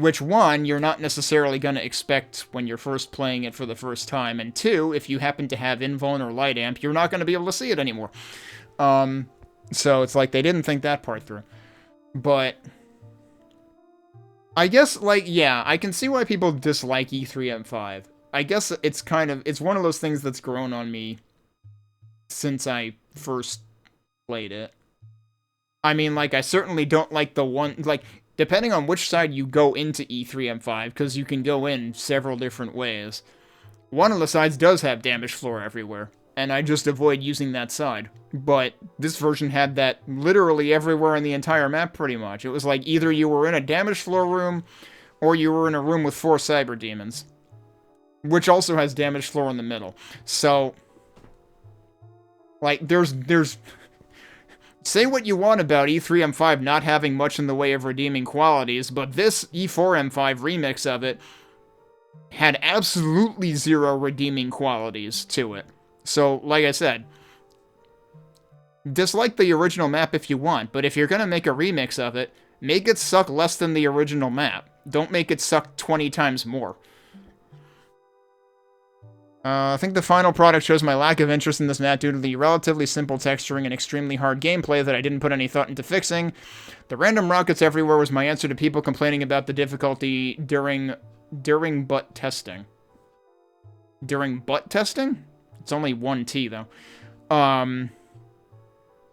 Which, one, you're not necessarily going to expect when you're first playing it for the first time, and two, if you happen to have invuln or light amp, you're not going to be able to see it anymore. So it's like they didn't think that part through. But I guess, like, yeah, I can see why people dislike E3M5. I guess it's it's one of those things that's grown on me since I first played it. I mean, like, I certainly don't like the one, like, depending on which side you go into E3M5, because you can go in several different ways. One of the sides does have damage floor everywhere, and I just avoid using that side. But this version had that literally everywhere in the entire map, pretty much. It was like either you were in a damage floor room, or you were in a room with 4 cyber demons. Which also has damage floor in the middle. So, like, there's say what you want about E3M5 not having much in the way of redeeming qualities, but this E4M5 remix of it had absolutely 0 redeeming qualities to it. So, like I said, dislike the original map if you want, but if you're gonna make a remix of it, make it suck less than the original map. Don't make it suck 20 times more. I think the final product shows my lack of interest in this map due to the relatively simple texturing and extremely hard gameplay that I didn't put any thought into fixing. The random rockets everywhere was my answer to people complaining about the difficulty during butt testing. During butt testing? It's only 1 T, though.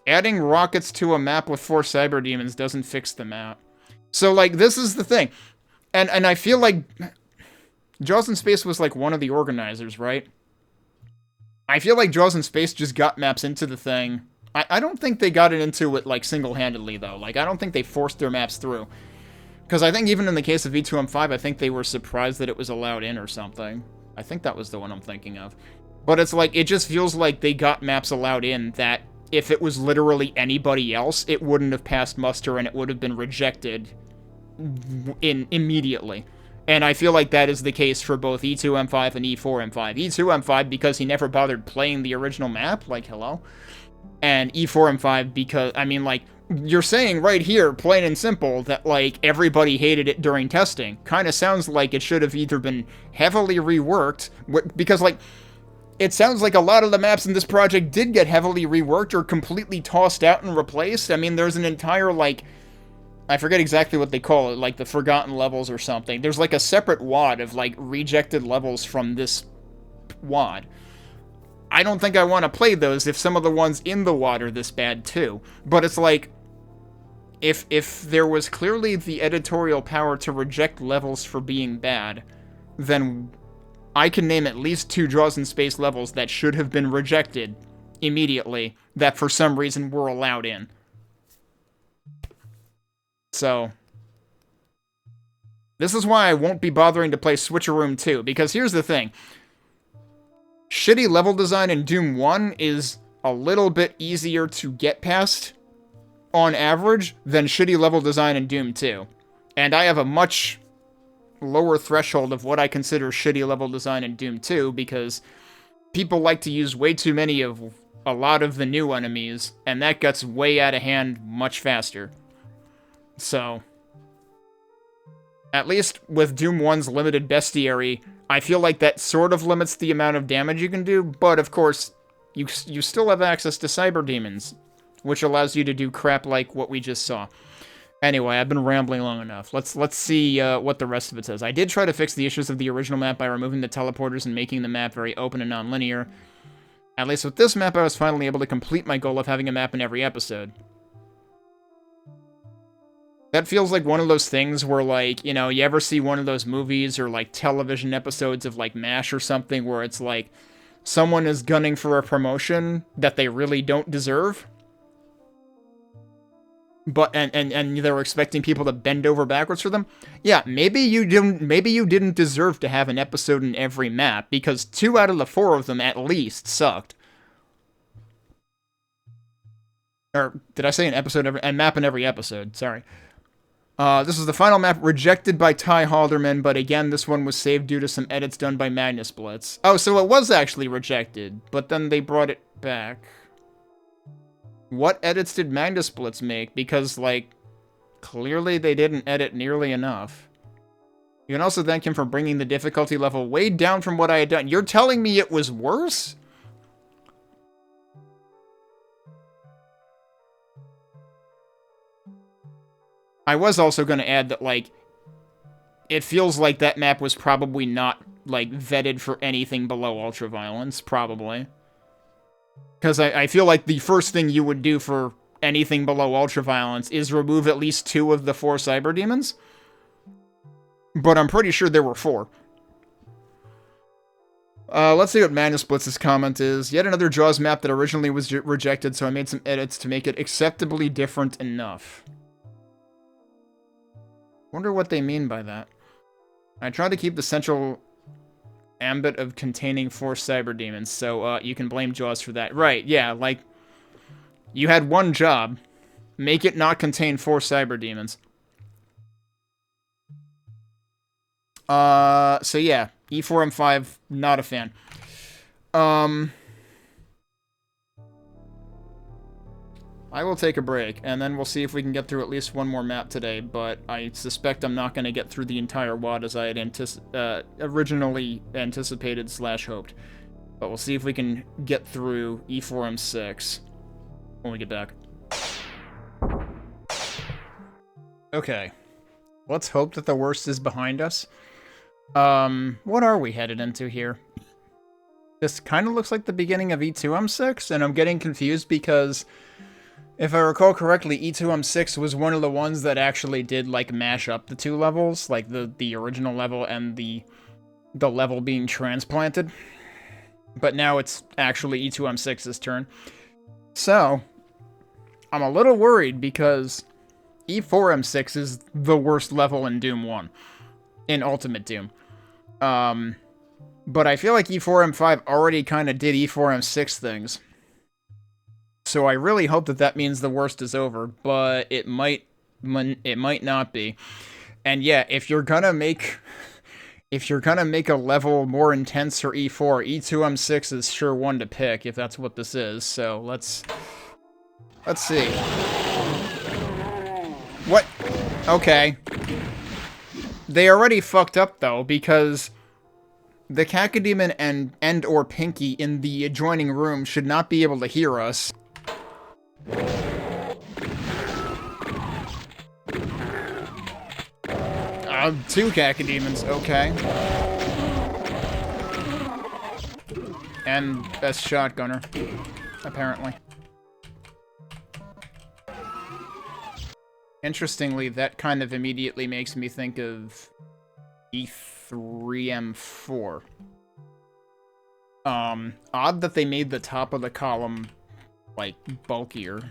Adding rockets to a map with 4 cyber demons doesn't fix the map. So, like, this is the thing. And I feel like Jaws in Space was, like, one of the organizers, right? I feel like Jaws in Space just got maps into the thing. I don't think they got it into it, like, single-handedly, though. Like, I don't think they forced their maps through. Because I think even in the case of E2M5, I think they were surprised that it was allowed in or something. I think that was the one I'm thinking of. But it's like, it just feels like they got maps allowed in that if it was literally anybody else, it wouldn't have passed muster and it would have been rejected immediately. And I feel like that is the case for both E2M5 and E4M5. E2M5 because he never bothered playing the original map, like, hello? And E4M5 because, I mean, like, you're saying right here, plain and simple, that, like, everybody hated it during testing. Kind of sounds like it should have either been heavily reworked, because, like, it sounds like a lot of the maps in this project did get heavily reworked or completely tossed out and replaced. I mean, there's an entire, like, I forget exactly what they call it, like the Forgotten Levels or something. There's like a separate WAD of like rejected levels from this WAD. I don't think I want to play those if some of the ones in the WAD are this bad too. But it's like, if there was clearly the editorial power to reject levels for being bad, then I can name at least 2 Jaws in Space levels that should have been rejected immediately, that for some reason were allowed in. So, this is why I won't be bothering to play Switcheroom 2, because here's the thing. Shitty level design in Doom 1 is a little bit easier to get past, on average, than shitty level design in Doom 2. And I have a much lower threshold of what I consider shitty level design in Doom 2, because people like to use way too many of a lot of the new enemies, and that gets way out of hand much faster. So, at least with Doom 1's limited bestiary, I feel like that sort of limits the amount of damage you can do, but of course, you still have access to cyber demons, which allows you to do crap like what we just saw. Anyway, I've been rambling long enough. Let's see what the rest of it says. I did try to fix the issues of the original map by removing the teleporters and making the map very open and non-linear. At least with this map, I was finally able to complete my goal of having a map in every episode. That feels like one of those things where, like, you know, you ever see one of those movies or, like, television episodes of, like, MASH or something where it's, like, someone is gunning for a promotion that they really don't deserve? But, and they're expecting people to bend over backwards for them? Yeah, maybe you didn't deserve to have an episode in every map, because 2 out of the 4 of them, at least, sucked. Or, did I say an episode every, and map in every episode, sorry. This is the final map rejected by Ty Halderman, but again, this one was saved due to some edits done by Magnus Blitz. Oh, so it was actually rejected, but then they brought it back. What edits did Magnus Blitz make? Because, like, clearly they didn't edit nearly enough. You can also thank him for bringing the difficulty level way down from what I had done. You're telling me it was worse? I was also going to add that, like, it feels like that map was probably not, like, vetted for anything below ultraviolence, probably. Because I feel like the first thing you would do for anything below ultraviolence is remove at least 2 of the 4 cyber demons. But I'm pretty sure there were 4. Let's see what Madness Blitz's comment is. Yet another Jaws map that originally was rejected, so I made some edits to make it acceptably different enough. Wonder what they mean by that. I tried to keep the central ambit of containing 4 cyber demons, so you can blame Jaws for that. Right, yeah, like, you had one job. Make it not contain 4 cyber demons. So yeah, E4M5, not a fan. I will take a break, and then we'll see if we can get through at least one more map today, but I suspect I'm not going to get through the entire WAD as I had originally anticipated / hoped. But we'll see if we can get through E4M6 when we get back. Okay. Let's hope that the worst is behind us. What are we headed into here? This kind of looks like the beginning of E2M6, and I'm getting confused because if I recall correctly, E2M6 was one of the ones that actually did, like, mash up the 2 levels, like the original level and the level being transplanted. But now it's actually E2M6's turn. So, I'm a little worried because E4M6 is the worst level in Doom 1. In Ultimate Doom. But I feel like E4M5 already kind of did E4M6 things. So I really hope that that means the worst is over, but it might not be. And yeah, if you're gonna make a level more intense for E4, E2M6 is sure one to pick if that's what this is. So let's see. What? Okay. They already fucked up though, because the Cacodemon and or Pinky in the adjoining room should not be able to hear us. 2 Cacodemons, okay. And best shotgunner, apparently. Interestingly, that kind of immediately makes me think of E3M4. Odd that they made the top of the column, like, bulkier.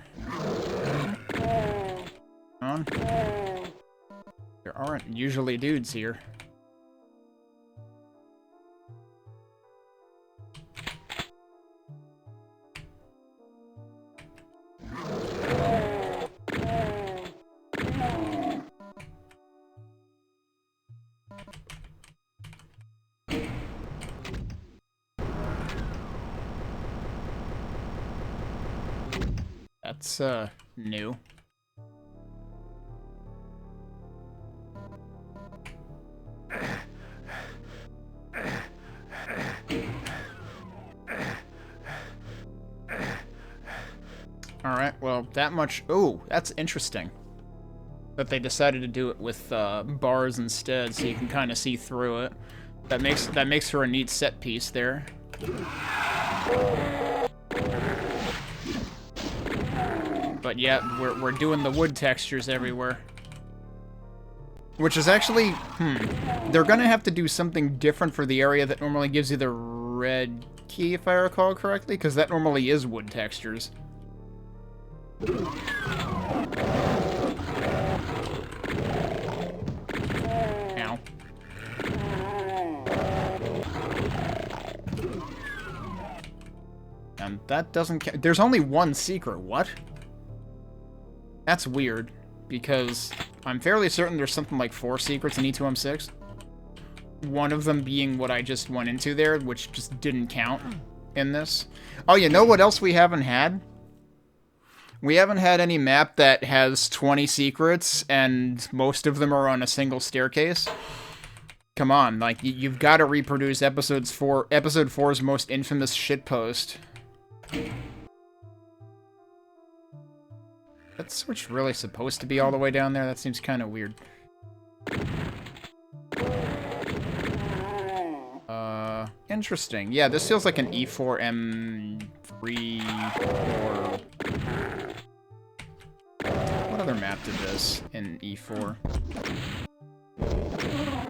There aren't usually dudes here. That's, new. Alright, well, that much... Ooh, that's interesting. That they decided to do it with, bars instead, so you can kind of see through it. That makes for a neat set piece there. But yeah, we're doing the wood textures everywhere. Which is actually, they're gonna have to do something different for the area that normally gives you the red key, if I recall correctly, because that normally is wood textures. Ow. And that doesn't there's only one secret, what? That's weird, because I'm fairly certain there's something like 4 secrets in E2M6. One of them being what I just went into there, which just didn't count in this. Oh, you know what else we haven't had? We haven't had any map that has 20 secrets, and most of them are on a single staircase. Come on, like, you've got to reproduce episode 4's most infamous shitpost. That switch really supposed to be all the way down there? That seems kind of weird. Interesting. Yeah, this feels like an E4 M3 or... What other map did this in E4?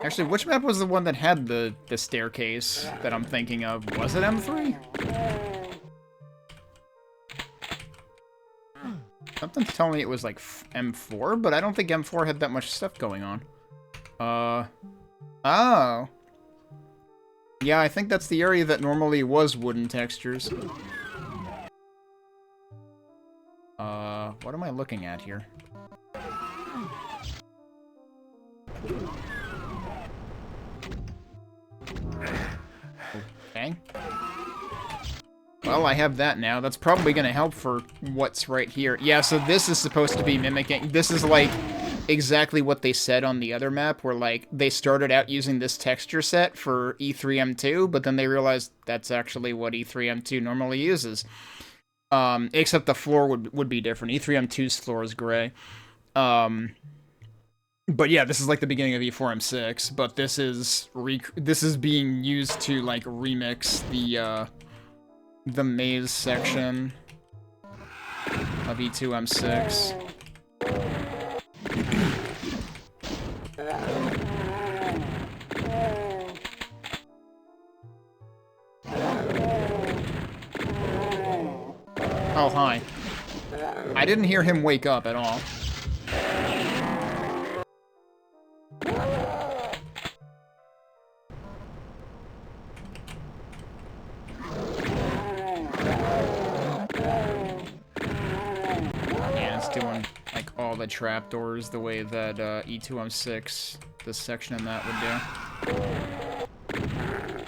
Actually, which map was the one that had the staircase that I'm thinking of? Was it M3? Something's telling me it was like M4, but I don't think M4 had that much stuff going on. Oh. Yeah, I think that's the area that normally was wooden textures. What am I looking at here? Okay. Well, I have that now. That's probably gonna help for what's right here. Yeah, so this is supposed to be mimicking... This is, like, exactly what they said on the other map, where, like, they started out using this texture set for E3M2, but then they realized that's actually what E3M2 normally uses. Except the floor would be different. E3M2's floor is gray. But yeah, this is like the beginning of E4M6, but this is being used to, like, remix the maze section of E2M6. Oh, hi. I didn't hear him wake up at all. Yeah, it's doing, like, all the trapdoors the way that E2M6, this section in that would do.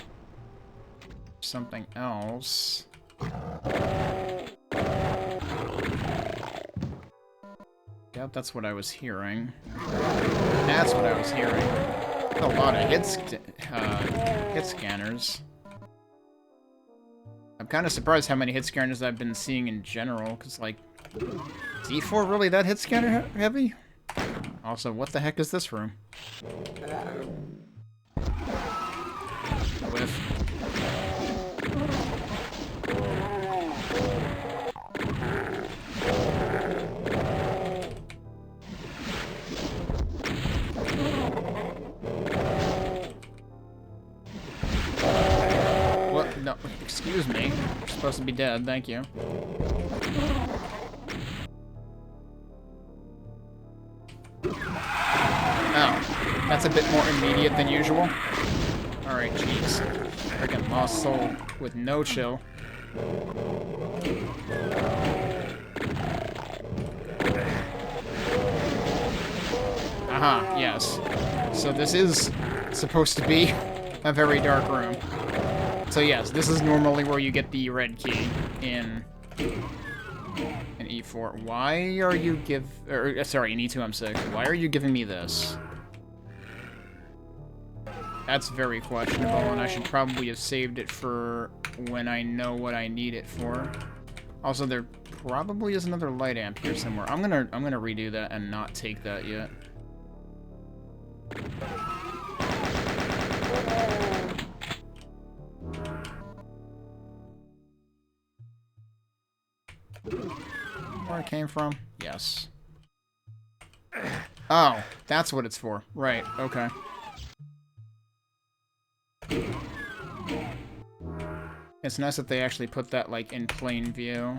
Something else. Yep, that's what I was hearing. That's what I was hearing. A lot of hit scanners. I'm kind of surprised how many hit scanners I've been seeing in general, because, like, is E4 really that hit scanner heavy? Also, what the heck is this room? Whiff. No, excuse me. You're supposed to be dead, thank you. Oh, that's a bit more immediate than usual. Alright, jeez. Freaking lost soul with no chill. Aha, yes. So this is supposed to be a very dark room. So yes, this is normally where you get the red key in E4. Why are you sorry, in E2M6. Why are you giving me this? That's very questionable, and I should probably have saved it for when I know what I need it for. Also, there probably is another light amp here somewhere. I'm gonna redo that and not take that yet. Where it came from? Yes. Oh, that's what it's for. Right, okay. It's nice that they actually put that, like, in plain view.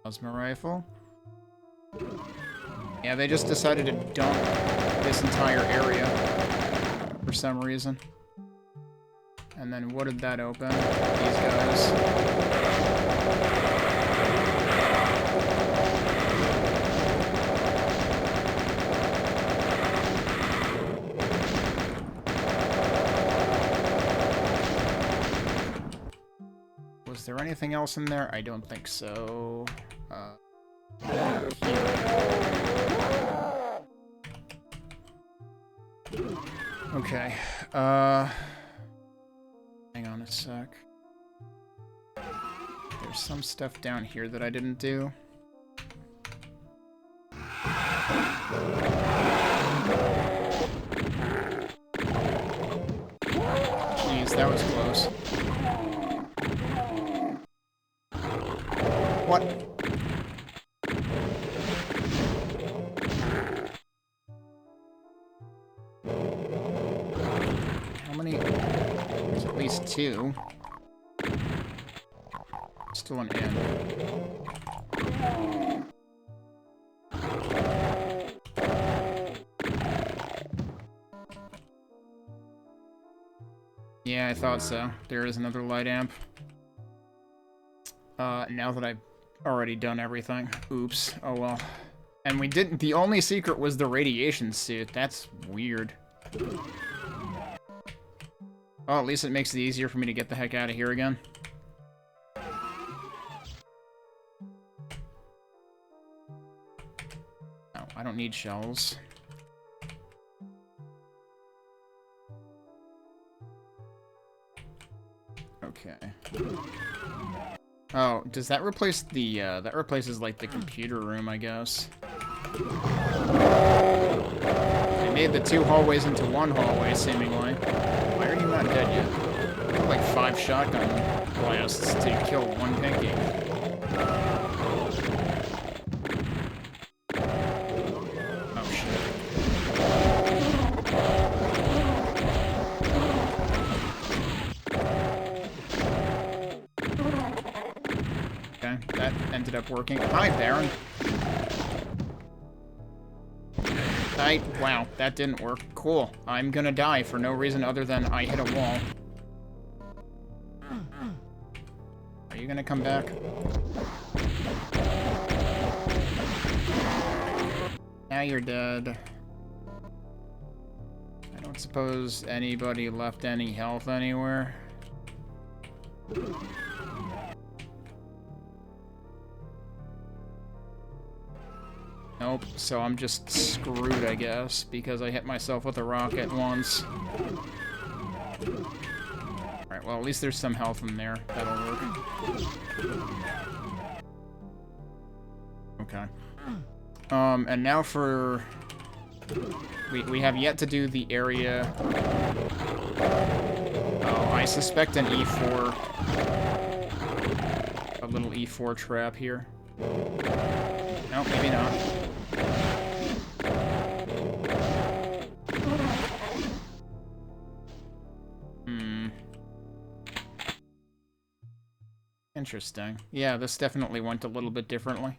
Plasma rifle. Yeah, they just decided to dump this entire area for some reason. And then what did that open? These guys. Was there anything else in there? I don't think so. Okay. Hang on a sec. There's some stuff down here that I didn't do. Jeez, that was close. What? How many? There's at least two. Still an end. Yeah, I thought so. There is another light amp. Now that I've already done everything. Oops. Oh well. And we didn't. The only secret was the radiation suit. That's weird. Oh, at least it makes it easier for me to get the heck out of here again. Oh, I don't need shells. Okay. Oh, does that replace the, that replaces, like, the computer room, I guess. They made the two hallways into one hallway, seemingly. Why are you not dead yet? I have, like, 5 shotgun blasts to kill one pinky. Oh, shit. Okay, that ended up working. Hi, Baron. Wow, that didn't work. Cool. I'm gonna die for no reason other than I hit a wall. Are you gonna come back? Now you're dead. I don't suppose anybody left any health anywhere. Nope, so I'm just screwed, I guess, because I hit myself with a rocket once. Alright, well, at least there's some health in there. That'll work. Okay. And now for... We have yet to do the area... Oh, I suspect an E4... A little E4 trap here. No, maybe not. Interesting. Yeah, this definitely went a little bit differently.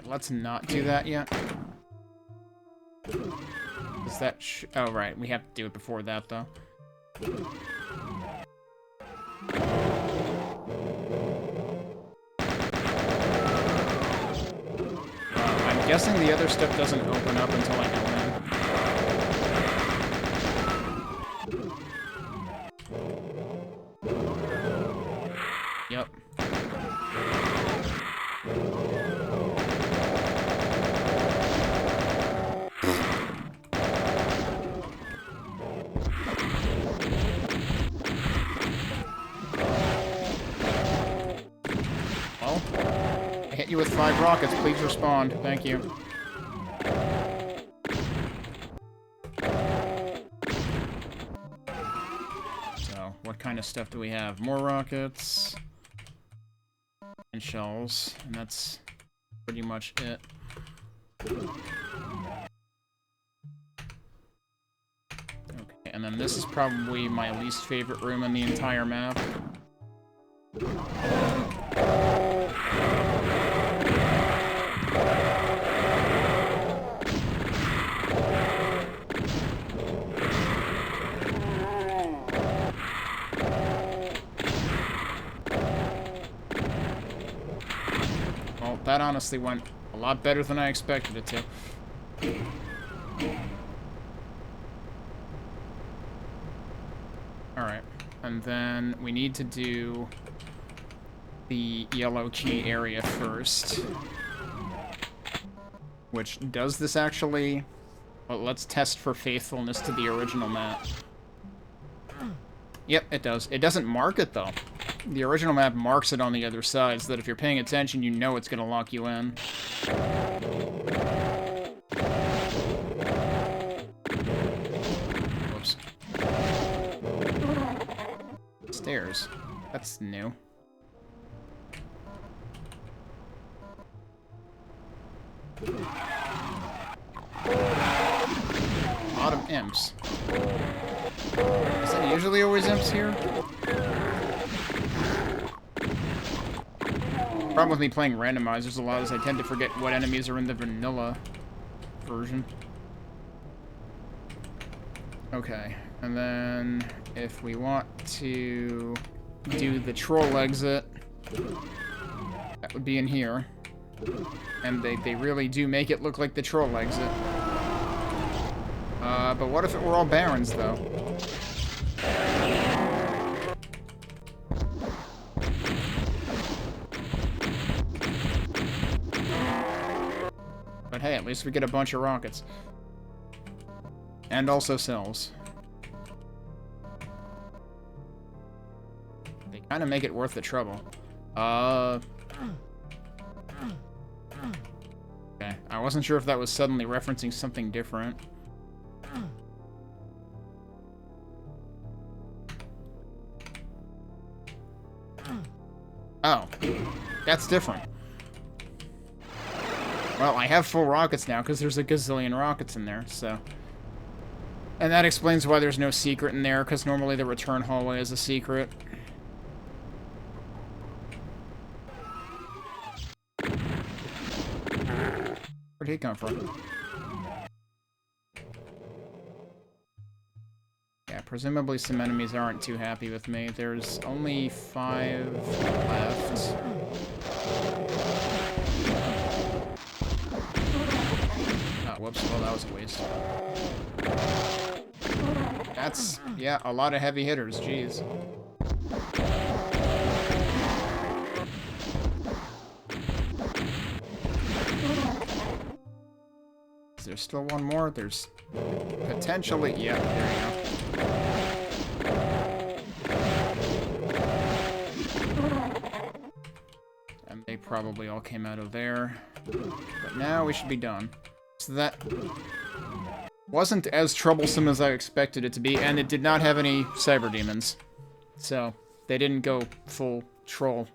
Let's not do that yet. Is that oh, right. We have to do it before that, though. I'm guessing the other stuff doesn't open up until I go in. Yep. With 5 rockets, please respond. Thank you. So, what kind of stuff do we have? More rockets and shells, and that's pretty much it. Okay, and then this is probably my least favorite room in the entire map. that honestly went a lot better than I expected it to. Alright, and then we need to do the yellow key area first. Which, does this actually... Well, let's test for faithfulness to the original map. Yep, it does. It doesn't mark it, though. The original map marks it on the other side, so that if you're paying attention, you know it's gonna lock you in. Whoops. Stairs. That's new. A lot of imps. Is it usually always imps here? Problem with me playing randomizers a lot is I tend to forget what enemies are in the vanilla version. Okay, and then if we want to do the troll exit, that would be in here. And they really do make it look like the troll exit. But what if it were all barrens, though? But hey, at least we get a bunch of rockets. And also cells. They kind of make it worth the trouble. Okay, I wasn't sure if that was suddenly referencing something different. Oh, that's different. Well, I have full rockets now, because there's a gazillion rockets in there, so... And that explains why there's no secret in there, because normally the return hallway is a secret. Where'd he come from? Yeah, presumably some enemies aren't too happy with me. There's only 5 left. Oh, whoops. Well, that was a waste. That's, yeah, a lot of heavy hitters. Jeez. Is there still one more? There's potentially... Yeah, there you go. And they probably all came out of there. But now we should be done. So that wasn't as troublesome as I expected it to be, and it did not have any cyber demons. So, they didn't go full troll.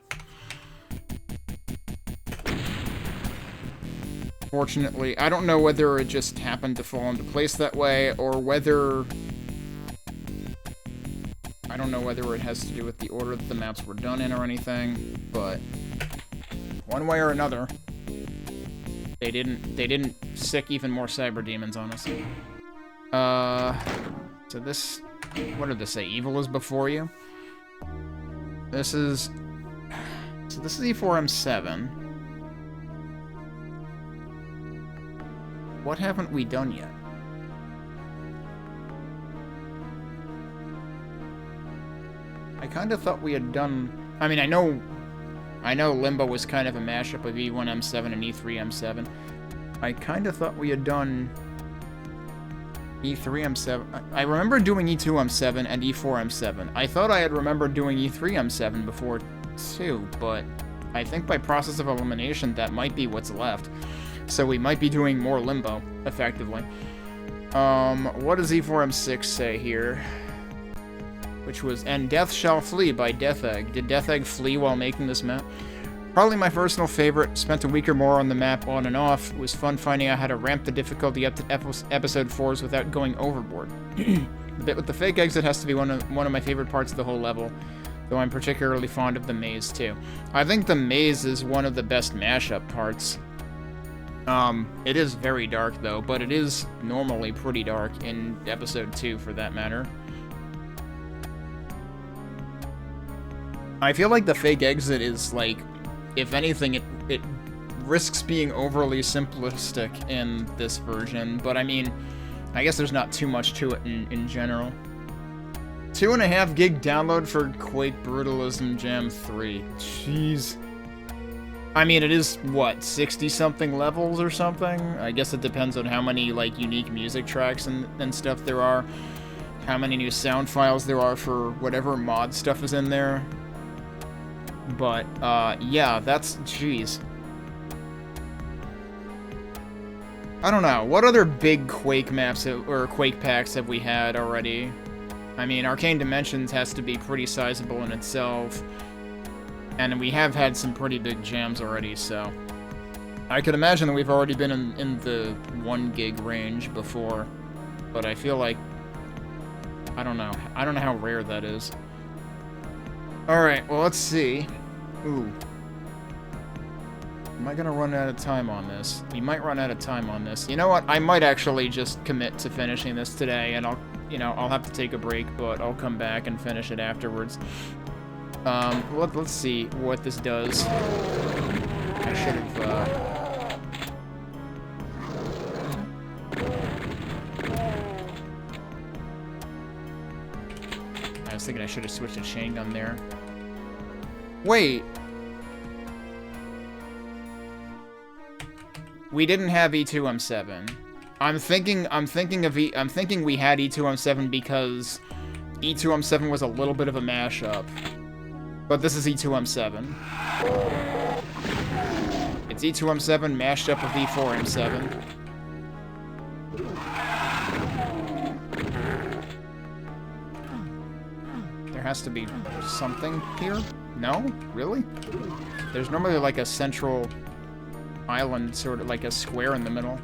Fortunately, I don't know whether it just happened to fall into place that way, or whether... I don't know whether it has to do with the order that the maps were done in or anything, but... One way or another, they didn't sick even more cyber demons on us. So this... What did this say? Evil is before you? This is... So this is E4M7. What haven't we done yet? I kind of thought we had done... I mean, I know Limbo was kind of a mashup of E1M7 and E3M7. I kind of thought we had done E3M7. I remember doing E2M7 and E4M7. I thought I had remembered doing E3M7 before, too, but I think by process of elimination, that might be what's left. So we might be doing more Limbo, effectively. What does E4M6 say here? Which was, and Death Shall Flee by Death Egg. Did Death Egg flee while making this map? Probably my personal favorite. Spent a week or more on the map on and off. It was fun finding out how to ramp the difficulty up to episode 4s without going overboard. The bit with the fake exit has to be one of my favorite parts of the whole level, though I'm particularly fond of the maze too. I think the maze is one of the best mashup parts. It is very dark though, but it is normally pretty dark in episode 2 for that matter. I feel like the fake exit is like, if anything, it risks being overly simplistic in this version, but I mean, I guess there's not too much to it in general. 2.5 gig download for Quake Brutalism Jam 3. Jeez. I mean, it is, what, 60-something levels or something? I guess it depends on how many, like, unique music tracks and stuff there are. How many new sound files there are for whatever mod stuff is in there. But, yeah, that's... jeez. I don't know. What other big Quake maps or Quake packs have we had already? I mean, Arcane Dimensions has to be pretty sizable in itself. And we have had some pretty big jams already, so... I could imagine that we've already been in the 1 gig range before. But I feel like... I don't know. I don't know how rare that is. Alright, well, let's see. Ooh. Am I gonna run out of time on this? We might run out of time on this. You know what? I might actually just commit to finishing this today, and I'll have to take a break, but I'll come back and finish it afterwards. Let's see what this does. I should have, I was thinking I should have switched to chain gun there. Wait! We didn't have E2M7. I'm thinking we had E2M7 because E2M7 was a little bit of a mashup. But this is E2M7. It's E2M7 mashed up with E4M7. There has to be something here? No? Really? There's normally like a central island, sort of like a square in the middle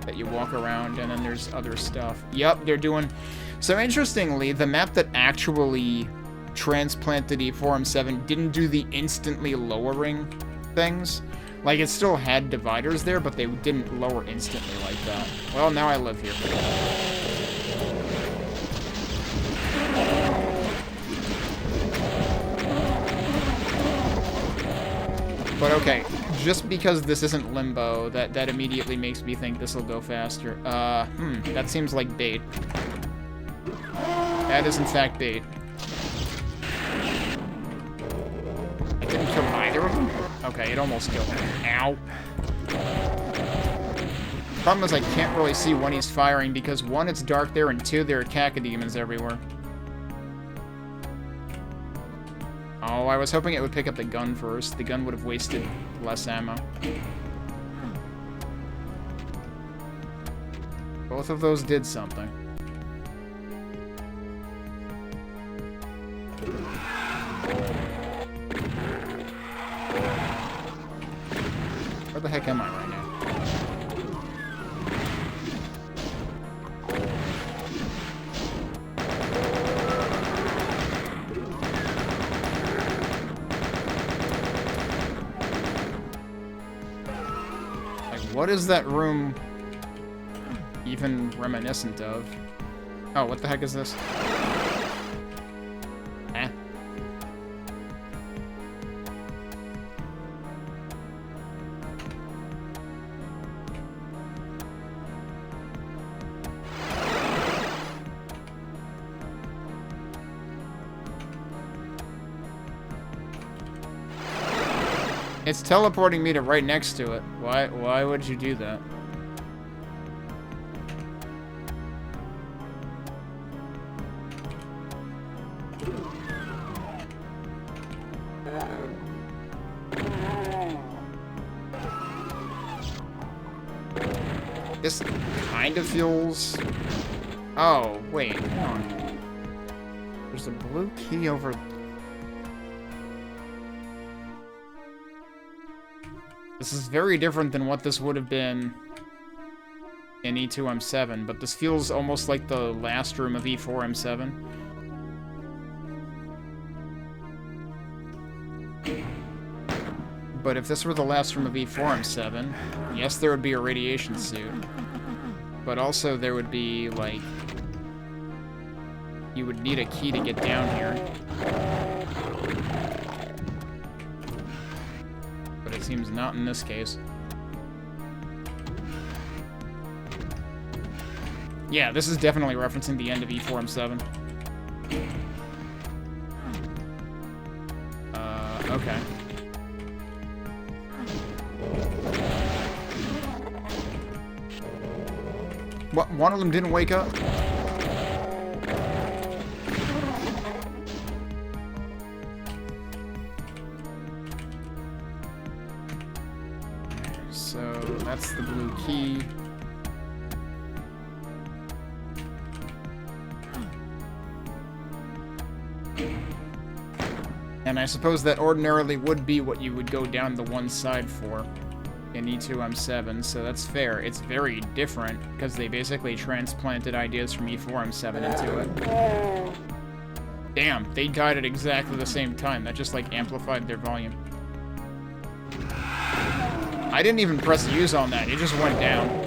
that you walk around, and then there's other stuff. Yep, they're doing... So interestingly, the map that actually transplanted E4M7 didn't do the instantly lowering things. Like, it still had dividers there, but they didn't lower instantly like that. Well, now I live here. But okay, just because this isn't Limbo, that immediately makes me think this will go faster. That seems like bait. That is in fact bait. I didn't kill either of them? Okay, it almost killed him. Ow. Problem is I can't really see when he's firing because 1, it's dark there, and 2, there are cacodemons everywhere. Oh, I was hoping it would pick up the gun first. The gun would have wasted less ammo. Both of those did something. Where the heck am I right now? What is that room even reminiscent of? Oh, what the heck is this? Eh. It's teleporting me to right next to it. Why would you do that? This kind of feels... Oh, wait, hang on. There's a blue key over... This is very different than what this would have been in E2M7, but this feels almost like the last room of E4M7. But if this were the last room of E4M7, yes, there would be a radiation suit. But also there would be, like... You would need a key to get down here. But it seems not in this case. Yeah, this is definitely referencing the end of E4M7. Okay. What? One of them didn't wake up? So that's the blue key. And I suppose that ordinarily would be what you would go down the one side for in E2M7, so that's fair. It's very different, because they basically transplanted ideas from E4M7 into it. Damn, they died at exactly the same time. That just, like, amplified their volume. I didn't even press use on that. It just went down.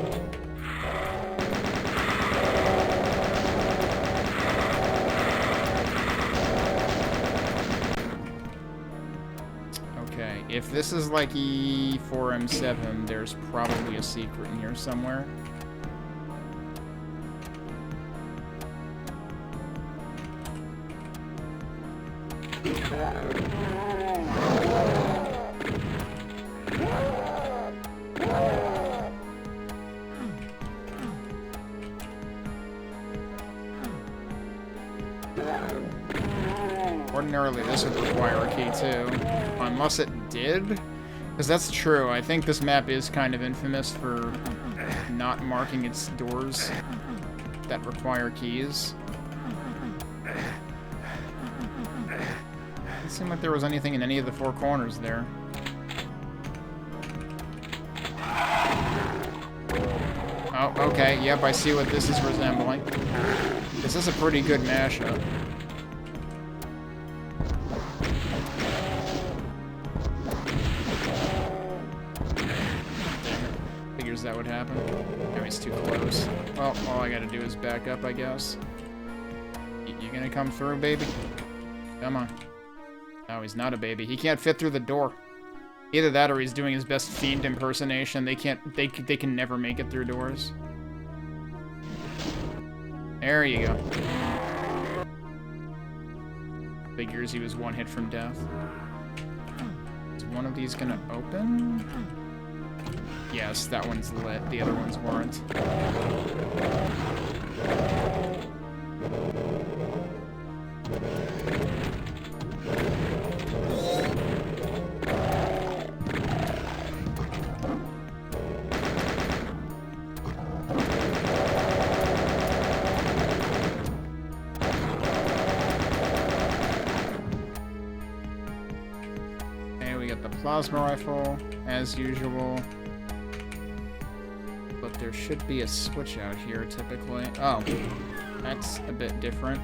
Okay, if this is like E4M7, there's probably a secret in here somewhere. Ordinarily, this would require a key, too. Unless it did? Because that's true. I think this map is kind of infamous for not marking its doors that require keys. Didn't seem like there was anything in any of the four corners there. Oh, okay. Yep, I see what this is resembling. This is a pretty good mashup. That would happen. No, he's too close. Well, all I gotta do is back up, I guess. You gonna come through, baby? Come on. No, he's not a baby. He can't fit through the door. Either that or he's doing his best fiend impersonation. They can never make it through doors. There you go. Figures he was one hit from death. Is one of these gonna open? Yes, that one's lit. The other ones weren't. Okay, we got the plasma rifle, as usual. But there should be a switch out here, typically. Oh, that's a bit different.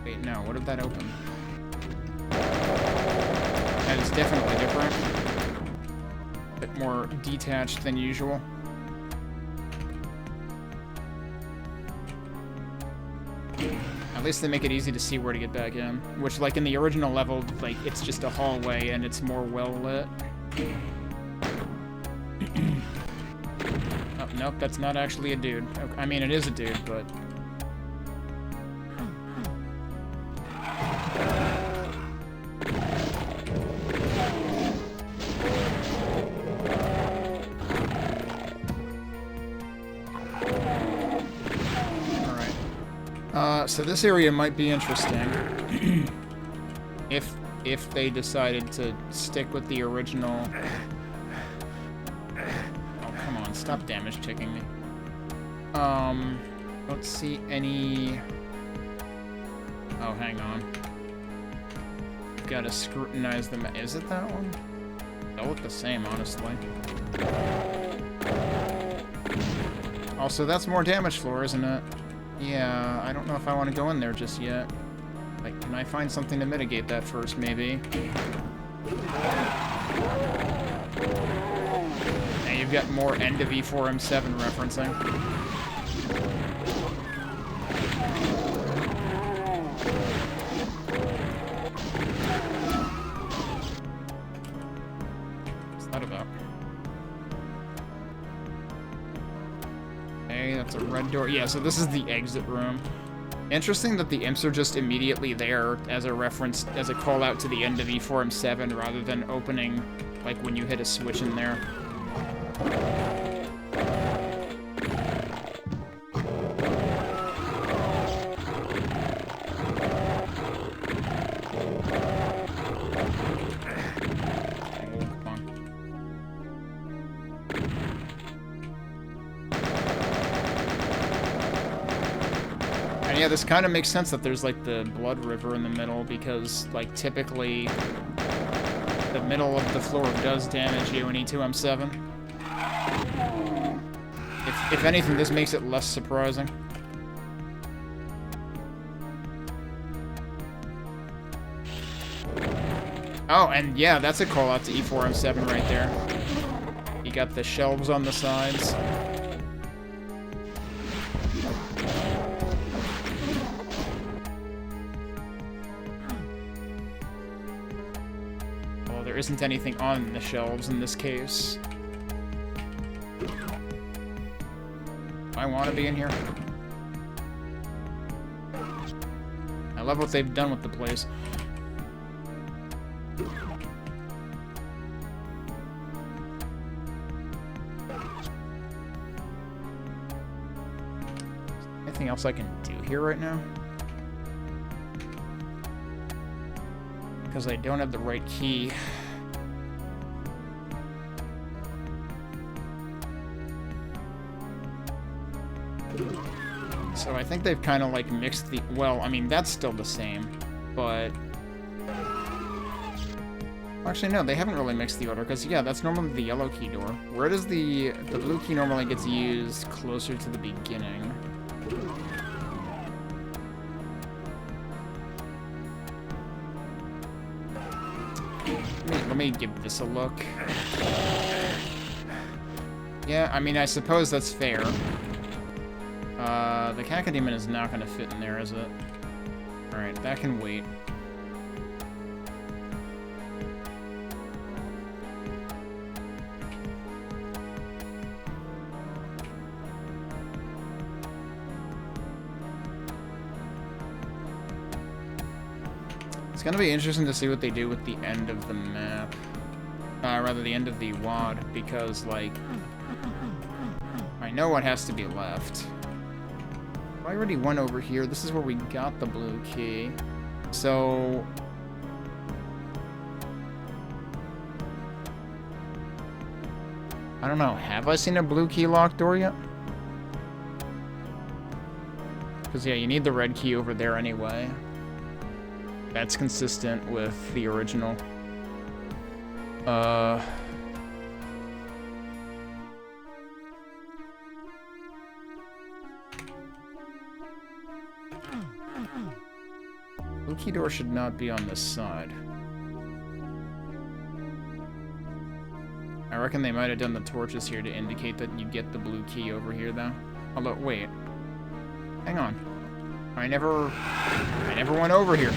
Wait, no, what did that open? That is definitely different. A bit more detached than usual. At least they make it easy to see where to get back in. Which, like, in the original level, like, it's just a hallway and it's more well-lit. Oh, nope, that's not actually a dude. I mean, it is a dude, but... Alright. So this area might be interesting. If they decided to stick with the original... Oh, come on, stop damage ticking me. Don't see any... Oh, hang on. Gotta scrutinize them. Is it that one? They look the same, honestly. Also, that's more damage floor, isn't it? Yeah, I don't know if I want to go in there just yet. Like, can I find something to mitigate that first, maybe? And you've got more end of E4M7 referencing. What's that about? Okay, that's a red door. Yeah, so this is the exit room. Interesting that the imps are just immediately there as a reference, as a call out to the end of E4M7 rather than opening, like, when you hit a switch in there. Yeah, this kind of makes sense that there's, like, the blood river in the middle, because, like, typically the middle of the floor does damage you in E2M7. If anything, this makes it less surprising. Oh, and yeah, that's a call out to E4M7 right there. You got the shelves on the sides. There isn't anything on the shelves in this case. I want to be in here. I love what they've done with the place. Anything else I can do here right now? Because I don't have the right key. So I think they've kind of, like, mixed the... Well, I mean, that's still the same, but... Actually, no, they haven't really mixed the order, because, yeah, that's normally the yellow key door. Where does the blue key normally gets used closer to the beginning? Let me give this a look. Yeah, I mean, I suppose that's fair. The Cacodemon is not going to fit in there, is it? Alright, that can wait. It's going to be interesting to see what they do with the end of the map. Rather, the end of the WAD, because, like, I know what has to be left. I already went over here. This is where we got the blue key. So... I don't know. Have I seen a blue key locked door yet? Because, yeah, you need the red key over there anyway. That's consistent with the original. Blue key door should not be on this side. I reckon they might have done the torches here to indicate that you get the blue key over here, though. Although, wait. Hang on. I never went over here.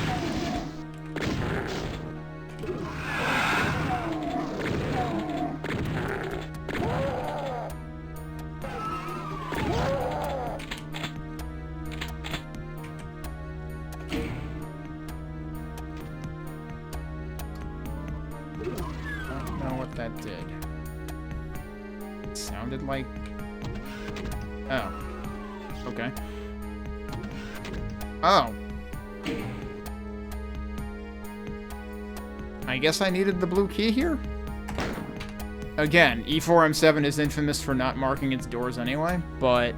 That did. It sounded like... Oh. Okay. Oh. I guess I needed the blue key here? Again, E4M7 is infamous for not marking its doors anyway, but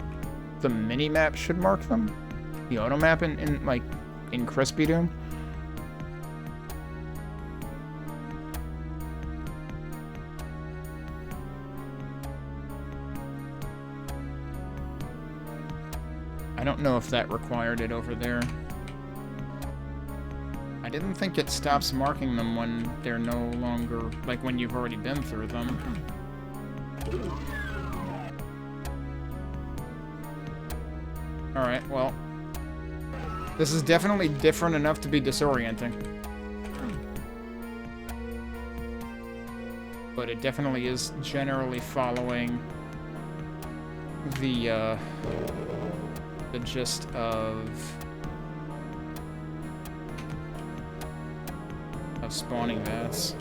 the mini-map should mark them. The auto-map in Crispy Doom. I don't know if that required it over there. I didn't think it stops marking them when they're no longer, like when you've already been through them. Alright, well. This is definitely different enough to be disorienting. But it definitely is generally following the gist of spawning vats.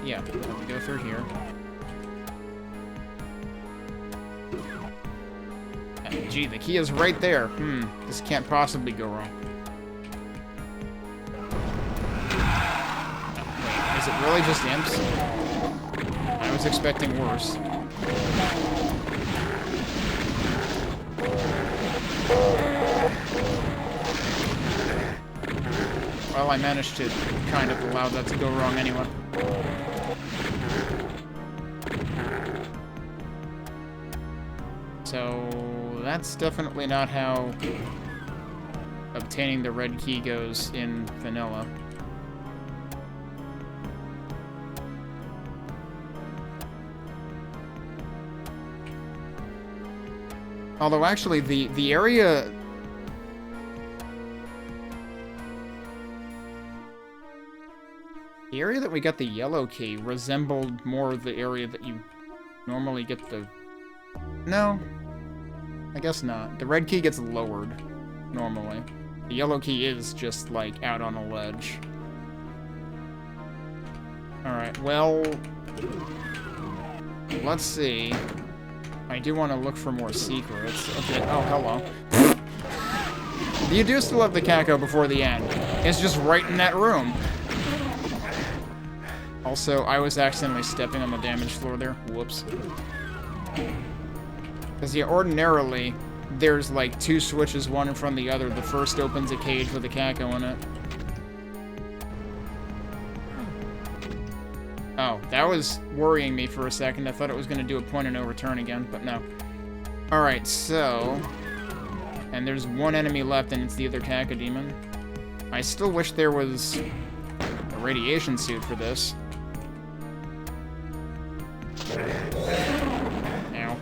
Yeah, let me go through here. Gee, the key is right there. This can't possibly go wrong. Wait, is it really just imps? I was expecting worse. Well, I managed to kind of allow that to go wrong anyway. So, that's definitely not how obtaining the red key goes in vanilla. Although, actually, the area... The area that we got the yellow key resembled more the area that you normally get the... No. I guess not. The red key gets lowered, normally. The yellow key is just, like, out on a ledge. Alright, well... Let's see. I do want to look for more secrets. Okay, oh, hello. You do still have the Kako before the end. It's just right in that room. Also, I was accidentally stepping on the damaged floor there. Whoops. Because, yeah, ordinarily, there's, like, two switches, one in front of the other. The first opens a cage with a Kako in it. Oh, that was worrying me for a second. I thought it was going to do a point of no return again, but no. Alright, so... And there's one enemy left, and it's the other Cacodemon. I still wish there was a radiation suit for this. Ow.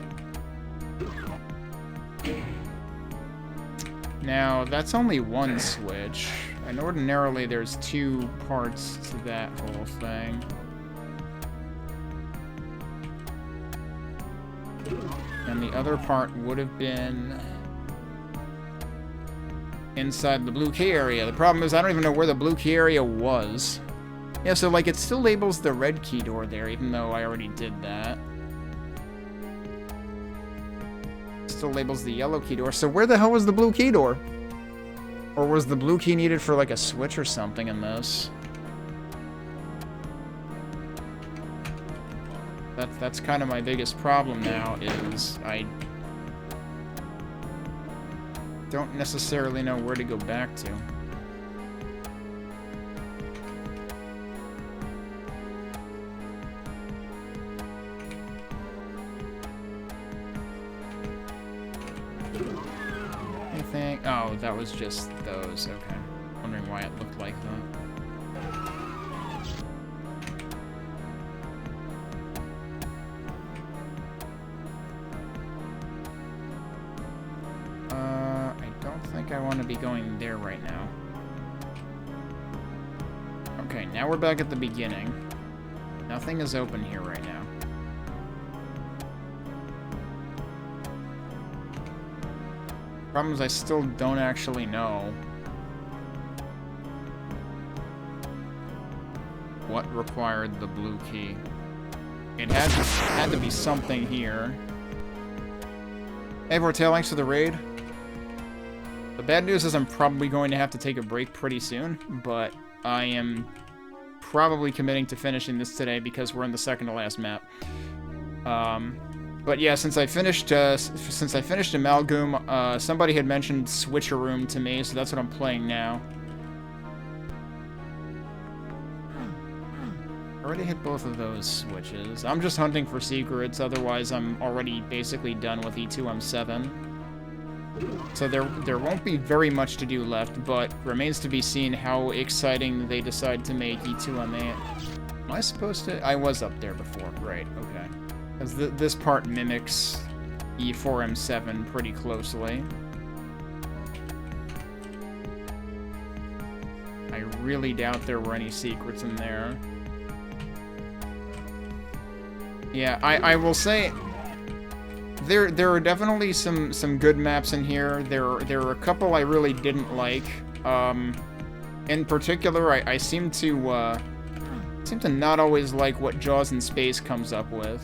Now, that's only one switch, and ordinarily there's two parts to that whole thing. And the other part would have been inside the blue key area. The problem is I don't even know where the blue key area was. Yeah, so like it still labels the red key door there, even though I already did that. Still labels the yellow key door. So where the hell was the blue key door? Or was the blue key needed for like a switch or something in this? That's kind of my biggest problem now, is I don't necessarily know where to go back to. Anything? Oh, that was just those. Okay. Wondering why it looked like that. I want to be going there right now. Okay, now we're back at the beginning. Nothing is open here right now. Problem is I still don't actually know what required the blue key. It had to be something here. Hey, Vortail, thanks for the raid. The bad news is I'm probably going to have to take a break pretty soon, but I am probably committing to finishing this today because we're in the second to last map. But yeah, since I finished Amalgoom, somebody had mentioned Switcheroom to me, so that's what I'm playing now. I already hit both of those switches. I'm just hunting for secrets, otherwise I'm already basically done with E2M7. So there won't be very much to do left, but remains to be seen how exciting they decide to make E2M8. Am I supposed to? I was up there before, right, okay. Because this part mimics E4M7 pretty closely. I really doubt there were any secrets in there. Yeah, I will say there are definitely some good maps in here. There are a couple I really didn't like. In particular, I seem to not always like what Jaws in Space comes up with.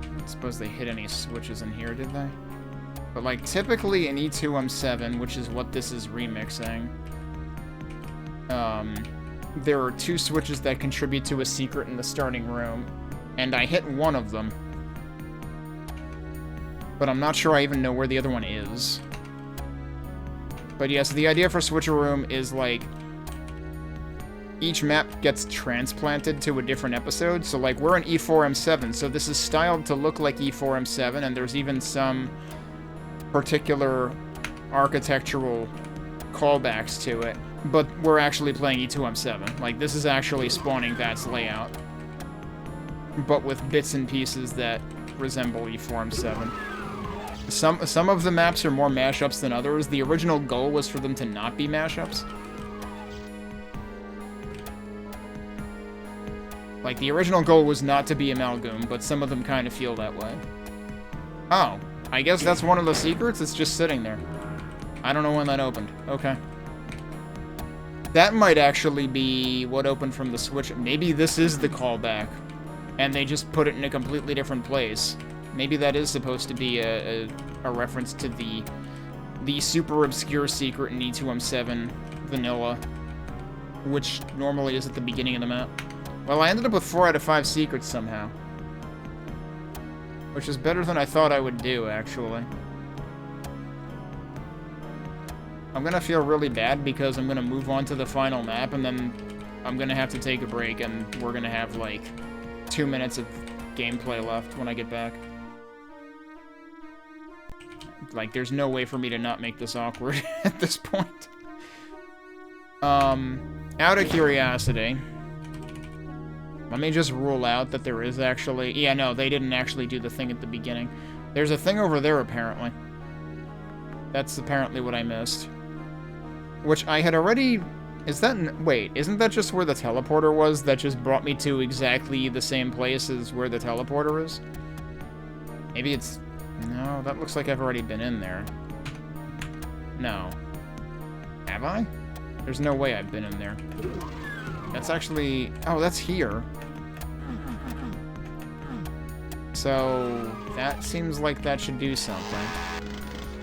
I don't suppose they hit any switches in here, did they? But like typically in E2M7, which is what this is remixing, there are 2 switches that contribute to a secret in the starting room, and I hit one of them. But I'm not sure I even know where the other one is. But yes, the idea for Switcheroom is like each map gets transplanted to a different episode. So like we're in E4M7, so this is styled to look like E4M7, and there's even some particular architectural callbacks to it. But we're actually playing E2M7. Like this is actually spawning that's layout, but with bits and pieces that resemble E4M7. Some of the maps are more mashups than others. The original goal was for them to not be mashups. Like, the original goal was not to be Amalgoom, but some of them kind of feel that way. Oh, I guess that's one of the secrets? It's just sitting there. I don't know when that opened. Okay. That might actually be what opened from the Switch. Maybe this is the callback, and they just put it in a completely different place. Maybe that is supposed to be a reference to the super obscure secret in E2M7 Vanilla, which normally is at the beginning of the map. Well, I ended up with 4 out of 5 secrets somehow, which is better than I thought I would do, actually. I'm gonna feel really bad because I'm gonna move on to the final map, and then I'm gonna have to take a break, and we're gonna have, like, 2 minutes of gameplay left when I get back. Like, there's no way for me to not make this awkward at this point. Out of curiosity, let me just rule out that there is actually... Yeah, no, they didn't actually do the thing at the beginning. There's a thing over there, apparently. That's apparently what I missed. Which I had already... Is that... Wait, isn't that just where the teleporter was that just brought me to exactly the same place as where the teleporter is? Maybe it's... No, that looks like I've already been in there. No. Have I? There's no way I've been in there. That's actually... Oh, that's here. So, that seems like that should do something.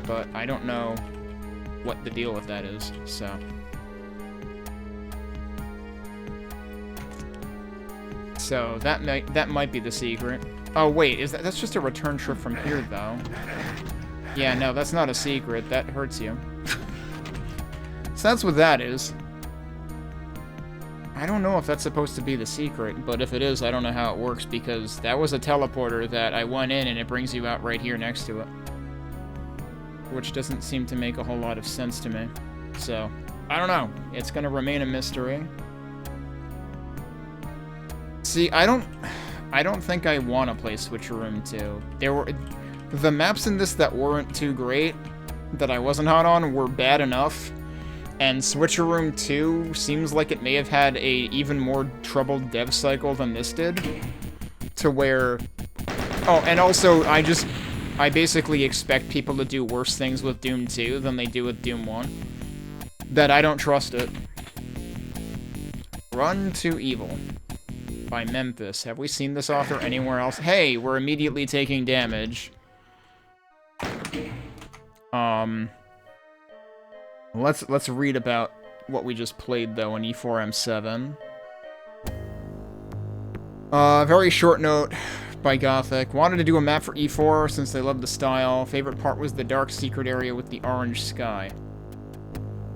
But I don't know what the deal with that is, so... So, that might be the secret. Oh, wait, that's just a return trip from here, though. Yeah, no, that's not a secret. That hurts you. So that's what that is. I don't know if that's supposed to be the secret, but if it is, I don't know how it works, because that was a teleporter that I went in and it brings you out right here next to it. Which doesn't seem to make a whole lot of sense to me. So, I don't know. It's gonna remain a mystery. See, I don't think I want to play Switcheroom 2. The maps in this that weren't too great, that I wasn't hot on, were bad enough. And Switcheroom 2 seems like it may have had a even more troubled dev cycle than this did. To where... Oh, and also, I basically expect people to do worse things with Doom 2 than they do with Doom 1. That I don't trust it. Run to Evil. By Memphis. Have we seen this author anywhere else? Hey, we're immediately taking damage. Let's read about what we just played, though, in E4M7. Very short note by Gothic. Wanted to do a map for E4 since they love the style. Favorite part was the dark secret area with the orange sky.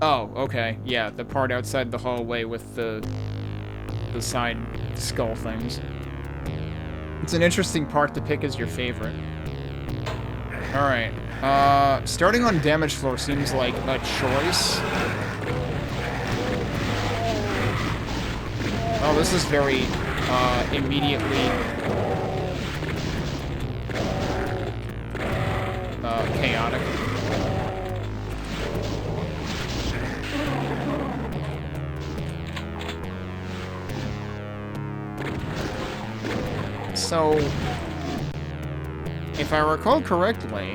Oh, okay. Yeah, the part outside the hallway with the side skull things. It's an interesting part to pick as your favorite. Alright. Starting on damage floor seems like a choice. Oh, this is very, immediately... chaotic. So, if I recall correctly,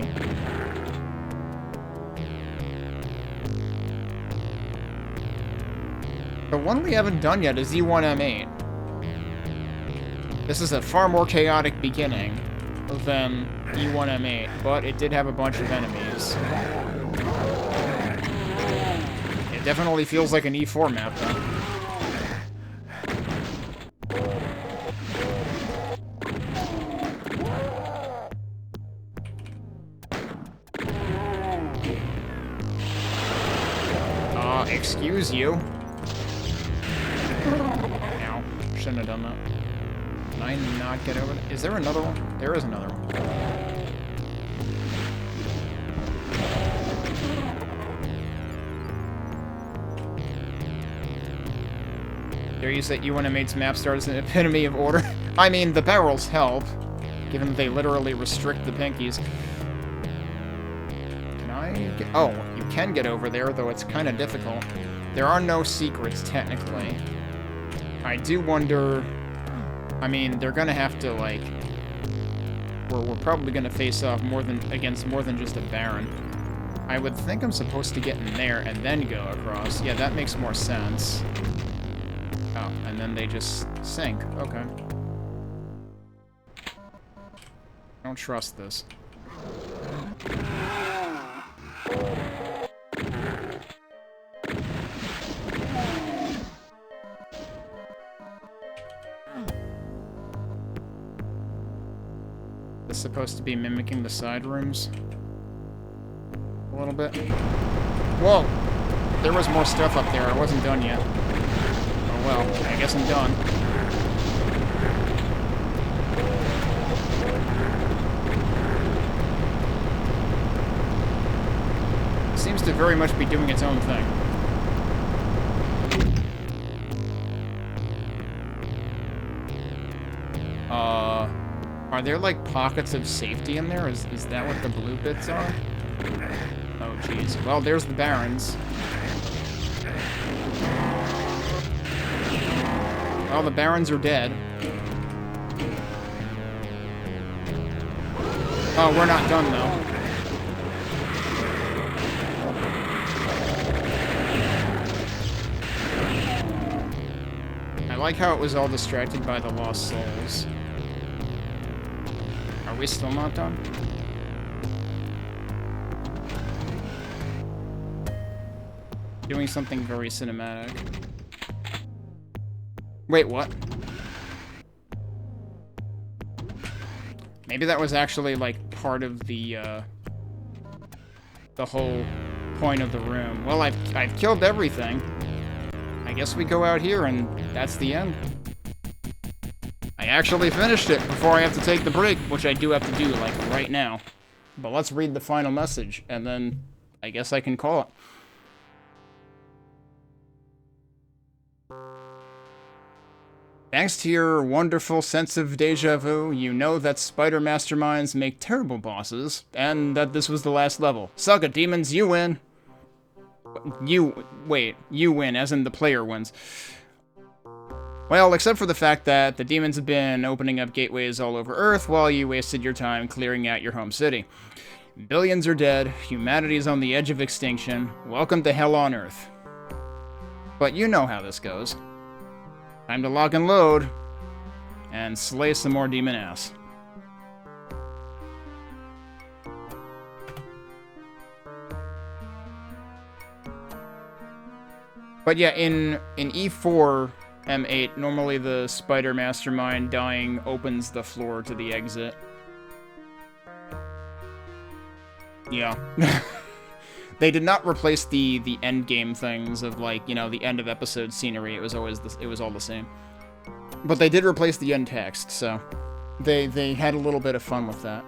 the one we haven't done yet is E1M8. This is a far more chaotic beginning than E1M8, but it did have a bunch of enemies. It definitely feels like an E4 map, though. Excuse you. Ow. Shouldn't have done that. Can I not get over there? Is there another one? There is another one. There you say E1M8's map start as an epitome of order. I mean, the barrels help, given that they literally restrict the pinkies. Oh, you can get over there, though it's kind of difficult. There are no secrets, technically. I do wonder... I mean, they're gonna have to, like... We're probably gonna face off against more than just a Baron. I would think I'm supposed to get in there and then go across. Yeah, that makes more sense. Oh, and then they just sink. Okay. I don't trust this. This is supposed to be mimicking the side rooms a little bit. Whoa! There was more stuff up there. I wasn't done yet. Oh well, I guess I'm done. Seems to very much be doing its own thing. Are there, like, pockets of safety in there? Is that what the blue bits are? Oh, jeez. Well, there's the Barons. Well, the Barons are dead. Oh, we're not done, though. I like how it was all distracted by the lost souls. Are we still not done? Doing something very cinematic. Wait, what? Maybe that was actually, like, part of the whole point of the room. Well, I've killed everything. I guess we go out here, and that's the end. I actually finished it before I have to take the break, which I do have to do, like, right now. But let's read the final message, and then I guess I can call it. Thanks to your wonderful sense of deja vu, you know that spider masterminds make terrible bosses, and that this was the last level. Suck it, demons, you win! You win, as in the player wins. Well, except for the fact that the demons have been opening up gateways all over Earth while you wasted your time clearing out your home city. Billions are dead, humanity is on the edge of extinction, welcome to hell on Earth. But you know how this goes. Time to lock and load, and slay some more demon ass. But yeah, in E4 M8, normally the spider mastermind dying opens the floor to the exit. Yeah. They did not replace the end game things of, like, you know, the end of episode scenery. It was always it was all the same. But they did replace the end text, so they had a little bit of fun with that.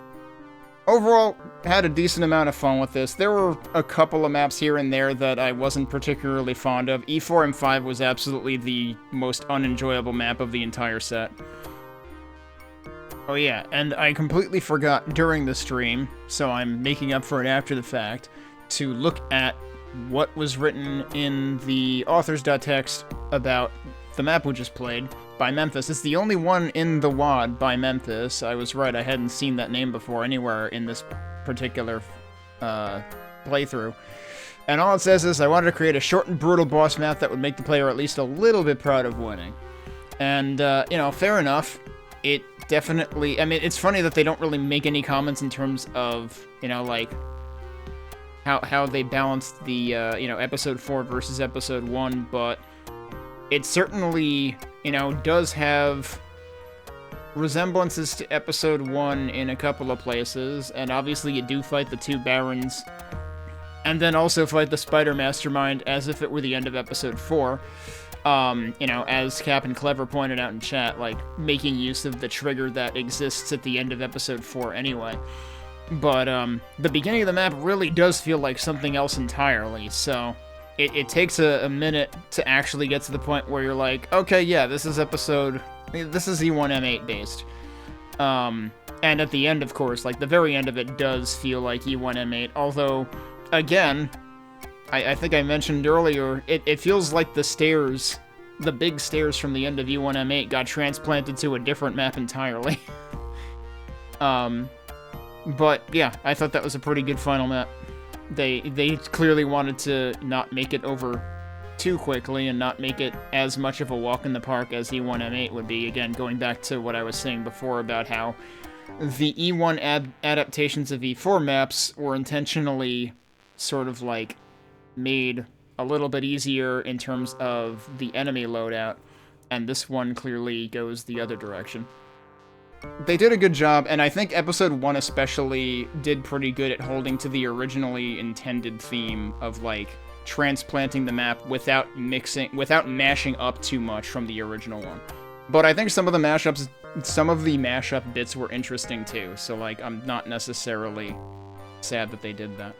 Overall, had a decent amount of fun with this. There were a couple of maps here and there that I wasn't particularly fond of. E4 M5 was absolutely the most unenjoyable map of the entire set. Oh yeah, and I completely forgot during the stream, so I'm making up for it after the fact, to look at what was written in the authors.txt about the map we just played, by Memphis. It's the only one in the WAD by Memphis. I was right, I hadn't seen that name before anywhere in this particular playthrough. And all it says is, I wanted to create a short and brutal boss map that would make the player at least a little bit proud of winning. And, you know, fair enough. It definitely... I mean, it's funny that they don't really make any comments in terms of, you know, like, how they balanced the, you know, Episode 4 versus Episode 1, but it certainly, you know, does have resemblances to Episode 1 in a couple of places, and obviously you do fight the two Barons, and then also fight the Spider Mastermind as if it were the end of Episode 4. You know, as Cap and Clever pointed out in chat, like, making use of the trigger that exists at the end of Episode 4 anyway. But, the beginning of the map really does feel like something else entirely, so it takes a minute to actually get to the point where you're like, okay, yeah, this is E1M8 based. And at the end, of course, like, the very end of it does feel like E1M8, although, again, I think I mentioned earlier, it feels like the stairs, the big stairs from the end of E1M8 got transplanted to a different map entirely. But yeah, I thought that was a pretty good final map. They clearly wanted to not make it over too quickly and not make it as much of a walk in the park as E1M8 would be. Again, going back to what I was saying before about how the E1 adaptations of E4 maps were intentionally sort of like made a little bit easier in terms of the enemy loadout, and this one clearly goes the other direction. They did a good job, and I think Episode 1 especially did pretty good at holding to the originally intended theme of, like, transplanting the map without mashing up too much from the original one. But I think some of the mashup bits were interesting too, so, like, I'm not necessarily sad that they did that.